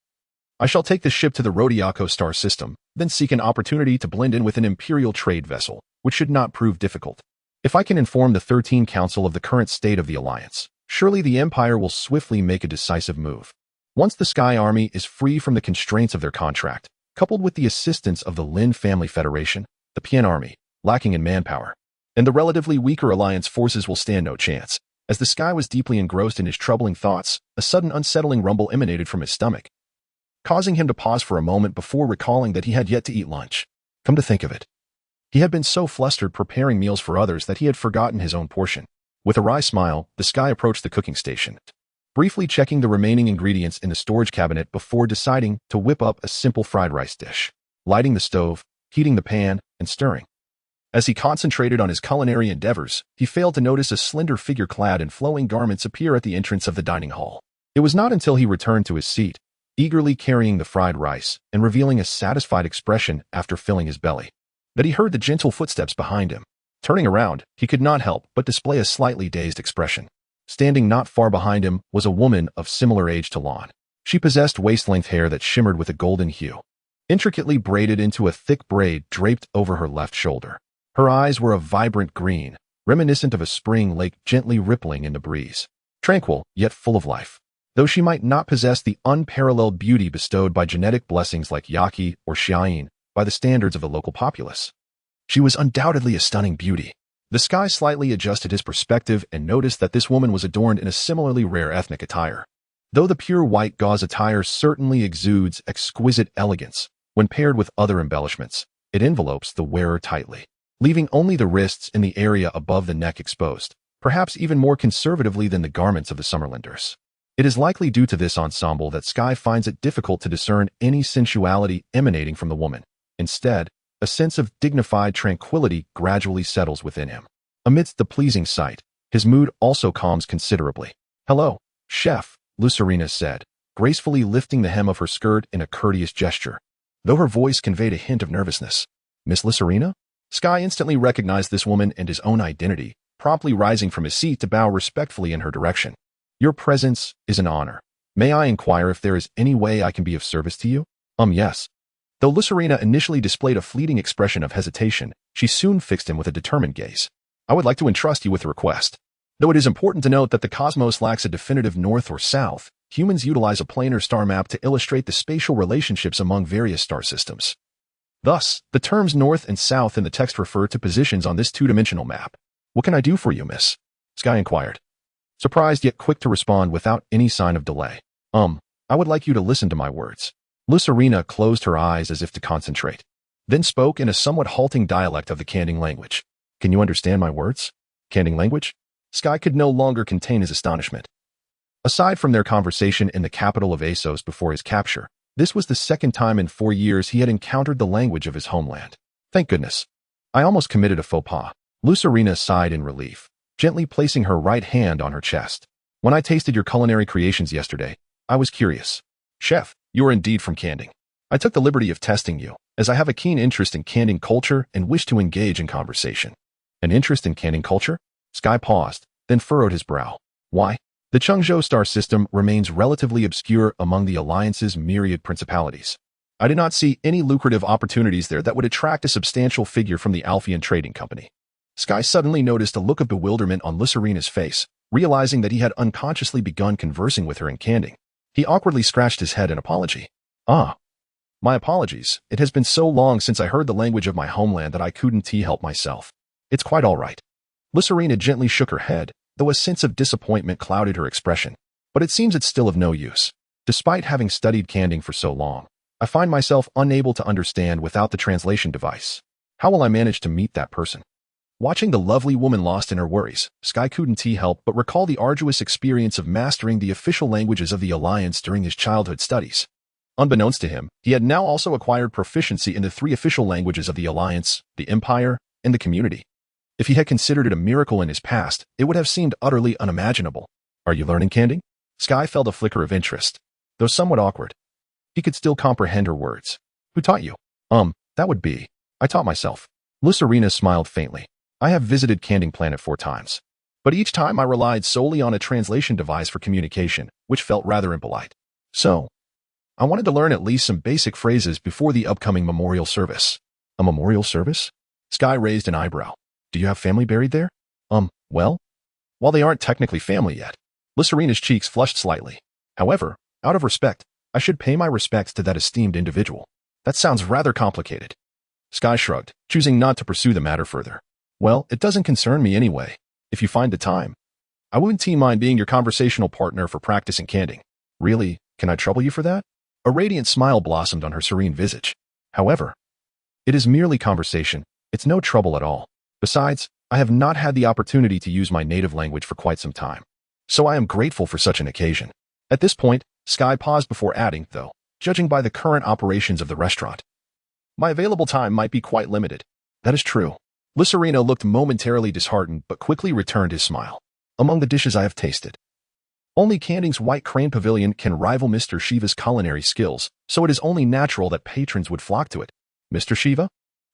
I shall take the ship to the Rodiako star system, then seek an opportunity to blend in with an Imperial trade vessel, which should not prove difficult. If I can inform the 13 Council of the current state of the Alliance, surely the Empire will swiftly make a decisive move. Once the Sky Army is free from the constraints of their contract, coupled with the assistance of the Lin Family Federation, the Pian Army, lacking in manpower, and the relatively weaker Alliance forces will stand no chance. As the Sky was deeply engrossed in his troubling thoughts, a sudden unsettling rumble emanated from his stomach. causing him to pause for a moment before recalling that he had yet to eat lunch. Come to think of it, he had been so flustered preparing meals for others that he had forgotten his own portion. With a wry smile, the Sky approached the cooking station, briefly checking the remaining ingredients in the storage cabinet before deciding to whip up a simple fried rice dish. Lighting the stove, heating the pan, and stirring. As he concentrated on his culinary endeavors, he failed to notice a slender figure clad in flowing garments appear at the entrance of the dining hall. It was not until he returned to his seat, eagerly carrying the fried rice and revealing a satisfied expression after filling his belly, that he heard the gentle footsteps behind him. Turning around, he could not help but display a slightly dazed expression. Standing not far behind him was a woman of similar age to Lon. She possessed waist-length hair that shimmered with a golden hue, intricately braided into a thick braid draped over her left shoulder. Her eyes were a vibrant green, reminiscent of a spring lake gently rippling in the breeze. Tranquil, yet full of life. Though she might not possess the unparalleled beauty bestowed by genetic blessings like Yaqui or Xiayin by the standards of the local populace, she was undoubtedly a stunning beauty. The Sky slightly adjusted his perspective and noticed that this woman was adorned in a similarly rare ethnic attire. Though the pure white gauze attire certainly exudes exquisite elegance, when paired with other embellishments, it envelopes the wearer tightly, leaving only the wrists and the area above the neck exposed, perhaps even more conservatively than the garments of the Summerlanders. It is likely due to this ensemble that Sky finds it difficult to discern any sensuality emanating from the woman. Instead, a sense of dignified tranquility gradually settles within him. Amidst the pleasing sight, his mood also calms considerably. "Hello, chef," Lucerina said, gracefully lifting the hem of her skirt in a courteous gesture, though her voice conveyed a hint of nervousness. "Miss Lucerina?" Sky instantly recognized this woman and his own identity, promptly rising from his seat to bow respectfully in her direction. "Your presence is an honor. May I inquire if there is any way I can be of service to you?" Yes." Though Lucerina initially displayed a fleeting expression of hesitation, she soon fixed him with a determined gaze. "I would like to entrust you with a request. Though it is important to note that the cosmos lacks a definitive north or south, humans utilize a planar star map to illustrate the spatial relationships among various star systems. Thus, the terms north and south in the text refer to positions on this two-dimensional map. What can I do for you, miss?" Sky inquired, surprised yet quick to respond without any sign of delay. I would like you to listen to my words." Lucerina closed her eyes as if to concentrate, then spoke in a somewhat halting dialect of the Kanding language. "Can you understand my words?" Kanding language? Sky could no longer contain his astonishment. Aside from their conversation in the capital of Asos before his capture, this was the second time in 4 years he had encountered the language of his homeland. "Thank goodness. I almost committed a faux pas." Lucerina sighed in relief, gently placing her right hand on her chest. "When I tasted your culinary creations yesterday, I was curious. Chef, you are indeed from Kanding. I took the liberty of testing you, as I have a keen interest in Kanding culture and wish to engage in conversation." "An interest in Kanding culture?" Sky paused, then furrowed his brow. "Why?" The Chengzhou star system remains relatively obscure among the Alliance's myriad principalities. I did not see any lucrative opportunities there that would attract a substantial figure from the Alphean Trading Company. Sky suddenly noticed a look of bewilderment on Lucerina's face, realizing that he had unconsciously begun conversing with her in Kanding. He awkwardly scratched his head in apology. My apologies. It has been so long since I heard the language of my homeland that I couldn't help myself. It's quite all right." Lucerina gently shook her head, though a sense of disappointment clouded her expression. "But it seems it's still of no use. Despite having studied Kanding for so long, I find myself unable to understand without the translation device. How will I manage to meet that person?" Watching the lovely woman lost in her worries, Sky couldn't help but recall the arduous experience of mastering the official languages of the Alliance during his childhood studies. Unbeknownst to him, he had now also acquired proficiency in the 3 official languages of the Alliance, the Empire, and the Community. If he had considered it a miracle in his past, it would have seemed utterly unimaginable. "Are you learning Kanding?" Sky felt a flicker of interest, though somewhat awkward. He could still comprehend her words. "Who taught you?" That would be. I taught myself." Lucerina smiled faintly. "I have visited Kanding Planet 4 times, but each time I relied solely on a translation device for communication, which felt rather impolite. So, I wanted to learn at least some basic phrases before the upcoming memorial service." "A memorial service?" Sky raised an eyebrow. "Do you have family buried there?" Well, while they aren't technically family yet." Lucerina's cheeks flushed slightly. "However, out of respect, I should pay my respects to that esteemed individual." "That sounds rather complicated." Sky shrugged, choosing not to pursue the matter further. "Well, it doesn't concern me anyway. If you find the time, I wouldn't mind being your conversational partner for practicing Kanding." "Really? Can I trouble you for that?" A radiant smile blossomed on her serene visage. However, it is merely conversation. It's no trouble at all. Besides, I have not had the opportunity to use my native language for quite some time. So I am grateful for such an occasion. At this point, Sky paused before adding, though, judging by the current operations of the restaurant, my available time might be quite limited. That is true. Lyserina looked momentarily disheartened but quickly returned his smile. Among the dishes I have tasted, only Canding's White Crane Pavilion can rival Mr. Shiva's culinary skills, so it is only natural that patrons would flock to it. Mr. Shiva?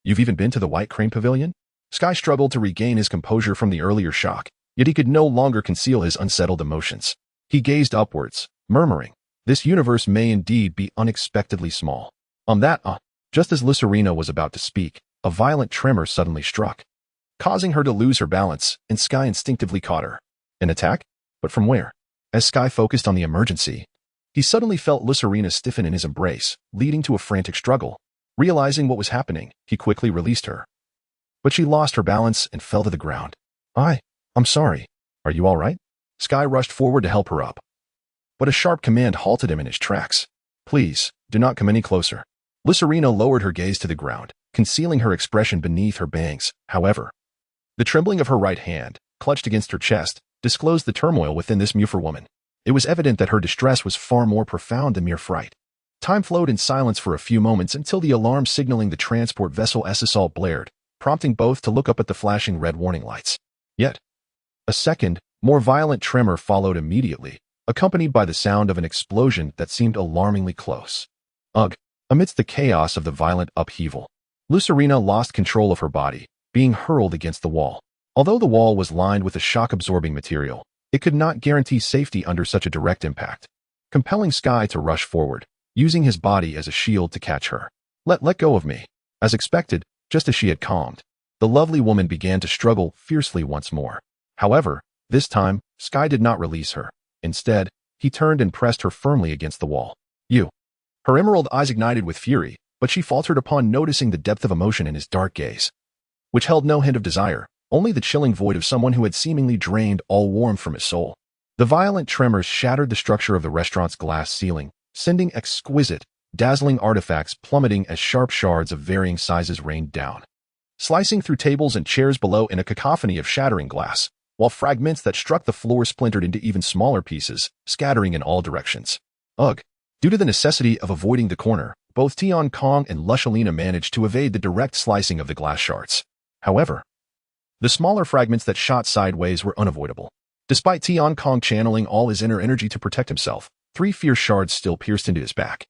You've even been to the White Crane Pavilion? Sky struggled to regain his composure from the earlier shock, yet he could no longer conceal his unsettled emotions. He gazed upwards, murmuring, this universe may indeed be unexpectedly small. Just as Lyserina was about to speak, a violent tremor suddenly struck, causing her to lose her balance, and Sky instinctively caught her. An attack? But from where? As Sky focused on the emergency, he suddenly felt Lyserina stiffen in his embrace, leading to a frantic struggle. Realizing what was happening, he quickly released her. But she lost her balance and fell to the ground. I'm sorry. Are you all right? Sky rushed forward to help her up. But a sharp command halted him in his tracks. Please, do not come any closer. Lyserina lowered her gaze to the ground, concealing her expression beneath her bangs. However, the trembling of her right hand, clutched against her chest, disclosed the turmoil within this Mufer woman. It was evident that her distress was far more profound than mere fright. Time flowed in silence for a few moments until the alarm signaling the transport vessel SSL blared, prompting both to look up at the flashing red warning lights. Yet, a second, more violent tremor followed immediately, accompanied by the sound of an explosion that seemed alarmingly close. Ugh! Amidst the chaos of the violent upheaval, Lyserina lost control of her body, being hurled against the wall. Although the wall was lined with a shock-absorbing material, it could not guarantee safety under such a direct impact, compelling Sky to rush forward, using his body as a shield to catch her. Let go of me. As expected, just as she had calmed, the lovely woman began to struggle fiercely once more. However, this time, Sky did not release her. Instead, he turned and pressed her firmly against the wall. You. Her emerald eyes ignited with fury, but she faltered upon noticing the depth of emotion in his dark gaze, which held no hint of desire, only the chilling void of someone who had seemingly drained all warmth from his soul. The violent tremors shattered the structure of the restaurant's glass ceiling, sending exquisite, dazzling artifacts plummeting as sharp shards of varying sizes rained down, slicing through tables and chairs below in a cacophony of shattering glass, while fragments that struck the floor splintered into even smaller pieces, scattering in all directions. Ugh! Due to the necessity of avoiding the corner, both Tian Kong and Lushalina managed to evade the direct slicing of the glass shards. However, the smaller fragments that shot sideways were unavoidable. Despite Tian Kong channeling all his inner energy to protect himself, 3 fierce shards still pierced into his back,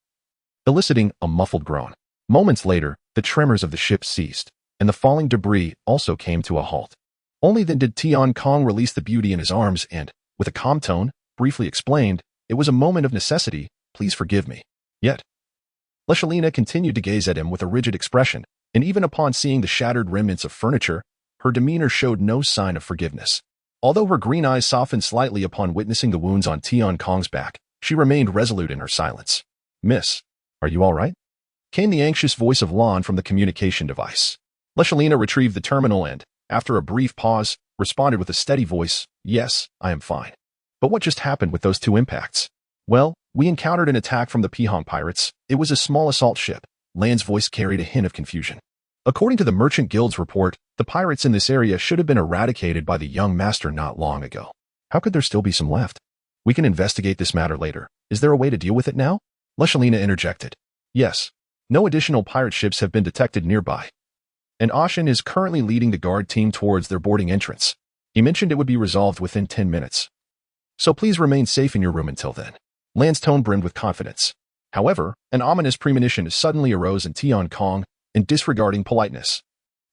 eliciting a muffled groan. Moments later, the tremors of the ship ceased, and the falling debris also came to a halt. Only then did Tian Kong release the beauty in his arms and, with a calm tone, briefly explained, "It was a moment of necessity, please forgive me." Yet, Lushalina continued to gaze at him with a rigid expression, and even upon seeing the shattered remnants of furniture, her demeanor showed no sign of forgiveness. Although her green eyes softened slightly upon witnessing the wounds on Tian Kong's back, she remained resolute in her silence. "Miss, are you all right?" came the anxious voice of Lon from the communication device. Lushalina retrieved the terminal and, after a brief pause, responded with a steady voice, "Yes, I am fine." But what just happened with those 2 impacts? Well, we encountered an attack from the Pihong pirates. It was a small assault ship. Lan's voice carried a hint of confusion. According to the Merchant Guild's report, the pirates in this area should have been eradicated by the young master not long ago. How could there still be some left? We can investigate this matter later. Is there a way to deal with it now? Lushalina interjected. Yes. No additional pirate ships have been detected nearby, and Ashin is currently leading the guard team towards their boarding entrance. He mentioned it would be resolved within 10 minutes. So please remain safe in your room until then. Lan's tone brimmed with confidence. However, an ominous premonition suddenly arose in Tian Kong, and disregarding politeness,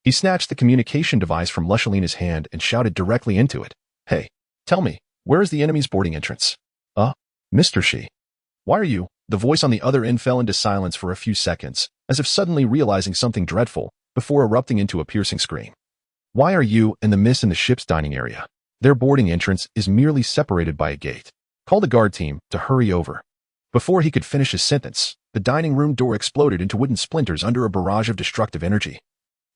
he snatched the communication device from Lushalina's hand and shouted directly into it. "Hey, tell me, where is the enemy's boarding entrance?" Mr. Shi. Why are you?" The voice on the other end fell into silence for a few seconds, as if suddenly realizing something dreadful, before erupting into a piercing scream. "Why are you and the miss in the ship's dining area? Their boarding entrance is merely separated by a gate. Call the guard team to hurry over." Before he could finish his sentence, the dining room door exploded into wooden splinters under a barrage of destructive energy,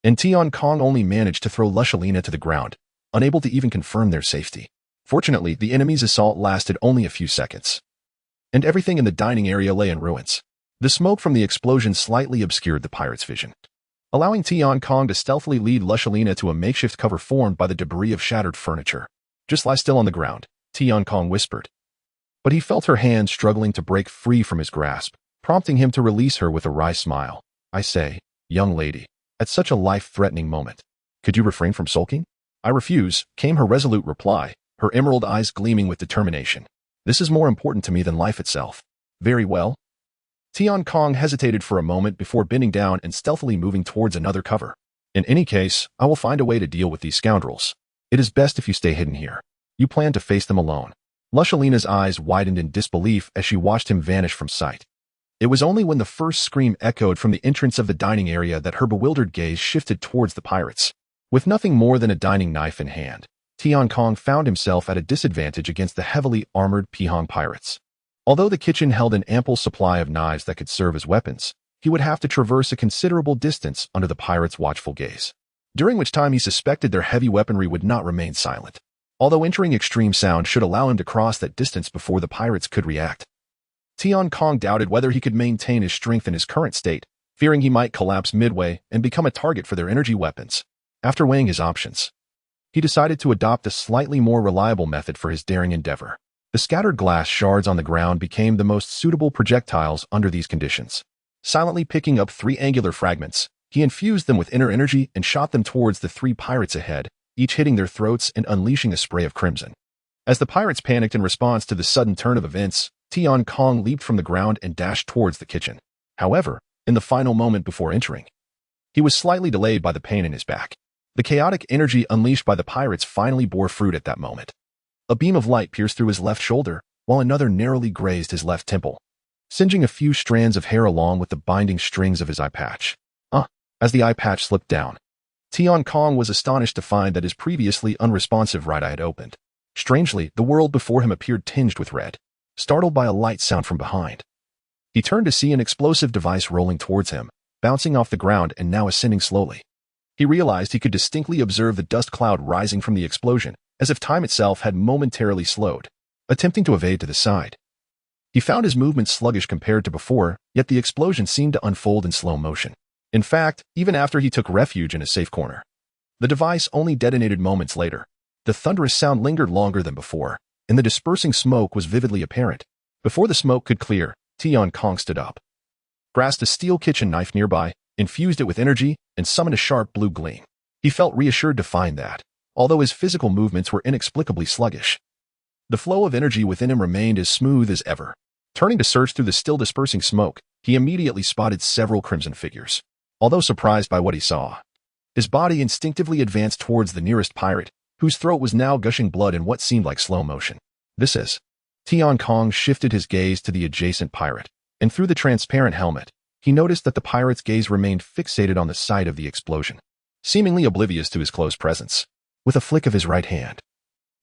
and Tian Kong only managed to throw Lushalina to the ground, unable to even confirm their safety. Fortunately, the enemy's assault lasted only a few seconds, and everything in the dining area lay in ruins. The smoke from the explosion slightly obscured the pirate's vision, allowing Tian Kong to stealthily lead Lushalina to a makeshift cover formed by the debris of shattered furniture. "Just lie still on the ground," Tian Kong whispered. But he felt her hand struggling to break free from his grasp, prompting him to release her with a wry smile. "I say, young lady, at such a life-threatening moment, could you refrain from sulking?" "I refuse," came her resolute reply, her emerald eyes gleaming with determination. "This is more important to me than life itself." "Very well." Tian Kong hesitated for a moment before bending down and stealthily moving towards another cover. "In any case, I will find a way to deal with these scoundrels. It is best if you stay hidden here. You plan to face them alone." Lushalina's eyes widened in disbelief as she watched him vanish from sight. It was only when the first scream echoed from the entrance of the dining area that her bewildered gaze shifted towards the pirates. With nothing more than a dining knife in hand, Tian Kong found himself at a disadvantage against the heavily armored Pihang pirates. Although the kitchen held an ample supply of knives that could serve as weapons, he would have to traverse a considerable distance under the pirates' watchful gaze, during which time he suspected their heavy weaponry would not remain silent. Although entering extreme sound should allow him to cross that distance before the pirates could react, Tian Kong doubted whether he could maintain his strength in his current state, fearing he might collapse midway and become a target for their energy weapons. After weighing his options, he decided to adopt a slightly more reliable method for his daring endeavor. The scattered glass shards on the ground became the most suitable projectiles under these conditions. Silently picking up 3 angular fragments, he infused them with inner energy and shot them towards the 3 pirates ahead, each hitting their throats and unleashing a spray of crimson. As the pirates panicked in response to the sudden turn of events, Tian Kong leaped from the ground and dashed towards the kitchen. However, in the final moment before entering, he was slightly delayed by the pain in his back. The chaotic energy unleashed by the pirates finally bore fruit at that moment. A beam of light pierced through his left shoulder, while another narrowly grazed his left temple, singeing a few strands of hair along with the binding strings of his eye patch. As the eye patch slipped down, Tian Kong was astonished to find that his previously unresponsive right eye had opened. Strangely, the world before him appeared tinged with red. Startled by a light sound from behind, he turned to see an explosive device rolling towards him, bouncing off the ground and now ascending slowly. He realized he could distinctly observe the dust cloud rising from the explosion, as if time itself had momentarily slowed. Attempting to evade to the side, he found his movements sluggish compared to before, yet the explosion seemed to unfold in slow motion. In fact, even after he took refuge in a safe corner, the device only detonated moments later. The thunderous sound lingered longer than before, and the dispersing smoke was vividly apparent. Before the smoke could clear, Tian Kong stood up, grasped a steel kitchen knife nearby, infused it with energy, and summoned a sharp blue gleam. He felt reassured to find that, although his physical movements were inexplicably sluggish, the flow of energy within him remained as smooth as ever. Turning to search through the still dispersing smoke, he immediately spotted several crimson figures. Although surprised by what he saw, his body instinctively advanced towards the nearest pirate, whose throat was now gushing blood in what seemed like slow motion. "This is..." Tian Kong shifted his gaze to the adjacent pirate, and through the transparent helmet, he noticed that the pirate's gaze remained fixated on the site of the explosion, seemingly oblivious to his close presence. With a flick of his right hand,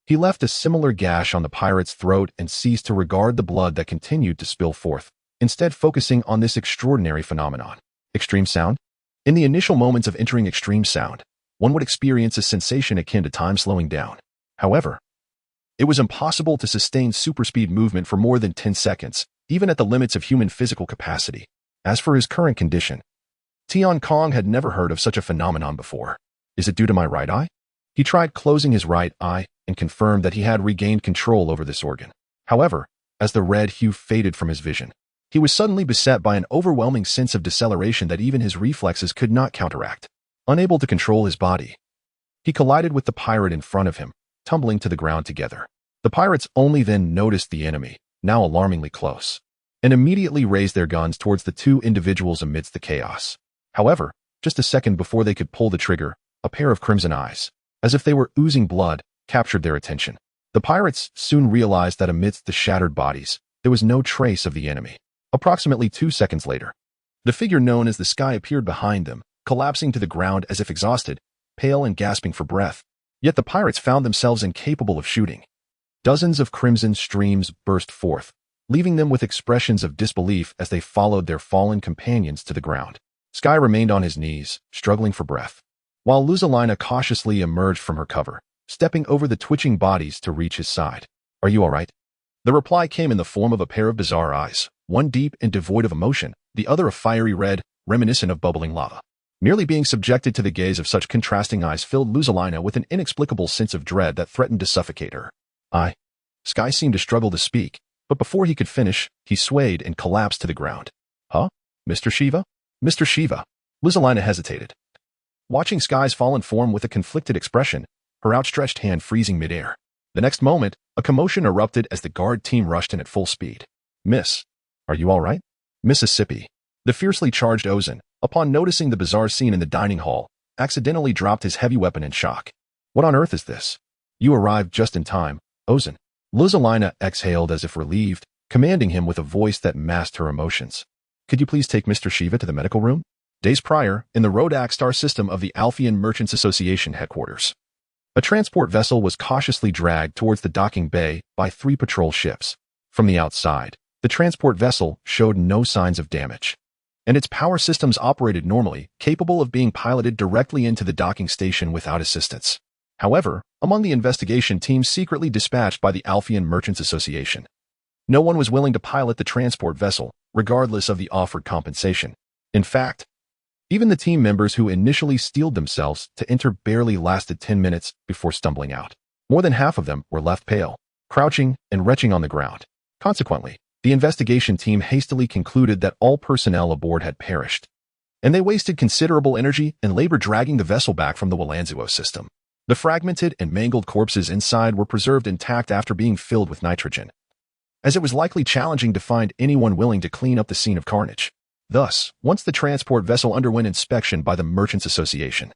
he left a similar gash on the pirate's throat and ceased to regard the blood that continued to spill forth, instead focusing on this extraordinary phenomenon. Extreme sound? In the initial moments of entering extreme sound, one would experience a sensation akin to time slowing down. However, it was impossible to sustain superspeed movement for more than 10 seconds, even at the limits of human physical capacity. As for his current condition, Tian Kong had never heard of such a phenomenon before. Is it due to my right eye? He tried closing his right eye and confirmed that he had regained control over this organ. However, as the red hue faded from his vision, he was suddenly beset by an overwhelming sense of deceleration that even his reflexes could not counteract. Unable to control his body, he collided with the pirate in front of him, tumbling to the ground together. The pirates only then noticed the enemy, now alarmingly close, and immediately raised their guns towards the 2 individuals amidst the chaos. However, just a second before they could pull the trigger, a pair of crimson eyes, as if they were oozing blood, captured their attention. The pirates soon realized that amidst the shattered bodies, there was no trace of the enemy. Approximately 2 seconds later, the figure known as the Sky appeared behind them, collapsing to the ground as if exhausted, pale and gasping for breath. Yet the pirates found themselves incapable of shooting. Dozens of crimson streams burst forth, leaving them with expressions of disbelief as they followed their fallen companions to the ground. Sky remained on his knees, struggling for breath, while Luzalina cautiously emerged from her cover, stepping over the twitching bodies to reach his side. "Are you all right?" The reply came in the form of a pair of bizarre eyes, one deep and devoid of emotion, the other a fiery red, reminiscent of bubbling lava. Merely being subjected to the gaze of such contrasting eyes filled Luzalina with an inexplicable sense of dread that threatened to suffocate her. Sky seemed to struggle to speak, but before he could finish, he swayed and collapsed to the ground. Huh? Mr. Shiva? Mr. Shiva. Luzalina hesitated, watching Sky's fallen form with a conflicted expression, her outstretched hand freezing midair. The next moment, a commotion erupted as the guard team rushed in at full speed. Miss, are you all right? Mississippi. The fiercely charged Ozan, upon noticing the bizarre scene in the dining hall, accidentally dropped his heavy weapon in shock. What on earth is this? You arrived just in time, Ozan. Luzalina exhaled as if relieved, commanding him with a voice that masked her emotions. Could you please take Mr. Shiva to the medical room? Days prior, in the Rodak star system of the Alphean Merchants Association headquarters, a transport vessel was cautiously dragged towards the docking bay by 3 patrol ships. From the outside, the transport vessel showed no signs of damage, and its power systems operated normally, capable of being piloted directly into the docking station without assistance. However, among the investigation teams secretly dispatched by the Alphean Merchants Association, no one was willing to pilot the transport vessel, regardless of the offered compensation. In fact, even the team members who initially steeled themselves to enter barely lasted 10 minutes before stumbling out. More than half of them were left pale, crouching, and retching on the ground. Consequently, the investigation team hastily concluded that all personnel aboard had perished, and they wasted considerable energy and labor dragging the vessel back from the Walanzuo system. The fragmented and mangled corpses inside were preserved intact after being filled with nitrogen, as it was likely challenging to find anyone willing to clean up the scene of carnage. Thus, once the transport vessel underwent inspection by the Merchants Association,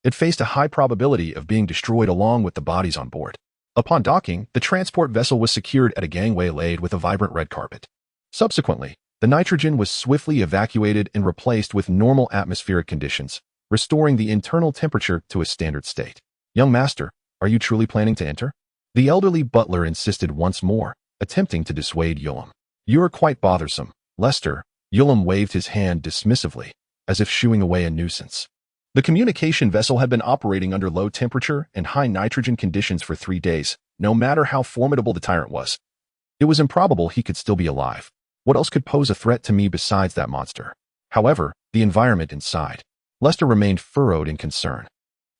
it faced a high probability of being destroyed along with the bodies on board. Upon docking, the transport vessel was secured at a gangway laid with a vibrant red carpet. Subsequently, the nitrogen was swiftly evacuated and replaced with normal atmospheric conditions, restoring the internal temperature to a standard state. Young master, are you truly planning to enter? The elderly butler insisted once more, attempting to dissuade Yulam. You are quite bothersome, Lester. Yulam waved his hand dismissively, as if shooing away a nuisance. The communication vessel had been operating under low temperature and high nitrogen conditions for 3 days, no matter how formidable the tyrant was. It was improbable he could still be alive. What else could pose a threat to me besides that monster? However, the environment inside. Lester remained furrowed in concern.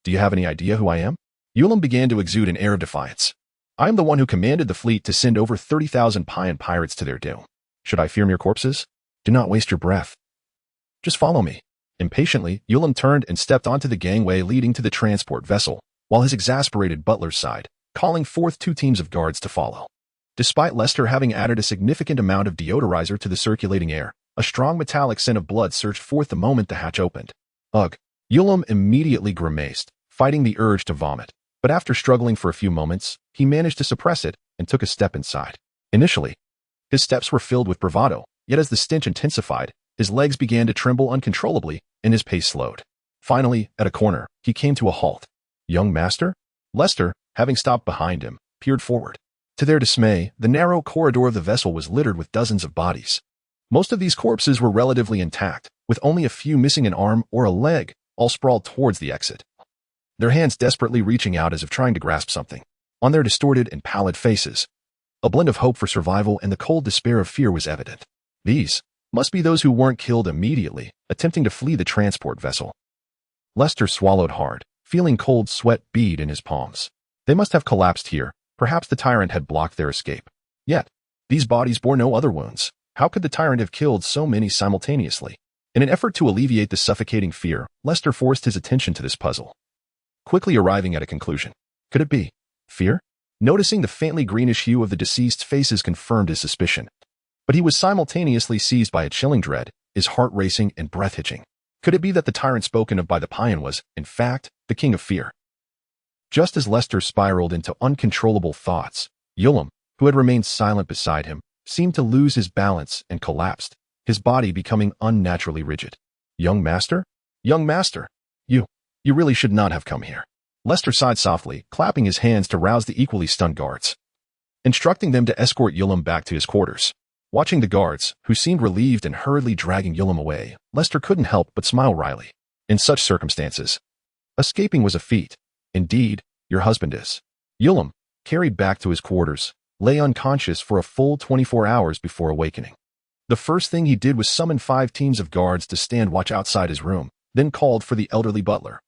Do you have any idea who I am? Yulam began to exude an air of defiance. I am the one who commanded the fleet to send over 30,000 Payan pirates to their doom. Should I fear mere corpses? Do not waste your breath. Just follow me. Impatiently, Yulam turned and stepped onto the gangway leading to the transport vessel, while his exasperated butler sighed, calling forth 2 teams of guards to follow. Despite Lester having added a significant amount of deodorizer to the circulating air, a strong metallic scent of blood surged forth the moment the hatch opened. Ugh! Yulam immediately grimaced, fighting the urge to vomit, but after struggling for a few moments, he managed to suppress it and took a step inside. Initially, his steps were filled with bravado, yet as the stench intensified, his legs began to tremble uncontrollably and his pace slowed. Finally, at a corner, he came to a halt. Young master? Lester, having stopped behind him, peered forward. To their dismay, the narrow corridor of the vessel was littered with dozens of bodies. Most of these corpses were relatively intact, with only a few missing an arm or a leg, all sprawled towards the exit, their hands desperately reaching out as if trying to grasp something. On their distorted and pallid faces, a blend of hope for survival and the cold despair of fear was evident. These must be those who weren't killed immediately, attempting to flee the transport vessel. Lester swallowed hard, feeling cold sweat bead in his palms. They must have collapsed here. Perhaps the tyrant had blocked their escape. Yet, these bodies bore no other wounds. How could the tyrant have killed so many simultaneously? In an effort to alleviate the suffocating fear, Lester forced his attention to this puzzle, quickly arriving at a conclusion. Could it be fear? Noticing the faintly greenish hue of the deceased's faces confirmed his suspicion. But he was simultaneously seized by a chilling dread, his heart racing and breath hitching. Could it be that the tyrant spoken of by the Payan was, in fact, the king of fear? Just as Lester spiraled into uncontrollable thoughts, Yulam, who had remained silent beside him, seemed to lose his balance and collapsed, his body becoming unnaturally rigid. Young master? Young master! You really should not have come here. Lester sighed softly, clapping his hands to rouse the equally stunned guards, instructing them to escort Yulam back to his quarters. Watching the guards, who seemed relieved and hurriedly dragging Yulam away, Lester couldn't help but smile wryly. In such circumstances, escaping was a feat. Indeed, your husband is. Yulam, carried back to his quarters, lay unconscious for a full 24 hours before awakening. The first thing he did was summon 5 teams of guards to stand watch outside his room, then called for the elderly butler,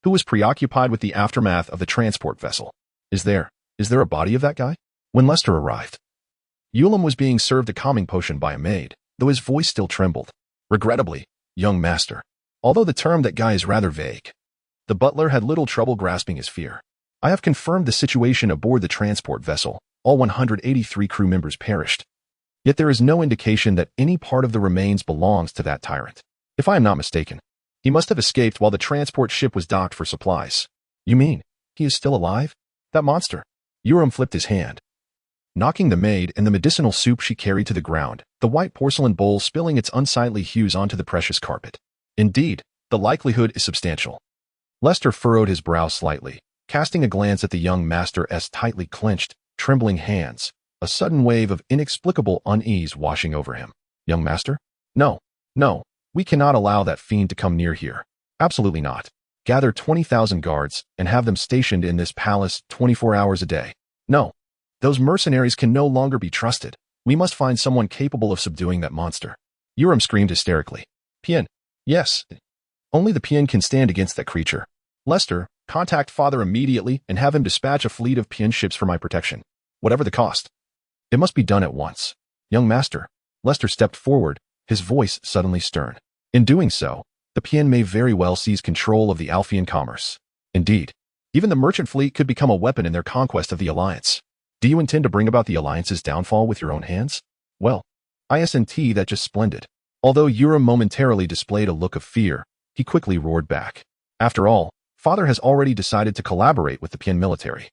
who was preoccupied with the aftermath of the transport vessel. Is there a body of that guy? When Lester arrived, Ulam was being served a calming potion by a maid, though his voice still trembled. Regrettably, young master. Although the term that guy is rather vague. The butler had little trouble grasping his fear. I have confirmed the situation aboard the transport vessel. All 183 crew members perished. Yet there is no indication that any part of the remains belongs to that tyrant. If I am not mistaken, he must have escaped while the transport ship was docked for supplies. You mean, he is still alive? That monster. Urim flipped his hand, knocking the maid and the medicinal soup she carried to the ground, the white porcelain bowl spilling its unsightly hues onto the precious carpet. Indeed, the likelihood is substantial. Lester furrowed his brow slightly, casting a glance at the young master's tightly clenched, trembling hands, a sudden wave of inexplicable unease washing over him. Young master? No, we cannot allow that fiend to come near here. Absolutely not. Gather 20,000 guards and have them stationed in this palace 24 hours a day. No. Those mercenaries can no longer be trusted. We must find someone capable of subduing that monster. Urim screamed hysterically. Pien. Yes. Only the Pien can stand against that creature. Lester, contact father immediately and have him dispatch a fleet of Pien ships for my protection. Whatever the cost. It must be done at once. Young master. Lester stepped forward, his voice suddenly stern. In doing so, the Pien may very well seize control of the Alphean commerce. Indeed, even the merchant fleet could become a weapon in their conquest of the Alliance. Do you intend to bring about the Alliance's downfall with your own hands? Well, ISNT, that's just splendid. Although Urim momentarily displayed a look of fear, he quickly roared back. After all, father has already decided to collaborate with the Pien military.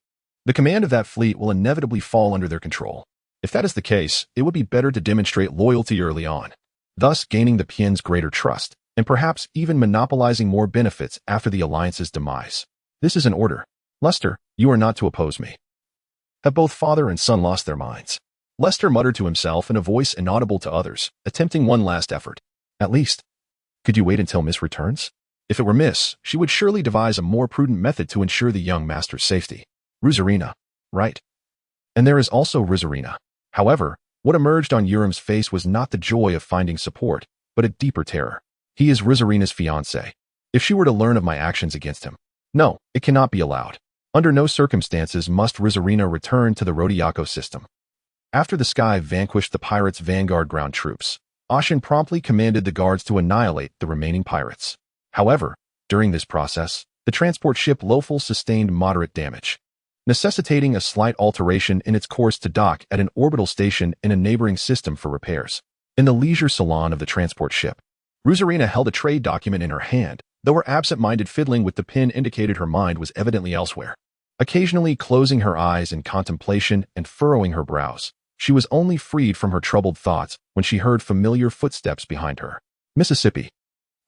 The command of that fleet will inevitably fall under their control. If that is the case, it would be better to demonstrate loyalty early on, thus gaining the Pien's greater trust, and perhaps even monopolizing more benefits after the Alliance's demise. This is an order. Lester, you are not to oppose me. Have both father and son lost their minds? Lester muttered to himself in a voice inaudible to others, attempting one last effort. At least. Could you wait until Miss returns? If it were Miss, she would surely devise a more prudent method to ensure the young master's safety. Ruzarina. Right. And there is also Ruzarina. However, what emerged on Urim's face was not the joy of finding support, but a deeper terror. He is Ruzarina's fiancé. If she were to learn of my actions against him. No, it cannot be allowed. Under no circumstances must Ruzarina return to the Rodiaco system. After the sky vanquished the pirates' vanguard ground troops, Ashen promptly commanded the guards to annihilate the remaining pirates. However, during this process, the transport ship Lofel sustained moderate damage, necessitating a slight alteration in its course to dock at an orbital station in a neighboring system for repairs. In the leisure salon of the transport ship, Ruzarina held a trade document in her hand, though her absent-minded fiddling with the pin indicated her mind was evidently elsewhere. Occasionally closing her eyes in contemplation and furrowing her brows, she was only freed from her troubled thoughts when she heard familiar footsteps behind her. Mississippi.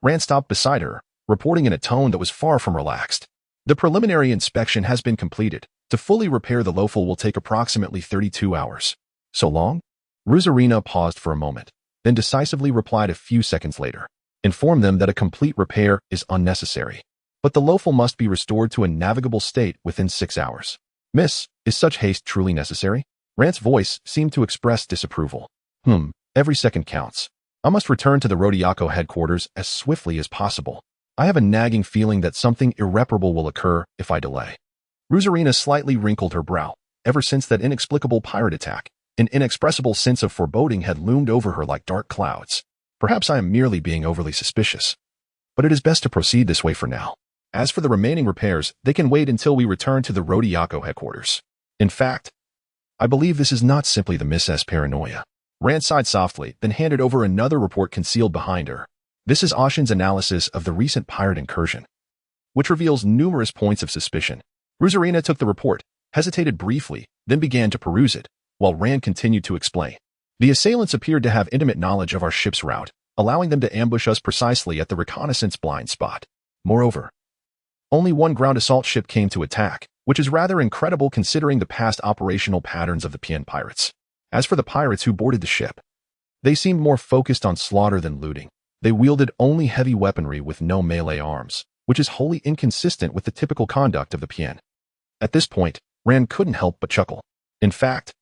Rand stopped beside her, reporting in a tone that was far from relaxed. The preliminary inspection has been completed. To fully repair the Lofel will take approximately 32 hours. So long? Ruzarina paused for a moment, then decisively replied a few seconds later. Inform them that a complete repair is unnecessary. But the Lofel must be restored to a navigable state within 6 hours. Miss, is such haste truly necessary? Rand's voice seemed to express disapproval. Every second counts. I must return to the Rodiaco headquarters as swiftly as possible. I have a nagging feeling that something irreparable will occur if I delay. Ruzarina slightly wrinkled her brow. Ever since that inexplicable pirate attack, an inexpressible sense of foreboding had loomed over her like dark clouds. Perhaps I am merely being overly suspicious. But it is best to proceed this way for now. As for the remaining repairs, they can wait until we return to the Rodiaco headquarters. In fact, I believe this is not simply the Miss' paranoia. Rand sighed softly, then handed over another report concealed behind her. This is Ashen's analysis of the recent pirate incursion, which reveals numerous points of suspicion. Ruzarina took the report, hesitated briefly, then began to peruse it, while Rand continued to explain. The assailants appeared to have intimate knowledge of our ship's route, allowing them to ambush us precisely at the reconnaissance blind spot. Moreover, only one ground assault ship came to attack, which is rather incredible considering the past operational patterns of the Pien pirates. As for the pirates who boarded the ship, they seemed more focused on slaughter than looting. They wielded only heavy weaponry with no melee arms, which is wholly inconsistent with the typical conduct of the Pien. At this point, Rand couldn't help but chuckle. In fact,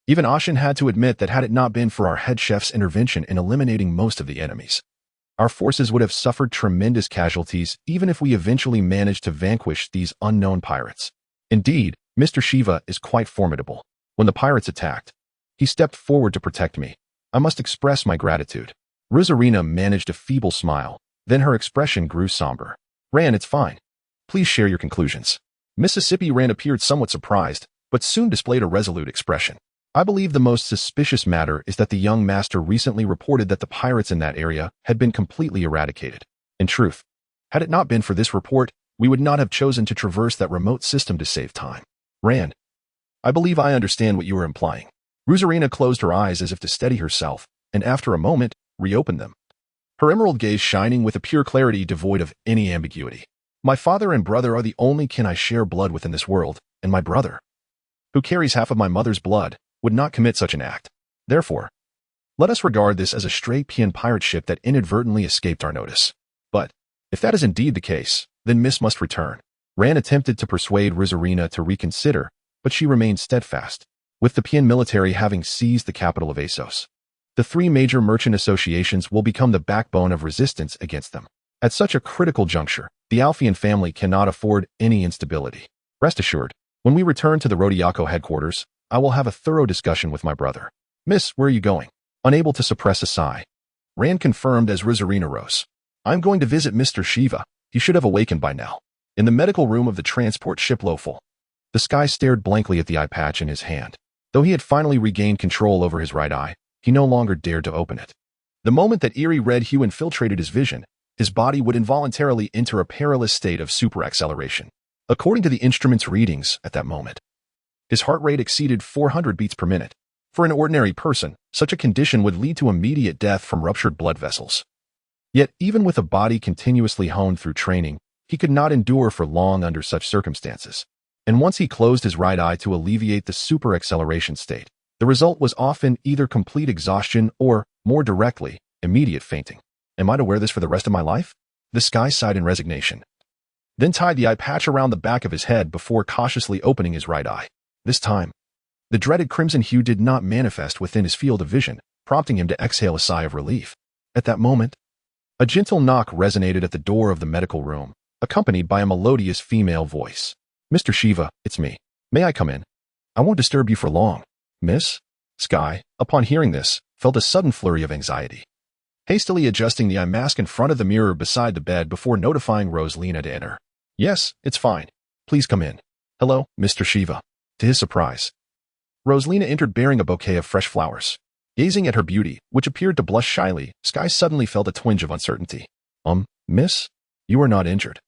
Even Ashin had to admit that had it not been for our head chef's intervention in eliminating most of the enemies, our forces would have suffered tremendous casualties even if we eventually managed to vanquish these unknown pirates. Indeed, Mr. Shiva is quite formidable. When the pirates attacked, he stepped forward to protect me. I must express my gratitude. Rizarina managed a feeble smile. Then her expression grew somber. Ran, it's fine. Please share your conclusions. Mississippi Ran appeared somewhat surprised, but soon displayed a resolute expression. I believe the most suspicious matter is that the young master recently reported that the pirates in that area had been completely eradicated. In truth, had it not been for this report, we would not have chosen to traverse that remote system to save time. Rand, I believe I understand what you are implying. Ruzarina closed her eyes as if to steady herself, and after a moment, reopened them. Her emerald gaze shining with a pure clarity devoid of any ambiguity. My father and brother are the only kin I share blood with in this world, and my brother, who carries half of my mother's blood, would not commit such an act. Therefore, let us regard this as a stray Pian pirate ship that inadvertently escaped our notice. But, if that is indeed the case, then Miss must return. Ran attempted to persuade Rizarina to reconsider, but she remained steadfast. With the Pian military having seized the capital of Assos, the three major merchant associations will become the backbone of resistance against them. At such a critical juncture, the Alfian family cannot afford any instability. Rest assured, when we return to the Rodiaco headquarters, I will have a thorough discussion with my brother. Miss, where are you going? Unable to suppress a sigh, Rand confirmed as Rizarina rose. I'm going to visit Mr. Shiva. He should have awakened by now. In the medical room of the transport ship Loful, the Sky stared blankly at the eye patch in his hand. Though he had finally regained control over his right eye, he no longer dared to open it. The moment that eerie red hue infiltrated his vision, his body would involuntarily enter a perilous state of superacceleration. According to the instrument's readings at that moment, his heart rate exceeded 400 beats per minute. For an ordinary person, such a condition would lead to immediate death from ruptured blood vessels. Yet, even with a body continuously honed through training, he could not endure for long under such circumstances. And once he closed his right eye to alleviate the superacceleration state, the result was often either complete exhaustion or, more directly, immediate fainting. Am I to wear this for the rest of my life? The Sky sighed in resignation, then tied the eye patch around the back of his head before cautiously opening his right eye. This time, the dreaded crimson hue did not manifest within his field of vision, prompting him to exhale a sigh of relief. At that moment, a gentle knock resonated at the door of the medical room, accompanied by a melodious female voice. Mr. Shiva, it's me. May I come in? I won't disturb you for long. Miss? Sky, upon hearing this, felt a sudden flurry of anxiety. Hastily adjusting the eye mask in front of the mirror beside the bed before notifying Rosalina to enter. Yes, it's fine. Please come in. Hello, Mr. Shiva. To his surprise, Rosalina entered bearing a bouquet of fresh flowers. Gazing at her beauty, which appeared to blush shyly, Sky suddenly felt a twinge of uncertainty. Miss? You are not injured,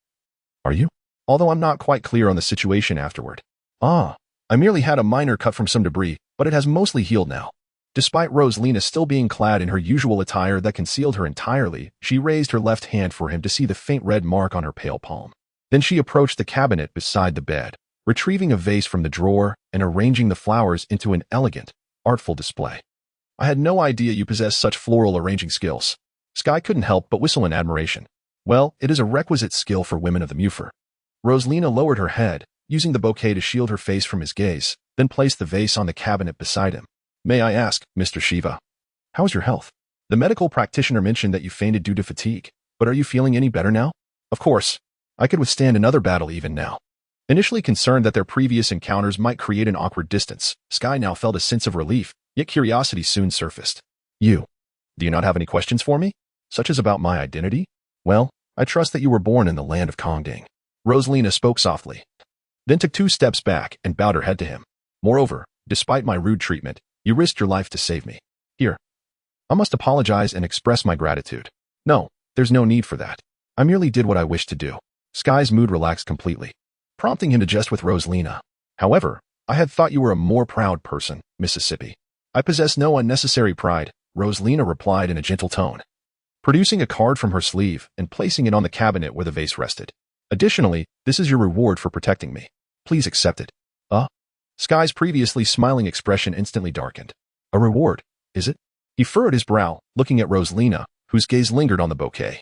are you? Although I'm not quite clear on the situation afterward. I merely had a minor cut from some debris, but it has mostly healed now. Despite Rosalina still being clad in her usual attire that concealed her entirely, she raised her left hand for him to see the faint red mark on her pale palm. Then she approached the cabinet beside the bed, retrieving a vase from the drawer and arranging the flowers into an elegant, artful display. I had no idea you possessed such floral arranging skills. Sky couldn't help but whistle in admiration. Well, it is a requisite skill for women of the Mufer. Rosalina lowered her head, using the bouquet to shield her face from his gaze, then placed the vase on the cabinet beside him. May I ask, Mr. Shiva, how is your health? The medical practitioner mentioned that you fainted due to fatigue, but are you feeling any better now? Of course, I could withstand another battle even now. Initially concerned that their previous encounters might create an awkward distance, Sky now felt a sense of relief, yet curiosity soon surfaced. Do you not have any questions for me? Such as about my identity? Well, I trust that you were born in the land of Kongding. Rosalina spoke softly, then took 2 steps back and bowed her head to him. Moreover, despite my rude treatment, you risked your life to save me. Here, I must apologize and express my gratitude. No, there's no need for that. I merely did what I wished to do. Sky's mood relaxed completely, prompting him to jest with Rosalina. However, I had thought you were a more proud person, Mississippi. I possess no unnecessary pride, Rosalina replied in a gentle tone, producing a card from her sleeve and placing it on the cabinet where the vase rested. Additionally, this is your reward for protecting me. Please accept it. Sky's previously smiling expression instantly darkened. A reward, is it? He furrowed his brow, looking at Rosalina, whose gaze lingered on the bouquet,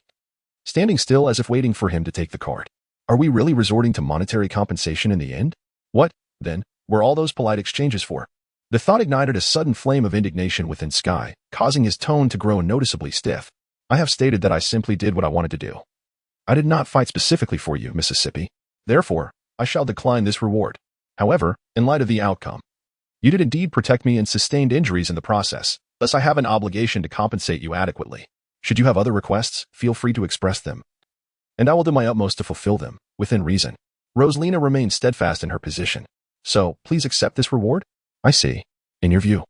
standing still as if waiting for him to take the card. Are we really resorting to monetary compensation in the end? What, then, were all those polite exchanges for? The thought ignited a sudden flame of indignation within Sky, causing his tone to grow noticeably stiff. I have stated that I simply did what I wanted to do. I did not fight specifically for you, Mississippi. Therefore, I shall decline this reward. However, in light of the outcome, you did indeed protect me and sustained injuries in the process, thus I have an obligation to compensate you adequately. Should you have other requests, feel free to express them, and I will do my utmost to fulfill them, within reason. Rosalina remained steadfast in her position. So, please accept this reward? I see. In your view,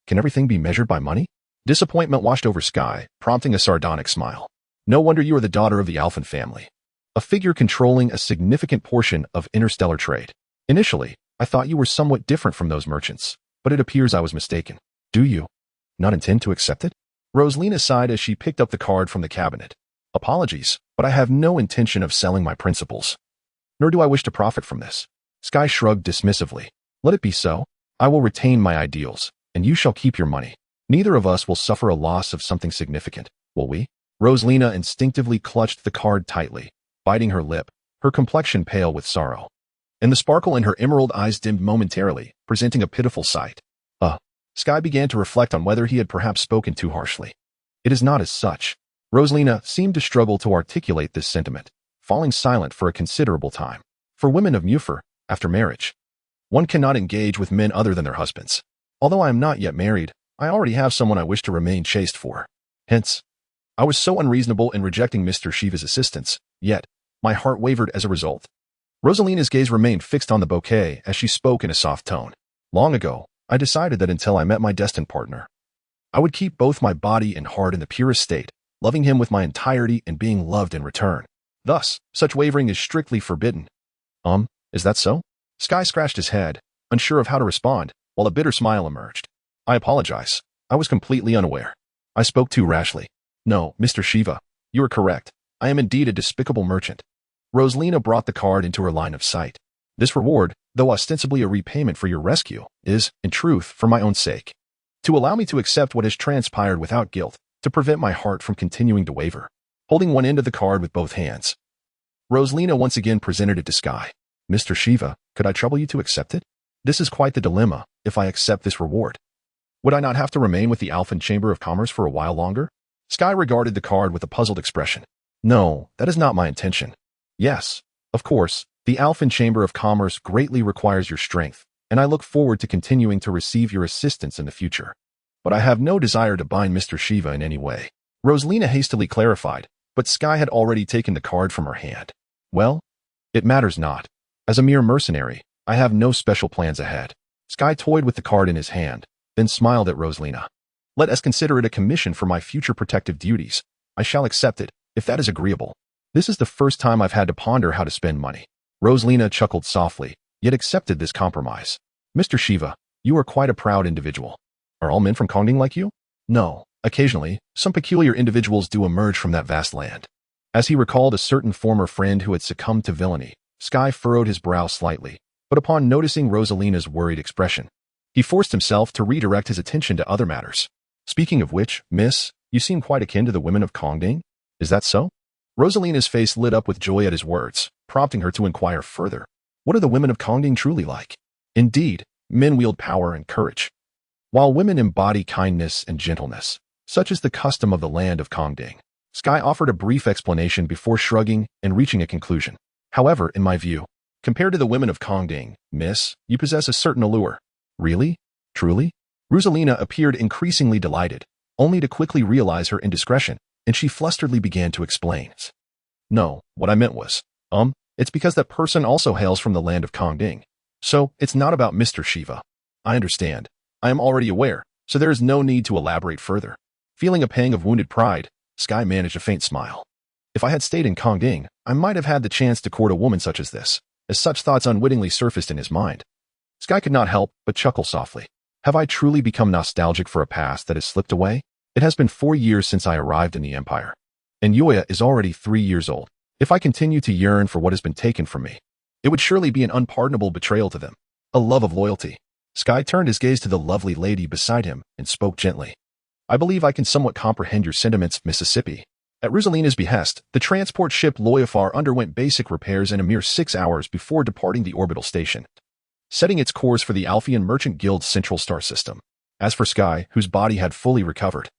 can everything be measured by money? Disappointment washed over Sky, prompting a sardonic smile. No wonder you are the daughter of the Alphen family, a figure controlling a significant portion of interstellar trade. Initially, I thought you were somewhat different from those merchants, but it appears I was mistaken. Do you not intend to accept it? Rosalina sighed as she picked up the card from the cabinet. Apologies, but I have no intention of selling my principles. Nor do I wish to profit from this. Sky shrugged dismissively. Let it be so. I will retain my ideals, and you shall keep your money. Neither of us will suffer a loss of something significant, will we? Rosalina instinctively clutched the card tightly, biting her lip, her complexion pale with sorrow. And the sparkle in her emerald eyes dimmed momentarily, presenting a pitiful sight. Sky began to reflect on whether he had perhaps spoken too harshly. It is not as such. Rosalina seemed to struggle to articulate this sentiment, falling silent for a considerable time. For women of Mufer, after marriage, one cannot engage with men other than their husbands. Although I am not yet married, I already have someone I wish to remain chaste for. Hence, I was so unreasonable in rejecting Mr. Shiva's assistance, yet, my heart wavered as a result. Rosalina's gaze remained fixed on the bouquet as she spoke in a soft tone. Long ago, I decided that until I met my destined partner, I would keep both my body and heart in the purest state, loving him with my entirety and being loved in return. Thus, such wavering is strictly forbidden. Is that so? Sky scratched his head, unsure of how to respond, while a bitter smile emerged. I apologize. I was completely unaware. I spoke too rashly. No, Mr. Shiva, you are correct. I am indeed a despicable merchant. Rosalina brought the card into her line of sight. This reward, though ostensibly a repayment for your rescue, is, in truth, for my own sake. To allow me to accept what has transpired without guilt, to prevent my heart from continuing to waver. Holding one end of the card with both hands, Rosalina once again presented it to Sky. Mr. Shiva, could I trouble you to accept it? This is quite the dilemma. If I accept this reward, would I not have to remain with the Alphen Chamber of Commerce for a while longer? Sky regarded the card with a puzzled expression. No, that is not my intention. Yes, of course, the Alphen Chamber of Commerce greatly requires your strength, and I look forward to continuing to receive your assistance in the future. But I have no desire to bind Mr. Shiva in any way. Rosalina hastily clarified, but Sky had already taken the card from her hand. Well, it matters not. As a mere mercenary, I have no special plans ahead. Sky toyed with the card in his hand, then smiled at Rosalina. Let us consider it a commission for my future protective duties. I shall accept it, if that is agreeable. This is the first time I've had to ponder how to spend money. Rosalina chuckled softly, yet accepted this compromise. Mr. Shiva, you are quite a proud individual. Are all men from Kongding like you? No, occasionally, some peculiar individuals do emerge from that vast land. As he recalled a certain former friend who had succumbed to villainy, Sky furrowed his brow slightly, but upon noticing Rosalina's worried expression, he forced himself to redirect his attention to other matters. Speaking of which, miss, you seem quite akin to the women of Kongding. Is that so? Rosalina's face lit up with joy at his words, prompting her to inquire further. What are the women of Kongding truly like? Indeed, men wield power and courage, while women embody kindness and gentleness. Such is the custom of the land of Kongding. Sky offered a brief explanation before shrugging and reaching a conclusion. However, in my view, compared to the women of Kongding, miss, you possess a certain allure. Really? Truly? Rosalina appeared increasingly delighted, only to quickly realize her indiscretion, and she flusteredly began to explain. No, what I meant was, it's because that person also hails from the land of Kongding. So, it's not about Mr. Shiva. I understand. I am already aware, so there is no need to elaborate further. Feeling a pang of wounded pride, Sky managed a faint smile. If I had stayed in Kongding, I might have had the chance to court a woman such as this, as such thoughts unwittingly surfaced in his mind. Sky could not help but chuckle softly. Have I truly become nostalgic for a past that has slipped away? It has been 4 years since I arrived in the Empire, and Yoya is already 3 years old. If I continue to yearn for what has been taken from me, it would surely be an unpardonable betrayal to them. A love of loyalty. Sky turned his gaze to the lovely lady beside him and spoke gently. I believe I can somewhat comprehend your sentiments, Mississippi. At Rosalina's behest, the transport ship Loyafar underwent basic repairs in a mere 6 hours before departing the orbital station. setting its course for the Alphean Merchant Guild's central star system. As for Sky, whose body had fully recovered,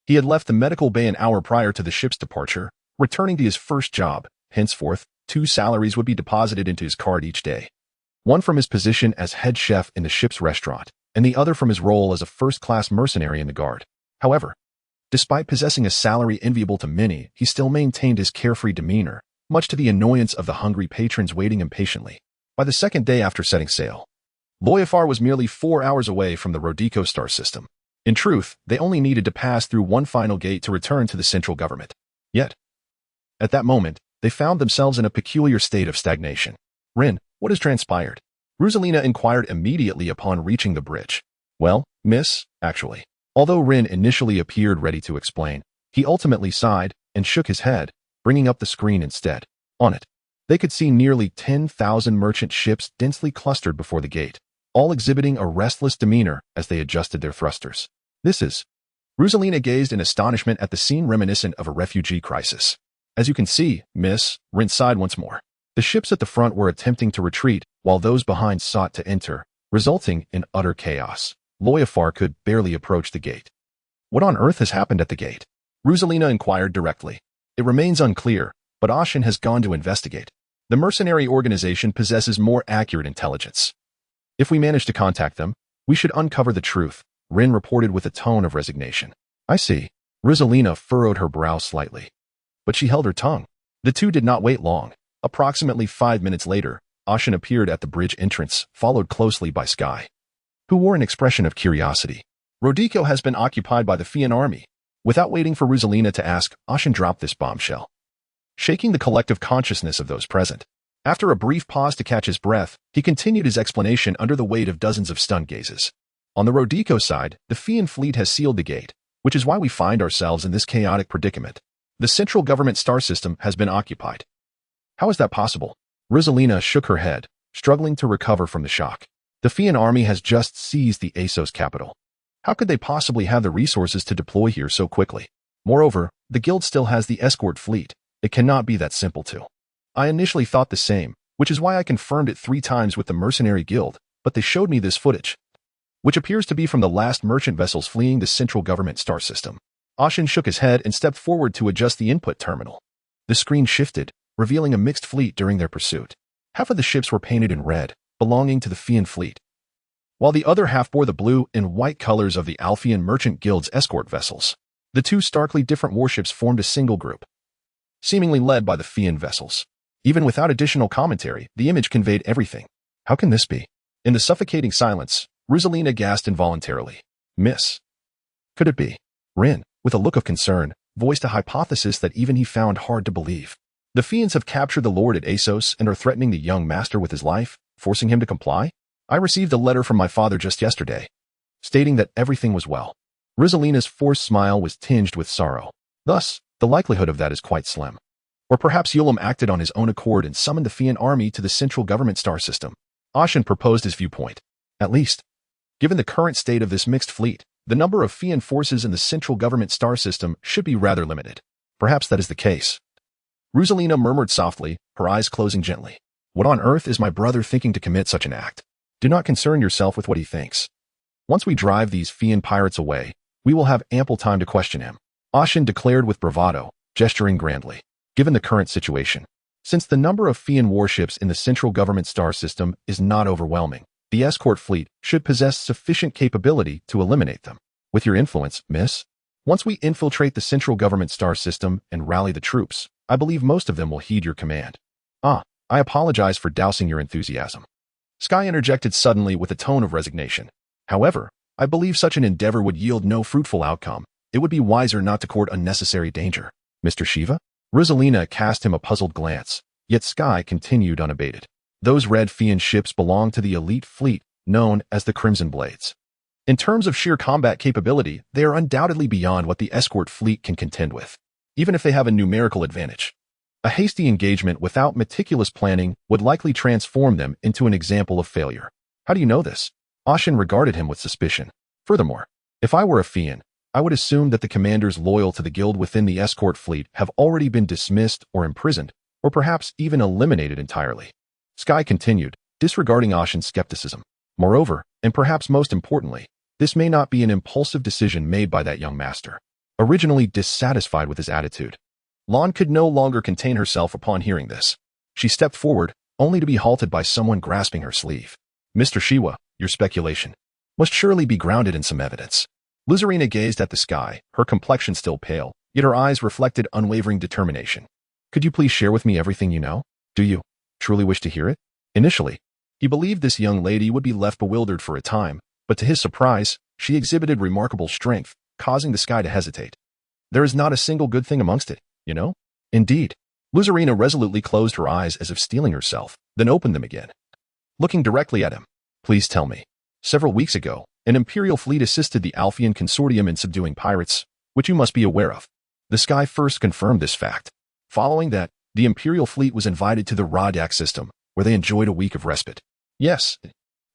he had left the medical bay an hour prior to the ship's departure, returning to his first job. Henceforth, 2 salaries would be deposited into his card each day. One from his position as head chef in the ship's restaurant, and the other from his role as a first-class mercenary in the guard. However, despite possessing a salary enviable to many, he still maintained his carefree demeanor, much to the annoyance of the hungry patrons waiting impatiently. By the second day after setting sail, Loyafar was merely 4 hours away from the Rodico star system. In truth, they only needed to pass through one final gate to return to the central government. Yet, at that moment, they found themselves in a peculiar state of stagnation. Rin, what has transpired? Rosalina inquired immediately upon reaching the bridge. Well, miss, actually. Although Rin initially appeared ready to explain, he ultimately sighed and shook his head, bringing up the screen instead. On it, they could see nearly 10,000 merchant ships densely clustered before the gate, all exhibiting a restless demeanor as they adjusted their thrusters. This is... Rosalina gazed in astonishment at the scene reminiscent of a refugee crisis. As you can see, miss, Rin sighed once more. The ships at the front were attempting to retreat, while those behind sought to enter, resulting in utter chaos. Loyafar could barely approach the gate. What on earth has happened at the gate? Rosalina inquired directly. It remains unclear, but Ashin has gone to investigate. The mercenary organization possesses more accurate intelligence. If we manage to contact them, we should uncover the truth, Rin reported with a tone of resignation. I see. Rosalina furrowed her brow slightly. But she held her tongue. The two did not wait long. Approximately 5 minutes later, Ashin appeared at the bridge entrance, followed closely by Sky, who wore an expression of curiosity. Rodico has been occupied by the Fian army. Without waiting for Rosalina to ask, Ashin dropped this bombshell, shaking the collective consciousness of those present. After a brief pause to catch his breath, he continued his explanation under the weight of dozens of stunned gazes. On the Rodico side, the Fian fleet has sealed the gate, which is why we find ourselves in this chaotic predicament. The central government star system has been occupied. How is that possible? Rosalina shook her head, struggling to recover from the shock. The Fian army has just seized the Asos capital. How could they possibly have the resources to deploy here so quickly? Moreover, the guild still has the escort fleet. It cannot be that simple too. I initially thought the same, which is why I confirmed it 3 times with the mercenary guild, but they showed me this footage, which appears to be from the last merchant vessels fleeing the central government star system. Ashin shook his head and stepped forward to adjust the input terminal. The screen shifted, revealing a mixed fleet during their pursuit. Half of the ships were painted in red, belonging to the Fian fleet, while the other half bore the blue and white colors of the Alphean Merchant Guild's escort vessels. The 2 starkly different warships formed a single group, seemingly led by the Fian vessels. Even without additional commentary, the image conveyed everything. How can this be? In the suffocating silence, Rosalina gasped involuntarily. Miss. Could it be? Rin, with a look of concern, voiced a hypothesis that even he found hard to believe. The Fians have captured the Lord at Asos and are threatening the young master with his life, forcing him to comply? I received a letter from my father just yesterday, stating that everything was well. Rosalina's forced smile was tinged with sorrow. Thus, the likelihood of that is quite slim. Or perhaps Yulam acted on his own accord and summoned the Fian army to the central government star system. Ashin proposed his viewpoint. At least, given the current state of this mixed fleet, the number of Fian forces in the central government star system should be rather limited. Perhaps that is the case. Rosalina murmured softly, her eyes closing gently. What on earth is my brother thinking to commit such an act? Do not concern yourself with what he thinks. Once we drive these Fian pirates away, we will have ample time to question him, Ashin declared with bravado, gesturing grandly. Given the current situation, since the number of Fian warships in the central government star system is not overwhelming, the escort fleet should possess sufficient capability to eliminate them. With your influence, miss, once we infiltrate the central government star system and rally the troops, I believe most of them will heed your command. I apologize for dousing your enthusiasm. Sky interjected suddenly with a tone of resignation. However, I believe such an endeavor would yield no fruitful outcome. It would be wiser not to court unnecessary danger. Mr. Shiva? Rosalina cast him a puzzled glance, yet Sky continued unabated. Those red Fian ships belong to the elite fleet, known as the Crimson Blades. In terms of sheer combat capability, they are undoubtedly beyond what the escort fleet can contend with, even if they have a numerical advantage. A hasty engagement without meticulous planning would likely transform them into an example of failure. How do you know this? Ashin regarded him with suspicion. Furthermore, if I were a Fian, I would assume that the commanders loyal to the guild within the escort fleet have already been dismissed or imprisoned, or perhaps even eliminated entirely. Sky continued, disregarding Ashen's skepticism. Moreover, and perhaps most importantly, this may not be an impulsive decision made by that young master. Originally dissatisfied with his attitude, Lan could no longer contain herself upon hearing this. She stepped forward, only to be halted by someone grasping her sleeve. Mr. Shiwa, your speculation must surely be grounded in some evidence. Lizarina gazed at the sky, her complexion still pale, yet her eyes reflected unwavering determination. Could you please share with me everything you know? Do you truly wish to hear it? Initially, he believed this young lady would be left bewildered for a time, but to his surprise, she exhibited remarkable strength, causing the sky to hesitate. There is not a single good thing amongst it, you know? Indeed. Lizarina resolutely closed her eyes as if steeling herself, then opened them again. Looking directly at him, please tell me. Several weeks ago, an Imperial fleet assisted the Alphian Consortium in subduing pirates, which you must be aware of. The sky first confirmed this fact. Following that, the Imperial fleet was invited to the Radak system, where they enjoyed a week of respite. Yes,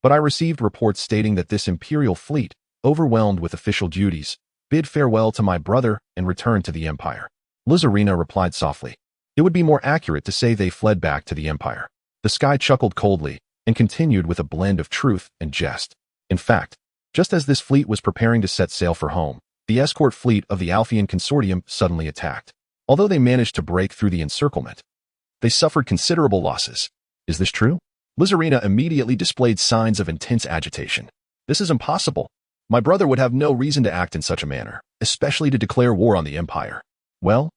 but I received reports stating that this Imperial fleet, overwhelmed with official duties, bid farewell to my brother and returned to the Empire. Lizarina replied softly. It would be more accurate to say they fled back to the Empire. The sky chuckled coldly and continued with a blend of truth and jest. In fact, just as this fleet was preparing to set sail for home, the escort fleet of the Alphian Consortium suddenly attacked. Although they managed to break through the encirclement, they suffered considerable losses. Is this true? Lizarina immediately displayed signs of intense agitation. This is impossible. My brother would have no reason to act in such a manner, especially to declare war on the Empire. Well,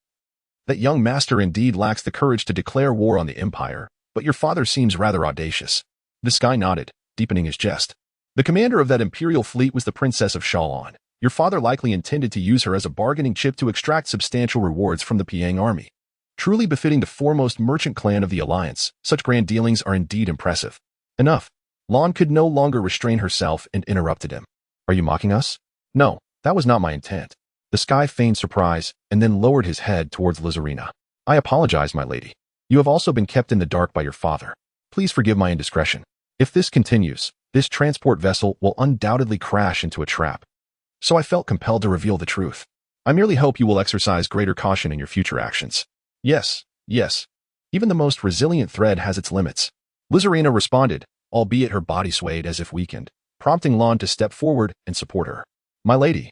that young master indeed lacks the courage to declare war on the Empire, but your father seems rather audacious. The sky nodded, deepening his jest. The commander of that Imperial fleet was the Princess of Shalon. Your father likely intended to use her as a bargaining chip to extract substantial rewards from the Piang army. Truly befitting the foremost merchant clan of the Alliance, such grand dealings are indeed impressive. Enough. Lan could no longer restrain herself and interrupted him. Are you mocking us? No, that was not my intent. The sky feigned surprise and then lowered his head towards Lizarina. I apologize, my lady. You have also been kept in the dark by your father. Please forgive my indiscretion. If this continues, this transport vessel will undoubtedly crash into a trap. So I felt compelled to reveal the truth. I merely hope you will exercise greater caution in your future actions. Yes, yes. Even the most resilient thread has its limits. Lizarina responded, albeit her body swayed as if weakened, prompting Lan to step forward and support her. My lady.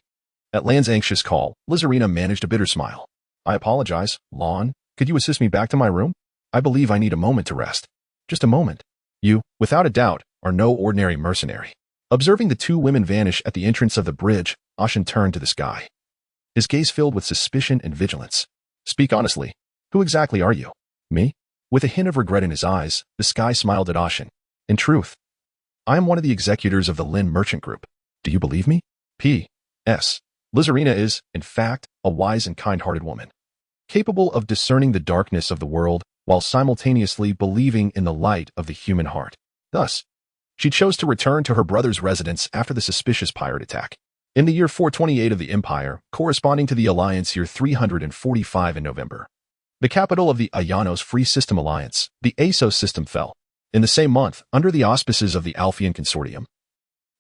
At Lan's anxious call, Lizarina managed a bitter smile. I apologize, Lan. Could you assist me back to my room? I believe I need a moment to rest. Just a moment. You, without a doubt, are no ordinary mercenary. Observing the two women vanish at the entrance of the bridge, Ashen turned to the sky. His gaze filled with suspicion and vigilance. Speak honestly. Who exactly are you? Me? With a hint of regret in his eyes, the sky smiled at Ashen. In truth, I am one of the executors of the Lin Merchant Group. Do you believe me? P.S. Lizarina is, in fact, a wise and kind-hearted woman, capable of discerning the darkness of the world while simultaneously believing in the light of the human heart. Thus, she chose to return to her brother's residence after the suspicious pirate attack. In the year 428 of the Empire, corresponding to the Alliance year 345 in November, the capital of the Ayanos Free System Alliance, the ASOS system fell. In the same month, under the auspices of the Alphian Consortium,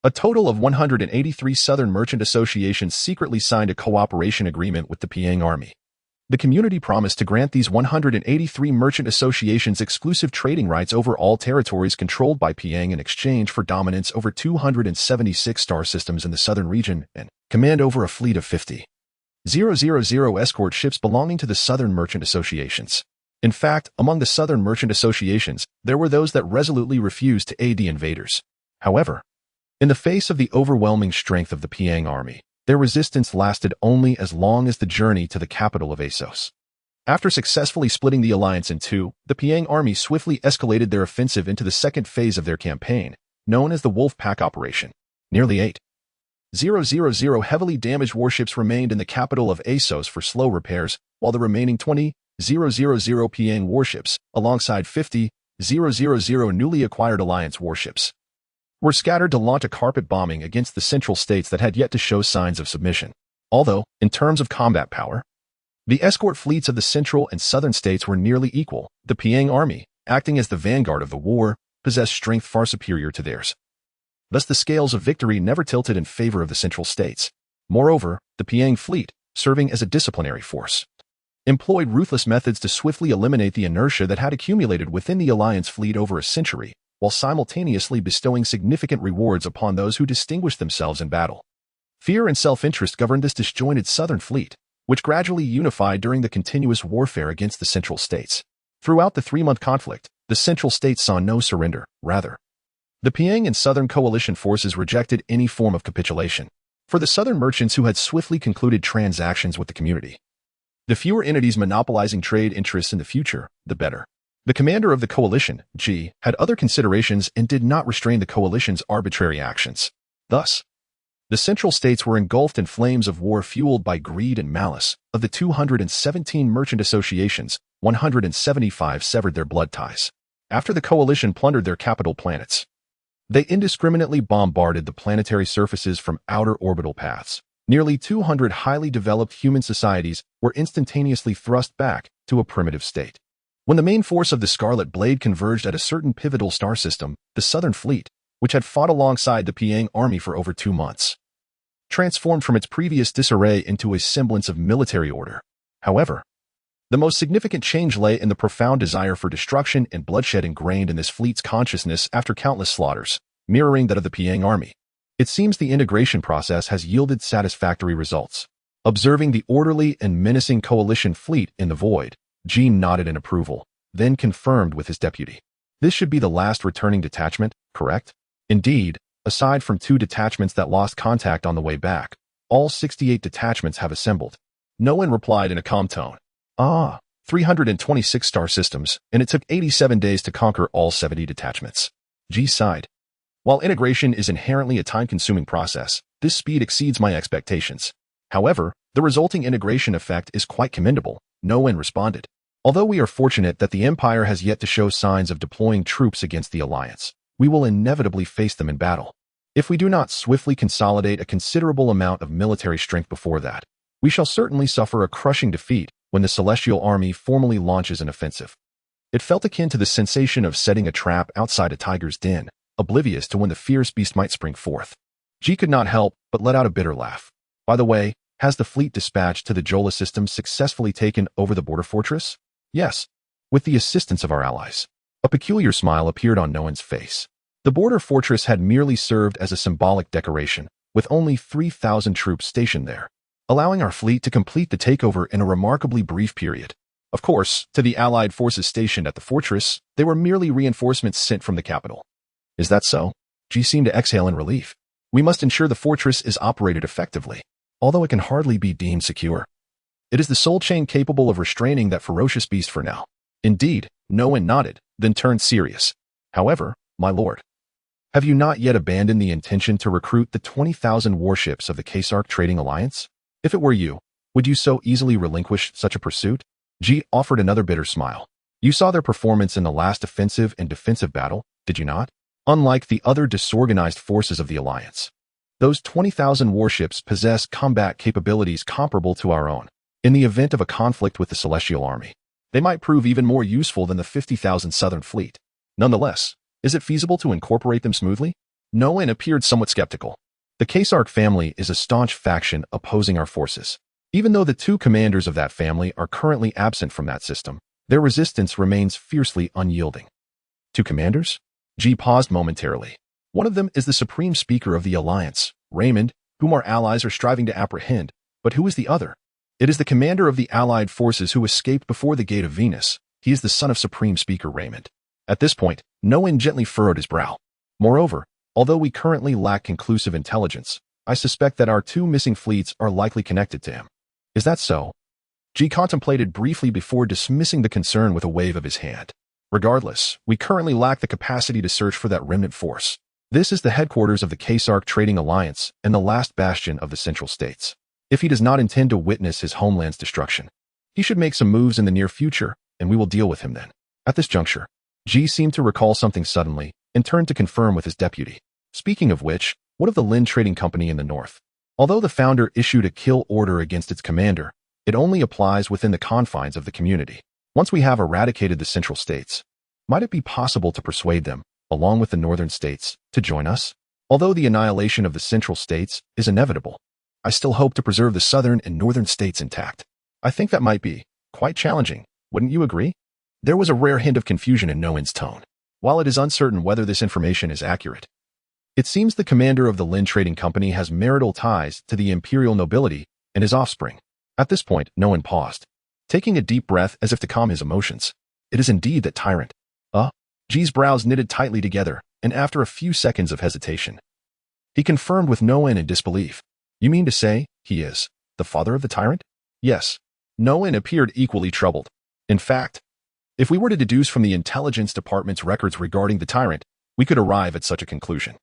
a total of 183 Southern Merchant Associations secretly signed a cooperation agreement with the Piang Army. The community promised to grant these 183 merchant associations exclusive trading rights over all territories controlled by Piang in exchange for dominance over 276 star systems in the southern region and command over a fleet of 50,000 escort ships belonging to the Southern Merchant Associations. In fact, among the Southern Merchant Associations, there were those that resolutely refused to aid the invaders. However, in the face of the overwhelming strength of the Piang army, their resistance lasted only as long as the journey to the capital of ASOS. After successfully splitting the alliance in two, the Piang army swiftly escalated their offensive into the second phase of their campaign, known as the Wolf Pack Operation. Nearly 8,000 heavily damaged warships remained in the capital of ASOS for slow repairs, while the remaining 20,000 Piang warships, alongside 50,000 newly acquired alliance warships, were scattered to launch a carpet bombing against the central states that had yet to show signs of submission. Although, in terms of combat power, the escort fleets of the central and southern states were nearly equal, the Piang army, acting as the vanguard of the war, possessed strength far superior to theirs. Thus the scales of victory never tilted in favor of the central states. Moreover, the Piang fleet, serving as a disciplinary force, employed ruthless methods to swiftly eliminate the inertia that had accumulated within the alliance fleet over a century, while simultaneously bestowing significant rewards upon those who distinguish themselves in battle. Fear and self-interest governed this disjointed southern fleet, which gradually unified during the continuous warfare against the Central States. Throughout the 3-month conflict, the Central States saw no surrender. Rather, the Piang and Southern Coalition forces rejected any form of capitulation. For the Southern merchants who had swiftly concluded transactions with the community, the fewer entities monopolizing trade interests in the future, the better. The commander of the coalition, G, had other considerations and did not restrain the coalition's arbitrary actions. Thus, the Central States were engulfed in flames of war fueled by greed and malice. Of the 217 merchant associations, 175 severed their blood ties. After the coalition plundered their capital planets, they indiscriminately bombarded the planetary surfaces from outer orbital paths. Nearly 200 highly developed human societies were instantaneously thrust back to a primitive state. When the main force of the Scarlet Blade converged at a certain pivotal star system, the Southern Fleet, which had fought alongside the Piang army for over 2 months, transformed from its previous disarray into a semblance of military order. However, the most significant change lay in the profound desire for destruction and bloodshed ingrained in this fleet's consciousness after countless slaughters, mirroring that of the Piang army. It seems the integration process has yielded satisfactory results. Observing the orderly and menacing coalition fleet in the void, Gene nodded in approval, then confirmed with his deputy. This should be the last returning detachment, correct? Indeed, aside from 2 detachments that lost contact on the way back, all 68 detachments have assembled. No one replied in a calm tone. 326 star systems, and it took 87 days to conquer all 70 detachments. G sighed. While integration is inherently a time-consuming process, this speed exceeds my expectations. However, the resulting integration effect is quite commendable. No one responded. Although we are fortunate that the Empire has yet to show signs of deploying troops against the Alliance, we will inevitably face them in battle. If we do not swiftly consolidate a considerable amount of military strength before that, we shall certainly suffer a crushing defeat when the Celestial Army formally launches an offensive. It felt akin to the sensation of setting a trap outside a tiger's den, oblivious to when the fierce beast might spring forth. G could not help but let out a bitter laugh. By the way, has the fleet dispatched to the Jola system successfully taken over the border fortress? Yes, with the assistance of our allies. A peculiar smile appeared on Noan's face. The border fortress had merely served as a symbolic decoration, with only 3,000 troops stationed there, allowing our fleet to complete the takeover in a remarkably brief period. Of course, to the Allied forces stationed at the fortress, they were merely reinforcements sent from the capital. Is that so? G seemed to exhale in relief. We must ensure the fortress is operated effectively, although it can hardly be deemed secure. It is the sole chain capable of restraining that ferocious beast for now. Indeed, Noan nodded, then turned serious. However, my lord, have you not yet abandoned the intention to recruit the 20,000 warships of the Kasark Trading Alliance? If it were you, would you so easily relinquish such a pursuit? G offered another bitter smile. You saw their performance in the last offensive and defensive battle, did you not? Unlike the other disorganized forces of the Alliance, those 20,000 warships possess combat capabilities comparable to our own. In the event of a conflict with the Celestial Army, they might prove even more useful than the 50,000 Southern Fleet. Nonetheless, is it feasible to incorporate them smoothly? Noan appeared somewhat skeptical. The Kasark family is a staunch faction opposing our forces. Even though the 2 commanders of that family are currently absent from that system, their resistance remains fiercely unyielding. 2 commanders? G paused momentarily. One of them is the Supreme Speaker of the Alliance, Raymond, whom our allies are striving to apprehend. But who is the other? It is the commander of the Allied forces who escaped before the Gate of Venus. He is the son of Supreme Speaker Raymond. At this point, Noan gently furrowed his brow. Moreover, although we currently lack conclusive intelligence, I suspect that our 2 missing fleets are likely connected to him. Is that so? G contemplated briefly before dismissing the concern with a wave of his hand. Regardless, we currently lack the capacity to search for that remnant force. This is the headquarters of the Kasark Trading Alliance and the last bastion of the Central States. If he does not intend to witness his homeland's destruction, he should make some moves in the near future, and we will deal with him then. At this juncture, G seemed to recall something suddenly and turned to confirm with his deputy. Speaking of which, what of the Lin Trading Company in the north? Although the founder issued a kill order against its commander, it only applies within the confines of the community. Once we have eradicated the Central States, might it be possible to persuade them, along with the northern states, to join us? Although the annihilation of the Central States is inevitable, I still hope to preserve the southern and northern states intact. I think that might be quite challenging, wouldn't you agree? There was a rare hint of confusion in Noan's tone. while it is uncertain whether this information is accurate. It seems the commander of the Lin Trading Company has marital ties to the imperial nobility and his offspring. At this point, Noan paused, taking a deep breath as if to calm his emotions. It is indeed that tyrant. Ji's brows knitted tightly together, and after a few seconds of hesitation, he confirmed with no end in disbelief. You mean to say he is the father of the tyrant? Yes. Noan appeared equally troubled. In fact, if we were to deduce from the intelligence department's records regarding the tyrant, we could arrive at such a conclusion.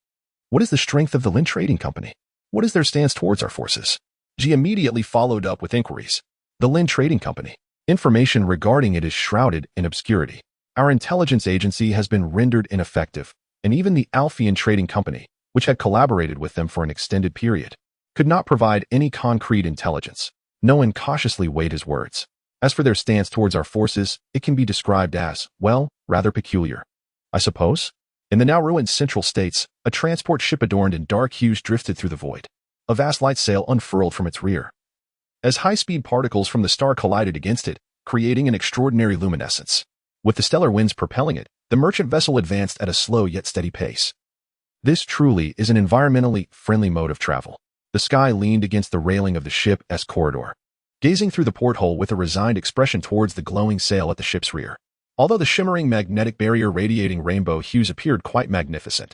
What is the strength of the Lin Trading Company? What is their stance towards our forces? Ji immediately followed up with inquiries. The Lin Trading Company. Information regarding it is shrouded in obscurity. Our intelligence agency has been rendered ineffective, and even the Alphian Trading Company, which had collaborated with them for an extended period, could not provide any concrete intelligence. Noan cautiously weighed his words. As for their stance towards our forces, it can be described as, well, rather peculiar. I suppose? In the now ruined Central States, a transport ship adorned in dark hues drifted through the void. A vast light sail unfurled from its rear, as high-speed particles from the star collided against it, creating an extraordinary luminescence. With the stellar winds propelling it, the merchant vessel advanced at a slow yet steady pace. This truly is an environmentally friendly mode of travel. The sky leaned against the railing of the ship's corridor, gazing through the porthole with a resigned expression towards the glowing sail at the ship's rear. Although the shimmering magnetic barrier radiating rainbow hues appeared quite magnificent.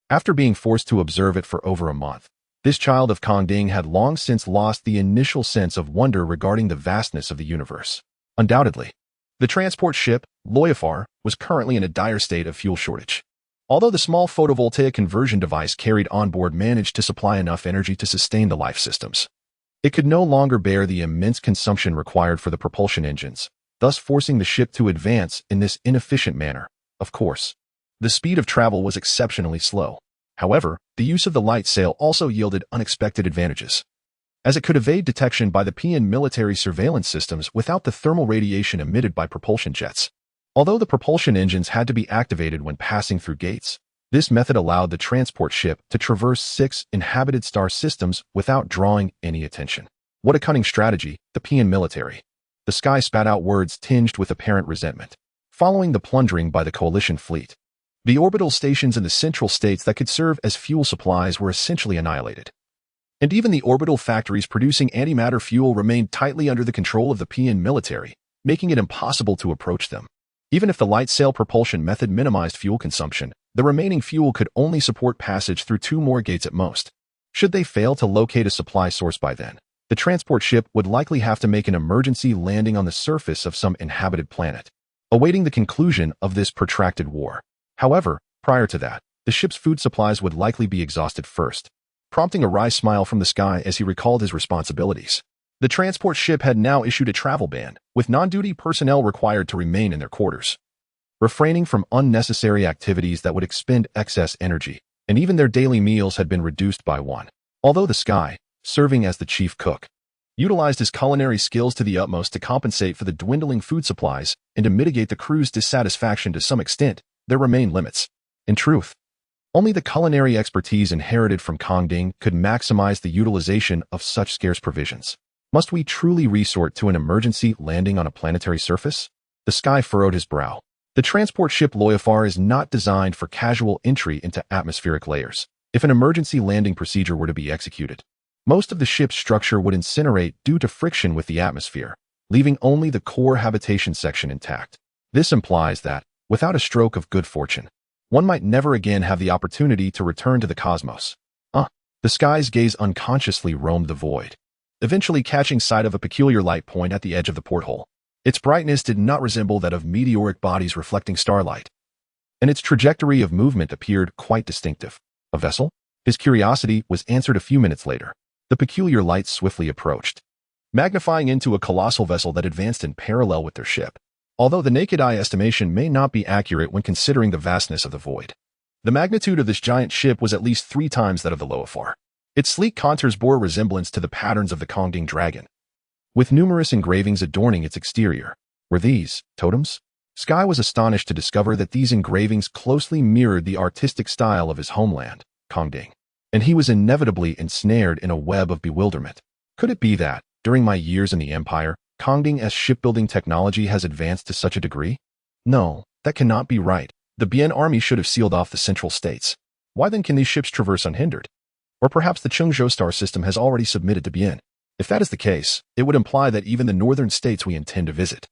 After being forced to observe it for over a month, this child of Kongding had long since lost the initial sense of wonder regarding the vastness of the universe. Undoubtedly, the transport ship, Loyafar, was currently in a dire state of fuel shortage. Although the small photovoltaic conversion device carried on board managed to supply enough energy to sustain the life systems, it could no longer bear the immense consumption required for the propulsion engines, thus forcing the ship to advance in this inefficient manner. Of course, the speed of travel was exceptionally slow. However, the use of the light sail also yielded unexpected advantages, as it could evade detection by the PN military surveillance systems without the thermal radiation emitted by propulsion jets. Although the propulsion engines had to be activated when passing through gates, this method allowed the transport ship to traverse 6 inhabited star systems without drawing any attention. What a cunning strategy, the PN military. The sky spat out words tinged with apparent resentment. Following the plundering by the coalition fleet, the orbital stations in the central states that could serve as fuel supplies were essentially annihilated. And even the orbital factories producing antimatter fuel remained tightly under the control of the PN military, making it impossible to approach them. Even if the light sail propulsion method minimized fuel consumption, the remaining fuel could only support passage through 2 more gates at most. Should they fail to locate a supply source by then, the transport ship would likely have to make an emergency landing on the surface of some inhabited planet, awaiting the conclusion of this protracted war. However, prior to that, the ship's food supplies would likely be exhausted first, prompting a wry smile from the sky as he recalled his responsibilities. The transport ship had now issued a travel ban, with non-duty personnel required to remain in their quarters, refraining from unnecessary activities that would expend excess energy, and even their daily meals had been reduced by 1. Although the sky, serving as the chief cook, utilized his culinary skills to the utmost to compensate for the dwindling food supplies and to mitigate the crew's dissatisfaction to some extent, there remain limits. In truth, only the culinary expertise inherited from Kongding could maximize the utilization of such scarce provisions. Must we truly resort to an emergency landing on a planetary surface? The sky furrowed his brow. The transport ship Loyafar is not designed for casual entry into atmospheric layers. If an emergency landing procedure were to be executed, most of the ship's structure would incinerate due to friction with the atmosphere, leaving only the core habitation section intact. This implies that, without a stroke of good fortune, one might never again have the opportunity to return to the cosmos. The sky's gaze unconsciously roamed the void, eventually catching sight of a peculiar light point at the edge of the porthole. Its brightness did not resemble that of meteoric bodies reflecting starlight, and its trajectory of movement appeared quite distinctive. A vessel? His curiosity was answered a few minutes later. The peculiar light swiftly approached, magnifying into a colossal vessel that advanced in parallel with their ship. Although the naked eye estimation may not be accurate when considering the vastness of the void, the magnitude of this giant ship was at least 3 times that of the Loyafar. Its sleek contours bore resemblance to the patterns of the Kongding dragon, with numerous engravings adorning its exterior. Were these totems? Sky was astonished to discover that these engravings closely mirrored the artistic style of his homeland, Kongding, and he was inevitably ensnared in a web of bewilderment. Could it be that, during my years in the Empire, Kongding's shipbuilding technology has advanced to such a degree? No, that cannot be right. The Bien army should have sealed off the central states. Why then can these ships traverse unhindered? Or perhaps the Chungzhou star system has already submitted to Bien. If that is the case, it would imply that even the northern states we intend to visit.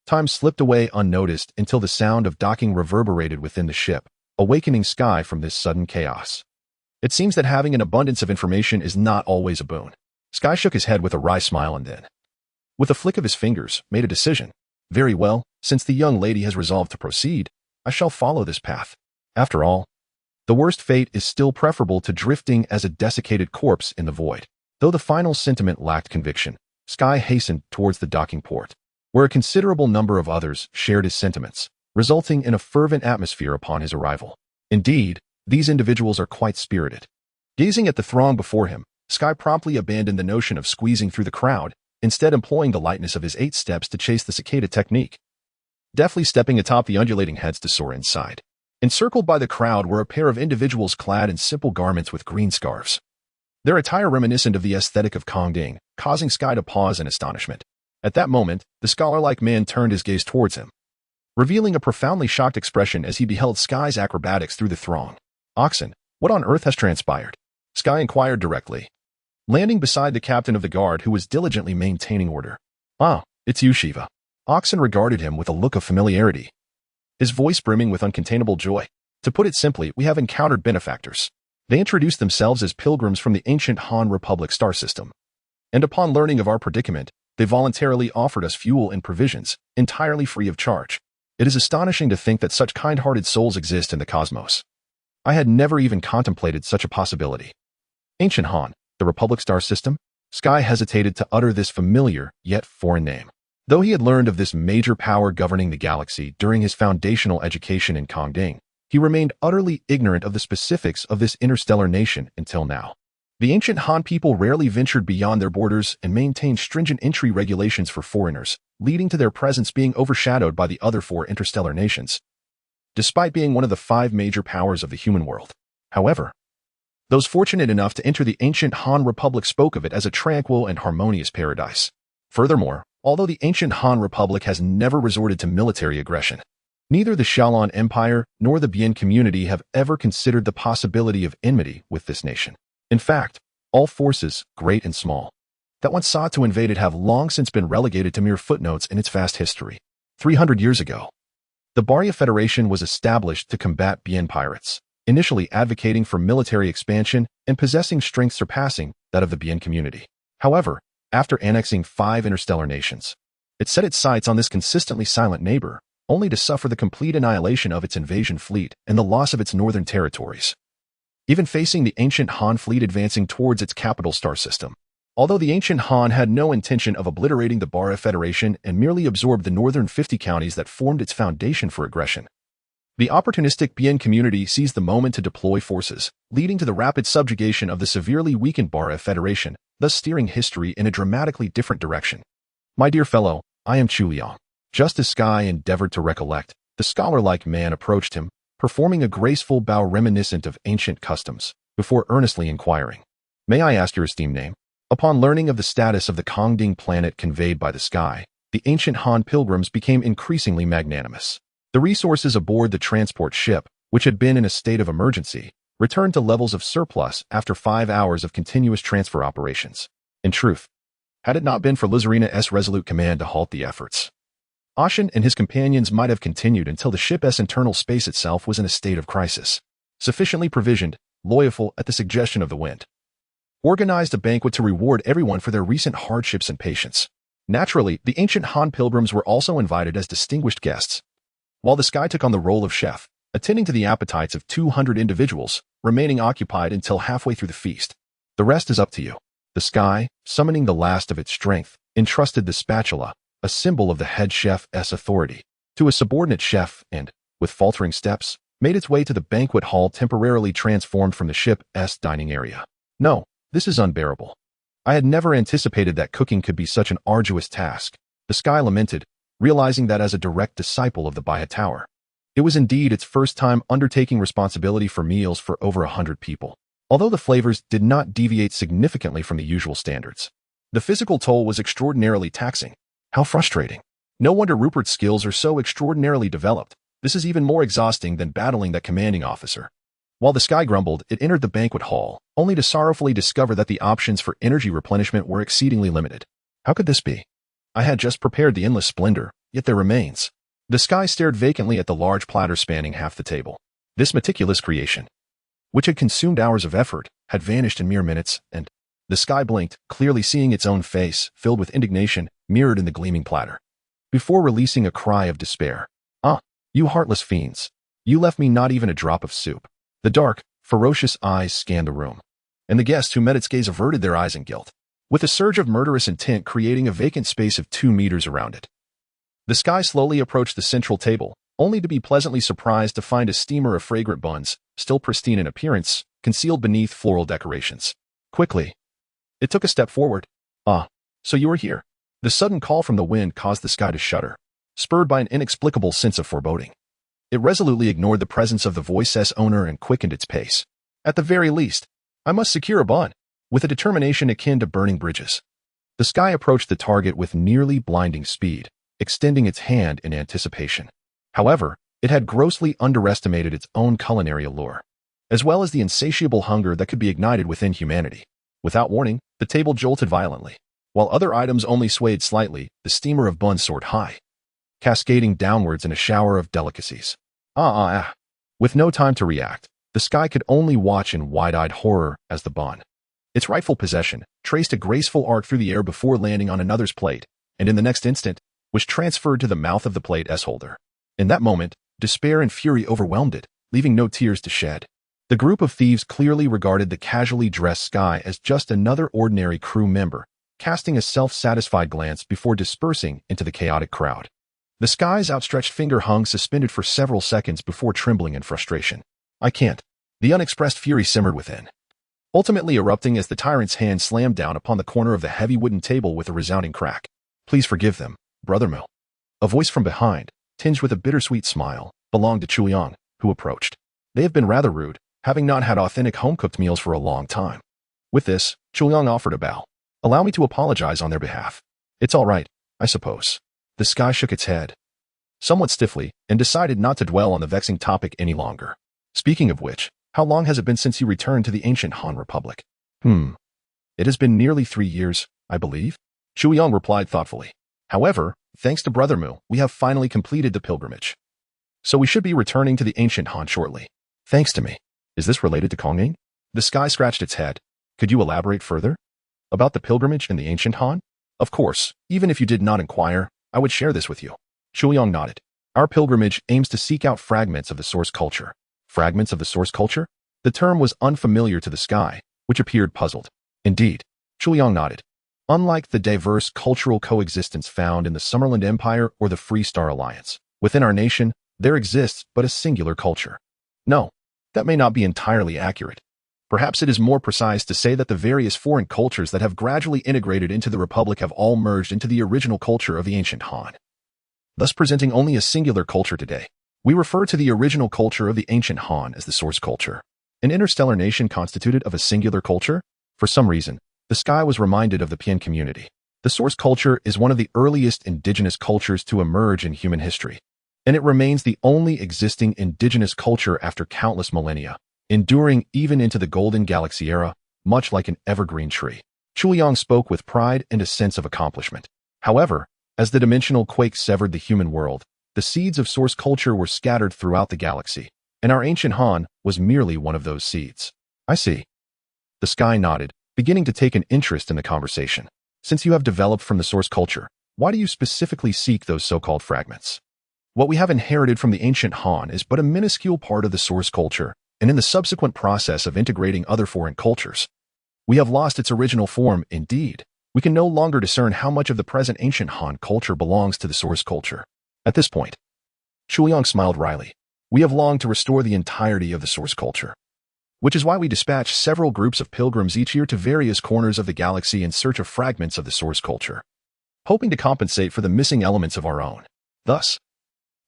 Time slipped away unnoticed until the sound of docking reverberated within the ship, awakening Sky from this sudden chaos. It seems that having an abundance of information is not always a boon. Sky shook his head with a wry smile and then, with a flick of his fingers, made a decision. Very well, since the young lady has resolved to proceed, I shall follow this path. After all, the worst fate is still preferable to drifting as a desiccated corpse in the void. Though the final sentiment lacked conviction, Sky hastened towards the docking port, where a considerable number of others shared his sentiments, resulting in a fervent atmosphere upon his arrival. Indeed, these individuals are quite spirited. Gazing at the throng before him, Sky promptly abandoned the notion of squeezing through the crowd, instead employing the lightness of his 8 steps to chase the cicada technique. Deftly stepping atop the undulating heads to soar inside. Encircled by the crowd were a pair of individuals clad in simple garments with green scarves. Their attire reminiscent of the aesthetic of Kongding, causing Sky to pause in astonishment. At that moment, the scholar-like man turned his gaze towards him, revealing a profoundly shocked expression as he beheld Sky's acrobatics through the throng. Oxen, what on earth has transpired? Sky inquired directly, landing beside the captain of the guard who was diligently maintaining order. Ah, it's you, Shiva. Oxen regarded him with a look of familiarity, his voice brimming with uncontainable joy. To put it simply, we have encountered benefactors. They introduced themselves as pilgrims from the ancient Han Republic star system. And upon learning of our predicament, they voluntarily offered us fuel and provisions, entirely free of charge. It is astonishing to think that such kind-hearted souls exist in the cosmos. I had never even contemplated such a possibility. Ancient Han, the Republic star system? Sky hesitated to utter this familiar, yet foreign name. Though he had learned of this major power governing the galaxy during his foundational education in Kongding, he remained utterly ignorant of the specifics of this interstellar nation until now. The ancient Han people rarely ventured beyond their borders and maintained stringent entry regulations for foreigners, leading to their presence being overshadowed by the other 4 interstellar nations, despite being one of the 5 major powers of the human world. However, those fortunate enough to enter the ancient Han Republic spoke of it as a tranquil and harmonious paradise. Furthermore, although the ancient Han Republic has never resorted to military aggression, neither the Xiaolon Empire nor the Bien community have ever considered the possibility of enmity with this nation. In fact, all forces, great and small, that once sought to invade it have long since been relegated to mere footnotes in its vast history. 300 years ago, the Barya Federation was established to combat Bien pirates, initially advocating for military expansion and possessing strength surpassing that of the Bien community. However, after annexing 5 interstellar nations, it set its sights on this consistently silent neighbor, only to suffer the complete annihilation of its invasion fleet and the loss of its northern territories. Even facing the ancient Han fleet advancing towards its capital star system, although the ancient Han had no intention of obliterating the Barya Federation and merely absorbed the northern 50 counties that formed its foundation for aggression, the opportunistic Bien community seized the moment to deploy forces, leading to the rapid subjugation of the severely weakened Barya Federation, thus steering history in a dramatically different direction. My dear fellow, I am Chu Liang. Just as Sky endeavored to recollect, the scholar-like man approached him, performing a graceful bow reminiscent of ancient customs, before earnestly inquiring, "May I ask your esteemed name?" Upon learning of the status of the Kongding planet conveyed by the Sky, the ancient Han pilgrims became increasingly magnanimous. The resources aboard the transport ship, which had been in a state of emergency, returned to levels of surplus after 5 hours of continuous transfer operations. In truth, had it not been for Lizarina's resolute command to halt the efforts, Ashen and his companions might have continued until the ship's internal space itself was in a state of crisis. Sufficiently provisioned, Loyal, at the suggestion of the wind, organized a banquet to reward everyone for their recent hardships and patience. Naturally, the ancient Han pilgrims were also invited as distinguished guests, while the Sky took on the role of chef, attending to the appetites of 200 individuals, remaining occupied until halfway through the feast. The rest is up to you. The Sky, summoning the last of its strength, entrusted the spatula, a symbol of the head chef's authority, to a subordinate chef and, with faltering steps, made its way to the banquet hall temporarily transformed from the ship's dining area. No, this is unbearable. I had never anticipated that cooking could be such an arduous task, the Sky lamented, realizing that as a direct disciple of the Baya Tower, it was indeed its first time undertaking responsibility for meals for over 100 people. Although the flavors did not deviate significantly from the usual standards, the physical toll was extraordinarily taxing. How frustrating. No wonder Rupert's skills are so extraordinarily developed. This is even more exhausting than battling that commanding officer. While the sky grumbled, it entered the banquet hall, only to sorrowfully discover that the options for energy replenishment were exceedingly limited. How could this be? I had just prepared the endless splendor, yet there remains. The sky stared vacantly at the large platter spanning half the table. This meticulous creation, which had consumed hours of effort, had vanished in mere minutes, and the sky blinked, clearly seeing its own face, filled with indignation, mirrored in the gleaming platter. Before releasing a cry of despair, "Ah, you heartless fiends! You left me not even a drop of soup." The dark, ferocious eyes scanned the room, and the guests who met its gaze averted their eyes in guilt, with a surge of murderous intent creating a vacant space of 2 meters around it. The sky slowly approached the central table, only to be pleasantly surprised to find a steamer of fragrant buns, still pristine in appearance, concealed beneath floral decorations. Quickly, it took a step forward. "Ah, so you are here." The sudden call from the wind caused the sky to shudder, spurred by an inexplicable sense of foreboding. It resolutely ignored the presence of the voice's owner and quickened its pace. At the very least, I must secure a bun, with a determination akin to burning bridges. The sky approached the target with nearly blinding speed, extending its hand in anticipation. However, it had grossly underestimated its own culinary allure, as well as the insatiable hunger that could be ignited within humanity. Without warning, the table jolted violently. While other items only swayed slightly, the steamer of buns soared high, cascading downwards in a shower of delicacies. With no time to react, the sky could only watch in wide-eyed horror as the bun, its rightful possession, traced a graceful arc through the air before landing on another's plate, and in the next instant, was transferred to the mouth of the plate's holder. In that moment, despair and fury overwhelmed it, leaving no tears to shed. The group of thieves clearly regarded the casually dressed sky as just another ordinary crew member, casting a self-satisfied glance before dispersing into the chaotic crowd. The sky's outstretched finger hung suspended for several seconds before trembling in frustration. "I can't." The unexpressed fury simmered within, ultimately erupting as the tyrant's hand slammed down upon the corner of the heavy wooden table with a resounding crack. "Please forgive them, Brother Mill." A voice from behind, tinged with a bittersweet smile, belonged to Chuliang, who approached. "They have been rather rude, having not had authentic home-cooked meals for a long time." With this, Chuliang offered a bow. "Allow me to apologize on their behalf." "It's all right, I suppose." The sky shook its head, somewhat stiffly, and decided not to dwell on the vexing topic any longer. "Speaking of which, how long has it been since you returned to the ancient Han Republic?" It has been nearly 3 years, I believe," Chuliang replied thoughtfully. "However, thanks to Brother Mu, we have finally completed the pilgrimage. So we should be returning to the ancient Han shortly." "Thanks to me. Is this related to Kongming?" The sky scratched its head. "Could you elaborate further? About the pilgrimage and the ancient Han?" "Of course, even if you did not inquire, I would share this with you." Chuliang nodded. "Our pilgrimage aims to seek out fragments of the source culture." "Fragments of the source culture?" The term was unfamiliar to the sky, which appeared puzzled. "Indeed." Chuliang nodded. "Unlike the diverse cultural coexistence found in the Summerland Empire or the Free Star Alliance, within our nation, there exists but a singular culture." "No, that may not be entirely accurate. Perhaps it is more precise to say that the various foreign cultures that have gradually integrated into the Republic have all merged into the original culture of the ancient Han, thus presenting only a singular culture today. We refer to the original culture of the ancient Han as the source culture, an interstellar nation constituted of a singular culture. For some reason, the sky was reminded of the Pian community. The source culture is one of the earliest indigenous cultures to emerge in human history, and it remains the only existing indigenous culture after countless millennia, enduring even into the Golden Galaxy era, much like an evergreen tree. Chuliang spoke with pride and a sense of accomplishment. However, as the dimensional quake severed the human world, the seeds of source culture were scattered throughout the galaxy, and our ancient Han was merely one of those seeds. "I see." The sky nodded, beginning to take an interest in the conversation. "Since you have developed from the source culture, why do you specifically seek those so-called fragments?" "What we have inherited from the ancient Han is but a minuscule part of the source culture, and in the subsequent process of integrating other foreign cultures, we have lost its original form. Indeed, we can no longer discern how much of the present ancient Han culture belongs to the source culture. At this point," Chuliang smiled wryly, "we have longed to restore the entirety of the source culture, which is why we dispatch several groups of pilgrims each year to various corners of the galaxy in search of fragments of the source culture, hoping to compensate for the missing elements of our own. Thus,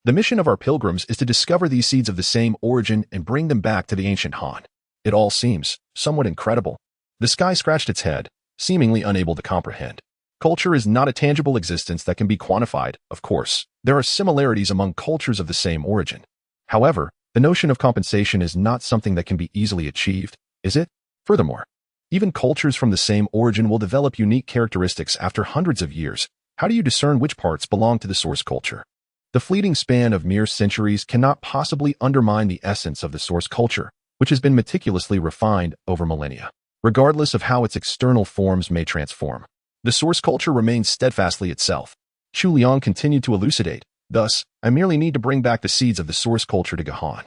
the mission of our pilgrims is to discover these seeds of the same origin and bring them back to the ancient Han." It all seems somewhat incredible. The sky scratched its head, seemingly unable to comprehend. Culture is not a tangible existence that can be quantified, of course. There are similarities among cultures of the same origin. However, the notion of compensation is not something that can be easily achieved, is it? Furthermore, even cultures from the same origin will develop unique characteristics after hundreds of years. How do you discern which parts belong to the source culture? The fleeting span of mere centuries cannot possibly undermine the essence of the source culture, which has been meticulously refined over millennia. Regardless of how its external forms may transform, the source culture remains steadfastly itself. Chu Liang continued to elucidate. Thus, I merely need to bring back the seeds of the source culture to Gahan,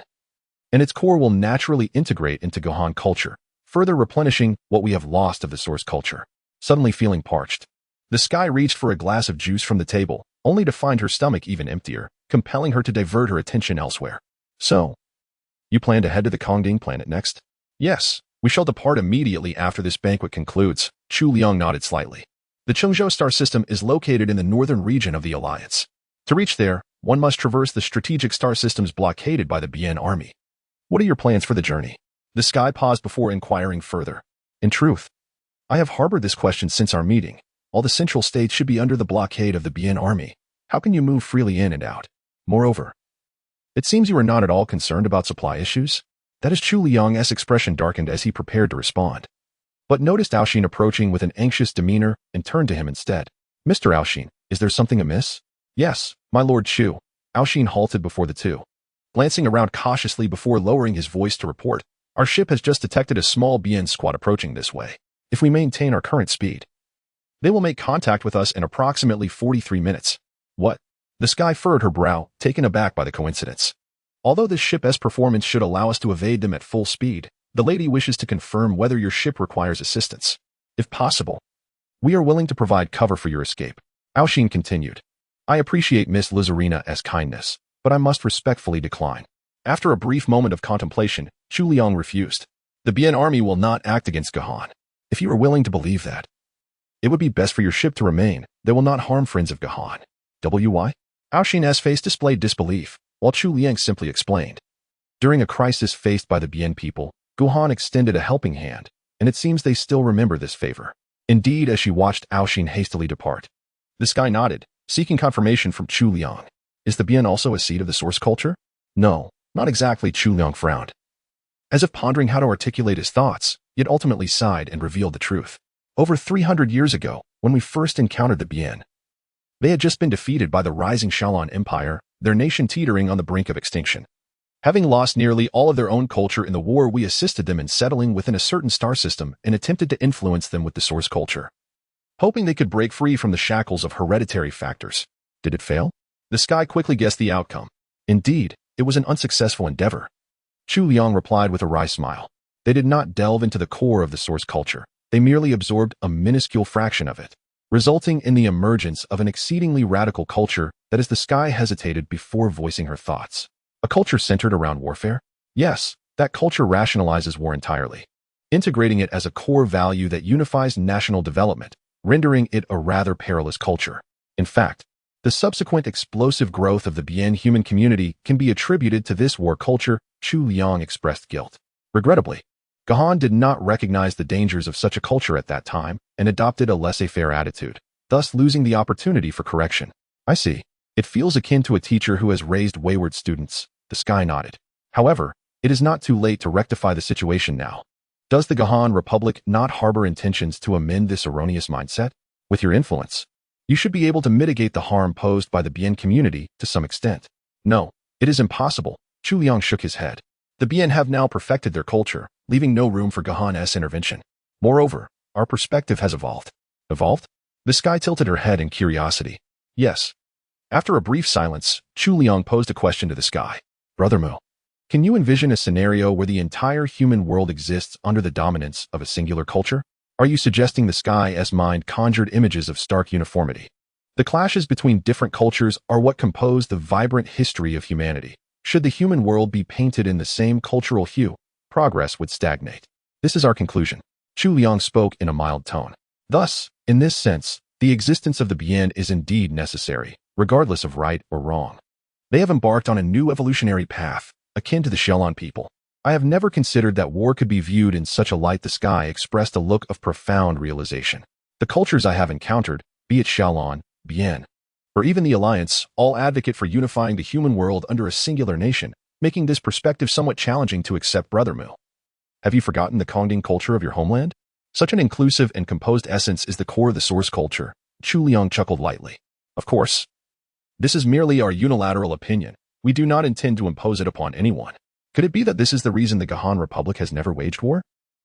and its core will naturally integrate into Gahan culture, further replenishing what we have lost of the source culture. Suddenly feeling parched, the Sky reached for a glass of juice from the table, only to find her stomach even emptier, compelling her to divert her attention elsewhere. So, you plan to head to the Kongding planet next? Yes, we shall depart immediately after this banquet concludes. Chu Liang nodded slightly. The Chengzhou star system is located in the northern region of the Alliance. To reach there, one must traverse the strategic star systems blockaded by the Bian army. What are your plans for the journey? The Sky paused before inquiring further. In truth, I have harbored this question since our meeting. All the central states should be under the blockade of the Bian army. How can you move freely in and out? Moreover, it seems you are not at all concerned about supply issues. That is Chu Liang's expression darkened as he prepared to respond, but noticed Aoxin approaching with an anxious demeanor and turned to him instead. Mr. Aoxin, is there something amiss? Yes, my Lord Chu. Aoxin halted before the two, glancing around cautiously before lowering his voice to report. Our ship has just detected a small Bian squad approaching this way. If we maintain our current speed, they will make contact with us in approximately 43 minutes. What? The Sky furrowed her brow, taken aback by the coincidence. Although this ship's performance should allow us to evade them at full speed, the lady wishes to confirm whether your ship requires assistance. If possible, we are willing to provide cover for your escape. Aoxin continued. I appreciate Miss Lizarina's kindness, but I must respectfully decline. After a brief moment of contemplation, Chu Liang refused. The Bian army will not act against Gahan. If you are willing to believe that, it would be best for your ship to remain. They will not harm friends of Gahan. Why? Aoxin's face displayed disbelief, while Chu Liang simply explained. During a crisis faced by the Bian people, Gahan extended a helping hand, and it seems they still remember this favor. Indeed, as she watched Aoxin hastily depart, the Sky nodded, seeking confirmation from Chu Liang. Is the Bian also a seed of the source culture? No, not exactly. Chu Liang frowned, as if pondering how to articulate his thoughts, yet ultimately sighed and revealed the truth. Over 300 years ago, when we first encountered the Bian, they had just been defeated by the rising Shaolin Empire, their nation teetering on the brink of extinction. Having lost nearly all of their own culture in the war, we assisted them in settling within a certain star system and attempted to influence them with the source culture, hoping they could break free from the shackles of hereditary factors. Did it fail? The Sky quickly guessed the outcome. Indeed, it was an unsuccessful endeavor. Chu Liang replied with a wry smile. They did not delve into the core of the source culture. They merely absorbed a minuscule fraction of it, resulting in the emergence of an exceedingly radical culture that is. The Sky hesitated before voicing her thoughts. A culture centered around warfare? Yes, that culture rationalizes war entirely, integrating it as a core value that unifies national development, rendering it a rather perilous culture. In fact, the subsequent explosive growth of the Bian human community can be attributed to this war culture. Chu Liang expressed guilt. Regrettably, Gahan did not recognize the dangers of such a culture at that time and adopted a laissez-faire attitude, thus losing the opportunity for correction. I see. It feels akin to a teacher who has raised wayward students. The Sky nodded. However, it is not too late to rectify the situation now. Does the Gahan Republic not harbor intentions to amend this erroneous mindset? With your influence, you should be able to mitigate the harm posed by the Bian community to some extent. No, it is impossible. Chu Liang shook his head. The Bian have now perfected their culture, leaving no room for Gahan's intervention. Moreover, our perspective has evolved. Evolved? The Sky tilted her head in curiosity. Yes. After a brief silence, Chu Liang posed a question to the Sky. Brother Mu, can you envision a scenario where the entire human world exists under the dominance of a singular culture? Are you suggesting the Sky's mind conjured images of stark uniformity? The clashes between different cultures are what compose the vibrant history of humanity. Should the human world be painted in the same cultural hue, progress would stagnate. This is our conclusion. Chu Liang spoke in a mild tone. Thus, in this sense, the existence of the Bian is indeed necessary, regardless of right or wrong. They have embarked on a new evolutionary path, akin to the Shaolin people. I have never considered that war could be viewed in such a light. The Sky expressed a look of profound realization. The cultures I have encountered, be it Xiaolon, Bian, or even the Alliance, all advocate for unifying the human world under a singular nation, making this perspective somewhat challenging to accept, Brother Mu. Have you forgotten the Kongding culture of your homeland? Such an inclusive and composed essence is the core of the source culture. Chu Liang chuckled lightly. Of course. This is merely our unilateral opinion. We do not intend to impose it upon anyone. Could it be that this is the reason the Gahan Republic has never waged war?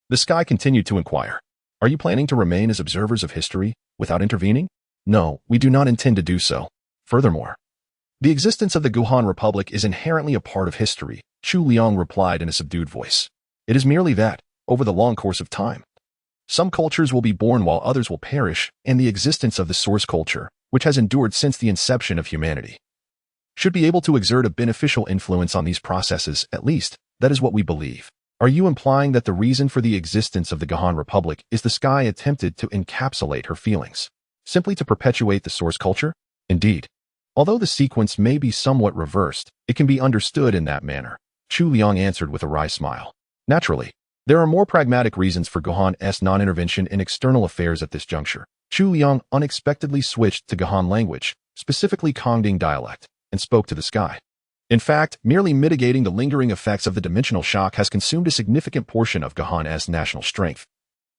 The Sky continued to inquire. Are you planning to remain as observers of history without intervening? No, we do not intend to do so. Furthermore, the existence of the Gahan Republic is inherently a part of history, Chu Liang replied in a subdued voice. It is merely that, over the long course of time, some cultures will be born while others will perish, and the existence of the source culture, which has endured since the inception of humanity, should be able to exert a beneficial influence on these processes. At least, that is what we believe. Are you implying that the reason for the existence of the Gahan Republic is the Sky attempted to encapsulate her feelings, simply to perpetuate the source culture? Indeed. Although the sequence may be somewhat reversed, it can be understood in that manner, Chu Liang answered with a wry smile. Naturally, there are more pragmatic reasons for Gahan's non-intervention in external affairs at this juncture. Chu Liang unexpectedly switched to Gahan language, specifically Kongding dialect, and spoke to the Sky. In fact, merely mitigating the lingering effects of the dimensional shock has consumed a significant portion of Gahan's national strength.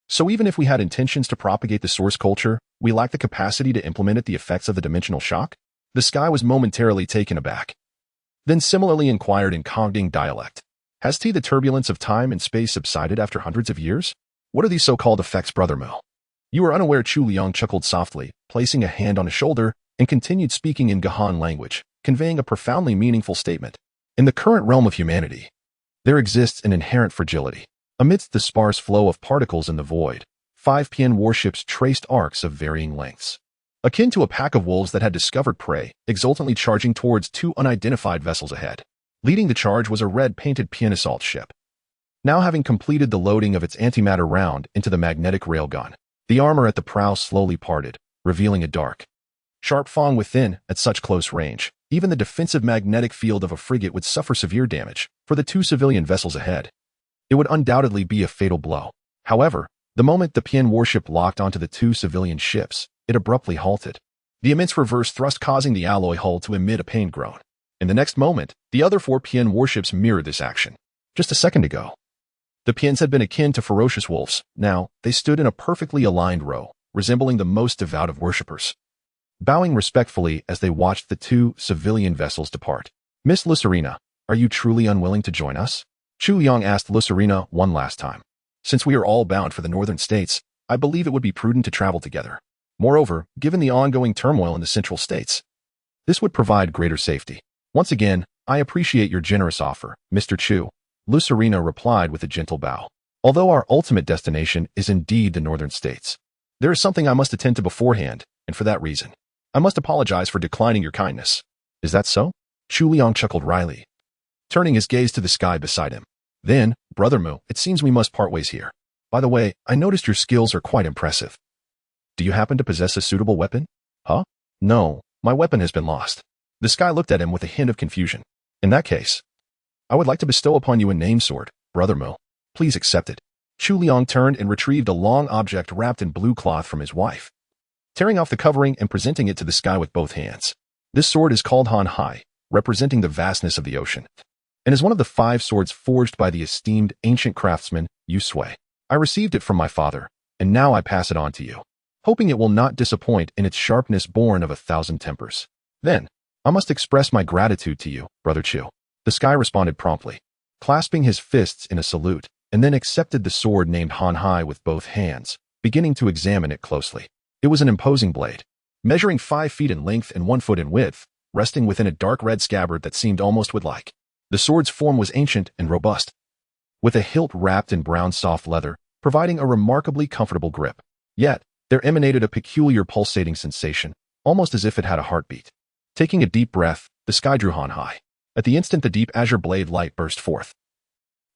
So even if we had intentions to propagate the source culture, we lack the capacity to implement the effects of the dimensional shock? The Sky was momentarily taken aback. Then similarly inquired in Kongding dialect. Has the turbulence of time and space subsided after hundreds of years? What are these so-called effects, Brother Mu? You are unaware, Chu Liang chuckled softly, placing a hand on his shoulder, and continued speaking in Gahan language, conveying a profoundly meaningful statement. In the current realm of humanity, there exists an inherent fragility. Amidst the sparse flow of particles in the void, 5 PN warships traced arcs of varying lengths, akin to a pack of wolves that had discovered prey, exultantly charging towards 2 unidentified vessels ahead. Leading the charge was a red-painted PN assault ship. Now having completed the loading of its antimatter round into the magnetic railgun, the armor at the prow slowly parted, revealing a dark, sharp fang within. At such close range, even the defensive magnetic field of a frigate would suffer severe damage. For the 2 civilian vessels ahead, it would undoubtedly be a fatal blow. However, the moment the PN warship locked onto the 2 civilian ships, it abruptly halted, the immense reverse thrust causing the alloy hull to emit a pained groan. In the next moment, the other 4 PN warships mirrored this action. Just a second ago, the PNs had been akin to ferocious wolves. Now, they stood in a perfectly aligned row, resembling the most devout of worshippers, bowing respectfully as they watched the 2 civilian vessels depart. Miss Lucerina, are you truly unwilling to join us? Chu Liang asked Lucerina one last time. Since we are all bound for the northern states, I believe it would be prudent to travel together. Moreover, given the ongoing turmoil in the central states, this would provide greater safety. Once again, I appreciate your generous offer, Mr. Chu, Lucerina replied with a gentle bow. Although our ultimate destination is indeed the northern states, there is something I must attend to beforehand, and for that reason, I must apologize for declining your kindness. Is that so? Chu Liang chuckled wryly, turning his gaze to the Sky beside him. Then, Brother Mu, it seems we must part ways here. By the way, I noticed your skills are quite impressive. Do you happen to possess a suitable weapon? Huh? No, my weapon has been lost. The Sky looked at him with a hint of confusion. In that case, I would like to bestow upon you a name sword, Brother Mu. Please accept it. Chu Liang turned and retrieved a long object wrapped in blue cloth from his wife, tearing off the covering and presenting it to the Sky with both hands. This sword is called Han Hai, representing the vastness of the ocean, and is one of the 5 swords forged by the esteemed ancient craftsman, Yu Sui. I received it from my father, and now I pass it on to you, hoping it will not disappoint in its sharpness born of 1,000 tempers. Then, I must express my gratitude to you, Brother Chu. The Sky responded promptly, clasping his fists in a salute, and then accepted the sword named Han Hai with both hands, beginning to examine it closely. It was an imposing blade, measuring 5 feet in length and 1 foot in width, resting within a dark red scabbard that seemed almost wood-like. The sword's form was ancient and robust, with a hilt wrapped in brown soft leather, providing a remarkably comfortable grip. Yet, there emanated a peculiar pulsating sensation, almost as if it had a heartbeat. Taking a deep breath, the Sky drew Han Hai. At the instant the deep azure blade light burst forth,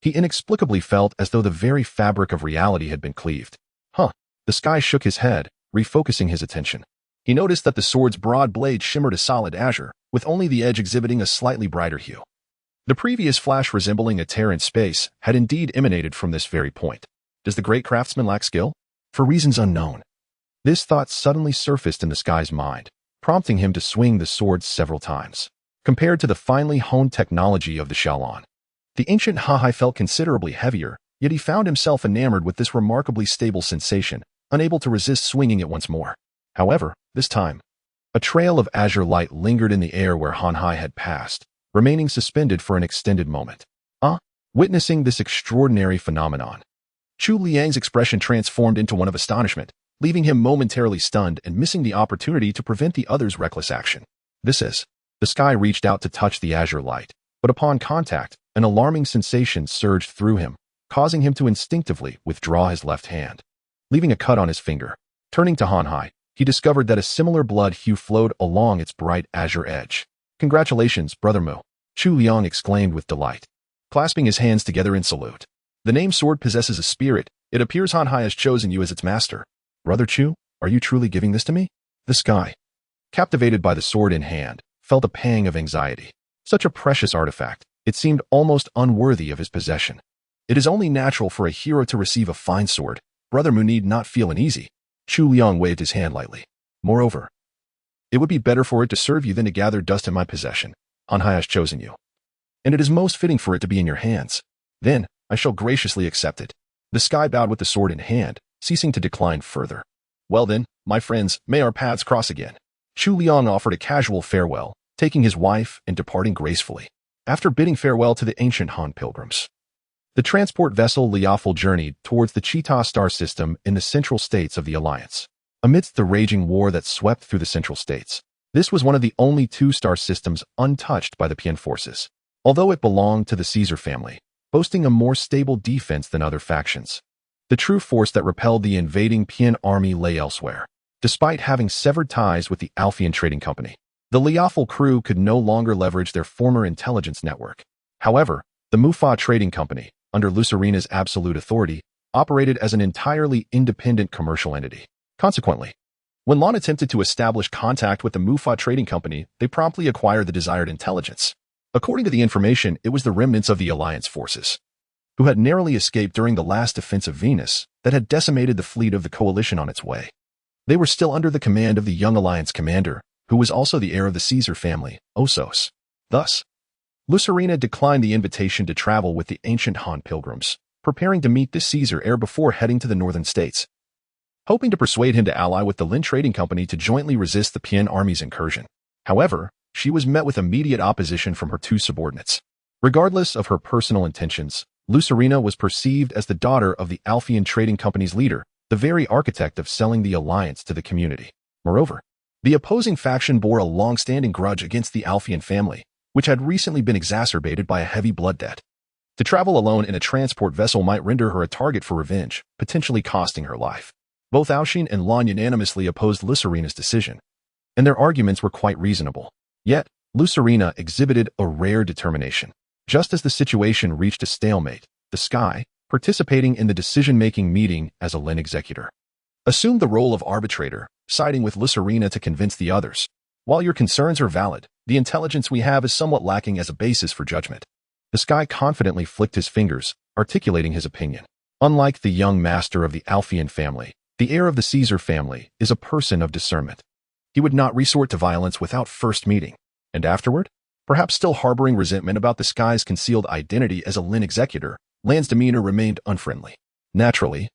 he inexplicably felt as though the very fabric of reality had been cleaved. The Sky shook his head, refocusing his attention. He noticed that the sword's broad blade shimmered a solid azure, with only the edge exhibiting a slightly brighter hue. The previous flash resembling a tear in space had indeed emanated from this very point. Does the great craftsman lack skill? For reasons unknown, This thought suddenly surfaced in the Sky's mind, prompting him to swing the sword several times. Compared to the finely honed technology of the Xiaolon, the ancient Hahai felt considerably heavier, yet he found himself enamored with this remarkably stable sensation, unable to resist swinging it once more. However, this time, a trail of azure light lingered in the air where Hanhai had passed, remaining suspended for an extended moment. Witnessing this extraordinary phenomenon, Chu Liang's expression transformed into one of astonishment, leaving him momentarily stunned and missing the opportunity to prevent the other's reckless action. The Sky reached out to touch the azure light, but upon contact, an alarming sensation surged through him, causing him to instinctively withdraw his left hand, leaving a cut on his finger. Turning to Hanhai, he discovered that a similar blood hue flowed along its bright azure edge. "Congratulations, Brother Mu," Chu Liang exclaimed with delight, clasping his hands together in salute. "The name sword possesses a spirit. It appears Hanhai has chosen you as its master. Brother Chu, are you truly giving this to me?" The Sky, captivated by the sword in hand, felt a pang of anxiety. Such a precious artifact, it seemed almost unworthy of his possession. It is only natural for a hero to receive a fine sword. Brother Mu need not feel uneasy. Chu Liang waved his hand lightly. "Moreover, it would be better for it to serve you than to gather dust in my possession. Hanhai has chosen you, and it is most fitting for it to be in your hands. Then, I shall graciously accept it." The Sky bowed with the sword in hand, ceasing to decline further. "Well then, my friends, may our paths cross again." Chu Liang offered a casual farewell, taking his wife and departing gracefully. After bidding farewell to the ancient Han pilgrims, the transport vessel Liafel journeyed towards the Cheetah star system in the central states of the Alliance. Amidst the raging war that swept through the central states, this was one of the only two star systems untouched by the Pian forces. Although it belonged to the Caesar family, boasting a more stable defense than other factions, the true force that repelled the invading Pian army lay elsewhere. Despite having severed ties with the Alphian Trading Company, the Liafel crew could no longer leverage their former intelligence network. However, the Mufa Trading Company, under Lucerina's absolute authority, operated as an entirely independent commercial entity. Consequently, when Lan attempted to establish contact with the Mufa Trading Company, they promptly acquired the desired intelligence. According to the information, it was the remnants of the Alliance forces, who had narrowly escaped during the last defense of Venus, that had decimated the fleet of the coalition on its way. They were still under the command of the young Alliance commander, who was also the heir of the Caesar family, Osos. Thus, Lucerina declined the invitation to travel with the ancient Han pilgrims, preparing to meet the Caesar heir before heading to the northern states, hoping to persuade him to ally with the Lin Trading Company to jointly resist the Pian army's incursion. However, she was met with immediate opposition from her two subordinates. Regardless of her personal intentions, Lucerina was perceived as the daughter of the Alphian Trading Company's leader, the very architect of selling the alliance to the community. Moreover, the opposing faction bore a long-standing grudge against the Alphian family, which had recently been exacerbated by a heavy blood debt. To travel alone in a transport vessel might render her a target for revenge, potentially costing her life. Both Aoshin and Lan unanimously opposed Lucerina's decision, and their arguments were quite reasonable. Yet, Lucerina exhibited a rare determination. Just as the situation reached a stalemate, the Sky, participating in the decision-making meeting as a Lin executor, assumed the role of arbitrator, siding with Lucerina to convince the others. "While your concerns are valid, the intelligence we have is somewhat lacking as a basis for judgment." The Sky confidently flicked his fingers, articulating his opinion. Unlike the young master of the Alphian family, the heir of the Caesar family is a person of discernment. He would not resort to violence without first meeting, and afterward, perhaps still harboring resentment about the Sky's concealed identity as a Lin executor, Lan's demeanor remained unfriendly. "Naturally,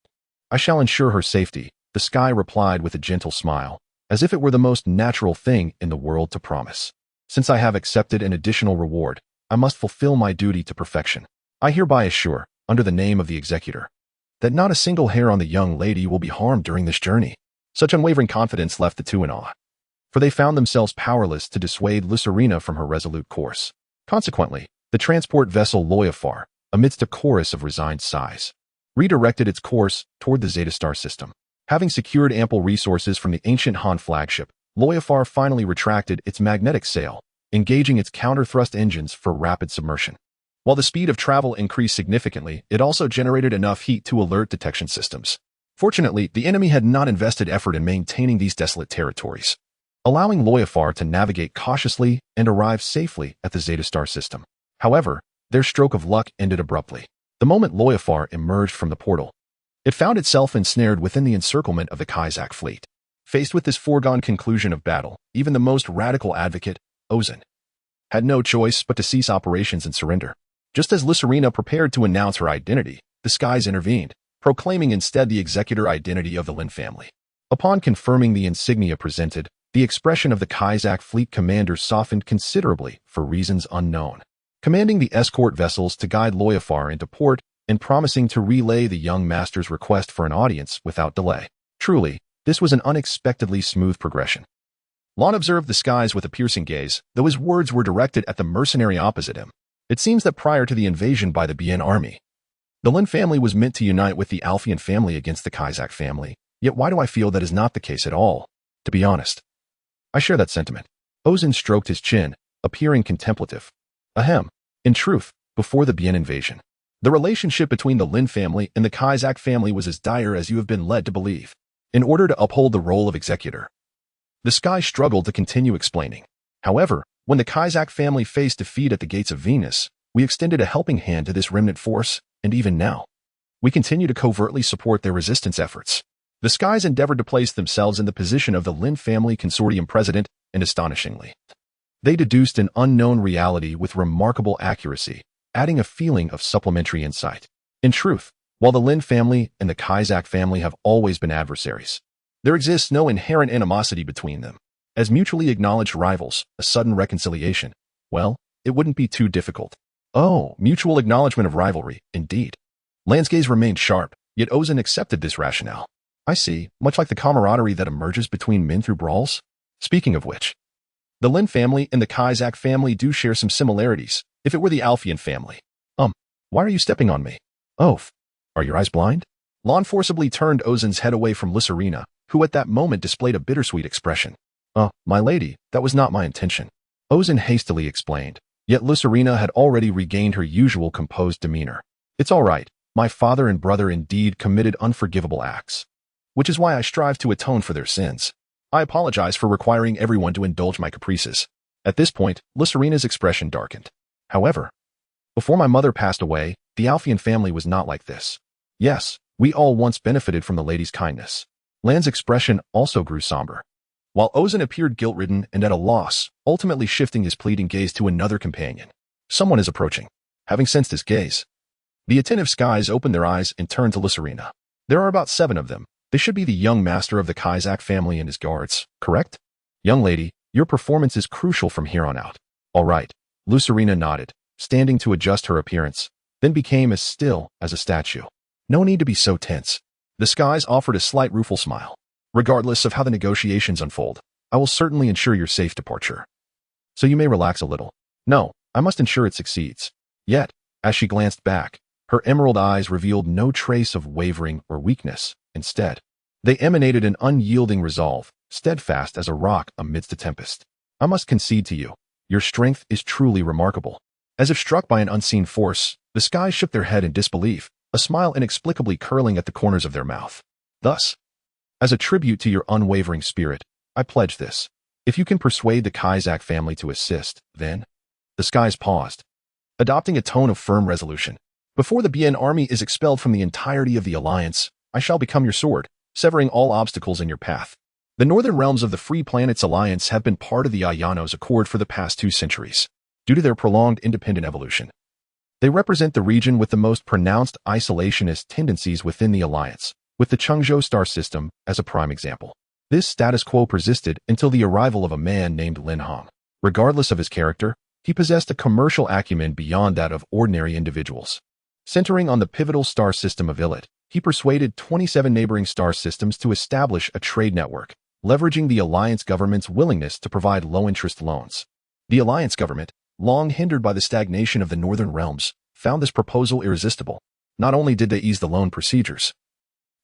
I shall ensure her safety," the Sky replied with a gentle smile, as if it were the most natural thing in the world to promise. "Since I have accepted an additional reward, I must fulfill my duty to perfection. I hereby assure, under the name of the executor, that not a single hair on the young lady will be harmed during this journey." Such unwavering confidence left the two in awe, for they found themselves powerless to dissuade Lucerina from her resolute course. Consequently, the transport vessel Loyafar, amidst a chorus of resigned sighs, redirected its course toward the Zeta Star system. Having secured ample resources from the ancient Han flagship, Loyafar finally retracted its magnetic sail, engaging its counter-thrust engines for rapid submersion. While the speed of travel increased significantly, it also generated enough heat to alert detection systems. Fortunately, the enemy had not invested effort in maintaining these desolate territories, allowing Loyafar to navigate cautiously and arrive safely at the Zeta Star system. However, their stroke of luck ended abruptly. The moment Loyafar emerged from the portal, it found itself ensnared within the encirclement of the Kaisak fleet. Faced with this foregone conclusion of battle, even the most radical advocate, Ozan, had no choice but to cease operations and surrender. Just as Lyserina prepared to announce her identity, the skies intervened, proclaiming instead the executor identity of the Lin family. Upon confirming the insignia presented, the expression of the Kazakh fleet commander softened considerably for reasons unknown, commanding the escort vessels to guide Loyafar into port and promising to relay the young master's request for an audience without delay. Truly, this was an unexpectedly smooth progression. Lon observed the skies with a piercing gaze, though his words were directed at the mercenary opposite him. It seems that prior to the invasion by the Bien army, the Lin family was meant to unite with the Alfian family against the Kazakh family, yet why do I feel that is not the case at all? To be honest, I share that sentiment. Ozan stroked his chin, appearing contemplative. Ahem. In truth, before the Bien invasion, the relationship between the Lin family and the Kazakh family was as dire as you have been led to believe. In order to uphold the role of executor, the sky struggled to continue explaining. However, when the Kazakh family faced defeat at the gates of Venus, we extended a helping hand to this remnant force, and even now, we continue to covertly support their resistance efforts. The skies endeavored to place themselves in the position of the Lin family consortium president, and astonishingly, they deduced an unknown reality with remarkable accuracy, adding a feeling of supplementary insight. In truth, while the Lin family and the Kazakh family have always been adversaries, there exists no inherent animosity between them. As mutually acknowledged rivals, a sudden reconciliation, well, it wouldn't be too difficult. Oh, mutual acknowledgement of rivalry, indeed. Lan's gaze remained sharp, yet Ozan accepted this rationale. I see, much like the camaraderie that emerges between men through brawls. Speaking of which, the Lin family and the Kazakh family do share some similarities, if it were the Alfian family. Why are you stepping on me? Oh, are your eyes blind? Lon forcibly turned Ozan's head away from Lyserina, who at that moment displayed a bittersweet expression. My lady, that was not my intention. Ozan hastily explained, yet Lyserina had already regained her usual composed demeanor. It's all right, my father and brother indeed committed unforgivable acts, which is why I strive to atone for their sins. I apologize for requiring everyone to indulge my caprices. At this point, Lyserina's expression darkened. However, before my mother passed away, the Alfian family was not like this. Yes, we all once benefited from the lady's kindness. Lan's expression also grew somber, while Ozan appeared guilt-ridden and at a loss, ultimately shifting his pleading gaze to another companion. Someone is approaching. Having sensed his gaze, the attentive skies opened their eyes and turned to Lyserina. There are about 7 of them. They should be the young master of the Kazakh family and his guards, correct? Young lady, your performance is crucial from here on out. All right. Lyserina nodded, standing to adjust her appearance, then became as still as a statue. No need to be so tense. The skies offered a slight rueful smile. Regardless of how the negotiations unfold, I will certainly ensure your safe departure. So you may relax a little. No, I must ensure it succeeds. Yet, as she glanced back, her emerald eyes revealed no trace of wavering or weakness. Instead, they emanated an unyielding resolve, steadfast as a rock amidst a tempest. I must concede to you, your strength is truly remarkable. As if struck by an unseen force, the skies shook their head in disbelief, a smile inexplicably curling at the corners of their mouth. Thus, as a tribute to your unwavering spirit, I pledge this. If you can persuade the Kazakh family to assist, then... The skies paused, adopting a tone of firm resolution. Before the Bien army is expelled from the entirety of the alliance, I shall become your sword, severing all obstacles in your path. The northern realms of the Free Planets Alliance have been part of the Ayanos Accord for the past 2 centuries, due to their prolonged independent evolution. They represent the region with the most pronounced isolationist tendencies within the alliance, with the Changzhou star system as a prime example. This status quo persisted until the arrival of a man named Lin Hong. Regardless of his character, he possessed a commercial acumen beyond that of ordinary individuals. Centering on the pivotal star system of Illit, he persuaded 27 neighboring star systems to establish a trade network, leveraging the alliance government's willingness to provide low-interest loans. The alliance government, long hindered by the stagnation of the northern realms, found this proposal irresistible. Not only did they ease the loan procedures,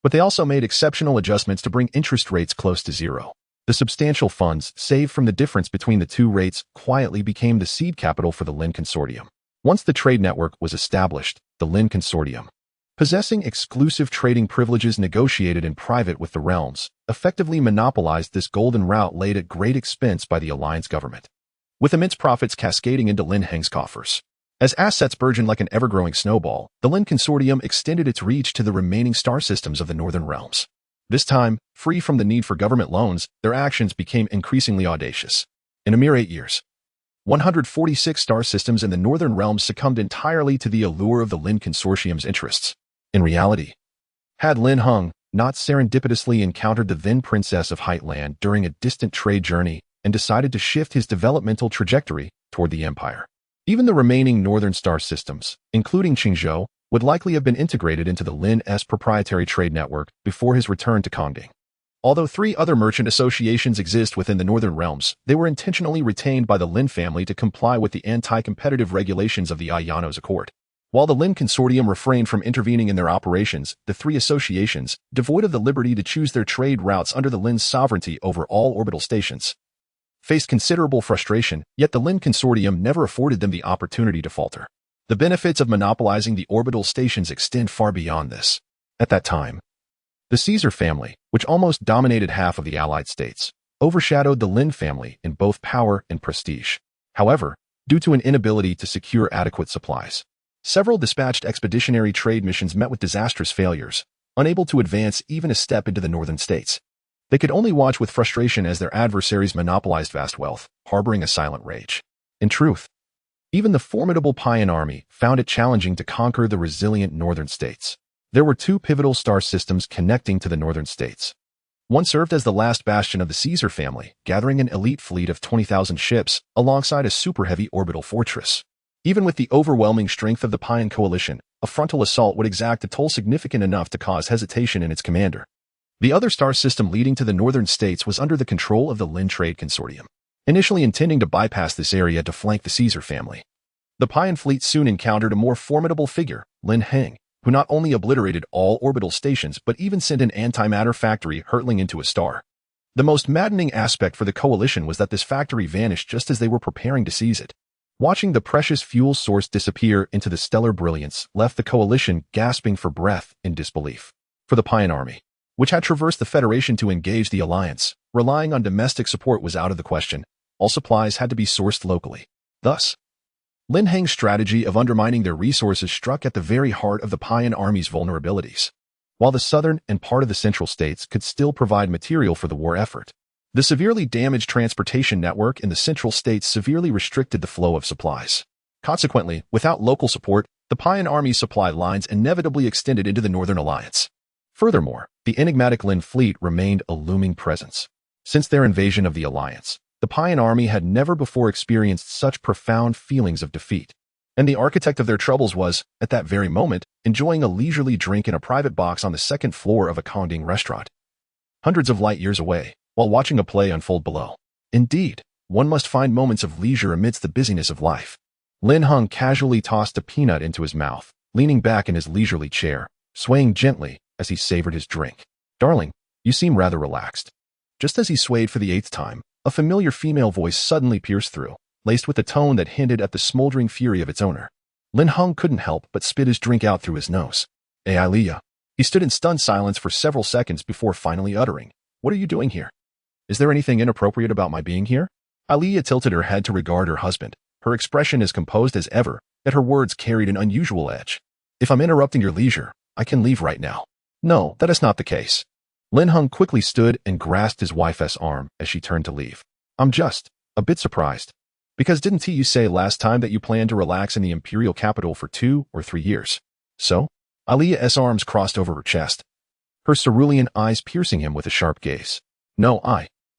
but they also made exceptional adjustments to bring interest rates close to zero. The substantial funds saved from the difference between the 2 rates quietly became the seed capital for the Lin Consortium. Once the trade network was established, the Lin Consortium, possessing exclusive trading privileges negotiated in private with the realms, effectively monopolized this golden route laid at great expense by the alliance government, with immense profits cascading into Lin Heng's coffers. As assets burgeoned like an ever-growing snowball, the Lin Consortium extended its reach to the remaining star systems of the northern realms. This time, free from the need for government loans, their actions became increasingly audacious. In a mere 8 years, 146 star systems in the Northern Realms succumbed entirely to the allure of the Lin Consortium's interests. In reality, had Lin Heng not serendipitously encountered the then Princess of Heightland during a distant trade journey and decided to shift his developmental trajectory toward the Empire, even the remaining Northern star systems, including Qingzhou, would likely have been integrated into the Lin's proprietary trade network before his return to Kongding. Although 3 other merchant associations exist within the Northern Realms, they were intentionally retained by the Lin family to comply with the anti-competitive regulations of the Ayano's Accord. While the Lin Consortium refrained from intervening in their operations, the 3 associations, devoid of the liberty to choose their trade routes under the Lin's sovereignty over all orbital stations, faced considerable frustration, yet the Lin Consortium never afforded them the opportunity to falter. The benefits of monopolizing the orbital stations extend far beyond this. At that time, the Caesar family, which almost dominated half of the Allied states, overshadowed the Lin family in both power and prestige. However, due to an inability to secure adequate supplies, several dispatched expeditionary trade missions met with disastrous failures, unable to advance even a step into the northern states. They could only watch with frustration as their adversaries monopolized vast wealth, harboring a silent rage. In truth, even the formidable Payan army found it challenging to conquer the resilient northern states. There were 2 pivotal star systems connecting to the northern states. One served as the last bastion of the Caesar family, gathering an elite fleet of 20,000 ships alongside a super-heavy orbital fortress. Even with the overwhelming strength of the Payan coalition, a frontal assault would exact a toll significant enough to cause hesitation in its commander. The other star system leading to the northern states was under the control of the Lin Trade Consortium, initially intending to bypass this area to flank the Caesar family. The Payan fleet soon encountered a more formidable figure, Lin Heng, who not only obliterated all orbital stations but even sent an antimatter factory hurtling into a star. The most maddening aspect for the coalition was that this factory vanished just as they were preparing to seize it. Watching the precious fuel source disappear into the stellar brilliance left the coalition gasping for breath in disbelief. For the Payan army, which had traversed the Federation to engage the alliance, relying on domestic support was out of the question. All supplies had to be sourced locally. Thus, Lin Heng's strategy of undermining their resources struck at the very heart of the Payan army's vulnerabilities. While the southern and part of the central states could still provide material for the war effort, the severely damaged transportation network in the central states severely restricted the flow of supplies. Consequently, without local support, the Payan army's supply lines inevitably extended into the Northern Alliance. Furthermore, the enigmatic Lin fleet remained a looming presence. Since their invasion of the Alliance, the Payan army had never before experienced such profound feelings of defeat. And the architect of their troubles was, at that very moment, enjoying a leisurely drink in a private box on the second floor of a Kongding restaurant, hundreds of light years away, while watching a play unfold below. Indeed, one must find moments of leisure amidst the busyness of life. Lin Heng casually tossed a peanut into his mouth, leaning back in his leisurely chair, swaying gently as he savored his drink. "Darling, you seem rather relaxed." Just as he swayed for the 8th time, a familiar female voice suddenly pierced through, laced with a tone that hinted at the smoldering fury of its owner. Lin Heng couldn't help but spit his drink out through his nose. "Hey, Aliyah." He stood in stunned silence for several seconds before finally uttering, "What are you doing here? Is there anything inappropriate about my being here?" Aliyah tilted her head to regard her husband, her expression as composed as ever, yet her words carried an unusual edge. "If I'm interrupting your leisure, I can leave right now." "No, that is not the case." Lin Heng quickly stood and grasped his wife's arm as she turned to leave. "I'm just a bit surprised. Because didn't you say last time that you planned to relax in the imperial capital for 2 or 3 years? So?" Aliyah's arms crossed over her chest, her cerulean eyes piercing him with a sharp gaze. "No,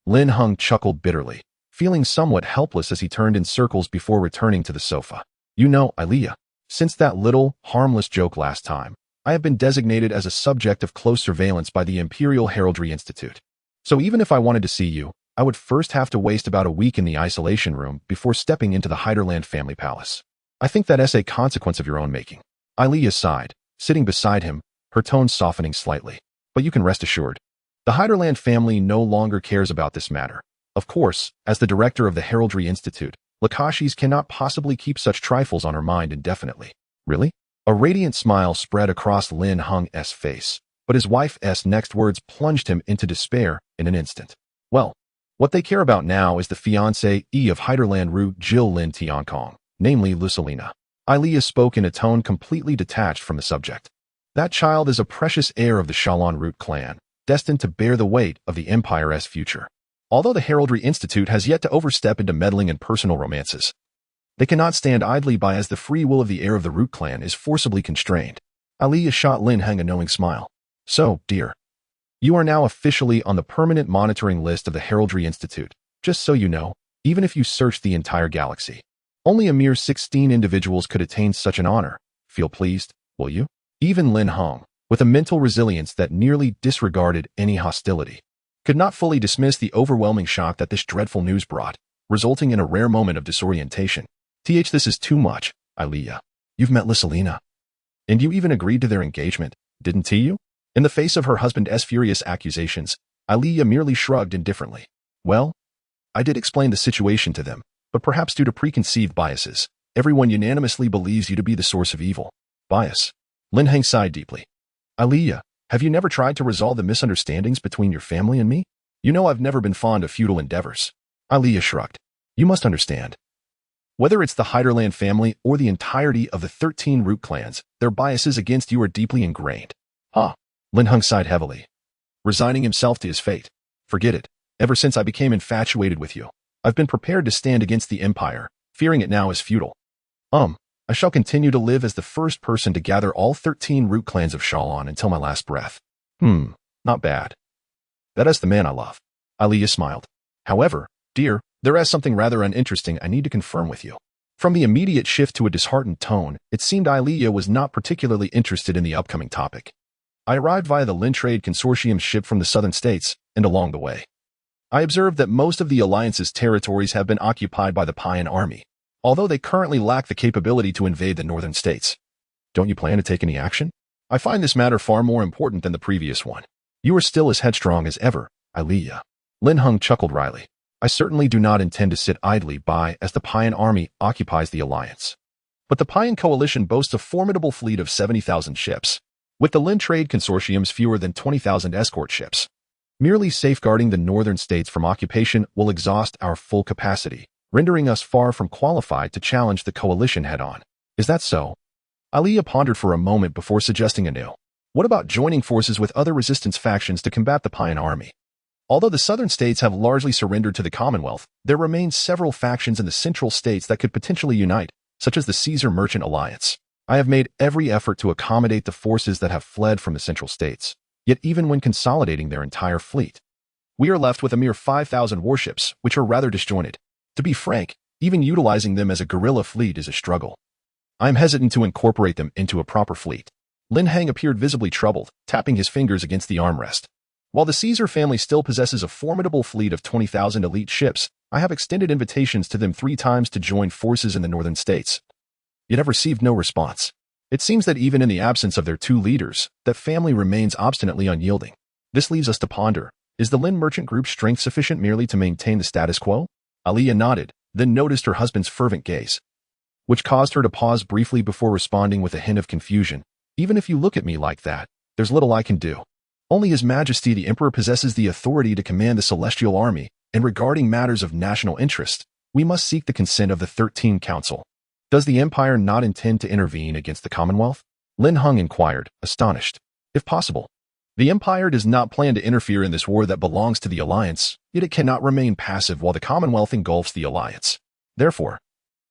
Lin Heng chuckled bitterly, feeling somewhat helpless as he turned in circles before returning to the sofa. "You know, Aliyah, since that little, harmless joke last time, I have been designated as a subject of close surveillance by the Imperial Heraldry Institute. So even if I wanted to see you, I would first have to waste about a week in the isolation room before stepping into the Heiderland family palace. I think that is a consequence of your own making." Aliyah sighed, sitting beside him, her tone softening slightly. "But you can rest assured, the Heiderland family no longer cares about this matter. Of course, as the director of the Heraldry Institute, Lakashis cannot possibly keep such trifles on her mind indefinitely." "Really?" A radiant smile spread across Lin Heng's face, but his wife's next words plunged him into despair in an instant. "Well, what they care about now is the fiancée of Heiderland Root Jill Lin Tiankong, namely Lucilina." Aliyah spoke in a tone completely detached from the subject. "That child is a precious heir of the Shalon Root clan, destined to bear the weight of the Empire's future. Although the Heraldry Institute has yet to overstep into meddling in personal romances, they cannot stand idly by as the free will of the heir of the Root clan is forcibly constrained. Aliyah shot Lin Heng a knowing smile. So, dear, you are now officially on the permanent monitoring list of the Heraldry Institute. Just so you know, even if you searched the entire galaxy, only a mere 16 individuals could attain such an honor. Feel pleased, will you? Even Lin Heng, with a mental resilience that nearly disregarded any hostility, could not fully dismiss the overwhelming shock that this dreadful news brought, resulting in a rare moment of disorientation. This is too much, Aliyah. You've met Lysalina. And you even agreed to their engagement, didn't you? In the face of her husband's furious accusations, Aliyah merely shrugged indifferently. Well, I did explain the situation to them, but perhaps due to preconceived biases, everyone unanimously believes you to be the source of evil. Bias. Lin Heng sighed deeply. Aliyah, have you never tried to resolve the misunderstandings between your family and me? You know I've never been fond of futile endeavors. Aliyah shrugged. You must understand. Whether it's the Heiderland family or the entirety of the 13 Root clans, their biases against you are deeply ingrained. Huh. Lin Heng sighed heavily, resigning himself to his fate. Forget it. Ever since I became infatuated with you, I've been prepared to stand against the Empire, fearing it now as futile. I shall continue to live as the first person to gather all 13 Root clans of Shalon until my last breath. Not bad. That is the man I love. Aliyah smiled. However, dear, there is something rather uninteresting I need to confirm with you. From the immediate shift to a disheartened tone, it seemed Aliyah was not particularly interested in the upcoming topic. I arrived via the Lin Trade Consortium's ship from the southern states, and along the way, I observed that most of the Alliance's territories have been occupied by the Payan army, although they currently lack the capability to invade the northern states. Don't you plan to take any action? I find this matter far more important than the previous one. You are still as headstrong as ever, Aliyah. Lin Heng chuckled wryly. I certainly do not intend to sit idly by as the Payan army occupies the Alliance. But the Payan coalition boasts a formidable fleet of 70,000 ships, with the Lin Trade Consortium's fewer than 20,000 escort ships. Merely safeguarding the northern states from occupation will exhaust our full capacity, rendering us far from qualified to challenge the coalition head-on. Is that so? Aliyah pondered for a moment before suggesting anew. What about joining forces with other resistance factions to combat the Payan army? Although the southern states have largely surrendered to the Commonwealth, there remain several factions in the central states that could potentially unite, such as the Caesar Merchant Alliance. I have made every effort to accommodate the forces that have fled from the central states, yet even when consolidating their entire fleet, we are left with a mere 5,000 warships, which are rather disjointed. To be frank, even utilizing them as a guerrilla fleet is a struggle. I am hesitant to incorporate them into a proper fleet. Lin Heng appeared visibly troubled, tapping his fingers against the armrest. While the Caesar family still possesses a formidable fleet of 20,000 elite ships, I have extended invitations to them 3 times to join forces in the northern states. Yet have received no response. It seems that even in the absence of their 2 leaders, that family remains obstinately unyielding. This leaves us to ponder, is the Lin Merchant Group's strength sufficient merely to maintain the status quo? Aliyah nodded, then noticed her husband's fervent gaze, which caused her to pause briefly before responding with a hint of confusion. Even if you look at me like that, there's little I can do. Only His Majesty the Emperor possesses the authority to command the Celestial Army, and regarding matters of national interest, we must seek the consent of the 13 Council. Does the Empire not intend to intervene against the Commonwealth? Lin Heng inquired, astonished. If possible. The Empire does not plan to interfere in this war that belongs to the Alliance, yet it cannot remain passive while the Commonwealth engulfs the Alliance. Therefore,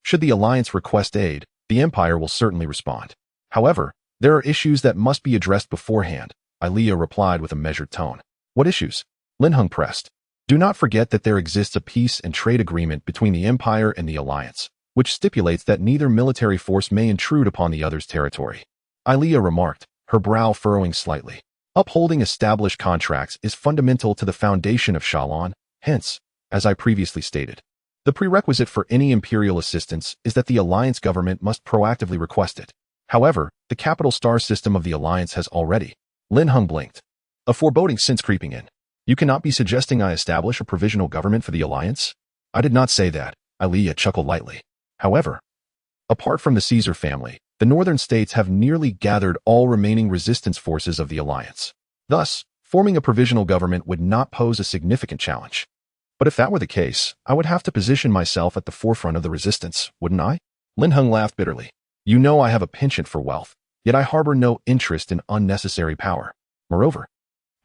should the Alliance request aid, the Empire will certainly respond. However, there are issues that must be addressed beforehand, Aliyah replied with a measured tone. What issues? Lin Heng pressed. Do not forget that there exists a peace and trade agreement between the Empire and the Alliance, which stipulates that neither military force may intrude upon the other's territory. Aliyah remarked, her brow furrowing slightly. Upholding established contracts is fundamental to the foundation of Shalon, hence, as I previously stated, the prerequisite for any imperial assistance is that the Alliance government must proactively request it. However, the capital star system of the Alliance has already. Lin Heng blinked, a foreboding sense creeping in. You cannot be suggesting I establish a provisional government for the Alliance? I did not say that, Aliyah chuckled lightly. However, apart from the Caesar family, the northern states have nearly gathered all remaining resistance forces of the Alliance. Thus, forming a provisional government would not pose a significant challenge. But if that were the case, I would have to position myself at the forefront of the resistance, wouldn't I? Lin Heng laughed bitterly. You know I have a penchant for wealth, yet I harbor no interest in unnecessary power. Moreover,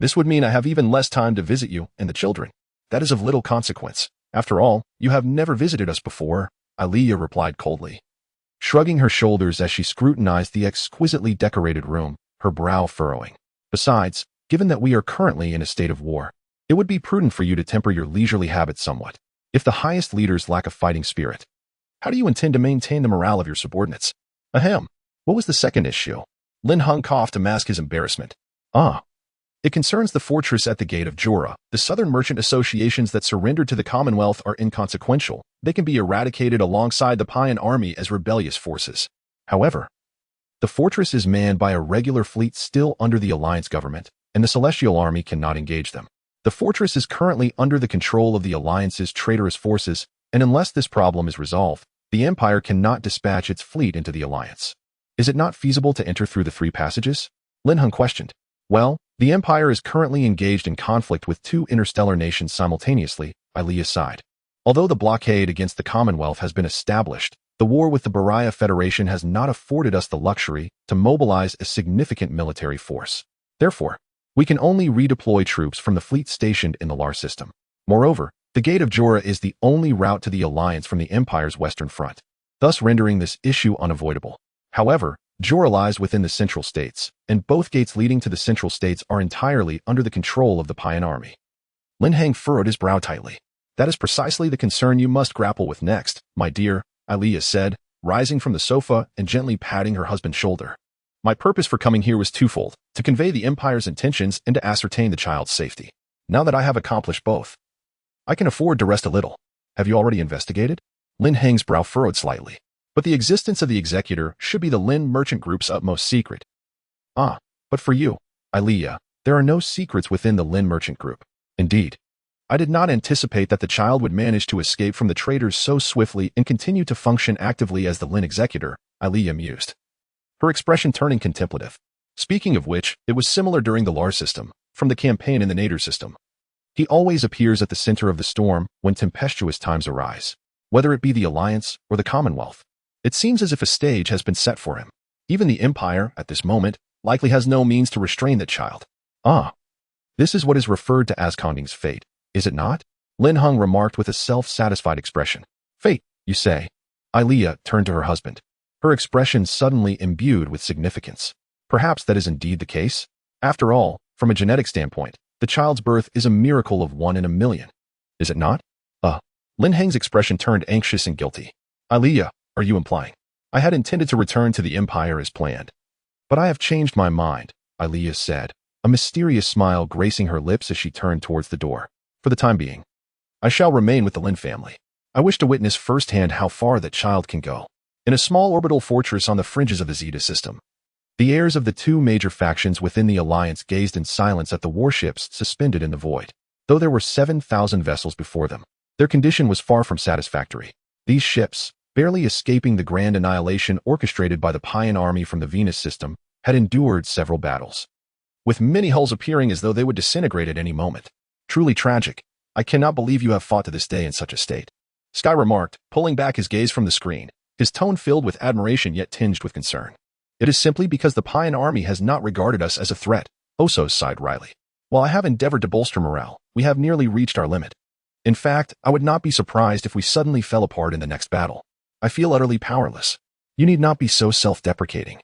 This would mean I have even less time to visit you and the children. That is of little consequence. After all, you have never visited us before, Aliyah replied coldly, shrugging her shoulders as she scrutinized the exquisitely decorated room, her brow furrowing. Besides, given that we are currently in a state of war, it would be prudent for you to temper your leisurely habits somewhat. If the highest leaders lack a fighting spirit, how do you intend to maintain the morale of your subordinates? Ahem. What was the second issue? Lin Hung coughed to mask his embarrassment. It concerns the fortress at the gate of Jorah. The southern merchant associations that surrendered to the Commonwealth are inconsequential. They can be eradicated alongside the Payan army as rebellious forces. However, the fortress is manned by a regular fleet still under the Alliance government, and the Celestial Army cannot engage them. The fortress is currently under the control of the Alliance's traitorous forces, and unless this problem is resolved, the Empire cannot dispatch its fleet into the Alliance. Is it not feasible to enter through the three passages? Lin Hung questioned. Well, the Empire is currently engaged in conflict with two interstellar nations simultaneously, Aliyah sighed. Although the blockade against the Commonwealth has been established, the war with the Baraya Federation has not afforded us the luxury to mobilize a significant military force. Therefore, we can only redeploy troops from the fleet stationed in the LAR system. Moreover, the Gate of Jorah is the only route to the Alliance from the Empire's western front, thus rendering this issue unavoidable. However, Jorah lies within the Central States, and both gates leading to the Central States are entirely under the control of the Payan army. Lin Hang furrowed his brow tightly. That is precisely the concern you must grapple with next, my dear, Aliyah said, rising from the sofa and gently patting her husband's shoulder. My purpose for coming here was twofold, to convey the Empire's intentions and to ascertain the child's safety. Now that I have accomplished both, I can afford to rest a little. Have you already investigated? Lin Hang's brow furrowed slightly. But the existence of the executor should be the Lin Merchant Group's utmost secret. But for you, Aliyah, there are no secrets within the Lin Merchant Group. Indeed, I did not anticipate that the child would manage to escape from the traitors so swiftly and continue to function actively as the Lin executor, Aliyah mused, her expression turning contemplative. Speaking of which, it was similar during the LAR system, from the campaign in the Nader system. He always appears at the center of the storm when tempestuous times arise, whether it be the Alliance or the Commonwealth. It seems as if a stage has been set for him. Even the Empire, at this moment, likely has no means to restrain the child. This is what is referred to as Konding's fate, is it not? Lin Hung remarked with a self-satisfied expression. Fate, you say? Aliyah turned to her husband, her expression suddenly imbued with significance. Perhaps that is indeed the case. After all, from a genetic standpoint, the child's birth is a miracle of 1 in a million. Is it not? Lin Hang's expression turned anxious and guilty. Aliyah, are you implying? I had intended to return to the Empire as planned. But I have changed my mind, Aliyah said, a mysterious smile gracing her lips as she turned towards the door. For the time being, I shall remain with the Lin family. I wish to witness firsthand how far that child can go. In a small orbital fortress on the fringes of the Zeta system, the heirs of the two major factions within the Alliance gazed in silence at the warships suspended in the void. Though there were 7,000 vessels before them, their condition was far from satisfactory. These ships, barely escaping the grand annihilation orchestrated by the Payan army from the Venus system, had endured several battles, with many hulls appearing as though they would disintegrate at any moment. Truly tragic. I cannot believe you have fought to this day in such a state, Sky remarked, pulling back his gaze from the screen, his tone filled with admiration yet tinged with concern. It is simply because the Payan army has not regarded us as a threat, Oso sighed wryly. While I have endeavored to bolster morale, we have nearly reached our limit. In fact, I would not be surprised if we suddenly fell apart in the next battle. I feel utterly powerless. You need not be so self-deprecating.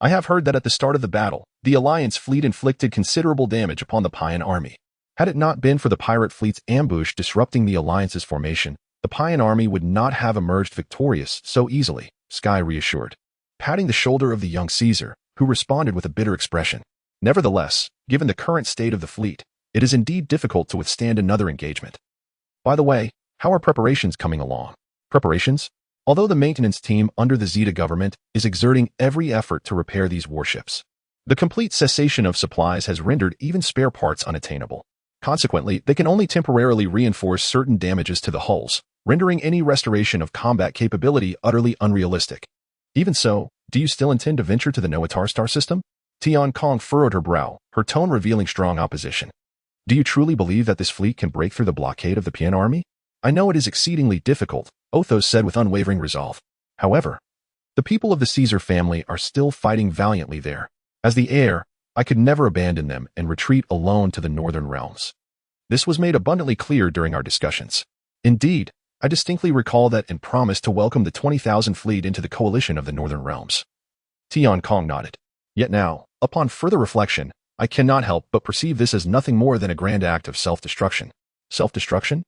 I have heard that at the start of the battle, the Alliance fleet inflicted considerable damage upon the Payan army. Had it not been for the pirate fleet's ambush disrupting the Alliance's formation, the Payan army would not have emerged victorious so easily, Sky reassured, patting the shoulder of the young Caesar, who responded with a bitter expression. Nevertheless, given the current state of the fleet, it is indeed difficult to withstand another engagement. By the way, how are preparations coming along? Preparations? Although the maintenance team under the Zeta government is exerting every effort to repair these warships, the complete cessation of supplies has rendered even spare parts unattainable. Consequently, they can only temporarily reinforce certain damages to the hulls, rendering any restoration of combat capability utterly unrealistic. Even so, do you still intend to venture to the Noatar star system? Tian Kong furrowed her brow, her tone revealing strong opposition. Do you truly believe that this fleet can break through the blockade of the Pian army? I know it is exceedingly difficult, Othos said with unwavering resolve. However, the people of the Caesar family are still fighting valiantly there. As the heir, I could never abandon them and retreat alone to the northern realms. This was made abundantly clear during our discussions. Indeed, I distinctly recall that and promised to welcome the 20,000 fleet into the coalition of the northern realms. Tian Kong nodded. Yet now, upon further reflection, I cannot help but perceive this as nothing more than a grand act of self-destruction. Self-destruction?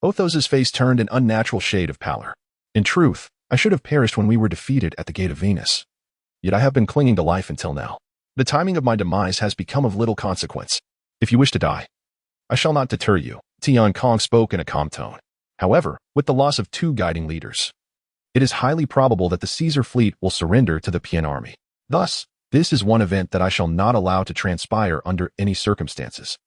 Othos's face turned an unnatural shade of pallor. In truth, I should have perished when we were defeated at the Gate of Venus. Yet I have been clinging to life until now. The timing of my demise has become of little consequence. If you wish to die, I shall not deter you, Tian Kong spoke in a calm tone. However, with the loss of 2 guiding leaders, it is highly probable that the Caesar fleet will surrender to the Pian army. Thus, this is one event that I shall not allow to transpire under any circumstances.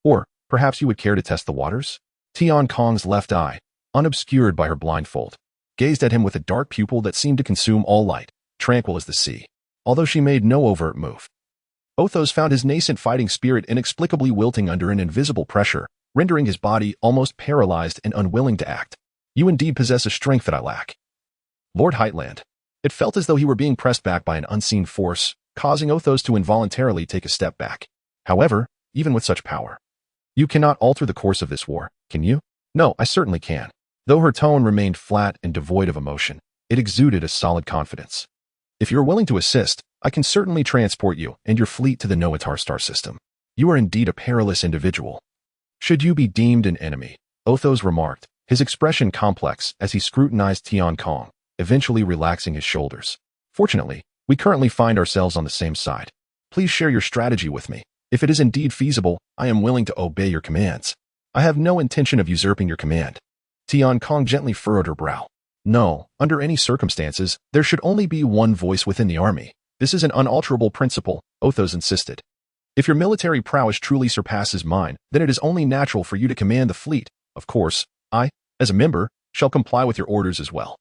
Or, perhaps you would care to test the waters? Tian Kong's left eye, unobscured by her blindfold, gazed at him with a dark pupil that seemed to consume all light, tranquil as the sea, although she made no overt move. Othos found his nascent fighting spirit inexplicably wilting under an invisible pressure, rendering his body almost paralyzed and unwilling to act. You indeed possess a strength that I lack. Lord Heightland. It felt as though he were being pressed back by an unseen force, causing Othos to involuntarily take a step back. However, even with such power, you cannot alter the course of this war, can you? No, I certainly can. Though her tone remained flat and devoid of emotion, it exuded a solid confidence. If you are willing to assist, I can certainly transport you and your fleet to the Noatar star system. You are indeed a perilous individual. Should you be deemed an enemy, Othos remarked, his expression complex as he scrutinized Tian Kong, eventually relaxing his shoulders. Fortunately, we currently find ourselves on the same side. Please share your strategy with me. If it is indeed feasible, I am willing to obey your commands. I have no intention of usurping your command. Tian Kong gently furrowed her brow. No, under any circumstances, there should only be one voice within the army. This is an unalterable principle, Othos insisted. If your military prowess truly surpasses mine, then it is only natural for you to command the fleet. Of course, I, as a member, shall comply with your orders as well.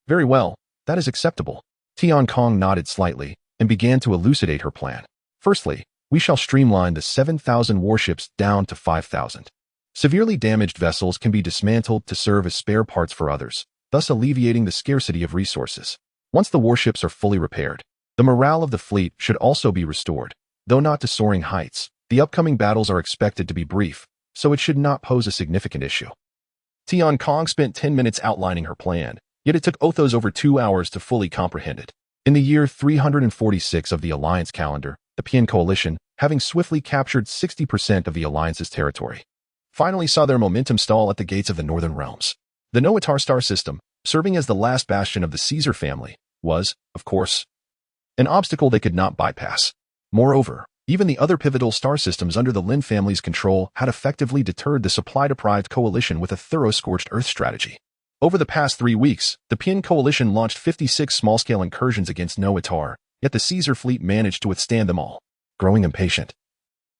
Very well, that is acceptable. Tian Kong nodded slightly and began to elucidate her plan. Firstly, we shall streamline the 7,000 warships down to 5,000. Severely damaged vessels can be dismantled to serve as spare parts for others, thus alleviating the scarcity of resources. Once the warships are fully repaired, the morale of the fleet should also be restored. Though not to soaring heights, the upcoming battles are expected to be brief, so it should not pose a significant issue. Tian Kong spent 10 minutes outlining her plan, yet it took Othos over 2 hours to fully comprehend it. In the year 346 of the Alliance calendar, the Pian coalition, having swiftly captured 60% of the Alliance's territory, finally saw their momentum stall at the gates of the northern realms. The Noatar star system, serving as the last bastion of the Caesar family, was, of course, an obstacle they could not bypass. Moreover, even the other pivotal star systems under the Lin family's control had effectively deterred the supply-deprived coalition with a thorough scorched earth strategy. Over the past 3 weeks, the Pian coalition launched 56 small-scale incursions against Noatar, yet the Caesar fleet managed to withstand them all. Growing impatient,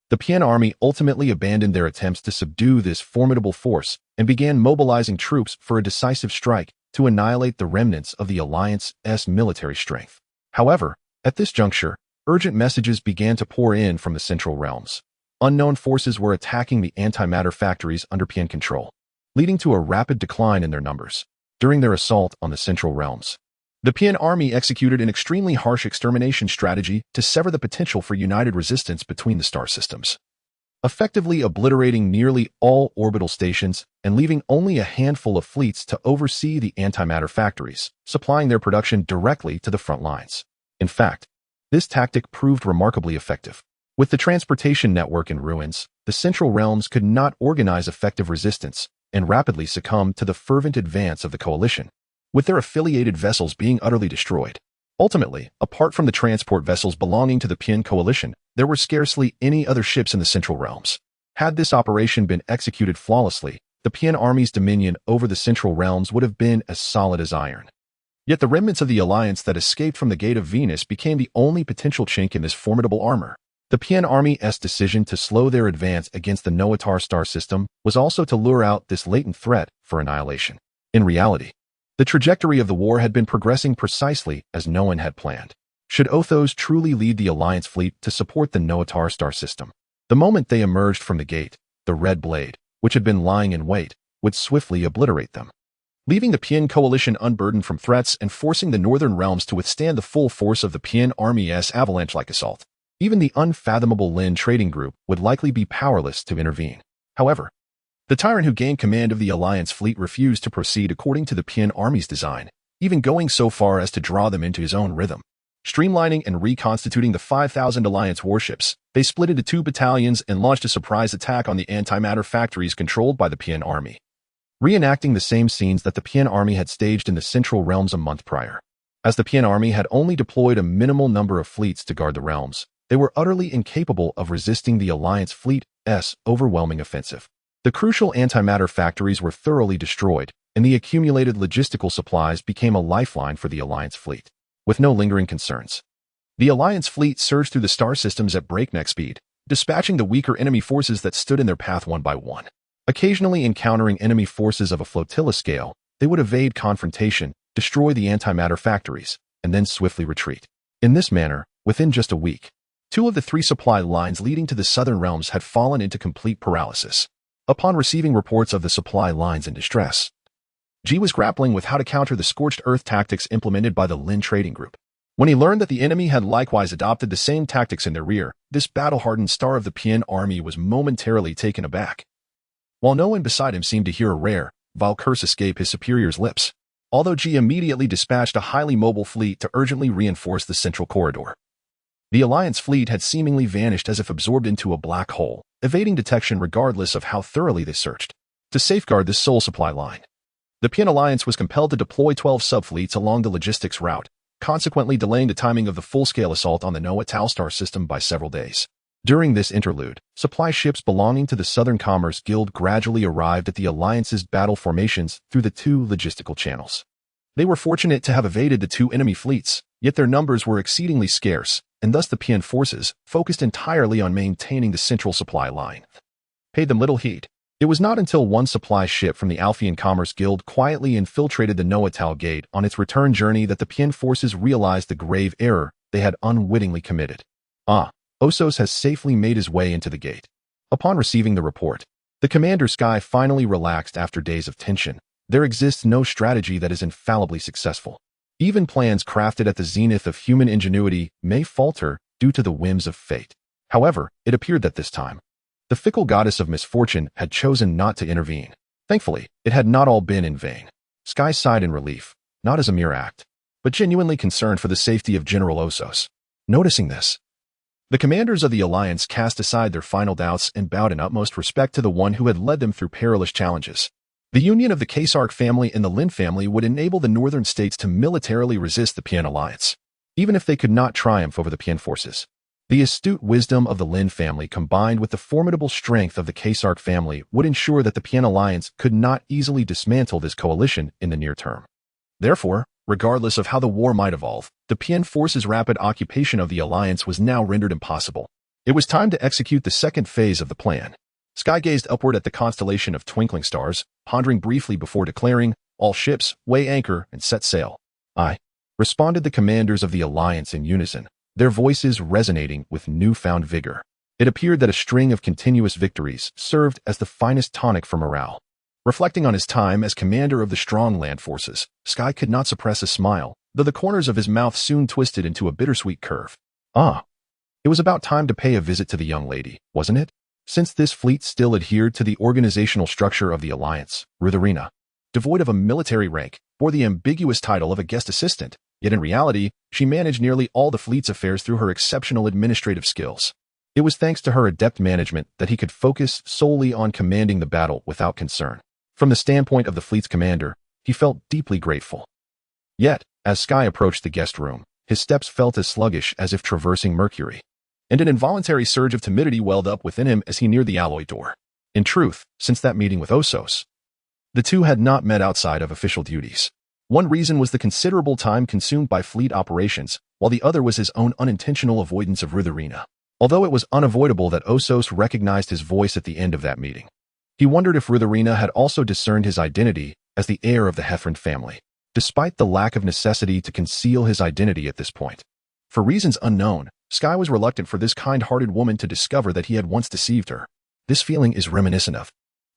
the Pian army ultimately abandoned their attempts to subdue this formidable force and began mobilizing troops for a decisive strike to annihilate the remnants of the Alliance's military strength. However, at this juncture, urgent messages began to pour in from the central realms. Unknown forces were attacking the antimatter factories under Pian control, leading to a rapid decline in their numbers. During their assault on the central realms, the Pian army executed an extremely harsh extermination strategy to sever the potential for united resistance between the star systems, effectively obliterating nearly all orbital stations and leaving only a handful of fleets to oversee the antimatter factories, supplying their production directly to the front lines. In fact, this tactic proved remarkably effective. With the transportation network in ruins, the central realms could not organize effective resistance and rapidly succumbed to the fervent advance of the coalition, with their affiliated vessels being utterly destroyed. Ultimately, apart from the transport vessels belonging to the Pian coalition, there were scarcely any other ships in the central realms. Had this operation been executed flawlessly, the Pian army's dominion over the central realms would have been as solid as iron. Yet the remnants of the alliance that escaped from the Gate of Venus became the only potential chink in this formidable armor. The Pian army's decision to slow their advance against the Noatar star system was also to lure out this latent threat for annihilation. In reality, the trajectory of the war had been progressing precisely as no one had planned. Should Othos truly lead the alliance fleet to support the Noatar star system, the moment they emerged from the gate, the Red Blade, which had been lying in wait, would swiftly obliterate them, leaving the Pian coalition unburdened from threats and forcing the northern realms to withstand the full force of the Pian army's avalanche-like assault. Even the unfathomable Lin trading group would likely be powerless to intervene. However, the tyrant who gained command of the Alliance fleet refused to proceed according to the Pian army's design, even going so far as to draw them into his own rhythm. Streamlining and reconstituting the 5,000 Alliance warships, they split into 2 battalions and launched a surprise attack on the antimatter factories controlled by the Pian army, reenacting the same scenes that the Pian army had staged in the Central Realms a month prior. As the Pian army had only deployed a minimal number of fleets to guard the realms, they were utterly incapable of resisting the Alliance fleet's overwhelming offensive. The crucial antimatter factories were thoroughly destroyed, and the accumulated logistical supplies became a lifeline for the Alliance fleet. With no lingering concerns, the Alliance fleet surged through the star systems at breakneck speed, dispatching the weaker enemy forces that stood in their path one by one. Occasionally encountering enemy forces of a flotilla scale, they would evade confrontation, destroy the antimatter factories, and then swiftly retreat. In this manner, within just a week, 2 of the 3 supply lines leading to the southern realms had fallen into complete paralysis. Upon receiving reports of the supply lines in distress, G was grappling with how to counter the scorched earth tactics implemented by the Lin trading group. When he learned that the enemy had likewise adopted the same tactics in their rear, this battle-hardened star of the Pian army was momentarily taken aback. While no one beside him seemed to hear a rare, vile curse escape his superior's lips, although G immediately dispatched a highly mobile fleet to urgently reinforce the central corridor. The Alliance fleet had seemingly vanished as if absorbed into a black hole, evading detection regardless of how thoroughly they searched. To safeguard this sole supply line, the Pian Alliance was compelled to deploy 12 subfleets along the logistics route, consequently delaying the timing of the full-scale assault on the Noah Tau star system by several days. During this interlude, supply ships belonging to the Southern Commerce Guild gradually arrived at the Alliance's battle formations through the 2 logistical channels. They were fortunate to have evaded the 2 enemy fleets, yet their numbers were exceedingly scarce, and thus the Pian forces, focused entirely on maintaining the central supply line, paid them little heed. It was not until one supply ship from the Alphean Commerce Guild quietly infiltrated the Noah Tau gate on its return journey that the Pian forces realized the grave error they had unwittingly committed. Osos has safely made his way into the gate. Upon receiving the report, the commander Sky finally relaxed after days of tension. There exists no strategy that is infallibly successful. Even plans crafted at the zenith of human ingenuity may falter due to the whims of fate. However, it appeared that this time, the fickle goddess of misfortune had chosen not to intervene. Thankfully, it had not all been in vain. Sky sighed in relief, not as a mere act, but genuinely concerned for the safety of General Osos. Noticing this, the commanders of the Alliance cast aside their final doubts and bowed in utmost respect to the one who had led them through perilous challenges. The union of the Kesark family and the Lin family would enable the northern states to militarily resist the Pian Alliance, even if they could not triumph over the Pian forces. The astute wisdom of the Lin family combined with the formidable strength of the Kesark family would ensure that the Pian Alliance could not easily dismantle this coalition in the near term. Therefore, regardless of how the war might evolve, the Pian forces' rapid occupation of the Alliance was now rendered impossible. It was time to execute the second phase of the plan. Sky gazed upward at the constellation of twinkling stars, pondering briefly before declaring, "All ships, weigh anchor and set sail." "Aye," responded the commanders of the Alliance in unison, their voices resonating with newfound vigor. It appeared that a string of continuous victories served as the finest tonic for morale. Reflecting on his time as commander of the strong land forces, Sky could not suppress a smile, though the corners of his mouth soon twisted into a bittersweet curve. It was about time to pay a visit to the young lady, wasn't it? Since this fleet still adhered to the organizational structure of the Alliance, Rutherina, devoid of a military rank, bore the ambiguous title of a guest assistant, yet in reality, she managed nearly all the fleet's affairs through her exceptional administrative skills. It was thanks to her adept management that he could focus solely on commanding the battle without concern. From the standpoint of the fleet's commander, he felt deeply grateful. Yet, as Sky approached the guest room, his steps felt as sluggish as if traversing Mercury, and an involuntary surge of timidity welled up within him as he neared the alloy door. In truth, since that meeting with Osos, the two had not met outside of official duties. One reason was the considerable time consumed by fleet operations, while the other was his own unintentional avoidance of Rutherina. Although it was unavoidable that Osos recognized his voice at the end of that meeting, he wondered if Rutherina had also discerned his identity as the heir of the Heffron family, despite the lack of necessity to conceal his identity at this point. For reasons unknown, Sky was reluctant for this kind-hearted woman to discover that he had once deceived her. This feeling is reminiscent of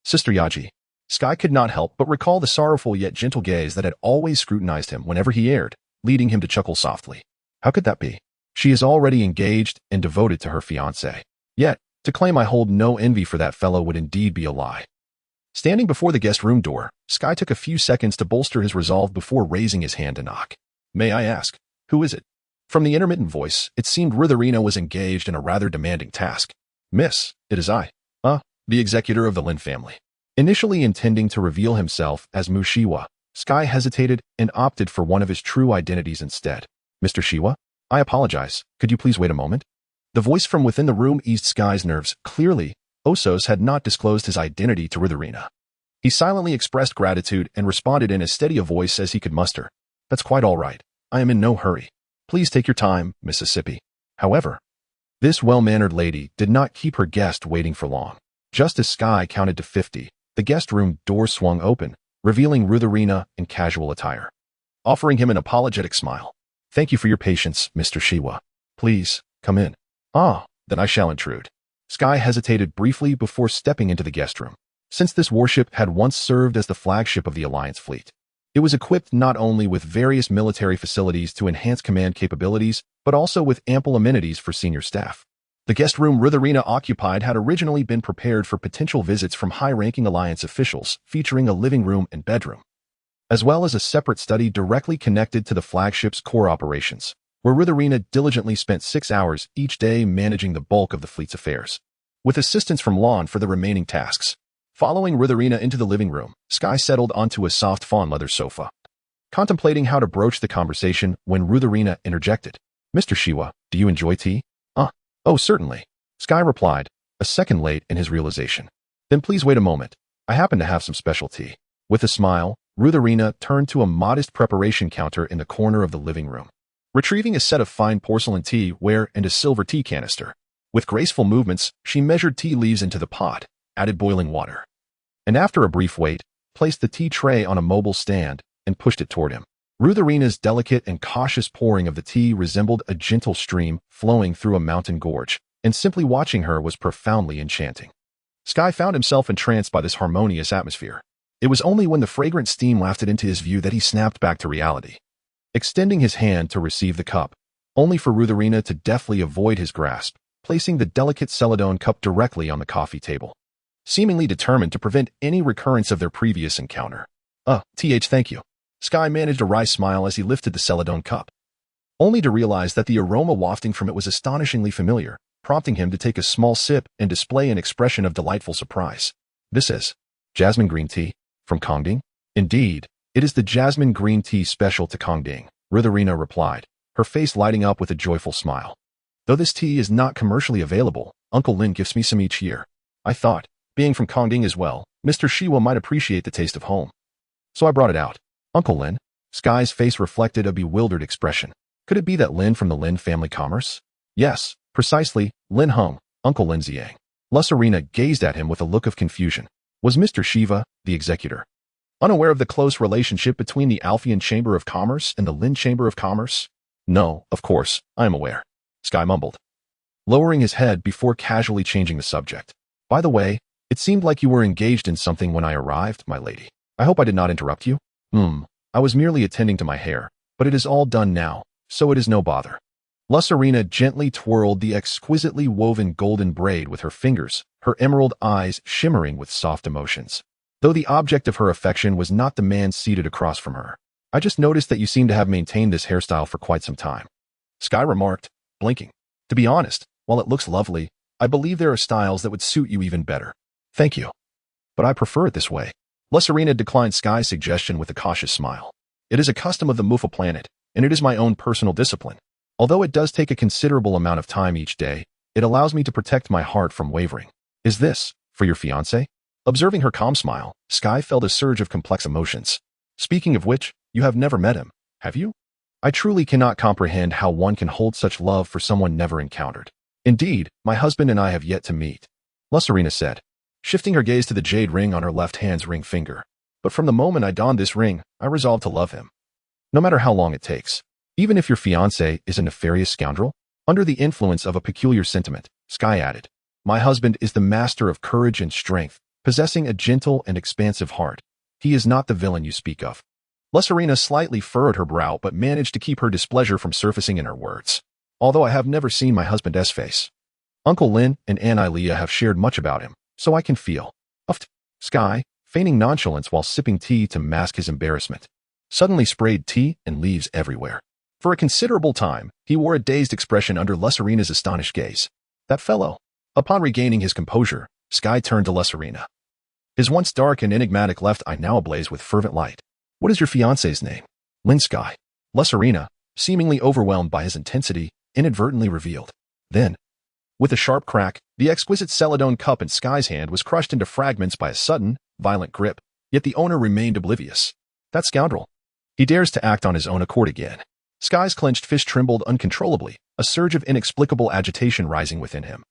Sister Yaji. Sky could not help but recall the sorrowful yet gentle gaze that had always scrutinized him whenever he erred, leading him to chuckle softly. How could that be? She is already engaged and devoted to her fiancé. Yet, to claim I hold no envy for that fellow would indeed be a lie. Standing before the guest room door, Sky took a few seconds to bolster his resolve before raising his hand to knock. May I ask, who is it? From the intermittent voice, it seemed Rutherina was engaged in a rather demanding task. Miss, it is I. The executor of the Lin family. Initially intending to reveal himself as Mu Shiwa, Sky hesitated and opted for one of his true identities instead. Mr. Shiwa? I apologize. Could you please wait a moment? The voice from within the room eased Sky's nerves. Clearly, Osos had not disclosed his identity to Rutherina. He silently expressed gratitude and responded in as steady a voice as he could muster. That's quite all right. I am in no hurry. Please take your time, Mississippi. However, this well-mannered lady did not keep her guest waiting for long. Just as Sky counted to 50, the guest room door swung open, revealing Rutherina in casual attire. Offering him an apologetic smile. Thank you for your patience, Mr. Shiwa. Please, come in. Then I shall intrude. Sky hesitated briefly before stepping into the guest room. Since this warship had once served as the flagship of the Alliance fleet, it was equipped not only with various military facilities to enhance command capabilities, but also with ample amenities for senior staff. The guest room Rutherina occupied had originally been prepared for potential visits from high-ranking Alliance officials, featuring a living room and bedroom, as well as a separate study directly connected to the flagship's core operations, where Rutherina diligently spent 6 hours each day managing the bulk of the fleet's affairs, with assistance from Lon for the remaining tasks. Following Rutherina into the living room, Sky settled onto a soft fawn leather sofa, contemplating how to broach the conversation when Rutherina interjected. Mr. Shiwa, do you enjoy tea? Oh, certainly. Sky replied, a second late in his realization. Then please wait a moment. I happen to have some special tea. With a smile, Rutherina turned to a modest preparation counter in the corner of the living room, retrieving a set of fine porcelain teaware and a silver tea canister. With graceful movements, she measured tea leaves into the pot, added boiling water, and after a brief wait, placed the tea tray on a mobile stand and pushed it toward him. Rutherina's delicate and cautious pouring of the tea resembled a gentle stream flowing through a mountain gorge, and simply watching her was profoundly enchanting. Sky found himself entranced by this harmonious atmosphere. It was only when the fragrant steam wafted into his view that he snapped back to reality, extending his hand to receive the cup, only for Rutherina to deftly avoid his grasp, placing the delicate celadone cup directly on the coffee table, seemingly determined to prevent any recurrence of their previous encounter. Thank you. Sky managed a wry smile as he lifted the celadone cup, only to realize that the aroma wafting from it was astonishingly familiar, prompting him to take a small sip and display an expression of delightful surprise. This is jasmine green tea from Kongding? Indeed, it is the jasmine green tea special to Kongding, Rutherina replied, her face lighting up with a joyful smile. Though this tea is not commercially available, Uncle Lin gives me some each year. I thought, being from Kongding as well, Mr. Shiwa might appreciate the taste of home. So I brought it out. Uncle Lin? Sky's face reflected a bewildered expression. Could it be that Lin from the Lin family commerce? Yes, precisely, Lin Hung, Uncle Lin Ziang. Lusarina gazed at him with a look of confusion. Was Mr. Shiva, the executor, unaware of the close relationship between the Alphean Chamber of Commerce and the Lin Chamber of Commerce? No, of course, I am aware, Sky mumbled, lowering his head before casually changing the subject. By the way, it seemed like you were engaged in something when I arrived, my lady. I hope I did not interrupt you? I was merely attending to my hair, but it is all done now, so it is no bother. Lusarina gently twirled the exquisitely woven golden braid with her fingers, her emerald eyes shimmering with soft emotions. Though the object of her affection was not the man seated across from her. I just noticed that you seem to have maintained this hairstyle for quite some time, Sky remarked, blinking. To be honest, while it looks lovely, I believe there are styles that would suit you even better. Thank you. But I prefer it this way. Lusarina declined Sky's suggestion with a cautious smile. It is a custom of the Mufa planet, and it is my own personal discipline. Although it does take a considerable amount of time each day, it allows me to protect my heart from wavering. Is this for your fiancé? Observing her calm smile, Sky felt a surge of complex emotions. Speaking of which, you have never met him, have you? I truly cannot comprehend how one can hold such love for someone never encountered. Indeed, my husband and I have yet to meet, Lusarina said, shifting her gaze to the jade ring on her left hand's ring finger. But from the moment I donned this ring, I resolved to love him. No matter how long it takes. Even if your fiancé is a nefarious scoundrel? Under the influence of a peculiar sentiment, Sky added, my husband is the master of courage and strength, possessing a gentle and expansive heart. He is not the villain you speak of. Lusarina slightly furrowed her brow but managed to keep her displeasure from surfacing in her words. although I have never seen my husband's face. Uncle Lin and Aunt Ilea have shared much about him, so I can feel. Uffed. Sky, feigning nonchalance while sipping tea to mask his embarrassment, suddenly sprayed tea and leaves everywhere. For a considerable time, he wore a dazed expression under Lusarina's astonished gaze. That fellow. Upon regaining his composure, Sky turned to Lusarina. His once dark and enigmatic left eye now ablaze with fervent light. What is your fiancé's name? Lin Sky. Lusarina, seemingly overwhelmed by his intensity, inadvertently revealed. Then, with a sharp crack, the exquisite celadone cup in Sky's hand was crushed into fragments by a sudden, violent grip, yet the owner remained oblivious. That scoundrel. He dares to act on his own accord again. Sky's clenched fist trembled uncontrollably, a surge of inexplicable agitation rising within him,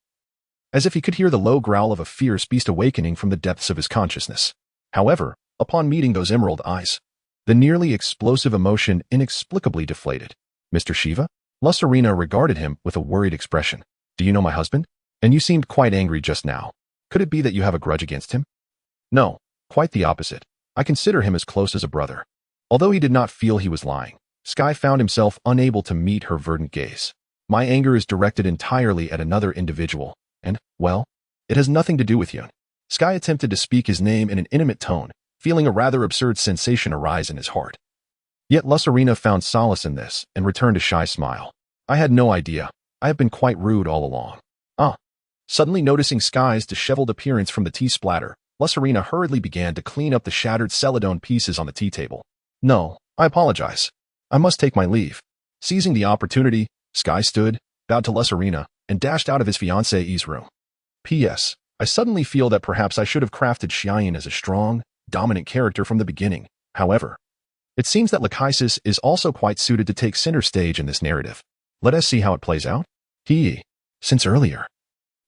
as if he could hear the low growl of a fierce beast awakening from the depths of his consciousness. However, upon meeting those emerald eyes, the nearly explosive emotion inexplicably deflated. Mr. Shiva? Lusarina regarded him with a worried expression. Do you know my husband? And you seemed quite angry just now. Could it be that you have a grudge against him? No, quite the opposite. I consider him as close as a brother. Although he did not feel he was lying, Sky found himself unable to meet her verdant gaze. My anger is directed entirely at another individual, and, well, it has nothing to do with you. Sky attempted to speak his name in an intimate tone, feeling a rather absurd sensation arise in his heart. Yet Lusarina found solace in this and returned a shy smile. I had no idea. I have been quite rude all along. Suddenly noticing Sky's disheveled appearance from the tea splatter, Lusarina hurriedly began to clean up the shattered celadone pieces on the tea table. No, I apologize. I must take my leave. Seizing the opportunity, Sky stood, bowed to Lusarina, and dashed out of his fiancée's room. P.S. I suddenly feel that perhaps I should have crafted Xiaoyan as a strong, dominant character from the beginning. However, it seems that Lachesis is also quite suited to take center stage in this narrative. Let us see how it plays out. Since earlier,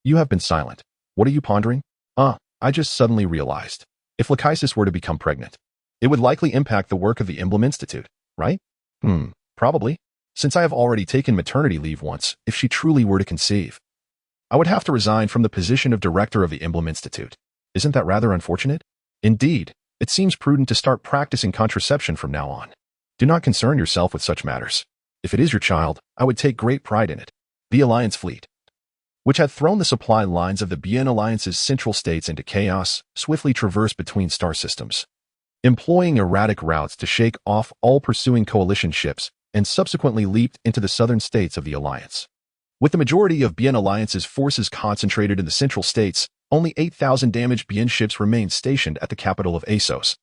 you have been silent. What are you pondering? I just suddenly realized. If Lachesis were to become pregnant, it would likely impact the work of the Emblem Institute, right? Probably. Since I have already taken maternity leave once, if she truly were to conceive, I would have to resign from the position of director of the Emblem Institute. Isn't that rather unfortunate? Indeed, it seems prudent to start practicing contraception from now on. Do not concern yourself with such matters. If it is your child, I would take great pride in it. The Alliance fleet, which had thrown the supply lines of the Bien Alliance's central states into chaos, swiftly traversed between star systems, employing erratic routes to shake off all pursuing coalition ships, and subsequently leaped into the southern states of the Alliance. With the majority of Bien Alliance's forces concentrated in the central states, only 8,000 damaged Bien ships remained stationed at the capital of Asos,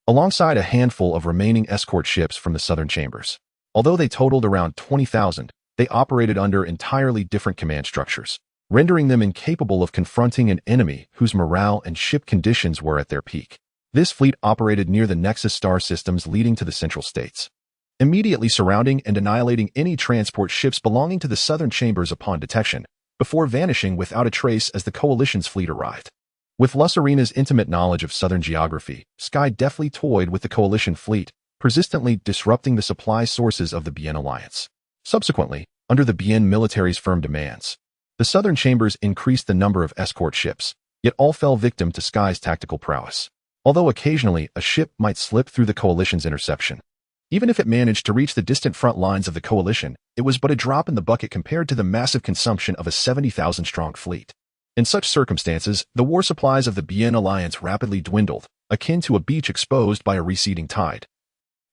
alongside a handful of remaining escort ships from the southern chambers. Although they totaled around 20,000, they operated under entirely different command structures, rendering them incapable of confronting an enemy whose morale and ship conditions were at their peak. This fleet operated near the Nexus star systems leading to the central states, immediately surrounding and annihilating any transport ships belonging to the southern chambers upon detection, before vanishing without a trace as the coalition's fleet arrived. With Lusarina's intimate knowledge of southern geography, Sky deftly toyed with the coalition fleet, persistently disrupting the supply sources of the Bien Alliance. Subsequently, under the Bien military's firm demands, the southern chambers increased the number of escort ships, yet all fell victim to Sky's tactical prowess. Although occasionally a ship might slip through the coalition's interception, even if it managed to reach the distant front lines of the coalition, it was but a drop in the bucket compared to the massive consumption of a 70,000-strong fleet. In such circumstances, the war supplies of the Bien Alliance rapidly dwindled, akin to a beach exposed by a receding tide,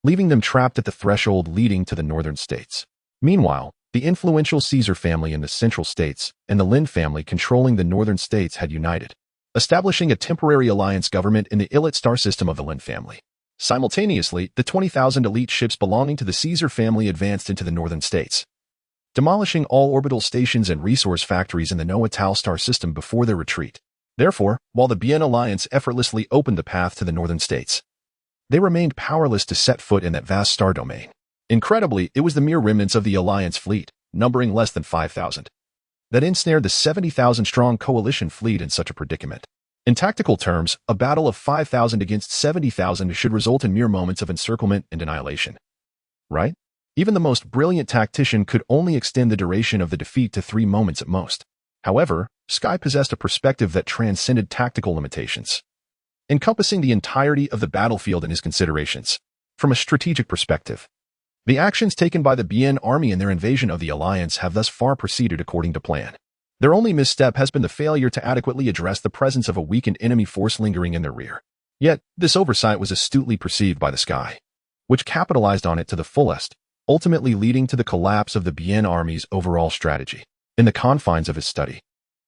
leaving them trapped at the threshold leading to the northern states. Meanwhile, the influential Caesar family in the central states and the Lin family controlling the northern states had united, establishing a temporary alliance government in the Illit star system of the Lin family. Simultaneously, the 20,000 elite ships belonging to the Caesar family advanced into the northern states, demolishing all orbital stations and resource factories in the Noah Tau star system before their retreat. Therefore, while the Bien Alliance effortlessly opened the path to the northern states, they remained powerless to set foot in that vast star domain. Incredibly, it was the mere remnants of the Alliance fleet, numbering less than 5,000, that ensnared the 70,000-strong coalition fleet in such a predicament. In tactical terms, a battle of 5,000 against 70,000 should result in mere moments of encirclement and annihilation. Right? Even the most brilliant tactician could only extend the duration of the defeat to 3 moments at most. However, Sky possessed a perspective that transcended tactical limitations, encompassing the entirety of the battlefield in his considerations. From a strategic perspective, The actions taken by the Bien army in their invasion of the Alliance have thus far proceeded according to plan. Their only misstep has been the failure to adequately address the presence of a weakened enemy force lingering in their rear. Yet, this oversight was astutely perceived by the Sky, which capitalized on it to the fullest, ultimately leading to the collapse of the Bien army's overall strategy. In the confines of his study,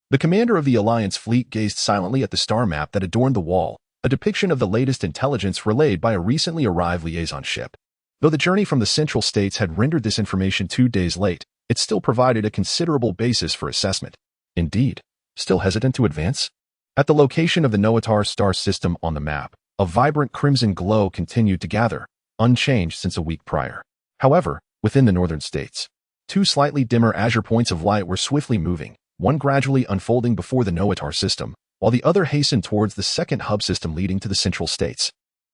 the commander of the Alliance fleet gazed silently at the star map that adorned the wall, a depiction of the latest intelligence relayed by a recently arrived liaison ship. Though the journey from the Central States had rendered this information 2 days late, it still provided a considerable basis for assessment. Indeed, still hesitant to advance? At the location of the Noatar star system on the map, a vibrant crimson glow continued to gather, unchanged since a week prior. However, within the northern states, 2 slightly dimmer azure points of light were swiftly moving, one gradually unfolding before the Noatar system, while the other hastened towards the second hub system leading to the Central States.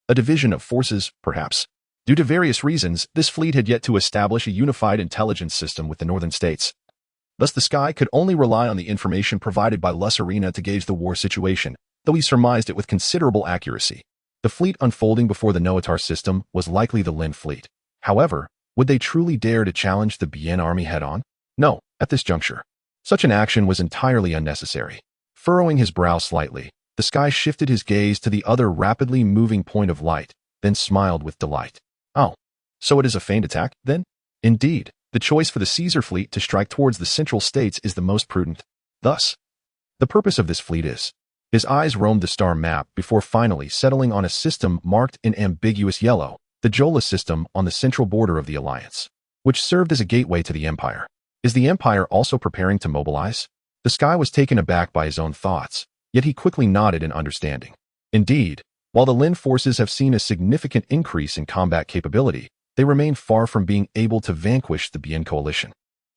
A division of forces, perhaps. Due to various reasons, this fleet had yet to establish a unified intelligence system with the northern states. Thus the Sky could only rely on the information provided by Lusarina to gauge the war situation, though he surmised it with considerable accuracy. The fleet unfolding before the Noatar system was likely the Lin fleet. However, would they truly dare to challenge the Bien army head-on? No, at this juncture. Such an action was entirely unnecessary. Furrowing his brow slightly, the Sky shifted his gaze to the other rapidly moving point of light, then smiled with delight. Oh, so it is a feigned attack, then? Indeed. The choice for the Caesar fleet to strike towards the Central States is the most prudent. Thus, the purpose of this fleet is. His eyes roamed the star map before finally settling on a system marked in ambiguous yellow, the Jola system on the central border of the Alliance, which served as a gateway to the Empire. Is the Empire also preparing to mobilize? The Sky was taken aback by his own thoughts, yet he quickly nodded in understanding. Indeed, while the Lin forces have seen a significant increase in combat capability, they remain far from being able to vanquish the Bien coalition.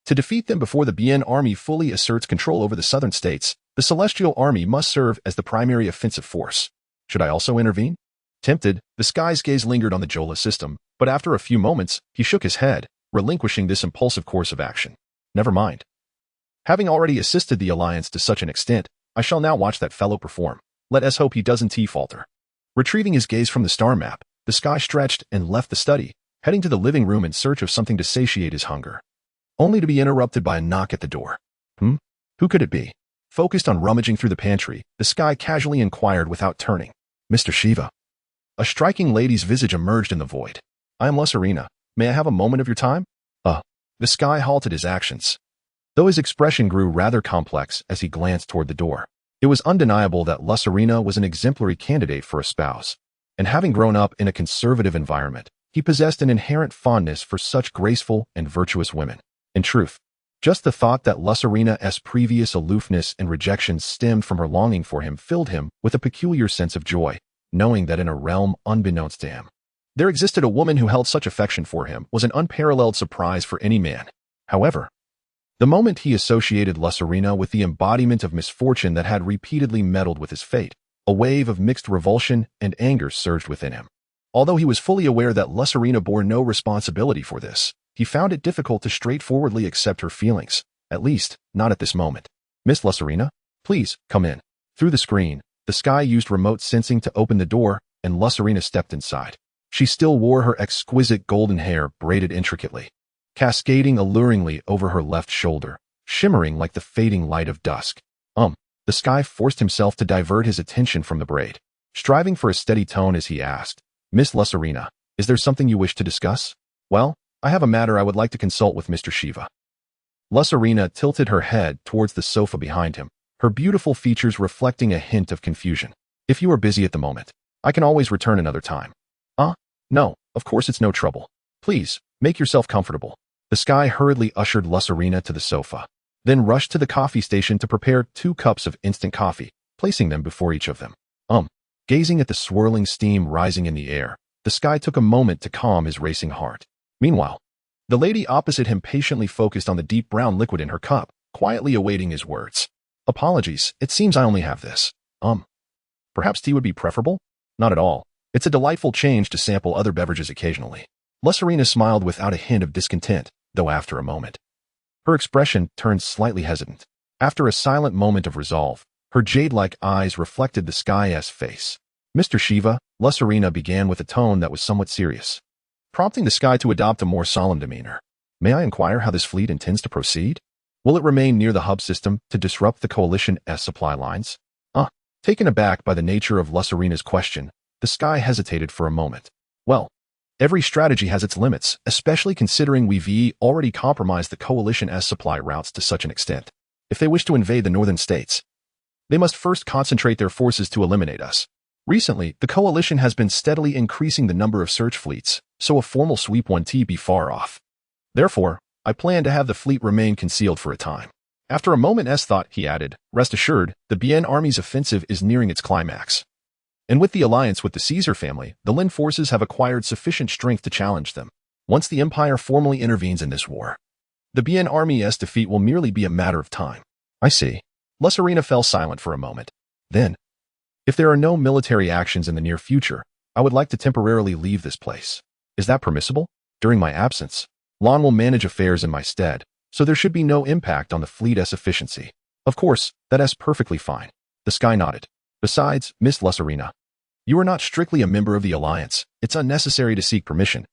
To defeat them before the Bien army fully asserts control over the southern states, the Celestial army must serve as the primary offensive force. Should I also intervene? Tempted, the Sky's gaze lingered on the Jola system, but after a few moments, he shook his head, relinquishing this impulsive course of action. Never mind. Having already assisted the Alliance to such an extent, I shall now watch that fellow perform. Let us hope he doesn't falter. Retrieving his gaze from the star map, the Sky stretched and left the study, heading to the living room in search of something to satiate his hunger, only to be interrupted by a knock at the door. Who could it be? Focused on rummaging through the pantry, the Sky casually inquired without turning. Mr. Shiva. A striking lady's visage emerged in the void. I am Lusarina. May I have a moment of your time? The Sky halted his actions, though his expression grew rather complex as he glanced toward the door. It was undeniable that Lusarina was an exemplary candidate for a spouse, and having grown up in a conservative environment, he possessed an inherent fondness for such graceful and virtuous women. In truth, just the thought that Lusarina's previous aloofness and rejection stemmed from her longing for him filled him with a peculiar sense of joy, knowing that in a realm unbeknownst to him, there existed a woman who held such affection for him was an unparalleled surprise for any man. However, the moment he associated Lusarina with the embodiment of misfortune that had repeatedly meddled with his fate, a wave of mixed revulsion and anger surged within him. Although he was fully aware that Lusarina bore no responsibility for this, he found it difficult to straightforwardly accept her feelings, at least, not at this moment. Miss Lusarina, please, come in. Through the screen, the Sky used remote sensing to open the door, and Lusarina stepped inside. She still wore her exquisite golden hair braided intricately, cascading alluringly over her left shoulder, shimmering like the fading light of dusk. The Sky forced himself to divert his attention from the braid, striving for a steady tone as he asked, Miss Lusarina, is there something you wish to discuss? Well, I have a matter I would like to consult with Mr. Shiva. Lusarina tilted her head towards the sofa behind him, her beautiful features reflecting a hint of confusion. If you are busy at the moment, I can always return another time. No, of course it's no trouble. Please, make yourself comfortable. The Sky hurriedly ushered Lusarina to the sofa, then rushed to the coffee station to prepare 2 cups of instant coffee, placing them before each of them. Gazing at the swirling steam rising in the air, the Sky took a moment to calm his racing heart. Meanwhile, the lady opposite him patiently focused on the deep brown liquid in her cup, quietly awaiting his words. Apologies, it seems I only have this. Perhaps tea would be preferable? Not at all. It's a delightful change to sample other beverages occasionally. Lusarina smiled without a hint of discontent, though after a moment, her expression turned slightly hesitant. After a silent moment of resolve, her jade-like eyes reflected the Sky's face. Mr. Shiva, Lusarina began with a tone that was somewhat serious. prompting the sky to adopt a more solemn demeanor. May I inquire how this fleet intends to proceed? Will it remain near the hub system to disrupt the Coalition's supply lines? Taken aback by the nature of Lucerina's question, the sky hesitated for a moment. Well, every strategy has its limits, especially considering we've already compromised the Coalition's supply routes to such an extent. If they wish to invade the northern states, they must first concentrate their forces to eliminate us. Recently, the Coalition has been steadily increasing the number of search fleets, so a formal sweep won't be far off. Therefore, I plan to have the fleet remain concealed for a time. After a moment's thought, he added, rest assured, the Bien Army's offensive is nearing its climax. And with the alliance with the Caesar family, the Lin forces have acquired sufficient strength to challenge them. Once the Empire formally intervenes in this war, the Bien Army's defeat will merely be a matter of time. I see. Lucerina fell silent for a moment. Then, if there are no military actions in the near future, I would like to temporarily leave this place. Is that permissible? During my absence, Lon will manage affairs in my stead, so there should be no impact on the fleet's efficiency. Of course, that's perfectly fine. The sky nodded. Besides, Miss Lucerina, you are not strictly a member of the Alliance. It's unnecessary to seek permission.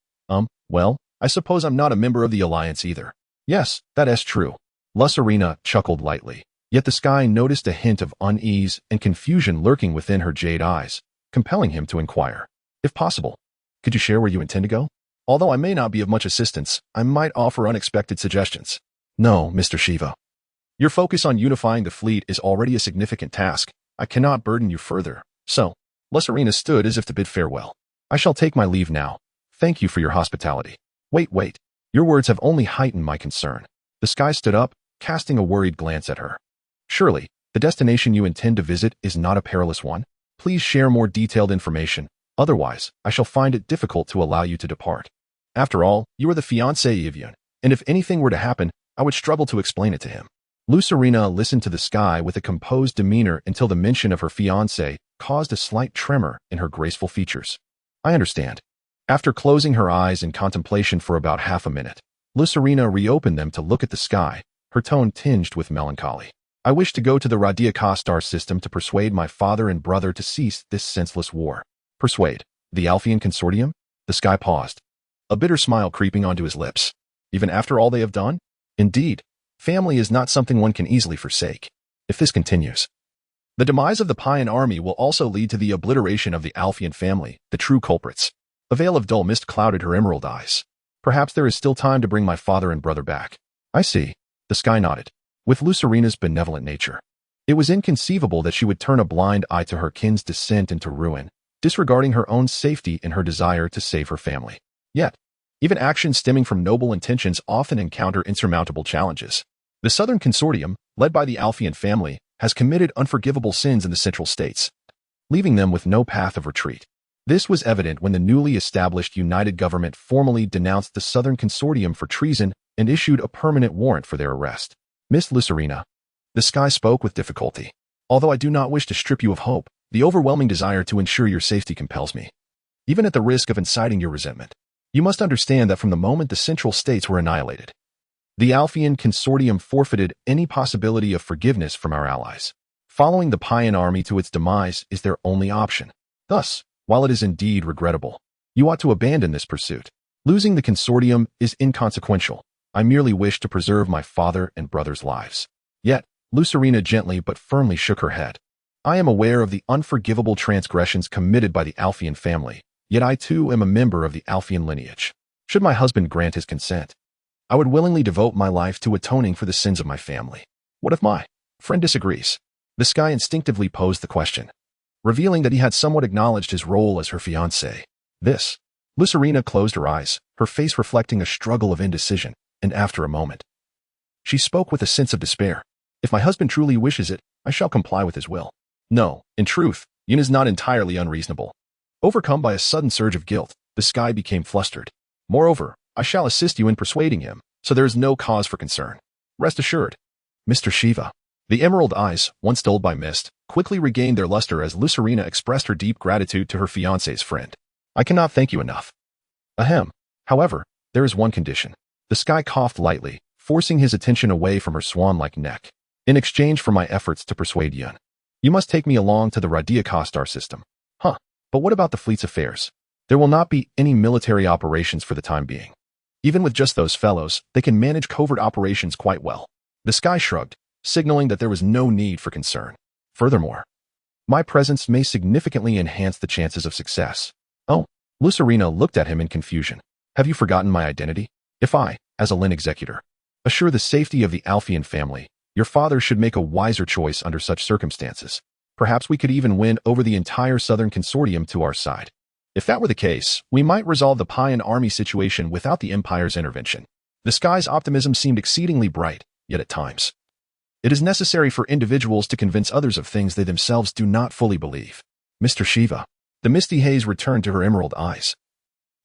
Well, I suppose I'm not a member of the Alliance either. Yes, that is true. Lucerina chuckled lightly. Yet the sky noticed a hint of unease and confusion lurking within her jade eyes, compelling him to inquire. If possible, could you share where you intend to go? Although I may not be of much assistance, I might offer unexpected suggestions. No, Mr. Shiva. Your focus on unifying the fleet is already a significant task. I cannot burden you further. So, Lucerina stood as if to bid farewell. I shall take my leave now. Thank you for your hospitality. Wait. Your words have only heightened my concern. The sky stood up, casting a worried glance at her. Surely, the destination you intend to visit is not a perilous one? Please share more detailed information. Otherwise, I shall find it difficult to allow you to depart. After all, you are the fiancé of Yun, and if anything were to happen, I would struggle to explain it to him. Lucerina listened to the sky with a composed demeanor until the mention of her fiancé caused a slight tremor in her graceful features. I understand. After closing her eyes in contemplation for about half a minute, Lucerina reopened them to look at the sky, her tone tinged with melancholy. I wish to go to the Radiaka star system to persuade my father and brother to cease this senseless war. Persuade? The Alphean Consortium? The sky paused, a bitter smile creeping onto his lips. Even after all they have done? Indeed, family is not something one can easily forsake. If this continues, the demise of the Payan army will also lead to the obliteration of the Alphean family, the true culprits. A veil of dull mist clouded her emerald eyes. Perhaps there is still time to bring my father and brother back. I see. The sky nodded. With Lucerina's benevolent nature, it was inconceivable that she would turn a blind eye to her kin's descent into ruin, disregarding her own safety in her desire to save her family. Yet, even actions stemming from noble intentions often encounter insurmountable challenges. The Southern Consortium, led by the Alphean family, has committed unforgivable sins in the Central States, leaving them with no path of retreat. This was evident when the newly established United Government formally denounced the Southern Consortium for treason and issued a permanent warrant for their arrest. Miss Lucerina, the sky spoke with difficulty. Although I do not wish to strip you of hope, the overwhelming desire to ensure your safety compels me. Even at the risk of inciting your resentment, you must understand that from the moment the Central States were annihilated, the Alphean Consortium forfeited any possibility of forgiveness from our allies. Following the Payan army to its demise is their only option. Thus, while it is indeed regrettable, you ought to abandon this pursuit. Losing the consortium is inconsequential. I merely wish to preserve my father and brother's lives. Yet, Lucerina gently but firmly shook her head. I am aware of the unforgivable transgressions committed by the Alphean family, yet I too am a member of the Alphean lineage. Should my husband grant his consent, I would willingly devote my life to atoning for the sins of my family. What if my friend disagrees? The sky instinctively posed the question, revealing that he had somewhat acknowledged his role as her fiancé. Lucerina closed her eyes, her face reflecting a struggle of indecision, and after a moment, she spoke with a sense of despair. If my husband truly wishes it, I shall comply with his will. No, in truth, Yun is not entirely unreasonable. Overcome by a sudden surge of guilt, the sky became flustered. Moreover, I shall assist you in persuading him, so there is no cause for concern. Rest assured. Mr. Shiva. The emerald eyes, once dulled by mist, quickly regained their luster as Lucerina expressed her deep gratitude to her fiancé's friend. I cannot thank you enough. Ahem. However, there is one condition. The sky coughed lightly, forcing his attention away from her swan-like neck. In exchange for my efforts to persuade Yun, you must take me along to the Radiaka star system. But what about the fleet's affairs? There will not be any military operations for the time being. Even with just those fellows, they can manage covert operations quite well. The sky shrugged, signaling that there was no need for concern. Furthermore, my presence may significantly enhance the chances of success. Oh, Lucerina looked at him in confusion. Have you forgotten my identity? If I, as a Lin executor, assure the safety of the Alphean family, your father should make a wiser choice under such circumstances. Perhaps we could even win over the entire Southern Consortium to our side. If that were the case, we might resolve the Payan army situation without the Empire's intervention. The sky's optimism seemed exceedingly bright, yet at times, it is necessary for individuals to convince others of things they themselves do not fully believe. Mr. Shiva. The misty haze returned to her emerald eyes,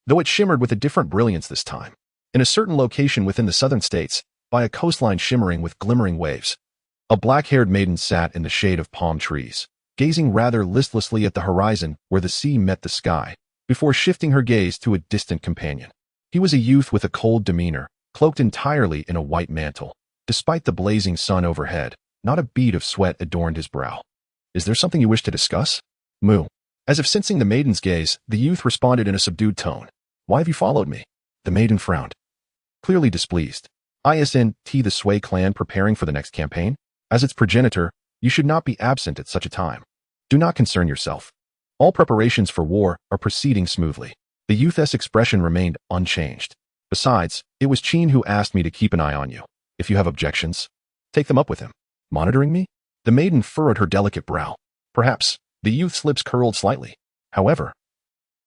though it shimmered with a different brilliance this time. In a certain location within the southern states, by a coastline shimmering with glimmering waves, a black-haired maiden sat in the shade of palm trees, gazing rather listlessly at the horizon where the sea met the sky, before shifting her gaze to a distant companion. He was a youth with a cold demeanor, cloaked entirely in a white mantle. Despite the blazing sun overhead, not a bead of sweat adorned his brow. Is there something you wish to discuss? Moo. As if sensing the maiden's gaze, the youth responded in a subdued tone. Why have you followed me? The maiden frowned, clearly displeased. Isn't the Sui clan preparing for the next campaign? As its progenitor, you should not be absent at such a time. Do not concern yourself. All preparations for war are proceeding smoothly. The youth's expression remained unchanged. Besides, it was Qin who asked me to keep an eye on you. If you have objections, take them up with him. Monitoring me? The maiden furrowed her delicate brow. Perhaps. The youth's lips curled slightly. However,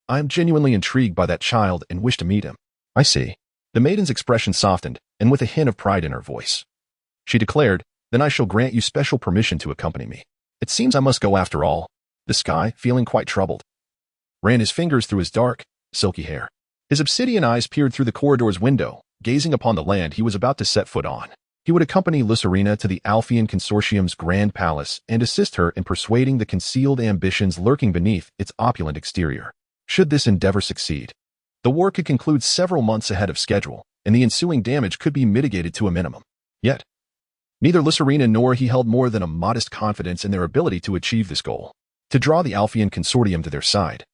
I am genuinely intrigued by that child and wish to meet him. I see. The maiden's expression softened, and with a hint of pride in her voice, she declared, then I shall grant you special permission to accompany me. It seems I must go after all. The sky, feeling quite troubled, ran his fingers through his dark, silky hair. His obsidian eyes peered through the corridor's window, gazing upon the land he was about to set foot on. He would accompany Lucerina to the Alphean Consortium's grand palace and assist her in persuading the concealed ambitions lurking beneath its opulent exterior. Should this endeavor succeed, the war could conclude several months ahead of schedule, and the ensuing damage could be mitigated to a minimum. Yet, neither Lucerina nor he held more than a modest confidence in their ability to achieve this goal. To draw the Alphean Consortium to their side,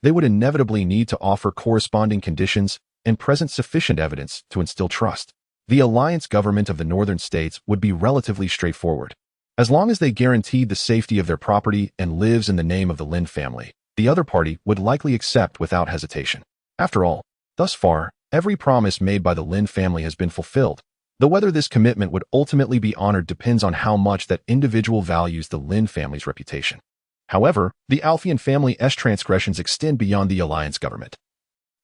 they would inevitably need to offer corresponding conditions and present sufficient evidence to instill trust. The alliance government of the northern states would be relatively straightforward. As long as they guaranteed the safety of their property and lives in the name of the Lin family, the other party would likely accept without hesitation. After all, thus far, every promise made by the Lin family has been fulfilled, though whether this commitment would ultimately be honored depends on how much that individual values the Lin family's reputation. However, the Alphean family's transgressions extend beyond the alliance government.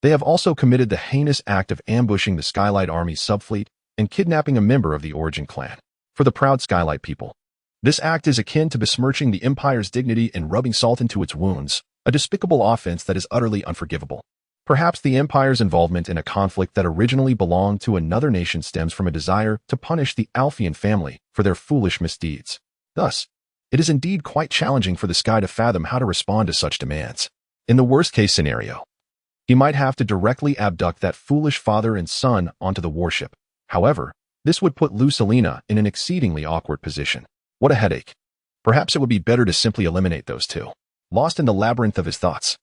They have also committed the heinous act of ambushing the Skylight Army's subfleet and kidnapping a member of the Origin clan. For the proud Skylight people, this act is akin to besmirching the Empire's dignity and rubbing salt into its wounds, a despicable offense that is utterly unforgivable. Perhaps the Empire's involvement in a conflict that originally belonged to another nation stems from a desire to punish the Alphean family for their foolish misdeeds. Thus, it is indeed quite challenging for the Sky to fathom how to respond to such demands. In the worst-case scenario, he might have to directly abduct that foolish father and son onto the warship. However, this would put Lucelina in an exceedingly awkward position. What a headache. Perhaps it would be better to simply eliminate those two. Lost in the labyrinth of his thoughts,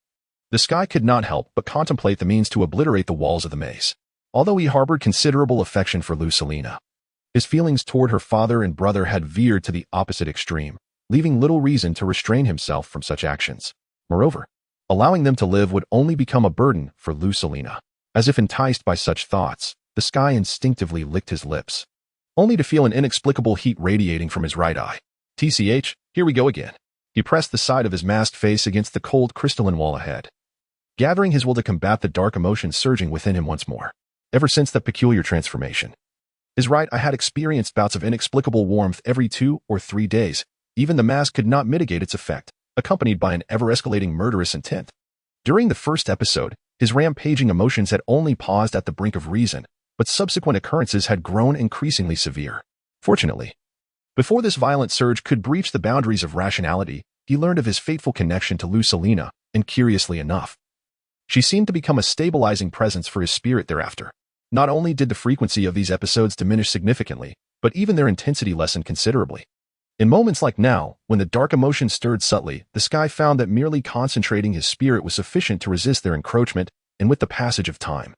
the Sky could not help but contemplate the means to obliterate the walls of the maze. Although he harbored considerable affection for Lucelina, his feelings toward her father and brother had veered to the opposite extreme, leaving little reason to restrain himself from such actions. Moreover, allowing them to live would only become a burden for Lucelina. As if enticed by such thoughts, the Sky instinctively licked his lips, only to feel an inexplicable heat radiating from his right eye. TCH, here we go again. He pressed the side of his masked face against the cold crystalline wall ahead, gathering his will to combat the dark emotions surging within him once more. Ever since that peculiar transformation, is right, I had experienced bouts of inexplicable warmth every 2 or 3 days. Even the mask could not mitigate its effect, accompanied by an ever-escalating murderous intent. During the first episode, his rampaging emotions had only paused at the brink of reason, but subsequent occurrences had grown increasingly severe. Fortunately, before this violent surge could breach the boundaries of rationality, he learned of his fateful connection to Lucelina, and curiously enough, she seemed to become a stabilizing presence for his spirit thereafter. Not only did the frequency of these episodes diminish significantly, but even their intensity lessened considerably. In moments like now, when the dark emotions stirred subtly, the sky found that merely concentrating his spirit was sufficient to resist their encroachment, and with the passage of time,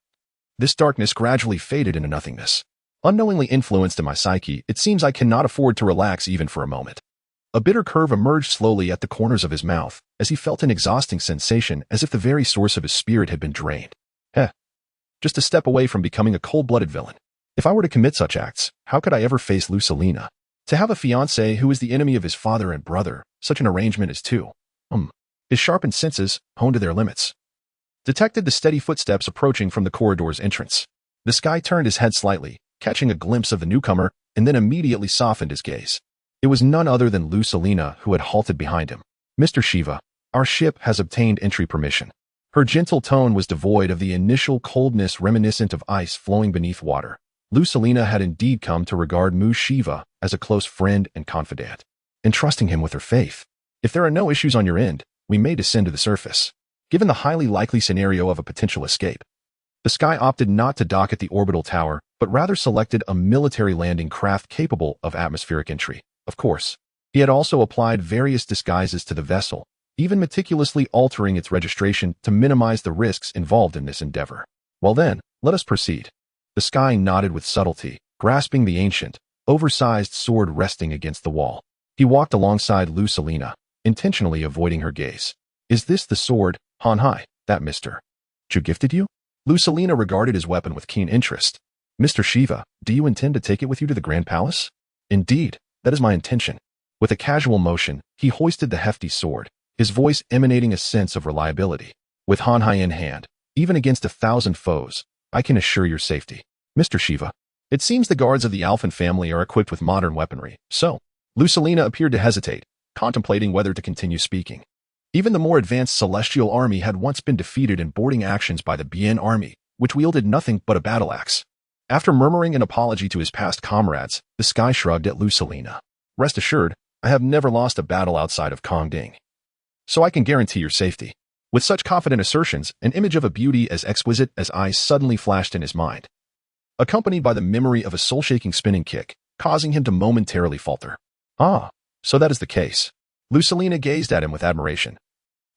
this darkness gradually faded into nothingness. Unknowingly influenced in my psyche, it seems I cannot afford to relax even for a moment. A bitter curve emerged slowly at the corners of his mouth, as he felt an exhausting sensation as if the very source of his spirit had been drained. Just a step away from becoming a cold-blooded villain. If I were to commit such acts, how could I ever face Lucelina? To have a fiancé who is the enemy of his father and brother, such an arrangement is too. His sharpened senses, honed to their limits, detected the steady footsteps approaching from the corridor's entrance. The sky turned his head slightly, catching a glimpse of the newcomer, and then immediately softened his gaze. It was none other than Lucelina who had halted behind him. Mr. Shiva, our ship has obtained entry permission. Her gentle tone was devoid of the initial coldness reminiscent of ice flowing beneath water. Lucelina had indeed come to regard Mu Shiva as a close friend and confidant, entrusting him with her faith. If there are no issues on your end, we may descend to the surface. Given the highly likely scenario of a potential escape, the sky opted not to dock at the orbital tower, but rather selected a military landing craft capable of atmospheric entry. Of course, he had also applied various disguises to the vessel, even meticulously altering its registration to minimize the risks involved in this endeavor. Well then, let us proceed. The sky nodded with subtlety, grasping the ancient, oversized sword resting against the wall. He walked alongside Lucelina, intentionally avoiding her gaze. Is this the sword, Hanhai, that Mr. Chu gifted you? Lucelina regarded his weapon with keen interest. Mr. Shiva, do you intend to take it with you to the Grand Palace? Indeed, that is my intention. With a casual motion, he hoisted the hefty sword, his voice emanating a sense of reliability. With Hanhai in hand, even against 1,000 foes, I can assure your safety. Mr. Shiva, it seems the guards of the Alphan family are equipped with modern weaponry, so Lucelina appeared to hesitate, contemplating whether to continue speaking. Even the more advanced Celestial army had once been defeated in boarding actions by the Bien army, which wielded nothing but a battle axe. After murmuring an apology to his past comrades, the sky shrugged at Lucelina. Rest assured, I have never lost a battle outside of Kongding, so I can guarantee your safety. With such confident assertions, an image of a beauty as exquisite as ice suddenly flashed in his mind, accompanied by the memory of a soul-shaking spinning kick, causing him to momentarily falter. Ah, so that is the case. Lucelina gazed at him with admiration,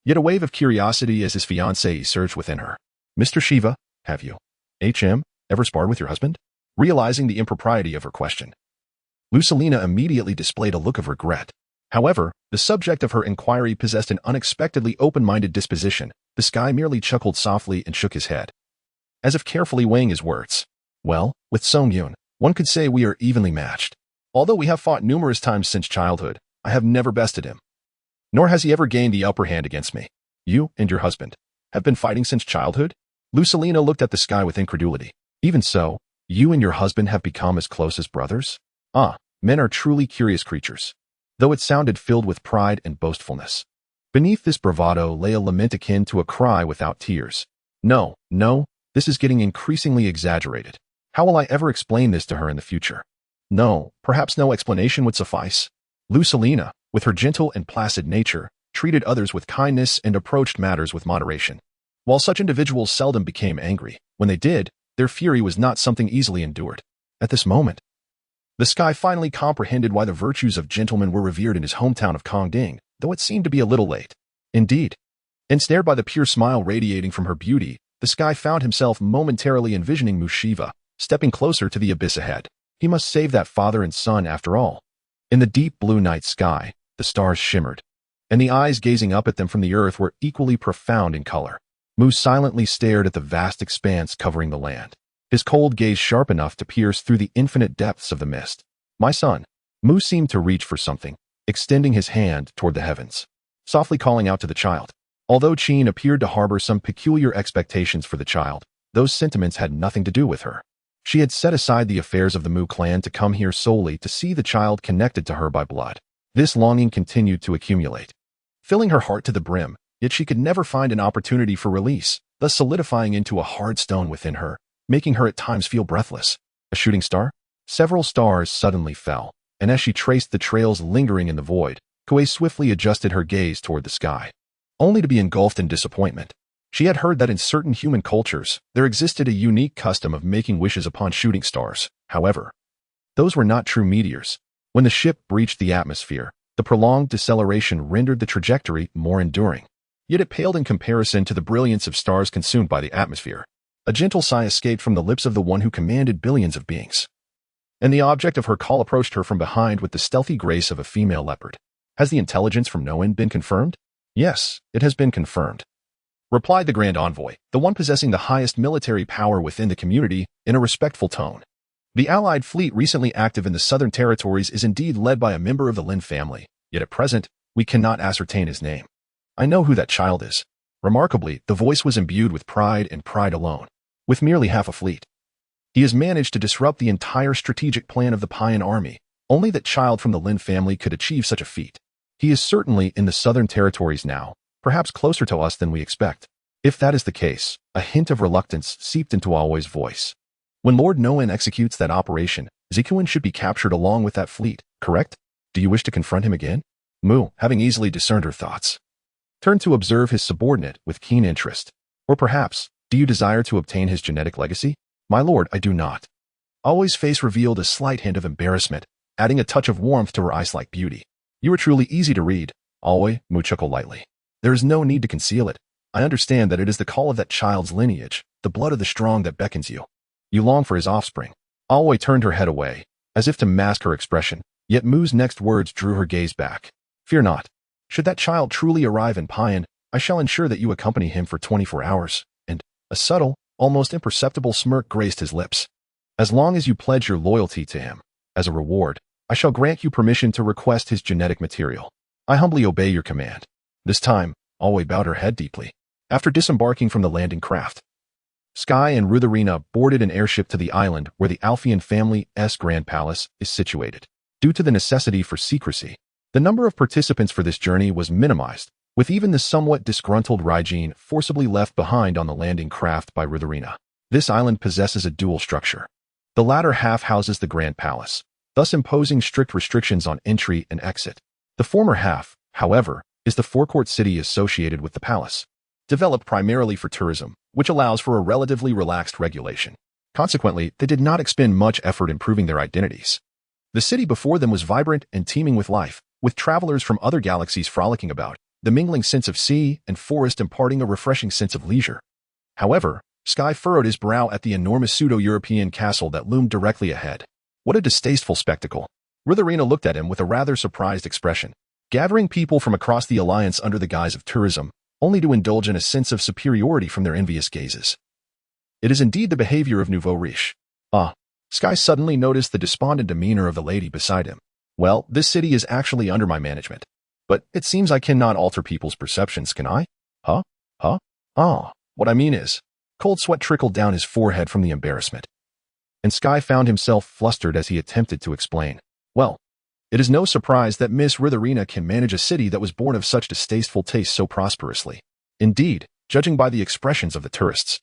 yet a wave of curiosity as his fiancée surged within her. Mr. Shiva, have you, ever sparred with your husband? Realizing the impropriety of her question, Lucelina immediately displayed a look of regret. However, the subject of her inquiry possessed an unexpectedly open-minded disposition. The sky merely chuckled softly and shook his head, as if carefully weighing his words. Well, with Songyun, one could say we are evenly matched. Although we have fought numerous times since childhood, I have never bested him, nor has he ever gained the upper hand against me. You and your husband have been fighting since childhood? Lucelina looked at the sky with incredulity. Even so, you and your husband have become as close as brothers? Ah, men are truly curious creatures. Though it sounded filled with pride and boastfulness. Beneath this bravado lay a lament akin to a cry without tears. No, this is getting increasingly exaggerated. How will I ever explain this to her in the future? No, perhaps no explanation would suffice. Lucelina, with her gentle and placid nature, treated others with kindness and approached matters with moderation. While such individuals seldom became angry, when they did, their fury was not something easily endured. At this moment, the sky finally comprehended why the virtues of gentlemen were revered in his hometown of Kongding, though it seemed to be a little late. Indeed, ensnared by the pure smile radiating from her beauty, the sky found himself momentarily envisioning Mu Shiva, stepping closer to the abyss ahead. He must save that father and son after all. In the deep blue night sky, the stars shimmered, and the eyes gazing up at them from the earth were equally profound in color. Mu silently stared at the vast expanse covering the land, his cold gaze sharp enough to pierce through the infinite depths of the mist. My son. Mu seemed to reach for something, extending his hand toward the heavens, softly calling out to the child. Although Qin appeared to harbor some peculiar expectations for the child, those sentiments had nothing to do with her. She had set aside the affairs of the Mu clan to come here solely to see the child connected to her by blood. This longing continued to accumulate, filling her heart to the brim, yet she could never find an opportunity for release, thus solidifying into a hard stone within her, making her at times feel breathless. A shooting star? Several stars suddenly fell, and as she traced the trails lingering in the void, Kuei swiftly adjusted her gaze toward the sky, only to be engulfed in disappointment. She had heard that in certain human cultures, there existed a unique custom of making wishes upon shooting stars. However, those were not true meteors. When the ship breached the atmosphere, the prolonged deceleration rendered the trajectory more enduring. Yet it paled in comparison to the brilliance of stars consumed by the atmosphere. A gentle sigh escaped from the lips of the one who commanded billions of beings. And the object of her call approached her from behind with the stealthy grace of a female leopard. Has the intelligence from no one been confirmed? Yes, it has been confirmed, replied the Grand Envoy, the one possessing the highest military power within the community, in a respectful tone. The Allied fleet recently active in the Southern Territories is indeed led by a member of the Lin family, yet at present, we cannot ascertain his name. I know who that child is. Remarkably, the voice was imbued with pride and pride alone. With merely half a fleet, he has managed to disrupt the entire strategic plan of the Payan army. Only that child from the Lin family could achieve such a feat. He is certainly in the Southern Territories now, perhaps closer to us than we expect. If that is the case, a hint of reluctance seeped into Aoi's voice. When Lord Noen executes that operation, Zikuin should be captured along with that fleet, correct? Do you wish to confront him again? Mu, having easily discerned her thoughts, turned to observe his subordinate with keen interest. Or perhaps, do you desire to obtain his genetic legacy? My lord, I do not. Aoi's face revealed a slight hint of embarrassment, adding a touch of warmth to her ice-like beauty. You are truly easy to read, Aoi, Mu chuckled lightly. There is no need to conceal it. I understand that it is the call of that child's lineage, the blood of the strong that beckons you. You long for his offspring. Aoi turned her head away, as if to mask her expression, yet Mu's next words drew her gaze back. Fear not. Should that child truly arrive in Payan, I shall ensure that you accompany him for 24 hours, and a subtle, almost imperceptible smirk graced his lips. As long as you pledge your loyalty to him, as a reward, I shall grant you permission to request his genetic material. I humbly obey your command. This time, Aoi bowed her head deeply. After disembarking from the landing craft, Sky and Rutherina boarded an airship to the island where the Alphean family's Grand Palace is situated. Due to the necessity for secrecy, the number of participants for this journey was minimized, with even the somewhat disgruntled Raijin forcibly left behind on the landing craft by Rutherina. This island possesses a dual structure. The latter half houses the Grand Palace, thus imposing strict restrictions on entry and exit. The former half, however, is the forecourt city associated with the palace, developed primarily for tourism, which allows for a relatively relaxed regulation. Consequently, they did not expend much effort improving their identities. The city before them was vibrant and teeming with life, with travelers from other galaxies frolicking about, the mingling sense of sea and forest imparting a refreshing sense of leisure. However, Sky furrowed his brow at the enormous pseudo-European castle that loomed directly ahead. What a distasteful spectacle. Rutherina looked at him with a rather surprised expression. Gathering people from across the alliance under the guise of tourism, only to indulge in a sense of superiority from their envious gazes. It is indeed the behavior of nouveau riche. Sky suddenly noticed the despondent demeanor of the lady beside him. Well, this city is actually under my management. But it seems I cannot alter people's perceptions, can I? What I mean is, cold sweat trickled down his forehead from the embarrassment. And Sky found himself flustered as he attempted to explain. Well, it is no surprise that Miss Rutherina can manage a city that was born of such distasteful taste so prosperously. Indeed, judging by the expressions of the tourists,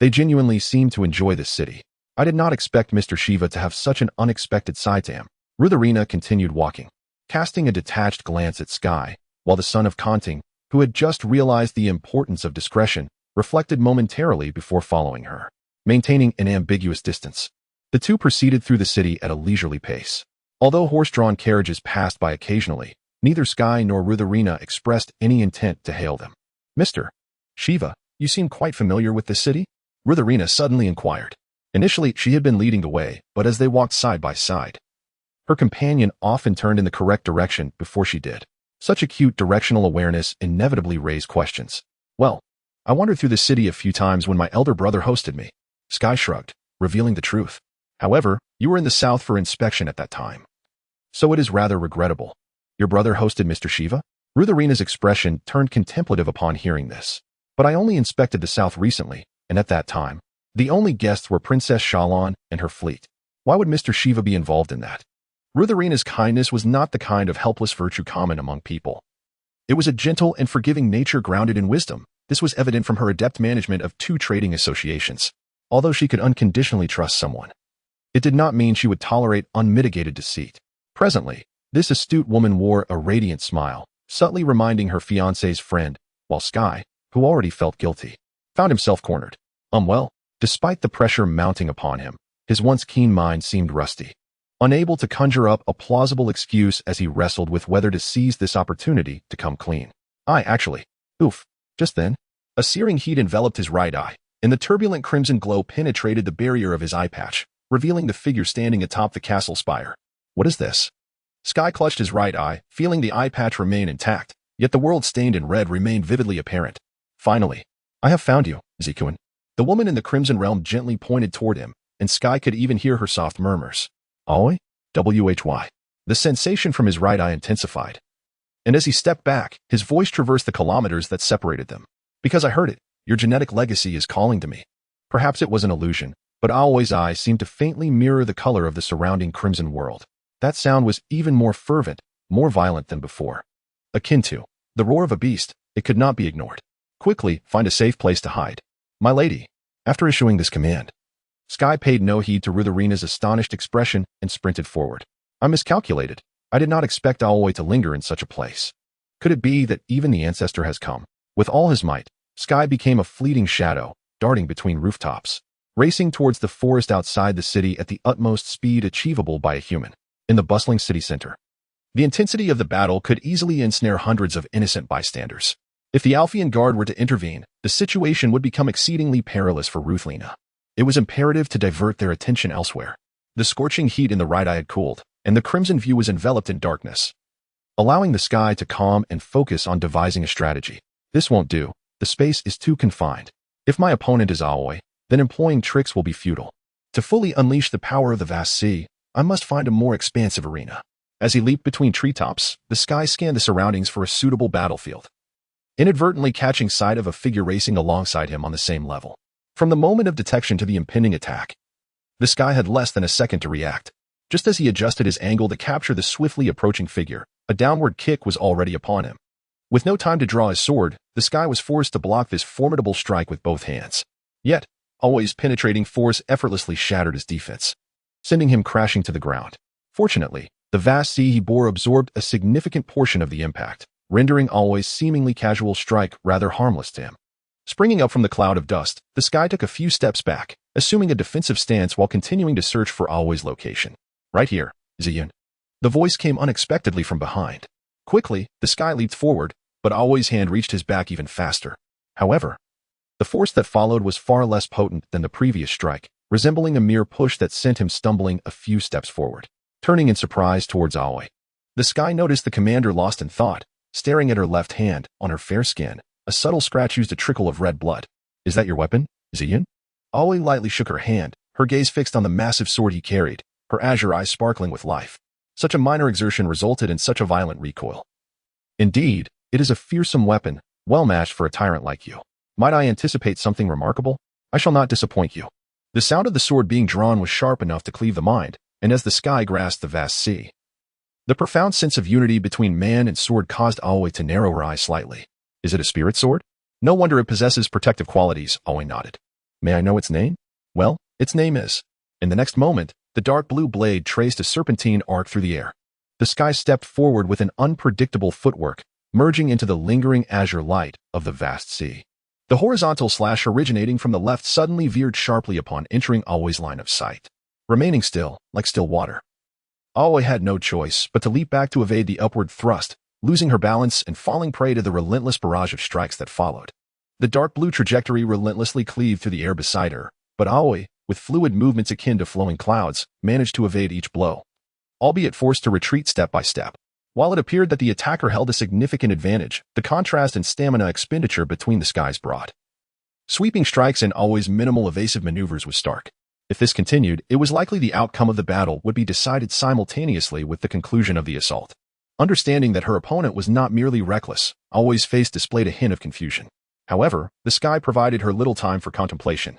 they genuinely seem to enjoy this city. I did not expect Mr. Shiva to have such an unexpected side to him. Rutherina continued walking, casting a detached glance at Sky, while the son of Konting, who had just realized the importance of discretion, reflected momentarily before following her, maintaining an ambiguous distance. The two proceeded through the city at a leisurely pace. Although horse-drawn carriages passed by occasionally, neither Sky nor Rutherina expressed any intent to hail them. Mr. Shiva, you seem quite familiar with this city? Rutherina suddenly inquired. Initially, she had been leading the way, but as they walked side by side, her companion often turned in the correct direction before she did. Such acute directional awareness inevitably raised questions. Well, I wandered through the city a few times when my elder brother hosted me. Sky shrugged, revealing the truth. However, you were in the south for inspection at that time. So it is rather regrettable. Your brother hosted Mr. Shiva? Rutherina's expression turned contemplative upon hearing this. But I only inspected the south recently, and at that time, the only guests were Princess Shalon and her fleet. Why would Mr. Shiva be involved in that? Rutherina's kindness was not the kind of helpless virtue common among people. It was a gentle and forgiving nature grounded in wisdom. This was evident from her adept management of 2 trading associations. Although she could unconditionally trust someone, it did not mean she would tolerate unmitigated deceit. Presently, this astute woman wore a radiant smile, subtly reminding her fiancé's friend, while Sky, who already felt guilty, found himself cornered. Despite the pressure mounting upon him, his once keen mind seemed rusty. unable to conjure up a plausible excuse as he wrestled with whether to seize this opportunity to come clean. Oof. Just then, a searing heat enveloped his right eye, and the turbulent crimson glow penetrated the barrier of his eye patch, revealing the figure standing atop the castle spire. What is this? Sky clutched his right eye, feeling the eye patch remain intact, yet the world stained in red remained vividly apparent. Finally, I have found you, Zikuin. The woman in the crimson realm gently pointed toward him, and Sky could even hear her soft murmurs. Aoi? Why? The sensation from his right eye intensified. And as he stepped back, his voice traversed the kilometers that separated them. Because I heard it, your genetic legacy is calling to me. Perhaps it was an illusion, but Aoi's eyes seemed to faintly mirror the color of the surrounding crimson world. That sound was even more fervent, more violent than before. Akin to the roar of a beast, it could not be ignored. Quickly, find a safe place to hide. My lady. After issuing this command, Sky paid no heed to Rutherina's astonished expression and sprinted forward. I miscalculated. I did not expect Aoi to linger in such a place. Could it be that even the ancestor has come? With all his might, Sky became a fleeting shadow, darting between rooftops, racing towards the forest outside the city at the utmost speed achievable by a human. In the bustling city center, the intensity of the battle could easily ensnare hundreds of innocent bystanders. If the Alphean Guard were to intervene, the situation would become exceedingly perilous for Ruthlina. It was imperative to divert their attention elsewhere. The scorching heat in the right eye had cooled, and the crimson view was enveloped in darkness, allowing the Sky to calm and focus on devising a strategy. This won't do. The space is too confined. If my opponent is Aoi, then employing tricks will be futile. To fully unleash the power of the vast sea, I must find a more expansive arena. As he leaped between treetops, the Sky scanned the surroundings for a suitable battlefield, inadvertently catching sight of a figure racing alongside him on the same level. From the moment of detection to the impending attack, the Sky had less than a second to react. Just as he adjusted his angle to capture the swiftly approaching figure, a downward kick was already upon him. With no time to draw his sword, the Sky was forced to block this formidable strike with both hands. Yet, Aoi's penetrating force effortlessly shattered his defense, sending him crashing to the ground. Fortunately, the vast sea he bore absorbed a significant portion of the impact, rendering Aoi's seemingly casual strike rather harmless to him. Springing up from the cloud of dust, the Sky took a few steps back, assuming a defensive stance while continuing to search for Aoi's location. Right here, Ziyun. The voice came unexpectedly from behind. Quickly, the Sky leaped forward, but Aoi's hand reached his back even faster. However, the force that followed was far less potent than the previous strike, resembling a mere push that sent him stumbling a few steps forward. Turning in surprise towards Aoi, the Sky noticed the commander lost in thought, staring at her left hand. On her fair skin, a subtle scratch used a trickle of red blood. Is that your weapon, Ziyun? Aoi lightly shook her hand, her gaze fixed on the massive sword he carried, her azure eyes sparkling with life. Such a minor exertion resulted in such a violent recoil. Indeed, it is a fearsome weapon, well matched for a tyrant like you. Might I anticipate something remarkable? I shall not disappoint you. The sound of the sword being drawn was sharp enough to cleave the mind, and as the Sky grasped the vast sea, the profound sense of unity between man and sword caused Aoi to narrow her eyes slightly. Is it a spirit sword? No wonder it possesses protective qualities, Aoi nodded. May I know its name? Well, its name is. In the next moment, the dark blue blade traced a serpentine arc through the air. The Sky stepped forward with an unpredictable footwork, merging into the lingering azure light of the vast sea. The horizontal slash originating from the left suddenly veered sharply upon entering Aoi's line of sight, remaining still, like still water. Aoi had no choice but to leap back to evade the upward thrust, losing her balance and falling prey to the relentless barrage of strikes that followed. The dark blue trajectory relentlessly cleaved through the air beside her, but Aoi, with fluid movements akin to flowing clouds, managed to evade each blow, albeit forced to retreat step by step. While it appeared that the attacker held a significant advantage, the contrast in stamina expenditure between the Skies brought sweeping strikes and Aoi's minimal evasive maneuvers was stark. If this continued, it was likely the outcome of the battle would be decided simultaneously with the conclusion of the assault. Understanding that her opponent was not merely reckless, Aoi's face displayed a hint of confusion. However, the Sky provided her little time for contemplation,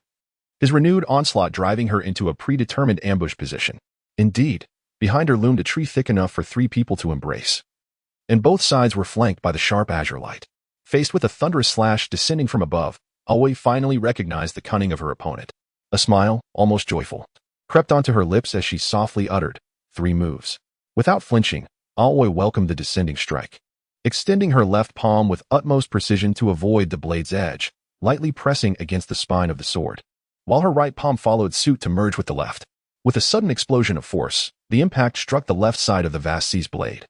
his renewed onslaught driving her into a predetermined ambush position. Indeed, behind her loomed a tree thick enough for 3 people to embrace, and both sides were flanked by the sharp azure light. Faced with a thunderous slash descending from above, Aoi finally recognized the cunning of her opponent. A smile, almost joyful, crept onto her lips as she softly uttered, 3 moves. Without flinching, Aoi welcomed the descending strike, extending her left palm with utmost precision to avoid the blade's edge, lightly pressing against the spine of the sword, while her right palm followed suit to merge with the left. With a sudden explosion of force, The impact struck the left side of the vast sea's blade,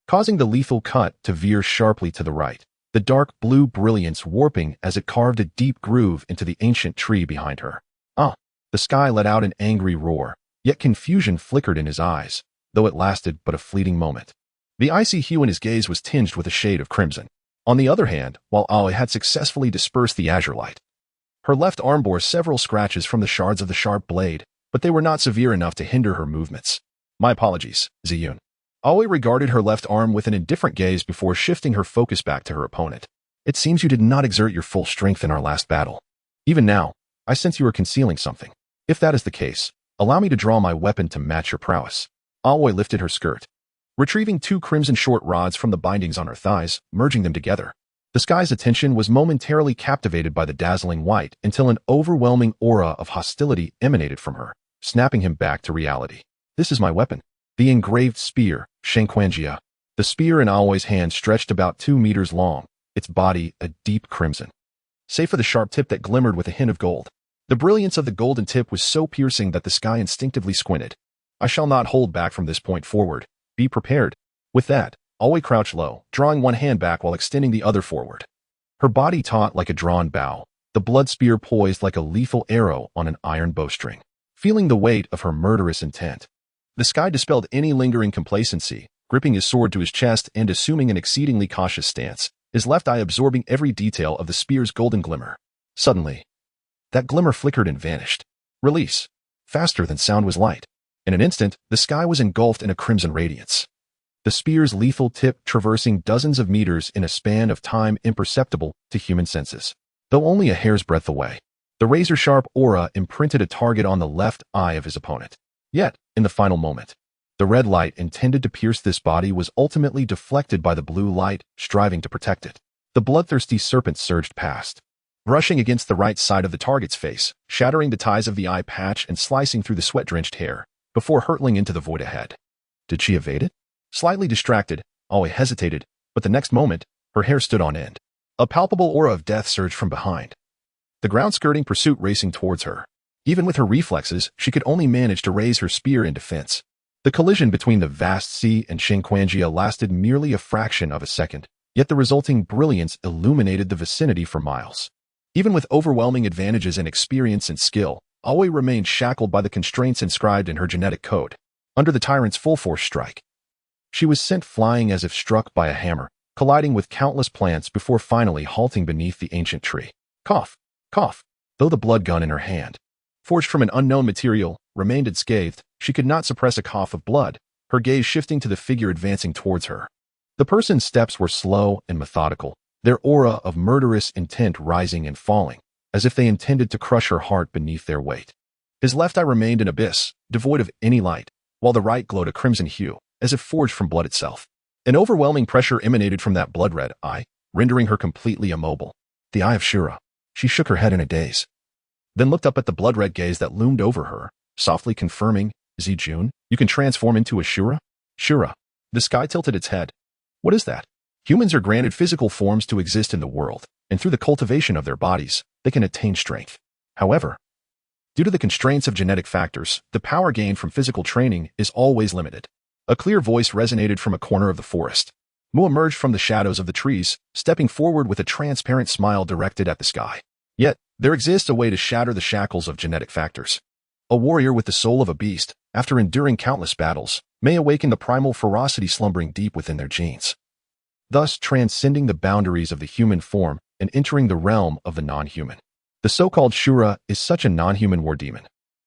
causing the lethal cut to veer sharply to the right, the dark blue brilliance warping as it carved a deep groove into the ancient tree behind her. The sky let out an angry roar, yet confusion flickered in his eyes, though it lasted but a fleeting moment. The icy hue in his gaze was tinged with a shade of crimson. On the other hand, while Aoi had successfully dispersed the azure light, her left arm bore several scratches from the shards of the sharp blade, but they were not severe enough to hinder her movements. My apologies, Ziyun. Aoi regarded her left arm with an indifferent gaze before shifting her focus back to her opponent. It seems you did not exert your full strength in our last battle. Even now, I sense you are concealing something. If that is the case, allow me to draw my weapon to match your prowess. Aoi lifted her skirt, retrieving 2 crimson short rods from the bindings on her thighs, merging them together. The sky's attention was momentarily captivated by the dazzling white until an overwhelming aura of hostility emanated from her, snapping him back to reality. This is my weapon. The engraved spear, Shenquanjia. The spear in Aoi's hand stretched about 2 meters long, its body a deep crimson, save for the sharp tip that glimmered with a hint of gold. The brilliance of the golden tip was so piercing that the sky instinctively squinted. I shall not hold back from this point forward. Be prepared. With that, Aoi crouched low, drawing one hand back while extending the other forward. Her body taut like a drawn bow, the blood spear poised like a lethal arrow on an iron bowstring. Feeling the weight of her murderous intent, the sky dispelled any lingering complacency, gripping his sword to his chest and assuming an exceedingly cautious stance, his left eye absorbing every detail of the spear's golden glimmer. Suddenly, that glimmer flickered and vanished. Release. Faster than sound was light. In an instant, the sky was engulfed in a crimson radiance, the spear's lethal tip traversing dozens of meters in a span of time imperceptible to human senses. Though only a hair's breadth away, the razor-sharp aura imprinted a target on the left eye of his opponent. Yet, in the final moment, the red light intended to pierce this body was ultimately deflected by the blue light, striving to protect it. The bloodthirsty serpent surged past, brushing against the right side of the target's face, shattering the ties of the eye patch and slicing through the sweat-drenched hair, before hurtling into the void ahead. Did she evade it? Slightly distracted, Aoi hesitated, but the next moment, her hair stood on end. A palpable aura of death surged from behind, the ground-skirting pursuit racing towards her. Even with her reflexes, she could only manage to raise her spear in defense. The collision between the vast sea and Shenquanjia lasted merely a fraction of a second, yet the resulting brilliance illuminated the vicinity for miles. Even with overwhelming advantages in experience and skill, Aoi remained shackled by the constraints inscribed in her genetic code. Under the tyrant's full-force strike, she was sent flying as if struck by a hammer, colliding with countless plants before finally halting beneath the ancient tree. Cough, cough. Though the blood gun in her hand, forged from an unknown material, remained unscathed, she could not suppress a cough of blood, her gaze shifting to the figure advancing towards her. The person's steps were slow and methodical, their aura of murderous intent rising and falling, as if they intended to crush her heart beneath their weight. His left eye remained an abyss, devoid of any light, while the right glowed a crimson hue, as if forged from blood itself. An overwhelming pressure emanated from that blood-red eye, rendering her completely immobile. The eye of Shura. She shook her head in a daze, then looked up at the blood-red gaze that loomed over her, softly confirming, Zijun, you can transform into a Shura? Shura. The sky tilted its head. What is that? Humans are granted physical forms to exist in the world, and through the cultivation of their bodies, they can attain strength. However, due to the constraints of genetic factors, the power gained from physical training is always limited. A clear voice resonated from a corner of the forest. Mu emerged from the shadows of the trees, stepping forward with a transparent smile directed at the sky. Yet, there exists a way to shatter the shackles of genetic factors. A warrior with the soul of a beast, after enduring countless battles, may awaken the primal ferocity slumbering deep within their genes, thus transcending the boundaries of the human form and entering the realm of the non-human. The so-called Shura is such a non-human war demon,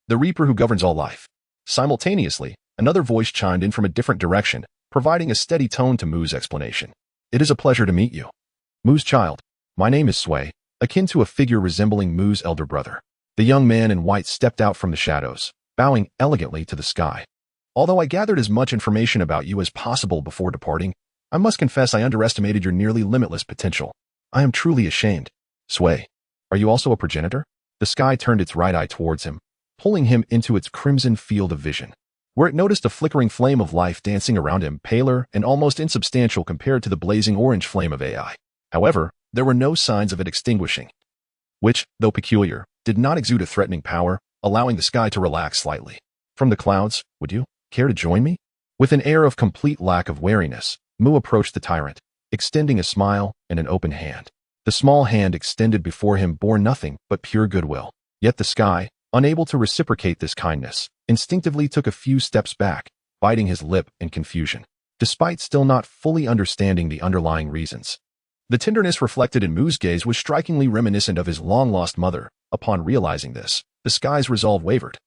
the reaper who governs all life. Simultaneously, another voice chimed in from a different direction, providing a steady tone to Mu's explanation. It is a pleasure to meet you. Mu's child, my name is Sui, akin to a figure resembling Mu's elder brother. The young man in white stepped out from the shadows, bowing elegantly to the sky. Although I gathered as much information about you as possible before departing, I must confess I underestimated your nearly limitless potential. I am truly ashamed. Sui, are you also a progenitor? The sky turned its right eye towards him, pulling him into its crimson field of vision, where it noticed a flickering flame of life dancing around him, paler and almost insubstantial compared to the blazing orange flame of AI. However, there were no signs of it extinguishing, which, though peculiar, did not exude a threatening power, allowing the sky to relax slightly. From the clouds, would you? Care to join me? With an air of complete lack of wariness, Mu approached the tyrant, extending a smile and an open hand. The small hand extended before him bore nothing but pure goodwill. Yet the sky, unable to reciprocate this kindness, instinctively took a few steps back, biting his lip in confusion, despite still not fully understanding the underlying reasons. The tenderness reflected in Mu's gaze was strikingly reminiscent of his long-lost mother. Upon realizing this, the sky's resolve wavered,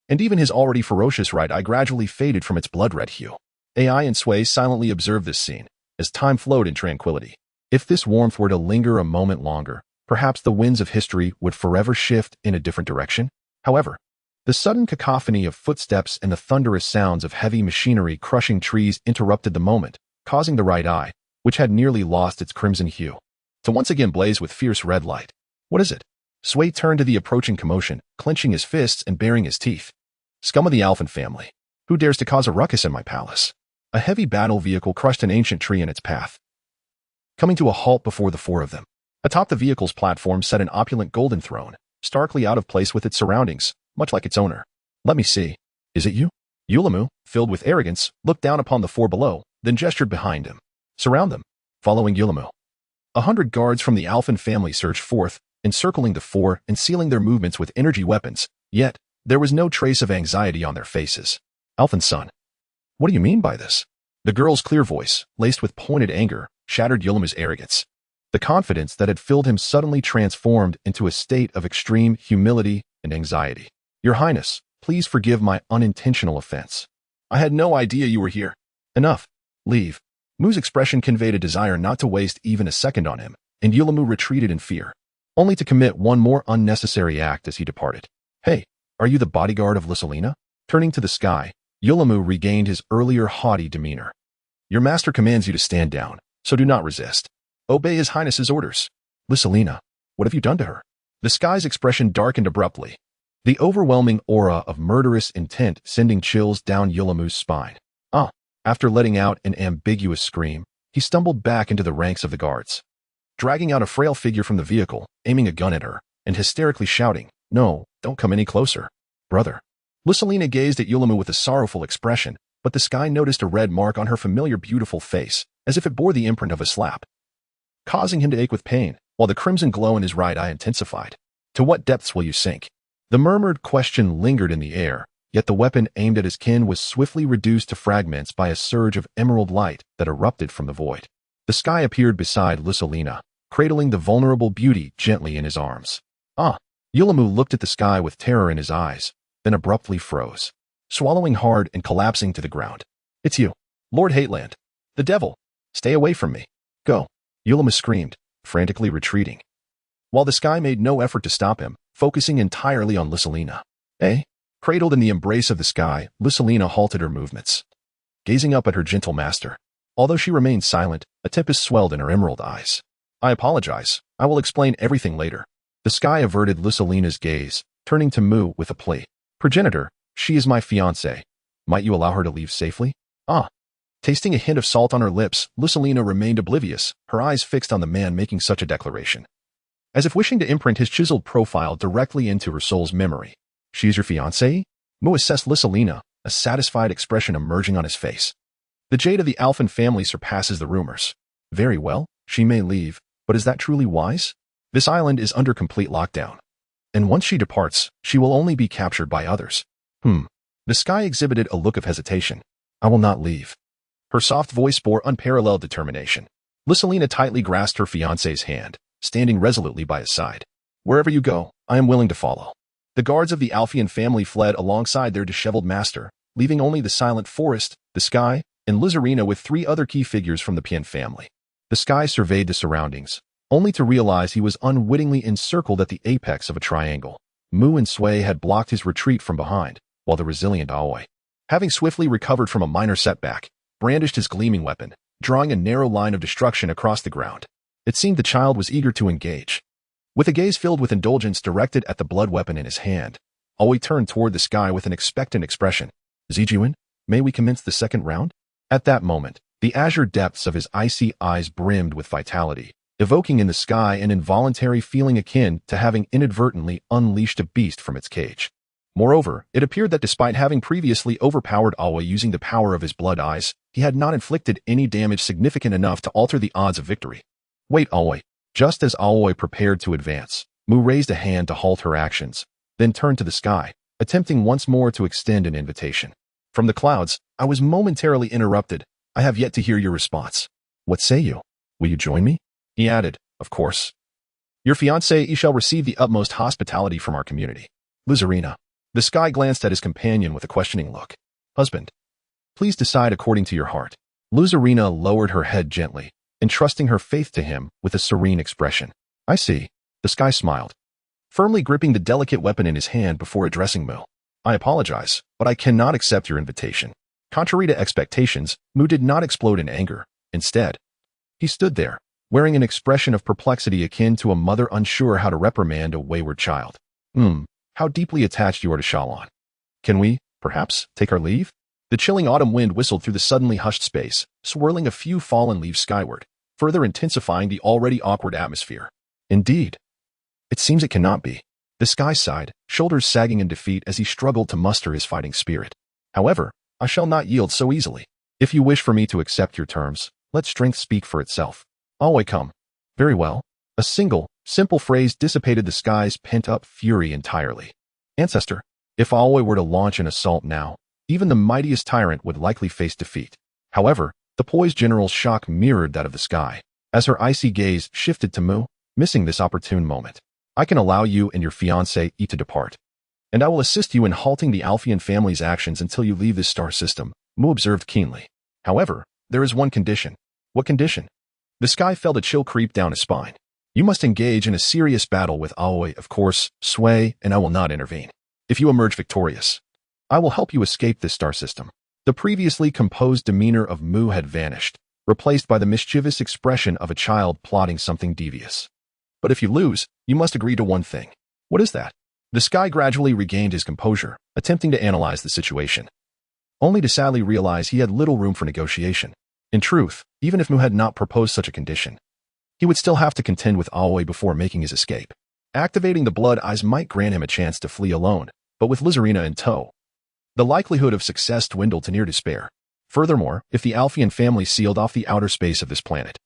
and even his already ferocious right eye gradually faded from its blood-red hue. Ai and Sway silently observed this scene, as time flowed in tranquility. If this warmth were to linger a moment longer, perhaps the winds of history would forever shift in a different direction. However, the sudden cacophony of footsteps and the thunderous sounds of heavy machinery crushing trees interrupted the moment, causing the right eye, which had nearly lost its crimson hue, to once again blaze with fierce red light. What is it? Sway turned to the approaching commotion, clenching his fists and baring his teeth. Scum of the Alphan family. Who dares to cause a ruckus in my palace? A heavy battle vehicle crushed an ancient tree in its path, coming to a halt before the four of them. Atop the vehicle's platform sat an opulent golden throne, starkly out of place with its surroundings, much like its owner. Let me see. Is it you? Yulamu, filled with arrogance, looked down upon the four below, then gestured behind him. Surround them. Following Yulamu, 100 guards from the Alphan family surged forth, encircling the four and sealing their movements with energy weapons, yet there was no trace of anxiety on their faces. Alphan's son. What do you mean by this? The girl's clear voice, laced with pointed anger, shattered Yulamu's arrogance. The confidence that had filled him suddenly transformed into a state of extreme humility and anxiety. Your Highness, please forgive my unintentional offense. I had no idea you were here. Enough. Leave. Mu's expression conveyed a desire not to waste even a second on him, and Yulamu retreated in fear, only to commit one more unnecessary act as he departed. Hey, are you the bodyguard of Lissalina? Turning to the sky, Yulamu regained his earlier haughty demeanor. Your master commands you to stand down, so do not resist. Obey His Highness's orders. Lissalina, what have you done to her? The sky's expression darkened abruptly, the overwhelming aura of murderous intent sending chills down Yulamu's spine. After letting out an ambiguous scream, he stumbled back into the ranks of the guards, dragging out a frail figure from the vehicle, aiming a gun at her, and hysterically shouting, No, don't come any closer. Brother. Lissalina gazed at Yulamu with a sorrowful expression, but the sky noticed a red mark on her familiar beautiful face, as if it bore the imprint of a slap, causing him to ache with pain, while the crimson glow in his right eye intensified. To what depths will you sink? The murmured question lingered in the air, yet the weapon aimed at his kin was swiftly reduced to fragments by a surge of emerald light that erupted from the void. The sky appeared beside Lissalina, cradling the vulnerable beauty gently in his arms. Yulamu looked at the sky with terror in his eyes, then abruptly froze, swallowing hard and collapsing to the ground. It's you, Lord Hateland. The devil. Stay away from me. Go. Yulamu screamed, frantically retreating, while the sky made no effort to stop him, focusing entirely on Lissalina. Cradled in the embrace of the sky, Lissalina halted her movements, gazing up at her gentle master. Although she remained silent, a tempest swelled in her emerald eyes. I apologize. I will explain everything later. The sky averted Lissalina's gaze, turning to Mu with a plea. Progenitor, she is my fiancée. Might you allow her to leave safely? Tasting a hint of salt on her lips, Lissalina remained oblivious, her eyes fixed on the man making such a declaration, as if wishing to imprint his chiseled profile directly into her soul's memory. She is your fiancée? Mu assessed Lissalina, a satisfied expression emerging on his face. The jade of the Alphan family surpasses the rumors. Very well, she may leave, but is that truly wise? This island is under complete lockdown, and once she departs, she will only be captured by others. The sky exhibited a look of hesitation. I will not leave. Her soft voice bore unparalleled determination. Lissalina tightly grasped her fiancé's hand, standing resolutely by his side. Wherever you go, I am willing to follow. The guards of the Alphian family fled alongside their disheveled master, leaving only the silent forest, the sky, and Lizarina with 3 other key figures from the Pien family. The sky surveyed the surroundings, only to realize he was unwittingly encircled at the apex of a triangle. Mu and Sway had blocked his retreat from behind, while the resilient Aoi, having swiftly recovered from a minor setback, brandished his gleaming weapon, drawing a narrow line of destruction across the ground. It seemed the child was eager to engage. With a gaze filled with indulgence directed at the blood weapon in his hand, Aoi turned toward the sky with an expectant expression. Zijuin, may we commence the second round? At that moment, the azure depths of his icy eyes brimmed with vitality, evoking in the sky an involuntary feeling akin to having inadvertently unleashed a beast from its cage. Moreover, it appeared that despite having previously overpowered Aoi using the power of his blood eyes, he had not inflicted any damage significant enough to alter the odds of victory. Wait, Aoi. Just as Aoi prepared to advance, Mu raised a hand to halt her actions, then turned to the sky, attempting once more to extend an invitation. From the clouds, I was momentarily interrupted. I have yet to hear your response. What say you? Will you join me? He added, of course. Your fiancé shall receive the utmost hospitality from our community. Luzarina. The sky glanced at his companion with a questioning look. Husband. Please decide according to your heart. Luzarina lowered her head gently, entrusting her faith to him with a serene expression. I see. The sky smiled, firmly gripping the delicate weapon in his hand before addressing Mu. I apologize, but I cannot accept your invitation. Contrary to expectations, Mu did not explode in anger. Instead, he stood there, wearing an expression of perplexity akin to a mother unsure how to reprimand a wayward child. How deeply attached you are to Shalon. Can we, perhaps, take our leave? The chilling autumn wind whistled through the suddenly hushed space, swirling a few fallen leaves skyward, further intensifying the already awkward atmosphere. Indeed. It seems it cannot be. The sky sighed, shoulders sagging in defeat as he struggled to muster his fighting spirit. However, I shall not yield so easily. If you wish for me to accept your terms, let strength speak for itself. Aoi come. Very well. A single, simple phrase dissipated the sky's pent-up fury entirely. Ancestor, if Aoi were to launch an assault now, even the mightiest tyrant would likely face defeat. However, the poised general's shock mirrored that of the sky, as her icy gaze shifted to Mu, missing this opportune moment. I can allow you and your fiancé to depart, and I will assist you in halting the Alphian family's actions until you leave this star system, Mu observed keenly. However, there is one condition. What condition? The sky felt a chill creep down his spine. You must engage in a serious battle with Aoi, of course, Sway, and I will not intervene. If you emerge victorious, I will help you escape this star system. The previously composed demeanor of Mu had vanished, replaced by the mischievous expression of a child plotting something devious. But if you lose, you must agree to one thing. What is that? The sky gradually regained his composure, attempting to analyze the situation, only to sadly realize he had little room for negotiation. In truth, even if Mu had not proposed such a condition, he would still have to contend with Aoi before making his escape. Activating the blood eyes might grant him a chance to flee alone, but with Luzarina in tow, the likelihood of success dwindled to near despair. Furthermore, if the Alphian family sealed off the outer space of this planet,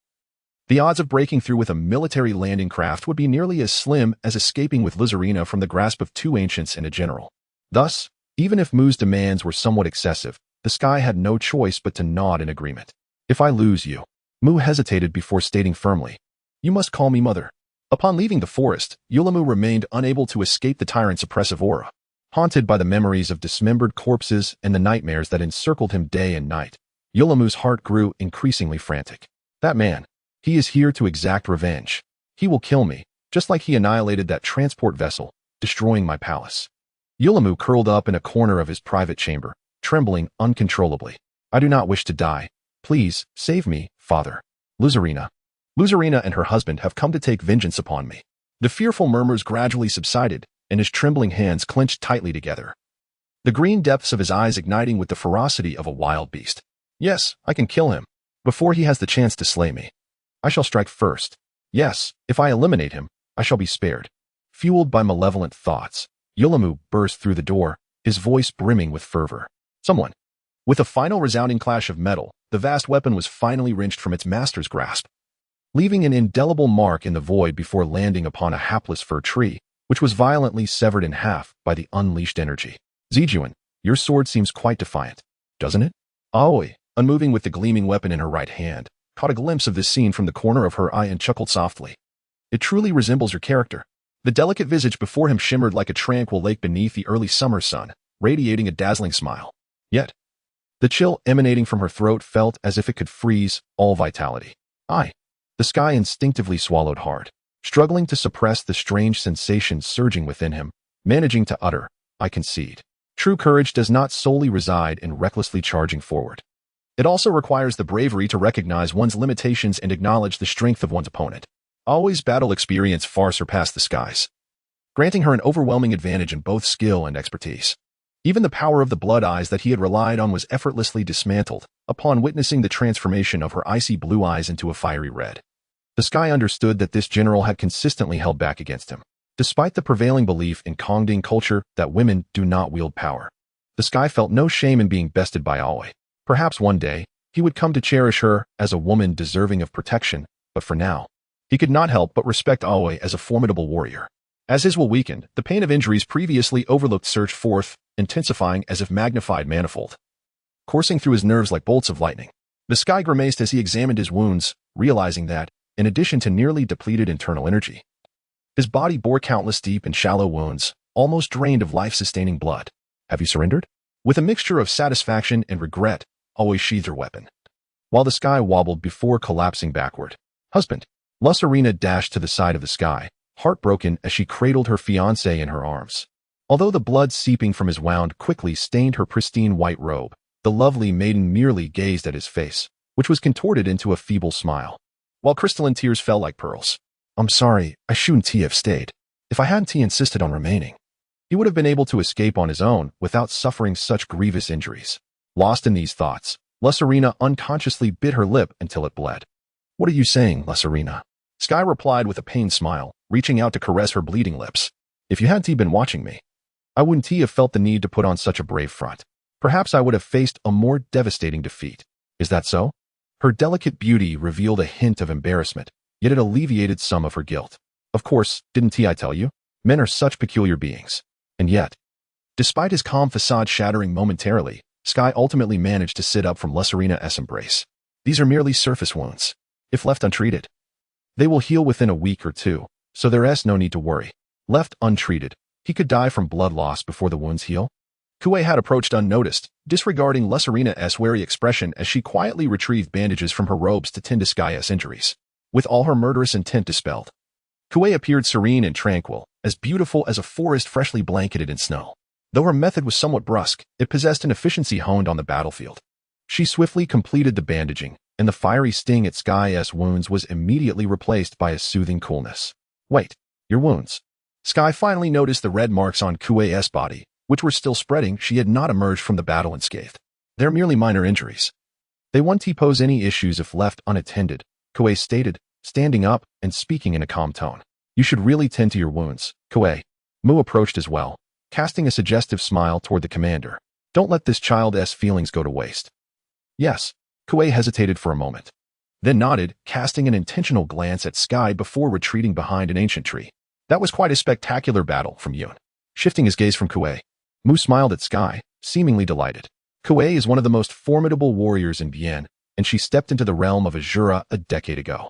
the odds of breaking through with a military landing craft would be nearly as slim as escaping with Luzarina from the grasp of two ancients and a general. Thus, even if Mu's demands were somewhat excessive, the sky had no choice but to nod in agreement. If I lose you, Mu hesitated before stating firmly, you must call me mother. Upon leaving the forest, Yulamu remained unable to escape the tyrant's oppressive aura. Haunted by the memories of dismembered corpses and the nightmares that encircled him day and night, Yulamu's heart grew increasingly frantic. That man, he is here to exact revenge. He will kill me, just like he annihilated that transport vessel, destroying my palace. Yulamu curled up in a corner of his private chamber, trembling uncontrollably. I do not wish to die. Please, save me, father. Luzarina. Luzarina and her husband have come to take vengeance upon me. The fearful murmurs gradually subsided, and his trembling hands clenched tightly together, the green depths of his eyes igniting with the ferocity of a wild beast. Yes, I can kill him, before he has the chance to slay me. I shall strike first. Yes, if I eliminate him, I shall be spared. Fueled by malevolent thoughts, Yulamu burst through the door, his voice brimming with fervor. Someone. With a final resounding clash of metal, the vast weapon was finally wrenched from its master's grasp, leaving an indelible mark in the void before landing upon a hapless fir tree, which was violently severed in half by the unleashed energy. Zijuan, your sword seems quite defiant, doesn't it? Aoi, unmoving with the gleaming weapon in her right hand, caught a glimpse of this scene from the corner of her eye and chuckled softly. It truly resembles your character. The delicate visage before him shimmered like a tranquil lake beneath the early summer sun, radiating a dazzling smile. Yet, the chill emanating from her throat felt as if it could freeze all vitality. The sky instinctively swallowed hard, struggling to suppress the strange sensation surging within him, managing to utter, I concede. True courage does not solely reside in recklessly charging forward. It also requires the bravery to recognize one's limitations and acknowledge the strength of one's opponent. Aoi's battle experience far surpassed the sky's, granting her an overwhelming advantage in both skill and expertise. Even the power of the blood eyes that he had relied on was effortlessly dismantled upon witnessing the transformation of her icy blue eyes into a fiery red. The sky understood that this general had consistently held back against him. Despite the prevailing belief in Kongding culture that women do not wield power, the Sky felt no shame in being bested by Aoi. Perhaps one day, he would come to cherish her as a woman deserving of protection, but for now, he could not help but respect Aoi as a formidable warrior. As his will weakened, the pain of injuries previously overlooked surged forth, intensifying as if magnified manifold, coursing through his nerves like bolts of lightning. The Sky grimaced as he examined his wounds, realizing that, in addition to nearly depleted internal energy, his body bore countless deep and shallow wounds, almost drained of life-sustaining blood. Have you surrendered? With a mixture of satisfaction and regret, Aoi sheathed her weapon, while the Sky wobbled before collapsing backward. Husband. Lusarina dashed to the side of the Sky, heartbroken as she cradled her fiancé in her arms. Although the blood seeping from his wound quickly stained her pristine white robe, the lovely maiden merely gazed at his face, which was contorted into a feeble smile, while crystalline tears fell like pearls. I'm sorry, I shouldn't have stayed. If I hadn't insisted on remaining, he would have been able to escape on his own without suffering such grievous injuries. Lost in these thoughts, Lusarina unconsciously bit her lip until it bled. What are you saying, Lusarina? Sky replied with a pained smile, reaching out to caress her bleeding lips. If you hadn't been watching me, I wouldn't have felt the need to put on such a brave front. Perhaps I would have faced a more devastating defeat. Is that so? Her delicate beauty revealed a hint of embarrassment, yet it alleviated some of her guilt. Of course, didn't I tell you? Men are such peculiar beings. And yet, despite his calm facade shattering momentarily, Sky ultimately managed to sit up from Lusarina's embrace. These are merely surface wounds. If left untreated, they will heal within a week or two, so there's no need to worry. Left untreated, he could die from blood loss before the wounds heal. Kuei had approached unnoticed, disregarding Lusarina's wary expression as she quietly retrieved bandages from her robes to tend to Sky's injuries. With all her murderous intent dispelled, Kuei appeared serene and tranquil, as beautiful as a forest freshly blanketed in snow. Though her method was somewhat brusque, it possessed an efficiency honed on the battlefield. She swiftly completed the bandaging, and the fiery sting at Sky's wounds was immediately replaced by a soothing coolness. Wait, your wounds. Sky finally noticed the red marks on Kuei's body, which were still spreading. She had not emerged from the battle unscathed. They're merely minor injuries. They won't pose any issues if left unattended, Kuei stated, standing up and speaking in a calm tone. You should really tend to your wounds, Kuei. Mu approached as well, casting a suggestive smile toward the commander. Don't let this child's feelings go to waste. Yes, Kuei hesitated for a moment, then nodded, casting an intentional glance at Sky before retreating behind an ancient tree. That was quite a spectacular battle from Yun. Shifting his gaze from Kuei, Mu smiled at Sky, seemingly delighted. Kuei is one of the most formidable warriors in Bien, and she stepped into the realm of Azura a decade ago.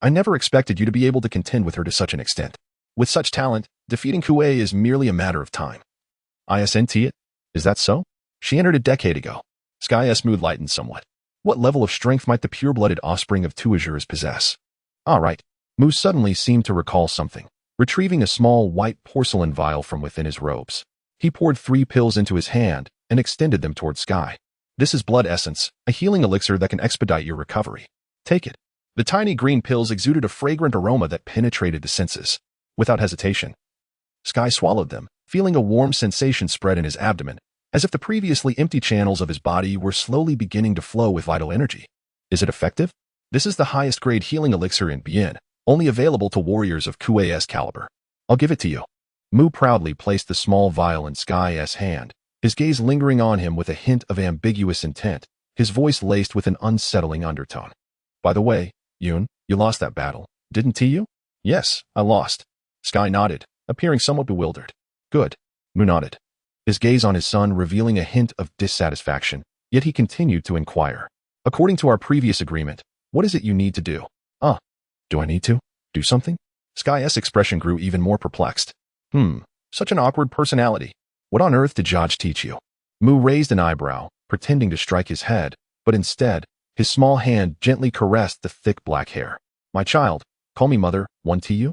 I never expected you to be able to contend with her to such an extent. With such talent, defeating Kuei is merely a matter of time. Isn't it? Is that so? She entered a decade ago. Sky's mood lightened somewhat. What level of strength might the pure-blooded offspring of two Azuras possess? All right. Mu suddenly seemed to recall something, retrieving a small white porcelain vial from within his robes. He poured 3 pills into his hand and extended them toward Sky. This is blood essence, a healing elixir that can expedite your recovery. Take it. The tiny green pills exuded a fragrant aroma that penetrated the senses. Without hesitation, Sky swallowed them, feeling a warm sensation spread in his abdomen, as if the previously empty channels of his body were slowly beginning to flow with vital energy. Is it effective? This is the highest grade healing elixir in Bien, only available to warriors of Kuei's caliber. I'll give it to you. Mu proudly placed the small vial in Sky's hand, his gaze lingering on him with a hint of ambiguous intent, his voice laced with an unsettling undertone. By the way, Yun, you lost that battle, didn't you? Yes, I lost. Sky nodded, appearing somewhat bewildered. Good. Mu nodded, his gaze on his son revealing a hint of dissatisfaction, yet he continued to inquire. According to our previous agreement, what is it you need to do? Do I need to? Do something? Sky's expression grew even more perplexed. Such an awkward personality. What on earth did Jaj teach you? Mu raised an eyebrow, pretending to strike his head, but instead, his small hand gently caressed the thick black hair. My child, call me mother, you?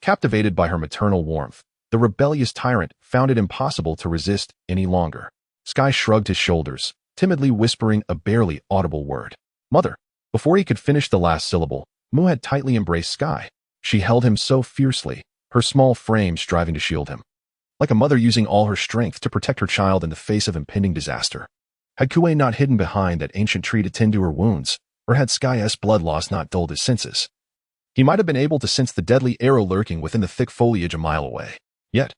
Captivated by her maternal warmth, the rebellious tyrant found it impossible to resist any longer. Sky shrugged his shoulders, timidly whispering a barely audible word. Mother. Before he could finish the last syllable, Mu had tightly embraced Sky. She held him so fiercely, her small frame striving to shield him, like a mother using all her strength to protect her child in the face of impending disaster. Had Kuei not hidden behind that ancient tree to tend to her wounds, or had Sky's blood loss not dulled his senses, He might have been able to sense the deadly arrow lurking within the thick foliage a mile away. Yet,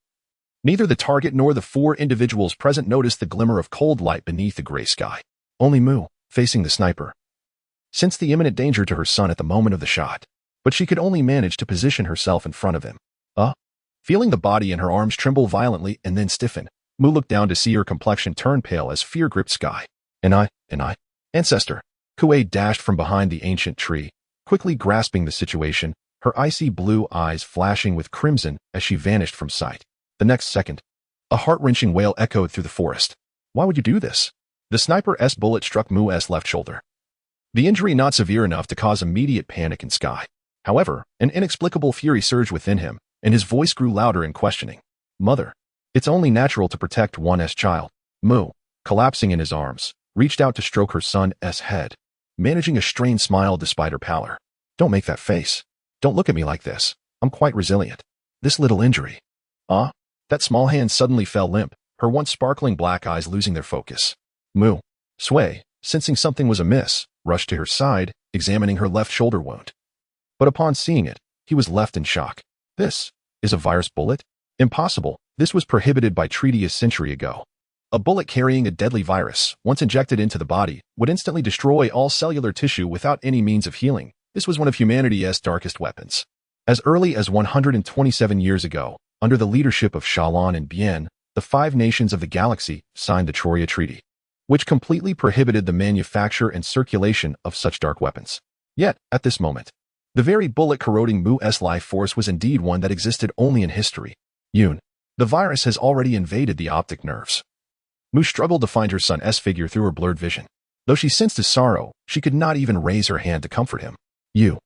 neither the target nor the 4 individuals present noticed the glimmer of cold light beneath the gray sky. Only Mu, facing the sniper, sensed the imminent danger to her son at the moment of the shot, but she could only manage to position herself in front of him. Feeling the body in her arms tremble violently and then stiffen, Mu looked down to see her complexion turn pale as fear gripped Sky. And I, ancestor. Kuei dashed from behind the ancient tree, quickly grasping the situation, her icy blue eyes flashing with crimson as she vanished from sight. The next second, a heart-wrenching wail echoed through the forest. Why would you do this? The sniper's bullet struck Mu's left shoulder. The injury not severe enough to cause immediate panic in Sky. However, an inexplicable fury surged within him, and his voice grew louder in questioning. Mother, it's only natural to protect one's child. Mu, collapsing in his arms, reached out to stroke her son's head, managing a strained smile despite her pallor. Don't make that face. Don't look at me like this. I'm quite resilient. This little injury. That small hand suddenly fell limp, her once sparkling black eyes losing their focus. Mu, Sui, sensing something was amiss, rushed to her side, examining her left shoulder wound. But upon seeing it, he was left in shock. This is a virus bullet? Impossible. This was prohibited by treaty a century ago. A bullet carrying a deadly virus, once injected into the body, would instantly destroy all cellular tissue without any means of healing. This was one of humanity's darkest weapons. As early as 127 years ago, under the leadership of Shalon and Bien, the 5 nations of the galaxy signed the Troya Treaty, which completely prohibited the manufacture and circulation of such dark weapons. Yet, at this moment, the very bullet-corroding Mu's life force was indeed one that existed only in history. Yoon, the virus has already invaded the optic nerves. Mu struggled to find her son's figure through her blurred vision. Though she sensed his sorrow, she could not even raise her hand to comfort him. You,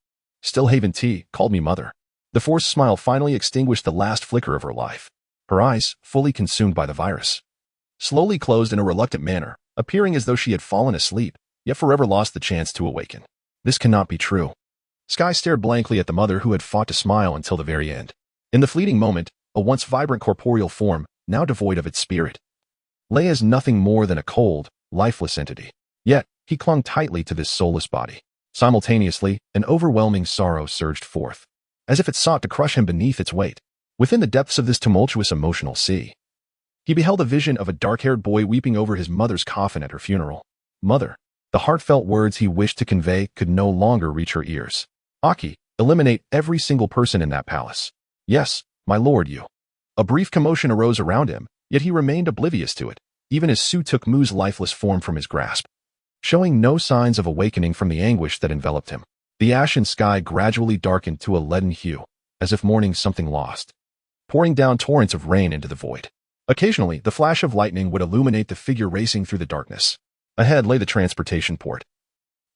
Stillhaven T, called me mother. The forced smile finally extinguished the last flicker of her life. Her eyes, fully consumed by the virus, slowly closed in a reluctant manner, appearing as though she had fallen asleep, yet forever lost the chance to awaken. This cannot be true. Sky stared blankly at the mother who had fought to smile until the very end. In the fleeting moment, a once vibrant corporeal form, now devoid of its spirit, lay as nothing more than a cold, lifeless entity. Yet, he clung tightly to this soulless body. Simultaneously, an overwhelming sorrow surged forth, as if it sought to crush him beneath its weight. Within the depths of this tumultuous emotional sea, he beheld a vision of a dark-haired boy weeping over his mother's coffin at her funeral. Mother. The heartfelt words he wished to convey could no longer reach her ears. Aki, eliminate every single person in that palace. Yes, my lord, you. A brief commotion arose around him, yet he remained oblivious to it, even as Su took Mu's lifeless form from his grasp, showing no signs of awakening from the anguish that enveloped him. The ashen sky gradually darkened to a leaden hue, as if mourning something lost, pouring down torrents of rain into the void. Occasionally, the flash of lightning would illuminate the figure racing through the darkness. Ahead lay the transportation port.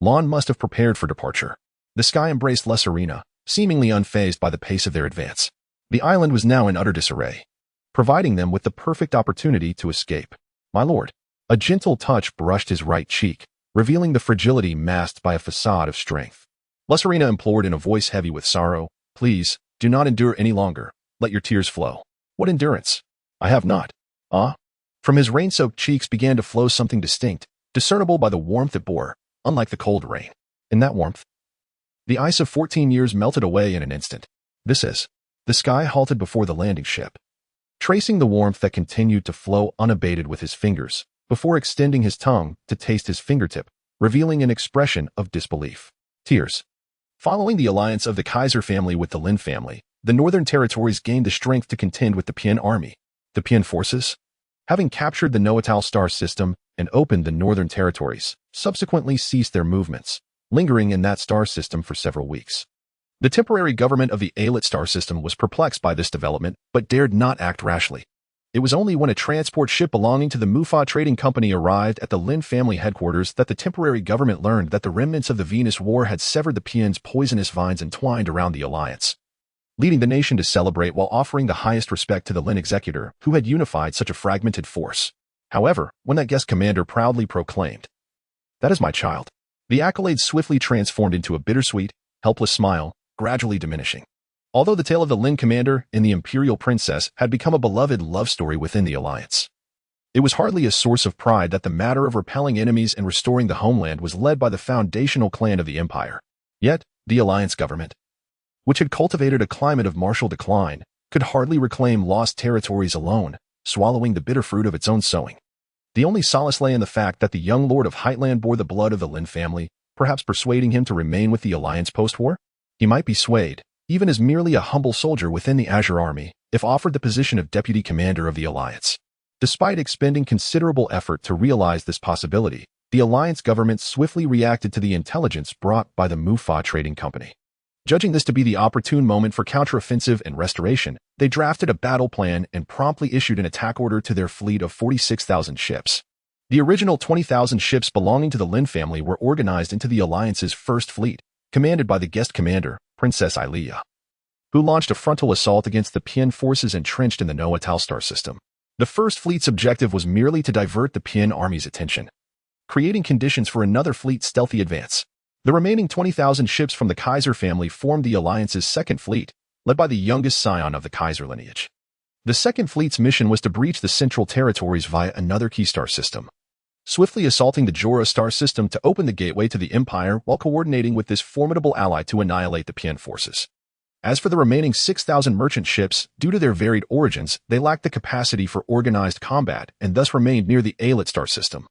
Lon must have prepared for departure. The sky embraced Lesserina, seemingly unfazed by the pace of their advance. The island was now in utter disarray, providing them with the perfect opportunity to escape. My lord. A gentle touch brushed his right cheek, revealing the fragility masked by a facade of strength. Lesserina implored in a voice heavy with sorrow, please, do not endure any longer. Let your tears flow. What endurance? I have not. From his rain-soaked cheeks began to flow something distinct, discernible by the warmth it bore, unlike the cold rain. In that warmth, the ice of 14 years melted away in an instant. The sky halted before the landing ship, tracing the warmth that continued to flow unabated with his fingers, before extending his tongue to taste his fingertip, revealing an expression of disbelief. Tears. Following the alliance of the Kaiser family with the Lin family, the northern territories gained the strength to contend with the Pian army. The Pian forces, having captured the Noatal star system and opened the northern territories, subsequently ceased their movements, lingering in that star system for several weeks. The temporary government of the Alit star system was perplexed by this development, but dared not act rashly. It was only when a transport ship belonging to the Mufa Trading Company arrived at the Lin family headquarters that the temporary government learned that the remnants of the Venus War had severed the Pian's poisonous vines entwined around the alliance, leading the nation to celebrate while offering the highest respect to the Lin executor who had unified such a fragmented force. However, when that guest commander proudly proclaimed, "That is my child," the accolades swiftly transformed into a bittersweet, helpless smile, gradually diminishing. Although the tale of the Lin commander and the imperial princess had become a beloved love story within the alliance, it was hardly a source of pride that the matter of repelling enemies and restoring the homeland was led by the foundational clan of the empire. Yet, the alliance government, which had cultivated a climate of martial decline, could hardly reclaim lost territories alone, swallowing the bitter fruit of its own sowing. The only solace lay in the fact that the young Lord of Heightland bore the blood of the Lin family, perhaps persuading him to remain with the Alliance post-war. He might be swayed, even as merely a humble soldier within the Azure Army, if offered the position of Deputy Commander of the Alliance. Despite expending considerable effort to realize this possibility, the Alliance government swiftly reacted to the intelligence brought by the Mufa Trading Company. Judging this to be the opportune moment for counteroffensive and restoration, they drafted a battle plan and promptly issued an attack order to their fleet of 46,000 ships. The original 20,000 ships belonging to the Lin family were organized into the Alliance's first fleet, commanded by the guest commander, Princess Ilia, who launched a frontal assault against the Pian forces entrenched in the Noatal star system. The first fleet's objective was merely to divert the Pian army's attention, creating conditions for another fleet's stealthy advance. The remaining 20,000 ships from the Kaiser family formed the Alliance's second fleet, led by the youngest scion of the Kaiser lineage. The second fleet's mission was to breach the Central Territories via another key star system, swiftly assaulting the Jora star system to open the gateway to the Empire while coordinating with this formidable ally to annihilate the Pian forces. As for the remaining 6,000 merchant ships, due to their varied origins, they lacked the capacity for organized combat and thus remained near the Alit star system,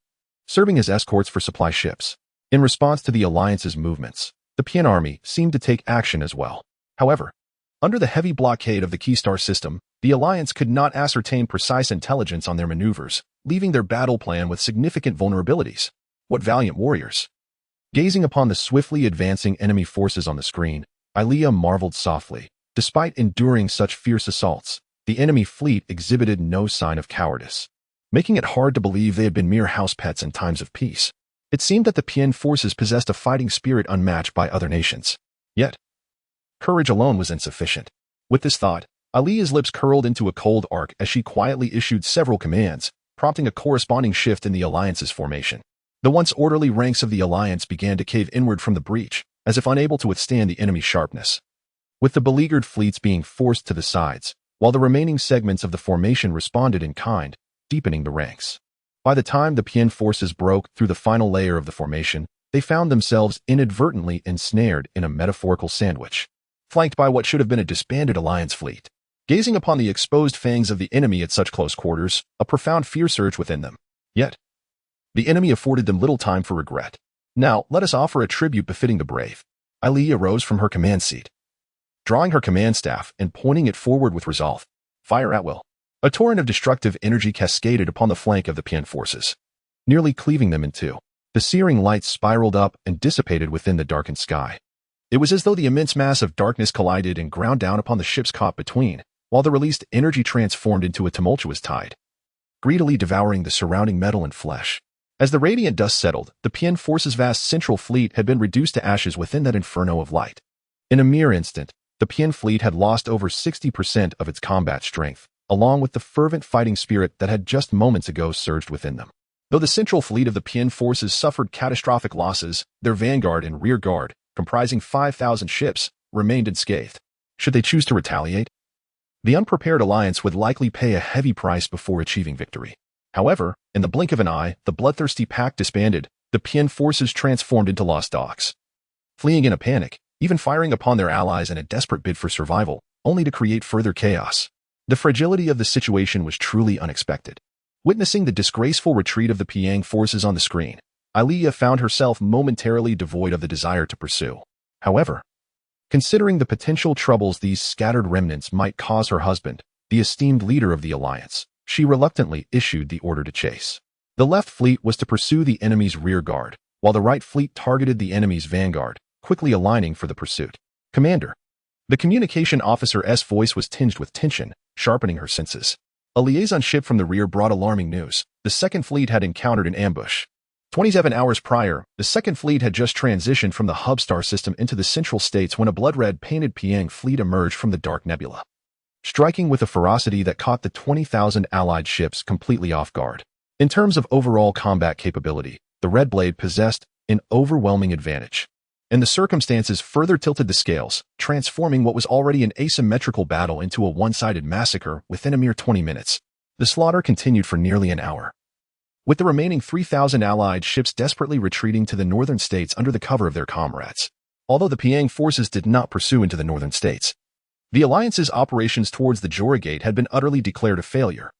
serving as escorts for supply ships. In response to the Alliance's movements, the Pian army seemed to take action as well. However, under the heavy blockade of the key star system, the Alliance could not ascertain precise intelligence on their maneuvers, leaving their battle plan with significant vulnerabilities. What valiant warriors! Gazing upon the swiftly advancing enemy forces on the screen, Ilia marveled softly. Despite enduring such fierce assaults, the enemy fleet exhibited no sign of cowardice, making it hard to believe they had been mere house pets in times of peace. It seemed that the Pian forces possessed a fighting spirit unmatched by other nations. Yet, courage alone was insufficient. With this thought, Alia's lips curled into a cold arc as she quietly issued several commands, prompting a corresponding shift in the Alliance's formation. The once orderly ranks of the Alliance began to cave inward from the breach, as if unable to withstand the enemy's sharpness, with the beleaguered fleets being forced to the sides, while the remaining segments of the formation responded in kind, deepening the ranks. By the time the Pian forces broke through the final layer of the formation, they found themselves inadvertently ensnared in a metaphorical sandwich, flanked by what should have been a disbanded Alliance fleet. Gazing upon the exposed fangs of the enemy at such close quarters, a profound fear surged within them. Yet, the enemy afforded them little time for regret. Now, let us offer a tribute befitting the brave. Ilia rose from her command seat, drawing her command staff and pointing it forward with resolve. Fire at will. A torrent of destructive energy cascaded upon the flank of the Pian forces, nearly cleaving them in two. The searing light spiraled up and dissipated within the darkened sky. It was as though the immense mass of darkness collided and ground down upon the ships caught between, while the released energy transformed into a tumultuous tide, greedily devouring the surrounding metal and flesh. As the radiant dust settled, the Pian forces' vast central fleet had been reduced to ashes within that inferno of light. In a mere instant, the Pian fleet had lost over 60% of its combat strength, along with the fervent fighting spirit that had just moments ago surged within them. Though the central fleet of the Pian forces suffered catastrophic losses, their vanguard and rear guard, comprising 5,000 ships, remained unscathed. Should they choose to retaliate, the unprepared Alliance would likely pay a heavy price before achieving victory. However, in the blink of an eye, the bloodthirsty pack disbanded, the Pian forces transformed into lost dogs, fleeing in a panic, even firing upon their allies in a desperate bid for survival, only to create further chaos. The fragility of the situation was truly unexpected. Witnessing the disgraceful retreat of the Pian forces on the screen, Ilia found herself momentarily devoid of the desire to pursue. However, considering the potential troubles these scattered remnants might cause her husband, the esteemed leader of the Alliance, she reluctantly issued the order to chase. The left fleet was to pursue the enemy's rear guard, while the right fleet targeted the enemy's vanguard, quickly aligning for the pursuit. Commander. The communication officer's voice was tinged with tension, sharpening her senses. A liaison ship from the rear brought alarming news. The second fleet had encountered an ambush. 27 hours prior, the second fleet had just transitioned from the hub star system into the central states when a blood-red painted Piang fleet emerged from the dark nebula, striking with a ferocity that caught the 20,000 allied ships completely off guard. In terms of overall combat capability, the Red Blade possessed an overwhelming advantage, and the circumstances further tilted the scales, transforming what was already an asymmetrical battle into a one-sided massacre within a mere 20 minutes. The slaughter continued for nearly an hour, with the remaining 3,000 allied ships desperately retreating to the northern states under the cover of their comrades. although the Piang forces did not pursue into the northern states. The alliance's operations towards the Jora Gate had been utterly declared a failure.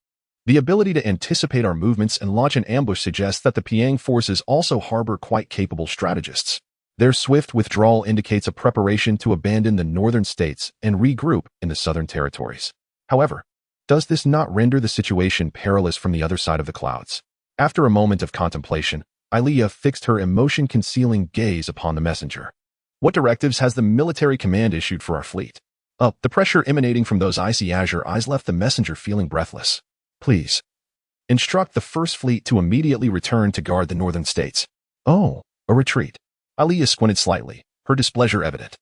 The ability to anticipate our movements and launch an ambush suggests that the Piang forces also harbor quite capable strategists. Their swift withdrawal indicates a preparation to abandon the northern states and regroup in the southern territories. However, does this not render the situation perilous from the other side of the clouds? After a moment of contemplation, Ilea fixed her emotion-concealing gaze upon the messenger. What directives has the military command issued for our fleet? The pressure emanating from those icy azure eyes left the messenger feeling breathless. Please, instruct the First Fleet to immediately return to guard the northern states. Oh, a retreat. Ilea squinted slightly, her displeasure evident.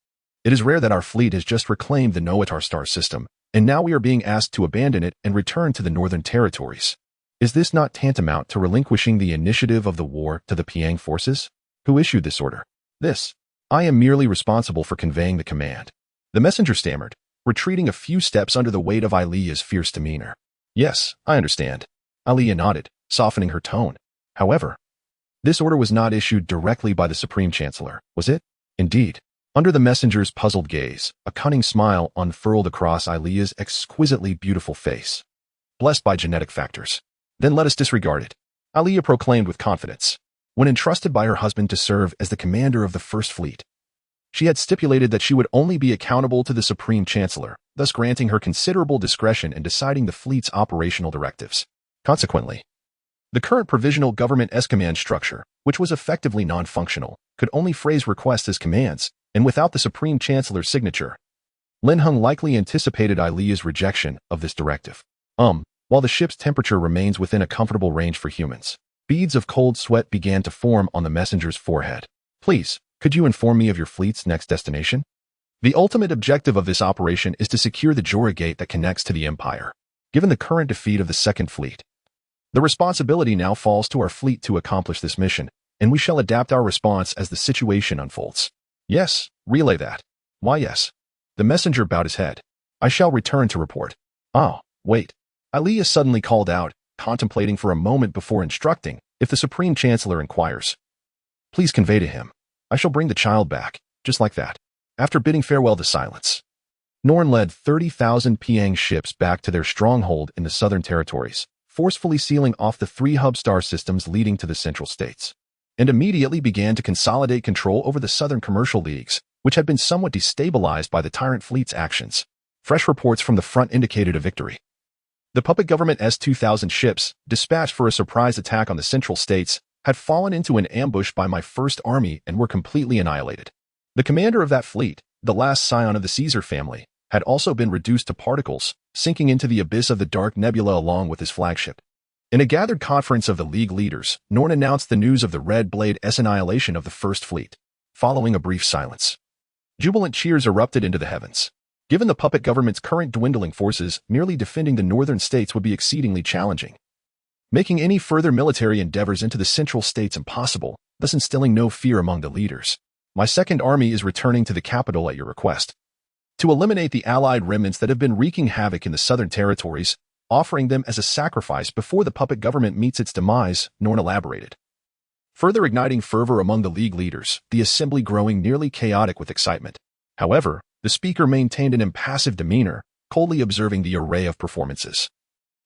It is rare that our fleet has just reclaimed the Noatar star system, and now we are being asked to abandon it and return to the northern territories. Is this not tantamount to relinquishing the initiative of the war to the Piang forces? Who issued this order? This. I am merely responsible for conveying the command. The messenger stammered, retreating a few steps under the weight of Ilea's fierce demeanor. Yes, I understand. Ilea nodded, softening her tone. However, this order was not issued directly by the Supreme Chancellor, was it? Indeed. Under the messenger's puzzled gaze, a cunning smile unfurled across Ilea's exquisitely beautiful face. Blessed by genetic factors. Then let us disregard it. Ilea proclaimed with confidence. When entrusted by her husband to serve as the commander of the First Fleet, she had stipulated that she would only be accountable to the Supreme Chancellor, thus granting her considerable discretion in deciding the fleet's operational directives. Consequently, the current provisional government S-command structure, which was effectively non-functional, could only phrase requests as commands, and without the Supreme Chancellor's signature. Lin Heng likely anticipated Ilea's rejection of this directive. While the ship's temperature remains within a comfortable range for humans, beads of cold sweat began to form on the messenger's forehead. Please, could you inform me of your fleet's next destination? The ultimate objective of this operation is to secure the Jora Gate that connects to the Empire. Given the current defeat of the Second Fleet, the responsibility now falls to our fleet to accomplish this mission, and we shall adapt our response as the situation unfolds. Yes, relay that. Why yes. The messenger bowed his head. I shall return to report. Oh, wait. Ilea suddenly called out, contemplating for a moment before instructing, if the Supreme Chancellor inquires. Please convey to him. I shall bring the child back, just like that. After bidding farewell to silence, Norn led 30,000 Piang ships back to their stronghold in the southern territories, forcefully sealing off the 3 hub star systems leading to the central states, and immediately began to consolidate control over the southern commercial leagues, which had been somewhat destabilized by the tyrant fleet's actions. Fresh reports from the front indicated a victory. The puppet government S-2000 ships, dispatched for a surprise attack on the central states, had fallen into an ambush by my First Army and were completely annihilated. The commander of that fleet, the last scion of the Caesar family, had also been reduced to particles, sinking into the abyss of the dark nebula along with his flagship. In a gathered conference of the League leaders, Norn announced the news of the Red Blade's annihilation of the First Fleet. Following a brief silence, jubilant cheers erupted into the heavens. Given the puppet government's current dwindling forces, merely defending the northern states would be exceedingly challenging, making any further military endeavors into the central states impossible, thus instilling no fear among the leaders. My Second Army is returning to the capital at your request, to eliminate the allied remnants that have been wreaking havoc in the southern territories, offering them as a sacrifice before the puppet government meets its demise, Norn elaborated. Further igniting fervor among the League leaders, the assembly growing nearly chaotic with excitement. However, the speaker maintained an impassive demeanor, coldly observing the array of performances,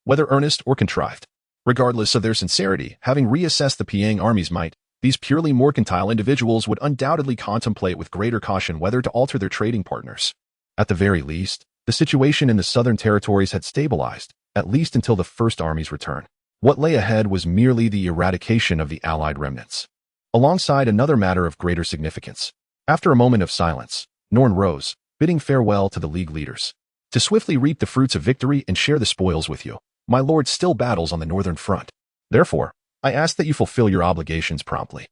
whether earnest or contrived. Regardless of their sincerity, having reassessed the Piang army's might, these purely mercantile individuals would undoubtedly contemplate with greater caution whether to alter their trading partners. At the very least, the situation in the southern territories had stabilized, at least until the First Army's return. What lay ahead was merely the eradication of the allied remnants, alongside another matter of greater significance. After a moment of silence, Norn rose, bidding farewell to the League leaders. To swiftly reap the fruits of victory and share the spoils with you, my lord still battles on the northern front. Therefore, I ask that you fulfill your obligations promptly.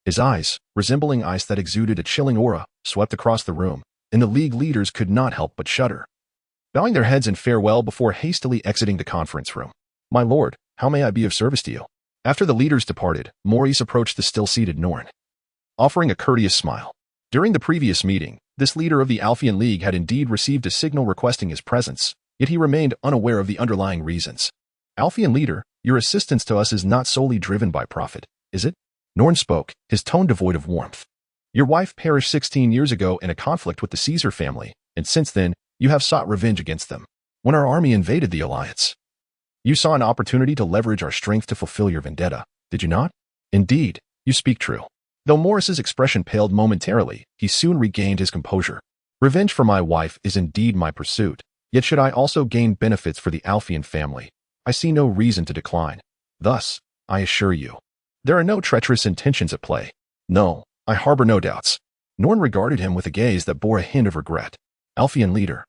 His eyes, resembling ice that exuded a chilling aura, swept across the room, and the League leaders could not help but shudder, bowing their heads in farewell before hastily exiting the conference room. My lord, how may I be of service to you? After the leaders departed, Maurice approached the still-seated Norn, offering a courteous smile. During the previous meeting, this leader of the Alphean League had indeed received a signal requesting his presence, yet he remained unaware of the underlying reasons. Alphean leader, your assistance to us is not solely driven by profit, is it? Norn spoke, his tone devoid of warmth. Your wife perished 16 years ago in a conflict with the Caesar family, and since then, you have sought revenge against them. When our army invaded the alliance, you saw an opportunity to leverage our strength to fulfill your vendetta, did you not? Indeed, you speak true. Though Morris's expression paled momentarily, he soon regained his composure. Revenge for my wife is indeed my pursuit, yet should I also gain benefits for the Alphian family, I see no reason to decline. Thus, I assure you, there are no treacherous intentions at play. No, I harbor no doubts. Norn regarded him with a gaze that bore a hint of regret. Alphian leader.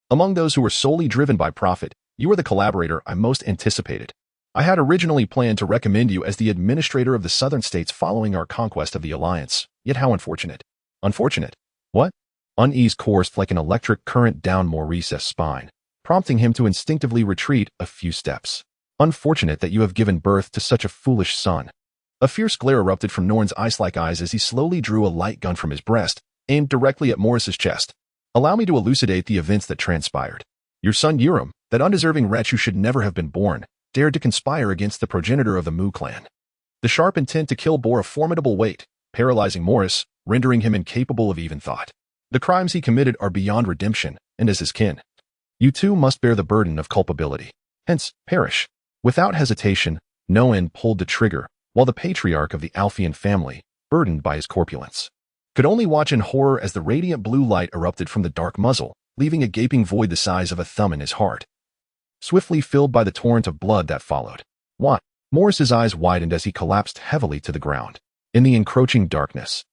Among those who were solely driven by profit, you are the collaborator I most anticipated. I had originally planned to recommend you as the administrator of the southern states following our conquest of the alliance, yet how unfortunate. Unfortunate? What? Unease coursed like an electric current down Maurice's spine, prompting him to instinctively retreat a few steps. Unfortunate that you have given birth to such a foolish son. A fierce glare erupted from Norn's ice-like eyes as he slowly drew a light gun from his breast, aimed directly at Morris's chest. Allow me to elucidate the events that transpired. Your son Yearning, that undeserving wretch who should never have been born, dared to conspire against the progenitor of the Mu clan. The sharp intent to kill bore a formidable weight, paralyzing Morris, rendering him incapable of even thought. The crimes he committed are beyond redemption, and as his kin, you too must bear the burden of culpability. Hence, perish. Without hesitation, Noen pulled the trigger, while the patriarch of the Alphian family, burdened by his corpulence, could only watch in horror as the radiant blue light erupted from the dark muzzle, leaving a gaping void the size of a thumb in his heart, swiftly filled by the torrent of blood that followed. What? Morris's eyes widened as he collapsed heavily to the ground. In the encroaching darkness,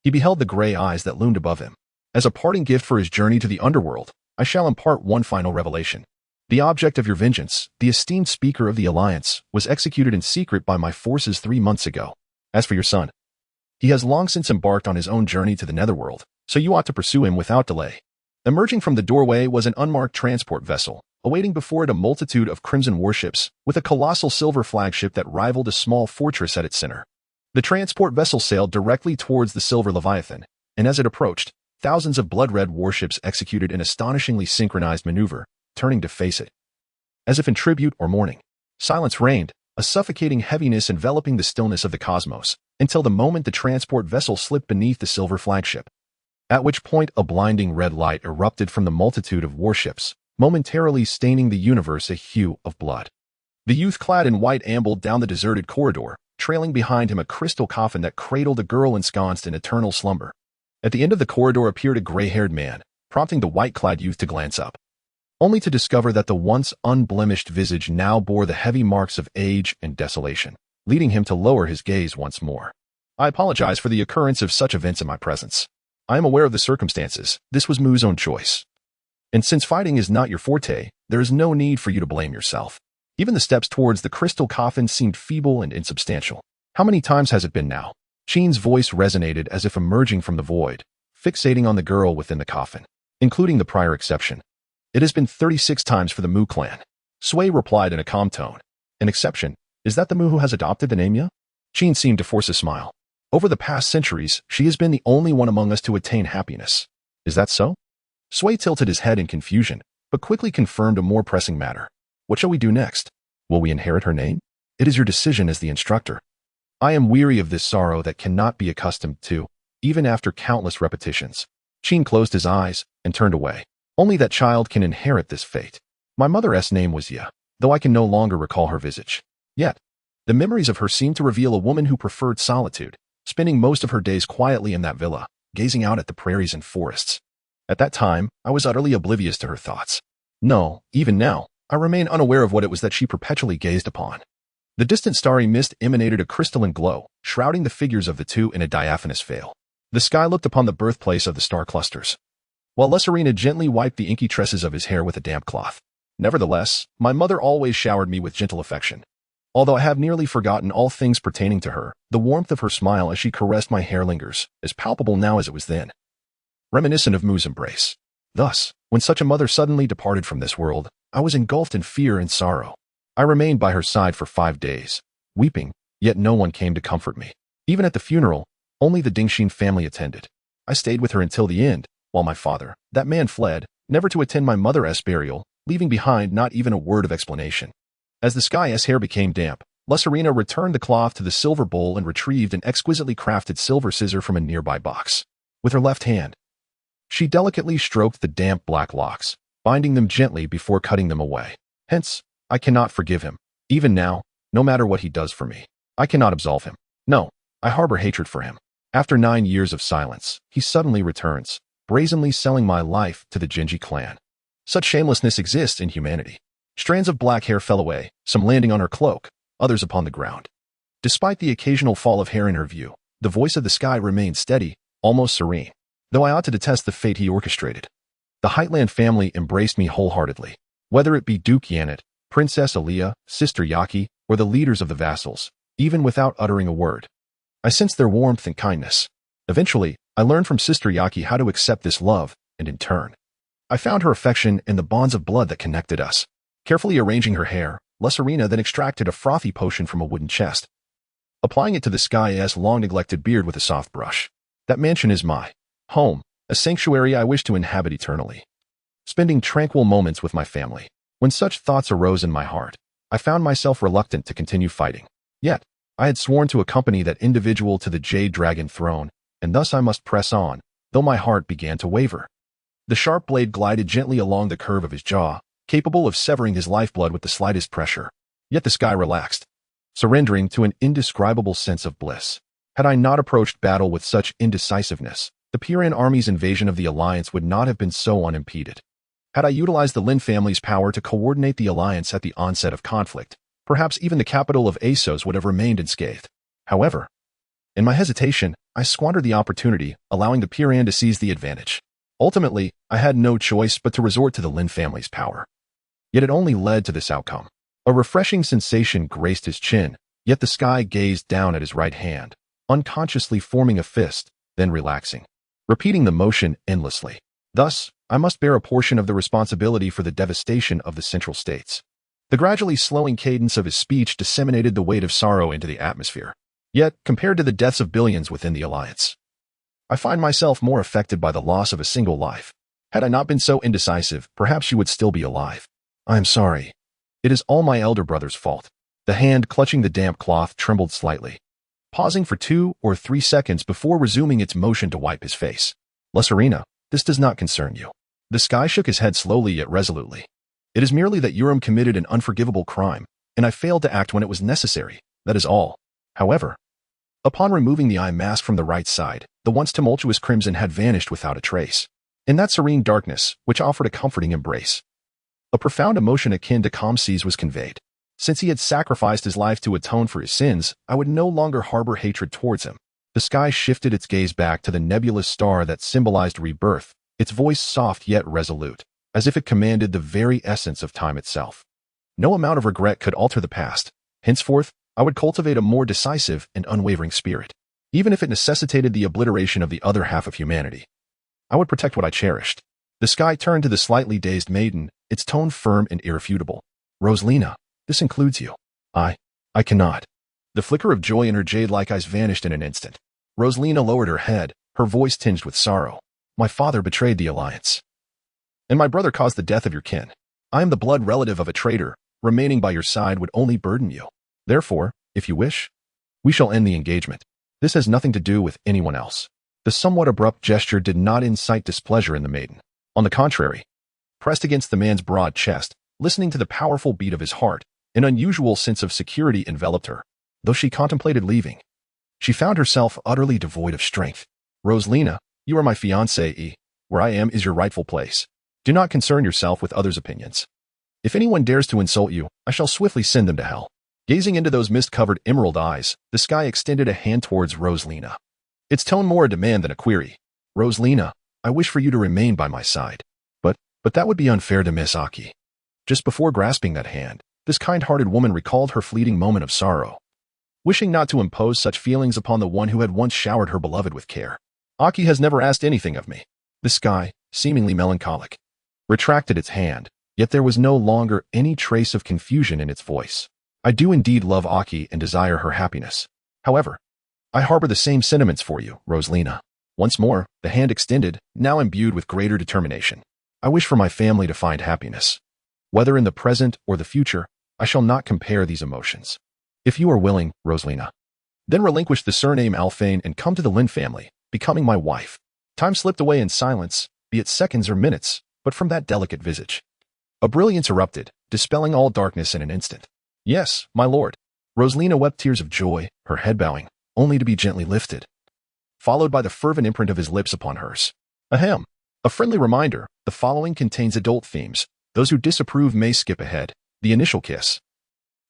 he beheld the gray eyes that loomed above him. As a parting gift for his journey to the underworld, I shall impart one final revelation. The object of your vengeance, the esteemed speaker of the Alliance, was executed in secret by my forces 3 months ago. As for your son, he has long since embarked on his own journey to the netherworld, so you ought to pursue him without delay. Emerging from the doorway was an unmarked transport vessel, awaiting before it a multitude of crimson warships, with a colossal silver flagship that rivaled a small fortress at its center. The transport vessel sailed directly towards the silver Leviathan, and as it approached, thousands of blood-red warships executed an astonishingly synchronized maneuver, turning to face it. As if in tribute or mourning, silence reigned, a suffocating heaviness enveloping the stillness of the cosmos, until the moment the transport vessel slipped beneath the silver flagship, at which point a blinding red light erupted from the multitude of warships, momentarily staining the universe a hue of blood. The youth clad in white ambled down the deserted corridor, trailing behind him a crystal coffin that cradled a girl ensconced in eternal slumber. At the end of the corridor appeared a gray-haired man, prompting the white-clad youth to glance up, only to discover that the once unblemished visage now bore the heavy marks of age and desolation, leading him to lower his gaze once more. I apologize for the occurrence of such events in my presence. I am aware of the circumstances. This was Mu's own choice. And since fighting is not your forte, there is no need for you to blame yourself. Even the steps towards the crystal coffin seemed feeble and insubstantial. How many times has it been now? Sheen's voice resonated as if emerging from the void, fixating on the girl within the coffin, including the prior exception. It has been 36 times for the Mu clan. Sui replied in a calm tone. An exception? Is that the Mu who has adopted the name Ya? Sheen seemed to force a smile. Over the past centuries, she has been the only one among us to attain happiness. Is that so? Sui tilted his head in confusion, but quickly confirmed a more pressing matter. What shall we do next? Will we inherit her name? It is your decision as the instructor. I am weary of this sorrow that cannot be accustomed to, even after countless repetitions. Sheen closed his eyes and turned away. Only that child can inherit this fate. My mother's name was Ya, though I can no longer recall her visage. Yet, the memories of her seem to reveal a woman who preferred solitude, spending most of her days quietly in that villa, gazing out at the prairies and forests. At that time, I was utterly oblivious to her thoughts. No, even now, I remain unaware of what it was that she perpetually gazed upon. The distant starry mist emanated a crystalline glow, shrouding the figures of the two in a diaphanous veil. The sky looked upon the birthplace of the star clusters, while Lesserina gently wiped the inky tresses of his hair with a damp cloth. Nevertheless, my mother always showered me with gentle affection. Although I have nearly forgotten all things pertaining to her, the warmth of her smile as she caressed my hair lingers, as palpable now as it was then, reminiscent of Mu's embrace. Thus, when such a mother suddenly departed from this world, I was engulfed in fear and sorrow. I remained by her side for 5 days, weeping, yet no one came to comfort me. Even at the funeral, only the Dingxin family attended. I stayed with her until the end, while my father, that man, fled, never to attend my mother's burial, leaving behind not even a word of explanation. As the sky's hair became damp, Serena returned the cloth to the silver bowl and retrieved an exquisitely crafted silver scissor from a nearby box. With her left hand, she delicately stroked the damp black locks, binding them gently before cutting them away. Hence, I cannot forgive him. Even now, no matter what he does for me, I cannot absolve him. No, I harbor hatred for him. After 9 years of silence, he suddenly returns, brazenly selling my life to the Genji clan. Such shamelessness exists in humanity. Strands of black hair fell away, some landing on her cloak, others upon the ground. Despite the occasional fall of hair in her view, the voice of the sky remained steady, almost serene. Though I ought to detest the fate he orchestrated. The Heightland family embraced me wholeheartedly. Whether it be Duke Yanet, Princess Aaliyah, Sister Yaki, or the leaders of the vassals, even without uttering a word, I sensed their warmth and kindness. Eventually, I learned from Sister Yaki how to accept this love, and in turn, I found her affection in the bonds of blood that connected us. Carefully arranging her hair, Serena then extracted a frothy potion from a wooden chest, applying it to the sky's long-neglected beard with a soft brush. That mansion is my home, a sanctuary I wish to inhabit eternally, spending tranquil moments with my family. When such thoughts arose in my heart, I found myself reluctant to continue fighting. Yet, I had sworn to accompany that individual to the Jade Dragon throne, and thus I must press on, though my heart began to waver. The sharp blade glided gently along the curve of his jaw, capable of severing his lifeblood with the slightest pressure. Yet the sky relaxed, surrendering to an indescribable sense of bliss. Had I not approached battle with such indecisiveness, the Piran army's invasion of the Alliance would not have been so unimpeded. Had I utilized the Lin family's power to coordinate the Alliance at the onset of conflict, perhaps even the capital of Asos would have remained unscathed. However, in my hesitation, I squandered the opportunity, allowing the Piran to seize the advantage. Ultimately, I had no choice but to resort to the Lin family's power. Yet it only led to this outcome. A refreshing sensation graced his chin, yet the sky gazed down at his right hand, unconsciously forming a fist, then relaxing, repeating the motion endlessly. Thus, I must bear a portion of the responsibility for the devastation of the Central States. The gradually slowing cadence of his speech disseminated the weight of sorrow into the atmosphere. Yet, compared to the deaths of billions within the Alliance, I find myself more affected by the loss of a single life. Had I not been so indecisive, perhaps you would still be alive. I am sorry. It is all my elder brother's fault. The hand clutching the damp cloth trembled slightly, pausing for 2 or 3 seconds before resuming its motion to wipe his face. Serena, this does not concern you. The sky shook his head slowly yet resolutely. It is merely that Urim committed an unforgivable crime, and I failed to act when it was necessary. That is all. However, upon removing the eye mask from the right side, the once tumultuous crimson had vanished without a trace. In that serene darkness, which offered a comforting embrace, a profound emotion akin to calm seas was conveyed. Since he had sacrificed his life to atone for his sins, I would no longer harbor hatred towards him. The sky shifted its gaze back to the nebulous star that symbolized rebirth, its voice soft yet resolute, as if it commanded the very essence of time itself. No amount of regret could alter the past. Henceforth, I would cultivate a more decisive and unwavering spirit. Even if it necessitated the obliteration of the other half of humanity, I would protect what I cherished. The sky turned to the slightly dazed maiden, its tone firm and irrefutable. Rosalina, this includes you. I cannot. The flicker of joy in her jade-like eyes vanished in an instant. Rosalina lowered her head, her voice tinged with sorrow. My father betrayed the Alliance, and my brother caused the death of your kin. I am the blood relative of a traitor. Remaining by your side would only burden you. Therefore, if you wish, we shall end the engagement. This has nothing to do with anyone else. The somewhat abrupt gesture did not incite displeasure in the maiden. On the contrary, pressed against the man's broad chest, listening to the powerful beat of his heart, an unusual sense of security enveloped her. Though she contemplated leaving, she found herself utterly devoid of strength. Rosalina, you are my fiancée. Where I am is your rightful place. Do not concern yourself with others' opinions. If anyone dares to insult you, I shall swiftly send them to hell. Gazing into those mist-covered emerald eyes, the sky extended a hand towards Rosalina. Its tone more a demand than a query. Rosalina, I wish for you to remain by my side. But that would be unfair to Miss Aki. Just before grasping that hand, this kind-hearted woman recalled her fleeting moment of sorrow, wishing not to impose such feelings upon the one who had once showered her beloved with care. Aki has never asked anything of me. The sky, seemingly melancholic, retracted its hand, yet there was no longer any trace of confusion in its voice. I do indeed love Aki and desire her happiness. However, I harbor the same sentiments for you, Rosalina. Once more, the hand extended, now imbued with greater determination. I wish for my family to find happiness. Whether in the present or the future, I shall not compare these emotions. If you are willing, Rosalina, then relinquish the surname Alfane and come to the Lin family, becoming my wife. Time slipped away in silence, be it seconds or minutes, but from that delicate visage. A brilliance erupted, dispelling all darkness in an instant. Yes, my lord. Rosalina wept tears of joy, her head bowing, only to be gently lifted, followed by the fervent imprint of his lips upon hers. Ahem. A friendly reminder, the following contains adult themes. Those who disapprove may skip ahead. The initial kiss,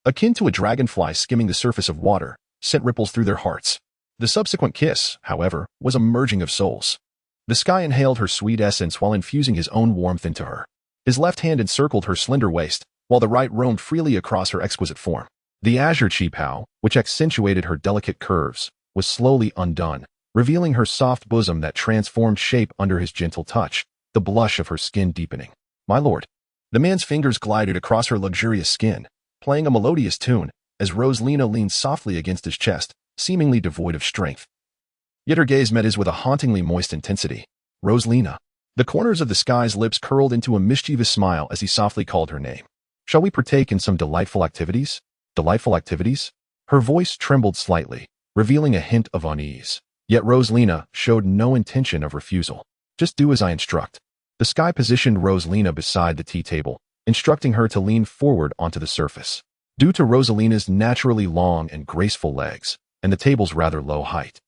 akin to a dragonfly skimming the surface of water, sent ripples through their hearts. The subsequent kiss, however, was a merging of souls. The sky inhaled her sweet essence while infusing his own warmth into her. His left hand encircled her slender waist, while the right roamed freely across her exquisite form. The azure chi-pao, which accentuated her delicate curves, was slowly undone, revealing her soft bosom that transformed shape under his gentle touch, the blush of her skin deepening. My lord. The man's fingers glided across her luxurious skin, playing a melodious tune, as Rosalina leaned softly against his chest, seemingly devoid of strength. Yet her gaze met his with a hauntingly moist intensity. Rosalina. The corners of the sky's lips curled into a mischievous smile as he softly called her name. Shall we partake in some delightful activities? Delightful activities? Her voice trembled slightly, revealing a hint of unease. Yet Rosalina showed no intention of refusal. Just do as I instruct. The sky positioned Rosalina beside the tea table, instructing her to lean forward onto the surface. Due to Rosalina's naturally long and graceful legs, and the table's rather low height,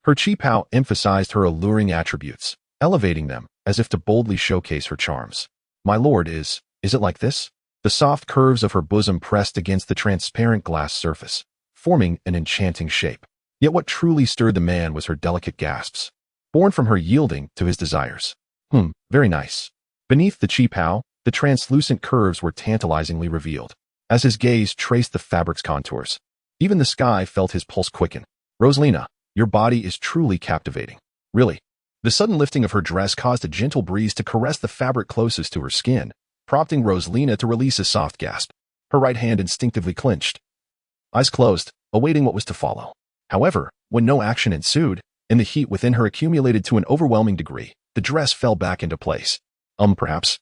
her chi-pao emphasized her alluring attributes, elevating them as if to boldly showcase her charms. My lord, is it like this? The soft curves of her bosom pressed against the transparent glass surface, forming an enchanting shape. Yet what truly stirred the man was her delicate gasps, born from her yielding to his desires. Very nice. Beneath the chi-pao, the translucent curves were tantalizingly revealed. As his gaze traced the fabric's contours, even the sky felt his pulse quicken. Rosalina, your body is truly captivating. Really. The sudden lifting of her dress caused a gentle breeze to caress the fabric closest to her skin, prompting Rosalina to release a soft gasp. Her right hand instinctively clenched, eyes closed, awaiting what was to follow. However, when no action ensued, and the heat within her accumulated to an overwhelming degree, the dress fell back into place. Perhaps.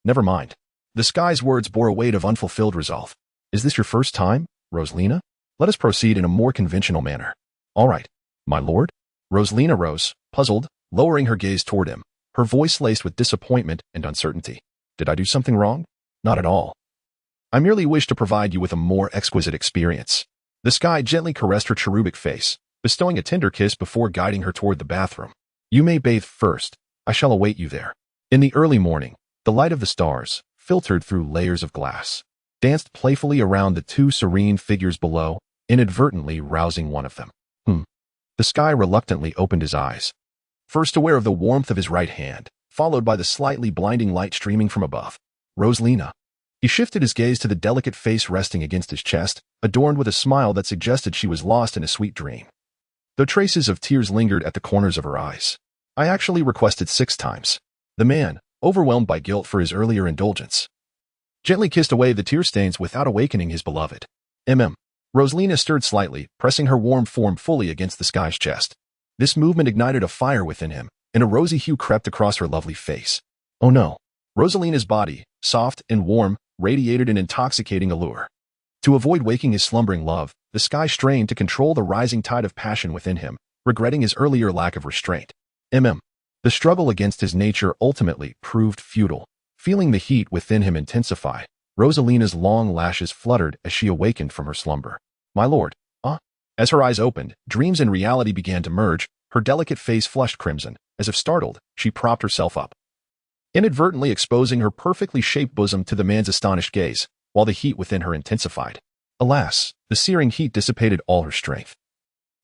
Never mind. The sky's words bore a weight of unfulfilled resolve. Is this your first time, Rosalina? Let us proceed in a more conventional manner. All right, my lord. Rosalina rose, puzzled, lowering her gaze toward him, her voice laced with disappointment and uncertainty. Did I do something wrong? Not at all. I merely wish to provide you with a more exquisite experience. The sky gently caressed her cherubic face, bestowing a tender kiss before guiding her toward the bathroom. You may bathe first. I shall await you there. In the early morning, the light of the stars, filtered through layers of glass, danced playfully around the two serene figures below, inadvertently rousing one of them. The sky reluctantly opened his eyes, first aware of the warmth of his right hand, followed by the slightly blinding light streaming from above. Rosalina. He shifted his gaze to the delicate face resting against his chest, adorned with a smile that suggested she was lost in a sweet dream, though traces of tears lingered at the corners of her eyes. I actually requested 6 times. The man, overwhelmed by guilt for his earlier indulgence, gently kissed away the tear stains without awakening his beloved. Rosalina stirred slightly, pressing her warm form fully against the sky's chest. This movement ignited a fire within him, and a rosy hue crept across her lovely face. Oh no. Rosalina's body, soft and warm, radiated an intoxicating allure. To avoid waking his slumbering love, the sky strained to control the rising tide of passion within him, regretting his earlier lack of restraint. The struggle against his nature ultimately proved futile. Feeling the heat within him intensify, Rosalina's long lashes fluttered as she awakened from her slumber. My lord, As her eyes opened, dreams and reality began to merge, her delicate face flushed crimson. As if startled, she propped herself up, inadvertently exposing her perfectly shaped bosom to the man's astonished gaze, while the heat within her intensified. Alas, the searing heat dissipated all her strength,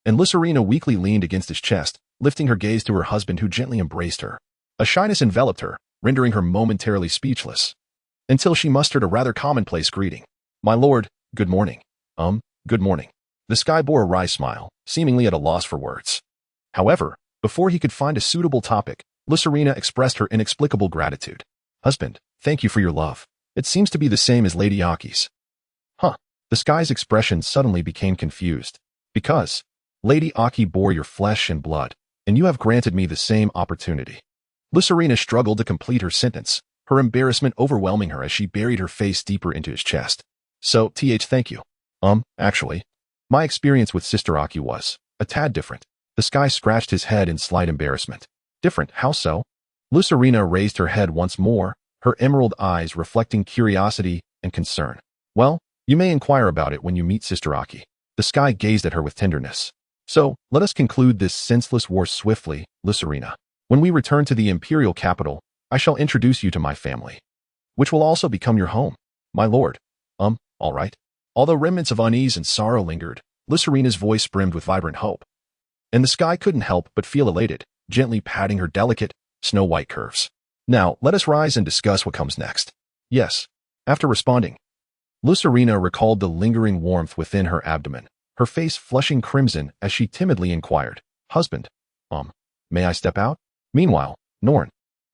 and Rosalina weakly leaned against his chest, lifting her gaze to her husband who gently embraced her. A shyness enveloped her, rendering her momentarily speechless, until she mustered a rather commonplace greeting. My lord, good morning. Good morning. The sky bore a wry smile, seemingly at a loss for words. However, before he could find a suitable topic, Rosalina expressed her inexplicable gratitude. Husband, thank you for your love. It seems to be the same as Lady Aki's. The sky's expression suddenly became confused. Because Lady Aki bore your flesh and blood, and you have granted me the same opportunity. Rosalina struggled to complete her sentence, her embarrassment overwhelming her as she buried her face deeper into his chest. So, thank you. Actually, My experience with Sister Aki was a tad different. The Sky scratched his head in slight embarrassment. Different, how so? Lucerina raised her head once more, her emerald eyes reflecting curiosity and concern. Well, you may inquire about it when you meet Sister Aki. The Sky gazed at her with tenderness. So, let us conclude this senseless war swiftly, Lucerina. When we return to the imperial capital, I shall introduce you to my family, which will also become your home. My lord. All right. Although remnants of unease and sorrow lingered, Lucerina's voice brimmed with vibrant hope. And the Sky couldn't help but feel elated, gently patting her delicate, snow-white curves. Now, let us rise and discuss what comes next. Yes. After responding, Lucerina recalled the lingering warmth within her abdomen, her face flushing crimson as she timidly inquired, Husband, may I step out? Meanwhile, Norn,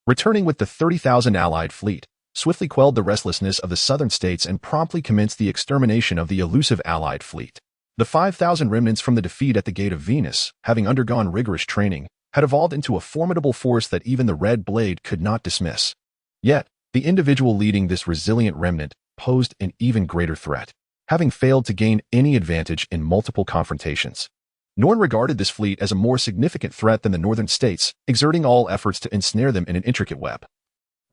returning with the 30,000 allied fleet, swiftly quelled the restlessness of the southern states and promptly commenced the extermination of the elusive allied fleet. The 5,000 remnants from the defeat at the Gate of Venus, having undergone rigorous training, had evolved into a formidable force that even the Red Blade could not dismiss. Yet, the individual leading this resilient remnant posed an even greater threat, having failed to gain any advantage in multiple confrontations. Norn regarded this fleet as a more significant threat than the northern states, exerting all efforts to ensnare them in an intricate web,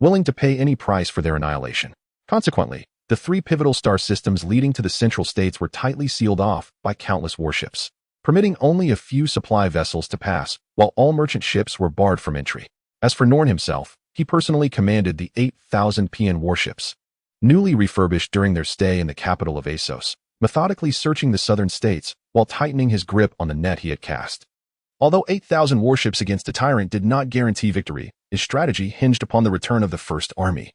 willing to pay any price for their annihilation. Consequently, the three pivotal star systems leading to the central states were tightly sealed off by countless warships, permitting only a few supply vessels to pass, while all merchant ships were barred from entry. As for Norn himself, he personally commanded the 8,000 PN warships, newly refurbished during their stay in the capital of Assos, methodically searching the southern states while tightening his grip on the net he had cast. Although 8,000 warships against a tyrant did not guarantee victory, his strategy hinged upon the return of the First Army,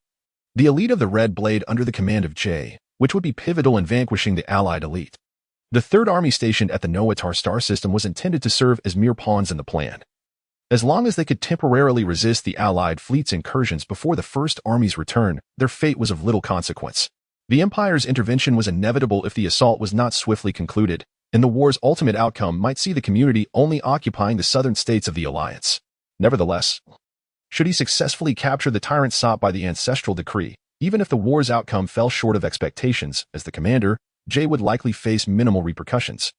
the elite of the Red Blade under the command of Jay, which would be pivotal in vanquishing the Allied elite. The Third Army stationed at the Noatar star system was intended to serve as mere pawns in the plan, as long as they could temporarily resist the Allied fleet's incursions before the First Army's return. Their fate was of little consequence. The Empire's intervention was inevitable if the assault was not swiftly concluded, and the war's ultimate outcome might see the community only occupying the southern states of the Alliance. Nevertheless, should he successfully capture the tyrant sought by the ancestral decree, even if the war's outcome fell short of expectations, as the commander, Jay would likely face minimal repercussions,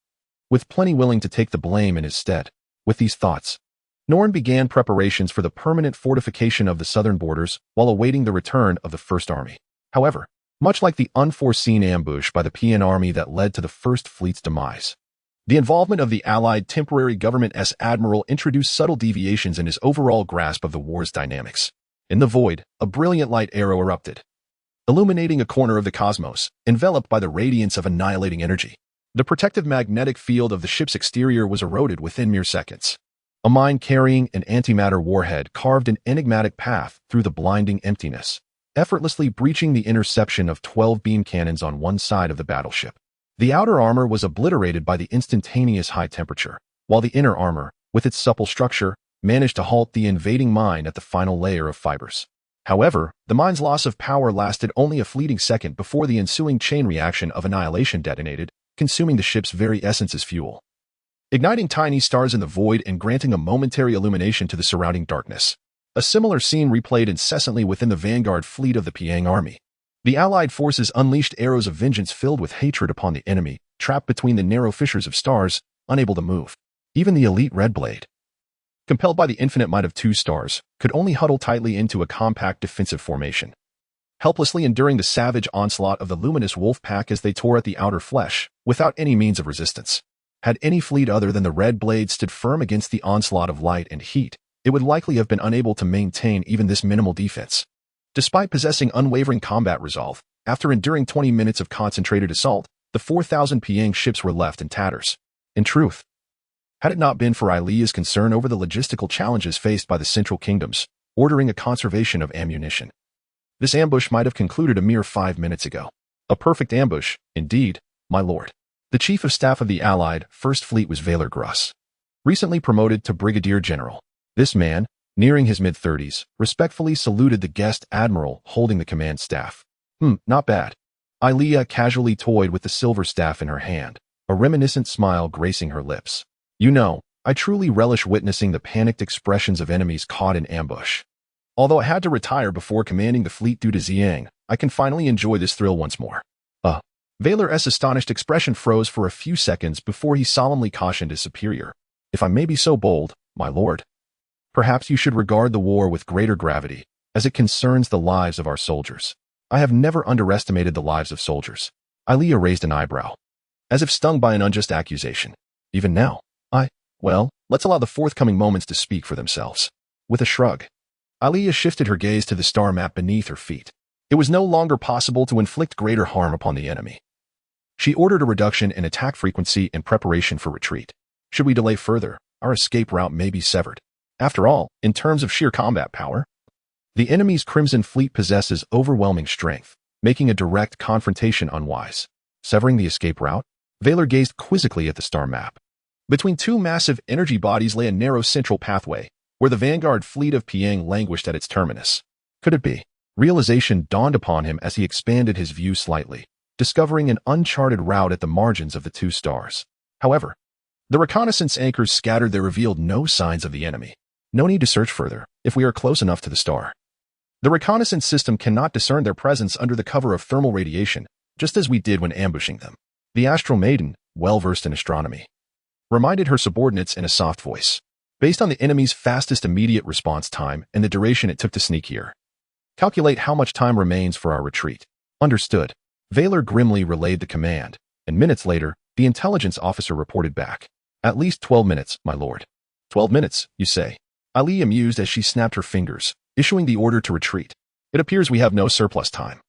with plenty willing to take the blame in his stead. With these thoughts, Norn began preparations for the permanent fortification of the southern borders while awaiting the return of the First Army. However, much like the unforeseen ambush by the PN Army that led to the First Fleet's demise, the involvement of the Allied temporary government-s admiral introduced subtle deviations in his overall grasp of the war's dynamics. In the void, a brilliant light arrow erupted, illuminating a corner of the cosmos, enveloped by the radiance of annihilating energy. The protective magnetic field of the ship's exterior was eroded within mere seconds. A mine carrying an antimatter warhead carved an enigmatic path through the blinding emptiness, effortlessly breaching the interception of 12 beam cannons on one side of the battleship. The outer armor was obliterated by the instantaneous high temperature, while the inner armor, with its supple structure, managed to halt the invading mine at the final layer of fibers. However, the mine's loss of power lasted only a fleeting second before the ensuing chain reaction of annihilation detonated, consuming the ship's very essence as fuel, igniting tiny stars in the void and granting a momentary illumination to the surrounding darkness. A similar scene replayed incessantly within the vanguard fleet of the Piang Army. The Allied forces unleashed arrows of vengeance filled with hatred upon the enemy, trapped between the narrow fissures of stars, unable to move. Even the elite Red Blade, compelled by the infinite might of two stars, could only huddle tightly into a compact defensive formation, helplessly enduring the savage onslaught of the luminous wolf pack as they tore at the outer flesh, without any means of resistance. Had any fleet other than the Red Blade stood firm against the onslaught of light and heat, it would likely have been unable to maintain even this minimal defense. Despite possessing unwavering combat resolve, after enduring 20 minutes of concentrated assault, the 4,000 Piang ships were left in tatters. In truth, had it not been for Ailea's concern over the logistical challenges faced by the Central Kingdoms, ordering a conservation of ammunition, this ambush might have concluded a mere 5 minutes ago. A perfect ambush, indeed, my lord. The Chief of Staff of the Allied First Fleet was Valor Gruss, recently promoted to Brigadier General. This man, nearing his mid-30s, respectfully saluted the guest admiral holding the command staff. Not bad. Ailea casually toyed with the silver staff in her hand, a reminiscent smile gracing her lips. You know, I truly relish witnessing the panicked expressions of enemies caught in ambush. Although I had to retire before commanding the fleet due to Xiang, I can finally enjoy this thrill once more. Valor's astonished expression froze for a few seconds before he solemnly cautioned his superior. If I may be so bold, my lord, perhaps you should regard the war with greater gravity, as it concerns the lives of our soldiers. I have never underestimated the lives of soldiers. Aliyah raised an eyebrow, as if stung by an unjust accusation. Even now, well, let's allow the forthcoming moments to speak for themselves. With a shrug, Aliyah shifted her gaze to the star map beneath her feet. It was no longer possible to inflict greater harm upon the enemy. She ordered a reduction in attack frequency in preparation for retreat. Should we delay further, our escape route may be severed. After all, in terms of sheer combat power, the enemy's Crimson Fleet possesses overwhelming strength, making a direct confrontation unwise. Severing the escape route, Valor gazed quizzically at the star map. Between two massive energy bodies lay a narrow central pathway, where the vanguard fleet of Piang languished at its terminus. Could it be? Realization dawned upon him as he expanded his view slightly, discovering an uncharted route at the margins of the two stars. However, the reconnaissance anchors scattered there revealed no signs of the enemy. No need to search further, if we are close enough to the star. The reconnaissance system cannot discern their presence under the cover of thermal radiation, just as we did when ambushing them. The astral maiden, well-versed in astronomy, reminded her subordinates in a soft voice. Based on the enemy's fastest immediate response time and the duration it took to sneak here, calculate how much time remains for our retreat. Understood. Valor grimly relayed the command, and minutes later, the intelligence officer reported back. At least 12 minutes, my lord. 12 minutes, you say? Aliyah mused as she snapped her fingers, issuing the order to retreat. It appears we have no surplus time.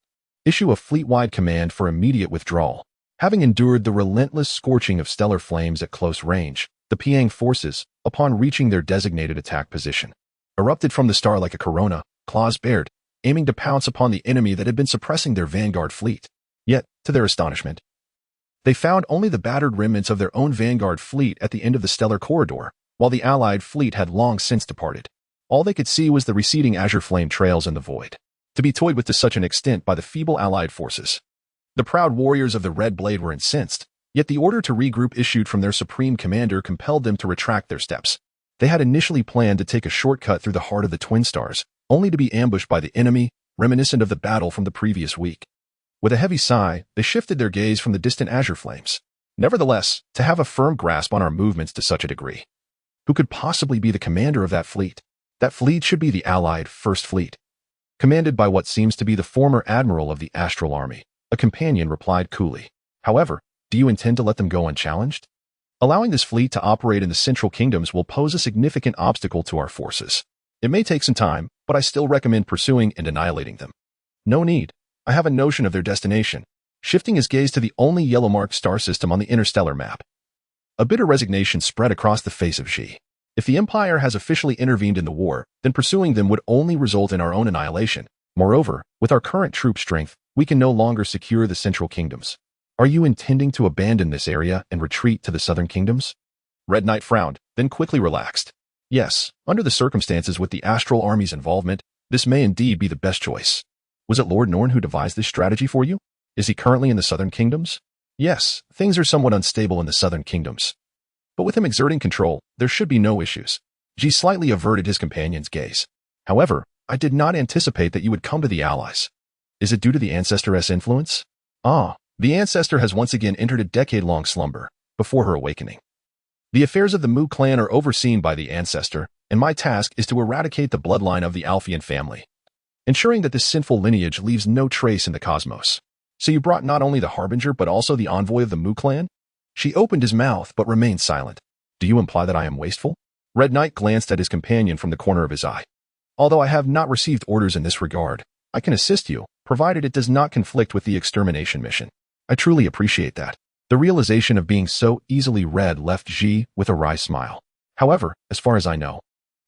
Issue a fleet-wide command for immediate withdrawal. Having endured the relentless scorching of stellar flames at close range, the Piang forces, upon reaching their designated attack position, erupted from the star like a corona, claws bared, aiming to pounce upon the enemy that had been suppressing their vanguard fleet. Yet, to their astonishment, they found only the battered remnants of their own vanguard fleet at the end of the stellar corridor, while the Allied fleet had long since departed. All they could see was the receding azure flame trails in the void, to be toyed with to such an extent by the feeble Allied forces. The proud warriors of the Red Blade were incensed, yet the order to regroup issued from their supreme commander compelled them to retract their steps. They had initially planned to take a shortcut through the heart of the Twin Stars, only to be ambushed by the enemy, reminiscent of the battle from the previous week. With a heavy sigh, they shifted their gaze from the distant azure flames. Nevertheless, to have a firm grasp on our movements to such a degree. Who could possibly be the commander of that fleet? That fleet should be the Allied First Fleet, commanded by what seems to be the former admiral of the Astral Army. A companion replied coolly. However, do you intend to let them go unchallenged? Allowing this fleet to operate in the Central Kingdoms will pose a significant obstacle to our forces. It may take some time, but I still recommend pursuing and annihilating them. No need. I have a notion of their destination. Shifting his gaze to the only yellow-marked star system on the interstellar map. A bitter resignation spread across the face of Xi. If the Empire has officially intervened in the war, then pursuing them would only result in our own annihilation. Moreover, with our current troop strength, we can no longer secure the Central Kingdoms. Are you intending to abandon this area and retreat to the Southern Kingdoms? Red Knight frowned, then quickly relaxed. Yes, under the circumstances with the Astral Army's involvement, this may indeed be the best choice. Was it Lord Norn who devised this strategy for you? Is he currently in the Southern Kingdoms? Yes, things are somewhat unstable in the Southern Kingdoms. But with him exerting control, there should be no issues. Xi slightly averted his companion's gaze. However, I did not anticipate that you would come to the Allies. Is it due to the Ancestor's influence? Ah, the Ancestor has once again entered a decade-long slumber, before her awakening. The affairs of the Mu clan are overseen by the Ancestor, and my task is to eradicate the bloodline of the Alphian family, ensuring that this sinful lineage leaves no trace in the cosmos. So you brought not only the Harbinger but also the envoy of the Mu clan? She opened his mouth but remained silent. Do you imply that I am wasteful? Red Knight glanced at his companion from the corner of his eye. Although I have not received orders in this regard, I can assist you, provided it does not conflict with the extermination mission. I truly appreciate that. The realization of being so easily read left Xi with a wry smile. However, as far as I know,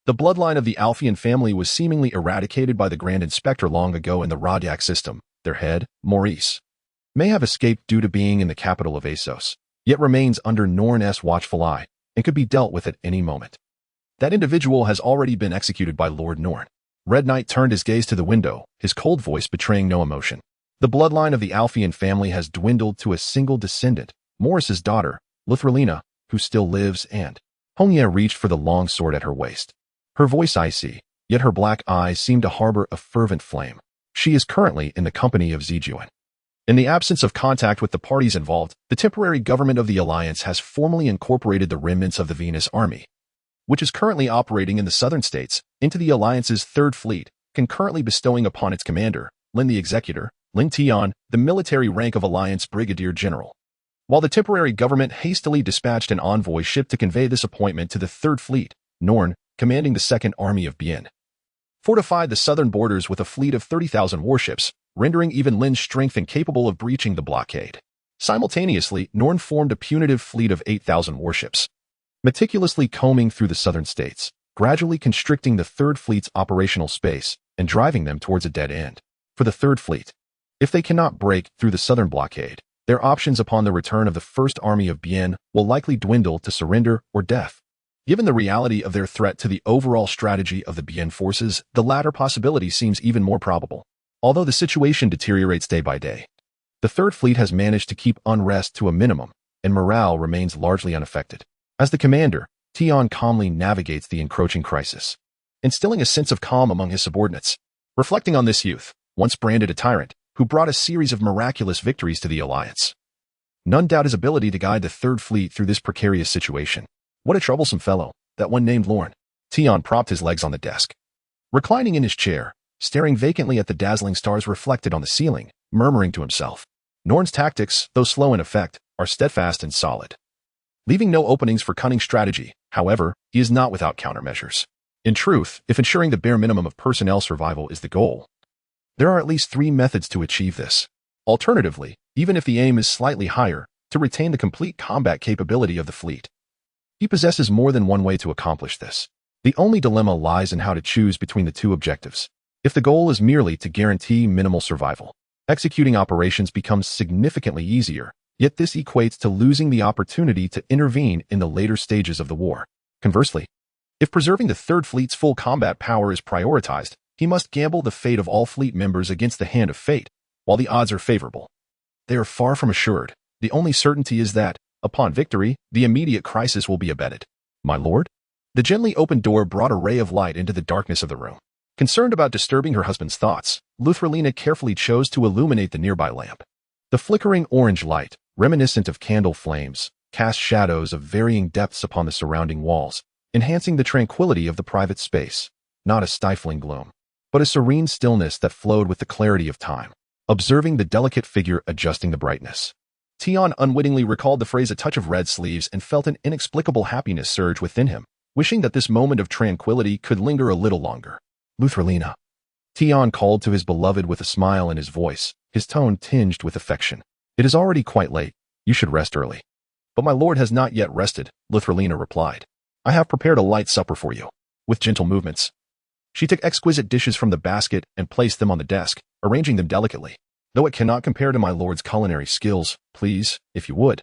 the bloodline of the Alphian family was seemingly eradicated by the Grand Inspector long ago in the Rodyak system. Their head, Maurice, may have escaped due to being in the capital of Assos, yet remains under Norn's watchful eye and could be dealt with at any moment. That individual has already been executed by Lord Norn. Red Knight turned his gaze to the window, his cold voice betraying no emotion. The bloodline of the Alphian family has dwindled to a single descendant, Morris's daughter, Luthrelina, who still lives, and Hongya reached for the long sword at her waist. Her voice icy, yet her black eyes seemed to harbor a fervent flame. She is currently in the company of Zijuan. In the absence of contact with the parties involved, the temporary government of the Alliance has formally incorporated the remnants of the Venus Army, which is currently operating in the southern states, into the Alliance's Third Fleet, concurrently bestowing upon its commander, Lin the Executor, Lin Tian, the military rank of Alliance Brigadier General. While the temporary government hastily dispatched an envoy ship to convey this appointment to the Third Fleet, Norn, commanding the Second Army of Bien, fortified the southern borders with a fleet of 30,000 warships, rendering even Lin's strength incapable of breaching the blockade. Simultaneously, Norn formed a punitive fleet of 8,000 warships, meticulously combing through the southern states, gradually constricting the Third Fleet's operational space and driving them towards a dead end. For the Third Fleet, if they cannot break through the southern blockade, their options upon the return of the First Army of Bien will likely dwindle to surrender or death. Given the reality of their threat to the overall strategy of the Bien forces, the latter possibility seems even more probable. Although the situation deteriorates day by day, the Third Fleet has managed to keep unrest to a minimum, and morale remains largely unaffected. As the commander, Tian calmly navigates the encroaching crisis, instilling a sense of calm among his subordinates. Reflecting on this youth, once branded a tyrant, who brought a series of miraculous victories to the Alliance, none doubt his ability to guide the Third Fleet through this precarious situation. What a troublesome fellow, that one named Lorne. Tian propped his legs on the desk. Reclining in his chair, staring vacantly at the dazzling stars reflected on the ceiling, murmuring to himself. Norn's tactics, though slow in effect, are steadfast and solid, leaving no openings for cunning strategy. However, he is not without countermeasures. In truth, if ensuring the bare minimum of personnel survival is the goal, there are at least 3 methods to achieve this. Alternatively, even if the aim is slightly higher, to retain the complete combat capability of the fleet, he possesses more than one way to accomplish this. The only dilemma lies in how to choose between the 2 objectives. If the goal is merely to guarantee minimal survival, executing operations becomes significantly easier, yet this equates to losing the opportunity to intervene in the later stages of the war. Conversely, if preserving the Third Fleet's full combat power is prioritized, he must gamble the fate of all fleet members against the hand of fate. While the odds are favorable, they are far from assured. The only certainty is that, upon victory, the immediate crisis will be abated. My lord? The gently opened door brought a ray of light into the darkness of the room. Concerned about disturbing her husband's thoughts, Lutherlina carefully chose to illuminate the nearby lamp. The flickering orange light, reminiscent of candle flames, cast shadows of varying depths upon the surrounding walls, enhancing the tranquility of the private space. Not a stifling gloom, but a serene stillness that flowed with the clarity of time. Observing the delicate figure adjusting the brightness, Tian unwittingly recalled the phrase "a touch of red sleeves" and felt an inexplicable happiness surge within him, wishing that this moment of tranquility could linger a little longer. Lutherlina. Tian called to his beloved with a smile in his voice, his tone tinged with affection. It is already quite late. You should rest early. But my lord has not yet rested, Lutherlina replied. I have prepared a light supper for you. With gentle movements, she took exquisite dishes from the basket and placed them on the desk, arranging them delicately. Though it cannot compare to my lord's culinary skills, please, if you would,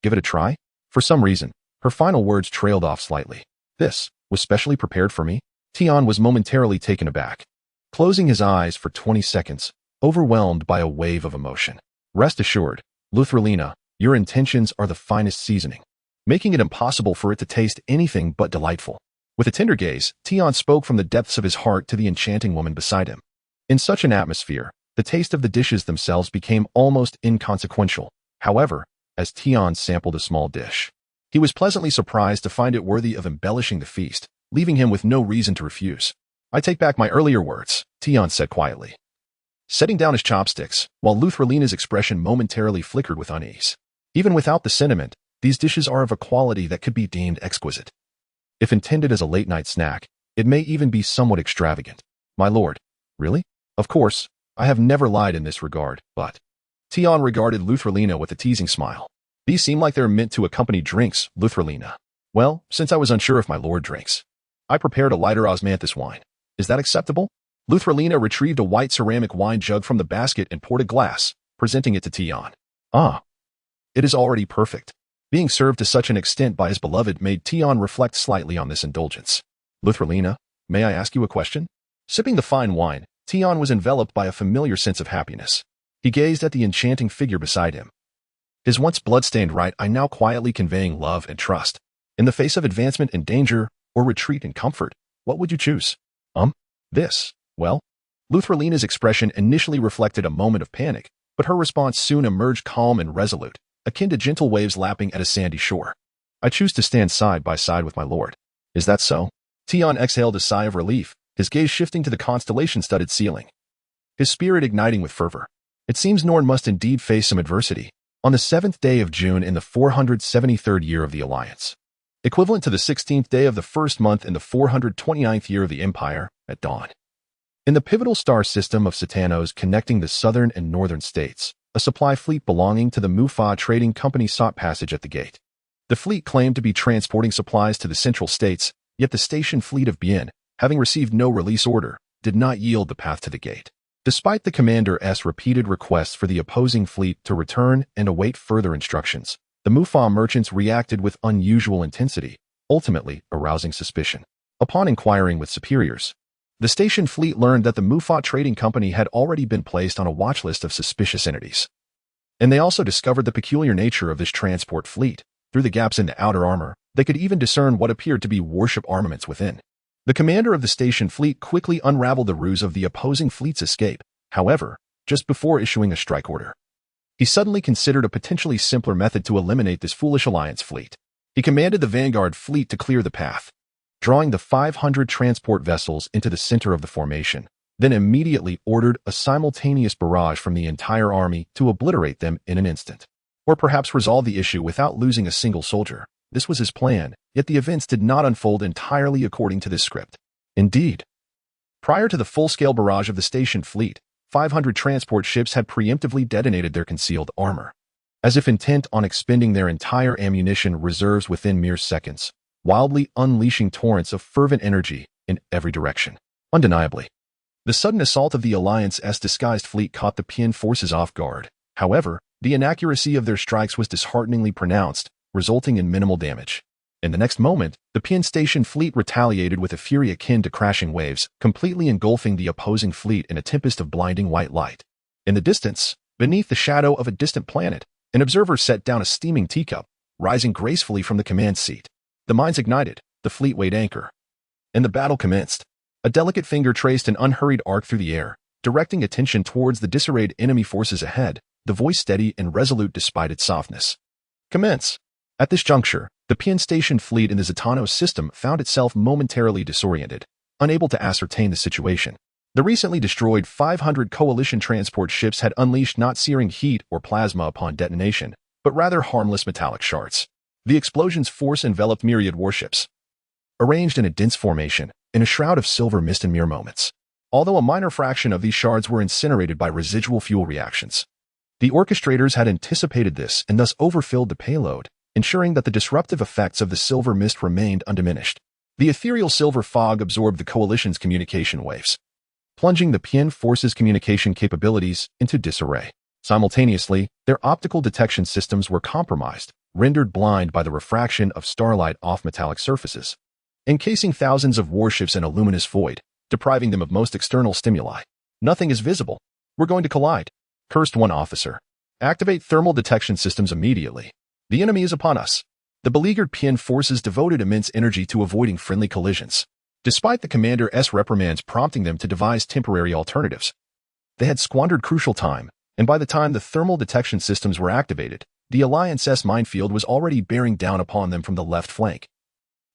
give it a try. For some reason, her final words trailed off slightly. This was specially prepared for me? Tian was momentarily taken aback, closing his eyes for 20 seconds, overwhelmed by a wave of emotion. Rest assured, Lutherlina, your intentions are the finest seasoning, making it impossible for it to taste anything but delightful. With a tender gaze, Tian spoke from the depths of his heart to the enchanting woman beside him. In such an atmosphere, the taste of the dishes themselves became almost inconsequential. However, as Tian sampled a small dish, he was pleasantly surprised to find it worthy of embellishing the feast, leaving him with no reason to refuse. I take back my earlier words, Tian said quietly, setting down his chopsticks, while Lutherlina's expression momentarily flickered with unease. Even without the sentiment, these dishes are of a quality that could be deemed exquisite. If intended as a late-night snack, it may even be somewhat extravagant. My lord, really? Of course, I have never lied in this regard, but... Tian regarded Lutherlina with a teasing smile. These seem like they're meant to accompany drinks, Lutherlina. Well, since I was unsure if my lord drinks, I prepared a lighter osmanthus wine. Is that acceptable? Lutherlina retrieved a white ceramic wine jug from the basket and poured a glass, presenting it to Tian. Ah, it is already perfect. Being served to such an extent by his beloved made Tian reflect slightly on this indulgence. Lutherlina, may I ask you a question? Sipping the fine wine, Tian was enveloped by a familiar sense of happiness. He gazed at the enchanting figure beside him, his once blood-stained right eye now quietly conveying love and trust. In the face of advancement and danger, or retreat and comfort, what would you choose? This. Well, Lutherlina's expression initially reflected a moment of panic, but her response soon emerged calm and resolute, akin to gentle waves lapping at a sandy shore. I choose to stand side by side with my lord. Is that so? Tion exhaled a sigh of relief, his gaze shifting to the constellation-studded ceiling, his spirit igniting with fervor. It seems Norn must indeed face some adversity. On the 7th day of June in the 473rd year of the Alliance, equivalent to the 16th day of the first month in the 429th year of the Empire, at dawn. In the pivotal star system of Satanos connecting the southern and northern states, a supply fleet belonging to the Mufa Trading Company sought passage at the gate. The fleet claimed to be transporting supplies to the central states, yet the station fleet of Bien, having received no release order, did not yield the path to the gate. Despite the commander's repeated requests for the opposing fleet to return and await further instructions, the Mufa merchants reacted with unusual intensity, ultimately arousing suspicion. Upon inquiring with superiors, the station fleet learned that the Mufa Trading Company had already been placed on a watch list of suspicious entities. And they also discovered the peculiar nature of this transport fleet. Through the gaps in the outer armor, they could even discern what appeared to be warship armaments within. The commander of the station fleet quickly unraveled the ruse of the opposing fleet's escape, however, just before issuing a strike order. He suddenly considered a potentially simpler method to eliminate this foolish alliance fleet. He commanded the vanguard fleet to clear the path, drawing the 500 transport vessels into the center of the formation, then immediately ordered a simultaneous barrage from the entire army to obliterate them in an instant. Or perhaps resolve the issue without losing a single soldier. This was his plan, yet the events did not unfold entirely according to this script. Indeed, prior to the full-scale barrage of the station fleet, 500 transport ships had preemptively detonated their concealed armor, as if intent on expending their entire ammunition reserves within mere seconds, wildly unleashing torrents of fervent energy in every direction. Undeniably, the sudden assault of the Alliance's disguised fleet caught the Pian forces off guard. However, the inaccuracy of their strikes was dishearteningly pronounced, resulting in minimal damage. In the next moment, the Pian station fleet retaliated with a fury akin to crashing waves, completely engulfing the opposing fleet in a tempest of blinding white light. In the distance, beneath the shadow of a distant planet, an observer set down a steaming teacup, rising gracefully from the command seat. The mines ignited, the fleet weighed anchor, and the battle commenced. A delicate finger traced an unhurried arc through the air, directing attention towards the disarrayed enemy forces ahead, the voice steady and resolute despite its softness. Commence. At this juncture, the Pian station fleet in the Zetanos system found itself momentarily disoriented, unable to ascertain the situation. The recently destroyed 500 coalition transport ships had unleashed not searing heat or plasma upon detonation, but rather harmless metallic shards. The explosion's force enveloped myriad warships, arranged in a dense formation, in a shroud of silver mist in mere moments. Although a minor fraction of these shards were incinerated by residual fuel reactions, the orchestrators had anticipated this and thus overfilled the payload, ensuring that the disruptive effects of the silver mist remained undiminished. The ethereal silver fog absorbed the coalition's communication waves, plunging the Pian forces' communication capabilities into disarray. Simultaneously, their optical detection systems were compromised, rendered blind by the refraction of starlight off metallic surfaces, encasing thousands of warships in a luminous void, depriving them of most external stimuli. Nothing is visible. We're going to collide, cursed one officer. Activate thermal detection systems immediately. The enemy is upon us. The beleaguered Pian forces devoted immense energy to avoiding friendly collisions, despite the commander's reprimands prompting them to devise temporary alternatives. They had squandered crucial time, and by the time the thermal detection systems were activated, the Alliance's minefield was already bearing down upon them from the left flank,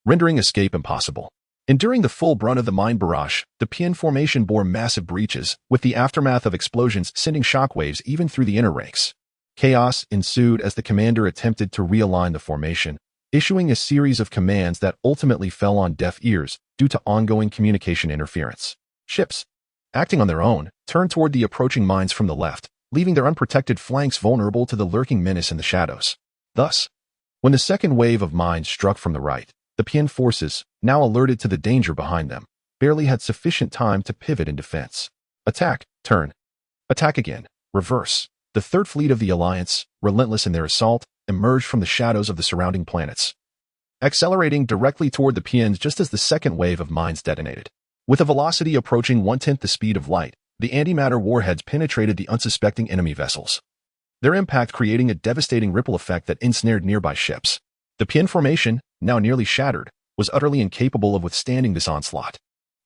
rendering escape impossible. Enduring the full brunt of the mine barrage, the Pian formation bore massive breaches, with the aftermath of explosions sending shockwaves even through the inner ranks. Chaos ensued as the commander attempted to realign the formation, issuing a series of commands that ultimately fell on deaf ears due to ongoing communication interference. Ships, acting on their own, turned toward the approaching mines from the left, leaving their unprotected flanks vulnerable to the lurking menace in the shadows. Thus, when the second wave of mines struck from the right, the Pian forces, now alerted to the danger behind them, barely had sufficient time to pivot in defense. Attack, turn. Attack again, reverse. The third fleet of the Alliance, relentless in their assault, emerged from the shadows of the surrounding planets, accelerating directly toward the Pians just as the second wave of mines detonated. With a velocity approaching 1/10 the speed of light, the antimatter warheads penetrated the unsuspecting enemy vessels, their impact creating a devastating ripple effect that ensnared nearby ships. The Pian formation, now nearly shattered, was utterly incapable of withstanding this onslaught.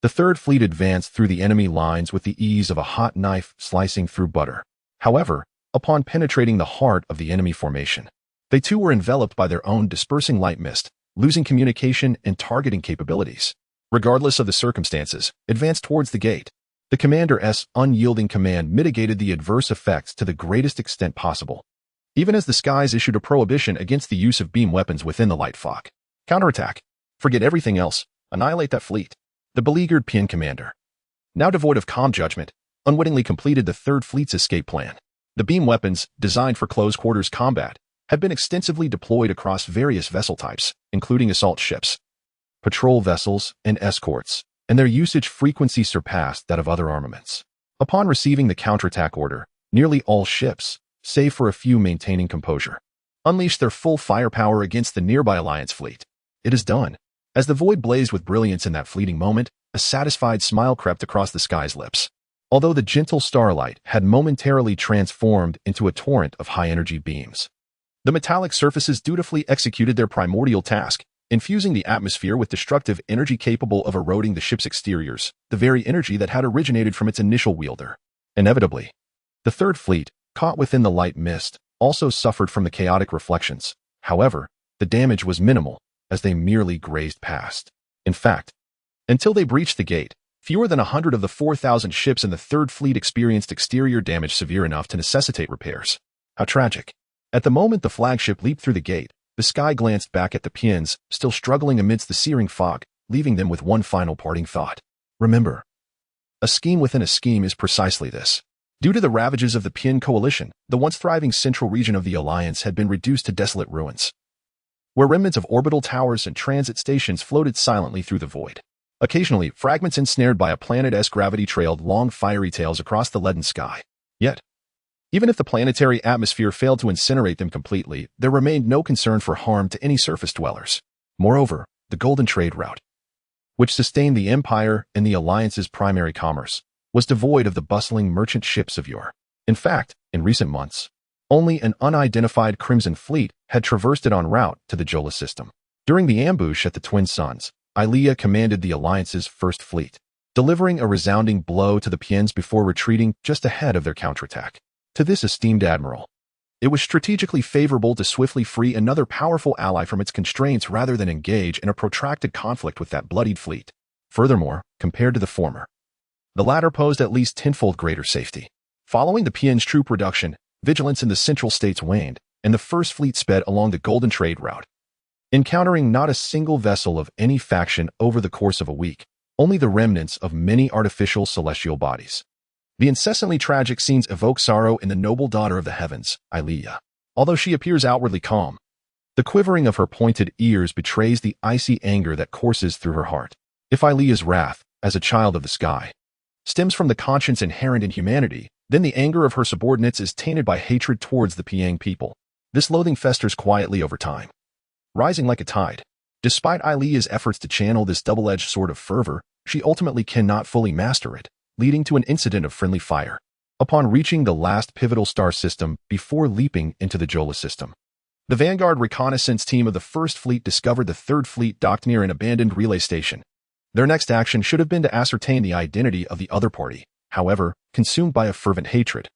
The third fleet advanced through the enemy lines with the ease of a hot knife slicing through butter. However, upon penetrating the heart of the enemy formation. They too were enveloped by their own dispersing light mist, losing communication and targeting capabilities. Regardless of the circumstances, advanced towards the gate. The commander's unyielding command mitigated the adverse effects to the greatest extent possible, even as the skies issued a prohibition against the use of beam weapons within the light fog. Counterattack. Forget everything else. Annihilate that fleet. The beleaguered Pian commander, now devoid of calm judgment, unwittingly completed the Third Fleet's escape plan. The beam weapons, designed for close-quarters combat, had been extensively deployed across various vessel types, including assault ships, patrol vessels, and escorts, and their usage frequency surpassed that of other armaments. Upon receiving the counterattack order, nearly all ships, save for a few maintaining composure, unleashed their full firepower against the nearby Alliance fleet. It is done. As the void blazed with brilliance in that fleeting moment, a satisfied smile crept across the sky's lips. Although the gentle starlight had momentarily transformed into a torrent of high-energy beams, the metallic surfaces dutifully executed their primordial task, infusing the atmosphere with destructive energy capable of eroding the ship's exteriors, the very energy that had originated from its initial wielder. Inevitably, the Third Fleet, caught within the light mist, also suffered from the chaotic reflections. However, the damage was minimal, as they merely grazed past. In fact, until they breached the gate, fewer than 100 of the 4,000 ships in the Third Fleet experienced exterior damage severe enough to necessitate repairs. How tragic. At the moment the flagship leaped through the gate, the sky glanced back at the Pians, still struggling amidst the searing fog, leaving them with one final parting thought. Remember, a scheme within a scheme is precisely this. Due to the ravages of the Pian coalition, the once thriving central region of the Alliance had been reduced to desolate ruins, where remnants of orbital towers and transit stations floated silently through the void. Occasionally, fragments ensnared by a planet's gravity trailed long fiery tails across the leaden sky. Yet, even if the planetary atmosphere failed to incinerate them completely, there remained no concern for harm to any surface dwellers. Moreover, the Golden Trade Route, which sustained the Empire and the Alliance's primary commerce, was devoid of the bustling merchant ships of yore. In fact, in recent months, only an unidentified Crimson Fleet had traversed it en route to the Jola system. During the ambush at the Twin Suns, Ilia commanded the Alliance's First Fleet, delivering a resounding blow to the Pians before retreating just ahead of their counterattack. To this esteemed admiral, it was strategically favorable to swiftly free another powerful ally from its constraints rather than engage in a protracted conflict with that bloodied fleet. Furthermore, compared to the former, the latter posed at least tenfold greater safety. Following the Pian's troop reduction, vigilance in the Central States waned, and the First Fleet sped along the Golden Trade Route, encountering not a single vessel of any faction over the course of a week, only the remnants of many artificial celestial bodies. The incessantly tragic scenes evoke sorrow in the noble daughter of the heavens, Ilia. Although she appears outwardly calm, the quivering of her pointed ears betrays the icy anger that courses through her heart. If Ilia's wrath, as a child of the sky, stems from the conscience inherent in humanity, then the anger of her subordinates is tainted by hatred towards the Piang people. This loathing festers quietly over time, rising like a tide. Despite Ilia's efforts to channel this double-edged sword of fervor, she ultimately cannot fully master it, leading to an incident of friendly fire. Upon reaching the last pivotal star system before leaping into the Jola system, the Vanguard reconnaissance team of the First Fleet discovered the Third Fleet docked near an abandoned relay station. Their next action should have been to ascertain the identity of the other party, however, consumed by a fervent hatred.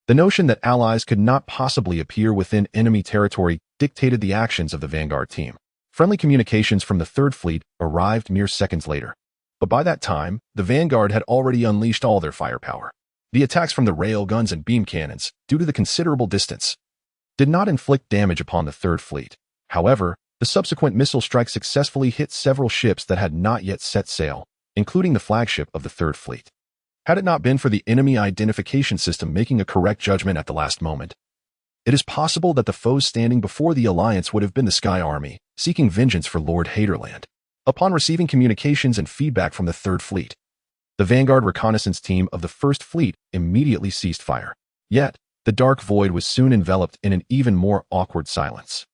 The notion that allies could not possibly appear within enemy territory dictated the actions of the Vanguard team. Friendly communications from the Third Fleet arrived mere seconds later. But by that time, the Vanguard had already unleashed all their firepower. The attacks from the rail guns and beam cannons, due to the considerable distance, did not inflict damage upon the Third Fleet. However, the subsequent missile strikes successfully hit several ships that had not yet set sail, including the flagship of the Third Fleet. Had it not been for the enemy identification system making a correct judgment at the last moment, it is possible that the foes standing before the Alliance would have been the Sky Army, seeking vengeance for Lord Haterland. Upon receiving communications and feedback from the Third Fleet, the Vanguard reconnaissance team of the First Fleet immediately ceased fire. Yet, the dark void was soon enveloped in an even more awkward silence.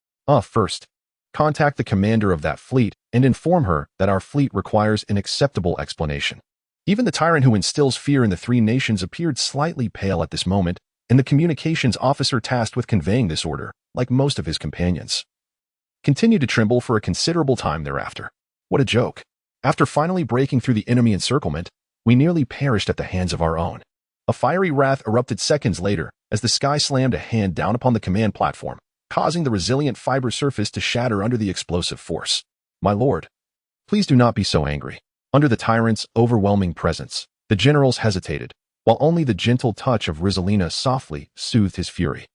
First, contact the commander of that fleet and inform her that our fleet requires an acceptable explanation. Even the tyrant who instills fear in the three nations appeared slightly pale at this moment, and the communications officer tasked with conveying this order, like most of his companions, continued to tremble for a considerable time thereafter. What a joke. After finally breaking through the enemy encirclement, we nearly perished at the hands of our own. A fiery wrath erupted seconds later, as the sky slammed a hand down upon the command platform, causing the resilient fiber surface to shatter under the explosive force. My lord, please do not be so angry. Under the tyrant's overwhelming presence, the generals hesitated, while only the gentle touch of Rosalina softly soothed his fury.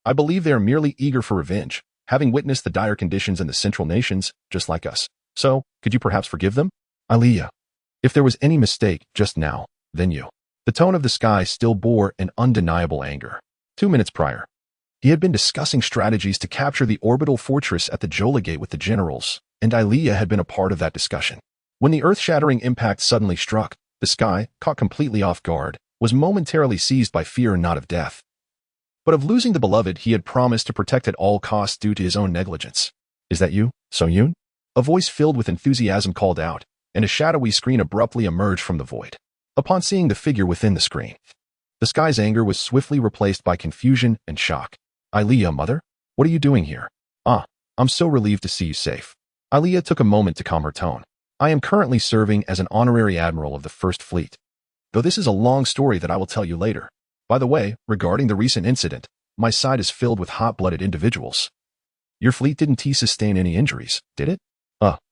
I believe they are merely eager for revenge, having witnessed the dire conditions in the central nations, just like us. So, could you perhaps forgive them? Aliyah, if there was any mistake just now, then you. The tone of the sky still bore an undeniable anger. 2 minutes prior, he had been discussing strategies to capture the orbital fortress at the Jola Gate with the generals, and Aliyah had been a part of that discussion. When the earth-shattering impact suddenly struck, the sky, caught completely off guard, was momentarily seized by fear not of death, but of losing the beloved he had promised to protect at all costs due to his own negligence. Is that you, Song-Yoon? A voice filled with enthusiasm called out, and a shadowy screen abruptly emerged from the void. Upon seeing the figure within the screen, the sky's anger was swiftly replaced by confusion and shock. Aliyah, mother? What are you doing here? I'm so relieved to see you safe. Aliyah took a moment to calm her tone. I am currently serving as an honorary admiral of the First Fleet, though this is a long story that I will tell you later. By the way, regarding the recent incident, my side is filled with hot-blooded individuals. Your fleet didn't sustain any injuries, did it?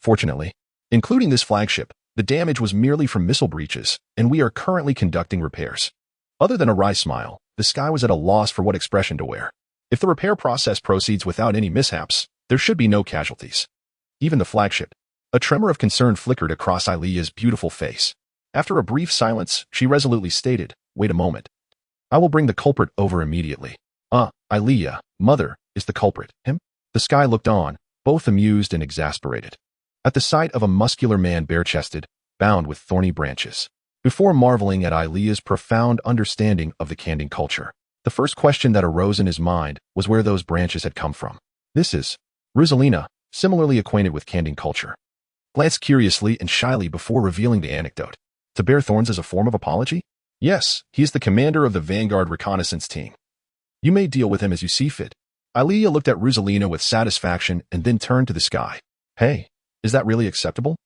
Fortunately. Including this flagship, the damage was merely from missile breaches, and we are currently conducting repairs. Other than a wry smile, the sky was at a loss for what expression to wear. If the repair process proceeds without any mishaps, there should be no casualties. Even the flagship. A tremor of concern flickered across Aliyah's beautiful face. After a brief silence, she resolutely stated, wait a moment. I will bring the culprit over immediately. Aliyah, mother, is the culprit him? The sky looked on, both amused and exasperated, at the sight of a muscular man bare-chested, bound with thorny branches. Before marveling at Aliyah's profound understanding of the Kanding culture, the first question that arose in his mind was where those branches had come from. This is Rosalina, similarly acquainted with Kanding culture, glanced curiously and shyly before revealing the anecdote. To bear thorns as a form of apology? Yes, he is the commander of the Vanguard reconnaissance team. You may deal with him as you see fit. Aliyah looked at Rosalina with satisfaction and then turned to the sky. Hey, is that really acceptable?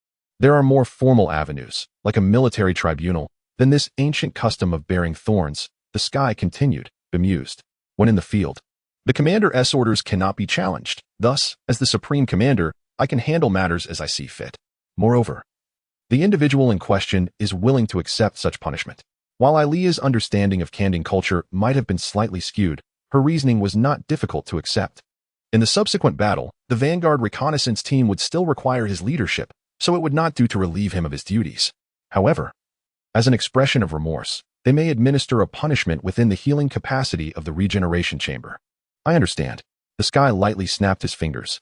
There are more formal avenues, like a military tribunal, than this ancient custom of bearing thorns, the sky continued, bemused. When in the field, the commander's orders cannot be challenged. Thus, as the supreme commander, I can handle matters as I see fit. Moreover, the individual in question is willing to accept such punishment. While Aliyah's understanding of Kanding culture might have been slightly skewed, her reasoning was not difficult to accept. In the subsequent battle, the Vanguard reconnaissance team would still require his leadership, so it would not do to relieve him of his duties. However, as an expression of remorse, they may administer a punishment within the healing capacity of the regeneration chamber. I understand. The sky lightly snapped his fingers,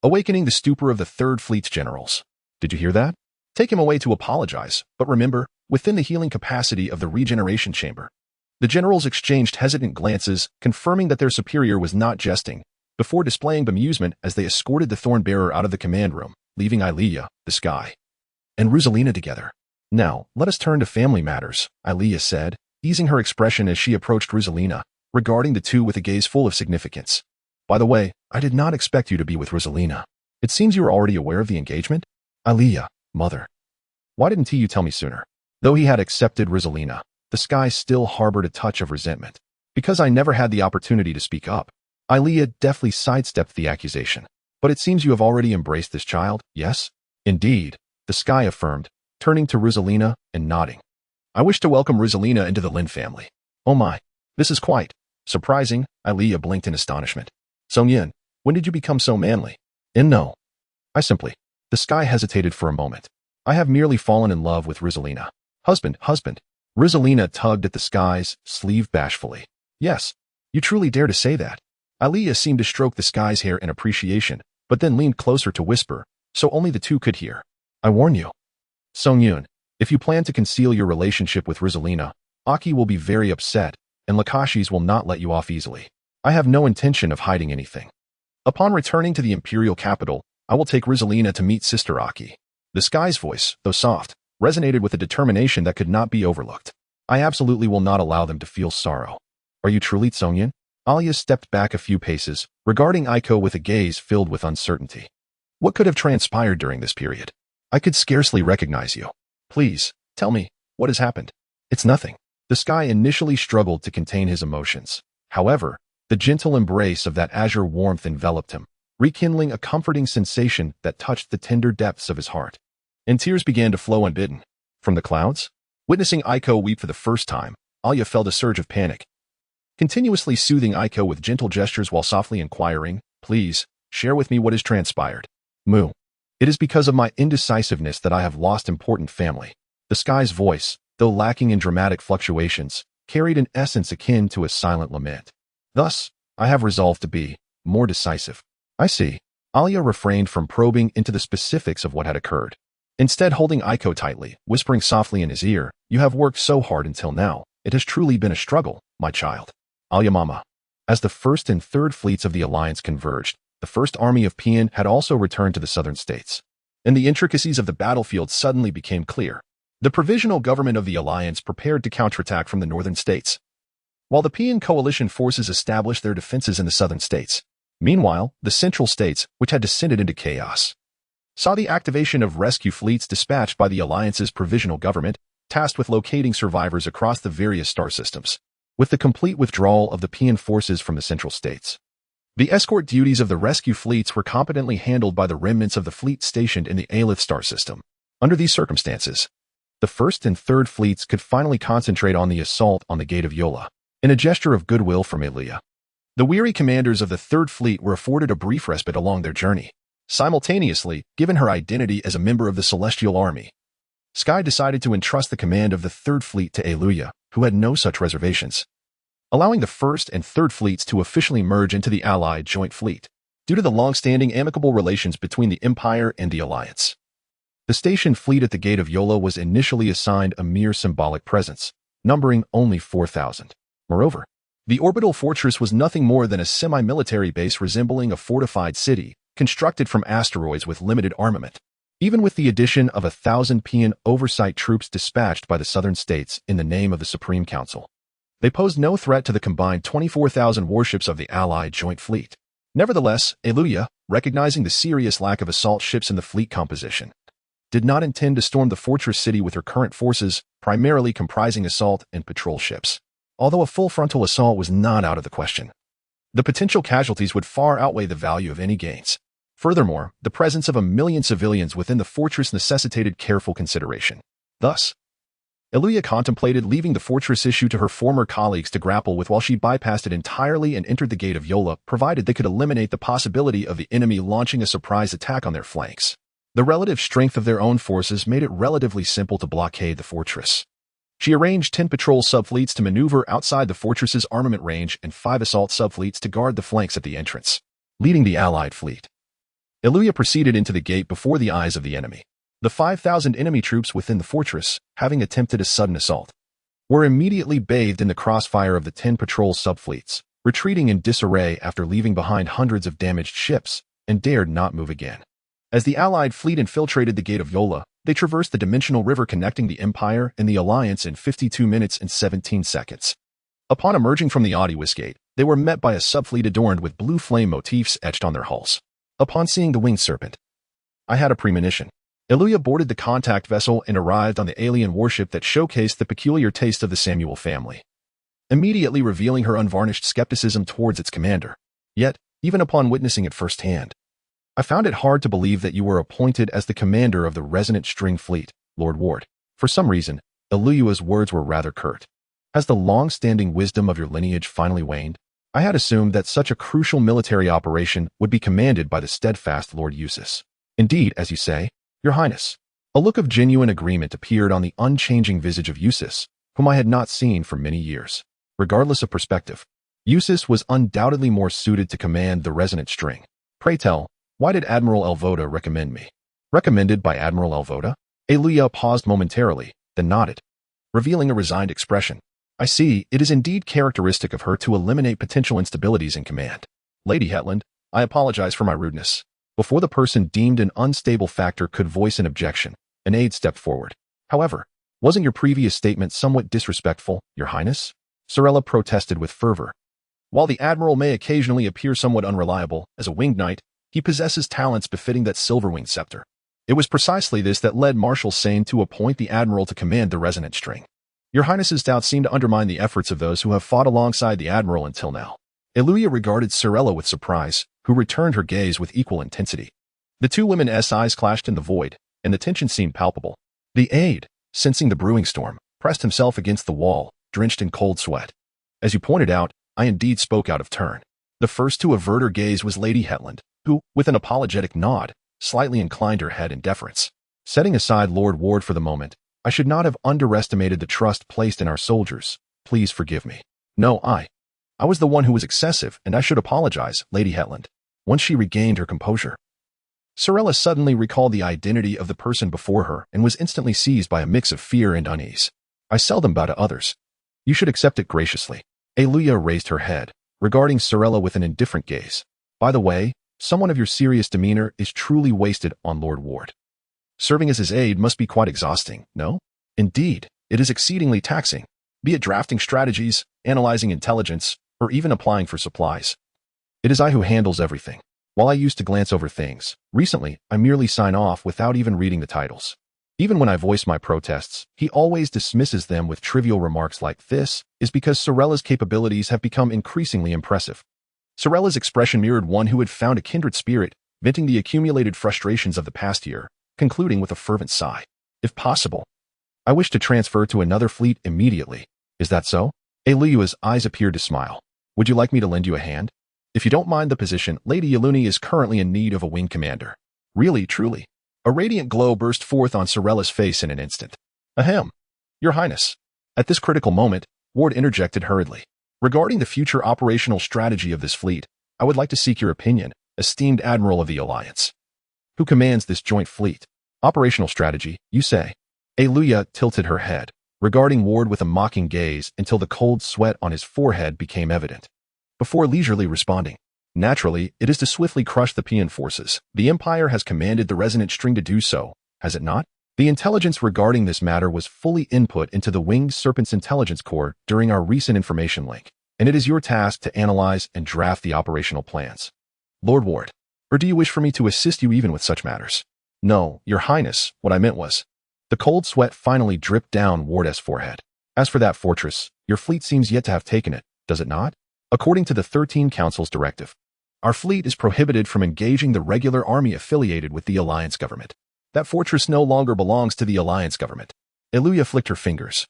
awakening the stupor of the Third Fleet's generals. Did you hear that? Take him away to apologize, but remember, within the healing capacity of the regeneration chamber. The generals exchanged hesitant glances, confirming that their superior was not jesting, before displaying bemusement as they escorted the thorn-bearer out of the command room, leaving Aliyah, the sky, and Rosalina together. Now, let us turn to family matters, Aliyah said, easing her expression as she approached Rosalina, regarding the two with a gaze full of significance. By the way, I did not expect you to be with Rosalina. It seems you are already aware of the engagement? Aliyah, mother. Why didn't you tell me sooner? Though he had accepted Rosalina, the sky still harbored a touch of resentment. Because I never had the opportunity to speak up. Aliyah deftly sidestepped the accusation. But it seems you have already embraced this child, yes? Indeed, the sky affirmed, turning to Rosalina and nodding. I wish to welcome Rosalina into the Lin family. Oh my, this is quite surprising, Aliyah blinked in astonishment. Song-Yin, when did you become so manly? No. The sky hesitated for a moment. I have merely fallen in love with Rosalina. Husband. Rosalina tugged at the sky's sleeve bashfully. Yes, you truly dare to say that. Aliyah seemed to stroke the sky's hair in appreciation, but then leaned closer to whisper, so only the two could hear. I warn you. Song-Yoon, if you plan to conceal your relationship with Rosalina, Aki will be very upset, and Lakashis will not let you off easily. I have no intention of hiding anything. Upon returning to the imperial capital, I will take Rosalina to meet Sister Aki. The sky's voice, though soft, resonated with a determination that could not be overlooked. I absolutely will not allow them to feel sorrow. Are you truly Song-Yin? Aliyah stepped back a few paces, regarding Aiko with a gaze filled with uncertainty. What could have transpired during this period? I could scarcely recognize you. Please, tell me, what has happened? It's nothing. The sky initially struggled to contain his emotions. However, the gentle embrace of that azure warmth enveloped him, rekindling a comforting sensation that touched the tender depths of his heart. And tears began to flow unbidden. From the clouds? Witnessing Aiko weep for the first time, Alya felt a surge of panic. Continuously soothing Aiko with gentle gestures while softly inquiring, "Please, share with me what has transpired." "Moo. It is because of my indecisiveness that I have lost important family." The sky's voice, though lacking in dramatic fluctuations, carried an essence akin to a silent lament. "Thus, I have resolved to be more decisive." "I see." Alya refrained from probing into the specifics of what had occurred. Instead, holding Aiko tightly, whispering softly in his ear, "You have worked so hard until now. It has truly been a struggle, my child." "Alya Mama." As the first and third fleets of the Alliance converged, the first army of Pian had also returned to the southern states. And the intricacies of the battlefield suddenly became clear. The provisional government of the Alliance prepared to counterattack from the northern states, while the Pian coalition forces established their defenses in the southern states. Meanwhile, the central states, which had descended into chaos, saw the activation of rescue fleets dispatched by the Alliance's provisional government, tasked with locating survivors across the various star systems. With the complete withdrawal of the Pian forces from the central states, the escort duties of the rescue fleets were competently handled by the remnants of the fleet stationed in the Aelith star system. Under these circumstances, the first and third fleets could finally concentrate on the assault on the Gate of Yola. In a gesture of goodwill from Eluya, the weary commanders of the third fleet were afforded a brief respite along their journey. Simultaneously, given her identity as a member of the Celestial Army, Sky decided to entrust the command of the third fleet to Eluya, who had no such reservations, allowing the first and third fleets to officially merge into the Allied Joint Fleet. Due to the long-standing amicable relations between the Empire and the Alliance, the stationed fleet at the Gate of Yola was initially assigned a mere symbolic presence, numbering only 4,000. Moreover, the orbital fortress was nothing more than a semi-military base resembling a fortified city, constructed from asteroids with limited armament. Even with the addition of 1,000 Pian oversight troops dispatched by the southern states in the name of the Supreme Council, they posed no threat to the combined 24,000 warships of the Allied Joint Fleet. Nevertheless, Eluya, recognizing the serious lack of assault ships in the fleet composition, did not intend to storm the fortress city with her current forces, primarily comprising assault and patrol ships. Although a full frontal assault was not out of the question, the potential casualties would far outweigh the value of any gains. Furthermore, the presence of 1 million civilians within the fortress necessitated careful consideration. Thus, Eluya contemplated leaving the fortress issue to her former colleagues to grapple with while she bypassed it entirely and entered the Gate of Yola, provided they could eliminate the possibility of the enemy launching a surprise attack on their flanks. The relative strength of their own forces made it relatively simple to blockade the fortress. She arranged 10 patrol subfleets to maneuver outside the fortress's armament range and 5 assault subfleets to guard the flanks at the entrance, leading the Allied fleet. Eluya proceeded into the gate before the eyes of the enemy. The 5,000 enemy troops within the fortress, having attempted a sudden assault, were immediately bathed in the crossfire of the 10 patrol subfleets, retreating in disarray after leaving behind hundreds of damaged ships, and dared not move again. As the Allied fleet infiltrated the Gate of Yola, they traversed the dimensional river connecting the Empire and the Alliance in 52 minutes and 17 seconds. Upon emerging from the Odiwis Gate, they were met by a subfleet adorned with blue flame motifs etched on their hulls. Upon seeing the winged serpent, I had a premonition. Eluya boarded the contact vessel and arrived on the alien warship that showcased the peculiar taste of the Samuel family, immediately revealing her unvarnished skepticism towards its commander. Yet, even upon witnessing it firsthand, I found it hard to believe that you were appointed as the commander of the Resonant String Fleet, Lord Ward. For some reason, Eluya's words were rather curt. Has the long-standing wisdom of your lineage finally waned? I had assumed that such a crucial military operation would be commanded by the steadfast Lord Eustace. Indeed, as you say, Your Highness. A look of genuine agreement appeared on the unchanging visage of Eustace, whom I had not seen for many years. Regardless of perspective, Eustace was undoubtedly more suited to command the Resonant String. Pray tell, why did Admiral Elvoda recommend me? Recommended by Admiral Elvoda? Eluya paused momentarily, then nodded, revealing a resigned expression. I see, it is indeed characteristic of her to eliminate potential instabilities in command. Lady Hetland, I apologize for my rudeness. Before the person deemed an unstable factor could voice an objection, an aide stepped forward. However, wasn't your previous statement somewhat disrespectful, Your Highness? Sorella protested with fervor. While the Admiral may occasionally appear somewhat unreliable, as a winged knight, he possesses talents befitting that silver-winged scepter. It was precisely this that led Marshal Sane to appoint the Admiral to command the Resonant String. Your Highness's doubts seem to undermine the efforts of those who have fought alongside the Admiral until now. Iluya regarded Sorella with surprise, who returned her gaze with equal intensity. The two women's eyes clashed in the void, and the tension seemed palpable. The aide, sensing the brewing storm, pressed himself against the wall, drenched in cold sweat. As you pointed out, I indeed spoke out of turn. The first to avert her gaze was Lady Hetland, who, with an apologetic nod, slightly inclined her head in deference. Setting aside Lord Ward for the moment, I should not have underestimated the trust placed in our soldiers. Please forgive me. No, I was the one who was excessive, and I should apologize, Lady Hetland. Once she regained her composure, Sorella suddenly recalled the identity of the person before her and was instantly seized by a mix of fear and unease. I seldom bow to others. You should accept it graciously. Iluya raised her head, regarding Sorella with an indifferent gaze. By the way, someone of your serious demeanor is truly wasted on Lord Ward. Serving as his aide must be quite exhausting, no? Indeed, it is exceedingly taxing, be it drafting strategies, analyzing intelligence, or even applying for supplies. It is I who handles everything. While I used to glance over things, recently I merely sign off without even reading the titles. Even when I voice my protests, he always dismisses them with trivial remarks like this is because Sorella's capabilities have become increasingly impressive. Sorella's expression mirrored one who had found a kindred spirit, venting the accumulated frustrations of the past year, concluding with a fervent sigh. If possible, I wish to transfer to another fleet immediately. Is that so? Iluya's eyes appeared to smile. Would you like me to lend you a hand? If you don't mind the position, Lady Yeluni is currently in need of a wing commander. Really, truly. A radiant glow burst forth on Sorella's face in an instant. Ahem. Your Highness. At this critical moment, Ward interjected hurriedly. Regarding the future operational strategy of this fleet, I would like to seek your opinion, esteemed Admiral of the Alliance. Who commands this joint fleet? Operational strategy, you say? Iluya tilted her head, regarding Ward with a mocking gaze until the cold sweat on his forehead became evident. Before leisurely responding, naturally, it is to swiftly crush the Pian forces. The Empire has commanded the resonant string to do so, has it not? The intelligence regarding this matter was fully input into the Winged Serpent's intelligence core during our recent information link, and it is your task to analyze and draft the operational plans. Lord Ward, or do you wish for me to assist you even with such matters? No, Your Highness, what I meant was. The cold sweat finally dripped down Ward's forehead. As for that fortress, your fleet seems yet to have taken it, does it not? According to the 13 Council's directive, our fleet is prohibited from engaging the regular army affiliated with the Alliance government. That fortress no longer belongs to the Alliance government. Iluya flicked her fingers,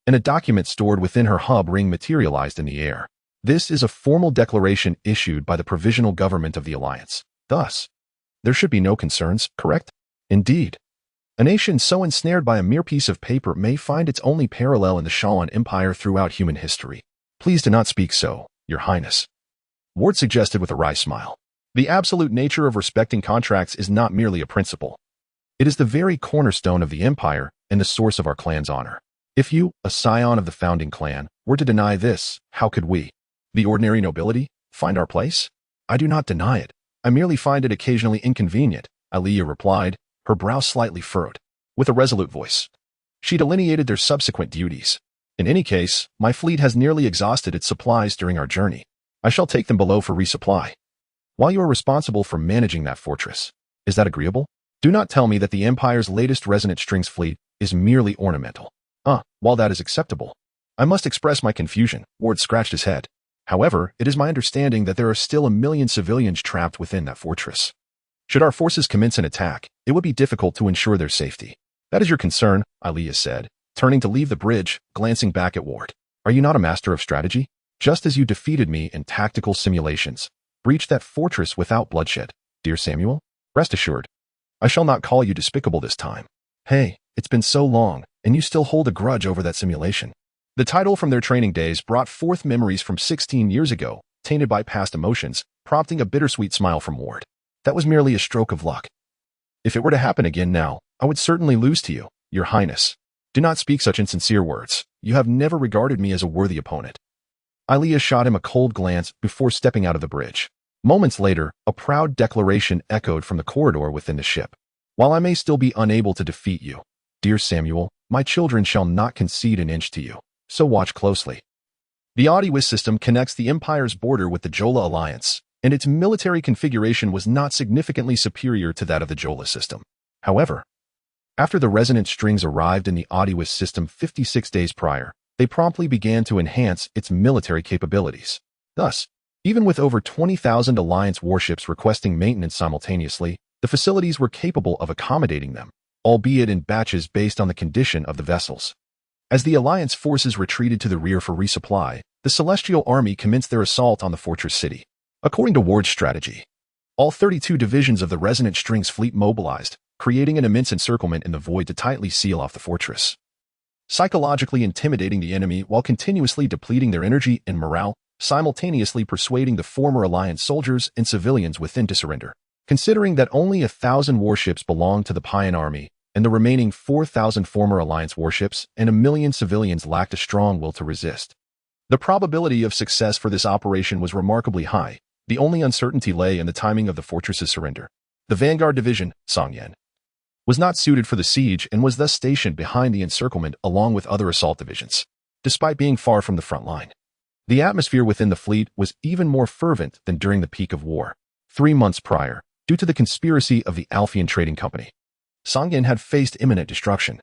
and a document stored within her hub ring materialized in the air. This is a formal declaration issued by the Provisional Government of the Alliance. Thus, there should be no concerns, correct? Indeed. A nation so ensnared by a mere piece of paper may find its only parallel in the Shawan Empire throughout human history. Please do not speak so, Your Highness. Ward suggested with a wry smile. The absolute nature of respecting contracts is not merely a principle. It is the very cornerstone of the Empire and the source of our clan's honor. If you, a scion of the founding clan, were to deny this, how could we, the ordinary nobility, find our place? I do not deny it. I merely find it occasionally inconvenient, Iluya replied, her brow slightly furrowed. With a resolute voice, she delineated their subsequent duties. In any case, my fleet has nearly exhausted its supplies during our journey. I shall take them below for resupply, while you are responsible for managing that fortress. Is that agreeable? Do not tell me that the Empire's latest resonant strings fleet is merely ornamental. While that is acceptable, I must express my confusion. Ward scratched his head. However, it is my understanding that there are still 1 million civilians trapped within that fortress. Should our forces commence an attack, it would be difficult to ensure their safety. That is your concern, Iluya said, turning to leave the bridge, glancing back at Ward. Are you not a master of strategy? Just as you defeated me in tactical simulations, breach that fortress without bloodshed, dear Samuel? Rest assured, I shall not call you despicable this time. Hey, it's been so long, and you still hold a grudge over that simulation. The title from their training days brought forth memories from 16 years ago, tainted by past emotions, prompting a bittersweet smile from Ward. That was merely a stroke of luck. If it were to happen again now, I would certainly lose to you, Your Highness. Do not speak such insincere words. You have never regarded me as a worthy opponent. Iluya shot him a cold glance before stepping out of the bridge. Moments later, a proud declaration echoed from the corridor within the ship. While I may still be unable to defeat you, dear Samuel, my children shall not concede an inch to you, so watch closely. The Audiwis system connects the Empire's border with the Jola Alliance, and its military configuration was not significantly superior to that of the Jola system. However, After the resonant strings arrived in the Audius system 56 days prior, they promptly began to enhance its military capabilities. Thus, even with over 20,000 Alliance warships requesting maintenance simultaneously, the facilities were capable of accommodating them, albeit in batches based on the condition of the vessels. As the Alliance forces retreated to the rear for resupply, the Celestial Army commenced their assault on the fortress city. According to Ward's strategy, all 32 divisions of the Resonant Strings fleet mobilized, creating an immense encirclement in the void to tightly seal off the fortress, psychologically intimidating the enemy while continuously depleting their energy and morale, simultaneously persuading the former Alliance soldiers and civilians within to surrender. Considering that only 1,000 warships belonged to the Payan Army, and the remaining 4,000 former Alliance warships and 1,000,000 civilians lacked a strong will to resist, the probability of success for this operation was remarkably high. The only uncertainty lay in the timing of the fortress's surrender. The Vanguard Division, Songyan, was not suited for the siege and was thus stationed behind the encirclement along with other assault divisions. Despite being far from the front line, the atmosphere within the fleet was even more fervent than during the peak of war. 3 months prior, due to the conspiracy of the Alphean Trading Company, Songyan had faced imminent destruction.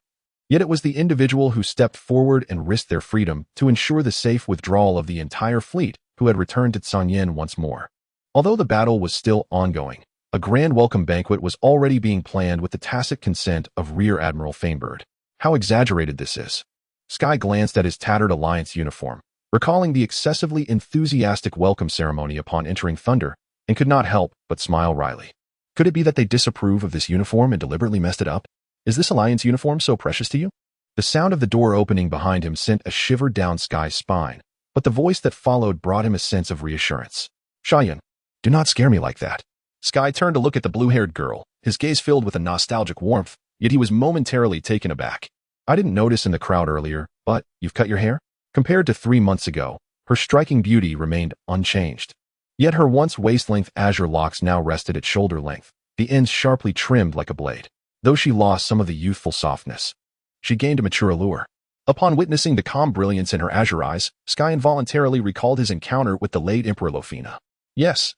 Yet it was the individual who stepped forward and risked their freedom to ensure the safe withdrawal of the entire fleet who had returned to Songyan once more. Although the battle was still ongoing, a grand welcome banquet was already being planned with the tacit consent of Rear Admiral Fainbird. How exaggerated this is. Sky glanced at his tattered Alliance uniform, recalling the excessively enthusiastic welcome ceremony upon entering Thunder, and could not help but smile wryly. Could it be that they disapprove of this uniform and deliberately messed it up? Is this Alliance uniform so precious to you? The sound of the door opening behind him sent a shiver down Sky's spine, but the voice that followed brought him a sense of reassurance. Shayan, do not scare me like that. Sky turned to look at the blue-haired girl, his gaze filled with a nostalgic warmth, yet he was momentarily taken aback. I didn't notice in the crowd earlier, but you've cut your hair? Compared to 3 months ago, her striking beauty remained unchanged. Yet her once waist-length azure locks now rested at shoulder length, the ends sharply trimmed like a blade. Though she lost some of the youthful softness, she gained a mature allure. Upon witnessing the calm brilliance in her azure eyes, Sky involuntarily recalled his encounter with the late Emperor Lofina. Yes,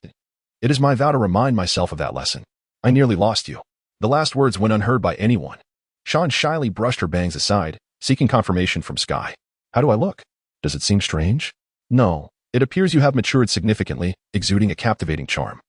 it is my vow to remind myself of that lesson. I nearly lost you. The last words went unheard by anyone. Sean shyly brushed her bangs aside, seeking confirmation from Sky. How do I look? Does it seem strange? No, it appears you have matured significantly, exuding a captivating charm.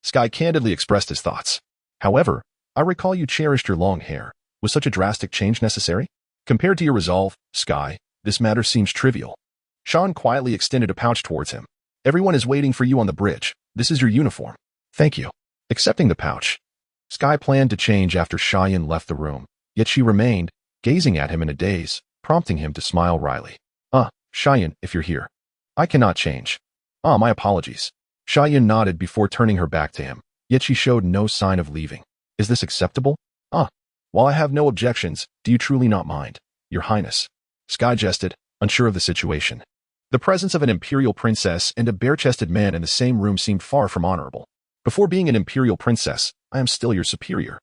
Sky candidly expressed his thoughts. However, I recall you cherished your long hair. Was such a drastic change necessary? Compared to your resolve, Sky, this matter seems trivial. Sean quietly extended a pouch towards him. Everyone is waiting for you on the bridge. This is your uniform. Thank you. Accepting the pouch, Sky planned to change after Cheyenne left the room, yet she remained, gazing at him in a daze, prompting him to smile wryly. Cheyenne, if you're here. I cannot change. My apologies. Cheyenne nodded before turning her back to him, yet she showed no sign of leaving. Is this acceptable? While I have no objections, do you truly not mind, Your Highness? Sky jested, unsure of the situation. The presence of an imperial princess and a bare-chested man in the same room seemed far from honorable. Before being an imperial princess, I am still your superior.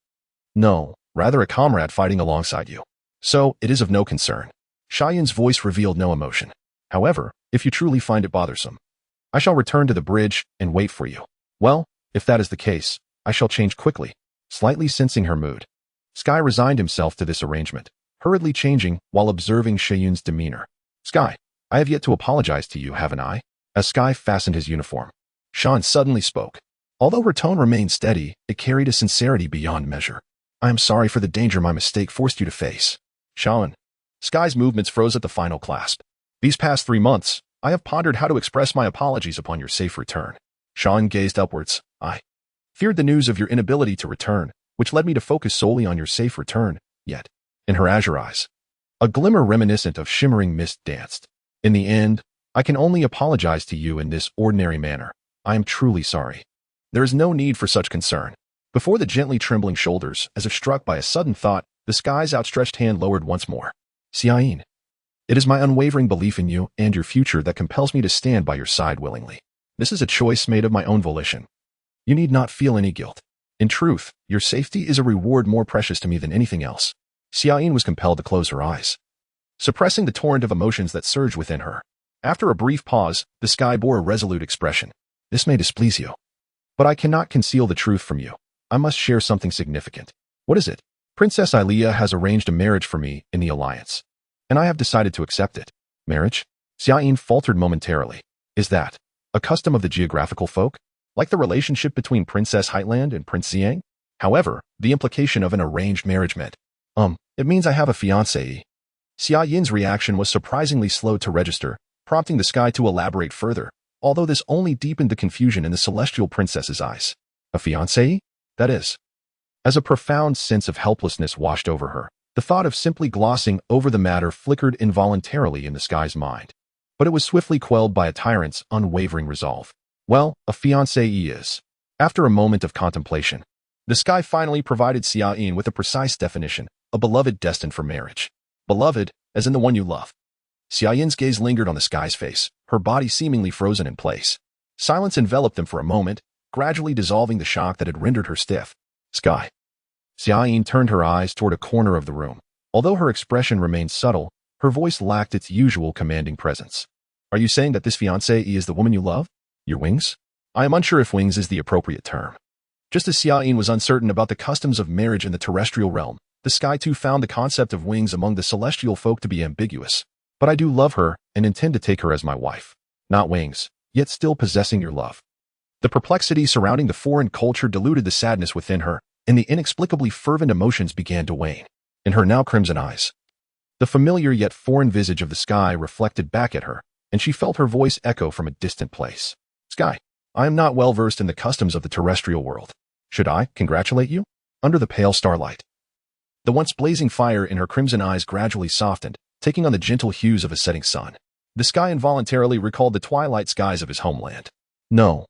No, rather a comrade fighting alongside you. So, it is of no concern. Cheyenne's voice revealed no emotion. However, if you truly find it bothersome, I shall return to the bridge and wait for you. Well, if that is the case, I shall change quickly. Slightly sensing her mood, Sky resigned himself to this arrangement, hurriedly changing while observing Cheyenne's demeanor. Sky, I have yet to apologize to you, haven't I? As Sky fastened his uniform, Sean suddenly spoke. Although her tone remained steady, it carried a sincerity beyond measure. I am sorry for the danger my mistake forced you to face. Sean. Sky's movements froze at the final clasp. These past 3 months, I have pondered how to express my apologies upon your safe return. Sean gazed upwards. I feared the news of your inability to return, which led me to focus solely on your safe return, yet, in her azure eyes, a glimmer reminiscent of shimmering mist danced. In the end, I can only apologize to you in this ordinary manner. I am truly sorry. There is no need for such concern. Before the gently trembling shoulders, as if struck by a sudden thought, the Sky's outstretched hand lowered once more. Siain, it is my unwavering belief in you and your future that compels me to stand by your side willingly. This is a choice made of my own volition. You need not feel any guilt. In truth, your safety is a reward more precious to me than anything else. Siain was compelled to close her eyes, suppressing the torrent of emotions that surged within her. After a brief pause, the Sky bore a resolute expression. This may displease you, but I cannot conceal the truth from you. I must share something significant. What is it? Princess Ilia has arranged a marriage for me in the alliance, and I have decided to accept it. Marriage? Xiaoyin faltered momentarily. Is that a custom of the geographical folk? Like the relationship between Princess Heightland and Prince Xiang? However, the implication of an arranged marriage meant, it means I have a fiancé. Xia Yin's reaction was surprisingly slow to register, prompting the sky to elaborate further, although this only deepened the confusion in the celestial princess's eyes. A fiancé? That is. As a profound sense of helplessness washed over her, the thought of simply glossing over the matter flickered involuntarily in the sky's mind. But it was swiftly quelled by a tyrant's unwavering resolve. Well, a fiancé is. After a moment of contemplation, the sky finally provided Xia Yin with a precise definition, a beloved destined for marriage. Beloved, as in the one you love. Xia Yin's gaze lingered on the sky's face, her body seemingly frozen in place. Silence enveloped them for a moment, gradually dissolving the shock that had rendered her stiff. Sky. Xia Yin turned her eyes toward a corner of the room. Although her expression remained subtle, her voice lacked its usual commanding presence. Are you saying that this fiancé is the woman you love? Your wings? I am unsure if wings is the appropriate term. Just as Xia Yin was uncertain about the customs of marriage in the terrestrial realm, the sky too found the concept of wings among the celestial folk to be ambiguous. But I do love her and intend to take her as my wife. Not wings, yet still possessing your love. The perplexity surrounding the foreign culture diluted the sadness within her, and the inexplicably fervent emotions began to wane. In her now crimson eyes, the familiar yet foreign visage of the sky reflected back at her, and she felt her voice echo from a distant place. Sky, I am not well versed in the customs of the terrestrial world. Should I congratulate you? Under the pale starlight. The once blazing fire in her crimson eyes gradually softened, taking on the gentle hues of a setting sun. The sky involuntarily recalled the twilight skies of his homeland. No,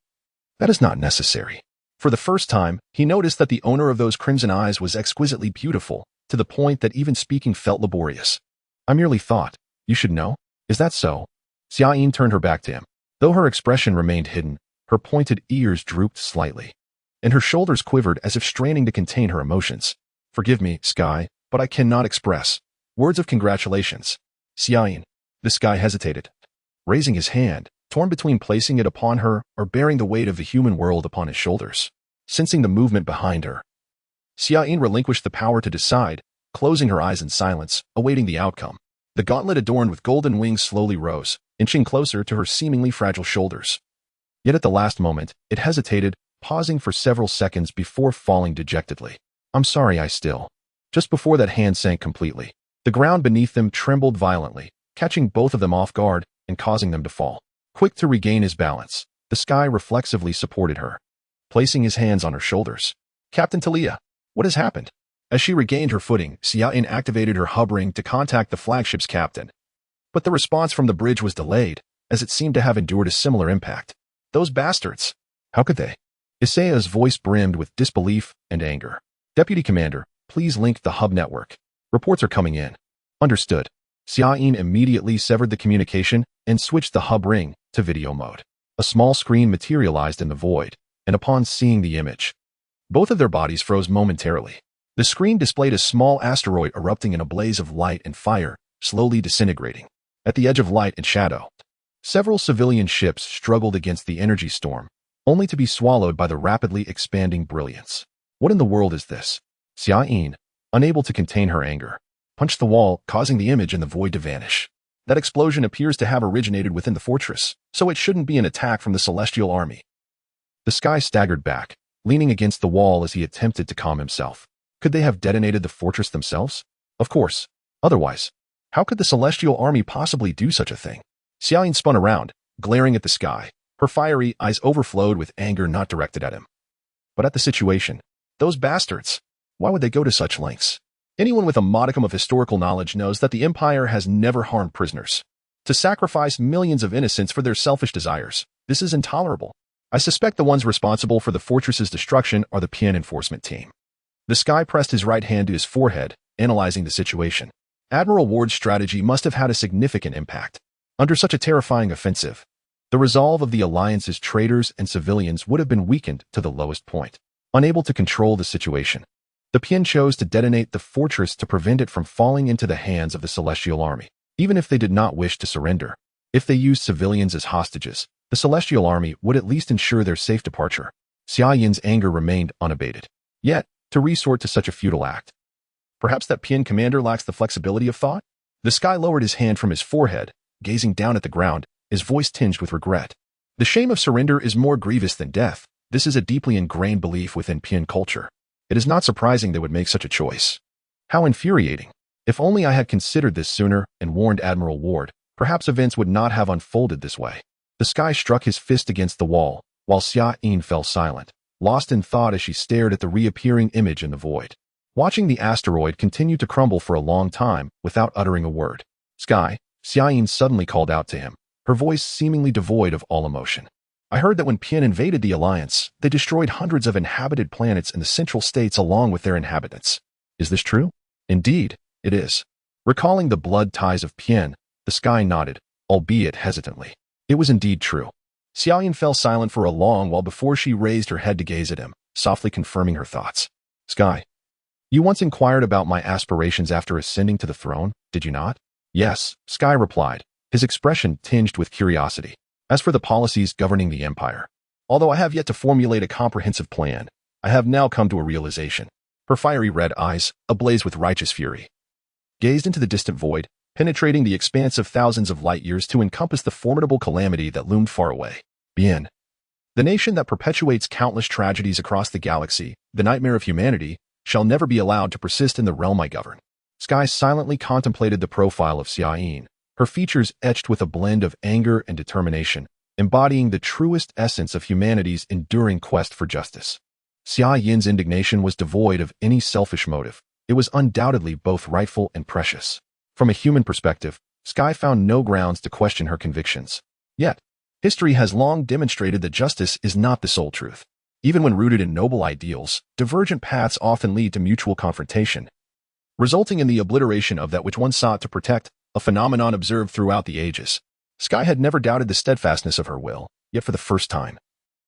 that is not necessary. For the first time, he noticed that the owner of those crimson eyes was exquisitely beautiful, to the point that even speaking felt laborious. I merely thought, you should know? Is that so? Xia Yin turned her back to him. Though her expression remained hidden, her pointed ears drooped slightly, and her shoulders quivered as if straining to contain her emotions. Forgive me, Sky, but I cannot express words of congratulations. Xia Yin. The Sky hesitated, raising his hand, torn between placing it upon her or bearing the weight of the human world upon his shoulders. Sensing the movement behind her, Xia Yin relinquished the power to decide, closing her eyes in silence, awaiting the outcome. The gauntlet adorned with golden wings slowly rose, inching closer to her seemingly fragile shoulders. Yet at the last moment, it hesitated, pausing for several seconds before falling dejectedly. I'm sorry, I still. Just before that hand sank completely, the ground beneath them trembled violently, catching both of them off guard and causing them to fall. Quick to regain his balance, the Sky reflexively supported her, placing his hands on her shoulders. Captain Talia, what has happened? As she regained her footing, Xia Yin activated her hub ring to contact the flagship's captain. But the response from the bridge was delayed, as it seemed to have endured a similar impact. Those bastards! How could they? Isaya's voice brimmed with disbelief and anger. Deputy Commander, please link the hub network. Reports are coming in. Understood. Xia Yin immediately severed the communication and switched the hub ring to video mode. A small screen materialized in the void, and upon seeing the image, both of their bodies froze momentarily. The screen displayed a small asteroid erupting in a blaze of light and fire, slowly disintegrating. At the edge of light and shadow, several civilian ships struggled against the energy storm, only to be swallowed by the rapidly expanding brilliance. What in the world is this? Xia Yin, unable to contain her anger, punched the wall, causing the image in the void to vanish. That explosion appears to have originated within the fortress, so it shouldn't be an attack from the celestial army. The Sky staggered back, leaning against the wall as he attempted to calm himself. Could they have detonated the fortress themselves? Of course. Otherwise, how could the celestial army possibly do such a thing? Xia Yin spun around, glaring at the Sky. Her fiery eyes overflowed with anger not directed at him, but at the situation. Those bastards! Why would they go to such lengths? Anyone with a modicum of historical knowledge knows that the Empire has never harmed prisoners. To sacrifice millions of innocents for their selfish desires, this is intolerable. I suspect the ones responsible for the fortress's destruction are the PN enforcement team. The Sky pressed his right hand to his forehead, analyzing the situation. Admiral Ward's strategy must have had a significant impact. Under such a terrifying offensive, the resolve of the Alliance's traitors and civilians would have been weakened to the lowest point. Unable to control the situation, the PN chose to detonate the fortress to prevent it from falling into the hands of the Celestial Army. Even if they did not wish to surrender, if they used civilians as hostages, the Celestial Army would at least ensure their safe departure. Xia Yin's anger remained unabated. Yet, to resort to such a futile act Perhaps that PN commander lacks the flexibility of thought? The Sky lowered his hand from his forehead, gazing down at the ground, his voice tinged with regret. The shame of surrender is more grievous than death. This is a deeply ingrained belief within PN culture. It is not surprising they would make such a choice. How infuriating. If only I had considered this sooner and warned Admiral Ward, perhaps events would not have unfolded this way. The Sky struck his fist against the wall, while Xia fell silent, lost in thought as she stared at the reappearing image in the void. Watching the asteroid continue to crumble for a long time without uttering a word. Sky, Xia suddenly called out to him, her voice seemingly devoid of all emotion. I heard that when PN invaded the Alliance, they destroyed hundreds of inhabited planets in the Central States along with their inhabitants. Is this true? Indeed, it is. Recalling the blood ties of PN, the Sky nodded, albeit hesitantly. It was indeed true. Xia fell silent for a long while before she raised her head to gaze at him, softly confirming her thoughts. Sky, you once inquired about my aspirations after ascending to the throne, did you not? Yes, Sky replied, his expression tinged with curiosity. As for the policies governing the Empire, although I have yet to formulate a comprehensive plan, I have now come to a realization. Her fiery red eyes, ablaze with righteous fury, gazed into the distant void, penetrating the expanse of thousands of light years to encompass the formidable calamity that loomed far away. Bien. The nation that perpetuates countless tragedies across the galaxy, the nightmare of humanity, shall never be allowed to persist in the realm I govern. Sky silently contemplated the profile of Xia, her features etched with a blend of anger and determination, embodying the truest essence of humanity's enduring quest for justice. Xia's indignation was devoid of any selfish motive. It was undoubtedly both rightful and precious. From a human perspective, Sky found no grounds to question her convictions. Yet, history has long demonstrated that justice is not the sole truth. Even when rooted in noble ideals, divergent paths often lead to mutual confrontation, resulting in the obliteration of that which one sought to protect, a phenomenon observed throughout the ages. Sky had never doubted the steadfastness of her will, yet for the first time,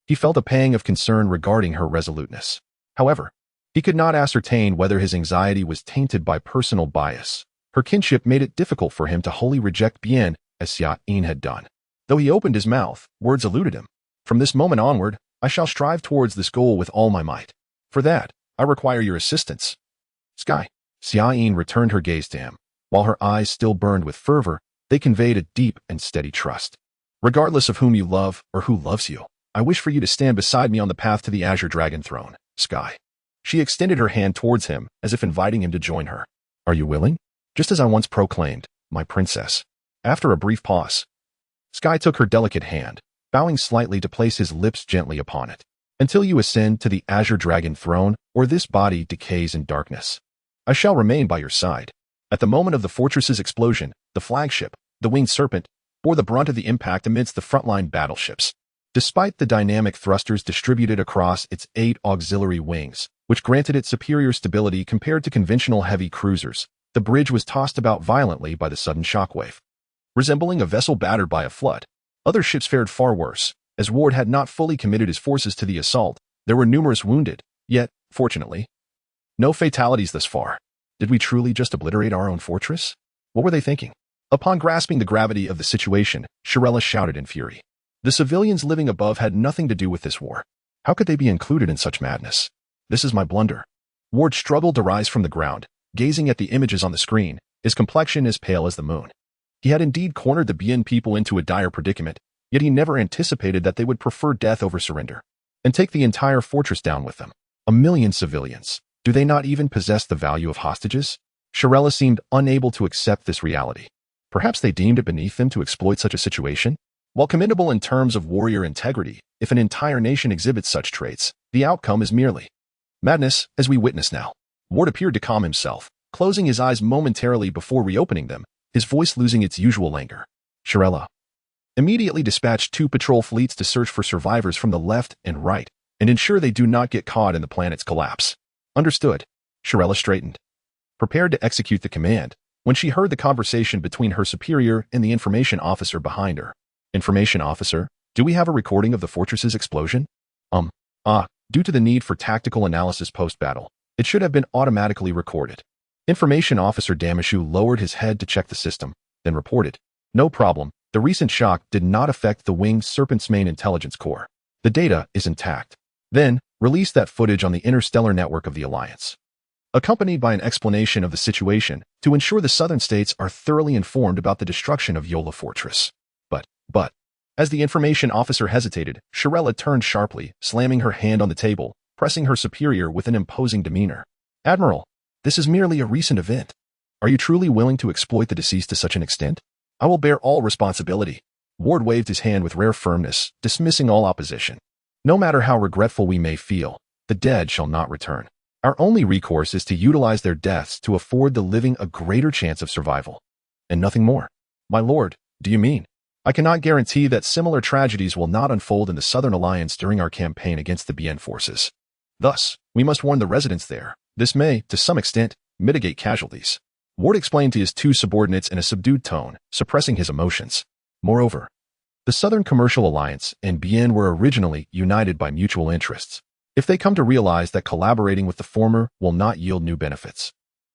he felt a pang of concern regarding her resoluteness. However, he could not ascertain whether his anxiety was tainted by personal bias. Her kinship made it difficult for him to wholly reject Bien as Xia had done. Though he opened his mouth, words eluded him. From this moment onward, I shall strive towards this goal with all my might. For that, I require your assistance. Sky. Xia returned her gaze to him. While her eyes still burned with fervor, they conveyed a deep and steady trust. Regardless of whom you love or who loves you, I wish for you to stand beside me on the path to the Azure Dragon Throne, Sky. She extended her hand towards him as if inviting him to join her. Are you willing? Just as I once proclaimed, my princess. After a brief pause, Sky took her delicate hand, bowing slightly to place his lips gently upon it. Until you ascend to the Azure Dragon Throne, or this body decays in darkness, I shall remain by your side. At the moment of the fortress's explosion, the flagship, the Winged Serpent, bore the brunt of the impact amidst the frontline battleships. Despite the dynamic thrusters distributed across its 8 auxiliary wings, which granted it superior stability compared to conventional heavy cruisers, the bridge was tossed about violently by the sudden shockwave. Resembling a vessel battered by a flood, other ships fared far worse. As Ward had not fully committed his forces to the assault, there were numerous wounded, yet, fortunately, no fatalities thus far. Did we truly just obliterate our own fortress? What were they thinking? Upon grasping the gravity of the situation, Shirella shouted in fury. The civilians living above had nothing to do with this war. How could they be included in such madness? This is my blunder. Ward struggled to rise from the ground, gazing at the images on the screen, his complexion as pale as the moon. He had indeed cornered the Bien people into a dire predicament, yet he never anticipated that they would prefer death over surrender, and take the entire fortress down with them. 1 million civilians. Do they not even possess the value of hostages? Shirella seemed unable to accept this reality. Perhaps they deemed it beneath them to exploit such a situation? While commendable in terms of warrior integrity, if an entire nation exhibits such traits, the outcome is merely madness, as we witness now. Ward appeared to calm himself, closing his eyes momentarily before reopening them, his voice losing its usual languor. Shirella immediately dispatched 2 patrol fleets to search for survivors from the left and right, and ensure they do not get caught in the planet's collapse. Understood. Shirella straightened, prepared to execute the command, when she heard the conversation between her superior and the information officer behind her. Information officer, do we have a recording of the fortress's explosion? Due to the need for tactical analysis post-battle, it should have been automatically recorded. Information officer Damashu lowered his head to check the system, then reported, no problem, the recent shock did not affect the Winged Serpent's main intelligence core. The data is intact. Then, release that footage on the interstellar network of the Alliance. accompanied by an explanation of the situation to ensure the southern states are thoroughly informed about the destruction of Yola Fortress. But, as the information officer hesitated, Shirella turned sharply, slamming her hand on the table, pressing her superior with an imposing demeanor. "Admiral, this is merely a recent event. Are you truly willing to exploit the deceased to such an extent? I will bear all responsibility." Ward waved his hand with rare firmness, dismissing all opposition. "No matter how regretful we may feel, the dead shall not return. Our only recourse is to utilize their deaths to afford the living a greater chance of survival. And nothing more." "My lord, do you mean?" "I cannot guarantee that similar tragedies will not unfold in the Southern Alliance during our campaign against the Bien forces. Thus, we must warn the residents there. This may, to some extent, mitigate casualties." Ward explained to his two subordinates in a subdued tone, suppressing his emotions. Moreover, the Southern Commercial Alliance and Bien were originally united by mutual interests. If they come to realize that collaborating with the former will not yield new benefits,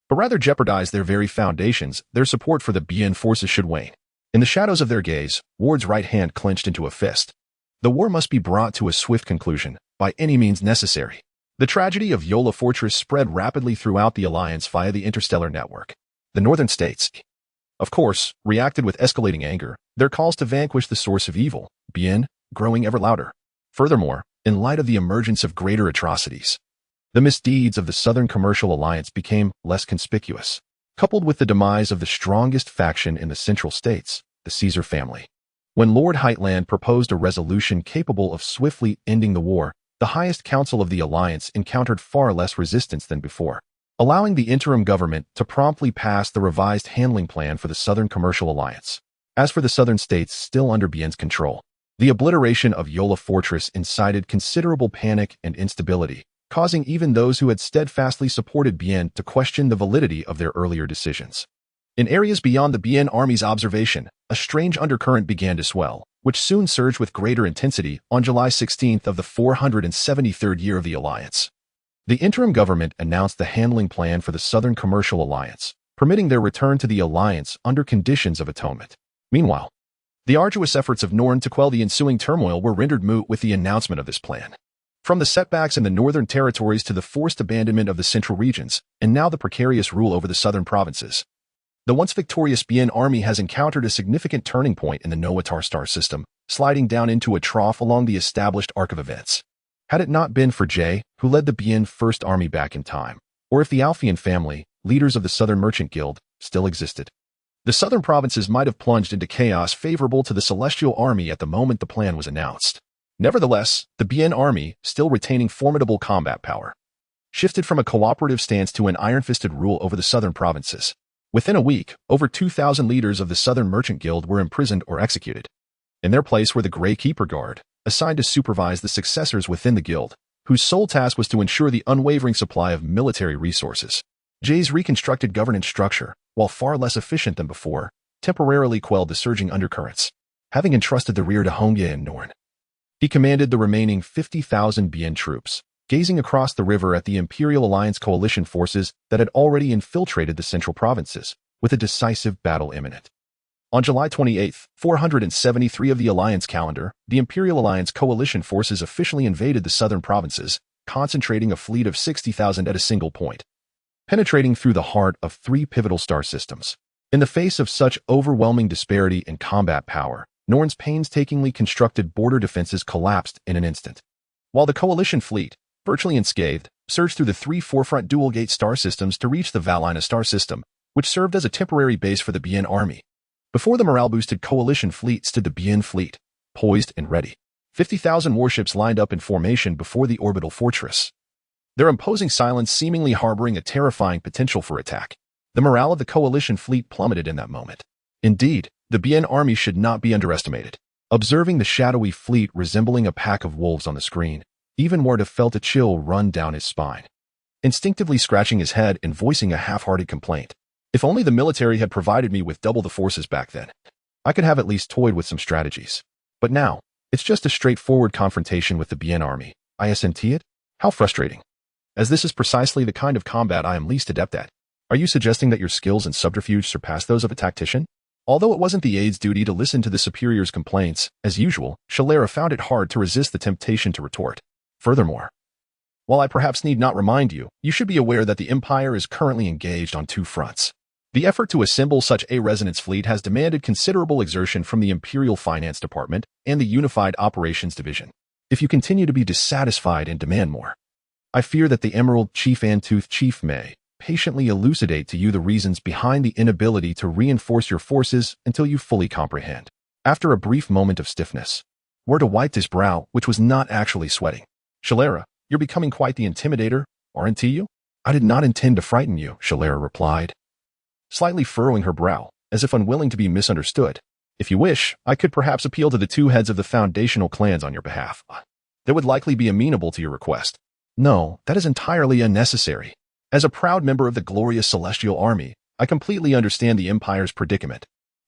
but rather jeopardize their very foundations, their support for the Bien forces should wane. In the shadows of their gaze, Ward's right hand clenched into a fist. The war must be brought to a swift conclusion, by any means necessary. The tragedy of Yola Fortress spread rapidly throughout the Alliance via the interstellar network. The northern states, of course, reacted with escalating anger, their calls to vanquish the source of evil, Bien, growing ever louder. Furthermore, in light of the emergence of greater atrocities, the misdeeds of the Southern Commercial Alliance became less conspicuous, coupled with the demise of the strongest faction in the Central States, the Caesar family. When Lord Heightland proposed a resolution capable of swiftly ending the war, the highest council of the Alliance encountered far less resistance than before, allowing the interim government to promptly pass the revised handling plan for the Southern Commercial Alliance. As for the southern states still under Bien's control, the obliteration of Yola Fortress incited considerable panic and instability, causing even those who had steadfastly supported Bien to question the validity of their earlier decisions. In areas beyond the Bien army's observation, a strange undercurrent began to swell, which soon surged with greater intensity on July 16th of the 473rd year of the Alliance. The interim government announced the handling plan for the Southern Commercial Alliance, permitting their return to the Alliance under conditions of atonement. Meanwhile, the arduous efforts of Norn to quell the ensuing turmoil were rendered moot with the announcement of this plan. From the setbacks in the northern territories to the forced abandonment of the central regions, and now the precarious rule over the southern provinces, the once victorious Bien army has encountered a significant turning point in the Noatar star system, sliding down into a trough along the established arc of events. Had it not been for Jay, who led the Bien First Army back in time, or if the Alfian family, leaders of the Southern Merchant Guild, still existed, the southern provinces might have plunged into chaos favorable to the Celestial Army at the moment the plan was announced. Nevertheless, the Bien army, still retaining formidable combat power, shifted from a cooperative stance to an iron-fisted rule over the southern provinces. Within a week, over 2,000 leaders of the Southern Merchant Guild were imprisoned or executed. In their place were the Grey Keeper Guard, assigned to supervise the successors within the guild, whose sole task was to ensure the unwavering supply of military resources. Jay's reconstructed governance structure, while far less efficient than before, temporarily quelled the surging undercurrents. Having entrusted the rear to Hongye and Norn, he commanded the remaining 50,000 Bien troops, gazing across the river at the Imperial Alliance coalition forces that had already infiltrated the central provinces, with a decisive battle imminent. On July 28, 473 of the Alliance calendar, the Imperial Alliance coalition forces officially invaded the southern provinces, concentrating a fleet of 60,000 at a single point, penetrating through the heart of 3 pivotal star systems. In the face of such overwhelming disparity in combat power, Norn's painstakingly constructed border defenses collapsed in an instant. While the coalition fleet, virtually unscathed, surged through the 3 forefront dual-gate star systems to reach the Valina star system, which served as a temporary base for the Bien army. Before the morale-boosted coalition fleet stood the Bien fleet, poised and ready. 50,000 warships lined up in formation before the orbital fortress, their imposing silence seemingly harboring a terrifying potential for attack. The morale of the coalition fleet plummeted in that moment. Indeed, the Bien army should not be underestimated. Observing the shadowy fleet resembling a pack of wolves on the screen, even Warda felt a chill run down his spine. Instinctively scratching his head and voicing a half-hearted complaint. If only the military had provided me with double the forces back then, I could have at least toyed with some strategies. But now, it's just a straightforward confrontation with the Bien army. Isn't it? How frustrating. As this is precisely the kind of combat I am least adept at. Are you suggesting that your skills in subterfuge surpass those of a tactician? Although it wasn't the aide's duty to listen to the superior's complaints, as usual, Shalera found it hard to resist the temptation to retort. Furthermore, While I perhaps need not remind you, you should be aware that the Empire is currently engaged on two fronts. The effort to assemble such a resonance fleet has demanded considerable exertion from the Imperial Finance Department and the Unified Operations Division. If you continue to be dissatisfied and demand more, I fear that the Emerald Chief and Tooth Chief may patiently elucidate to you the reasons behind the inability to reinforce your forces until you fully comprehend. After a brief moment of stiffness, Warda wiped his brow, which was not actually sweating. Shalera, you're becoming quite the intimidator, aren't you? I did not intend to frighten you, Shalera replied, slightly furrowing her brow, as if unwilling to be misunderstood. If you wish, I could perhaps appeal to the two heads of the foundational clans on your behalf. They would likely be amenable to your request. No, that is entirely unnecessary. As a proud member of the glorious Celestial Army, I completely understand the Empire's predicament.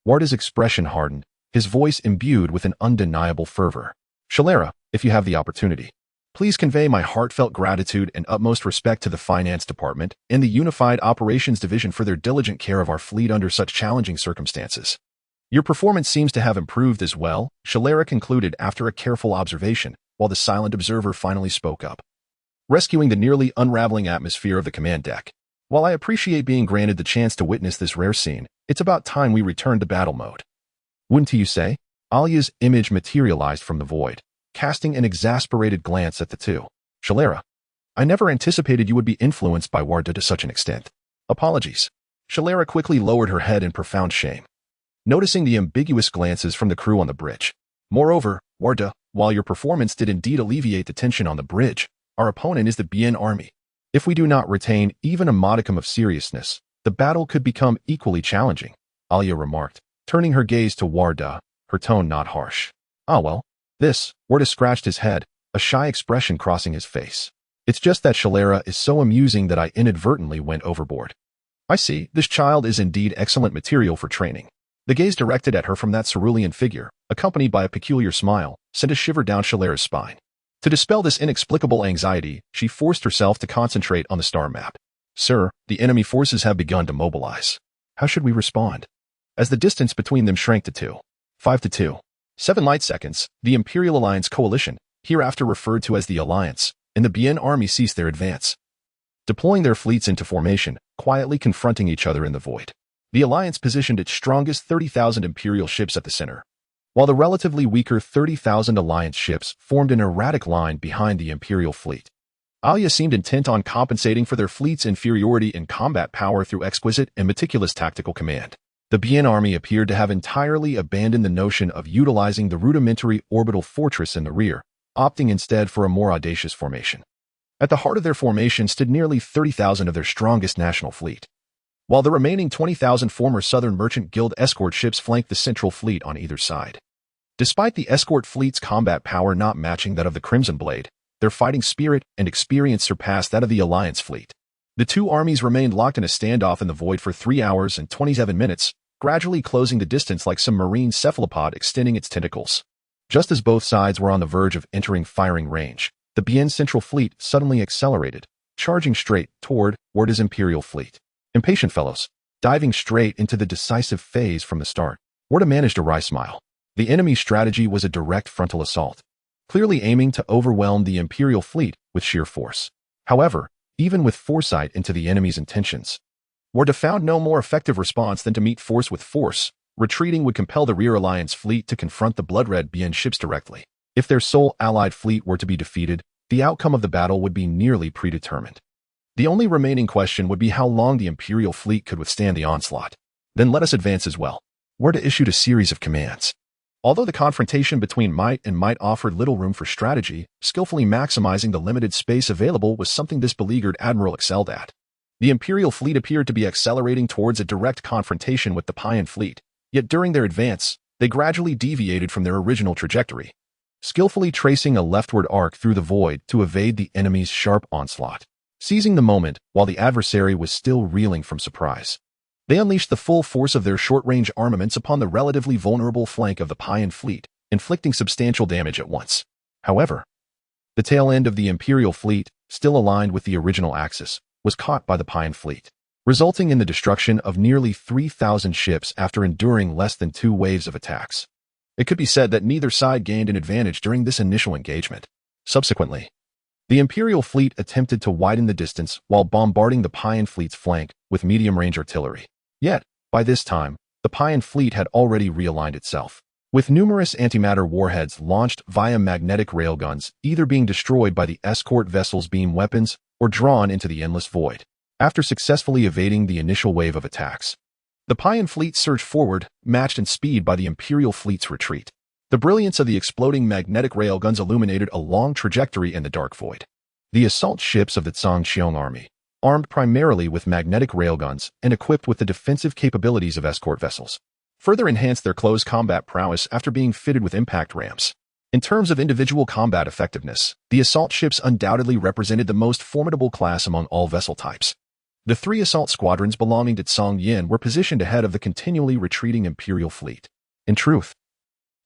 Warda's expression hardened, his voice imbued with an undeniable fervor. Shalera, if you have the opportunity, please convey my heartfelt gratitude and utmost respect to the Finance Department and the Unified Operations Division for their diligent care of our fleet under such challenging circumstances. Your performance seems to have improved as well, Shalera concluded after a careful observation, while the silent observer finally spoke up, rescuing the nearly unraveling atmosphere of the command deck. While I appreciate being granted the chance to witness this rare scene, it's about time we returned to battle mode. Wouldn't you say? Alia's image materialized from the void, casting an exasperated glance at the two. Shalera, I never anticipated you would be influenced by Warda to such an extent. Apologies. Shalera quickly lowered her head in profound shame, noticing the ambiguous glances from the crew on the bridge. Moreover, Warda, while your performance did indeed alleviate the tension on the bridge, our opponent is the Bien army. If we do not retain even a modicum of seriousness, the battle could become equally challenging, Alia remarked, turning her gaze to Warda, her tone not harsh. Ah well, Warda scratched his head, a shy expression crossing his face. It's just that Shalera is so amusing that I inadvertently went overboard. I see, this child is indeed excellent material for training. The gaze directed at her from that cerulean figure, accompanied by a peculiar smile, sent a shiver down Shalera's spine. To dispel this inexplicable anxiety, she forced herself to concentrate on the star map. Sir, the enemy forces have begun to mobilize. How should we respond? As the distance between them shrank to 5 to 2. 7 light seconds, the Imperial Alliance coalition, hereafter referred to as the Alliance, and the Bien army ceased their advance, deploying their fleets into formation, quietly confronting each other in the void. The Alliance positioned its strongest 30,000 Imperial ships at the center, while the relatively weaker 30,000 Alliance ships formed an erratic line behind the Imperial fleet. Alia seemed intent on compensating for their fleet's inferiority in combat power through exquisite and meticulous tactical command. The Bien army appeared to have entirely abandoned the notion of utilizing the rudimentary orbital fortress in the rear, opting instead for a more audacious formation. At the heart of their formation stood nearly 30,000 of their strongest national fleet, while the remaining 20,000 former Southern Merchant Guild escort ships flanked the central fleet on either side. Despite the escort fleet's combat power not matching that of the Crimson Blade, their fighting spirit and experience surpassed that of the Alliance fleet. The two armies remained locked in a standoff in the void for 3 hours and 27 minutes, gradually closing the distance like some marine cephalopod extending its tentacles. Just as both sides were on the verge of entering firing range, the Bien Central Fleet suddenly accelerated, charging straight toward Warda's Imperial fleet. Impatient fellows, diving straight into the decisive phase from the start, Warda managed a wry smile. The enemy's strategy was a direct frontal assault, clearly aiming to overwhelm the Imperial fleet with sheer force. However, even with foresight into the enemy's intentions, Warda found no more effective response than to meet force with force. Retreating would compel the rear Alliance fleet to confront the blood-red Bien ships directly. If their sole allied fleet were to be defeated, the outcome of the battle would be nearly predetermined. The only remaining question would be how long the Imperial fleet could withstand the onslaught. Then let us advance as well. Warda issued a series of commands. Although the confrontation between might and might offered little room for strategy, skillfully maximizing the limited space available was something this beleaguered admiral excelled at. The Imperial fleet appeared to be accelerating towards a direct confrontation with the Pian fleet, yet during their advance, they gradually deviated from their original trajectory, skillfully tracing a leftward arc through the void to evade the enemy's sharp onslaught. Seizing the moment while the adversary was still reeling from surprise, they unleashed the full force of their short-range armaments upon the relatively vulnerable flank of the Pian fleet, inflicting substantial damage at once. However, the tail end of the Imperial fleet, still aligned with the original axis, was caught by the Pian fleet, resulting in the destruction of nearly 3,000 ships after enduring less than 2 waves of attacks. It could be said that neither side gained an advantage during this initial engagement. Subsequently, The Imperial fleet attempted to widen the distance while bombarding the Payan fleet's flank with medium-range artillery. Yet, by this time, the Payan fleet had already realigned itself, with numerous antimatter warheads launched via magnetic railguns either being destroyed by the escort vessel's beam weapons or drawn into the endless void. After successfully evading the initial wave of attacks, the Payan fleet surged forward, matched in speed by the Imperial fleet's retreat. The brilliance of the exploding magnetic railguns illuminated a long trajectory in the dark void. The assault ships of the Zhangqiang army, armed primarily with magnetic railguns and equipped with the defensive capabilities of escort vessels, further enhanced their close combat prowess after being fitted with impact ramps. In terms of individual combat effectiveness, the assault ships undoubtedly represented the most formidable class among all vessel types. The 3 assault squadrons belonging to Zhang Yin were positioned ahead of the continually retreating Imperial fleet. In truth,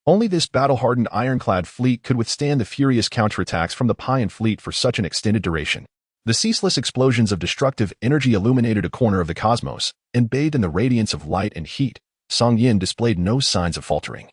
only this battle-hardened ironclad fleet could withstand the furious counterattacks from the Payan fleet for such an extended duration. The ceaseless explosions of destructive energy illuminated a corner of the cosmos, and bathed in the radiance of light and heat, Zhang Yin displayed no signs of faltering,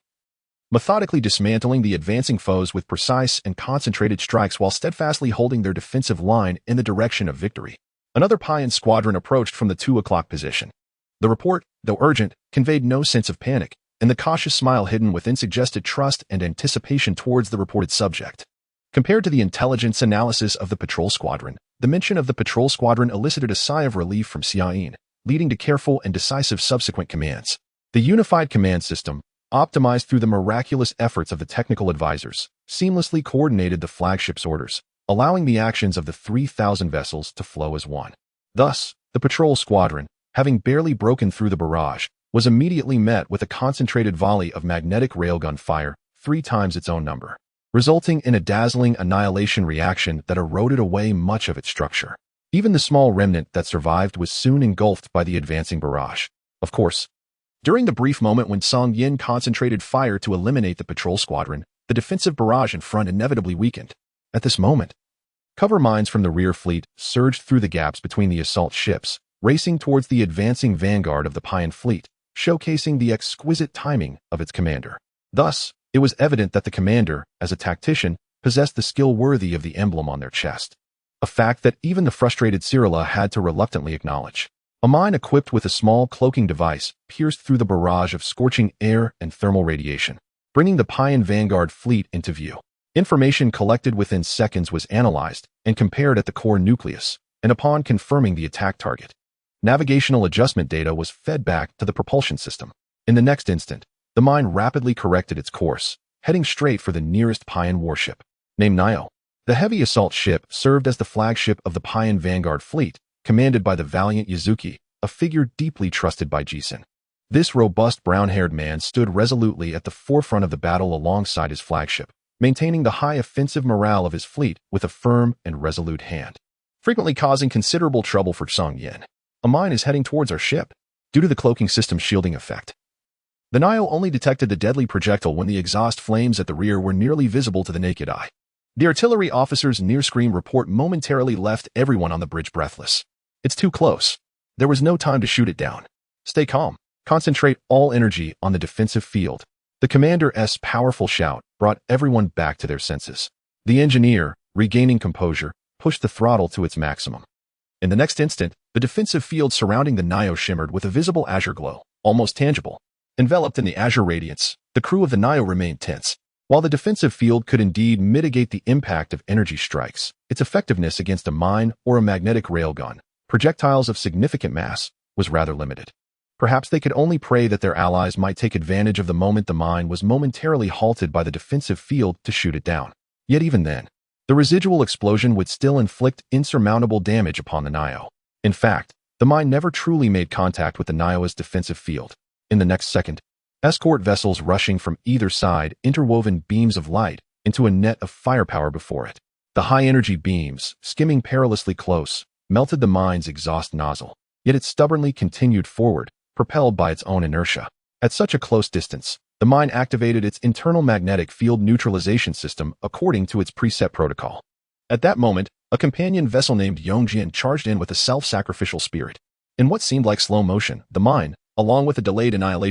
methodically dismantling the advancing foes with precise and concentrated strikes while steadfastly holding their defensive line in the direction of victory. Another Payan squadron approached from the 2 o'clock position. The report, though urgent, conveyed no sense of panic, and the cautious smile hidden within suggested trust and anticipation towards the reported subject. Compared to the intelligence analysis of the patrol squadron, the mention of the patrol squadron elicited a sigh of relief from Xiaoyin, leading to careful and decisive subsequent commands. The unified command system, optimized through the miraculous efforts of the technical advisors, seamlessly coordinated the flagship's orders, allowing the actions of the 3,000 vessels to flow as one. Thus, the patrol squadron, having barely broken through the barrage, was immediately met with a concentrated volley of magnetic railgun fire, 3 times its own number, resulting in a dazzling annihilation reaction that eroded away much of its structure. Even the small remnant that survived was soon engulfed by the advancing barrage. Of course, during the brief moment when Zhang Yin concentrated fire to eliminate the patrol squadron, the defensive barrage in front inevitably weakened. At this moment, cover mines from the rear fleet surged through the gaps between the assault ships, racing towards the advancing vanguard of the Payan fleet, showcasing the exquisite timing of its commander. Thus, it was evident that the commander, as a tactician, possessed the skill worthy of the emblem on their chest, a fact that even the frustrated Cyrilla had to reluctantly acknowledge. A mine equipped with a small cloaking device pierced through the barrage of scorching air and thermal radiation, bringing the Payan vanguard fleet into view. Information collected within seconds was analyzed and compared at the core nucleus, and upon confirming the attack target, navigational adjustment data was fed back to the propulsion system. In the next instant, the mine rapidly corrected its course, heading straight for the nearest Payan warship, named Nio. The heavy assault ship served as the flagship of the Payan vanguard fleet, commanded by the valiant Yazuki, a figure deeply trusted by Jisun. This robust brown-haired man stood resolutely at the forefront of the battle alongside his flagship, maintaining the high offensive morale of his fleet with a firm and resolute hand, frequently causing considerable trouble for Zhang Yin. A mine is heading towards our ship, due to the cloaking system's shielding effect. The Nio only detected the deadly projectile when the exhaust flames at the rear were nearly visible to the naked eye. The artillery officer's near-screen report momentarily left everyone on the bridge breathless. It's too close. There was no time to shoot it down. Stay calm. Concentrate all energy on the defensive field. The commander's powerful shout brought everyone back to their senses. The engineer, regaining composure, pushed the throttle to its maximum. In the next instant, the defensive field surrounding the Nio shimmered with a visible azure glow, almost tangible. Enveloped in the azure radiance, the crew of the Nio remained tense. While the defensive field could indeed mitigate the impact of energy strikes, its effectiveness against a mine or a magnetic railgun, projectiles of significant mass, was rather limited. Perhaps they could only pray that their allies might take advantage of the moment the mine was momentarily halted by the defensive field to shoot it down. Yet even then, the residual explosion would still inflict insurmountable damage upon the Nio. In fact, the mine never truly made contact with the Nio's defensive field. In the next second, escort vessels rushing from either side interwoven beams of light into a net of firepower before it. The high-energy beams, skimming perilously close, melted the mine's exhaust nozzle, yet it stubbornly continued forward, propelled by its own inertia. At such a close distance, the mine activated its internal magnetic field neutralization system according to its preset protocol. At that moment, a companion vessel named Yongjin charged in with a self-sacrificial spirit. In what seemed like slow motion, the mine, along with the delayed annihilation